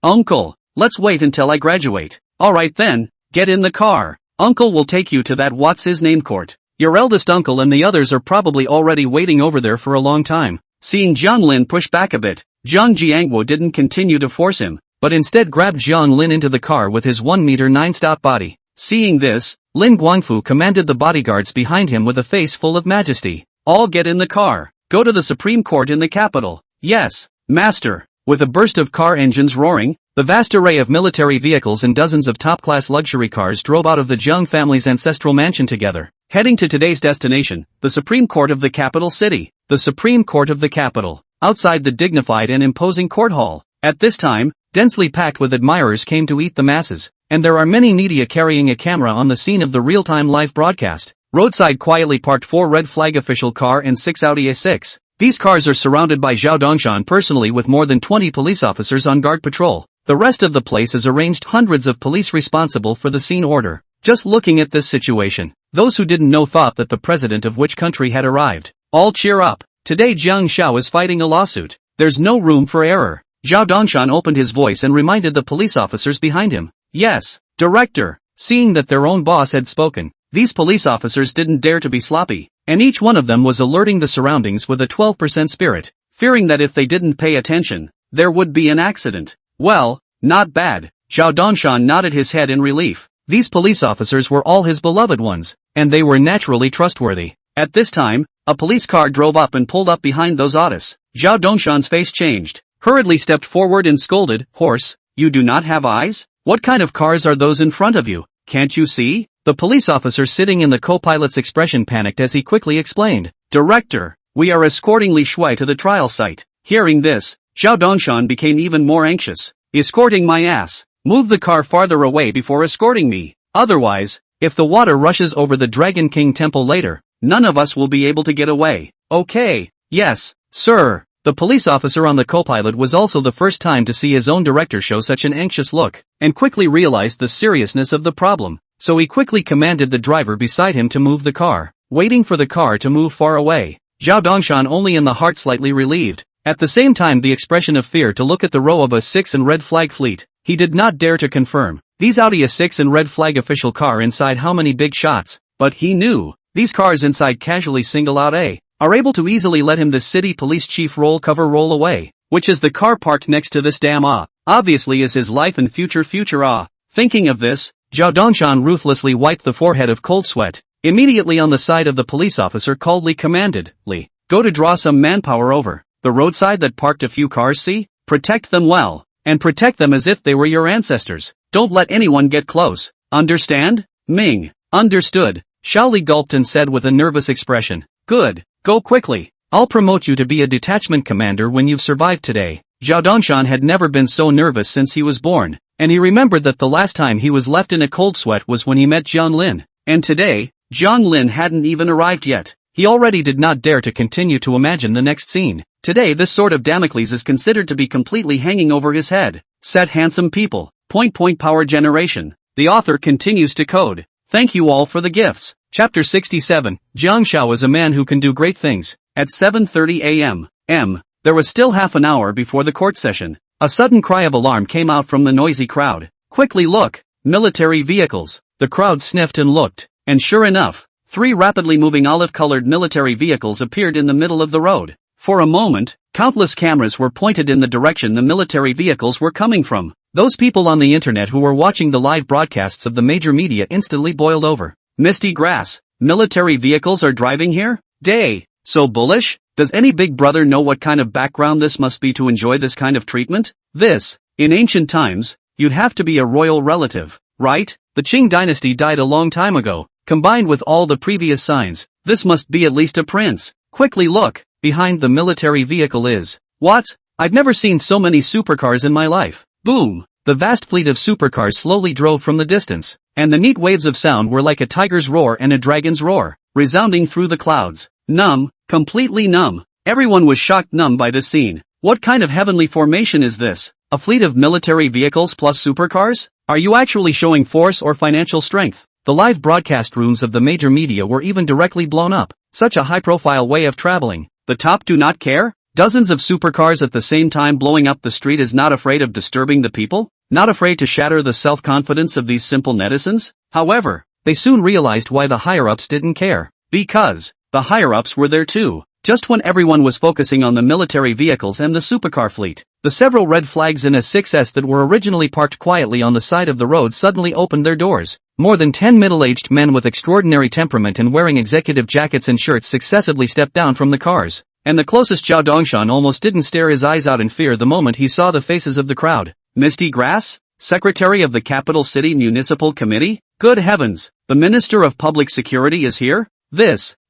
uncle, let's wait until I graduate. Alright then, get in the car. Uncle will take you to that what's-his-name court. Your eldest uncle and the others are probably already waiting over there for a long time. Seeing Jiang Lin push back a bit, Jiang Jiangwo didn't continue to force him, but instead grabbed Jiang Lin into the car with his 1-meter-9 stout body. Seeing this, Lin Guangfu commanded the bodyguards behind him with a face full of majesty. All get in the car. Go to the Supreme Court in the capital. Yes, master. With a burst of car engines roaring, the vast array of military vehicles and dozens of top-class luxury cars drove out of the Jiang family's ancestral mansion together, heading to today's destination, the Supreme Court of the capital city. The Supreme Court of the capital. Outside the dignified and imposing court hall. At this time, densely packed with admirers came to eat the masses, and there are many media carrying a camera on the scene of the real-time live broadcast. Roadside quietly parked 4 red flag official car and 6 Audi A6. These cars are surrounded by Zhao Dongshan personally with more than 20 police officers on guard patrol. The rest of the place is arranged hundreds of police responsible for the scene order. Just looking at this situation, those who didn't know thought that the president of which country had arrived. All cheer up. Today Jiang Xiao is fighting a lawsuit. There's no room for error. Zhao Dongshan opened his voice and reminded the police officers behind him. Yes, director. Seeing that their own boss had spoken, these police officers didn't dare to be sloppy, and each one of them was alerting the surroundings with a 12% spirit, fearing that if they didn't pay attention, there would be an accident. Well, not bad. Zhao Dongshan nodded his head in relief. These police officers were all his beloved ones, and they were naturally trustworthy. At this time, a police car drove up and pulled up behind those autos. Zhao Dongshan's face changed, hurriedly stepped forward and scolded, "Horse, you do not have eyes? What kind of cars are those in front of you? Can't you see?" The police officer sitting in the co-pilot's expression panicked as he quickly explained, "Director, we are escorting Li Shui to the trial site." Hearing this, Zhao Dongshan became even more anxious. "Escorting my ass? Move the car farther away before escorting me. Otherwise, if the water rushes over the Dragon King temple later, none of us will be able to get away." "Okay, yes, sir." The police officer on the co-pilot was also the first time to see his own director show such an anxious look, and quickly realized the seriousness of the problem. So he quickly commanded the driver beside him to move the car, waiting for the car to move far away. Zhao Dongshan only in the heart slightly relieved. At the same time the expression of fear to look at the row of A6 and red flag fleet. He did not dare to confirm. These Audi A6 and red flag official car inside how many big shots, but he knew. These cars inside casually single out are able to easily let him the city police chief roll away, which is the car parked next to this damn obviously is his life and future Thinking of this, Zhao Dongshan ruthlessly wiped the forehead of cold sweat. Immediately on the side of the police officer coldly commanded, "Li, go to draw some manpower over the roadside that parked a few cars, see? Protect them well, and protect them as if they were your ancestors. Don't let anyone get close. Understand?" Ming, understood. Xiao Li gulped and said with a nervous expression, "Good, go quickly. I'll promote you to be a detachment commander when you've survived today." Zhao Dongshan had never been so nervous since he was born, and he remembered that the last time he was left in a cold sweat was when he met Jiang Lin, and today, Jiang Lin hadn't even arrived yet. He already did not dare to continue to imagine the next scene. Today this sword of Damocles is considered to be completely hanging over his head. Set handsome people. Power generation. The author continues to code. Thank you all for the gifts. Chapter 67. Jiang Xiao is a man who can do great things. At 7:30 a.m. There was still half an hour before the court session. A sudden cry of alarm came out from the noisy crowd. "Quickly look! Military vehicles!" The crowd sniffed and looked, and sure enough, 3 rapidly moving olive-colored military vehicles appeared in the middle of the road. For a moment, countless cameras were pointed in the direction the military vehicles were coming from. Those people on the internet who were watching the live broadcasts of the major media instantly boiled over. Misty grass. Military vehicles are driving here? Day. So bullish? Does any big brother know what kind of background this must be to enjoy this kind of treatment? In ancient times, you'd have to be a royal relative, right? The Qing dynasty died a long time ago. Combined with all the previous signs, this must be at least a prince. Quickly look, behind the military vehicle is. What? I've never seen so many supercars in my life. Boom! The vast fleet of supercars slowly drove from the distance, and the neat waves of sound were like a tiger's roar and a dragon's roar, resounding through the clouds. Numb, completely numb. Everyone was shocked numb by this scene. What kind of heavenly formation is this? A fleet of military vehicles plus supercars? Are you actually showing force or financial strength? The live broadcast rooms of the major media were even directly blown up. Such a high-profile way of traveling. The top do not care? Dozens of supercars at the same time blowing up the street is not afraid of disturbing the people? Not afraid to shatter the self-confidence of these simple netizens? However, they soon realized why the higher-ups didn't care. Because the higher-ups were there too just when everyone was focusing on the military vehicles and the supercar fleet. The several red flags in a 6S that were originally parked quietly on the side of the road suddenly opened their doors. More than 10 middle-aged men with extraordinary temperament and wearing executive jackets and shirts successively stepped down from the cars. And the closest Zhao Dongshan almost didn't stare his eyes out in fear the moment he saw the faces of the crowd. Misty Grass? Secretary of the Capital City Municipal Committee? Good heavens, the Minister of Public Security is here?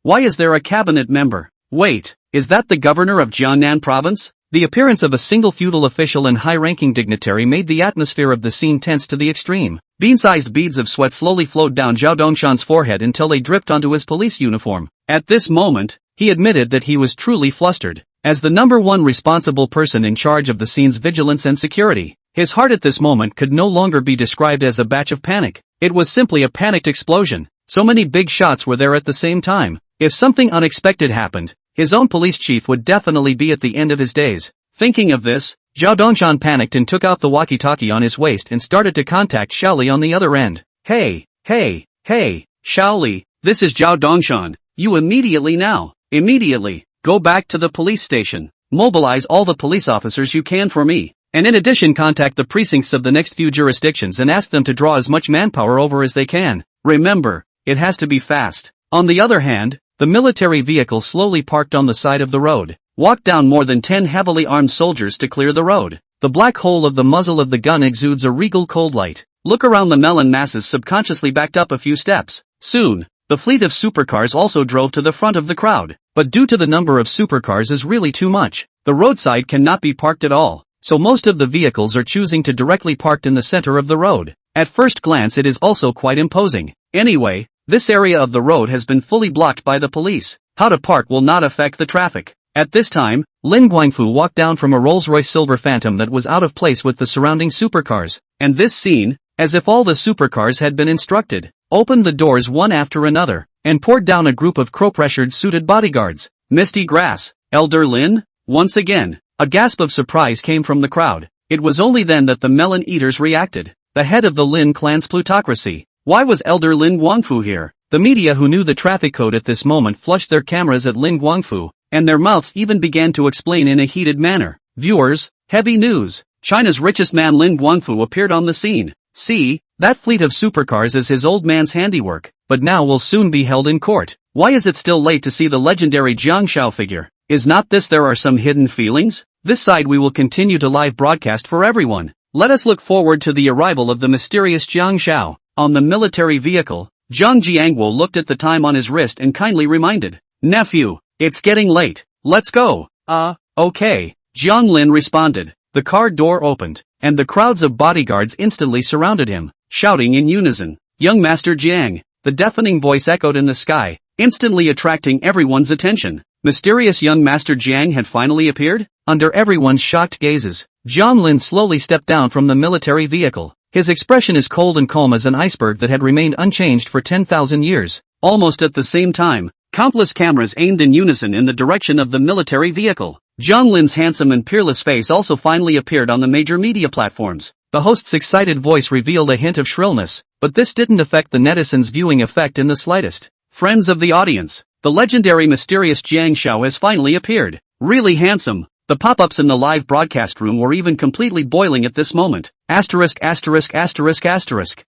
Why is there a cabinet member? Wait, is that the governor of Jiangnan province? The appearance of a single feudal official and high-ranking dignitary made the atmosphere of the scene tense to the extreme. Bean-sized beads of sweat slowly flowed down Zhao Dongshan's forehead until they dripped onto his police uniform. At this moment, he admitted that he was truly flustered. As the number one responsible person in charge of the scene's vigilance and security, his heart at this moment could no longer be described as a batch of panic. It was simply a panicked explosion. So many big shots were there at the same time. If something unexpected happened, his own police chief would definitely be at the end of his days. Thinking of this, Zhao Dongshan panicked and took out the walkie-talkie on his waist and started to contact Xiaoli on the other end. Hey, Xiaoli, this is Zhao Dongshan. You immediately, go back to the police station. Mobilize all the police officers you can for me. And in addition contact the precincts of the next few jurisdictions and ask them to draw as much manpower over as they can. Remember, it has to be fast. On the other hand, the military vehicle slowly parked on the side of the road. Walked down more than 10 heavily armed soldiers to clear the road. The black hole of the muzzle of the gun exudes a regal cold light. Look around, the melon masses subconsciously backed up a few steps. Soon, the fleet of supercars also drove to the front of the crowd. But due to the number of supercars is really too much, the roadside cannot be parked at all. So most of the vehicles are choosing to directly park in the center of the road. At first glance it is also quite imposing. Anyway, this area of the road has been fully blocked by the police. How to park will not affect the traffic. At this time, Lin Guangfu walked down from a Rolls-Royce Silver Phantom that was out of place with the surrounding supercars. And this scene, as if all the supercars had been instructed, opened the doors one after another, and poured down a group of crow-pressured suited bodyguards. Misty Grass, Elder Lin? Once again, a gasp of surprise came from the crowd. It was only then that the melon eaters reacted. The head of the Lin clan's plutocracy. Why was Elder Lin Guangfu here? The media who knew the traffic code at this moment flushed their cameras at Lin Guangfu, and their mouths even began to explain in a heated manner. Viewers, heavy news. China's richest man Lin Guangfu appeared on the scene. See, that fleet of supercars is his old man's handiwork, but now will soon be held in court. Why is it still late to see the legendary Jiang Shao figure? Is not this there are some hidden feelings? This side we will continue to live broadcast for everyone. Let us look forward to the arrival of the mysterious Jiang Shao. On the military vehicle, Zhang Jiangwo looked at the time on his wrist and kindly reminded, "Nephew, it's getting late. Let's go." Okay. Jiang Lin responded. The car door opened, and the crowds of bodyguards instantly surrounded him, shouting in unison, "Young Master Jiang!" The deafening voice echoed in the sky, instantly attracting everyone's attention. Mysterious young Master Jiang had finally appeared? Under everyone's shocked gazes, Jiang Lin slowly stepped down from the military vehicle. His expression is cold and calm as an iceberg that had remained unchanged for 10,000 years. Almost at the same time, countless cameras aimed in unison in the direction of the military vehicle. Jiang Lin's handsome and peerless face also finally appeared on the major media platforms. The host's excited voice revealed a hint of shrillness, but this didn't affect the netizens' viewing effect in the slightest. Friends of the audience, the legendary mysterious Jiang Shao has finally appeared. Really handsome. The pop-ups in the live broadcast room were even completely boiling at this moment. Asterisk.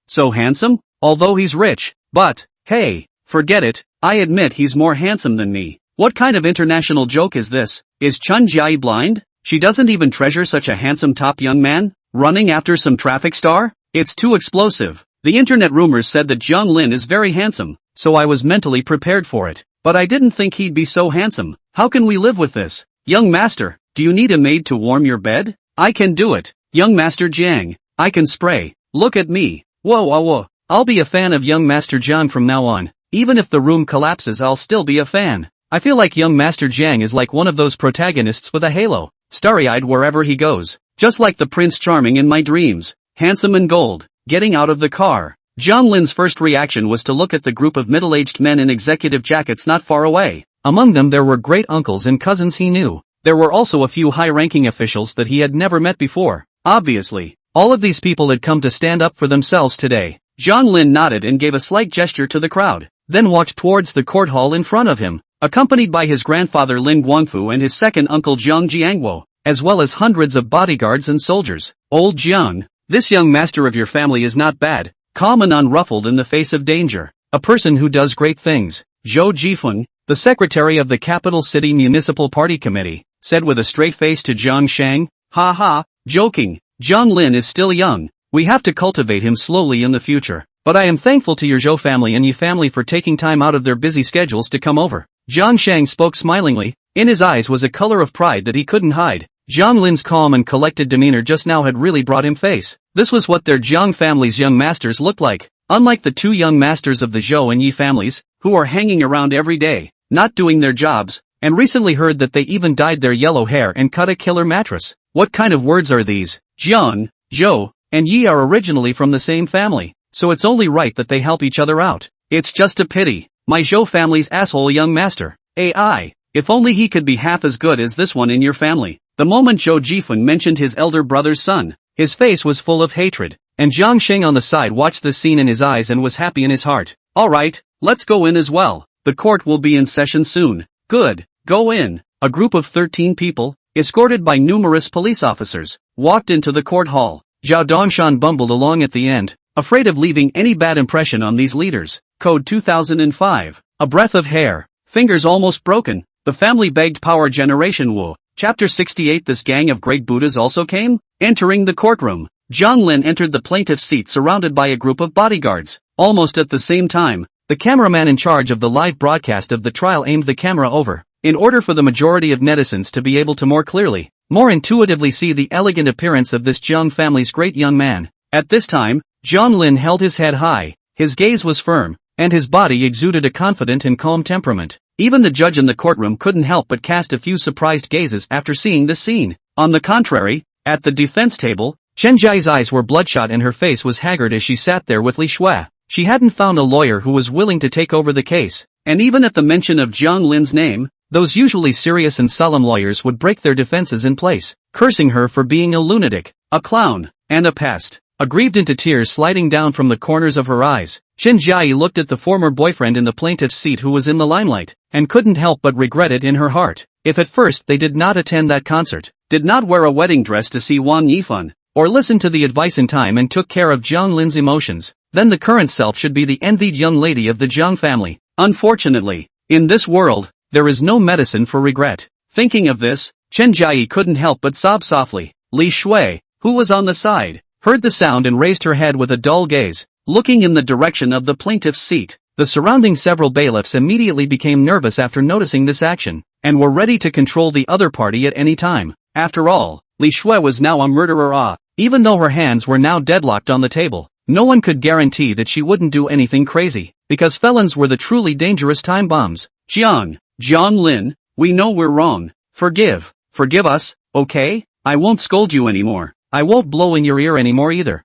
So handsome? Although he's rich. But, hey, forget it, I admit he's more handsome than me. What kind of international joke is this? Is Chun Jiai blind? She doesn't even treasure such a handsome top young man? Running after some traffic star? It's too explosive. The internet rumors said that Jiang Lin is very handsome, so I was mentally prepared for it. But I didn't think he'd be so handsome. How can we live with this? Young master, do you need a maid to warm your bed? I can do it. Young Master Jiang, I can spray. Look at me. Whoa. I'll be a fan of young Master Jiang from now on. Even if the room collapses, I'll still be a fan. I feel like young Master Jiang is like one of those protagonists with a halo, starry-eyed wherever he goes. Just like the Prince Charming in my dreams. Handsome and gold. Getting out of the car. Jiang Lin's first reaction was to look at the group of middle-aged men in executive jackets not far away. Among them there were great uncles and cousins he knew. There were also a few high-ranking officials that he had never met before. Obviously, all of these people had come to stand up for themselves today. Jiang Lin nodded and gave a slight gesture to the crowd, then walked towards the court hall in front of him. accompanied by his grandfather Lin Guangfu and his second uncle Jiang Jiangwo, as well as hundreds of bodyguards and soldiers. Old Jiang, this young master of your family is not bad, calm and unruffled in the face of danger, a person who does great things. Zhou Jifeng, the secretary of the capital city municipal party committee, said with a straight face to Jiang Shang, ha ha, joking, Jiang Lin is still young, we have to cultivate him slowly in the future. But I am thankful to your Zhou family and Yi family for taking time out of their busy schedules to come over. Jiang Shang spoke smilingly, in his eyes was a color of pride that he couldn't hide. Jiang Lin's calm and collected demeanor just now had really brought him face. This was what their Jiang family's young masters looked like. Unlike the two young masters of the Zhou and Yi families, who are hanging around every day, not doing their jobs, and recently heard that they even dyed their yellow hair and cut a killer mattress. What kind of words are these? Jiang, Zhou, and Yi are originally from the same family, so it's only right that they help each other out. It's just a pity. My Zhou family's asshole young master. AI. If only he could be half as good as this one in your family. The moment Zhou Jifeng mentioned his elder brother's son, his face was full of hatred, and Jiang Sheng on the side watched the scene in his eyes and was happy in his heart. Alright, let's go in as well. The court will be in session soon. Good, go in. A group of 13 people, escorted by numerous police officers, walked into the court hall. Zhao Dongshan bumbled along at the end, afraid of leaving any bad impression on these leaders. Code 2005. A breath of hair, fingers almost broken, the family begged power generation Wu. Chapter 68. This gang of great Buddhas also came? Entering the courtroom, Jiang Lin entered the plaintiff's seat surrounded by a group of bodyguards. Almost at the same time, the cameraman in charge of the live broadcast of the trial aimed the camera over, in order for the majority of netizens to be able to more clearly, more intuitively see the elegant appearance of this Jiang family's great young man. At this time, Jiang Lin held his head high, his gaze was firm, and his body exuded a confident and calm temperament. Even the judge in the courtroom couldn't help but cast a few surprised gazes after seeing this scene. On the contrary, at the defense table, Chen Jia's eyes were bloodshot and her face was haggard as she sat there with Li Shui. She hadn't found a lawyer who was willing to take over the case, and even at the mention of Jiang Lin's name, those usually serious and solemn lawyers would break their defenses in place, cursing her for being a lunatic, a clown, and a pest. Aggrieved into tears sliding down from the corners of her eyes, Chen Jia looked at the former boyfriend in the plaintiff's seat who was in the limelight, and couldn't help but regret it in her heart. If at first they did not attend that concert, did not wear a wedding dress to see Wang Yifan, or listen to the advice in time and took care of Jiang Lin's emotions, then the current self should be the envied young lady of the Jiang family. Unfortunately, in this world, there is no medicine for regret. Thinking of this, Chen Jia couldn't help but sob softly. Li Shui, who was on the side, heard the sound and raised her head with a dull gaze, looking in the direction of the plaintiff's seat. The surrounding several bailiffs immediately became nervous after noticing this action, and were ready to control the other party at any time. After all, Li Shui was now a murderer. Even though her hands were now deadlocked on the table, no one could guarantee that she wouldn't do anything crazy, because felons were the truly dangerous time bombs. Jiang Lin, we know we're wrong. Forgive us, okay? I won't scold you anymore. I won't blow in your ear anymore either.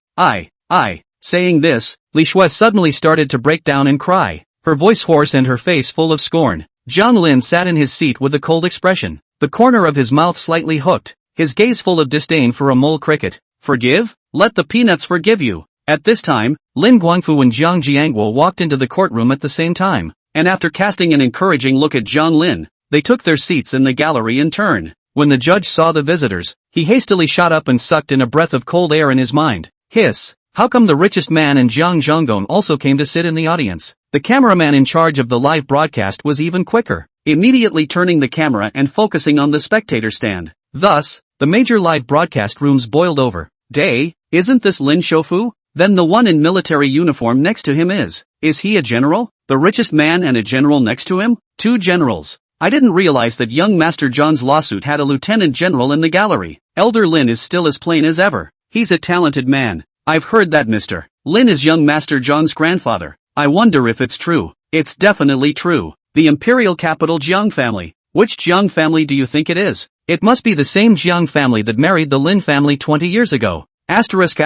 Saying this, Li Shui suddenly started to break down and cry, her voice hoarse and her face full of scorn. Jiang Lin sat in his seat with a cold expression, the corner of his mouth slightly hooked, his gaze full of disdain for a mole cricket. Forgive? Let the peanuts forgive you. At this time, Lin Guangfu and Jiang Jiangwo walked into the courtroom at the same time, and after casting an encouraging look at Jiang Lin, they took their seats in the gallery in turn. When the judge saw the visitors, he hastily shot up and sucked in a breath of cold air in his mind. Hiss! How come the richest man in Jiang Zhongong also came to sit in the audience? The cameraman in charge of the live broadcast was even quicker, immediately turning the camera and focusing on the spectator stand. Thus, the major live broadcast rooms boiled over. Isn't this Lin Shoufu? Then the one in military uniform next to him is he a general? The richest man and a general next to him? Two generals. I didn't realize that young Master John's lawsuit had a lieutenant general in the gallery. Elder Lin is still as plain as ever. He's a talented man. I've heard that Mr. Lin is young Master John's grandfather. I wonder if it's true. It's definitely true. The imperial capital Jiang family. Which Jiang family do you think it is? It must be the same Jiang family that married the Lin family 20 years ago. Asterisk.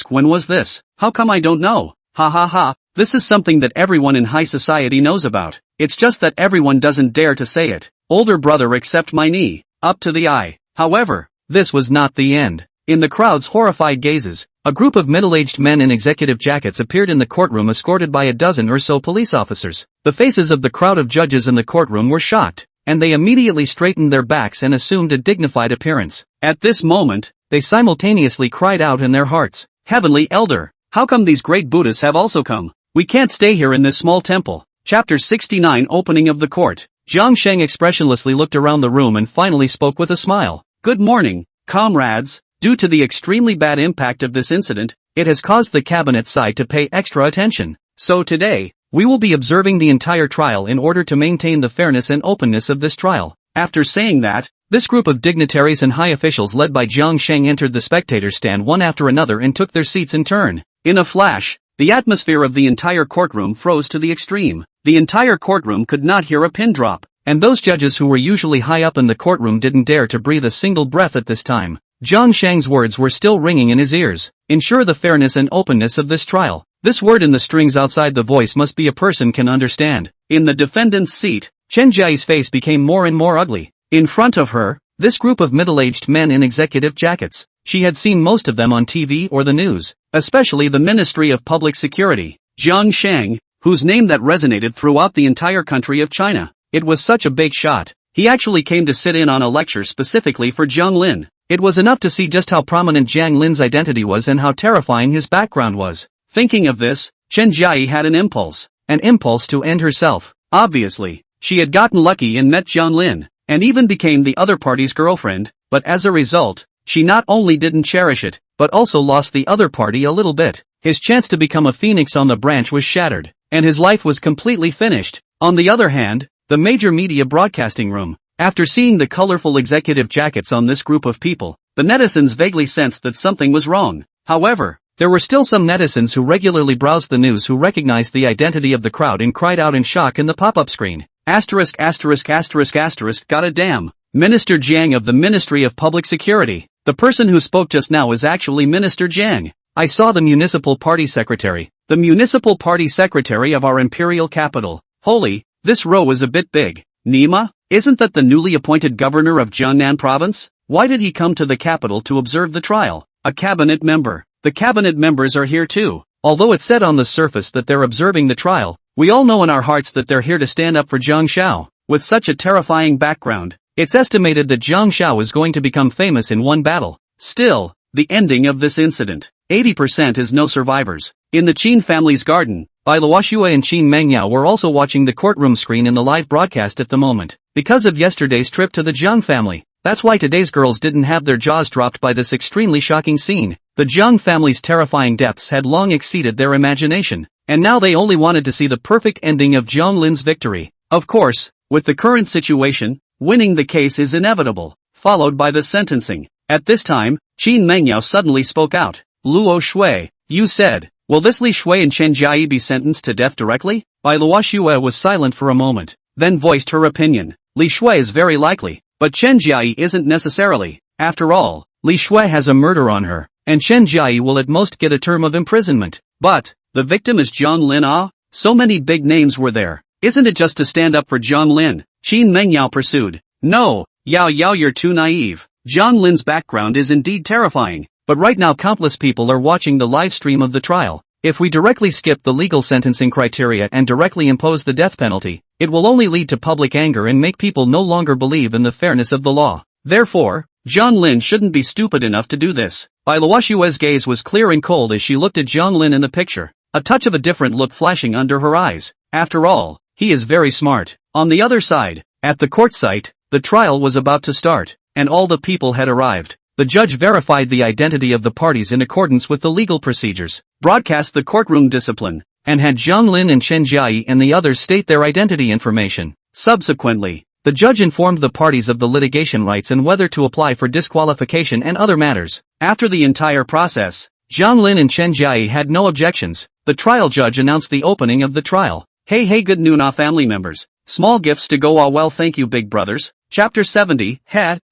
When was this? How come I don't know? Ha ha ha. This is something that everyone in high society knows about. It's just that everyone doesn't dare to say it. Older brother except my knee, up to the eye. However, this was not the end. In the crowd's horrified gazes, A group of middle-aged men in executive jackets appeared in the courtroom escorted by a dozen or so police officers. The faces of the crowd of judges in the courtroom were shocked, and they immediately straightened their backs and assumed a dignified appearance. At this moment, they simultaneously cried out in their hearts, "Heavenly Elder, how come these great Buddhas have also come? We can't stay here in this small temple." Chapter 69 Opening of the Court. Jiang Sheng expressionlessly looked around the room and finally spoke with a smile. "Good morning, comrades. Due to the extremely bad impact of this incident, it has caused the cabinet side to pay extra attention. So today, we will be observing the entire trial in order to maintain the fairness and openness of this trial." After saying that, this group of dignitaries and high officials led by Jiang Sheng entered the spectator stand one after another and took their seats in turn. In a flash, the atmosphere of the entire courtroom froze to the extreme. The entire courtroom could not hear a pin drop, and those judges who were usually high up in the courtroom didn't dare to breathe a single breath at this time. Jiang Sheng's words were still ringing in his ears. Ensure the fairness and openness of this trial. This word in the strings outside the voice must be a person can understand. In the defendant's seat, Chen Jiayi's face became more and more ugly. In front of her, this group of middle-aged men in executive jackets. She had seen most of them on TV or the news, especially the Ministry of Public Security. Jiang Sheng, whose name that resonated throughout the entire country of China. It was such a big shot. He actually came to sit in on a lecture specifically for Jiang Lin. It was enough to see just how prominent Jiang Lin's identity was and how terrifying his background was. Thinking of this, Chen Jiayi had an impulse to end herself. Obviously, she had gotten lucky and met Jiang Lin, and even became the other party's girlfriend, but as a result, she not only didn't cherish it, but also lost the other party a little bit. His chance to become a phoenix on the branch was shattered, and his life was completely finished. On the other hand, the major media broadcasting room. After seeing the colorful executive jackets on this group of people, the netizens vaguely sensed that something was wrong. However, there were still some netizens who regularly browsed the news who recognized the identity of the crowd and cried out in shock in the pop-up screen. Asterisk asterisk asterisk asterisk gotta damn. Minister Jiang of the Ministry of Public Security. The person who spoke just now is actually Minister Jiang. I saw the municipal party secretary. The municipal party secretary of our imperial capital. Holy, this row is a bit big. Nima? Isn't that the newly appointed governor of Jiangnan province? Why did he come to the capital to observe the trial? A cabinet member. The cabinet members are here too. Although it said on the surface that they're observing the trial, we all know in our hearts that they're here to stand up for Jiang Shao. With such a terrifying background, it's estimated that Jiang Shao is going to become famous in one battle. Still, the ending of this incident, 80% is no survivors. In the Qin family's garden, Bai Luoxue and Qin Mengyao were also watching the courtroom screen in the live broadcast at the moment. Because of yesterday's trip to the Jiang family, that's why today's girls didn't have their jaws dropped by this extremely shocking scene. The Jiang family's terrifying depths had long exceeded their imagination, and now they only wanted to see the perfect ending of Jiang Lin's victory. Of course, with the current situation, winning the case is inevitable, followed by the sentencing. At this time, Qin Mengyao suddenly spoke out. Luo Shui, you said, will this Li Shui and Chen Jiayi be sentenced to death directly? Bai Luoxue was silent for a moment, then voiced her opinion. Li Shui is very likely, but Chen Jiayi isn't necessarily. After all, Li Shui has a murder on her, and Chen Jiayi will at most get a term of imprisonment. But, the victim is Jiang Lin ah? So many big names were there. Isn't it just to stand up for Jiang Lin? Qin Mengyao pursued. No, Yao you're too naive. Jiang Lin's background is indeed terrifying, but right now countless people are watching the live stream of the trial. If we directly skip the legal sentencing criteria and directly impose the death penalty, it will only lead to public anger and make people no longer believe in the fairness of the law. Therefore, Jiang Lin shouldn't be stupid enough to do this. Bai Luoxue's gaze was clear and cold as she looked at Jiang Lin in the picture, a touch of a different look flashing under her eyes. After all, he is very smart. On the other side, at the court site, the trial was about to start, and all the people had arrived. The judge verified the identity of the parties in accordance with the legal procedures, broadcast the courtroom discipline, and had Jiang Lin and Chen Jiayi and the others state their identity information. Subsequently, the judge informed the parties of the litigation rights and whether to apply for disqualification and other matters. After the entire process, Jiang Lin and Chen Jiayi had no objections. The trial judge announced the opening of the trial. Hey good noon family members. Small gifts to go well thank you big brothers. Chapter 70,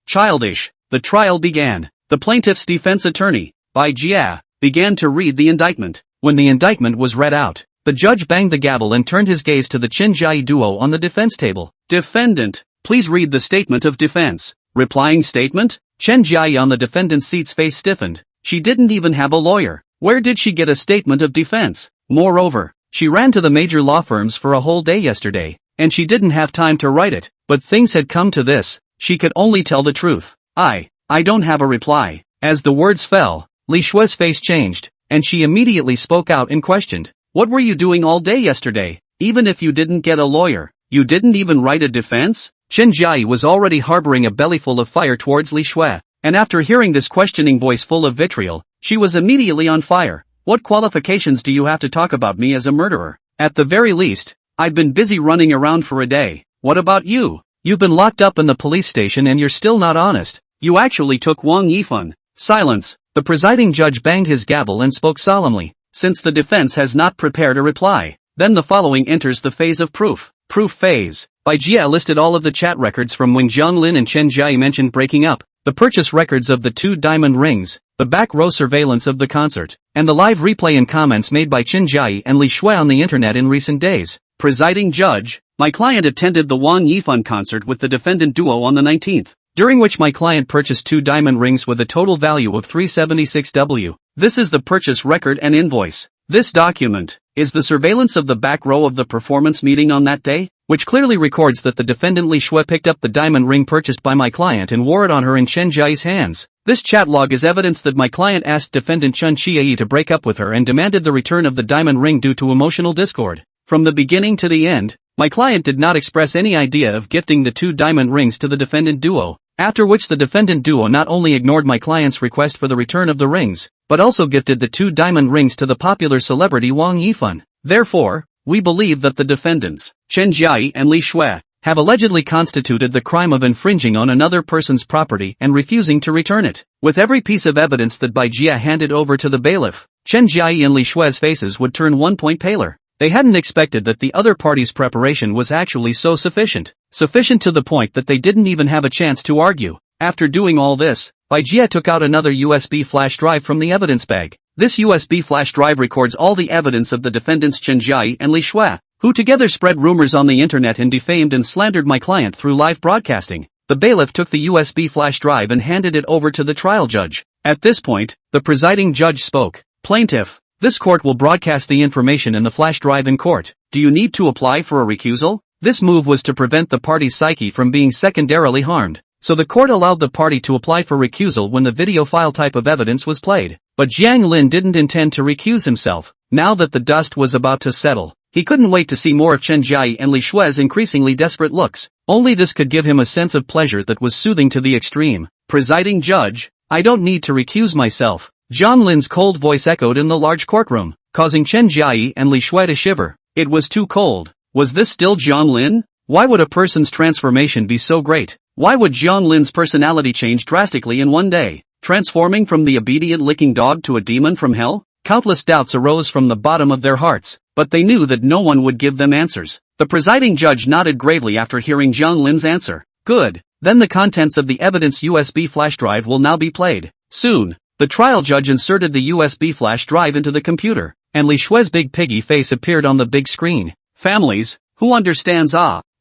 Childish. The trial began. The plaintiff's defense attorney, Bai Jia, began to read the indictment. When the indictment was read out, the judge banged the gavel and turned his gaze to the Chen Jiayi duo on the defense table. Defendant, please read the statement of defense. Replying statement? Chen Jiayi on the defendant's seat's face stiffened. She didn't even have a lawyer. Where did she get a statement of defense? Moreover, she ran to the major law firms for a whole day yesterday, and she didn't have time to write it. But things had come to this, she could only tell the truth. I don't have a reply. As the words fell, Li Shue's face changed, and she immediately spoke out and questioned. What were you doing all day yesterday? Even if you didn't get a lawyer, you didn't even write a defense? Chen Jiayi was already harboring a bellyful of fire towards Li Shue, and after hearing this questioning voice full of vitriol, she was immediately on fire. What qualifications do you have to talk about me as a murderer? At the very least, I've been busy running around for a day. What about you? You've been locked up in the police station and you're still not honest. You actually took Wang Yifan. Silence. The presiding judge banged his gavel and spoke solemnly. Since the defense has not prepared a reply, then the following enters the phase of proof. Proof phase. Bai Jia listed all of the chat records from when Jiang Lin and Chen Jiayi mentioned breaking up, the purchase records of the 2 diamond rings, the back row surveillance of the concert, and the live replay and comments made by Chen Jiayi and Li Shue on the internet in recent days. Presiding judge, my client attended the Wang Yifan concert with the defendant duo on the 19th, during which my client purchased 2 diamond rings with a total value of 376W. This is the purchase record and invoice. This document is the surveillance of the back row of the performance meeting on that day, which clearly records that the defendant Li Shue picked up the diamond ring purchased by my client and wore it on her in Chen Jiayi's hands. This chat log is evidence that my client asked defendant Chen Jiayi to break up with her and demanded the return of the diamond ring due to emotional discord. From the beginning to the end, my client did not express any idea of gifting the 2 diamond rings to the defendant duo, after which the defendant duo not only ignored my client's request for the return of the rings, but also gifted the 2 diamond rings to the popular celebrity Wang Yifan. Therefore, we believe that the defendants, Chen Jiayi and Li Shue, have allegedly constituted the crime of infringing on another person's property and refusing to return it. With every piece of evidence that Bai Jia handed over to the bailiff, Chen Jiayi and Li Shue's faces would turn 1 point paler. They hadn't expected that the other party's preparation was actually so sufficient. Sufficient to the point that they didn't even have a chance to argue. After doing all this, Bai Jia took out another USB flash drive from the evidence bag. This USB flash drive records all the evidence of the defendants Chen Jiayi and Li Shue, who together spread rumors on the internet and defamed and slandered my client through live broadcasting. The bailiff took the USB flash drive and handed it over to the trial judge. At this point, the presiding judge spoke. Plaintiff, this court will broadcast the information in the flash drive in court. Do you need to apply for a recusal? This move was to prevent the party's psyche from being secondarily harmed. So the court allowed the party to apply for recusal when the video file type of evidence was played. But Jiang Lin didn't intend to recuse himself. Now that the dust was about to settle, he couldn't wait to see more of Chen Jiayi and Li Shue's increasingly desperate looks. Only this could give him a sense of pleasure that was soothing to the extreme. Presiding judge, I don't need to recuse myself. Jiang Lin's cold voice echoed in the large courtroom, causing Chen Jiayi and Li Shue to shiver. It was too cold. Was this still Jiang Lin? Why would a person's transformation be so great? Why would Jiang Lin's personality change drastically in one day, transforming from the obedient licking dog to a demon from hell? Countless doubts arose from the bottom of their hearts, but they knew that no one would give them answers. The presiding judge nodded gravely after hearing Jiang Lin's answer. Good. Then the contents of the evidence USB flash drive will now be played. Soon, the trial judge inserted the USB flash drive into the computer, and Li Shue's big piggy face appeared on the big screen. Families, who understands?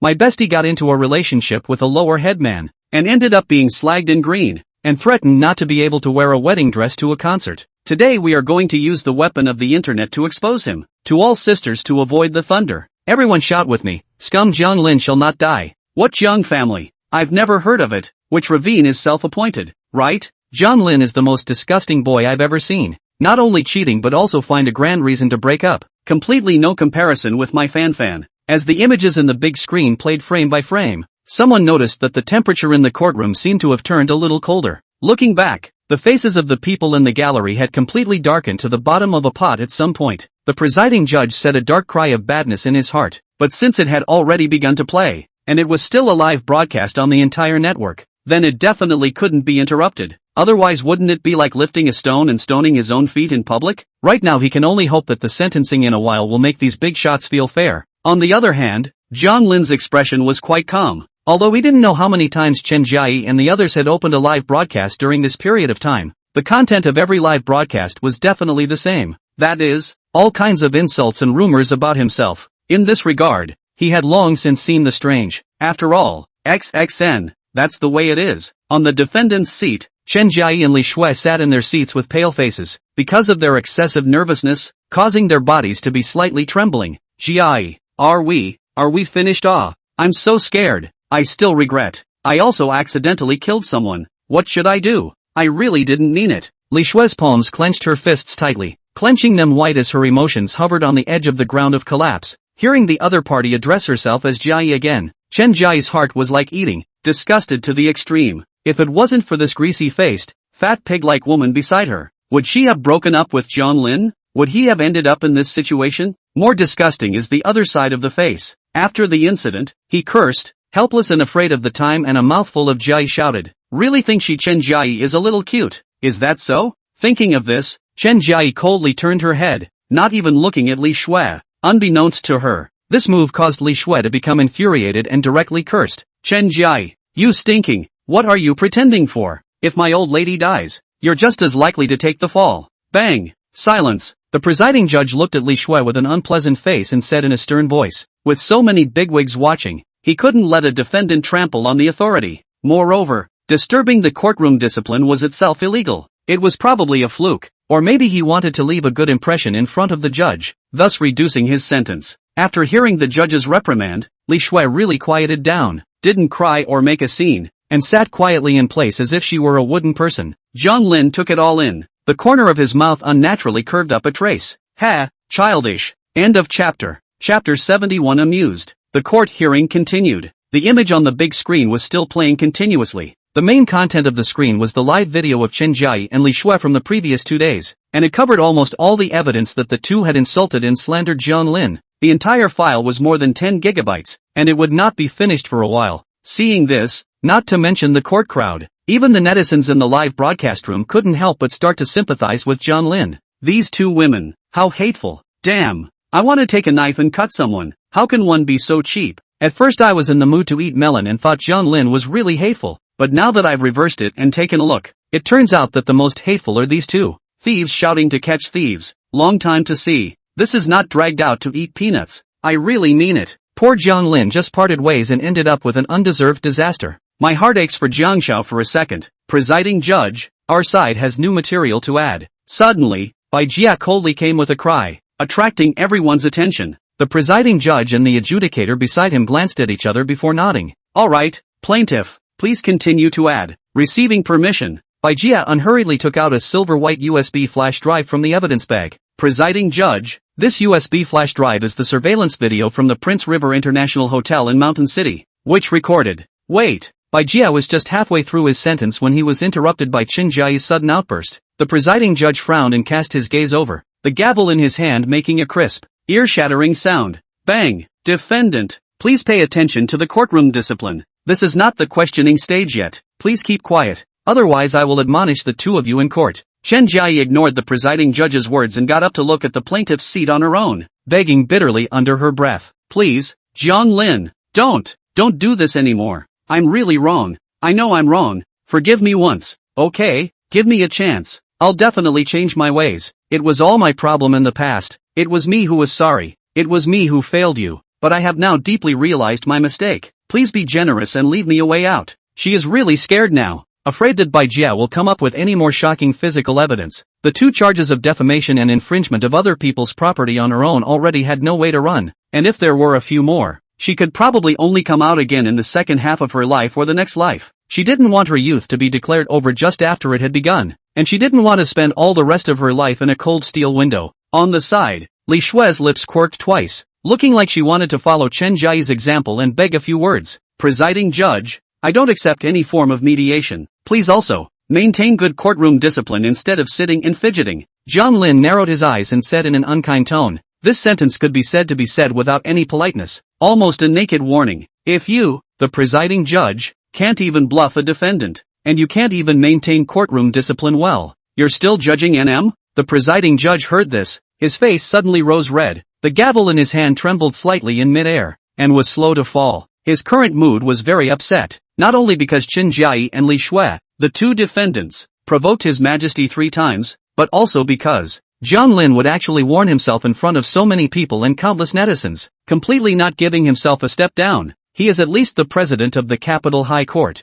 My bestie got into a relationship with a lower head man, and ended up being slagged in green, and threatened not to be able to wear a wedding dress to a concert. Today we are going to use the weapon of the internet to expose him. To all sisters to avoid the thunder. Everyone shout with me, scum Jiang Lin shall not die. What Jiang family? I've never heard of it. Which ravine is self-appointed, right? Jiang Lin is the most disgusting boy I've ever seen. Not only cheating but also find a grand reason to break up. Completely no comparison with my Fanfan. As the images in the big screen played frame by frame, someone noticed that the temperature in the courtroom seemed to have turned a little colder. Looking back, the faces of the people in the gallery had completely darkened to the bottom of a pot at some point. The presiding judge said a dark cry of badness in his heart, but since it had already begun to play, and it was still a live broadcast on the entire network, then it definitely couldn't be interrupted. Otherwise wouldn't it be like lifting a stone and stoning his own feet in public? Right now he can only hope that the sentencing in a while will make these big shots feel fair. On the other hand, Jiang Lin's expression was quite calm. Although he didn't know how many times Chen Jiayi and the others had opened a live broadcast during this period of time, the content of every live broadcast was definitely the same. That is, all kinds of insults and rumors about himself. In this regard, he had long since seen the strange. After all, XXN, that's the way it is. On the defendant's seat, Chen Jiayi and Li Shui sat in their seats with pale faces, because of their excessive nervousness, causing their bodies to be slightly trembling. Jiayi, are we finished? I'm so scared. I still regret. I also accidentally killed someone. What should I do? I really didn't mean it. Li Shui's palms clenched her fists tightly, clenching them white as her emotions hovered on the edge of the ground of collapse. Hearing the other party address herself as Jiayi again, Chen Jiayi's heart was like eating, disgusted to the extreme. If it wasn't for this greasy-faced, fat pig-like woman beside her, would she have broken up with Jiang Lin? Would he have ended up in this situation? More disgusting is the other side of the face. After the incident, he cursed, helpless and afraid of the time, and a mouthful of Jiayi shouted, "Really think Chen Jiayi is a little cute? Is that so?" Thinking of this, Chen Jiayi coldly turned her head, not even looking at Li Shui. Unbeknownst to her, this move caused Li Shui to become infuriated and directly cursed. "Chen Jiayi, you stinking! What are you pretending for? If my old lady dies, you're just as likely to take the fall." Bang! Silence. The presiding judge looked at Li Shui with an unpleasant face and said in a stern voice, "With so many bigwigs watching, he couldn't let a defendant trample on the authority. Moreover, disturbing the courtroom discipline was itself illegal. It was probably a fluke, or maybe he wanted to leave a good impression in front of the judge, thus reducing his sentence." After hearing the judge's reprimand, Li Shui really quieted down, didn't cry or make a scene, and sat quietly in place as if she were a wooden person. Jiang Lin took it all in. The corner of his mouth unnaturally curved up a trace. Ha! Childish. End of chapter. Chapter 71. Amused. The court hearing continued. The image on the big screen was still playing continuously. The main content of the screen was the live video of Chen Jiayi and Li Shui from the previous 2 days, and it covered almost all the evidence that the two had insulted and slandered Jiang Lin. The entire file was more than 10 gigabytes, and it would not be finished for a while. Seeing this, not to mention the court crowd, even the netizens in the live broadcast room couldn't help but start to sympathize with Jiang Lin. These two women, how hateful. Damn. I want to take a knife and cut someone. How can one be so cheap? At first I was in the mood to eat melon and thought Jiang Lin was really hateful, but now that I've reversed it and taken a look, it turns out that the most hateful are these two. Thieves shouting to catch thieves. Long time to see. This is not dragged out to eat peanuts. I really mean it. Poor Jiang Lin just parted ways and ended up with an undeserved disaster. My heart aches for Jiang Shao for a second. Presiding judge, our side has new material to add. Suddenly, Bai Jia coldly came with a cry, attracting everyone's attention. The presiding judge and the adjudicator beside him glanced at each other before nodding. Alright, plaintiff, please continue to add. Receiving permission, Bai Jia unhurriedly took out a silver-white USB flash drive from the evidence bag. Presiding judge, this USB flash drive is the surveillance video from the Prince River International Hotel in Mountain City, which recorded. Wait. Bai Jia was just halfway through his sentence when he was interrupted by Chen Jiayi's sudden outburst. The presiding judge frowned and cast his gaze over, the gavel in his hand making a crisp, ear-shattering sound. Bang! Defendant, please pay attention to the courtroom discipline. This is not the questioning stage yet. Please keep quiet, otherwise I will admonish the two of you in court. Chen Jiayi ignored the presiding judge's words and got up to look at the plaintiff's seat on her own, begging bitterly under her breath. Please, Jiang Lin, don't do this anymore. I'm really wrong. I know I'm wrong. Forgive me once, okay? Give me a chance. I'll definitely change my ways. It was all my problem in the past. It was me who was sorry. It was me who failed you. But I have now deeply realized my mistake. Please be generous and leave me a way out. She is really scared now, afraid that Bai Jia will come up with any more shocking physical evidence. The two charges of defamation and infringement of other people's property on her own already had no way to run, and if there were a few more, she could probably only come out again in the second half of her life or the next life. She didn't want her youth to be declared over just after it had begun, and she didn't want to spend all the rest of her life in a cold steel window. On the side, Li Shui's lips quirked twice, looking like she wanted to follow Chen Jiayi's example and beg a few words. Presiding judge, I don't accept any form of mediation. Please also, maintain good courtroom discipline instead of sitting and fidgeting. Jiang Lin narrowed his eyes and said in an unkind tone, this sentence could be said to be said without any politeness, almost a naked warning. If you, the presiding judge, can't even bluff a defendant, and you can't even maintain courtroom discipline well, you're still judging NM? The presiding judge heard this, his face suddenly rose red, the gavel in his hand trembled slightly in mid-air, and was slow to fall. His current mood was very upset, not only because Chen Jiayi and Li Shui, the two defendants, provoked His Majesty 3 times, but also because Jiang Lin would actually warn himself in front of so many people and countless netizens, completely not giving himself a step down. He is at least the president of the Capital High Court.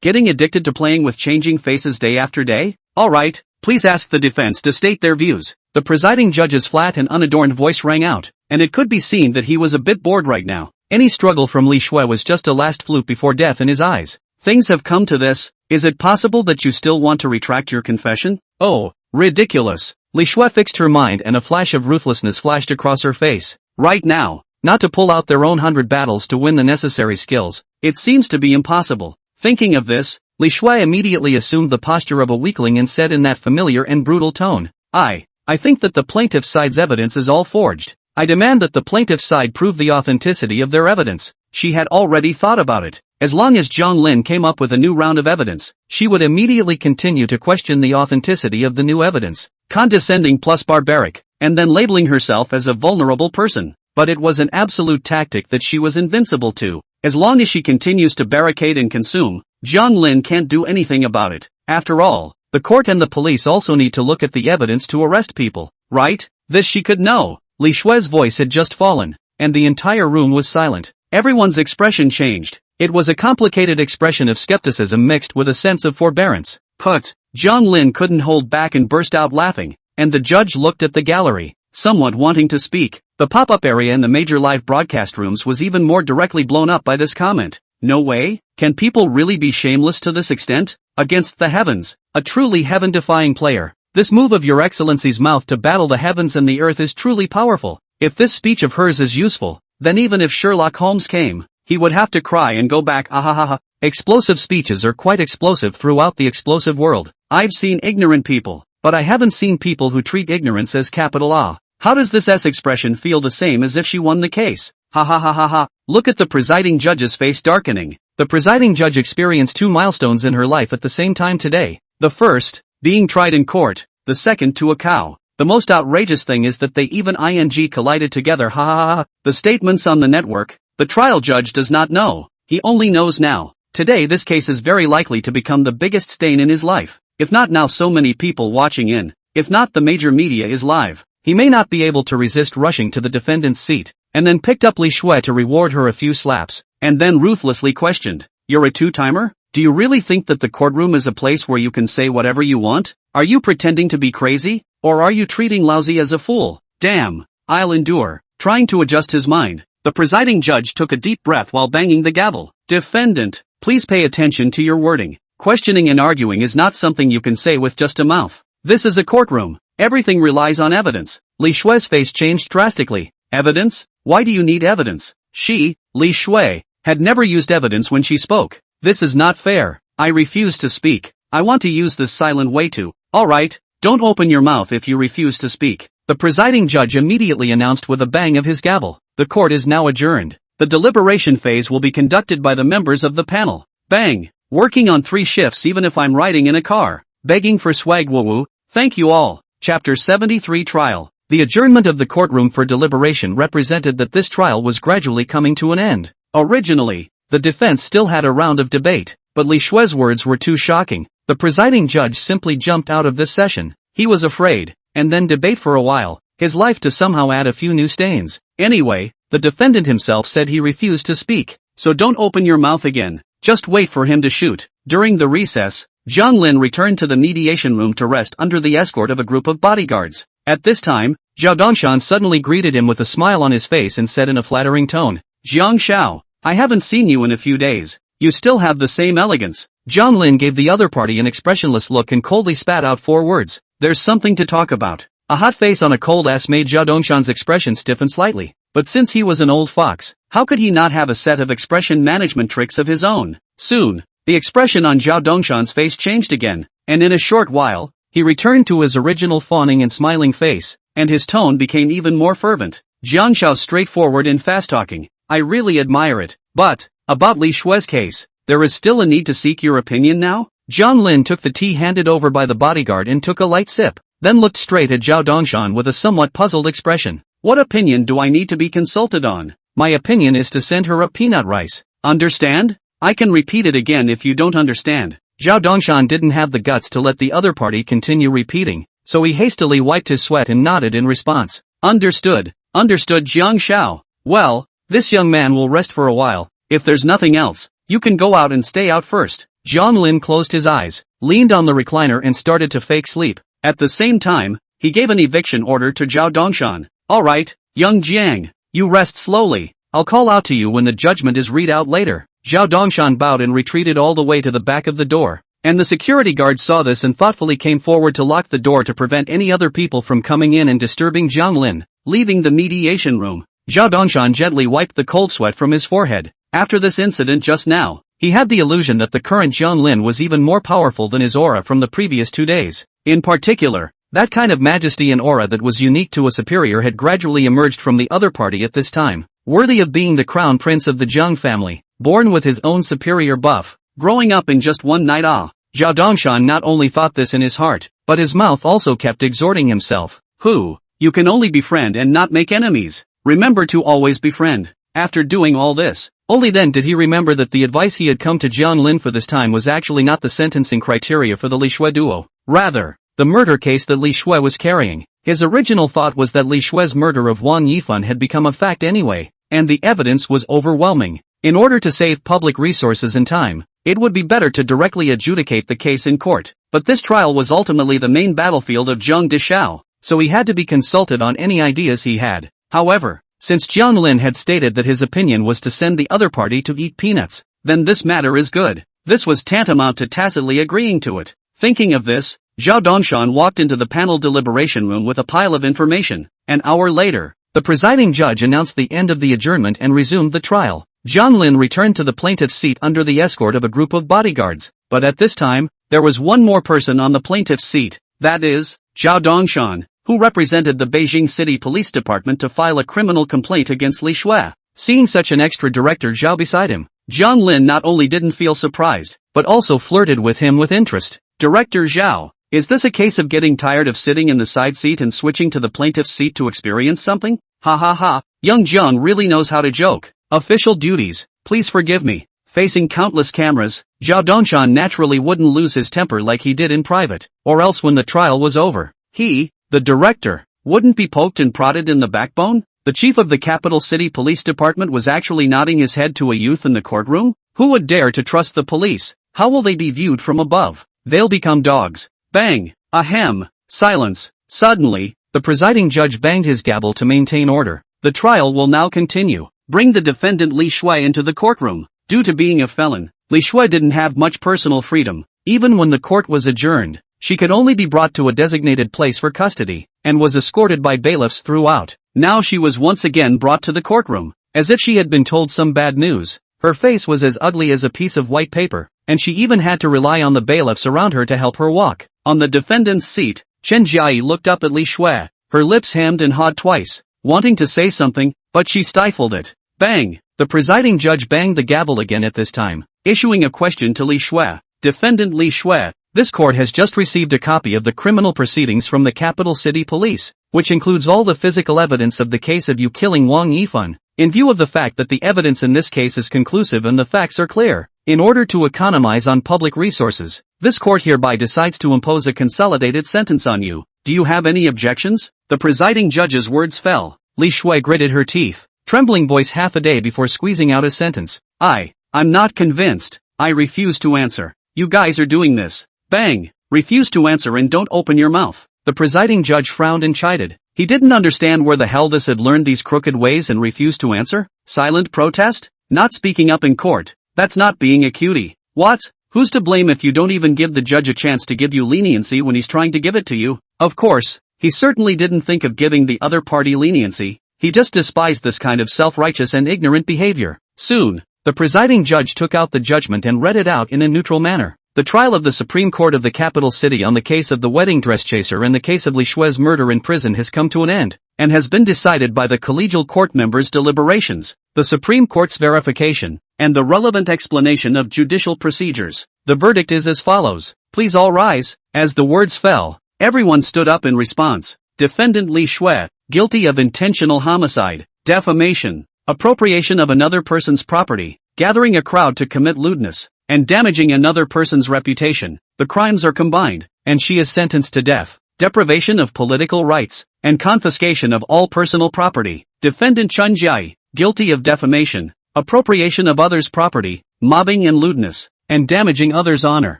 Getting addicted to playing with changing faces day after day? Alright, please ask the defense to state their views. The presiding judge's flat and unadorned voice rang out, and it could be seen that he was a bit bored right now. Any struggle from Li Shui was just a last fluke before death in his eyes. Things have come to this. Is it possible that you still want to retract your confession? Oh, ridiculous. Li Shui fixed her mind and a flash of ruthlessness flashed across her face. Right now, not to pull out their own 100 battles to win the necessary skills, it seems to be impossible. Thinking of this, Li Shui immediately assumed the posture of a weakling and said in that familiar and brutal tone, I think that the plaintiff's side's evidence is all forged. I demand that the plaintiff's side prove the authenticity of their evidence. She had already thought about it. As long as Jiang Lin came up with a new round of evidence, she would immediately continue to question the authenticity of the new evidence, condescending plus barbaric, and then labeling herself as a vulnerable person. But it was an absolute tactic that she was invincible to. As long as she continues to barricade and consume, Jiang Lin can't do anything about it. After all, the court and the police also need to look at the evidence to arrest people, right? This she could know. Li Shui's voice had just fallen, and the entire room was silent. Everyone's expression changed. It was a complicated expression of skepticism mixed with a sense of forbearance. Jiang Lin couldn't hold back and burst out laughing, and the judge looked at the gallery, somewhat wanting to speak. The pop-up area in the major live broadcast rooms was even more directly blown up by this comment. No way? Can people really be shameless to this extent? Against the heavens, a truly heaven-defying player. This move of Your Excellency's mouth to battle the heavens and the earth is truly powerful. If this speech of hers is useful, then even if Sherlock Holmes came, he would have to cry and go back ahahaha. Explosive speeches are quite explosive throughout the explosive world. I've seen ignorant people, but I haven't seen people who treat ignorance as capital A. How does this S expression feel the same as if she won the case? Ha ha ha ha ha. Look at the presiding judge's face darkening. The presiding judge experienced two milestones in her life at the same time today. The first, being tried in court, the second to a cow. The most outrageous thing is that they even collided together. Ha ha ha. The statements on the network, the trial judge does not know. He only knows now. Today this case is very likely to become the biggest stain in his life. If not now, so many people watching in. If not, the major media is live. He may not be able to resist rushing to the defendant's seat, and then picked up Li Shui to reward her a few slaps, and then ruthlessly questioned. You're a two-timer? Do you really think that the courtroom is a place where you can say whatever you want? Are you pretending to be crazy? Or are you treating Lousy as a fool? Damn, I'll endure. Trying to adjust his mind, the presiding judge took a deep breath while banging the gavel. Defendant, please pay attention to your wording. Questioning and arguing is not something you can say with just a mouth. This is a courtroom. Everything relies on evidence. Li Shui's face changed drastically. Evidence? Why do you need evidence? She, Li Shui, had never used evidence when she spoke. This is not fair. I refuse to speak. I want to use this silent way to. Alright, don't open your mouth if you refuse to speak. The presiding judge immediately announced with a bang of his gavel. The court is now adjourned. The deliberation phase will be conducted by the members of the panel. Bang! Working on 3 shifts even if I'm riding in a car. Begging for swag woo-woo. Thank you all. Chapter 73 Trial. The adjournment of the courtroom for deliberation represented that this trial was gradually coming to an end. Originally, the defense still had a round of debate, but Li Shui's words were too shocking. The presiding judge simply jumped out of this session. He was afraid, and then debate for a while, his life to somehow add a few new stains. Anyway, the defendant himself said he refused to speak, so don't open your mouth again. Just wait for him to shoot. During the recess, Jiang Lin returned to the mediation room to rest under the escort of a group of bodyguards. At this time, Zhao Dongshan suddenly greeted him with a smile on his face and said in a flattering tone, Jiang Shao, I haven't seen you in a few days. You still have the same elegance. Jiang Lin gave the other party an expressionless look and coldly spat out 4 words. There's something to talk about. A hot face on a cold ass made Zhao Dongshan's expression stiffen slightly. But since he was an old fox, how could he not have a set of expression management tricks of his own? Soon, the expression on Zhao Dongshan's face changed again, and in a short while, he returned to his original fawning and smiling face, and his tone became even more fervent. Jiang Shao's straightforward and fast-talking. I really admire it. But, about Li Shui's case, there is still a need to seek your opinion now? Jiang Lin took the tea handed over by the bodyguard and took a light sip, then looked straight at Zhao Dongshan with a somewhat puzzled expression. What opinion do I need to be consulted on? My opinion is to send her a peanut rice. Understand? I can repeat it again if you don't understand. Zhao Dongshan didn't have the guts to let the other party continue repeating, so he hastily wiped his sweat and nodded in response. Understood. Understood, Jiang Shao. Well, this young man will rest for a while. If there's nothing else, you can go out and stay out first. Jiang Lin closed his eyes, leaned on the recliner and started to fake sleep. At the same time, he gave an eviction order to Zhao Dongshan. Alright, young Jiang, you rest slowly. I'll call out to you when the judgment is read out later. Zhao Dongshan bowed and retreated all the way to the back of the door. And the security guards saw this and thoughtfully came forward to lock the door to prevent any other people from coming in and disturbing Jiang Lin. Leaving the mediation room, Zhao Dongshan gently wiped the cold sweat from his forehead. After this incident just now, he had the illusion that the current Jiang Lin was even more powerful than his aura from the previous 2 days. In particular, that kind of majesty and aura that was unique to a superior had gradually emerged from the other party at this time, worthy of being the crown prince of the Jiang family, born with his own superior buff, growing up in just one night. Zhao Dongshan not only thought this in his heart, but his mouth also kept exhorting himself. You can only befriend and not make enemies. Remember to always befriend. After doing all this, only then did he remember that the advice he had come to Jiang Lin for this time was actually not the sentencing criteria for the Li Shui duo. Rather, the murder case that Li Shui was carrying. His original thought was that Li Shui's murder of Wang Yifan had become a fact anyway, and the evidence was overwhelming. In order to save public resources and time, it would be better to directly adjudicate the case in court. But this trial was ultimately the main battlefield of Zheng Dishao, so he had to be consulted on any ideas he had. However, since Jiang Lin had stated that his opinion was to send the other party to eat peanuts, then this matter is good. This was tantamount to tacitly agreeing to it. Thinking of this, Zhao Dongshan walked into the panel deliberation room with a pile of information. An hour later, the presiding judge announced the end of the adjournment and resumed the trial. Jiang Lin returned to the plaintiff's seat under the escort of a group of bodyguards, but at this time, there was one more person on the plaintiff's seat, that is, Zhao Dongshan, who represented the Beijing City Police Department to file a criminal complaint against Li Shui. Seeing such an extra director Zhao beside him, Jiang Lin not only didn't feel surprised, but also flirted with him with interest. Director Zhao, is this a case of getting tired of sitting in the side seat and switching to the plaintiff's seat to experience something? Ha ha ha, young Jiang really knows how to joke. Official duties, please forgive me. Facing countless cameras, Zhao Dongshan naturally wouldn't lose his temper like he did in private, or else when the trial was over, he, the director, wouldn't be poked and prodded in the backbone? The chief of the capital city police department was actually nodding his head to a youth in the courtroom? Who would dare to trust the police? How will they be viewed from above? They'll become dogs. Bang! Ahem! Silence. Suddenly, the presiding judge banged his gavel to maintain order. The trial will now continue. Bring the defendant Li Shui into the courtroom. Due to being a felon, Li Shui didn't have much personal freedom. Even when the court was adjourned, she could only be brought to a designated place for custody, and was escorted by bailiffs throughout. Now she was once again brought to the courtroom, as if she had been told some bad news. Her face was as ugly as a piece of white paper, and she even had to rely on the bailiffs around her to help her walk. On the defendant's seat, Chen Jiai looked up at Li Shui, her lips hemmed and hawed twice, wanting to say something, but she stifled it. Bang! The presiding judge banged the gavel again at this time, issuing a question to Li Shui. Defendant Li Shui, this court has just received a copy of the criminal proceedings from the capital city police, which includes all the physical evidence of the case of you killing Wang Yifan. In view of the fact that the evidence in this case is conclusive and the facts are clear, in order to economize on public resources, this court hereby decides to impose a consolidated sentence on you. Do you have any objections? The presiding judge's words fell. Li Shui gritted her teeth, trembling voice half a day before squeezing out a sentence. I'm not convinced. I refuse to answer. You guys are doing this. Bang! Refuse to answer and don't open your mouth. The presiding judge frowned and chided. He didn't understand where the hell this had learned these crooked ways and refused to answer. Silent protest? Not speaking up in court. That's not being a cutie. What? Who's to blame if you don't even give the judge a chance to give you leniency when he's trying to give it to you? Of course, he certainly didn't think of giving the other party leniency. He just despised this kind of self-righteous and ignorant behavior. Soon, the presiding judge took out the judgment and read it out in a neutral manner. The trial of the Supreme Court of the capital city on the case of the wedding dress chaser and the case of Li Shui's murder in prison has come to an end, and has been decided by the collegial court members' deliberations, the Supreme Court's verification, and the relevant explanation of judicial procedures. The verdict is as follows. Please all rise. As the words fell, everyone stood up in response. Defendant Li Shui, guilty of intentional homicide, defamation, appropriation of another person's property, gathering a crowd to commit lewdness, and damaging another person's reputation. The crimes are combined, and she is sentenced to death, deprivation of political rights, and confiscation of all personal property. Defendant Chen Jiai, guilty of defamation, appropriation of others' property, mobbing and lewdness, and damaging others' honor.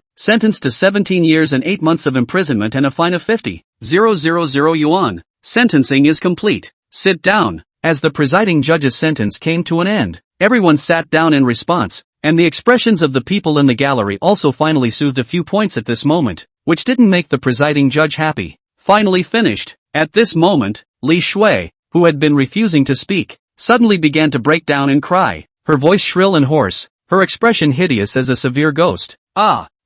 Sentenced to 17 years and 8 months of imprisonment and a fine of 50,000 yuan. Sentencing is complete. Sit down. As the presiding judge's sentence came to an end, everyone sat down in response, and the expressions of the people in the gallery also finally soothed a few points at this moment, which didn't make the presiding judge happy. Finally finished. At this moment, Li Shui, who had been refusing to speak, suddenly began to break down and cry, her voice shrill and hoarse, her expression hideous as a severe ghost.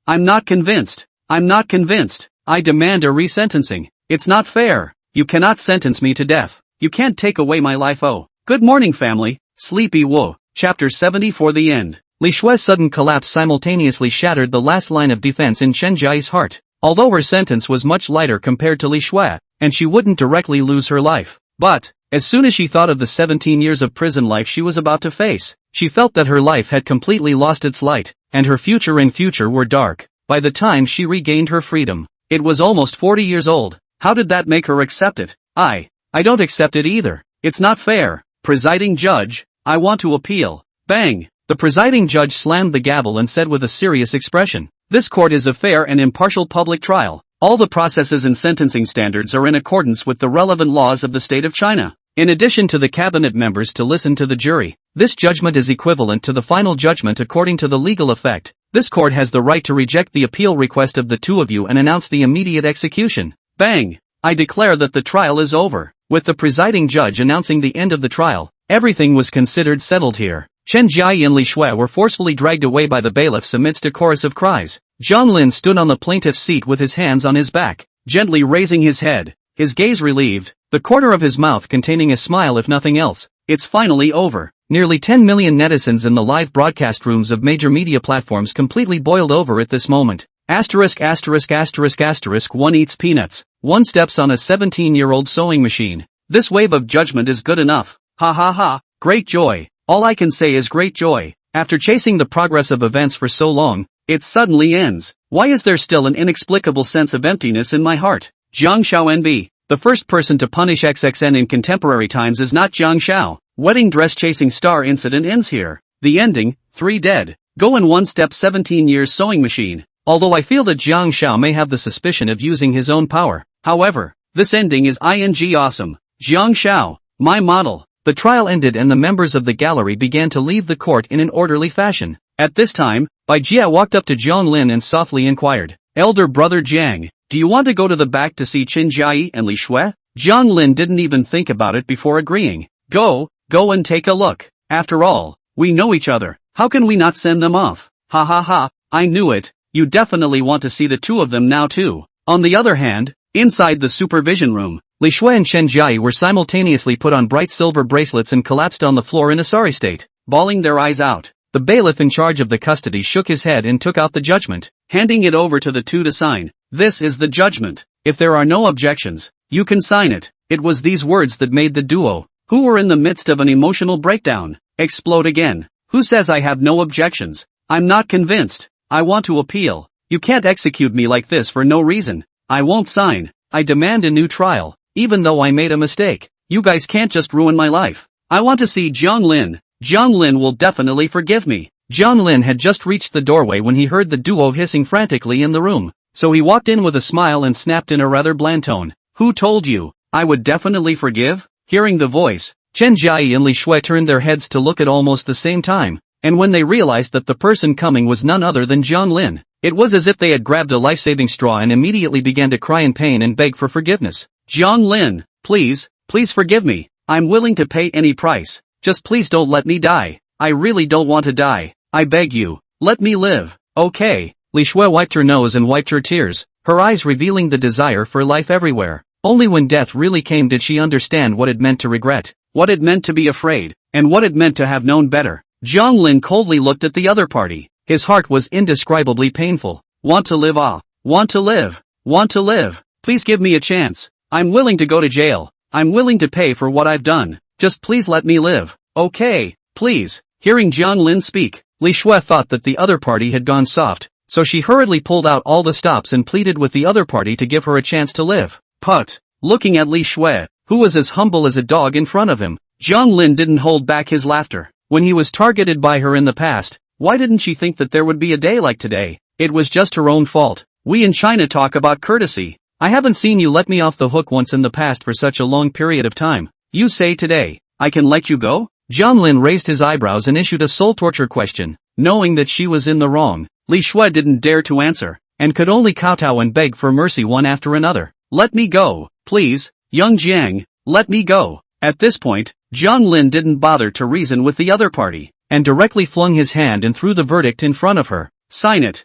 I'm not convinced. I'm not convinced. I demand a resentencing. It's not fair. You cannot sentence me to death. You can't take away my life. Oh. Good morning, family. Sleepy Wo. Chapter 70 for the end. Li Shui's sudden collapse simultaneously shattered the last line of defense in Chen Jiayi's heart. Although her sentence was much lighter compared to Li Shui, and she wouldn't directly lose her life. But, as soon as she thought of the 17 years of prison life she was about to face, she felt that her life had completely lost its light, and her future and future were dark. By the time she regained her freedom, it was almost 40 years old. How did that make her accept it? I don't accept it either. It's not fair. Presiding judge, I want to appeal. Bang! The presiding judge slammed the gavel and said with a serious expression, "This court is a fair and impartial public trial. All the processes and sentencing standards are in accordance with the relevant laws of the state of China. In addition to the cabinet members to listen to the jury, this judgment is equivalent to the final judgment according to the legal effect. This court has the right to reject the appeal request of the two of you and announce the immediate execution." Bang! I declare that the trial is over. With the presiding judge announcing the end of the trial, everything was considered settled here. Chen Jiayi and Li Shui were forcefully dragged away by the bailiffs amidst a chorus of cries. Jiang Lin stood on the plaintiff's seat with his hands on his back, gently raising his head, his gaze relieved, the corner of his mouth containing a smile if nothing else. It's finally over. Nearly 10 million netizens in the live broadcast rooms of major media platforms completely boiled over at this moment. Asterisk asterisk asterisk asterisk 1 eats peanuts, 1 steps on a 17-year-old sewing machine. This wave of judgment is good enough. Ha ha ha, great joy. All I can say is great joy. After chasing the progress of events for so long, it suddenly ends. Why is there still an inexplicable sense of emptiness in my heart? Jiang Shao NB. The first person to punish XXN in contemporary times is not Jiang Shao. Wedding dress chasing star incident ends here. The ending, 3 dead. Go in 1 step 17 years sewing machine. Although I feel that Jiang Shao may have the suspicion of using his own power. However, this ending is awesome. Jiang Shao, my model. The trial ended and the members of the gallery began to leave the court in an orderly fashion. At this time, Bai Jia walked up to Jiang Lin and softly inquired, "Elder brother Jiang, do you want to go to the back to see Chen Jiayi and Li Shui?" Jiang Lin didn't even think about it before agreeing. Go and take a look. After all, we know each other. How can we not send them off? Ha ha ha, I knew it. You definitely want to see the two of them now too. On the other hand, inside the supervision room, Li Shui and Chen Jiayi were simultaneously put on bright silver bracelets and collapsed on the floor in a sorry state, bawling their eyes out. The bailiff in charge of the custody shook his head and took out the judgment, handing it over to the two to sign. "This is the judgment. If there are no objections, you can sign it." It was these words that made the duo, who were in the midst of an emotional breakdown, explode again. Who says I have no objections? I'm not convinced. I want to appeal. You can't execute me like this for no reason. I won't sign. I demand a new trial, even though I made a mistake. You guys can't just ruin my life. I want to see Jiang Lin. Jiang Lin will definitely forgive me. Jiang Lin had just reached the doorway when he heard the duo hissing frantically in the room, so he walked in with a smile and snapped in a rather bland tone. "Who told you I would definitely forgive?" Hearing the voice, Chen Jiayi and Li Shui turned their heads to look at almost the same time, and when they realized that the person coming was none other than Jiang Lin, it was as if they had grabbed a life-saving straw and immediately began to cry in pain and beg for forgiveness. "Jiang Lin, please forgive me. I'm willing to pay any price. Just please don't let me die. I really don't want to die. I beg you, let me live." "Okay." Li Shui wiped her nose and wiped her tears, her eyes revealing the desire for life everywhere. Only when death really came did she understand what it meant to regret, what it meant to be afraid, and what it meant to have known better. Jiang Lin coldly looked at the other party. His heart was indescribably painful. "Want to live? Want to live? Want to live? Please give me a chance. I'm willing to go to jail. I'm willing to pay for what I've done. Just please let me live. Okay, please." Hearing Jiang Lin speak, Li Shui thought that the other party had gone soft, so she hurriedly pulled out all the stops and pleaded with the other party to give her a chance to live. But, looking at Li Shui, who was as humble as a dog in front of him, Jiang Lin didn't hold back his laughter. When he was targeted by her in the past, Why didn't she think that there would be a day like today? It was just her own fault. We in China talk about courtesy. I haven't seen you let me off the hook once in the past for such a long period of time. You say today, I can let you go? Jiang Lin raised his eyebrows and issued a soul torture question. Knowing that she was in the wrong, Li Shui didn't dare to answer, and could only kowtow and beg for mercy one after another. Let me go, please, young Jiang, let me go. At this point, Jiang Lin didn't bother to reason with the other party, and directly flung his hand and threw the verdict in front of her. Sign it.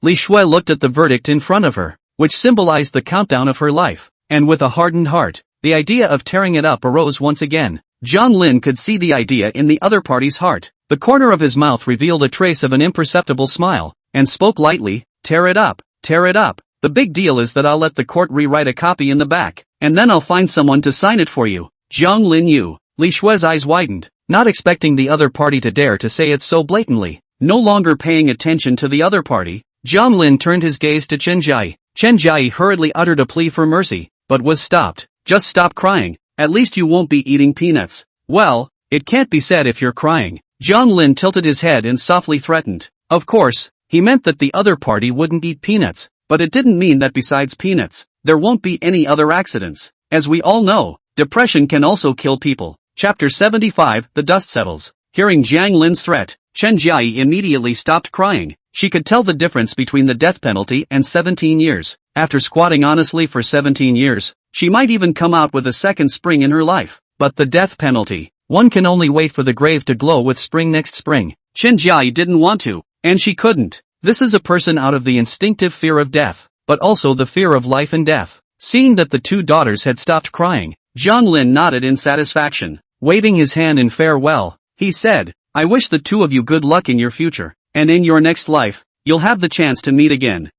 Li Shui looked at the verdict in front of her, which symbolized the countdown of her life, and with a hardened heart, the idea of tearing it up arose once again. Jiang Lin could see the idea in the other party's heart. The corner of his mouth revealed a trace of an imperceptible smile, and spoke lightly, tear it up, tear it up. The big deal is that I'll let the court rewrite a copy in the back, and then I'll find someone to sign it for you. Jiang Lin you. Li Shui's eyes widened, not expecting the other party to dare to say it so blatantly. No longer paying attention to the other party, Jiang Lin turned his gaze to Chen Jia. Chen Jia hurriedly uttered a plea for mercy, but was stopped. Just stop crying, at least you won't be eating peanuts. Well, it can't be said if you're crying. Jiang Lin tilted his head and softly threatened. Of course, he meant that the other party wouldn't eat peanuts, but it didn't mean that besides peanuts, there won't be any other accidents. As we all know, depression can also kill people. Chapter 75, The Dust Settles. Hearing Jiang Lin's threat, Chen Jia immediately stopped crying. She could tell the difference between the death penalty and 17 years. After squatting honestly for 17 years, she might even come out with a second spring in her life. But the death penalty, one can only wait for the grave to glow with spring next spring. Chen Jia didn't want to, and she couldn't. This is a person out of the instinctive fear of death, but also the fear of life and death. Seeing that the two daughters had stopped crying, Jiang Lin nodded in satisfaction. Waving his hand in farewell, he said, I wish the two of you good luck in your future, and in your next life, you'll have the chance to meet again.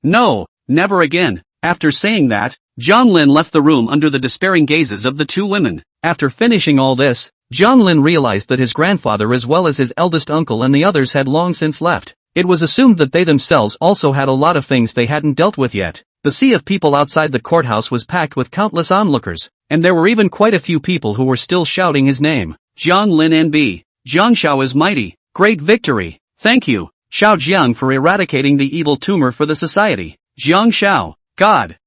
No, never again. After saying that, Jiang Lin left the room under the despairing gazes of the two women. After finishing all this, Jiang Lin realized that his grandfather as well as his eldest uncle and the others had long since left. It was assumed that they themselves also had a lot of things they hadn't dealt with yet. The sea of people outside the courthouse was packed with countless onlookers, and there were even quite a few people who were still shouting his name. Jiang Lin NB. Jiang Shao is mighty. Great victory. Thank you, Shao Jiang, for eradicating the evil tumor for the society. Jiang Shao. God.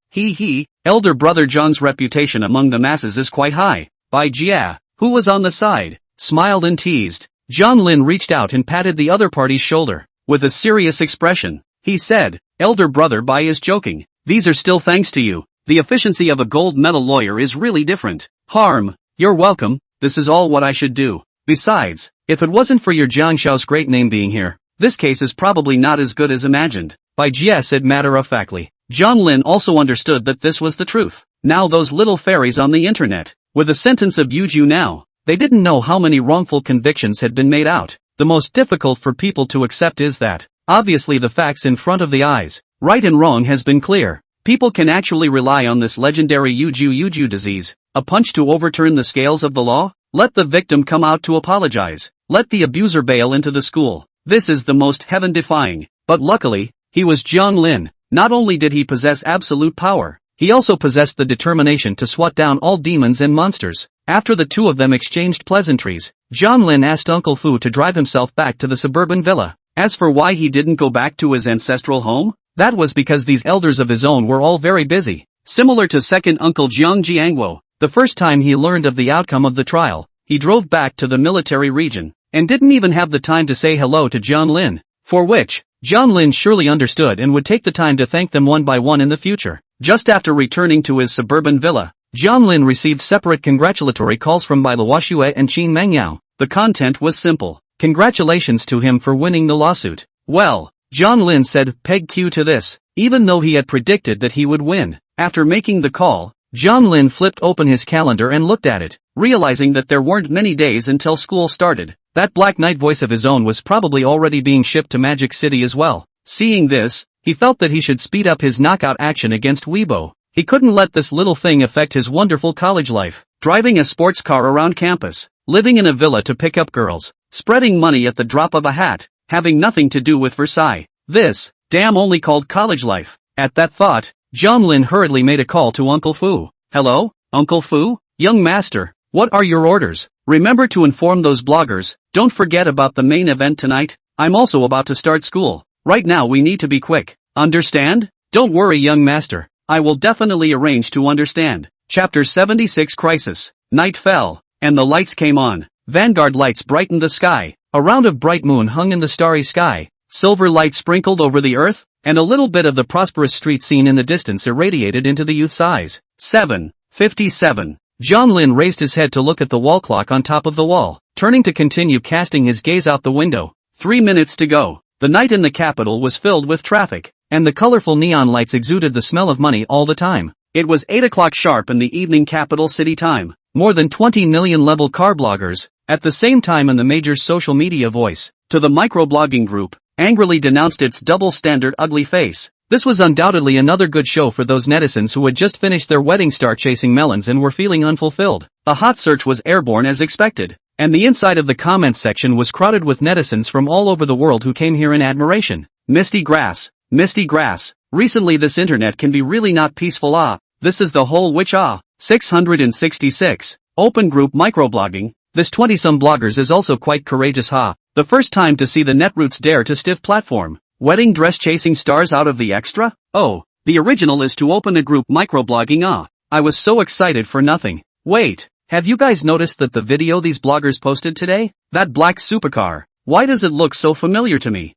Elder brother Zhang's reputation among the masses is quite high. Bai Jia, who was on the side, smiled and teased. Jiang Lin reached out and patted the other party's shoulder. With a serious expression, he said, Elder brother Bai is joking. These are still thanks to you. The efficiency of a gold medal lawyer is really different. Harm. You're welcome. This is all what I should do. Besides, if it wasn't for your Jiang Shao's great name being here, this case is probably not as good as imagined. Bai Jia said matter-of-factly. Jiang Lin also understood that this was the truth. Now those little fairies on the internet, with a sentence of Yuju now, they didn't know how many wrongful convictions had been made out. The most difficult for people to accept is that, obviously the facts in front of the eyes, right and wrong has been clear. People can actually rely on this legendary Yuju disease, a punch to overturn the scales of the law. Let the victim come out to apologize. Let the abuser bail into the school. This is the most heaven-defying. But luckily, he was Jiang Lin. Not only did he possess absolute power, he also possessed the determination to swat down all demons and monsters. After the two of them exchanged pleasantries, Jiang Lin asked Uncle Fu to drive himself back to the suburban villa. As for why he didn't go back to his ancestral home, that was because these elders of his own were all very busy. Similar to second uncle Jiang Jiangwo, the first time he learned of the outcome of the trial, he drove back to the military region, and didn't even have the time to say hello to Jiang Lin, for which, Jiang Lin surely understood and would take the time to thank them one by one in the future. Just after returning to his suburban villa, Jiang Lin received separate congratulatory calls from Bai Luoxue and Qin Mengyao. The content was simple. Congratulations to him for winning the lawsuit. Well, Jiang Lin said peg Q to this, even though he had predicted that he would win. After making the call, Jiang Lin flipped open his calendar and looked at it, realizing that there weren't many days until school started. That Black Knight voice of his own was probably already being shipped to Magic City as well. Seeing this, he felt that he should speed up his knockout action against Weibo. He couldn't let this little thing affect his wonderful college life. Driving a sports car around campus, living in a villa to pick up girls, spreading money at the drop of a hat, having nothing to do with Versailles. This, damn only called college life. At that thought, Jiang Lin hurriedly made a call to Uncle Fu. Hello, Uncle Fu? Young master, what are your orders? remember to inform those bloggers, don't forget about the main event tonight, I'm also about to start school. Right now we need to be quick. Understand? Don't worry young master, I will definitely arrange to understand. Chapter 76 Crisis. Night fell, and the lights came on. Vanguard lights brightened the sky. A round of bright moon hung in the starry sky. Silver light sprinkled over the earth, and a little bit of the prosperous street scene in the distance irradiated into the youth's eyes. 7:57. Jiang Lin raised his head to look at the wall clock on top of the wall, turning to continue casting his gaze out the window. 3 minutes to go. The night in the capital was filled with traffic, and the colorful neon lights exuded the smell of money all the time. It was 8 o'clock sharp in the evening capital city time. More than 20 million level car bloggers, at the same time in the major social media voice, to the microblogging group, angrily denounced its double standard ugly face. This was undoubtedly another good show for those netizens who had just finished their wedding star chasing melons and were feeling unfulfilled. A hot search was airborne as expected, and the inside of the comments section was crowded with netizens from all over the world who came here in admiration. Misty grass, misty grass. Recently this internet can be really not peaceful. This is the whole witch. 666. Open group microblogging. This 20-some bloggers is also quite courageous. The first time to see the netroots dare to stiff platform. Wedding dress chasing stars out of the extra? Oh, the original is to open a group microblogging. I was so excited for nothing. Wait, have you guys noticed that the video these bloggers posted today? That black supercar. Why does it look so familiar to me?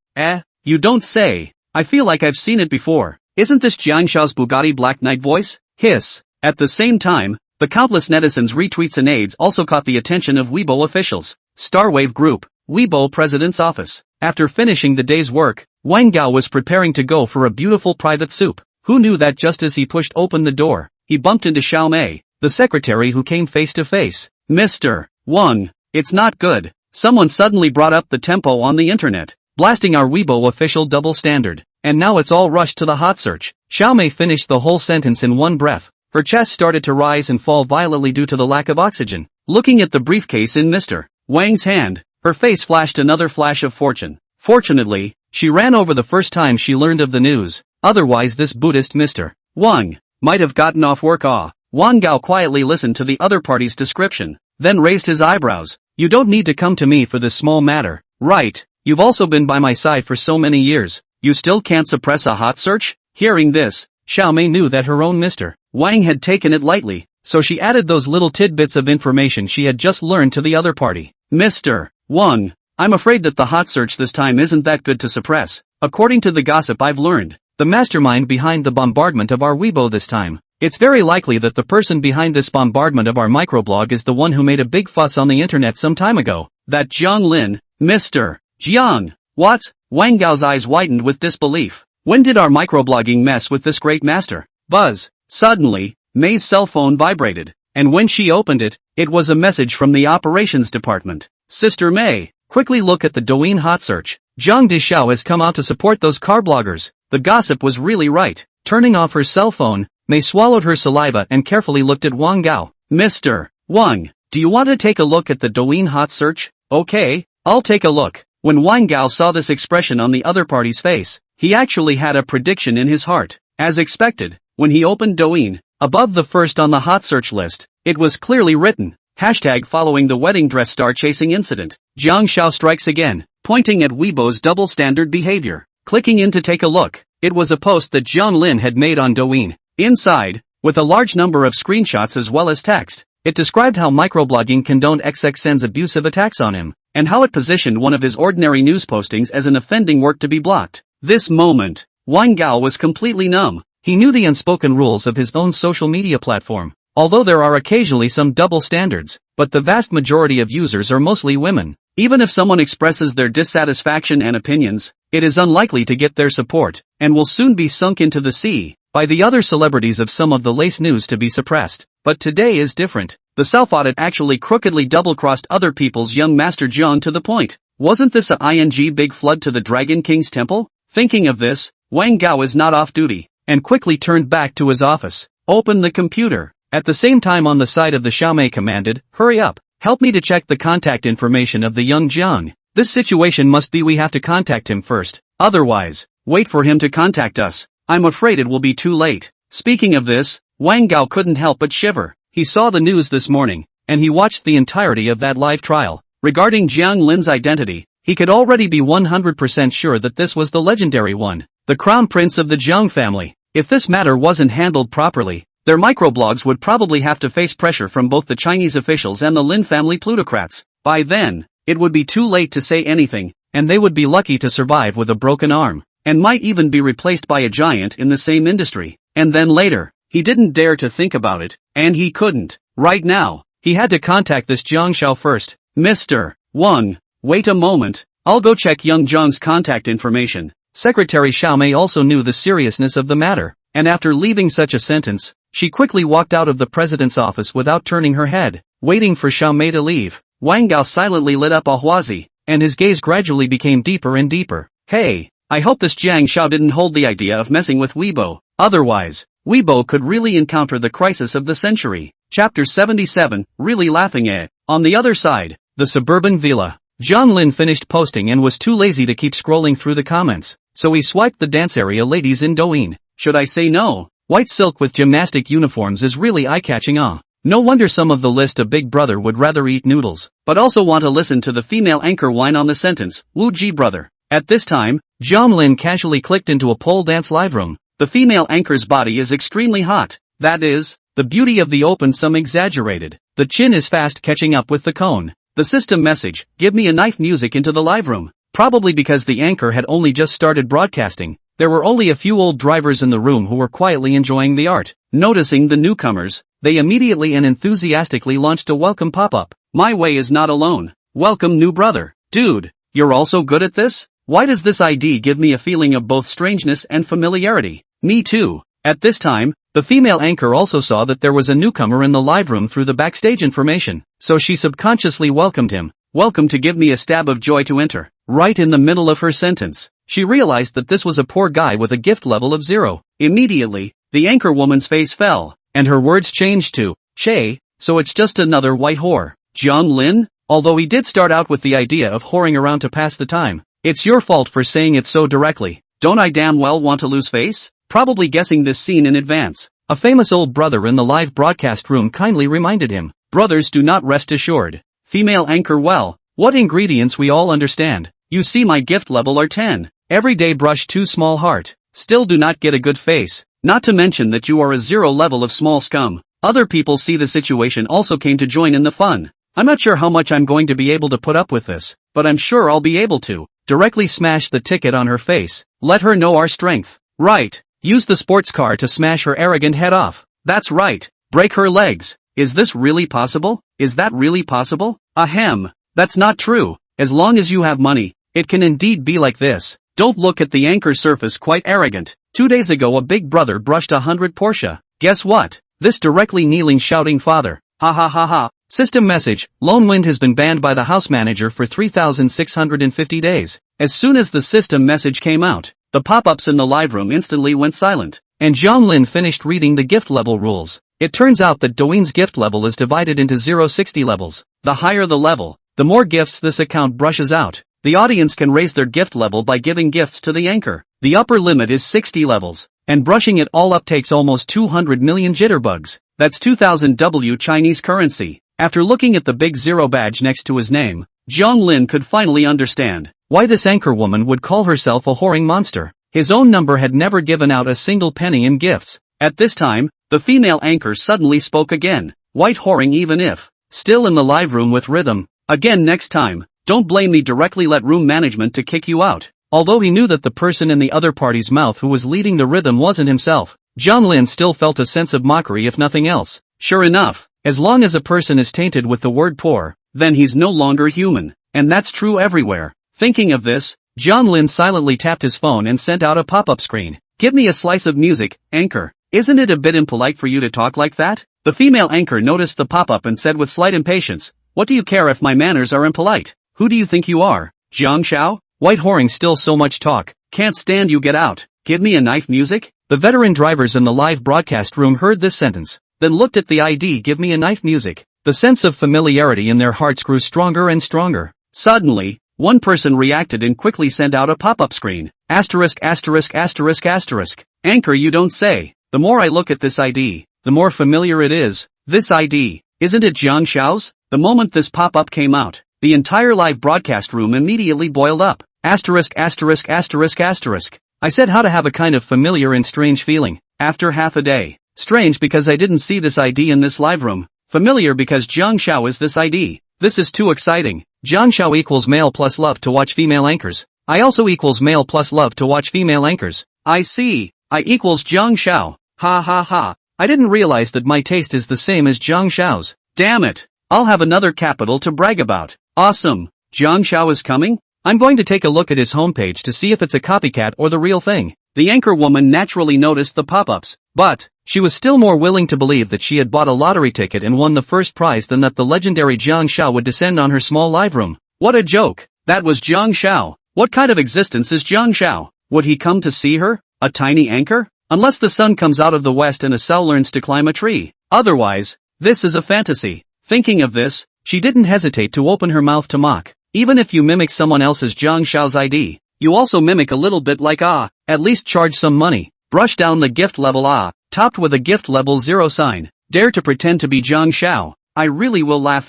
You don't say. I feel like I've seen it before. Isn't this Jiang Shao's Bugatti Black Knight voice? Hiss. At the same time, the countless netizens' retweets and aids also caught the attention of Weibo officials. Starwave Group, Weibo President's Office. After finishing the day's work, Wang Gao was preparing to go for a beautiful private soup. Who knew that just as he pushed open the door, he bumped into Xiao Mei, the secretary who came face to face. Mr. Wang, it's not good. Someone suddenly brought up the tempo on the internet, blasting our Weibo official double standard. And now it's all rushed to the hot search. Xiao Mei finished the whole sentence in one breath. Her chest started to rise and fall violently due to the lack of oxygen. Looking at the briefcase in Mr. Wang's hand, her face flashed another flash of fortune. Fortunately, she ran over the first time she learned of the news. Otherwise this Buddhist Mr. Wang might have gotten off work. Wang Gao quietly listened to the other party's description, then raised his eyebrows. You don't need to come to me for this small matter, right? You've also been by my side for so many years. You still can't suppress a hot search? Hearing this, Xiao Mei knew that her own Mr. Wang had taken it lightly, so she added those little tidbits of information she had just learned to the other party. Mr. Wang, I'm afraid that the hot search this time isn't that good to suppress. According to the gossip I've learned, the mastermind behind the bombardment of our Weibo this time, it's very likely that the person behind this bombardment of our microblog is the one who made a big fuss on the internet some time ago. That Jiang Lin, Mr. Jiang. What? Wang Gao's eyes widened with disbelief. When did our microblogging mess with this great master? Buzz. Suddenly, Mei's cell phone vibrated, and when she opened it, it was a message from the operations department. Sister Mei, quickly look at the Douyin hot search. Zhang Dishao has come out to support those car bloggers. The gossip was really right. Turning off her cell phone, Mei swallowed her saliva and carefully looked at Wang Gao. Mr. Wang, do you want to take a look at the Douyin hot search? Okay, I'll take a look. When Wang Gao saw this expression on the other party's face, he actually had a prediction in his heart. As expected, when he opened Douyin, above the first on the hot search list, it was clearly written, hashtag following the wedding dress star chasing incident. Jiang Shao strikes again, pointing at Weibo's double standard behavior. Clicking in to take a look, it was a post that Jiang Lin had made on Douyin. Inside, with a large number of screenshots as well as text, it described how microblogging condoned XXN's abusive attacks on him, and how it positioned one of his ordinary news postings as an offending work to be blocked. This moment, Wang Gao was completely numb. He knew the unspoken rules of his own social media platform, although there are occasionally some double standards, but the vast majority of users are mostly women. Even if someone expresses their dissatisfaction and opinions, it is unlikely to get their support, and will soon be sunk into the sea by the other celebrities of some of the lace news to be suppressed. But today is different. The self-audit actually crookedly double-crossed other people's young master Jiang to the point. Wasn't this a big flood to the Dragon King's temple? Thinking of this, Wang Gao is not off duty, and quickly turned back to his office. Open the computer. At the same time on the side of the Xiao Mei commanded, hurry up, help me to check the contact information of the young Jiang. This situation must be we have to contact him first. Otherwise, wait for him to contact us. I'm afraid it will be too late. Speaking of this, Wang Gao couldn't help but shiver. He saw the news this morning, and he watched the entirety of that live trial. Regarding Jiang Lin's identity, he could already be 100% sure that this was the legendary one, the crown prince of the Jiang family. If this matter wasn't handled properly, their microblogs would probably have to face pressure from both the Chinese officials and the Lin family plutocrats. By then, it would be too late to say anything, and they would be lucky to survive with a broken arm, and might even be replaced by a giant in the same industry. And then later, he didn't dare to think about it, and he couldn't. Right now, he had to contact this Jiang Xiao first. Mr. Wang, wait a moment, I'll go check young Jiang's contact information. Secretary Xiaomei also knew the seriousness of the matter, and after leaving such a sentence, she quickly walked out of the president's office without turning her head. Waiting for Xiaomei to leave, Wang Gao silently lit up a huazi, and his gaze gradually became deeper and deeper. Hey, I hope this Jiang Xiao didn't hold the idea of messing with Weibo, otherwise, Weibo could really encounter the crisis of the century. Chapter 77, Really Laughing at. On the other side, the suburban villa. Jiang Lin finished posting and was too lazy to keep scrolling through the comments, so he swiped the dance area ladies in Douyin. Should I say no? White silk with gymnastic uniforms is really eye-catching. No wonder some of the list of Big Brother would rather eat noodles, but also want to listen to the female anchor whine on the sentence, Wu Ji brother. At this time, Jiang Lin casually clicked into a pole dance live room. The female anchor's body is extremely hot. That is, the beauty of the open some exaggerated. The chin is fast catching up with the cone. The system message, give me a knife music into the live room. Probably because the anchor had only just started broadcasting, there were only a few old drivers in the room who were quietly enjoying the art. Noticing the newcomers, they immediately and enthusiastically launched a welcome pop-up. My way is not alone. Welcome new brother. Dude, you're also good at this? Why does this ID give me a feeling of both strangeness and familiarity? Me too. At this time, the female anchor also saw that there was a newcomer in the live room through the backstage information, so she subconsciously welcomed him. Welcome to give me a stab of joy to enter. Right in the middle of her sentence, she realized that this was a poor guy with a gift level of 0. Immediately, the anchor woman's face fell, and her words changed to, Che, so it's just another white whore. Jiang Lin? Although he did start out with the idea of whoring around to pass the time. It's your fault for saying it so directly. Don't I damn well want to lose face? Probably guessing this scene in advance. A famous old brother in the live broadcast room kindly reminded him, brothers do not rest assured. Female anchor well, what ingredients we all understand. You see my gift level are 10. Everyday brush too small heart. Still do not get a good face. Not to mention that you are a 0 level of small scum. Other people see the situation also came to join in the fun. I'm not sure how much I'm going to be able to put up with this, but I'm sure I'll be able to. Directly smash the ticket on her face. Let her know our strength. Right. Use the sports car to smash her arrogant head off. That's right. Break her legs. Is this really possible? Is that really possible? Ahem. That's not true. As long as you have money, it can indeed be like this. Don't look at the anchor surface quite arrogant. 2 days ago a big brother brushed 100 Porsche. Guess what? This directly kneeling shouting father. Ha ha ha ha. System message, Lone Wind has been banned by the house manager for 3,650 days. As soon as the system message came out, the pop-ups in the live room instantly went silent, and Jiang Lin finished reading the gift level rules. It turns out that Douyin's gift level is divided into 0-60 levels. The higher the level, the more gifts this account brushes out. The audience can raise their gift level by giving gifts to the anchor. The upper limit is 60 levels, and brushing it all up takes almost 200 million jitterbugs. That's 2,000 W Chinese currency. After looking at the big 0 badge next to his name, Jiang Lin could finally understand why this anchor woman would call herself a whoring monster. His own number had never given out a single penny in gifts. At this time, the female anchor suddenly spoke again. White whoring even if still in the live room with rhythm. Again next time, don't blame me directly, let room management to kick you out. Although he knew that the person in the other party's mouth who was leading the rhythm wasn't himself, Jiang Lin still felt a sense of mockery if nothing else. Sure enough, as long as a person is tainted with the word poor, then he's no longer human. And that's true everywhere. Thinking of this, Jiang Lin silently tapped his phone and sent out a pop-up screen. Give me a slice of music, anchor. Isn't it a bit impolite for you to talk like that? The female anchor noticed the pop-up and said with slight impatience, what do you care if my manners are impolite? Who do you think you are? Jiang Xiao? White whoring still so much talk. Can't stand you, get out. Give me a knife music? The veteran drivers in the live broadcast room heard this sentence, then looked at the ID give me a knife music. The sense of familiarity in their hearts grew stronger and stronger. Suddenly, one person reacted and quickly sent out a pop-up screen. Asterisk asterisk asterisk asterisk. Anchor you don't say. The more I look at this ID, the more familiar it is. This ID. Isn't it Jiang Xiao's? The moment this pop-up came out, the entire live broadcast room immediately boiled up. Asterisk asterisk asterisk asterisk. I said how to have a kind of familiar and strange feeling, after half a day. Strange because I didn't see this ID in this live room. Familiar because Jiang Xiao is this ID. This is too exciting. Jiang Xiao equals male plus love to watch female anchors. I also equals male plus love to watch female anchors. I see. I equals Jiang Xiao. Ha ha ha. I didn't realize that my taste is the same as Jiang Xiao's. Damn it. I'll have another capital to brag about. Awesome. Jiang Xiao is coming? I'm going to take a look at his homepage to see if it's a copycat or the real thing. The anchor woman naturally noticed the pop-ups, but she was still more willing to believe that she had bought a lottery ticket and won the first prize than that the legendary Jiang Xiao would descend on her small live room. What a joke. That was Jiang Xiao. What kind of existence is Jiang Xiao? Would he come to see her? A tiny anchor? Unless the sun comes out of the west and a sow learns to climb a tree. Otherwise, this is a fantasy. Thinking of this, she didn't hesitate to open her mouth to mock. Even if you mimic someone else's Jiang Xiao's ID, you also mimic a little bit like at least charge some money. Brush down the gift level topped with a gift level 0 sign. Dare to pretend to be Jiang Xiao. I really will laugh.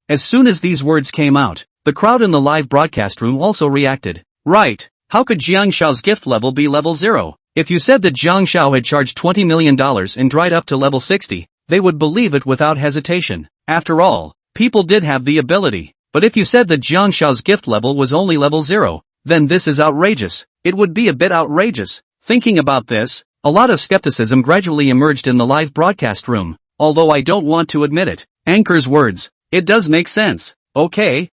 As soon as these words came out, the crowd in the live broadcast room also reacted. Right. How could Jiang Xiao's gift level be level 0? If you said that Jiang Xiao had charged $20 million and dried up to level 60, they would believe it without hesitation. After all, people did have the ability. But if you said that Jiang Xiao's gift level was only level 0, then this is outrageous. It would be a bit outrageous. Thinking about this, a lot of skepticism gradually emerged in the live broadcast room, although I don't want to admit it. Anchor's words. It does make sense. Okay,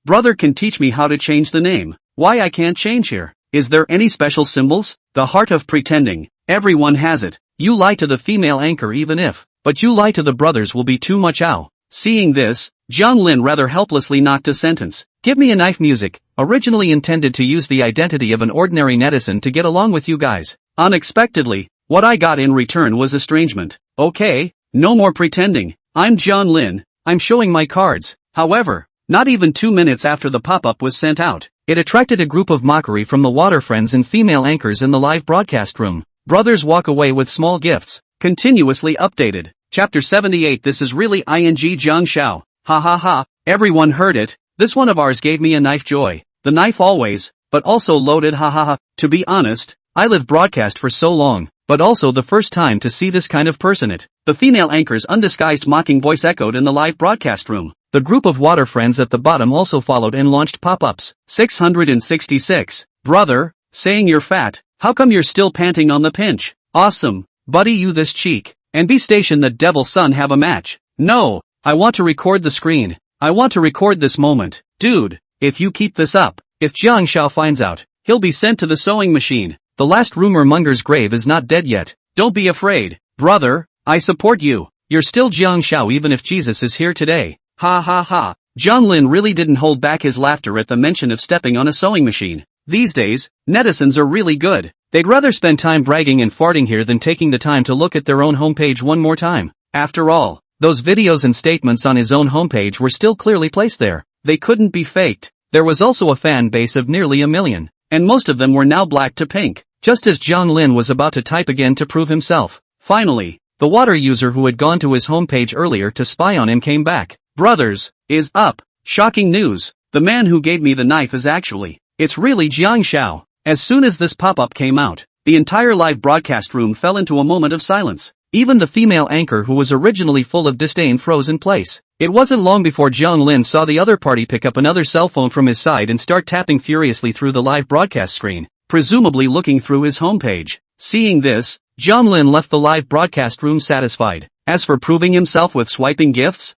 brother can teach me how to change the name. Why I can't change here? Is there any special symbols? The heart of pretending. Everyone has it. You lie to the female anchor even if, but you lie to the brothers will be too much. Seeing this, Jiang Lin rather helplessly knocked a sentence. Give me a knife music, originally intended to use the identity of an ordinary netizen to get along with you guys. Unexpectedly, what I got in return was estrangement. Okay, no more pretending. I'm Jiang Lin, I'm showing my cards. However, not even 2 minutes after the pop-up was sent out, it attracted a group of mockery from the water friends and female anchors in the live broadcast room. Brothers walk away with small gifts, continuously updated. Chapter 78. This is really Jiang Xiao. Ha ha ha, everyone heard it. This one of ours gave me a knife joy. The knife always, but also loaded. Ha ha ha. To be honest, I live broadcast for so long, but also the first time to see this kind of person. The female anchor's undisguised mocking voice echoed in the live broadcast room. The group of water friends at the bottom also followed and launched pop-ups. 666. Brother, saying you're fat, how come you're still panting on the pinch? Awesome, buddy, you this cheek. And be station the devil son have a match. No, I want to record the screen. I want to record this moment. Dude, if you keep this up, if Jiang Xiao finds out, he'll be sent to the sewing machine. The last rumor monger's grave is not dead yet. Don't be afraid. Brother, I support you. You're still Jiang Xiao even if Jesus is here today. Ha ha ha. Jiang Lin really didn't hold back his laughter at the mention of stepping on a sewing machine. These days, netizens are really good. They'd rather spend time bragging and farting here than taking the time to look at their own homepage one more time. After all, those videos and statements on his own homepage were still clearly placed there. They couldn't be faked. There was also a fan base of nearly 1 million, and most of them were now black to pink, just as Jiang Lin was about to type again to prove himself. Finally, the water user who had gone to his homepage earlier to spy on him came back. Brothers, is up. Shocking news. The man who gave me the knife is it's really Jiang Xiao. As soon as this pop-up came out, the entire live broadcast room fell into a moment of silence. Even the female anchor who was originally full of disdain froze in place. It wasn't long before Jiang Lin saw the other party pick up another cell phone from his side and start tapping furiously through the live broadcast screen, presumably looking through his homepage. Seeing this, Jiang Lin left the live broadcast room satisfied. As for proving himself with swiping gifts,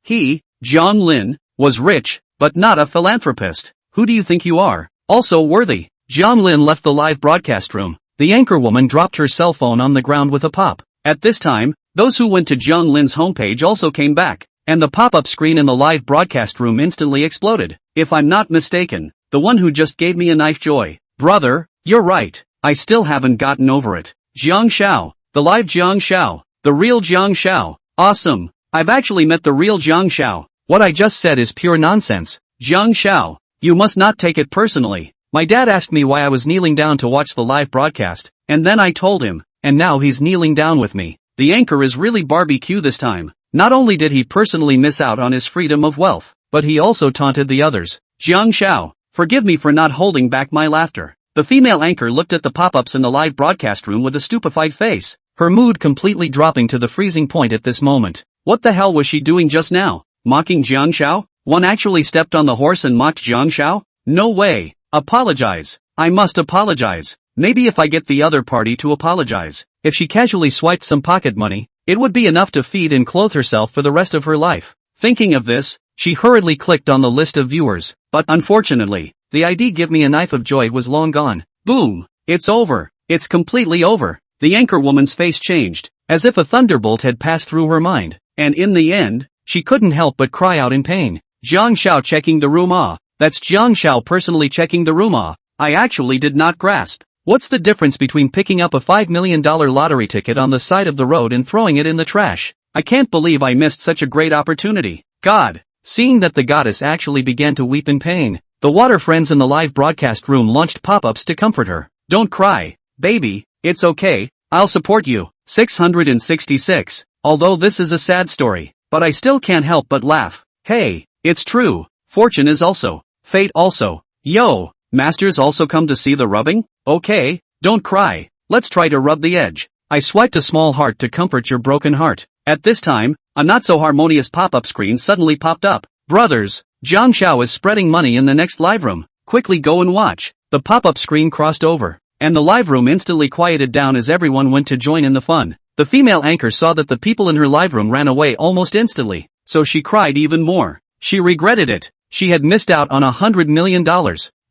he, Jiang Lin, was rich, but not a philanthropist. Who do you think you are? Also worthy. Jiang Lin left the live broadcast room. The anchorwoman dropped her cell phone on the ground with a pop. At this time, those who went to Jiang Lin's homepage also came back, and the pop-up screen in the live broadcast room instantly exploded. If I'm not mistaken, the one who just gave me a knife joy. Brother, you're right. I still haven't gotten over it. Jiang Xiao, the live Jiang Xiao, the real Jiang Xiao. Awesome. I've actually met the real Jiang Xiao. What I just said is pure nonsense. Jiang Xiao, you must not take it personally. My dad asked me why I was kneeling down to watch the live broadcast, and then I told him, and now he's kneeling down with me. The anchor is really barbecue this time. Not only did he personally miss out on his freedom of wealth, but he also taunted the others. Jiang Xiao, forgive me for not holding back my laughter. The female anchor looked at the pop-ups in the live broadcast room with a stupefied face, her mood completely dropping to the freezing point at this moment. What the hell was she doing just now? Mocking Jiang Xiao? One actually stepped on the horse and mocked Jiang Xiao? No way. Apologize. I must apologize. Maybe if I get the other party to apologize. If she casually swiped some pocket money, it would be enough to feed and clothe herself for the rest of her life. Thinking of this, she hurriedly clicked on the list of viewers, but unfortunately, the ID "Give me a knife of joy" was long gone. Boom! It's over. It's completely over. The anchor woman's face changed, as if a thunderbolt had passed through her mind, and in the end, she couldn't help but cry out in pain. Jiang Xiao checking the room. That's Jiang Xiao personally checking the room. I actually did not grasp. What's the difference between picking up a $5 million lottery ticket on the side of the road and throwing it in the trash? I can't believe I missed such a great opportunity. God! Seeing that the goddess actually began to weep in pain, the water friends in the live broadcast room launched pop-ups to comfort her. Don't cry, baby, it's okay, I'll support you. 666. Although this is a sad story, but I still can't help but laugh. Hey, it's true. Fortune is also. Fate also. Yo, masters also come to see the rubbing? Okay, don't cry. Let's try to rub the edge. I swiped a small heart to comfort your broken heart. At this time, a not-so-harmonious pop-up screen suddenly popped up. Brothers, Jiang Xiao is spreading money in the next live room. Quickly go and watch. The pop-up screen crossed over, and the live room instantly quieted down as everyone went to join in the fun. The female anchor saw that the people in her live room ran away almost instantly, so she cried even more. She regretted it. She had missed out on $100 million.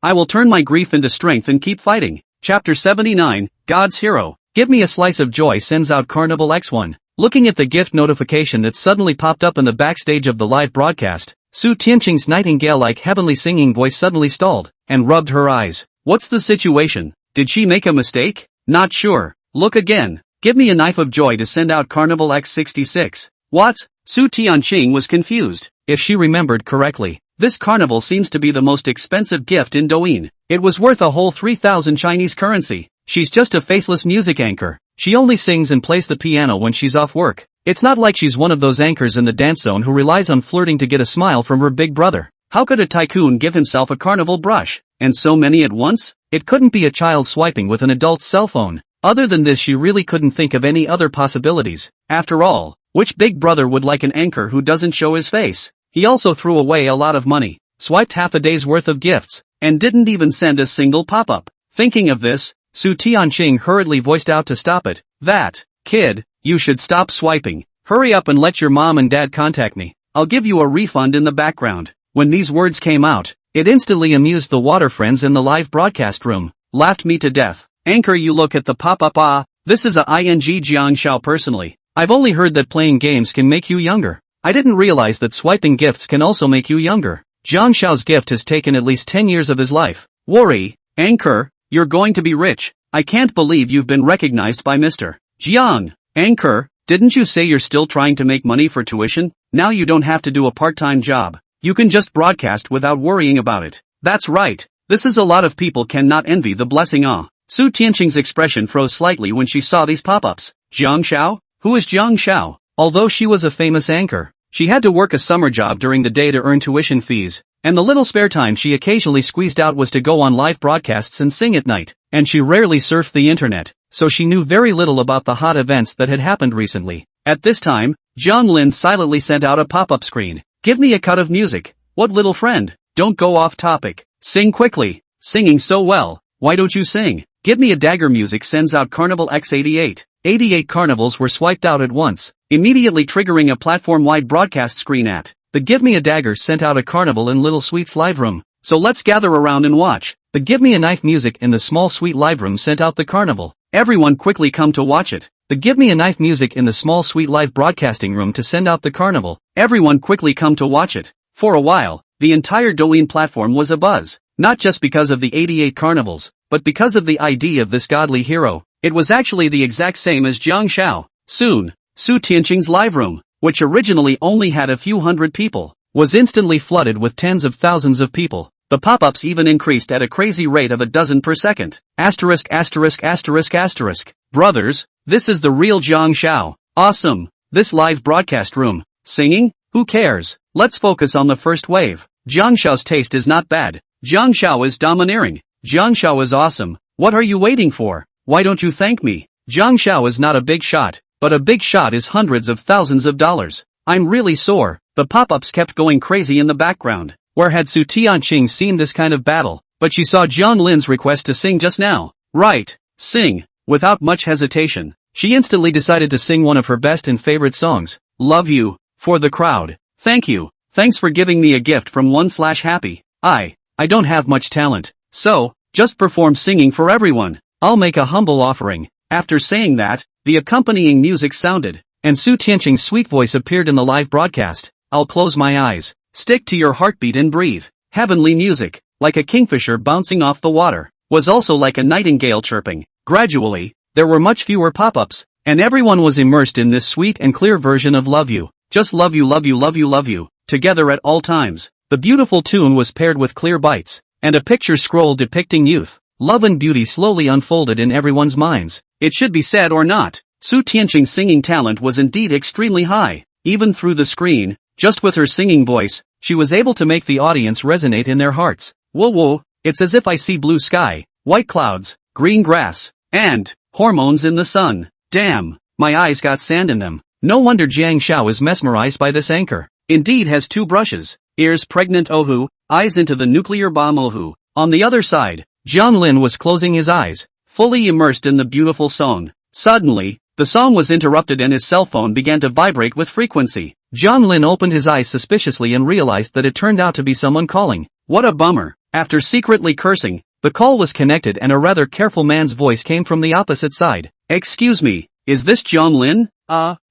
I will turn my grief into strength and keep fighting. Chapter 79, God's Hero. Give me a slice of joy sends out Carnival X1. Looking at the gift notification that suddenly popped up in the backstage of the live broadcast, Su Tianqing's nightingale-like heavenly singing voice suddenly stalled, and rubbed her eyes. What's the situation? Did she make a mistake? Not sure. Look again. Give me a knife of joy to send out Carnival X66. What? Su Tianqing was confused. If she remembered correctly, this carnival seems to be the most expensive gift in Douyin. It was worth a whole 3,000 Chinese currency. She's just a faceless music anchor. She only sings and plays the piano when she's off work. It's not like she's one of those anchors in the dance zone who relies on flirting to get a smile from her big brother. How could a tycoon give himself a carnival brush? And so many at once? It couldn't be a child swiping with an adult's cell phone. Other than this, she really couldn't think of any other possibilities. After all, which big brother would like an anchor who doesn't show his face? He also threw away a lot of money, swiped half a day's worth of gifts, and didn't even send a single pop-up. Thinking of this, Su Tianqing hurriedly voiced out to stop it. That, kid, you should stop swiping. Hurry up and let your mom and dad contact me. I'll give you a refund in the background. When these words came out, it instantly amused the water friends in the live broadcast room. Laughed me to death. Anchor, you look at the pop-up. This is Jiang Xiao personally. I've only heard that playing games can make you younger. I didn't realize that swiping gifts can also make you younger. Jiang Xiao's gift has taken at least 10 years of his life. Worry, anchor, you're going to be rich. I can't believe you've been recognized by Mr. Jiang. Anchor, didn't you say you're still trying to make money for tuition? Now you don't have to do a part-time job. You can just broadcast without worrying about it. That's right. This is a lot of people cannot envy the blessing. Su Tianqing's expression froze slightly when she saw these pop-ups. Jiang Xiao? Who is Jiang Xiao? Although she was a famous anchor, she had to work a summer job during the day to earn tuition fees, and the little spare time she occasionally squeezed out was to go on live broadcasts and sing at night, and she rarely surfed the internet, so she knew very little about the hot events that had happened recently. At this time, Jiang Lin silently sent out a pop-up screen. Give me a cut of music. What, little friend? Don't go off topic. Sing quickly. Singing so well. Why don't you sing? Give me a dagger. Music sends out Carnival X88. 88 carnivals were swiped out at once, immediately triggering a platform-wide broadcast screen at. The Give Me a Dagger sent out a carnival in Little Sweet's live room. So let's gather around and watch. The Give Me a Knife music in the Small Sweet live room sent out the carnival. Everyone quickly come to watch it. The Give Me a Knife music in the Small Sweet live broadcasting room to send out the carnival. Everyone quickly come to watch it. For a while, the entire Douyin platform was abuzz, not just because of the 88 carnivals, but because of the ID of this godly hero. It was actually the exact same as Jiang Xiao. Soon, Su Tianqing's live room, which originally only had a few hundred people, was instantly flooded with tens of thousands of people. The pop-ups even increased at a crazy rate of a dozen per second. Asterisk asterisk asterisk asterisk. Brothers, this is the real Jiang Xiao. Awesome. This live broadcast room, Singing? Who cares? Let's focus on the first wave. Jiang Shao's taste is not bad. Jiang Shao is domineering. Jiang Shao is awesome. What are you waiting for? Why don't you thank me? Jiang Shao is not a big shot, but a big shot is hundreds of thousands of dollars. I'm really sore. The pop-ups kept going crazy in the background. Where had Su Tianqing seen this kind of battle? But she saw Jiang Lin's request to sing just now. Right. Sing. Without much hesitation, she instantly decided to sing one of her best and favorite songs, Love You, for the crowd. Thank you. Thanks for giving me a gift from 1/happy. I don't have much talent. So, just perform singing for everyone. I'll make a humble offering. After saying that, the accompanying music sounded, and Su Tianqing's sweet voice appeared in the live broadcast. I'll close my eyes. Stick to your heartbeat and breathe. Heavenly music, like a kingfisher bouncing off the water, was also like a nightingale chirping. Gradually, there were much fewer pop-ups, and everyone was immersed in this sweet and clear version of Love You. Just love you, love you, love you, love you, together at all times. The beautiful tune was paired with clear bites, and a picture scroll depicting youth, love and beauty slowly unfolded in everyone's minds. It should be said or not, Su Tianqing's singing talent was indeed extremely high. Even through the screen, just with her singing voice, she was able to make the audience resonate in their hearts. Whoa whoa, it's as if I see blue sky, white clouds, green grass, and hormones in the sun. Damn, my eyes got sand in them. No wonder Jiang Shao is mesmerized by this anchor. Indeed has two brushes, ears pregnant ohu, eyes into the nuclear bomb ohu. On the other side, Jiang Lin was closing his eyes, fully immersed in the beautiful song. Suddenly, the song was interrupted and his cell phone began to vibrate with frequency. Jiang Lin opened his eyes suspiciously and realized that it turned out to be someone calling. What a bummer. After secretly cursing, the call was connected and a rather careful man's voice came from the opposite side. Excuse me, is this Jiang Lin?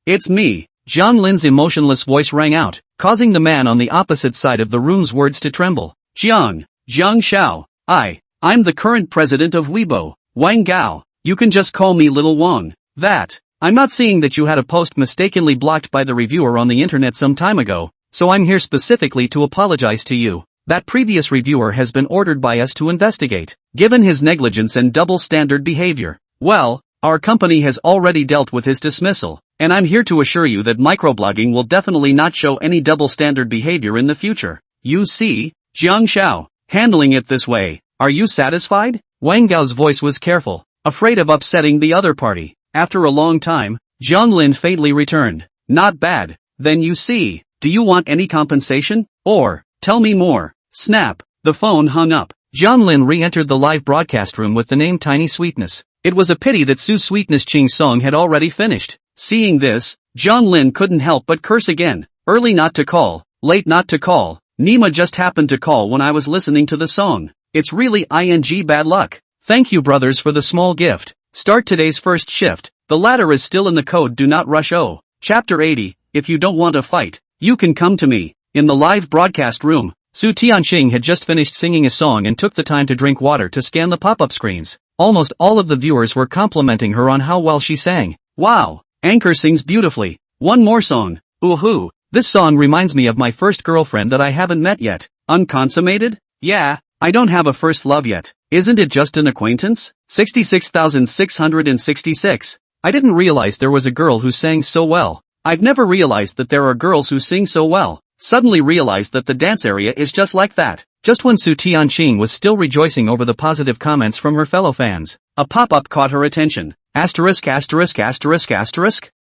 It's me. Jiang Lin's emotionless voice rang out, causing the man on the opposite side of the room's words to tremble. Jiang Shao. I'm the current president of Weibo, Wang Gao. You can just call me Little Wang. I'm not seeing that you had a post mistakenly blocked by the reviewer on the internet some time ago, so I'm here specifically to apologize to you. That previous reviewer has been ordered by us to investigate, given his negligence and double standard behavior. Well, our company has already dealt with his dismissal, and I'm here to assure you that microblogging will definitely not show any double standard behavior in the future. You see, Jiang Shao, handling it this way, are you satisfied? Wang Gao's voice was careful, afraid of upsetting the other party. After a long time, Jiang Lin faintly returned. Not bad. Then you see, do you want any compensation? Or, tell me more. Snap. The phone hung up. Jiang Lin re-entered the live broadcast room with the name Tiny Sweetness. It was a pity that Su Sweetness Ching's song had already finished. Seeing this, Jiang Lin couldn't help but curse again. Early not to call, late not to call. Nima just happened to call when I was listening to the song. It's really bad luck. Thank you brothers for the small gift. Start today's first shift. The ladder is still in the code do not rush. Chapter 80, if you don't want a fight, you can come to me. In the live broadcast room, Su Tianqing had just finished singing a song and took the time to drink water to scan the pop-up screens. Almost all of the viewers were complimenting her on how well she sang. Wow, Anchor sings beautifully. One more song. Ooh, this song reminds me of my first girlfriend that I haven't met yet. Unconsummated? Yeah, I don't have a first love yet. Isn't it just an acquaintance? 66,666. I didn't realize there was a girl who sang so well. I've never realized that there are girls who sing so well. Suddenly realized that the dance area is just like that. Just when Su Tianqing was still rejoicing over the positive comments from her fellow fans, a pop-up caught her attention. Asterisk.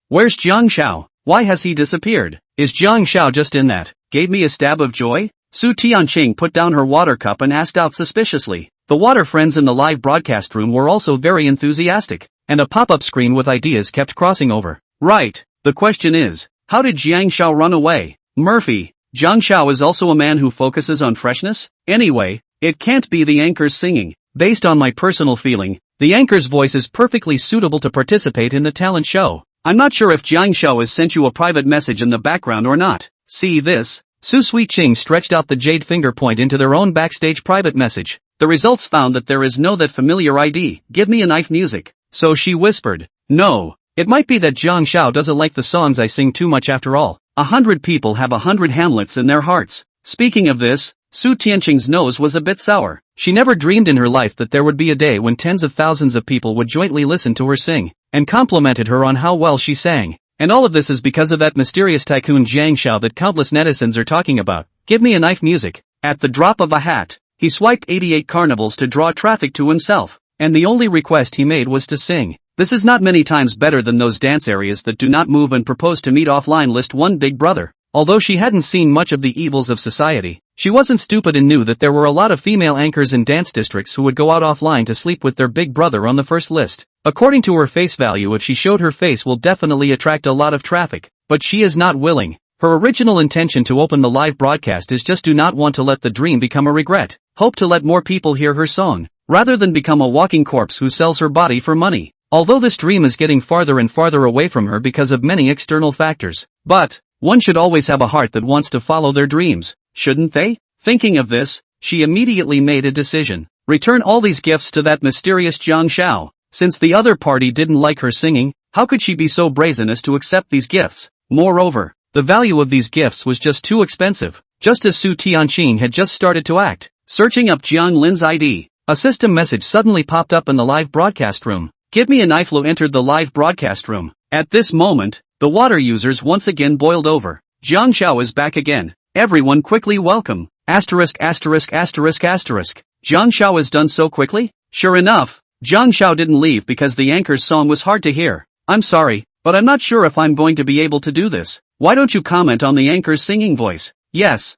Where's Jiang Shao? Why has he disappeared? Is Jiang Shao just in that? Gave me a stab of joy? Su Tianqing put down her water cup and asked out suspiciously. The water friends in the live broadcast room were also very enthusiastic, and a pop-up screen with ideas kept crossing over. Right, the question is, how did Jiang Shao run away? Murphy, Jiang Shao is also a man who focuses on freshness? Anyway, it can't be the anchor's singing. Based on my personal feeling, the anchor's voice is perfectly suitable to participate in the talent show. I'm not sure if Jiang Shao has sent you a private message in the background or not. See this? Su Sweetqing stretched out the jade finger point into their own backstage private message. The results found that there is no that familiar ID, give me a knife music. So she whispered, no, it might be that Jiang Shao doesn't like the songs I sing too much after all. 100 people have 100 Hamlets in their hearts. Speaking of this, Su Tianqing's nose was a bit sour. She never dreamed in her life that there would be a day when tens of thousands of people would jointly listen to her sing, and complimented her on how well she sang. And all of this is because of that mysterious tycoon Jiang Shao that countless netizens are talking about. Give me a knife music. At the drop of a hat, he swiped 88 carnivals to draw traffic to himself, and the only request he made was to sing. This is not many times better than those dance areas that do not move and propose to meet offline. List 1 Big Brother. Although she hadn't seen much of the evils of society, she wasn't stupid and knew that there were a lot of female anchors in dance districts who would go out offline to sleep with their big brother on the first list. According to her face value, if she showed her face will definitely attract a lot of traffic, but she is not willing. Her original intention to open the live broadcast is just do not want to let the dream become a regret. Hope to let more people hear her song, rather than become a walking corpse who sells her body for money. Although this dream is getting farther and farther away from her because of many external factors. But one should always have a heart that wants to follow their dreams, shouldn't they? Thinking of this, she immediately made a decision. Return all these gifts to that mysterious Jiang Shao. Since the other party didn't like her singing, how could she be so brazen as to accept these gifts? Moreover, the value of these gifts was just too expensive. Just as Su Tianqing had just started to act, searching up Jiang Lin's ID, a system message suddenly popped up in the live broadcast room. Give me a knife. Lu entered the live broadcast room. At this moment, the water users once again boiled over. Jiang Shao is back again. Everyone quickly welcome. Asterisk. Jiang Shao is done so quickly? Sure enough, Jiang Shao didn't leave because the anchor's song was hard to hear. I'm sorry, but I'm not sure if I'm going to be able to do this. Why don't you comment on the anchor's singing voice? Yes.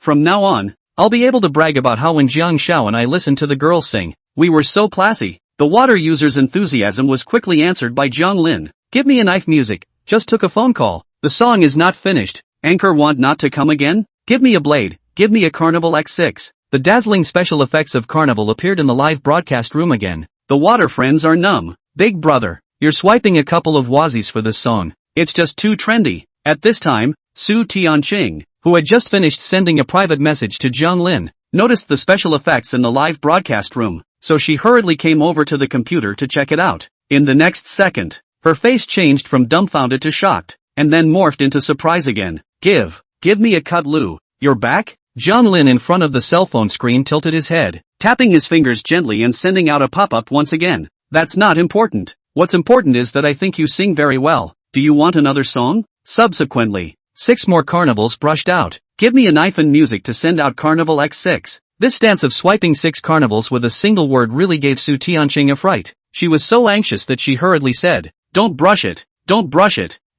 From now on, I'll be able to brag about how when Jiang Shao and I listened to the girls sing, we were so classy. The water user's enthusiasm was quickly answered by Jiang Lin. Give me a knife music. Just took a phone call. The song is not finished. Anchor want not to come again? Give me a blade. Give me a Carnival X6. The dazzling special effects of Carnival appeared in the live broadcast room again. The water friends are numb. Big brother, you're swiping a couple of wazis for this song. It's just too trendy. At this time, Su Tianqing, who had just finished sending a private message to Jiang Lin, noticed the special effects in the live broadcast room, so she hurriedly came over to the computer to check it out. In the next second, her face changed from dumbfounded to shocked, and then morphed into surprise again. Give me a cut. Lu, you're back? Jiang Lin in front of the cell phone screen tilted his head, tapping his fingers gently and sending out a pop-up once again. That's not important. What's important is that I think you sing very well. Do you want another song? Subsequently, 6 more carnivals brushed out. Give me a knife and music to send out Carnival X6. This dance of swiping 6 carnivals with a single word really gave Su Tianqing a fright. She was so anxious that she hurriedly said, Don't brush it.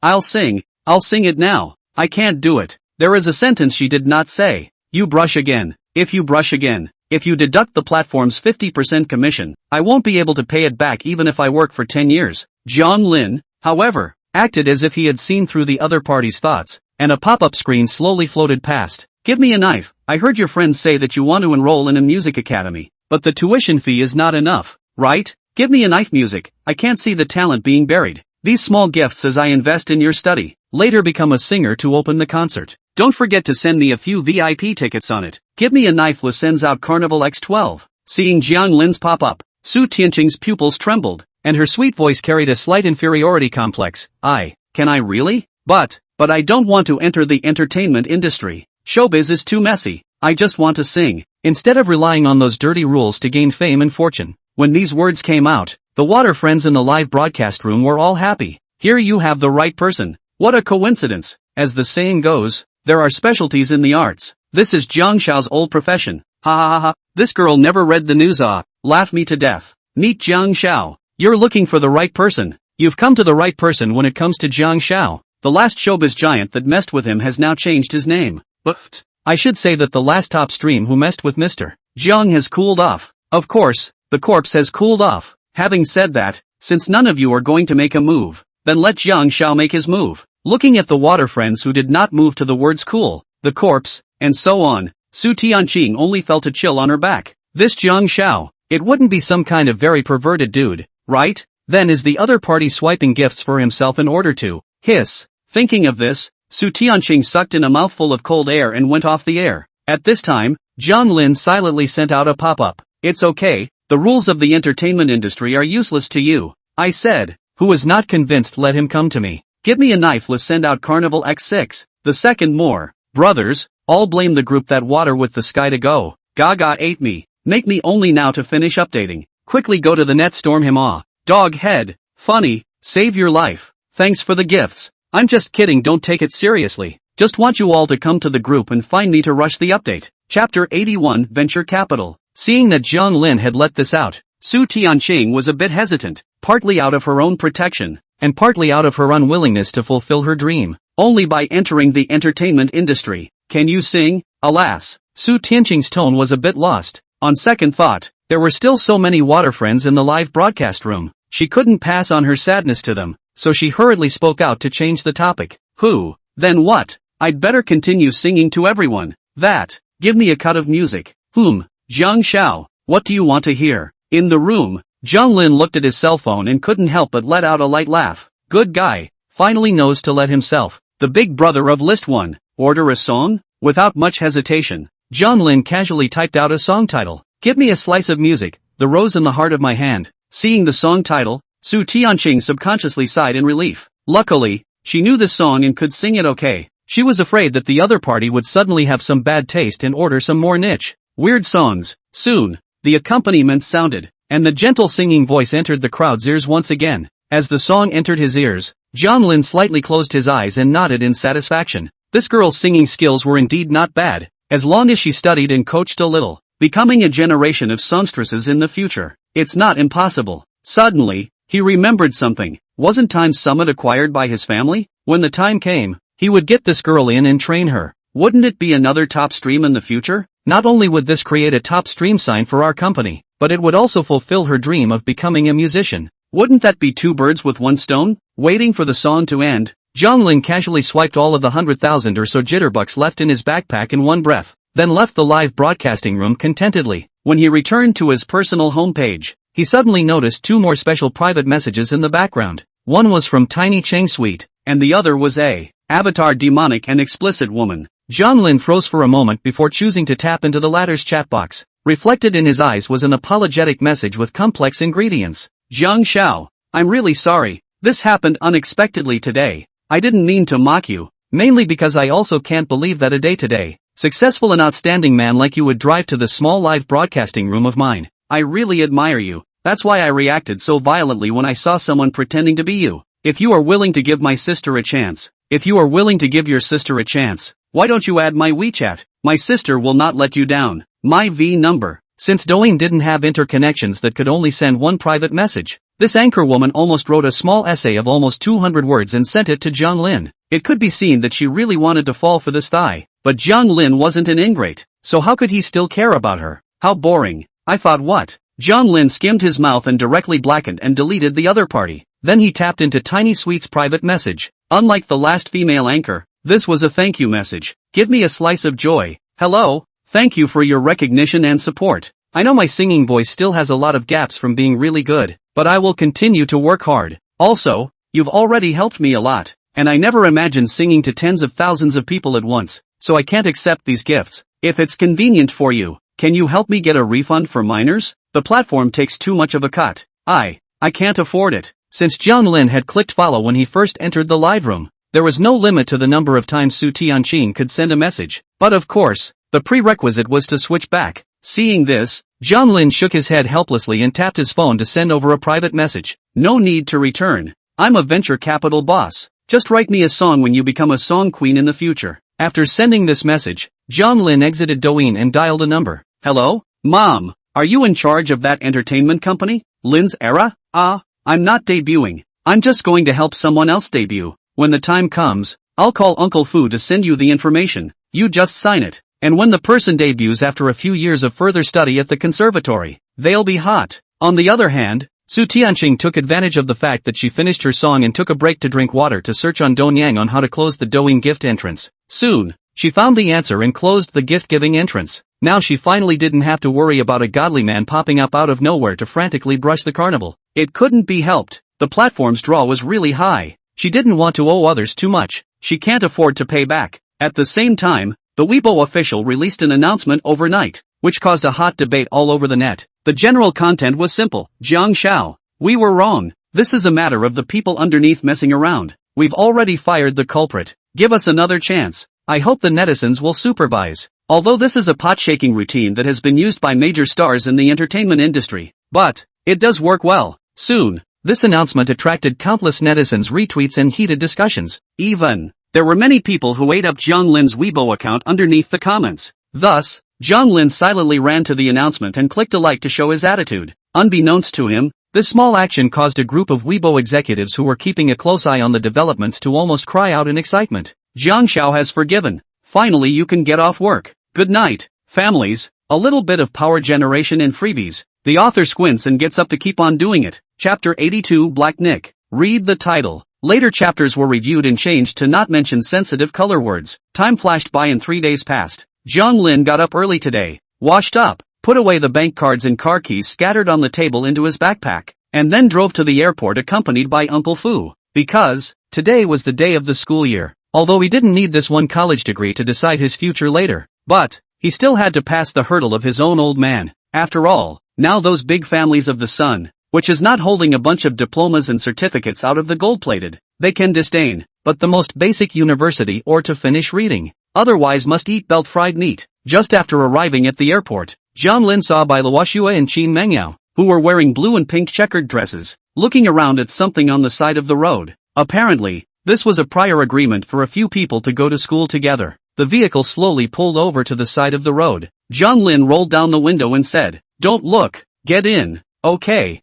I'll sing it now. I can't do it. There is a sentence she did not say. You brush again. If you brush again, if you deduct the platform's 50% commission, I won't be able to pay it back even if I work for 10 years. Jiang Lin, however, acted as if he had seen through the other party's thoughts, and a pop-up screen slowly floated past. Give me a knife. I heard your friends say that you want to enroll in a music academy, but the tuition fee is not enough, right? Give me a knife music. I can't see the talent being buried. These small gifts as I invest in your study. Later become a singer to open the concert. Don't forget to send me a few VIP tickets on it. Give me a knife. Lu sends out Carnival X12. Seeing Jiang Lin's pop-up, Su Tianqing's pupils trembled, and her sweet voice carried a slight inferiority complex. Can I really? But I don't want to enter the entertainment industry. Showbiz is too messy. I just want to sing, instead of relying on those dirty rules to gain fame and fortune. When these words came out, the water friends in the live broadcast room were all happy. Here you have the right person. What a coincidence. As the saying goes, there are specialties in the arts. This is Jiang Shao's old profession. Ha. This girl never read the news. Laugh me to death. Meet Jiang Shao. You're looking for the right person. You've come to the right person when it comes to Jiang Shao. The last showbiz giant that messed with him has now changed his name. But I should say that the last top stream who messed with Mr. Jiang has cooled off. Of course, the corpse has cooled off. Having said that, since none of you are going to make a move, then let Jiang Shao make his move. Looking at the water friends who did not move to the words cool, the corpse, and so on, Su Tianqing only felt a chill on her back. This Jiang Shao, it wouldn't be some kind of very perverted dude, right? Then is the other party swiping gifts for himself in order to hiss? Thinking of this, Su Tianqing sucked in a mouthful of cold air and went off the air. At this time, Jiang Lin silently sent out a pop-up. It's okay, the rules of the entertainment industry are useless to you. I said. Who was not convinced, let him come to me. Give me a knife. Let's send out Carnival X6. The second more brothers all blame the group that water with the sky to go. Gaga ate me. Make me only now to finish updating. Quickly go to the net, storm him. Dog head. Funny. Save your life. thanks for the gifts. I'm just kidding, don't take it seriously. Just want you all to come to the group and find me to rush the update. Chapter 81 Venture Capital. Seeing that Jiang Lin had let this out, Su Tianqing was a bit hesitant, partly out of her own protection, and partly out of her unwillingness to fulfill her dream, only by entering the entertainment industry. Can you sing? Alas, Su Tianqing's tone was a bit lost. On second thought, there were still so many water friends in the live broadcast room, she couldn't pass on her sadness to them, so she hurriedly spoke out to change the topic. Who? Then what? I'd better continue singing to everyone. That. Give me a cut of music. Jiang Xiao, what do you want to hear? In the room, Jiang Lin looked at his cell phone and couldn't help but let out a light laugh. Good guy, finally knows to let himself. The big brother of List 1, order a song? Without much hesitation, Jiang Lin casually typed out a song title. Give me a slice of music, The Rose in the Heart of My Hand. Seeing the song title, Su Tianqing subconsciously sighed in relief. Luckily, she knew this song and could sing it okay. She was afraid that the other party would suddenly have some bad taste and order some more niche, weird songs. Soon, the accompaniment sounded, and the gentle singing voice entered the crowd's ears once again. As the song entered his ears, Jiang Lin slightly closed his eyes and nodded in satisfaction. This girl's singing skills were indeed not bad, as long as she studied and coached a little, becoming a generation of songstresses in the future. It's not impossible. Suddenly, he remembered something. Wasn't Time Summit acquired by his family? When the time came, he would get this girl in and train her. Wouldn't it be another top stream in the future? Not only would this create a top stream sign for our company, but it would also fulfill her dream of becoming a musician. Wouldn't that be two birds with one stone? Waiting for the song to end, Jiang Lin casually swiped all of the 100,000 or so jitterbugs left in his backpack in one breath, then left the live broadcasting room contentedly. When he returned to his personal homepage, he suddenly noticed two more special private messages in the background. One was from Tiny Cheng Sweet, and the other was a avatar demonic and explicit woman. Jiang Lin froze for a moment before choosing to tap into the latter's chat box. Reflected in his eyes was an apologetic message with complex ingredients. Jiang Xiao, I'm really sorry. This happened unexpectedly today. I didn't mean to mock you, mainly because I also can't believe that a day today, successful and outstanding man like you would drive to the small live broadcasting room of mine. I really admire you. That's why I reacted so violently when I saw someone pretending to be you. If you are willing to give my sister a chance, if you are willing to give your sister a chance, why don't you add my WeChat? My sister will not let you down. My V number. Since Douyin didn't have interconnections that could only send one private message, this anchor woman almost wrote a small essay of almost 200 words and sent it to Jiang Lin. It could be seen that she really wanted to fall for this thigh, but Jiang Lin wasn't an ingrate, so how could he still care about her? How boring. I thought what? Jiang Lin skimmed his mouth and directly blackened and deleted the other party. Then he tapped into Tiny Sweet's private message. Unlike the last female anchor, this was a thank you message. Give me a slice of joy. Hello, thank you for your recognition and support. I know my singing voice still has a lot of gaps from being really good, but I will continue to work hard. Also, you've already helped me a lot, and I never imagined singing to tens of thousands of people at once, so I can't accept these gifts. If it's convenient for you, can you help me get a refund for minors? The platform takes too much of a cut. I can't afford it. Since Jiang Lin had clicked follow when he first entered the live room, there was no limit to the number of times Su Tianqing could send a message. But of course, the prerequisite was to switch back. Seeing this, Jiang Lin shook his head helplessly and tapped his phone to send over a private message. No need to return. I'm a venture capital boss. Just write me a song when you become a song queen in the future. After sending this message, Jiang Lin exited Douyin and dialed a number. Hello? Mom, are you in charge of that entertainment company? Lin's Era? I'm not debuting. I'm just going to help someone else debut. When the time comes, I'll call Uncle Fu to send you the information. You just sign it. And when the person debuts after a few years of further study at the conservatory, they'll be hot. On the other hand, Su Tianqing took advantage of the fact that she finished her song and took a break to drink water to search on Donyang on how to close the Douyin gift entrance. Soon, she found the answer and closed the gift-giving entrance. Now she finally didn't have to worry about a godly man popping up out of nowhere to frantically brush the carnival. It couldn't be helped. The platform's draw was really high. She didn't want to owe others too much. She can't afford to pay back. At the same time, the Weibo official released an announcement overnight, which caused a hot debate all over the net. The general content was simple. Jiang Xiao, we were wrong. This is a matter of the people underneath messing around. We've already fired the culprit. Give us another chance. I hope the netizens will supervise. Although this is a pot-shaking routine that has been used by major stars in the entertainment industry, but it does work well. Soon, This announcement attracted countless netizens' retweets and heated discussions. Even, there were many people who ate up Jiang Lin's Weibo account underneath the comments. Thus, Jiang Lin silently ran to the announcement and clicked a like to show his attitude. Unbeknownst to him, this small action caused a group of Weibo executives who were keeping a close eye on the developments to almost cry out in excitement. Jiang Xiao has forgiven. Finally you can get off work. Good night, families. A little bit of power generation and freebies. The author squints and gets up to keep on doing it. Chapter 82 Black Nick. Read the title. Later chapters were reviewed and changed to not mention sensitive color words. Time flashed by and 3 days passed. Jiang Lin got up early today, washed up, put away the bank cards and car keys scattered on the table into his backpack, and then drove to the airport accompanied by Uncle Fu. Because, today was the day of the school year. Although he didn't need this one college degree to decide his future later. But, he still had to pass the hurdle of his own old man. After all, now those big families of the sun, which is not holding a bunch of diplomas and certificates out of the gold-plated, they can disdain, but the most basic university or to finish reading. Otherwise must eat belt-fried meat. Just after arriving at the airport, Jiang Lin saw Bai Luoxue and Qin Mengyao, who were wearing blue and pink checkered dresses, looking around at something on the side of the road. Apparently, this was a prior agreement for a few people to go to school together. The vehicle slowly pulled over to the side of the road. Jiang Lin rolled down the window and said, "Don't look, get in." Okay.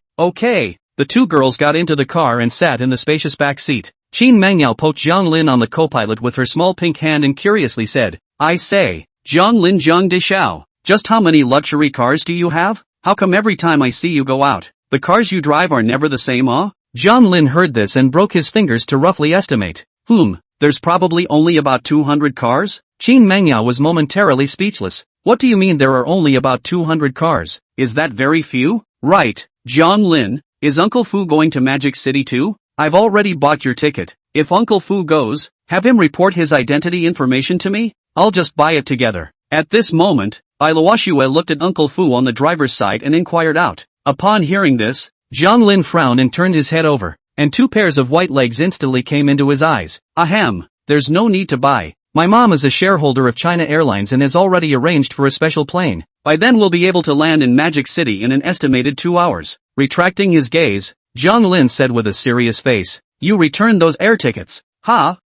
The two girls got into the car and sat in the spacious back seat. Qin Mengyao poked Jiang Lin on the co-pilot with her small pink hand and curiously said, "I say, Jiang Lin Jiang De Xiao, just how many luxury cars do you have? How come every time I see you go out, the cars you drive are never the same, huh?" Jiang Lin heard this and broke his fingers to roughly estimate. There's probably only about 200 cars? Qin Mengyao was momentarily speechless. What do you mean there are only about 200 cars? Is that very few? Right, Jiang Lin, is Uncle Fu going to Magic City too? I've already bought your ticket. If Uncle Fu goes, have him report his identity information to me? I'll just buy it together. At this moment, Bai Luoxue looked at Uncle Fu on the driver's side and inquired out. Upon hearing this, Jiang Lin frowned and turned his head over, and two pairs of white legs instantly came into his eyes. Ahem, there's no need to buy. My mom is a shareholder of China Airlines and has already arranged for a special plane. By then we'll be able to land in Magic City in an estimated 2 hours. Retracting his gaze, Jiang Lin said with a serious face, "You returned those air tickets."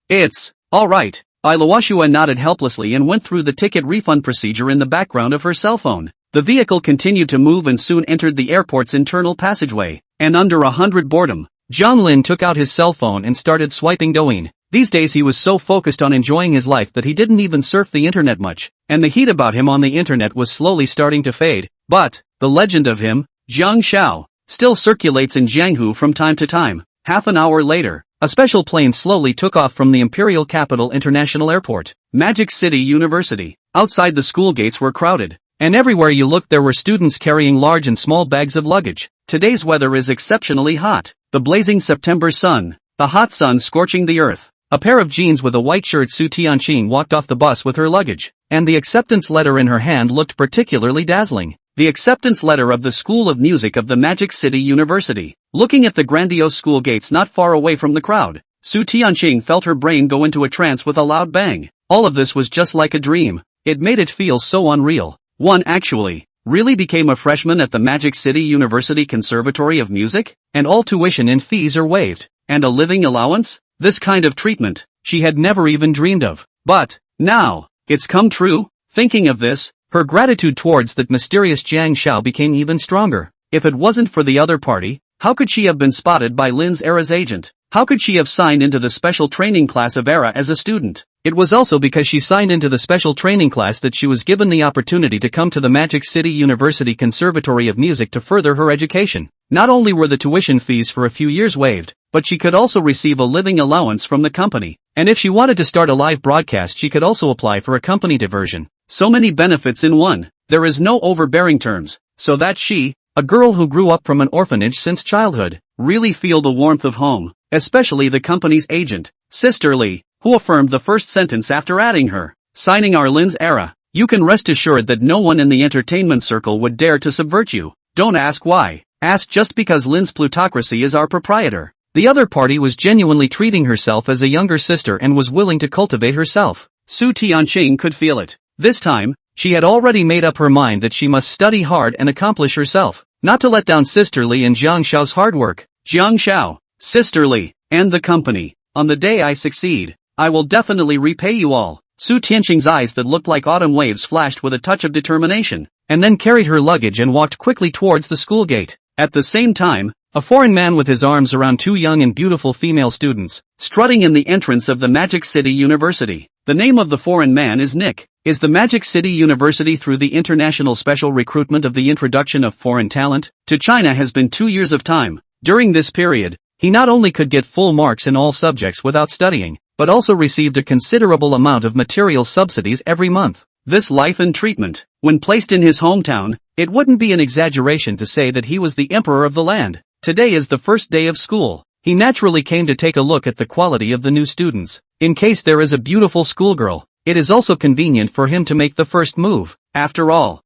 It's alright. Bai Luoxue nodded helplessly and went through the ticket refund procedure in the background of her cell phone. The vehicle continued to move and soon entered the airport's internal passageway. And under 100 boredom, Jiang Lin took out his cell phone and started swiping Douyin. These days he was so focused on enjoying his life that he didn't even surf the internet much, and the heat about him on the internet was slowly starting to fade. But, the legend of him, Jiang Xiao, still circulates in Jianghu from time to time. Half an hour later, a special plane slowly took off from the Imperial Capital International Airport. Magic City University. Outside the school gates were crowded, and everywhere you looked there were students carrying large and small bags of luggage. Today's weather is exceptionally hot. The blazing September sun, the hot sun scorching the earth. A pair of jeans with a white shirt Su Tianqing walked off the bus with her luggage, and the acceptance letter in her hand looked particularly dazzling. The acceptance letter of the School of Music of the Magic City University. Looking at the grandiose school gates not far away from the crowd, Su Tianqing felt her brain go into a trance with a loud bang. All of this was just like a dream. It made it feel so unreal. One actually really became a freshman at the Magic City University Conservatory of Music, and all tuition and fees are waived, and a living allowance? This kind of treatment, she had never even dreamed of. But, now, it's come true. Thinking of this, her gratitude towards that mysterious Jiang Xiao became even stronger. If it wasn't for the other party, how could she have been spotted by Lin's Era's agent? How could she have signed into the special training class of Era as a student? It was also because she signed into the special training class that she was given the opportunity to come to the Magic City University Conservatory of Music to further her education. Not only were the tuition fees for a few years waived, but she could also receive a living allowance from the company. And if she wanted to start a live broadcast she could also apply for a company diversion. So many benefits in one. There is no overbearing terms, so that she, a girl who grew up from an orphanage since childhood, really feel the warmth of home, especially the company's agent, Sister Lee, who affirmed the first sentence after adding her, signing our Lin's Era. You can rest assured that no one in the entertainment circle would dare to subvert you. Don't ask why. Ask just because Lin's plutocracy is our proprietor. The other party was genuinely treating herself as a younger sister and was willing to cultivate herself. Su Tianqing could feel it. This time, she had already made up her mind that she must study hard and accomplish herself. Not to let down Sister Lee and Jiang Xiao's hard work, Jiang Shao, sisterly, and the company. On the day I succeed, I will definitely repay you all. Su Tianqing's eyes that looked like autumn waves flashed with a touch of determination, and then carried her luggage and walked quickly towards the school gate. At the same time, a foreign man with his arms around two young and beautiful female students, strutting in the entrance of the Magic City University. The name of the foreign man is Nick. Is the Magic City University through the international special recruitment of the introduction of foreign talent to China has been 2 years of time. During this period, he not only could get full marks in all subjects without studying, but also received a considerable amount of material subsidies every month. This life and treatment, when placed in his hometown, it wouldn't be an exaggeration to say that he was the emperor of the land. Today is the first day of school. He naturally came to take a look at the quality of the new students. In case there is a beautiful schoolgirl, it is also convenient for him to make the first move. After all,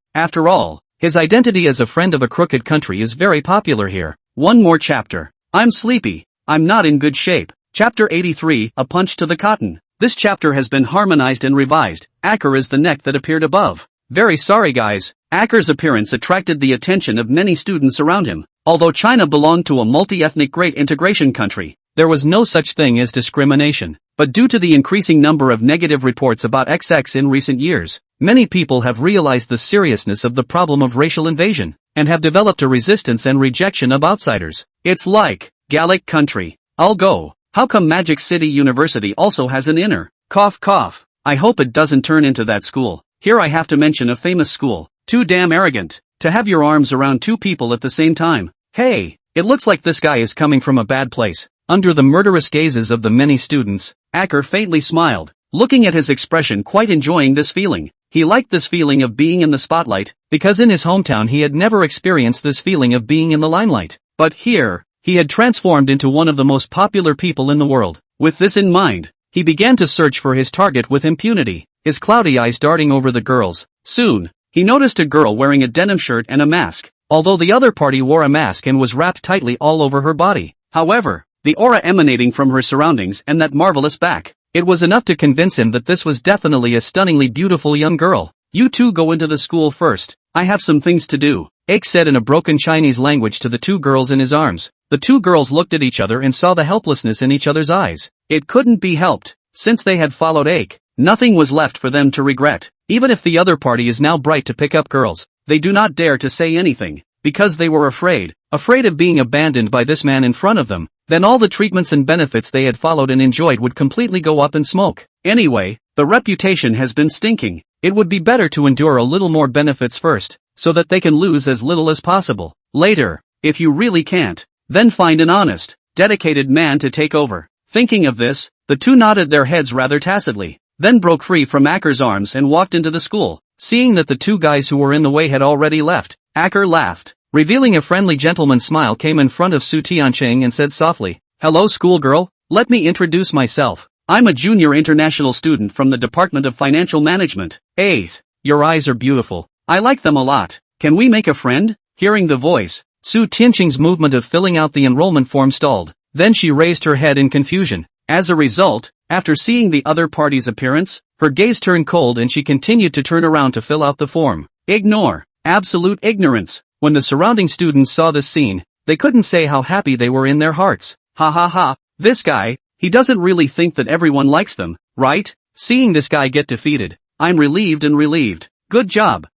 his identity as a friend of a crooked country is very popular here. One more chapter. I'm sleepy. I'm not in good shape. Chapter 83, A Punch to the Cotton. This chapter has been harmonized and revised. Acker is the neck that appeared above. Very sorry guys. Acker's appearance attracted the attention of many students around him. Although China belonged to a multi-ethnic great integration country, there was no such thing as discrimination. But due to the increasing number of negative reports about XX in recent years, many people have realized the seriousness of the problem of racial invasion, and have developed a resistance and rejection of outsiders. It's like, Gallic country. I'll go. How come Magic City University also has an inner? Cough cough. I hope it doesn't turn into that school. Here I have to mention a famous school. Too damn arrogant. To have your arms around two people at the same time. Hey, it looks like this guy is coming from a bad place. Under the murderous gazes of the many students, Acker faintly smiled, looking at his expression quite enjoying this feeling. He liked this feeling of being in the spotlight, because in his hometown he had never experienced this feeling of being in the limelight. But here, he had transformed into one of the most popular people in the world. With this in mind, he began to search for his target with impunity, his cloudy eyes darting over the girls. Soon, he noticed a girl wearing a denim shirt and a mask, although the other party wore a mask and was wrapped tightly all over her body. However, the aura emanating from her surroundings and that marvelous back, it was enough to convince him that this was definitely a stunningly beautiful young girl. You two go into the school first. I have some things to do, Ake said in a broken Chinese language to the two girls in his arms. The two girls looked at each other and saw the helplessness in each other's eyes. It couldn't be helped. Since they had followed Ake, nothing was left for them to regret. Even if the other party is now bright to pick up girls, they do not dare to say anything, because they were afraid of being abandoned by this man in front of them. Then all the treatments and benefits they had followed and enjoyed would completely go up in smoke. Anyway, the reputation has been stinking. It would be better to endure a little more benefits first, so that they can lose as little as possible. Later, if you really can't, then find an honest, dedicated man to take over. Thinking of this, the two nodded their heads rather tacitly, then broke free from Acker's arms and walked into the school. Seeing that the two guys who were in the way had already left, Acker laughed. Revealing a friendly gentleman's smile, came in front of Su Tianqing and said softly, "Hello schoolgirl, let me introduce myself. I'm a junior international student from the Department of Financial Management. 8th, your eyes are beautiful. I like them a lot. Can we make a friend?" Hearing the voice, Su Tianqing's movement of filling out the enrollment form stalled. Then she raised her head in confusion. As a result, after seeing the other party's appearance, her gaze turned cold and she continued to turn around to fill out the form. Ignore. Absolute ignorance. When the surrounding students saw this scene, they couldn't say how happy they were in their hearts. Ha ha ha, this guy, he doesn't really think that everyone likes them, right? Seeing this guy get defeated, I'm relieved and relieved. Good job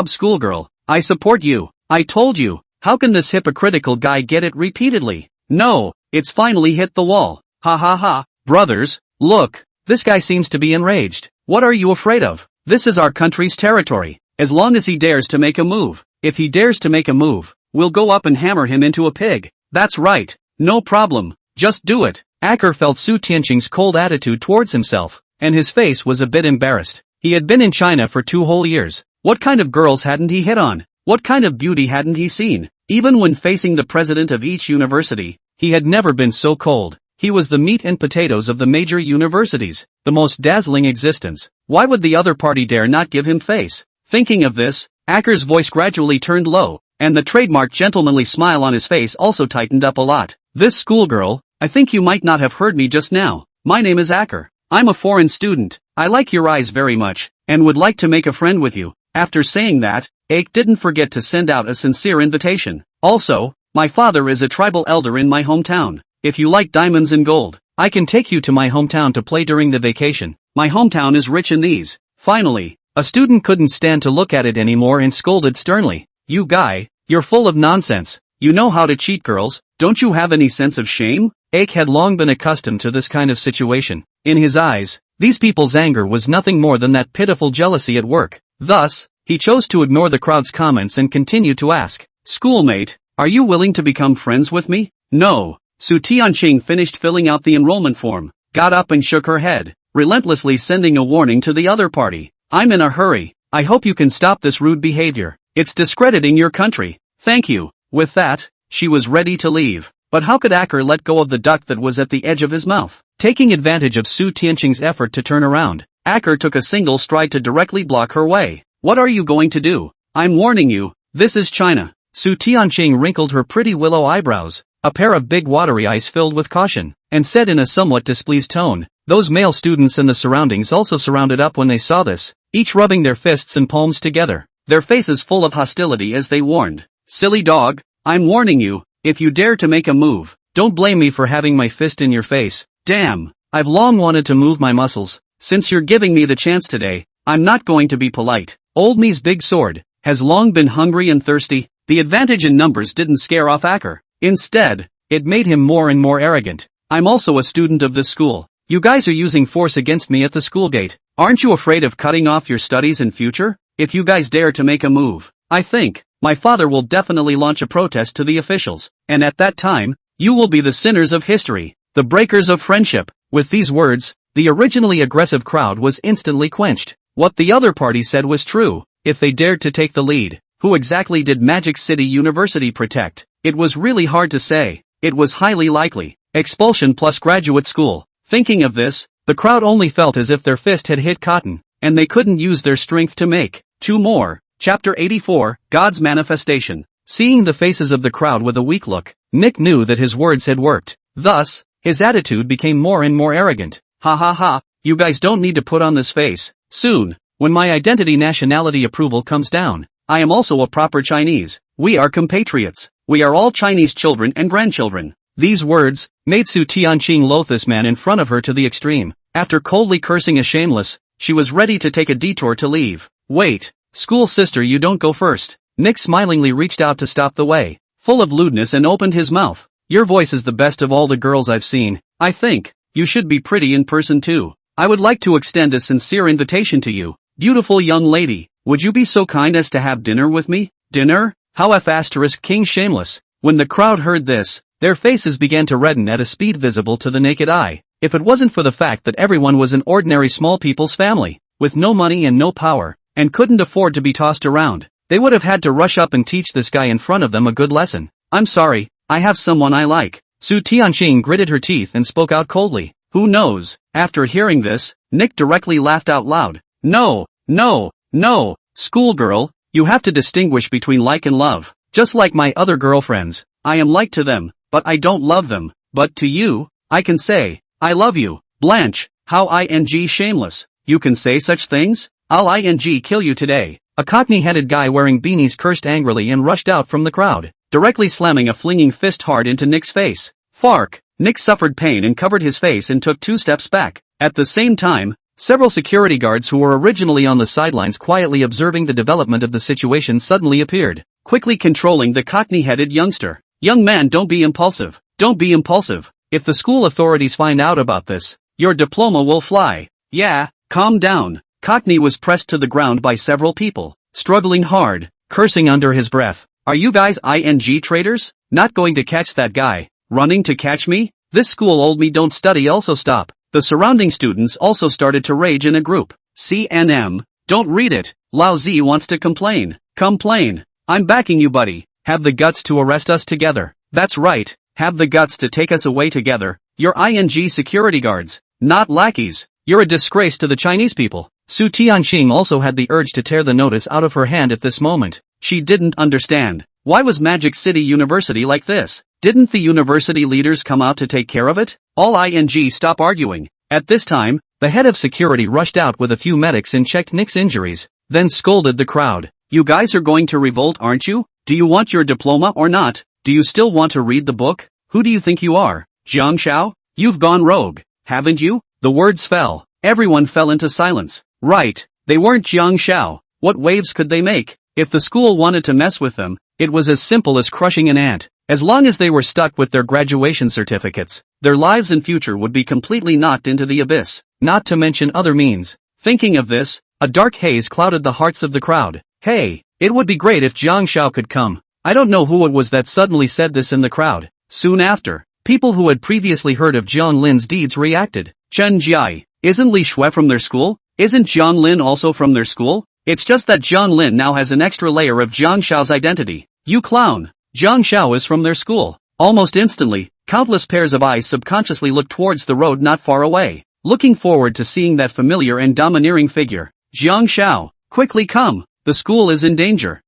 schoolgirl, I support you. I told you, how can this hypocritical guy get it repeatedly? No, it's finally hit the wall. Ha ha ha, brothers, look, this guy seems to be enraged. What are you afraid of? This is our country's territory. As long as he dares to make a move. If he dares to make a move, we'll go up and hammer him into a pig. That's right, no problem, just do it. Acker felt Su Tianqing's cold attitude towards himself, and his face was a bit embarrassed. He had been in China for 2 whole years. What kind of girls hadn't he hit on? What kind of beauty hadn't he seen? Even when facing the president of each university, he had never been so cold. He was the meat and potatoes of the major universities, the most dazzling existence. Why would the other party dare not give him face? Thinking of this, Acker's voice gradually turned low, and the trademark gentlemanly smile on his face also tightened up a lot. This schoolgirl, I think you might not have heard me just now. My name is Acker. I'm a foreign student. I like your eyes very much, and would like to make a friend with you. After saying that, Ake didn't forget to send out a sincere invitation. Also, My father is a tribal elder in my hometown. If you like diamonds and gold, I can take you to my hometown to play during the vacation. My hometown is rich in these. Finally, a student couldn't stand to look at it anymore and scolded sternly. You guy, you're full of nonsense. You know how to cheat girls, don't you have any sense of shame? Ake had long been accustomed to this kind of situation. In his eyes, these people's anger was nothing more than that pitiful jealousy at work. Thus, he chose to ignore the crowd's comments and continue to ask, Schoolmate, are you willing to become friends with me? No. Su Tianqing finished filling out the enrollment form, got up and shook her head, relentlessly sending a warning to the other party. I'm in a hurry. I hope you can stop this rude behavior. It's discrediting your country. Thank you. With that, she was ready to leave. But how could Acker let go of the duck that was at the edge of his mouth? Taking advantage of Su Tianqing's effort to turn around, Acker took a single stride to directly block her way. What are you going to do? I'm warning you, this is China. Su Tianqing wrinkled her pretty willow eyebrows, a pair of big watery eyes filled with caution, and said in a somewhat displeased tone. Those male students and the surroundings also surrounded up when they saw this, each rubbing their fists and palms together, their faces full of hostility as they warned. Silly dog, I'm warning you, if you dare to make a move, don't blame me for having my fist in your face. Damn, I've long wanted to move my muscles. Since you're giving me the chance today, I'm not going to be polite. Old me's big sword has long been hungry and thirsty. The advantage in numbers didn't scare off Acker. Instead, it made him more and more arrogant. I'm also a student of this school. You guys are using force against me at the school gate. Aren't you afraid of cutting off your studies in future? If you guys dare to make a move, I think my father will definitely launch a protest to the officials, and at that time, you will be the sinners of history, the breakers of friendship. With these words, the originally aggressive crowd was instantly quenched. What the other party said was true. If they dared to take the lead, who exactly did Magic City University protect? It was really hard to say. It was highly likely expulsion plus graduate school. Thinking of this, the crowd only felt as if their fist had hit cotton, and they couldn't use their strength to make two more. Chapter 84, God's Manifestation. Seeing the faces of the crowd with a weak look, Nick knew that his words had worked. Thus, his attitude became more and more arrogant. Ha ha ha, you guys don't need to put on this face. Soon, when my identity nationality approval comes down, I am also a proper Chinese. We are compatriots. We are all Chinese children and grandchildren. These words made Su Tianqing loathe this man in front of her to the extreme. After coldly cursing as shameless, she was ready to take a detour to leave. Wait, school sister, you don't go first. Nick smilingly reached out to stop the way, full of lewdness, and opened his mouth. Your voice is the best of all the girls I've seen. I think you should be pretty in person too. I would like to extend a sincere invitation to you. Beautiful young lady, would you be so kind as to have dinner with me? Dinner? How f*** King shameless. When the crowd heard this, their faces began to redden at a speed visible to the naked eye. If it wasn't for the fact that everyone was an ordinary small people's family, with no money and no power, and couldn't afford to be tossed around, they would have had to rush up and teach this guy in front of them a good lesson. I'm sorry, I have someone I like. Su Tianqing gritted her teeth and spoke out coldly. Who knows? After hearing this, Nick directly laughed out loud. No, no, no, schoolgirl, you have to distinguish between like and love. Just like my other girlfriends, I am like to them, but I don't love them. But to you, I can say, I love you. Blanche, how shameless. You can say such things? I'll kill you today. A cockney-headed guy wearing beanies cursed angrily and rushed out from the crowd, directly slamming a flinging fist hard into Nick's face. Fark! Nick suffered pain and covered his face and took 2 steps back. At the same time, several security guards who were originally on the sidelines quietly observing the development of the situation suddenly appeared, quickly controlling the cockney-headed youngster. Young man, don't be impulsive. Don't be impulsive. If the school authorities find out about this, your diploma will fly. Yeah, calm down. Cockney was pressed to the ground by several people, struggling hard, cursing under his breath. Are you guys traitors? Not going to catch that guy. Running to catch me? This school old me don't study also stop. The surrounding students also started to rage in a group. CNM, don't read it. Lao Z wants to complain. Complain. I'm backing you, buddy. Have the guts to arrest us together. That's right. Have the guts to take us away together. You're security guards, not lackeys. You're a disgrace to the Chinese people. Su Tianqing also had the urge to tear the notice out of her hand at this moment. She didn't understand. Why was Magic City University like this? Didn't the university leaders come out to take care of it? All stop arguing. At this time, the head of security rushed out with a few medics and checked Nick's injuries, then scolded the crowd. You guys are going to revolt, aren't you? Do you want your diploma or not? do you still want to read the book? Who do you think you are, Jiang Xiao? You've gone rogue, haven't you? The words fell. Everyone fell into silence. Right, they weren't Jiang Xiao. What waves could they make? If the school wanted to mess with them, it was as simple as crushing an ant. As long as they were stuck with their graduation certificates, their lives and future would be completely knocked into the abyss, not to mention other means. Thinking of this, a dark haze clouded the hearts of the crowd. Hey, it would be great if Jiang Xiao could come. I don't know who it was that suddenly said this in the crowd. Soon after, people who had previously heard of Jiang Lin's deeds reacted. Chen Jiai, isn't Li Shui from their school? Isn't Jiang Lin also from their school? It's just that Jiang Lin now has an extra layer of Jiang Xiao's identity. You clown! Jiang Xiao is from their school. Almost instantly, countless pairs of eyes subconsciously looked towards the road not far away, looking forward to seeing that familiar and domineering figure. Jiang Xiao, quickly come! The school is in danger.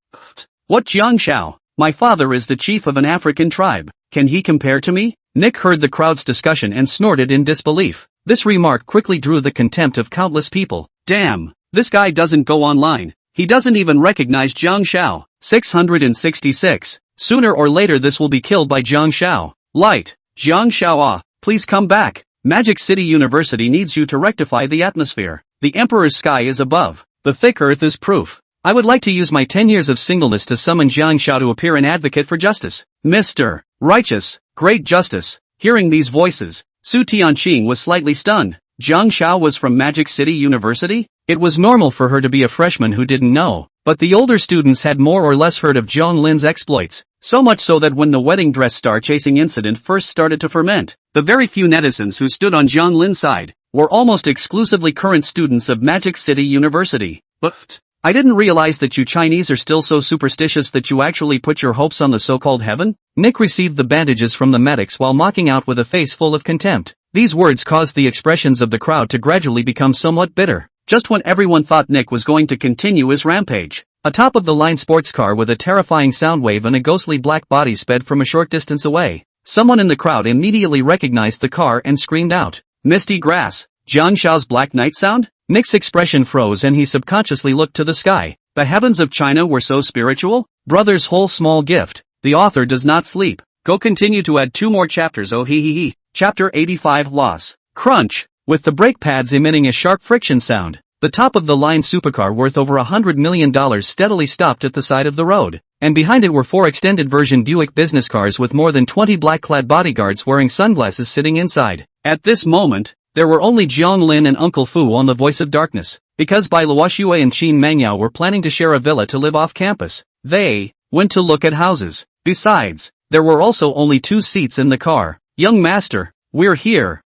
What Jiang Xiao? My father is the chief of an African tribe. Can he compare to me? Nick heard the crowd's discussion and snorted in disbelief. This remark quickly drew the contempt of countless people. Damn, this guy doesn't go online. He doesn't even recognize Jiang Xiao. 666. Sooner or later this will be killed by Jiang Xiao. Light, Jiang Xiao, please come back. Magic City University needs you to rectify the atmosphere. The Emperor's sky is above. The thick earth is proof. I would like to use my 10 years of singleness to summon Jiang Xiao to appear an advocate for justice. Mr. Righteous, Great Justice. Hearing these voices, Su Tianqing was slightly stunned. Jiang Xiao was from Magic City University? It was normal for her to be a freshman who didn't know, but the older students had more or less heard of Jiang Lin's exploits, so much so that when the wedding dress star chasing incident first started to ferment, the very few netizens who stood on Jiang Lin's side were almost exclusively current students of Magic City University. But I didn't realize that you Chinese are still so superstitious that you actually put your hopes on the so-called heaven? Nick received the bandages from the medics while mocking out with a face full of contempt. These words caused the expressions of the crowd to gradually become somewhat bitter. Just when everyone thought Nick was going to continue his rampage, a top-of-the-line sports car with a terrifying sound wave and a ghostly black body sped from a short distance away. Someone in the crowd immediately recognized the car and screamed out, "Misty grass, Jiang Xiao's Black Knight sound?" Nick's expression froze and he subconsciously looked to the sky. The heavens of China were so spiritual? Brother's whole small gift. The author does not sleep. Go continue to add 2 more chapters. Oh he he. Chapter 85 Loss. Crunch. With the brake pads emitting a sharp friction sound, the top-of-the-line supercar worth over $100 million steadily stopped at the side of the road, and behind it were 4 extended version Buick business cars with more than 20 black-clad bodyguards wearing sunglasses sitting inside. At this moment, there were only Jiang Lin and Uncle Fu on the Voice of Darkness, because Bai Luoxue and Qin Mangyao were planning to share a villa to live off campus. They went to look at houses. Besides, there were also only 2 seats in the car. Young master, we're here.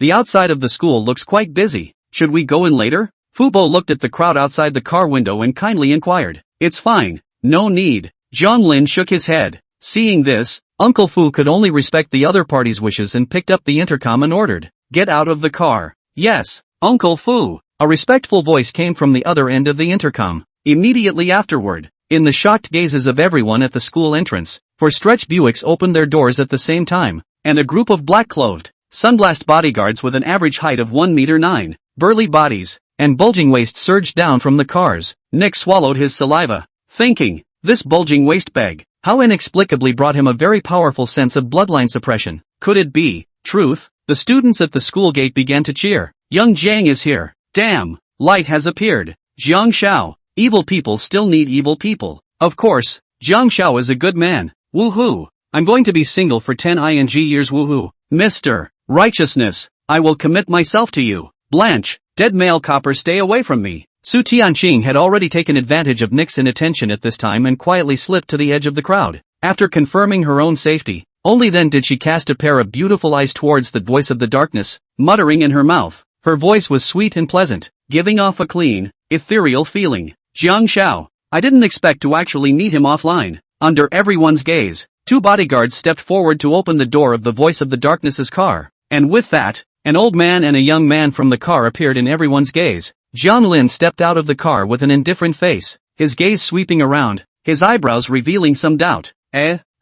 The outside of the school looks quite busy. Should we go in later? Fubo looked at the crowd outside the car window and kindly inquired. It's fine. No need. Jiang Lin shook his head. Seeing this, Uncle Fu could only respect the other party's wishes and picked up the intercom and ordered, "Get out of the car." "Yes, Uncle Fu." A respectful voice came from the other end of the intercom. Immediately afterward, in the shocked gazes of everyone at the school entrance, 4 stretched Buicks opened their doors at the same time, and a group of black-clothed, sunblast bodyguards with an average height of 1 meter 9, burly bodies, and bulging waists surged down from the cars. Nick swallowed his saliva, thinking, this bulging waist bag, how inexplicably brought him a very powerful sense of bloodline suppression. Could it be truth? The students at the school gate began to cheer. Young Jiang is here. Damn, light has appeared. Jiang Xiao, evil people still need evil people. Of course, Jiang Xiao is a good man. Woohoo! I'm going to be single for 10 years. Woohoo! Mr. Righteousness, I will commit myself to you. Blanche, dead male copper, stay away from me. Su Tianqing had already taken advantage of Nick's inattention at this time and quietly slipped to the edge of the crowd. After confirming her own safety, only then did she cast a pair of beautiful eyes towards the Voice of the Darkness, muttering in her mouth. Her voice was sweet and pleasant, giving off a clean, ethereal feeling. Jiang Xiao, I didn't expect to actually meet him offline. Under everyone's gaze, 2 bodyguards stepped forward to open the door of the Voice of the Darkness's car. And with that, an old man and a young man from the car appeared in everyone's gaze. Jiang Lin stepped out of the car with an indifferent face, his gaze sweeping around, his eyebrows revealing some doubt.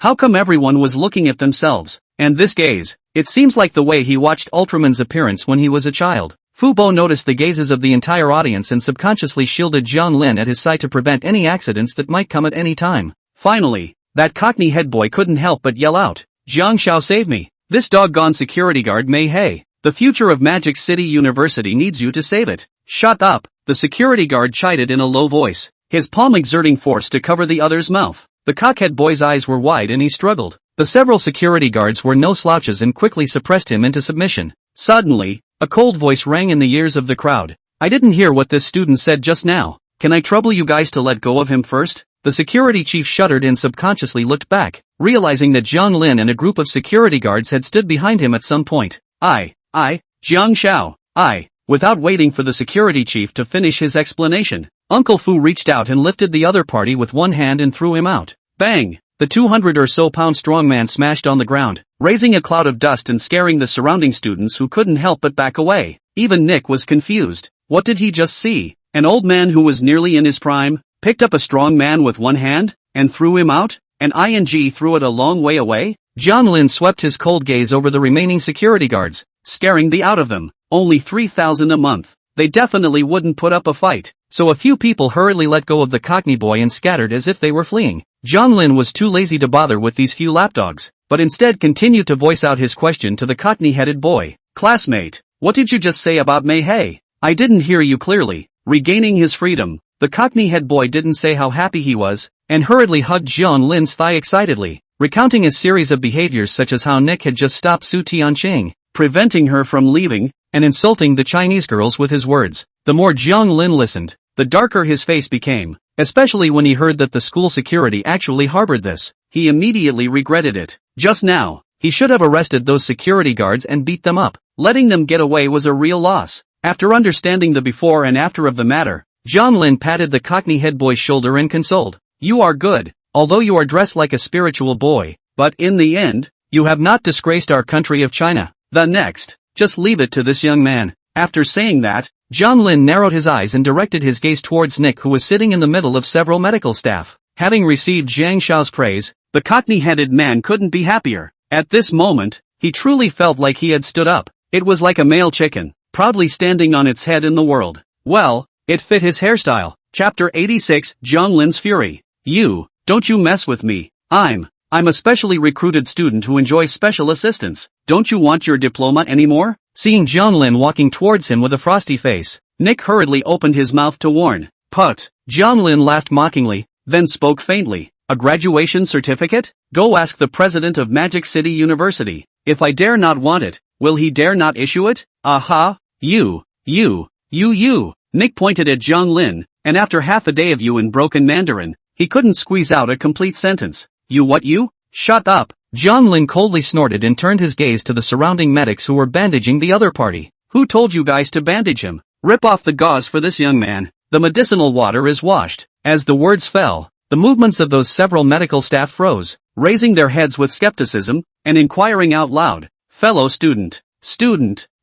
How come everyone was looking at themselves? And this gaze, it seems like the way he watched Ultraman's appearance when he was a child. Fubo noticed the gazes of the entire audience and subconsciously shielded Jiang Lin at his side to prevent any accidents that might come at any time. Finally, that Cockney head boy couldn't help but yell out, "Jiang Shao, save me! This doggone security guard Mei Hei! The future of Magic City University needs you to save it." "Shut up," the security guard chided in a low voice, his palm exerting force to cover the other's mouth. The cockhead boy's eyes were wide and he struggled. The several security guards were no slouches and quickly suppressed him into submission. Suddenly, a cold voice rang in the ears of the crowd. "I didn't hear what this student said just now. Can I trouble you guys to let go of him first?" The security chief shuddered and subconsciously looked back, realizing that Jiang Lin and a group of security guards had stood behind him at some point. Jiang Shao, I." Without waiting for the security chief to finish his explanation, Uncle Fu reached out and lifted the other party with one hand and threw him out. Bang! The 200 or so pound strong man smashed on the ground, raising a cloud of dust and scaring the surrounding students who couldn't help but back away. Even Nick was confused. What did he just see? An old man who was nearly in his prime, picked up a strong man with one hand, and threw him out? And threw it a long way away? Jiang Lin swept his cold gaze over the remaining security guards, scaring the out of them. Only 3,000 a month. They definitely wouldn't put up a fight. So a few people hurriedly let go of the Cockney boy and scattered as if they were fleeing. Jiang Lin was too lazy to bother with these few lapdogs, but instead continued to voice out his question to the Cockney-headed boy. "Classmate, what did you just say about Mei Hei? I didn't hear you clearly." Regaining his freedom, the Cockney-head boy didn't say how happy he was, and hurriedly hugged Jiang Lin's thigh excitedly, recounting a series of behaviors such as how Nick had just stopped Su Tianqing, preventing her from leaving, and insulting the Chinese girls with his words. The more Jiang Lin listened, the darker his face became, especially when he heard that the school security actually harbored this. He immediately regretted it. Just now, he should have arrested those security guards and beat them up. Letting them get away was a real loss. After understanding the before and after of the matter, Jiang Lin patted the Cockney head boy's shoulder and consoled. "You are good, although you are dressed like a spiritual boy, but in the end, you have not disgraced our country of China. The next, just leave it to this young man." After saying that, Jiang Lin narrowed his eyes and directed his gaze towards Nick, who was sitting in the middle of several medical staff. Having received Jiang Shao's praise, the Cockney-headed man couldn't be happier. At this moment, he truly felt like he had stood up. It was like a male chicken, proudly standing on its head in the world. Well, it fit his hairstyle. Chapter 86, Jiang Lin's Fury. Don't you mess with me. I'm a specially recruited student who enjoys special assistance. Don't you want your diploma anymore? Seeing Jiang Lin walking towards him with a frosty face, Nick hurriedly opened his mouth to warn. "Put." Jiang Lin laughed mockingly, then spoke faintly. "A graduation certificate? Go ask the president of Magic City University. If I dare not want it, will he dare not issue it? Aha! You. Nick pointed at Jiang Lin, and after half a day of in broken Mandarin, he couldn't squeeze out a complete sentence. "You what you?" "Shut up." Jiang Lin coldly snorted and turned his gaze to the surrounding medics who were bandaging the other party. "Who told you guys to bandage him? Rip off the gauze for this young man. The medicinal water is washed." As the words fell, the movements of those several medical staff froze, raising their heads with skepticism, and inquiring out loud. "Fellow student,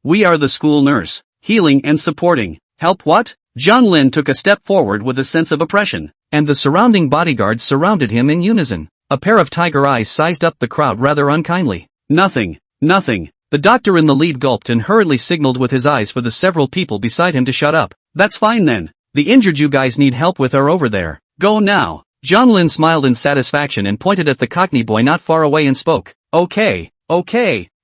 we are the school nurse. Healing and supporting. Help what?" Jiang Lin took a step forward with a sense of oppression, and the surrounding bodyguards surrounded him in unison. A pair of tiger eyes sized up the crowd rather unkindly. Nothing. The doctor in the lead gulped and hurriedly signaled with his eyes for the several people beside him to shut up. "That's fine then. The injured you guys need help with are over there. Go now." Jiang Lin smiled in satisfaction and pointed at the Cockney boy not far away and spoke. Okay.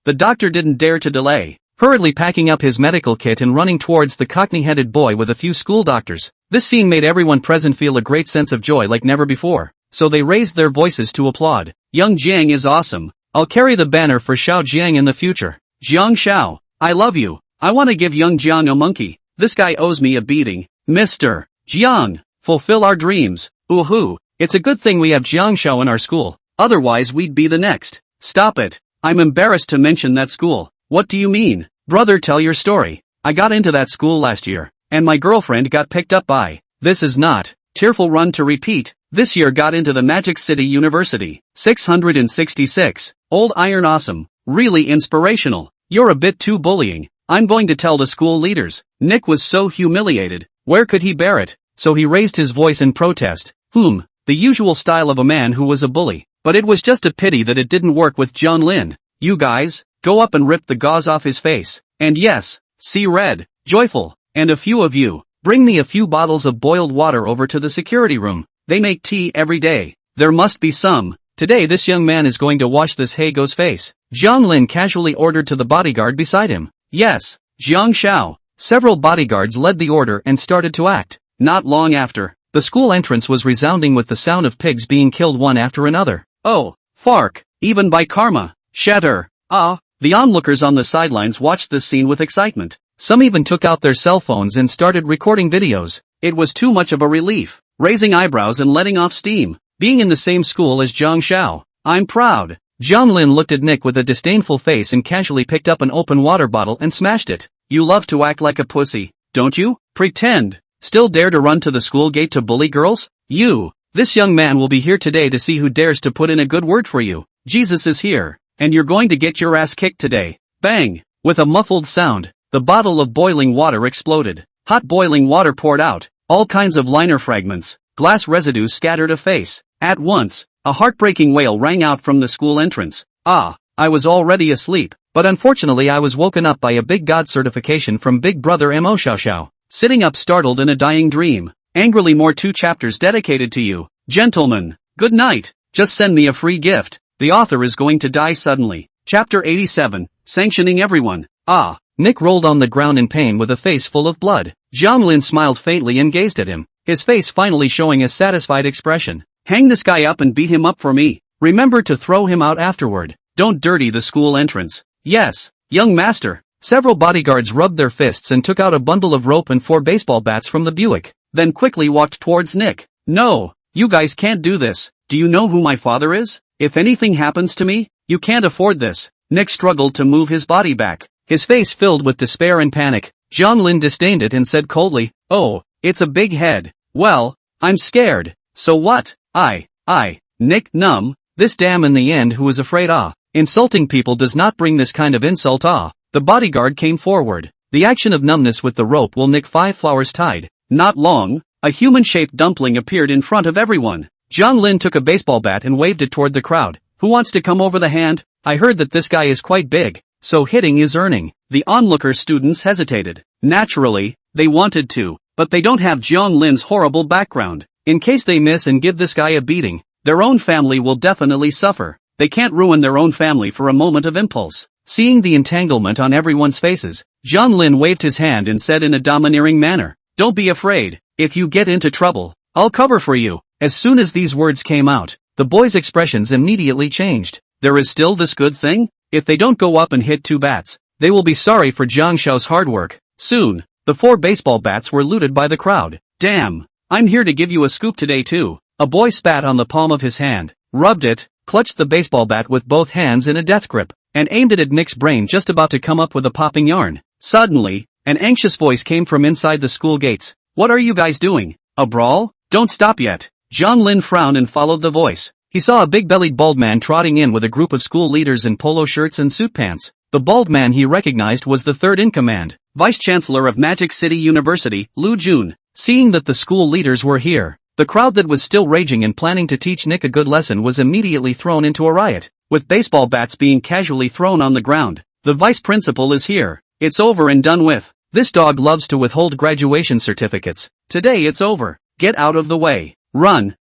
The doctor didn't dare to delay, hurriedly packing up his medical kit and running towards the Cockney-headed boy with a few school doctors. This scene made everyone present feel a great sense of joy like never before, so they raised their voices to applaud. "Young Jiang is awesome. I'll carry the banner for Xiao Jiang in the future. Jiang Xiao, I love you. I want to give young Jiang a monkey. This guy owes me a beating. Mr. Jiang, fulfill our dreams. Ooh, it's a good thing we have Jiang Xiao in our school, otherwise we'd be the next." "Stop it. I'm embarrassed to mention that school." "What do you mean? Brother, tell your story. I got into that school last year, and my girlfriend got picked up by." "This is not." Tearful run to repeat. "This year got into the Magic City University. 666. Old Iron awesome. Really inspirational. You're a bit too bullying. I'm going to tell the school leaders." Nick was so humiliated. Where could he bear it? So he raised his voice in protest. The usual style of a man who was a bully. But it was just a pity that it didn't work with Jiang Lin. "You guys, go up and rip the gauze off his face. And yes, see red, joyful, and a few of you, bring me a few bottles of boiled water over to the security room. They make tea every day. There must be some Today this young man is going to wash this Hago's face. Jiang Lin casually ordered to the bodyguard beside him. Yes, Jiang Shao. Several bodyguards led the order and started to act. Not long after, the school entrance was resounding with the sound of pigs being killed one after another. Oh, fark, even by karma. Shatter. The onlookers on the sidelines watched this scene with excitement. Some even took out their cell phones and started recording videos. It was too much of a relief, raising eyebrows and letting off steam. Being in the same school as Jiang Shao, I'm proud. Jiang Lin looked at Nick with a disdainful face and casually picked up an open water bottle and smashed it. You love to act like a pussy, don't you? Pretend. Still dare to run to the school gate to bully girls? You. This young man will be here today to see who dares to put in a good word for you. Jesus is here, and you're going to get your ass kicked today. Bang! With a muffled sound, the bottle of boiling water exploded. Hot boiling water poured out, all kinds of liner fragments, glass residue scattered a face. At once, a heartbreaking wail rang out from the school entrance. I was already asleep, but unfortunately I was woken up by a big god certification from Big Brother Mo Xiao Xiao. Sitting up startled in a dying dream. Angrily more 2 chapters dedicated to you. Gentlemen, good night. Just send me a free gift. The author is going to die suddenly. Chapter 87, sanctioning everyone. Nick rolled on the ground in pain with a face full of blood. Jiang Lin smiled faintly and gazed at him, his face finally showing a satisfied expression. Hang this guy up and beat him up for me. Remember to throw him out afterward. Don't dirty the school entrance. Yes, young master. Several bodyguards rubbed their fists and took out a bundle of rope and 4 baseball bats from the Buick, then quickly walked towards Nick. No, you guys can't do this. Do you know who my father is? If anything happens to me, you can't afford this. Nick struggled to move his body back, his face filled with despair and panic. Jiang Lin disdained it and said coldly, oh, it's a big head. Well, I'm scared. So what? Nick, numb. This damn in the end who is afraid. Insulting people does not bring this kind of insult. The bodyguard came forward. The action of numbness with the rope will nick 5 flowers tied. Not long, a human-shaped dumpling appeared in front of everyone. Jiang Lin took a baseball bat and waved it toward the crowd. Who wants to come over the hand? I heard that this guy is quite big, so hitting is earning. The onlooker students hesitated. Naturally, they wanted to, but they don't have Jiang Lin's horrible background. In case they miss and give this guy a beating, their own family will definitely suffer. They can't ruin their own family for a moment of impulse. Seeing the entanglement on everyone's faces, Jiang Lin waved his hand and said in a domineering manner, don't be afraid. If you get into trouble, I'll cover for you. As soon as these words came out, the boys' expressions immediately changed. There is still this good thing? If they don't go up and hit 2 bats, they will be sorry for Jiang Shao's hard work. Soon, the 4 baseball bats were looted by the crowd. Damn, I'm here to give you a scoop today too. A boy spat on the palm of his hand, rubbed it, clutched the baseball bat with both hands in a death grip, and aimed it at Nick's brain just about to come up with a popping yarn. Suddenly, an anxious voice came from inside the school gates. What are you guys doing? A brawl? Don't stop yet. Jiang Lin frowned and followed the voice. He saw a big-bellied bald man trotting in with a group of school leaders in polo shirts and suit pants. The bald man he recognized was the third-in-command, Vice-Chancellor of Magic City University, Lu Jun. Seeing that the school leaders were here, the crowd that was still raging and planning to teach Nick a good lesson was immediately thrown into a riot, with baseball bats being casually thrown on the ground. The vice principal is here. It's over and done with. This dog loves to withhold graduation certificates. Today it's over. Get out of the way. Run.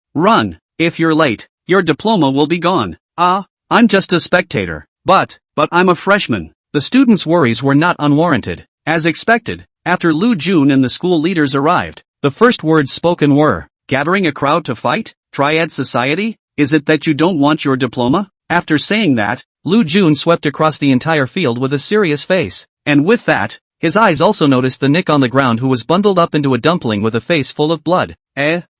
If you're late, your diploma will be gone. I'm just a spectator. But I'm a freshman. The students' worries were not unwarranted. As expected, after Lu Jun and the school leaders arrived, the first words spoken were, gathering a crowd to fight? Triad society? Is it that you don't want your diploma? After saying that, Lu Jun swept across the entire field with a serious face. And with that, his eyes also noticed the Nick on the ground who was bundled up into a dumpling with a face full of blood.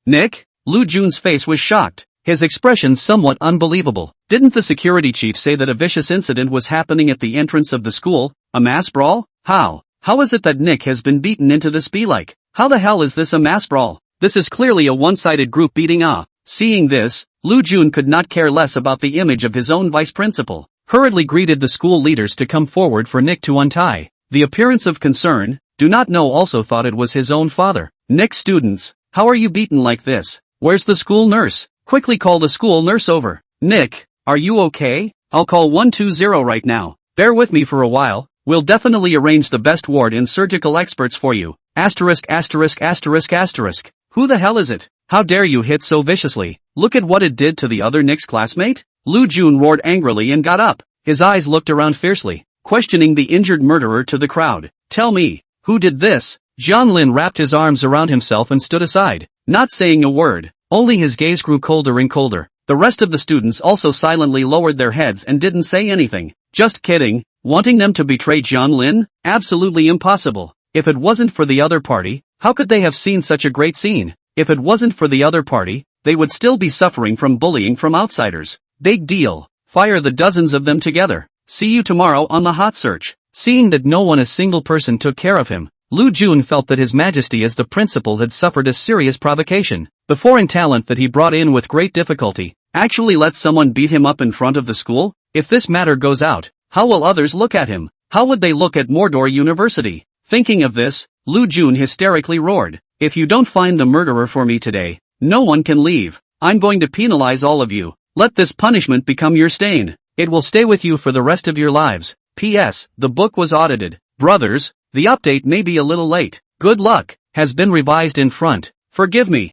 Nick? Lu Jun's face was shocked, his expression somewhat unbelievable. Didn't the security chief say that a vicious incident was happening at the entrance of the school? A mass brawl? How is it that Nick has been beaten into this be-like? How the hell is this a mass brawl? This is clearly a one-sided group beating. Seeing this, Lu Jun could not care less about the image of his own vice principal. Hurriedly greeted the school leaders to come forward for Nick to untie. The appearance of concern, do not know also thought it was his own father. Nick, students, how are you beaten like this? Where's the school nurse? Quickly call the school nurse over. Nick, are you okay? I'll call 120 right now. Bear with me for a while, we'll definitely arrange the best ward and surgical experts for you. Asterisk. Who the hell is it? How dare you hit so viciously? Look at what it did to the other Nick's classmate? Lu Jun roared angrily and got up. His eyes looked around fiercely, questioning the injured murderer to the crowd. Tell me, who did this? Jiang Lin wrapped his arms around himself and stood aside, not saying a word. Only his gaze grew colder and colder. The rest of the students also silently lowered their heads and didn't say anything. Just kidding. Wanting them to betray Jiang Lin? Absolutely impossible. If it wasn't for the other party, how could they have seen such a great scene? If it wasn't for the other party, they would still be suffering from bullying from outsiders. Big deal. Fire the dozens of them together. See you tomorrow on the hot search. Seeing that no one a single person took care of him, Lu Jun felt that His Majesty as the principal had suffered a serious provocation. The foreign talent that he brought in with great difficulty actually let someone beat him up in front of the school? If this matter goes out, how will others look at him? How would they look at Mordor University? Thinking of this, Lu Jun hysterically roared. If you don't find the murderer for me today, no one can leave. I'm going to penalize all of you. Let this punishment become your stain. It will stay with you for the rest of your lives. P.S. The book was audited. Brothers, the update may be a little late. Good luck. Has been revised in front. Forgive me.